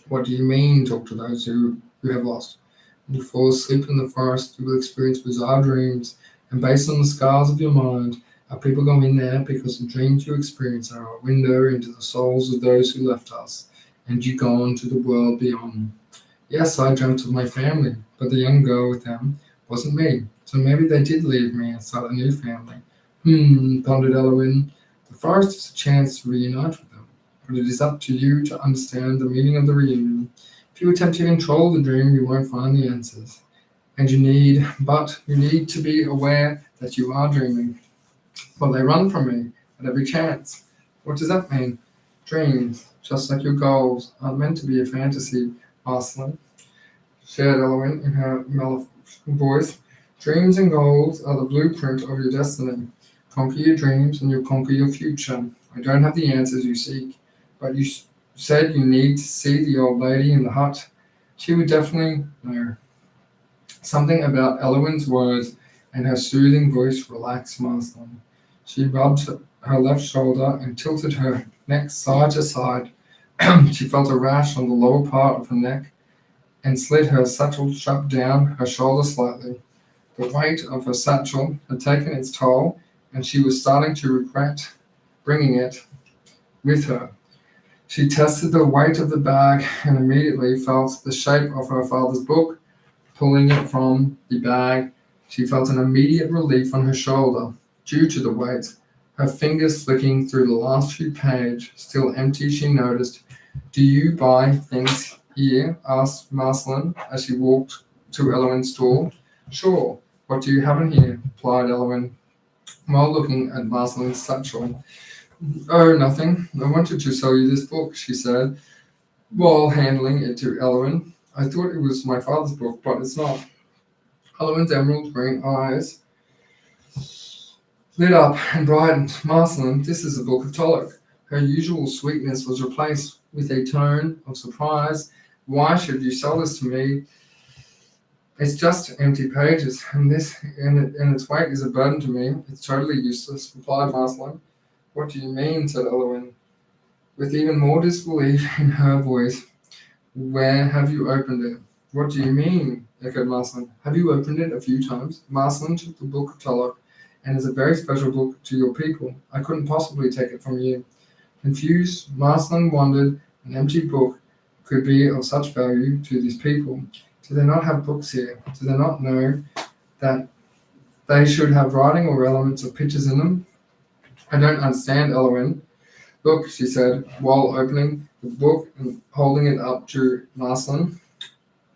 What do you mean, talk to those who have lost? When you fall asleep in the forest, you will experience bizarre dreams, and based on the scars of your mind, our people go in there because the dreams you experience are a window into the souls of those who left us, and you go on to the world beyond. Yes, I dreamt of my family, but the young girl with them wasn't me, so maybe they did leave me and start a new family. Pondered Eloine. The forest is a chance to reunite with them, but it is up to you to understand the meaning of the reunion. If you attempt to control the dream, you won't find the answers. And you need to be aware that you are dreaming. Well, they run from me at every chance. What does that mean? Dreams, just like your goals, aren't meant to be a fantasy, Marceline, shared Eloine in her mellow voice. Dreams and goals are the blueprint of your destiny. Conquer your dreams and you'll conquer your future. I don't have the answers you seek, but you said you need to see the old lady in the hut. She would definitely know. Something about Eloine's words and her soothing voice relaxed Marceline. She rubbed her left shoulder and tilted her neck side to side. She felt a rash on the lower part of her neck and slid her satchel strap down her shoulder slightly. The weight of her satchel had taken its toll, and she was starting to regret bringing it with her. She tested the weight of the bag and immediately felt the shape of her father's book. Pulling it from the bag, she felt an immediate relief on her shoulder due to the weight. Her fingers flicking through the last few pages, still empty, she noticed. Do you buy things here? Asked Marceline as she walked to Eloine's stall. Sure. What do you have in here? Replied Eloine, while looking at Marceline's satchel. Oh, nothing. I wanted to sell you this book, she said, while handing it to Eloine. I thought it was my father's book, but it's not. Eloine's emerald green eyes lit up and brightened. Marceline, this is a book of Tolok. Her usual sweetness was replaced with a tone of surprise. Why should you sell this to me? It's just empty pages, and its weight is a burden to me. It's totally useless, replied Marceline. What do you mean? Said Eloine, with even more disbelief in her voice. Where have you opened it? What do you mean? Echoed Marceline. Have you opened it a few times? Marceline took the book of Tulloch, and is a very special book to your people. I couldn't possibly take it from you. Confused, Marceline wondered an empty book could be of such value to these people. Do they not have books here? Do they not know that they should have writing or elements of pictures in them? I don't understand, Elwyn. Look, she said, while opening the book and holding it up to Marceline.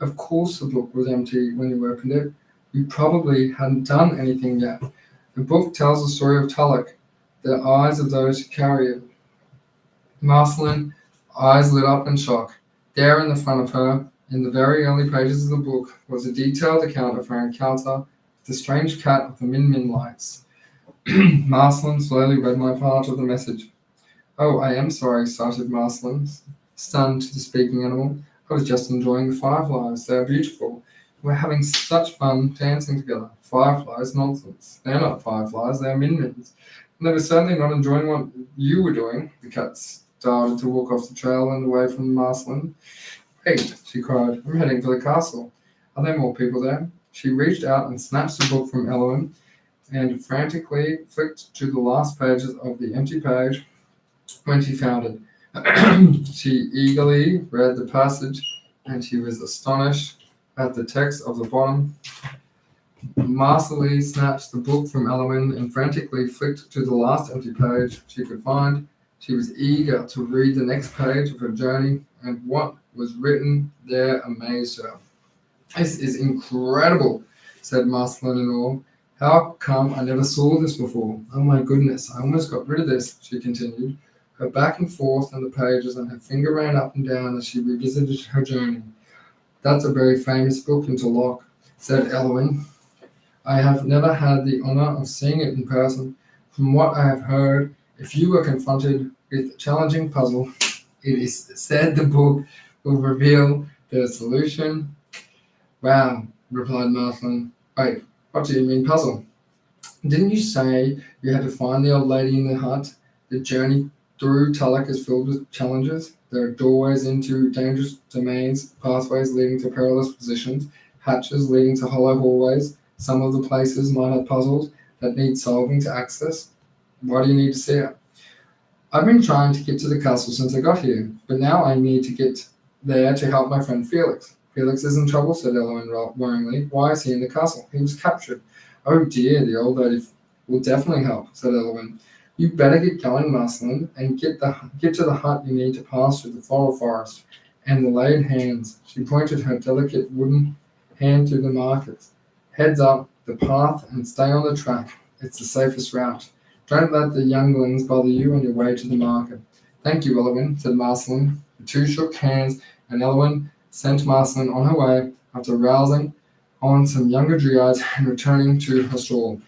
Of course the book was empty when you opened it. You probably hadn't done anything yet. The book tells the story of Tulloch, the eyes of those who carry it. Marceline, eyes lit up in shock. There in the front of her, in the very early pages of the book, was a detailed account of her encounter with the strange cat of the Min Min lights. Marceline slowly read my part of the message. Oh, I am sorry, sighed Marceline, stunned to the speaking animal. I was just enjoying the fireflies. They are beautiful. We're having such fun dancing together. Fireflies? Nonsense. They're not fireflies, they're min-mins. And they were certainly not enjoying what you were doing. The cat started to walk off the trail and away from Marceline. Wait, she cried. I'm heading for the castle. Are there more people there? She reached out and snatched the book from Elon and frantically flicked to the last pages of the empty page when she found it. She eagerly read the passage, and she was astonished at the text of the bottom. Marceline snatched the book from Elwyn and frantically flicked to the last empty page she could find. She was eager to read the next page of her journey, and what was written there amazed her. This is incredible, said Marceline in awe. How come I never saw this before? Oh my goodness, I almost got rid of this, she continued, her back and forth on the pages, and her finger ran up and down as she revisited her journey. That's a very famous book in Tulloch, said Elwyn. I have never had the honour of seeing it in person. From what I have heard, if you were confronted with a challenging puzzle, it is said the book will reveal the solution. Wow, replied Marceline. Wait, what do you mean puzzle? Didn't you say you had to find the old lady in the hut? The journey through Tulloch is filled with challenges. There are doorways into dangerous domains, pathways leading to perilous positions, hatches leading to hollow hallways. Some of the places might have puzzles that need solving to access. Why do you need to see it? I've been trying to get to the castle since I got here, but now I need to get there to help my friend Felix. Felix is in trouble, said Elon worryingly. Why is he in the castle? He was captured. Oh dear, the old lady will definitely help, said Elwyn. You better get going, Marceline, and get to the hut you need to pass through the floral forest. And the laid hands. She pointed her delicate wooden hand to the markers. Heads up, the path, and stay on the track. It's the safest route. Don't let the younglings bother you on your way to the market. Thank you, Elwyn, said Marceline. The two shook hands, and Elwyn sent Marceline on her way after rousing on some younger dryads and returning to her stall.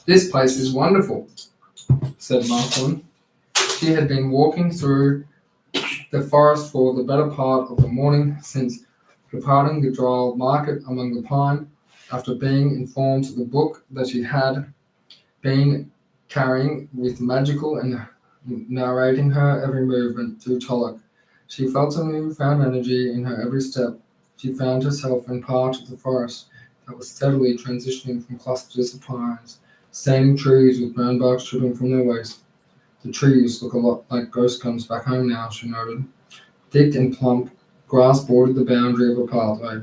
This place is wonderful, said Marceline. She had been walking through the forest for the better part of the morning since departing the Dahl market among the pine, after being informed the book that she had been carrying with magical and narrating her every movement through Tulloch. She felt a newfound energy in her every step. She found herself in part of the forest that was steadily transitioning from clusters of pines, standing trees with brown bark dripping from their waist. The trees look a lot like ghost guns back home now, she noted. Thick and plump, grass bordered the boundary of a pathway.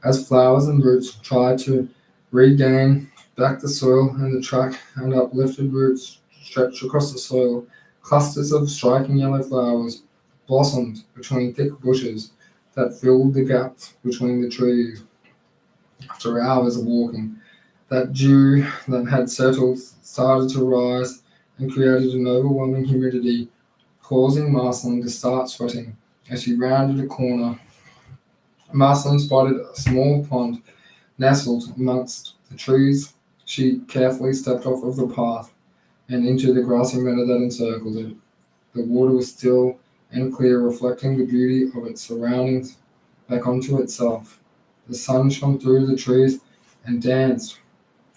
As flowers and roots tried to regain back the soil and the track, and uplifted roots stretched across the soil, clusters of striking yellow flowers blossomed between thick bushes that filled the gaps between the trees. After hours of walking, that dew that had settled started to rise and created an overwhelming humidity, causing Marceline to start sweating. As she rounded a corner, Marceline spotted a small pond nestled amongst the trees. She carefully stepped off of the path and into the grassy meadow that encircled it. The water was still and clear, reflecting the beauty of its surroundings back onto itself. The sun shone through the trees and danced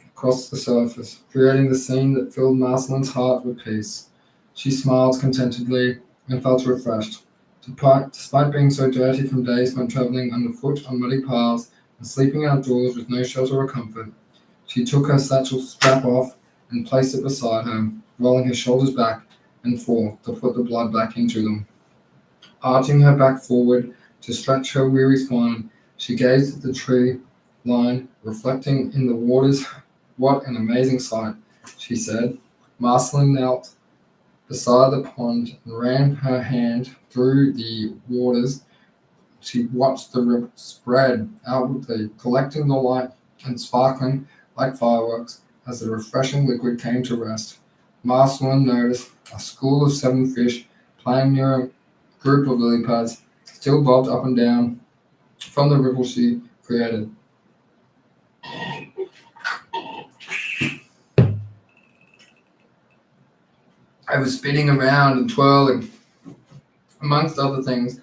across the surface, creating the scene that filled Marceline's heart with peace. She smiled contentedly and felt refreshed. Despite being so dirty from days spent travelling underfoot on muddy paths and sleeping outdoors with no shelter or comfort, she took her satchel strap off and placed it beside her, rolling her shoulders back and forth to put the blood back into them. Arching her back forward to stretch her weary spine, she gazed at the tree line reflecting in the waters. What an amazing sight, she said. Marceline knelt beside the pond and ran her hand through the waters. She watched the river spread outwardly, collecting the light and sparkling like fireworks as the refreshing liquid came to rest. Marceline noticed a school of 7 fish playing near a group of lily pads still bobbed up and down from the ripple she created. I was spinning around and twirling. Amongst other things,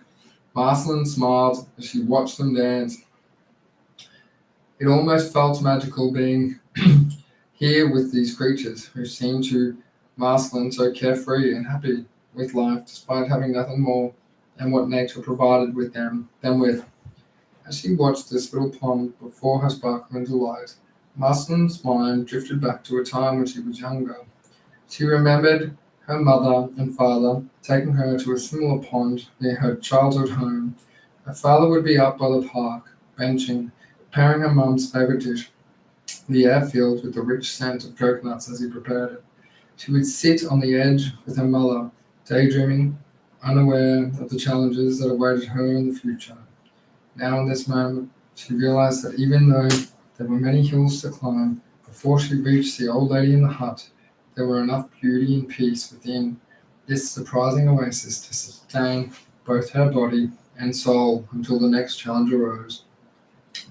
Marceline smiled as she watched them dance. It almost felt magical being here with these creatures who seemed to Marceline so carefree and happy with life despite having nothing more than what nature provided with them with. As she watched this little pond before her sparkling delight, Marceline's mind drifted back to a time when she was younger. She remembered her mother and father taking her to a similar pond near her childhood home. Her father would be up by the park, benching, preparing her mum's favourite dish, the air filled with the rich scent of coconuts as he prepared it. She would sit on the edge with her mother, daydreaming, unaware of the challenges that awaited her in the future. Now in this moment, she realized that even though there were many hills to climb before she reached the old lady in the hut, there were enough beauty and peace within this surprising oasis to sustain both her body and soul until the next challenge arose.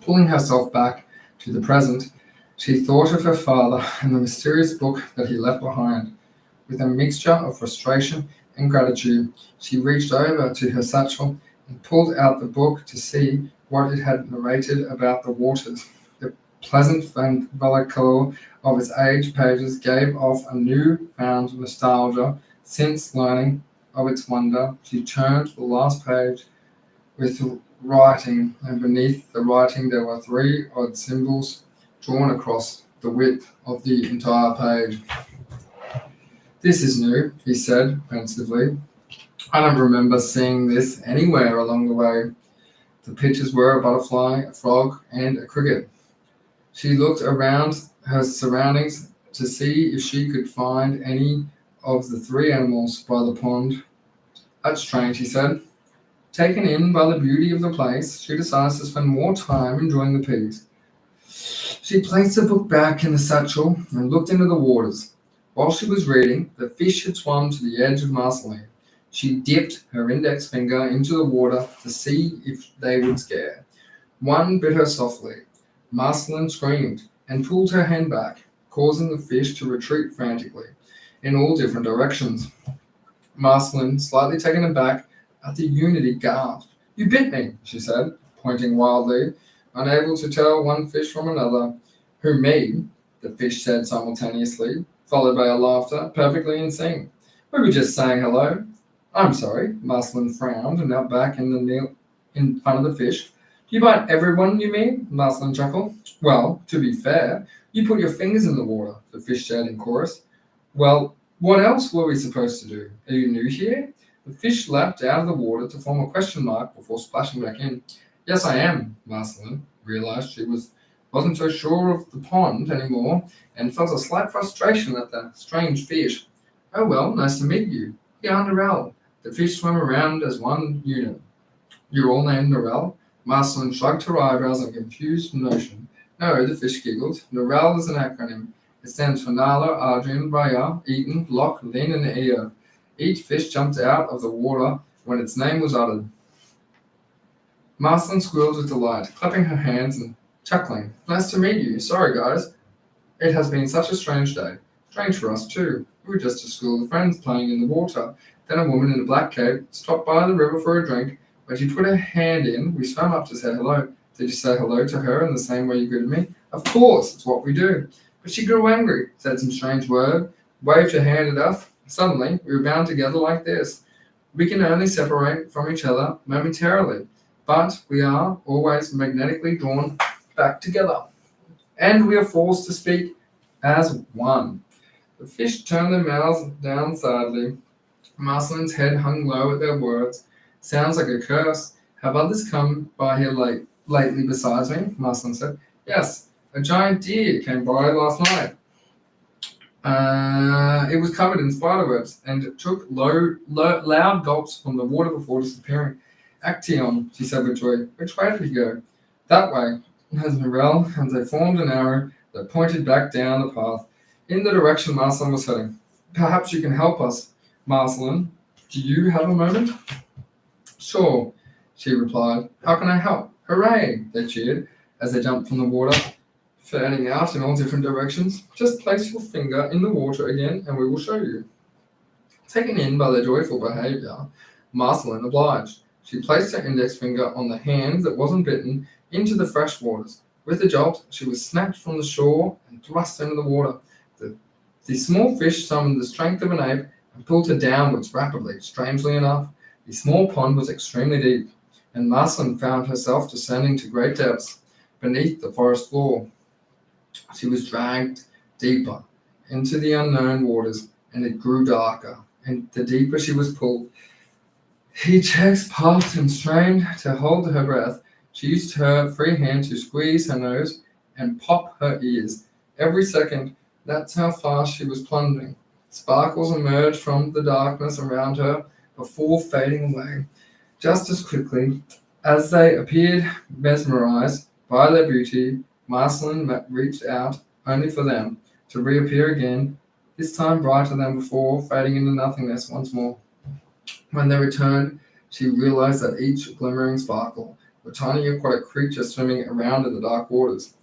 Pulling herself back to the present, she thought of her father and the mysterious book that he left behind. With a mixture of frustration and gratitude, she reached over to her satchel and pulled out the book to see what it had narrated about the waters. The pleasant vanilla color of its aged pages gave off a new-found nostalgia. Since learning of its wonder, she turned to the last page with writing, and beneath the writing there were 3 odd symbols drawn across the width of the entire page. "This is new," he said pensively. "I don't remember seeing this anywhere along the way." The pictures were a butterfly, a frog, and a cricket. She looked around her surroundings to see if she could find any of the 3 animals by the pond. "That's strange," he said. Taken in by the beauty of the place, she decides to spend more time enjoying the piece. She placed the book back in the satchel and looked into the waters. While she was reading, the fish had swum to the edge of Marceline. She dipped her index finger into the water to see if they would scare. One bit her softly. Marceline screamed and pulled her hand back, causing the fish to retreat frantically in all different directions. Marceline, slightly taken aback at the unity, gasped. "You bit me," she said, pointing wildly, unable to tell one fish from another. "Who, me?" the fish said simultaneously, followed by a laughter perfectly in sync. "We were just saying hello." "I'm sorry," Marceline frowned and knelt back in front of the fish. "You bite everyone, you mean?" Marceline chuckled. "Well, to be fair, you put your fingers in the water," the fish said in chorus. "Well, what else were we supposed to do? Are you new here?" The fish lapped out of the water to form a question mark before splashing back in. "Yes, I am." Marceline realized she wasn't so sure of the pond anymore and felt a slight frustration at the strange fish. "Oh well, nice to meet you. We are Norel." The fish swam around as one unit. "You're all named Norel?" Marceline shrugged her eyebrows in confused notion. "No," the fish giggled. "Norel is an acronym. It stands for Nala, Adrian, Raya, Eaton, Locke, Lynn, and Ea." Each fish jumped out of the water when its name was uttered. Marceline squealed with delight, clapping her hands and chuckling. "Nice to meet you. Sorry, guys. It has been such a strange day. Strange for us, too. We were just a school of friends playing in the water. Then a woman in a black cape stopped by the river for a drink. When she put her hand in, we swam up to say hello. Did you say hello to her in the same way you greeted me? Of course, it's what we do. But she grew angry, said some strange word, waved her hand at us. Suddenly, we were bound together like this. We can only separate from each other momentarily, but we are always magnetically drawn back together. And we are forced to speak as one. The fish turned their mouths down sadly. Marceline's head hung low at their words. Sounds like a curse. Have others come by here lately besides me? Marceline said. Yes, a giant deer came by last night. It was covered in spiderwebs and took loud gulps from the water before disappearing. Actaeon, she said with joy. Which way did he go? That way, as Morel, and they formed an arrow that pointed back down the path, in the direction Marceline was heading. Perhaps you can help us, Marceline. Do you have a moment? Sure, she replied. How can I help? Hooray! They cheered as they jumped from the water, fanning out in all different directions. Just place your finger in the water again and we will show you. Taken in by their joyful behaviour, Marceline obliged. She placed her index finger on the hand that wasn't bitten into the fresh waters. With a jolt, she was snatched from the shore and thrust into the water. The small fish summoned the strength of an ape and pulled her downwards rapidly. Strangely enough, the small pond was extremely deep, and Marceline found herself descending to great depths beneath the forest floor. She was dragged deeper into the unknown waters, and it grew darker, and the deeper she was pulled. Each hex puffed and strained to hold her breath. She used her free hand to squeeze her nose and pop her ears. Every second, that's how fast she was plunging. Sparkles emerged from the darkness around her before fading away. Just as quickly as they appeared mesmerized by their beauty, Marceline reached out only for them to reappear again, this time brighter than before, fading into nothingness once more. When they returned, she realized that each glimmering sparkle were tiny aquatic creatures swimming around in the dark waters.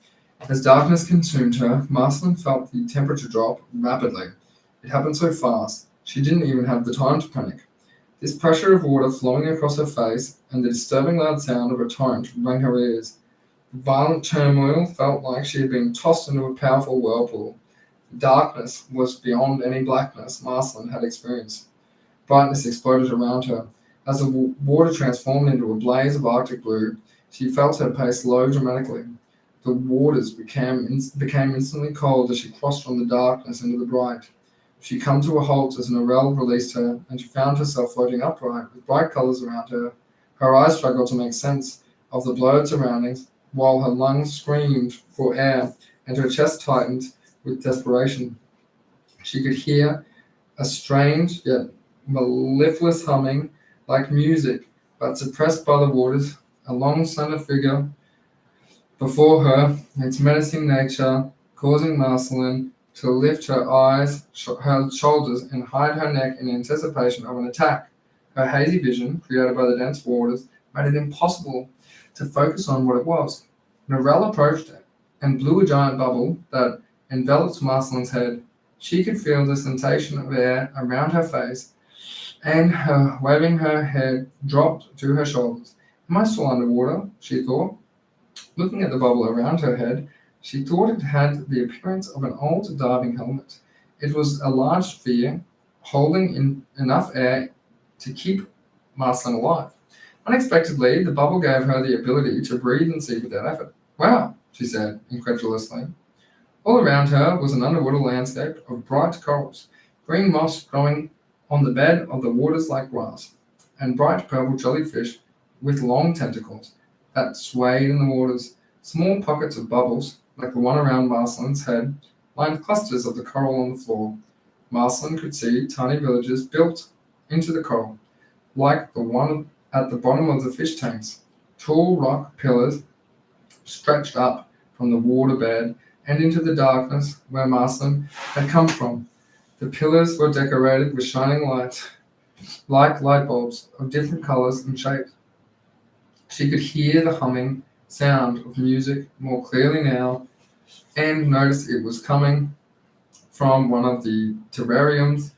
As darkness consumed her, Marceline felt the temperature drop rapidly. It happened so fast, she didn't even have the time to panic. This pressure of water flowing across her face and the disturbing loud sound of a torrent rang her ears. The violent turmoil felt like she had been tossed into a powerful whirlpool. The darkness was beyond any blackness Marceline had experienced. Brightness exploded around her. As the water transformed into a blaze of Arctic blue, she felt her pace slow dramatically. The waters became instantly cold as she crossed from the darkness into the bright. She came to a halt as Norel released her, and she found herself floating upright with bright colors around her. Her eyes struggled to make sense of the blurred surroundings, while her lungs screamed for air and her chest tightened with desperation. She could hear a strange yet mellifluous humming like music, but suppressed by the waters. A long, slender figure before her, its menacing nature causing Marceline to lift her eyes, her shoulders, and hide her neck in anticipation of an attack. Her hazy vision, created by the dense waters, made it impossible to focus on what it was. Norel approached it and blew a giant bubble that enveloped Marceline's head. She could feel the sensation of air around her face, and waving her head dropped to her shoulders. Am I still underwater? She thought. Looking at the bubble around her head, she thought it had the appearance of an old diving helmet. It was a large sphere, holding in enough air to keep Marceline alive. Unexpectedly, the bubble gave her the ability to breathe and see without effort. Wow, she said, incredulously. All around her was an underwater landscape of bright corals, green moss growing on the bed of the waters like grass, and bright purple jellyfish with long tentacles that swayed in the waters. Small pockets of bubbles, like the one around Marceline's head, lined clusters of the coral on the floor. Marceline could see tiny villages built into the coral, like the one at the bottom of the fish tanks. Tall rock pillars stretched up from the waterbed and into the darkness where Marceline had come from. The pillars were decorated with shining lights, like light bulbs of different colors and shapes. She could hear the humming sound of music more clearly now and noticed it was coming from one of the terrariums,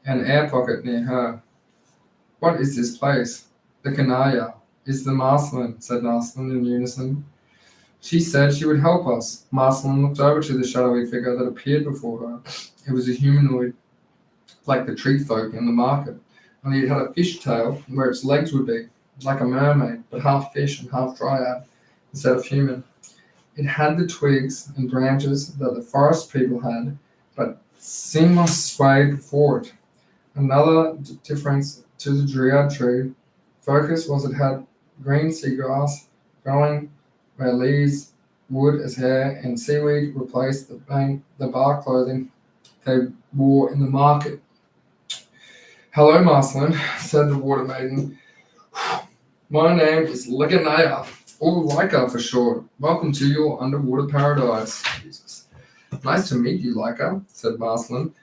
an air pocket near her. What is this place? The Canaya is the Marceline, said Marceline in unison. She said she would help us. Marceline looked over to the shadowy figure that appeared before her. It was a humanoid, like the tree folk in the market, only it had a fish tail where its legs would be, like a mermaid, but half fish and half dryad, instead of human. It had the twigs and branches that the forest people had, but seemed swayed before it. Another difference to the dryad tree focus was it had green seagrass growing where leaves, wood as hair, and seaweed replaced the bark clothing they wore in the market. Hello, Marceline, said the water maiden. My name is Liganaya, or Laika for short. Welcome to your underwater paradise. Jesus. Nice to meet you, Laika, said Marceline,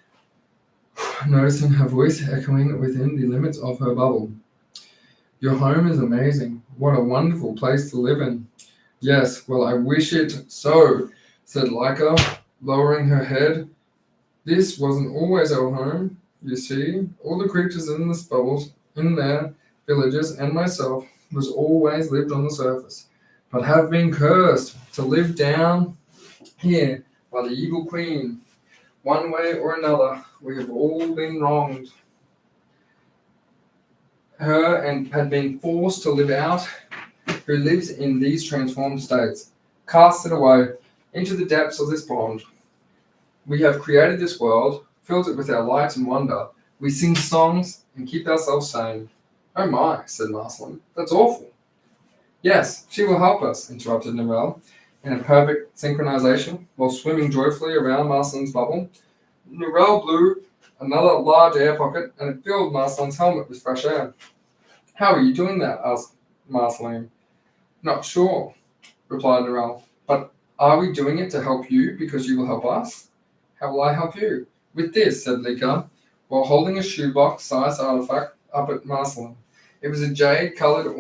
noticing her voice echoing within the limits of her bubble. Your home is amazing. What a wonderful place to live in. Yes, well, I wish it so, said Laika, lowering her head. This wasn't always our home, you see. All the creatures in this bubble, in their villages, and myself was always lived on the surface, but have been cursed to live down here by the evil queen. One way or another, we have all been wronged. Her and had been forced to live out, who lives in these transformed states, casted away into the depths of this pond. We have created this world, filled it with our light and wonder. We sing songs and keep ourselves sane. Oh my, said Marceline, that's awful. Yes, she will help us, interrupted Noelle, in a perfect synchronization, while swimming joyfully around Marceline's bubble. Noelle blew another large air pocket, and it filled Marceline's helmet with fresh air. How are you doing that? Asked Marceline. Not sure, replied Noelle, but are we doing it to help you because you will help us? How will I help you? With this, said Lika, while holding a shoebox-sized artifact up at Marceline. It was a jade-colored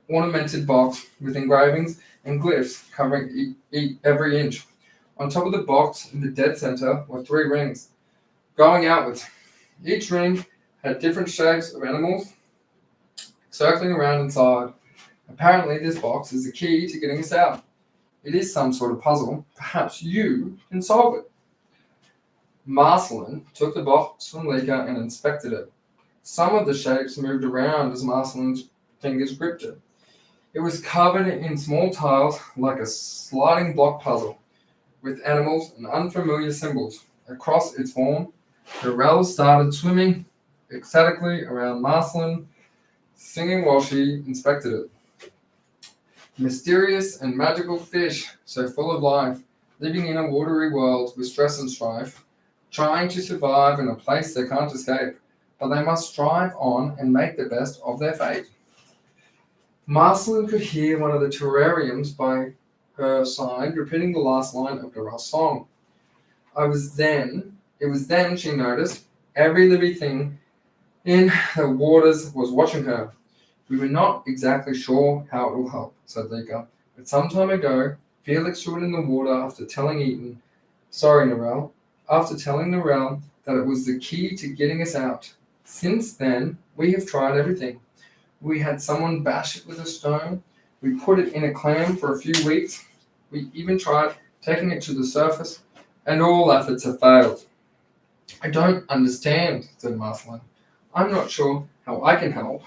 ornamented box with engravings and glyphs covering every inch. On top of the box, in the dead center, were 3 rings, going outwards. Each ring had different shapes of animals circling around inside. Apparently, this box is the key to getting us out. It is some sort of puzzle. Perhaps you can solve it. Marceline took the box from Lika and inspected it. Some of the shapes moved around as Marceline's fingers gripped it. It was covered in small tiles like a sliding block puzzle, with animals and unfamiliar symbols. Across its form, Noelle started swimming ecstatically around Marceline, singing while she inspected it. Mysterious and magical fish, so full of life, living in a watery world with stress and strife, trying to survive in a place they can't escape, but they must strive on and make the best of their fate. Marceline could hear one of the terrariums by her side repeating the last line of Noelle's song. It was then she noticed every living thing in the waters was watching her. We were not exactly sure how it will help, said Lika, but some time ago, Felix threw it in the water after telling Noelle that it was the key to getting us out. Since then, we have tried everything. We had someone bash it with a stone. We put it in a clam for a few weeks. We even tried taking it to the surface, and all efforts have failed. I don't understand, said Marceline. I'm not sure how I can help.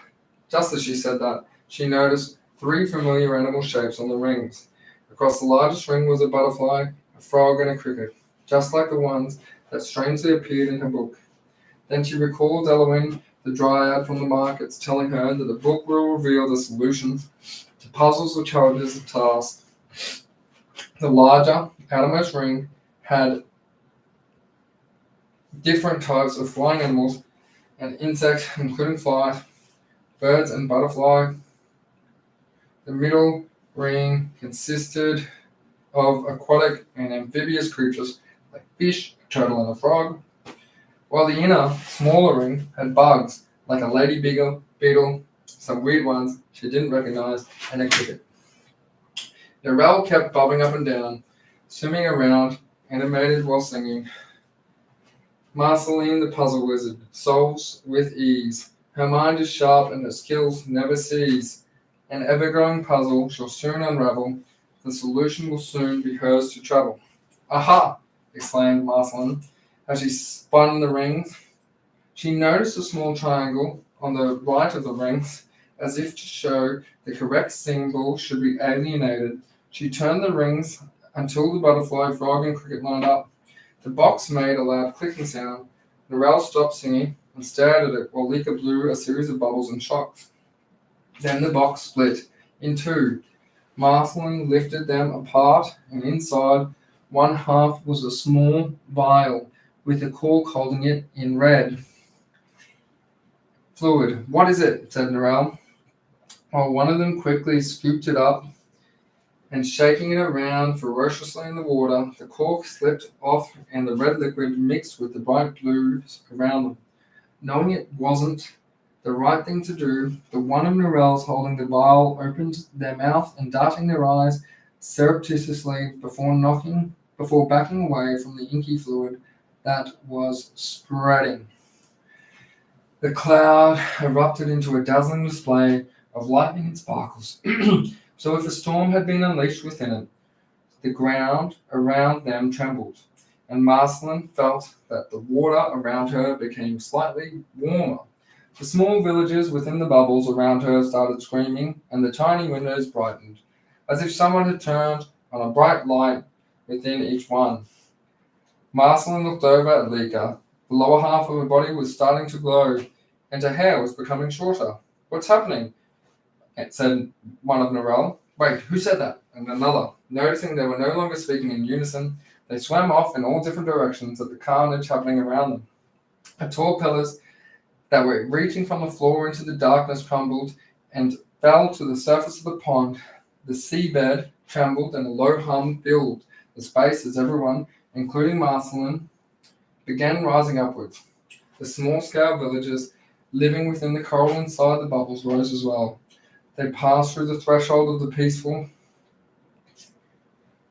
Just as she said that, she noticed 3 familiar animal shapes on the rings. Across the largest ring was a butterfly, a frog, and a cricket, just like the ones that strangely appeared in her book. Then she recalled Elon, the dryad from the markets, telling her that the book will reveal the solutions to puzzles or challenges of tasks. The larger, outermost ring had different types of flying animals and insects, including flies, birds, and butterfly. The middle ring consisted of aquatic and amphibious creatures like fish, a turtle, and a frog, while the inner, smaller ring had bugs like a lady beetle, some weird ones she didn't recognize, and a cricket. Noelle kept bobbing up and down, swimming around, animated while singing. Marceline, the puzzle wizard, solves with ease. Her mind is sharp and her skills never cease. An ever-growing puzzle shall soon unravel, The solution will soon be hers to travel. Aha! Exclaimed Merceline as she spun the rings. She noticed a small triangle on the right of the rings, as if to show the correct symbol should be alienated. She turned the rings until the butterfly, frog, and cricket lined up. The box made a loud clicking sound. Narelle stopped singing and stared at it while Lika blew a series of bubbles and shocks. Then the box split in two. Merceline lifted them apart, and inside one half was a small vial with a cork holding it in red fluid. What is it? Said Narelle, while one of them quickly scooped it up and shaking it around ferociously in the water. The cork slipped off and the red liquid mixed with the bright blues around them. Knowing it wasn't the right thing to do, the one of Narelle's holding the vial opened their mouth and darting their eyes surreptitiously before backing away from the inky fluid that was spreading. The cloud erupted into a dazzling display of lightning and sparkles. So if a storm had been unleashed within it, the ground around them trembled, and Merceline felt that the water around her became slightly warmer. The small villages within the bubbles around her started screaming, and the tiny windows brightened, as if someone had turned on a bright light within each one. Merceline looked over at Lika. The lower half of her body was starting to glow, and her hair was becoming shorter. What's happening? Said one of Narelle. Wait, who said that? And another. Noticing they were no longer speaking in unison, they swam off in all different directions at the carnage happening around them. The tall pillars that were reaching from the floor into the darkness crumbled and fell to the surface of the pond. The seabed trembled and a low hum filled the space as everyone, including Merceline, began rising upwards. The small-scale villages living within the coral inside the bubbles rose as well. They passed through the threshold of the peaceful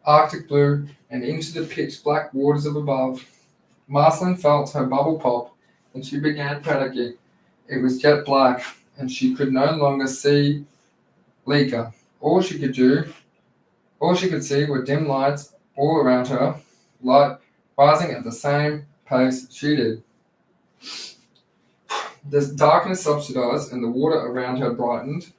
Arctic blue and into the pitch-black waters of above. Merceline felt her bubble pop, and she began panicking. It was jet black, and she could no longer see Lika. All she could see were dim lights all around her, light rising at the same pace she did. The darkness subsidized, and the water around her brightened.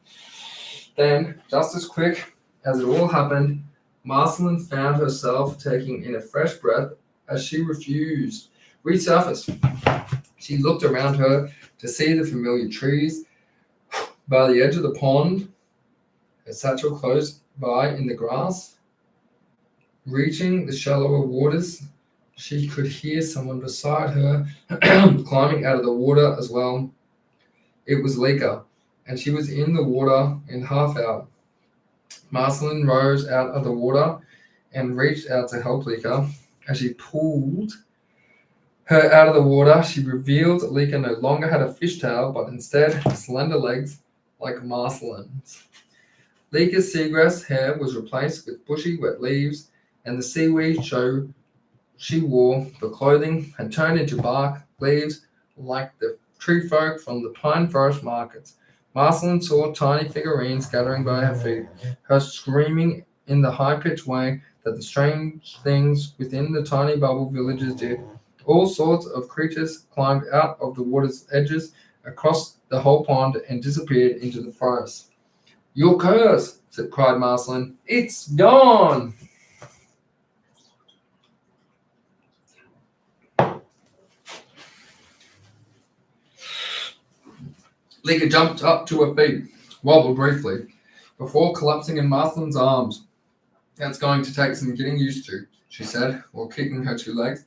Then, just as quick as it all happened, Merceline found herself taking in a fresh breath as she resurfaced. She looked around her to see the familiar trees by the edge of the pond, her satchel close by in the grass. Reaching the shallower waters, she could hear someone beside her climbing out of the water as well. It was Lika, and she was in the water in half hour. Merceline rose out of the water and reached out to help Lika. As she pulled her out of the water, she revealed that Lika no longer had a fishtail, but instead slender legs like Merceline's. Lika's seagrass hair was replaced with bushy, wet leaves, and the seaweed she wore for clothing had turned into bark, leaves, like the tree folk from the pine forest markets. Merceline saw tiny figurines scattering by her feet, her screaming in the high-pitched way that the strange things within the tiny bubble villages did. All sorts of creatures climbed out of the water's edges across the whole pond and disappeared into the forest. Your curse, cried Merceline. It's gone! Lika jumped up to her feet, wobbled briefly, before collapsing in Merceline's arms. That's going to take some getting used to, she said, while kicking her two legs.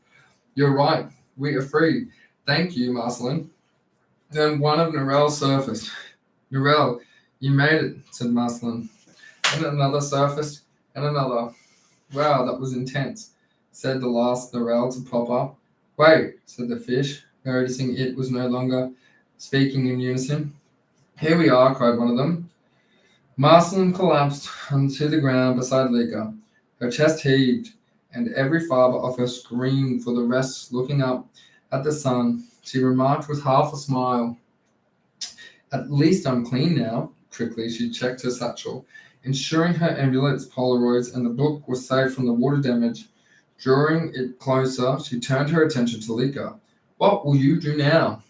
You're right. We are free. Thank you, Merceline. Then one of Narelle surfaced. Narelle, you made it, said Merceline. And another surfaced, and another. Wow, that was intense, said the last Narelle to pop up. Wait, said the fish, noticing it was no longer speaking in unison. Here we are, cried one of them. Merceline collapsed onto the ground beside Lika. Her chest heaved, and every fiber of her screamed for the rest. Looking up at the sun, she remarked with half a smile, At least I'm clean now. Quickly she checked her satchel. ensuring her ambulance Polaroids and the book was saved from the water damage. Drawing it closer, she turned her attention to Lika. What will you do now?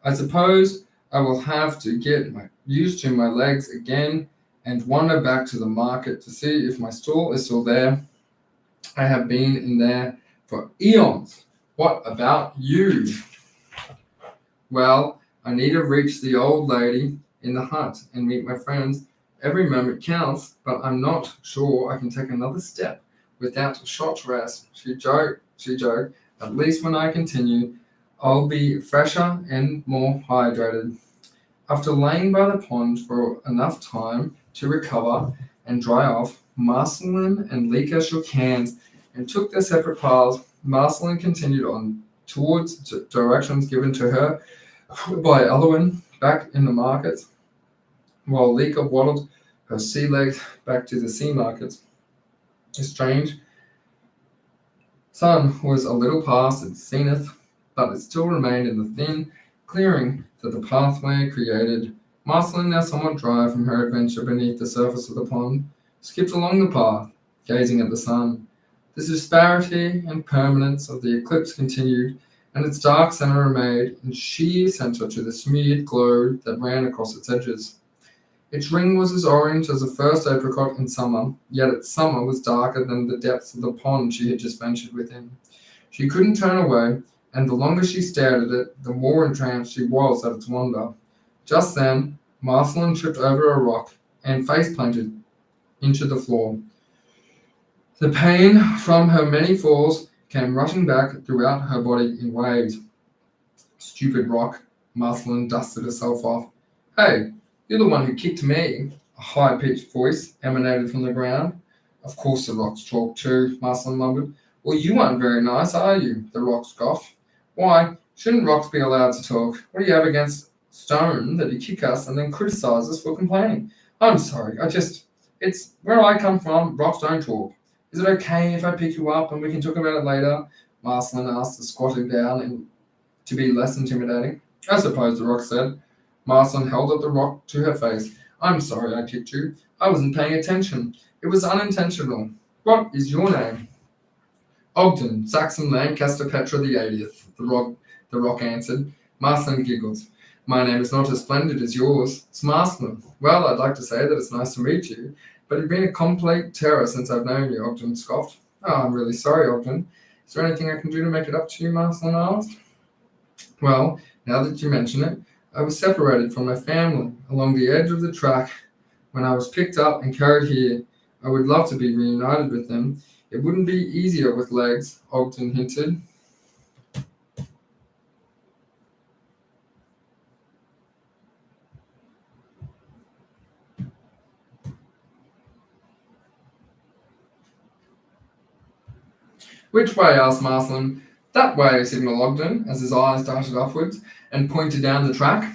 I suppose I will have to get used to my legs again and wander back to the market to see if my stall is still there. I have been in there for eons. What about you? Well, I need to reach the old lady in the hut and meet my friends. Every moment counts, but I'm not sure I can take another step without a short rest. She joked. At least when I continue, I'll be fresher and more hydrated. After laying by the pond for enough time to recover and dry off, Marceline and Lika shook hands and took their separate paths. Marceline continued on towards directions given to her by Elon back in the markets, while Lika waddled her sea legs back to the sea markets. The strange sun was a little past its zenith, but it still remained in the thin clearing that the pathway created. Marceline, now somewhat dry from her adventure beneath the surface of the pond, skipped along the path, gazing at the sun. The disparity and permanence of the eclipse continued, and its dark center remained in sheer center to the smeared glow that ran across its edges. Its ring was as orange as a first apricot in summer, yet its summer was darker than the depths of the pond she had just ventured within. She couldn't turn away, and the longer she stared at it, the more entranced she was at its wonder. Just then, Marceline tripped over a rock and face-planted into the floor. The pain from her many falls came rushing back throughout her body in waves. Stupid rock, Marceline dusted herself off. Hey, you're the one who kicked me. A high-pitched voice emanated from the ground. Of course the rocks talk too, Marceline mumbled. Well, you aren't very nice, are you? The rock scoffed. Why, shouldn't rocks be allowed to talk? What do you have against stone that you kick us and then criticize us for complaining? I'm sorry, it's where I come from, rocks don't talk. Is it okay if I pick you up and we can talk about it later? Marceline asked, squatting down and to be less intimidating. I suppose, the rock said. Marceline held up the rock to her face. I'm sorry I kicked you. I wasn't paying attention. It was unintentional. What is your name? Ogden, Saxon Lancaster Petra the 80th, the rock answered. Marceline giggled. My name is not as splendid as yours. It's Marceline. Well, I'd like to say that it's nice to meet you, but you've been a complete terror since I've known you, Ogden scoffed. Oh, I'm really sorry, Ogden. Is there anything I can do to make it up to you, Marceline asked. Well, now that you mention it, I was separated from my family along the edge of the track when I was picked up and carried here. I would love to be reunited with them. It wouldn't be easier with legs, Ogden hinted. Which way? Asked Marceline. That way, signaled Ogden, as his eyes darted upwards and pointed down the track.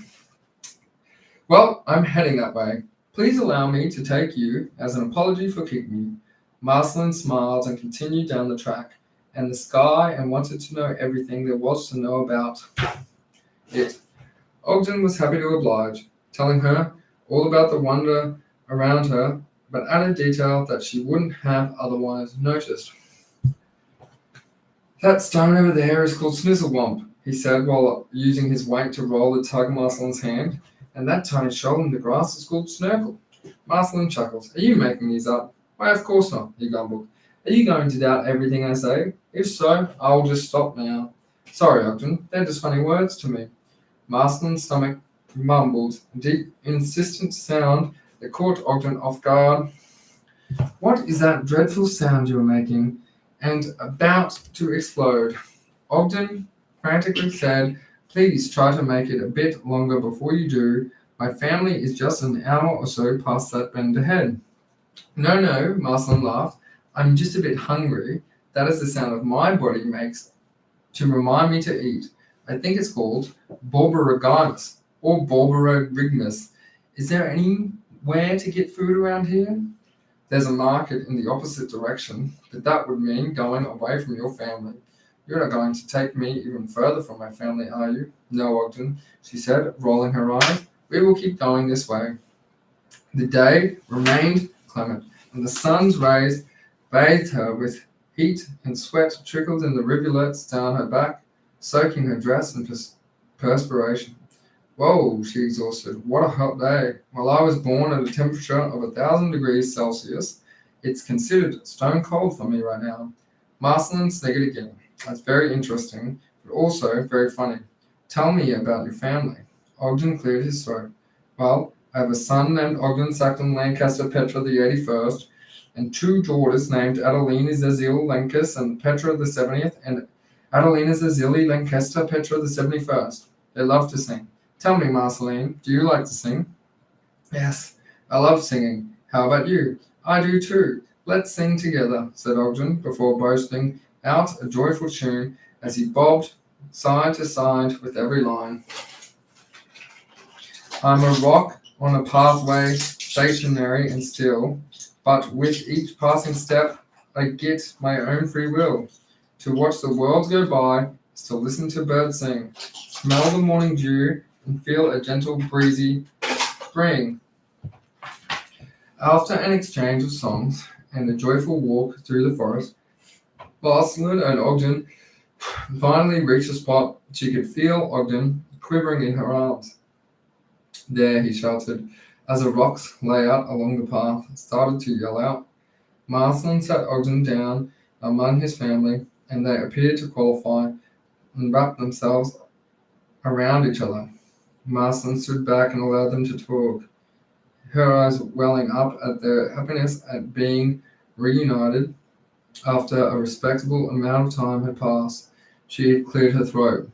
Well, I'm heading that way. Please allow me to take you as an apology for kicking you. Marceline smiled and continued down the track and the sky and wanted to know everything there was to know about it. Ogden was happy to oblige, telling her all about the wonder around her, but added detail that she wouldn't have otherwise noticed. That stone over there is called Snizzlewump, he said while using his weight to roll and tug Marceline's hand, and that tiny shoal in the grass is called Snurkle. Marceline chuckled. Are you making these up? Why, of course not, he grumbled. Are you going to doubt everything I say? If so, I'll just stop now. Sorry, Ogden, they're just funny words to me. Marceline's stomach mumbled, a deep, insistent sound that caught Ogden off guard. What is that dreadful sound you're making? And about to explode. Ogden frantically said, please try to make it a bit longer before you do. My family is just an hour or so past that bend ahead. No, Marceline laughed. I'm just a bit hungry. That is the sound of my body makes to remind me to eat. I think it's called Borborygmus or Borborygmus. Is there anywhere to get food around here? There's a market in the opposite direction, but that would mean going away from your family. You're not going to take me even further from my family, are you? No, Ogden, she said, rolling her eyes. We will keep going this way. The day remained clement, and the sun's rays bathed her with heat, and sweat trickled in the rivulets down her back, soaking her dress and perspiration. Whoa, she exhausted. What a hot day. Well, I was born at a temperature of 1,000 degrees Celsius. It's considered stone cold for me right now. Marceline sniggered again. That's very interesting, but also very funny. Tell me about your family. Ogden cleared his throat. Well, I have a son named Ogden Sackton Lancaster Petra the 81st, and two daughters named Adelina Zazil Lancaster and Petra the 70th, and Adelina Zazili Lancaster Petra the 71st. They love to sing. Tell me, Marceline, do you like to sing? Yes, I love singing. How about you? I do too. Let's sing together, said Ogden, before boasting out a joyful tune as he bobbed side to side with every line. I'm a rock on a pathway, stationary and still, but with each passing step I get my own free will. To watch the world go by is to listen to birds sing, smell the morning dew, and feel a gentle breezy spring. After an exchange of songs and a joyful walk through the forest, Marceline and Ogden finally reached a spot she could feel Ogden quivering in her arms. There, he shouted, as the rocks lay out along the path started to yell out. Marceline sat Ogden down among his family, and they appeared to qualify and wrap themselves around each other. Marceline stood back and allowed them to talk, her eyes welling up at their happiness at being reunited. After a respectable amount of time had passed, she had cleared her throat.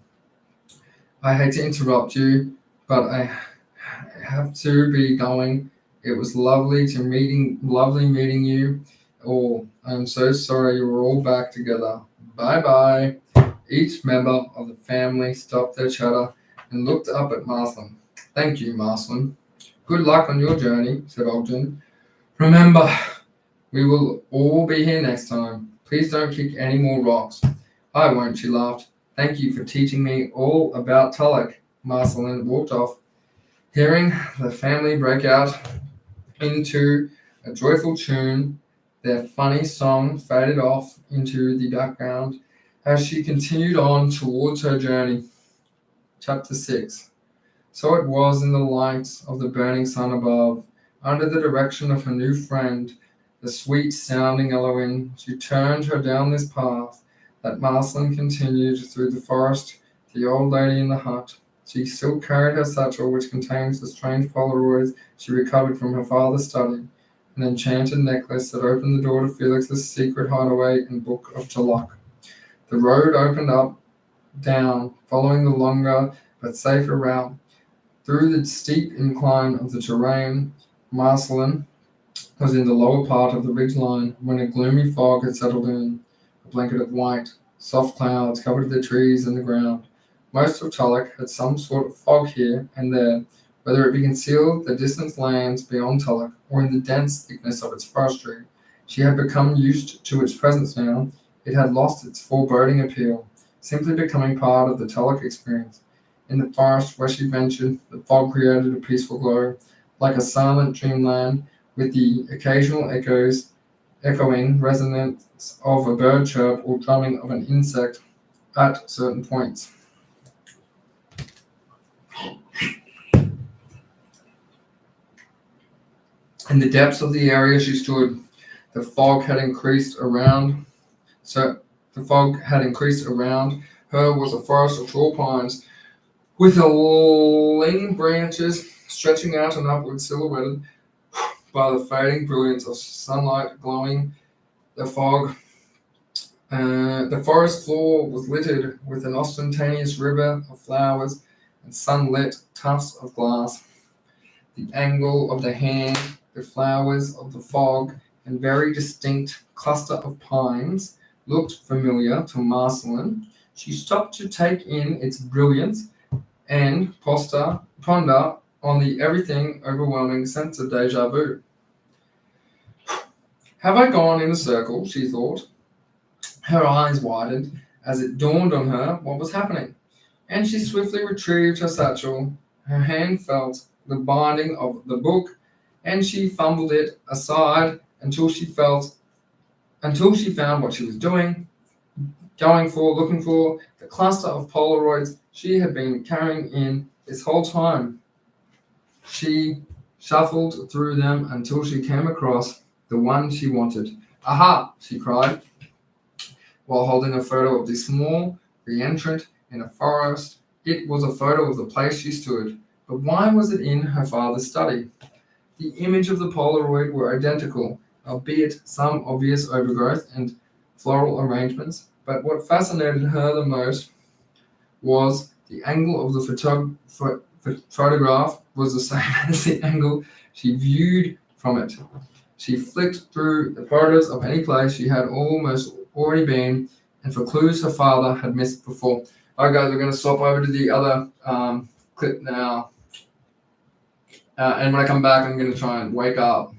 I hate to interrupt you, but I have to be going. It was lovely meeting you all. I'm so sorry you were all back together. Bye-bye. Each member of the family stopped their chatter and looked up at Marceline. Thank you, Marceline. Good luck on your journey, said Ogden. Remember, we will all be here next time. Please don't kick any more rocks. I won't, she laughed. Thank you for teaching me all about Tulloch. Marceline walked off. Hearing the family break out into a joyful tune, their funny song faded off into the background as she continued on towards her journey. Chapter 6. So it was in the light of the burning sun above, under the direction of her new friend, the sweet-sounding Elohim, she turned her down this path, that Marceline continued through the forest to the old lady in the hut. She still carried her satchel, which contains the strange Polaroids she recovered from her father's study, an enchanted necklace that opened the door to Felix's secret hideaway and Book of Tulloch. The road opened up, down, following the longer but safer route. Through the steep incline of the terrain, Marceline was in the lower part of the ridgeline when a gloomy fog had settled in. A blanket of white, soft clouds covered the trees and the ground. Most of Tulloch had some sort of fog here and there, whether it be concealed the distant lands beyond Tulloch or in the dense thickness of its forestry. She had become used to its presence now. It had lost its foreboding appeal, simply becoming part of the Tulloch experience. In the forest where she ventured, the fog created a peaceful glow, like a silent dreamland, with the occasional echoing resonance of a bird chirp or drumming of an insect at certain points. In the depths of the area she stood, the fog had increased around her was a forest of tall pines, with the lean branches stretching out and upward, silhouetted by the fading brilliance of sunlight glowing the fog. The forest floor was littered with an ostentatious river of flowers and sunlit tufts of glass. The angle of the hand, the flowers of the fog, and very distinct cluster of pines looked familiar to Marceline. She stopped to take in its brilliance and ponder on the everything overwhelming sense of deja vu. Have I gone in a circle, she thought. Her eyes widened as it dawned on her what was happening, and she swiftly retrieved her satchel. Her hand felt the binding of the book, and she fumbled it aside until she found what she was looking for, the cluster of Polaroids she had been carrying in this whole time. She shuffled through them until she came across the one she wanted. Aha! She cried, while holding a photo of the small re-entrant in a forest. It was a photo of the place she stood, but why was it in her father's study? The image of the Polaroid were identical, albeit some obvious overgrowth and floral arrangements, but what fascinated her the most was the angle of the photograph was the same as the angle she viewed from it. She flicked through the photos of any place she had almost already been, and for clues her father had missed before. Alright guys, we're going to swap over to the other clip now. And when I come back, I'm going to try and wake up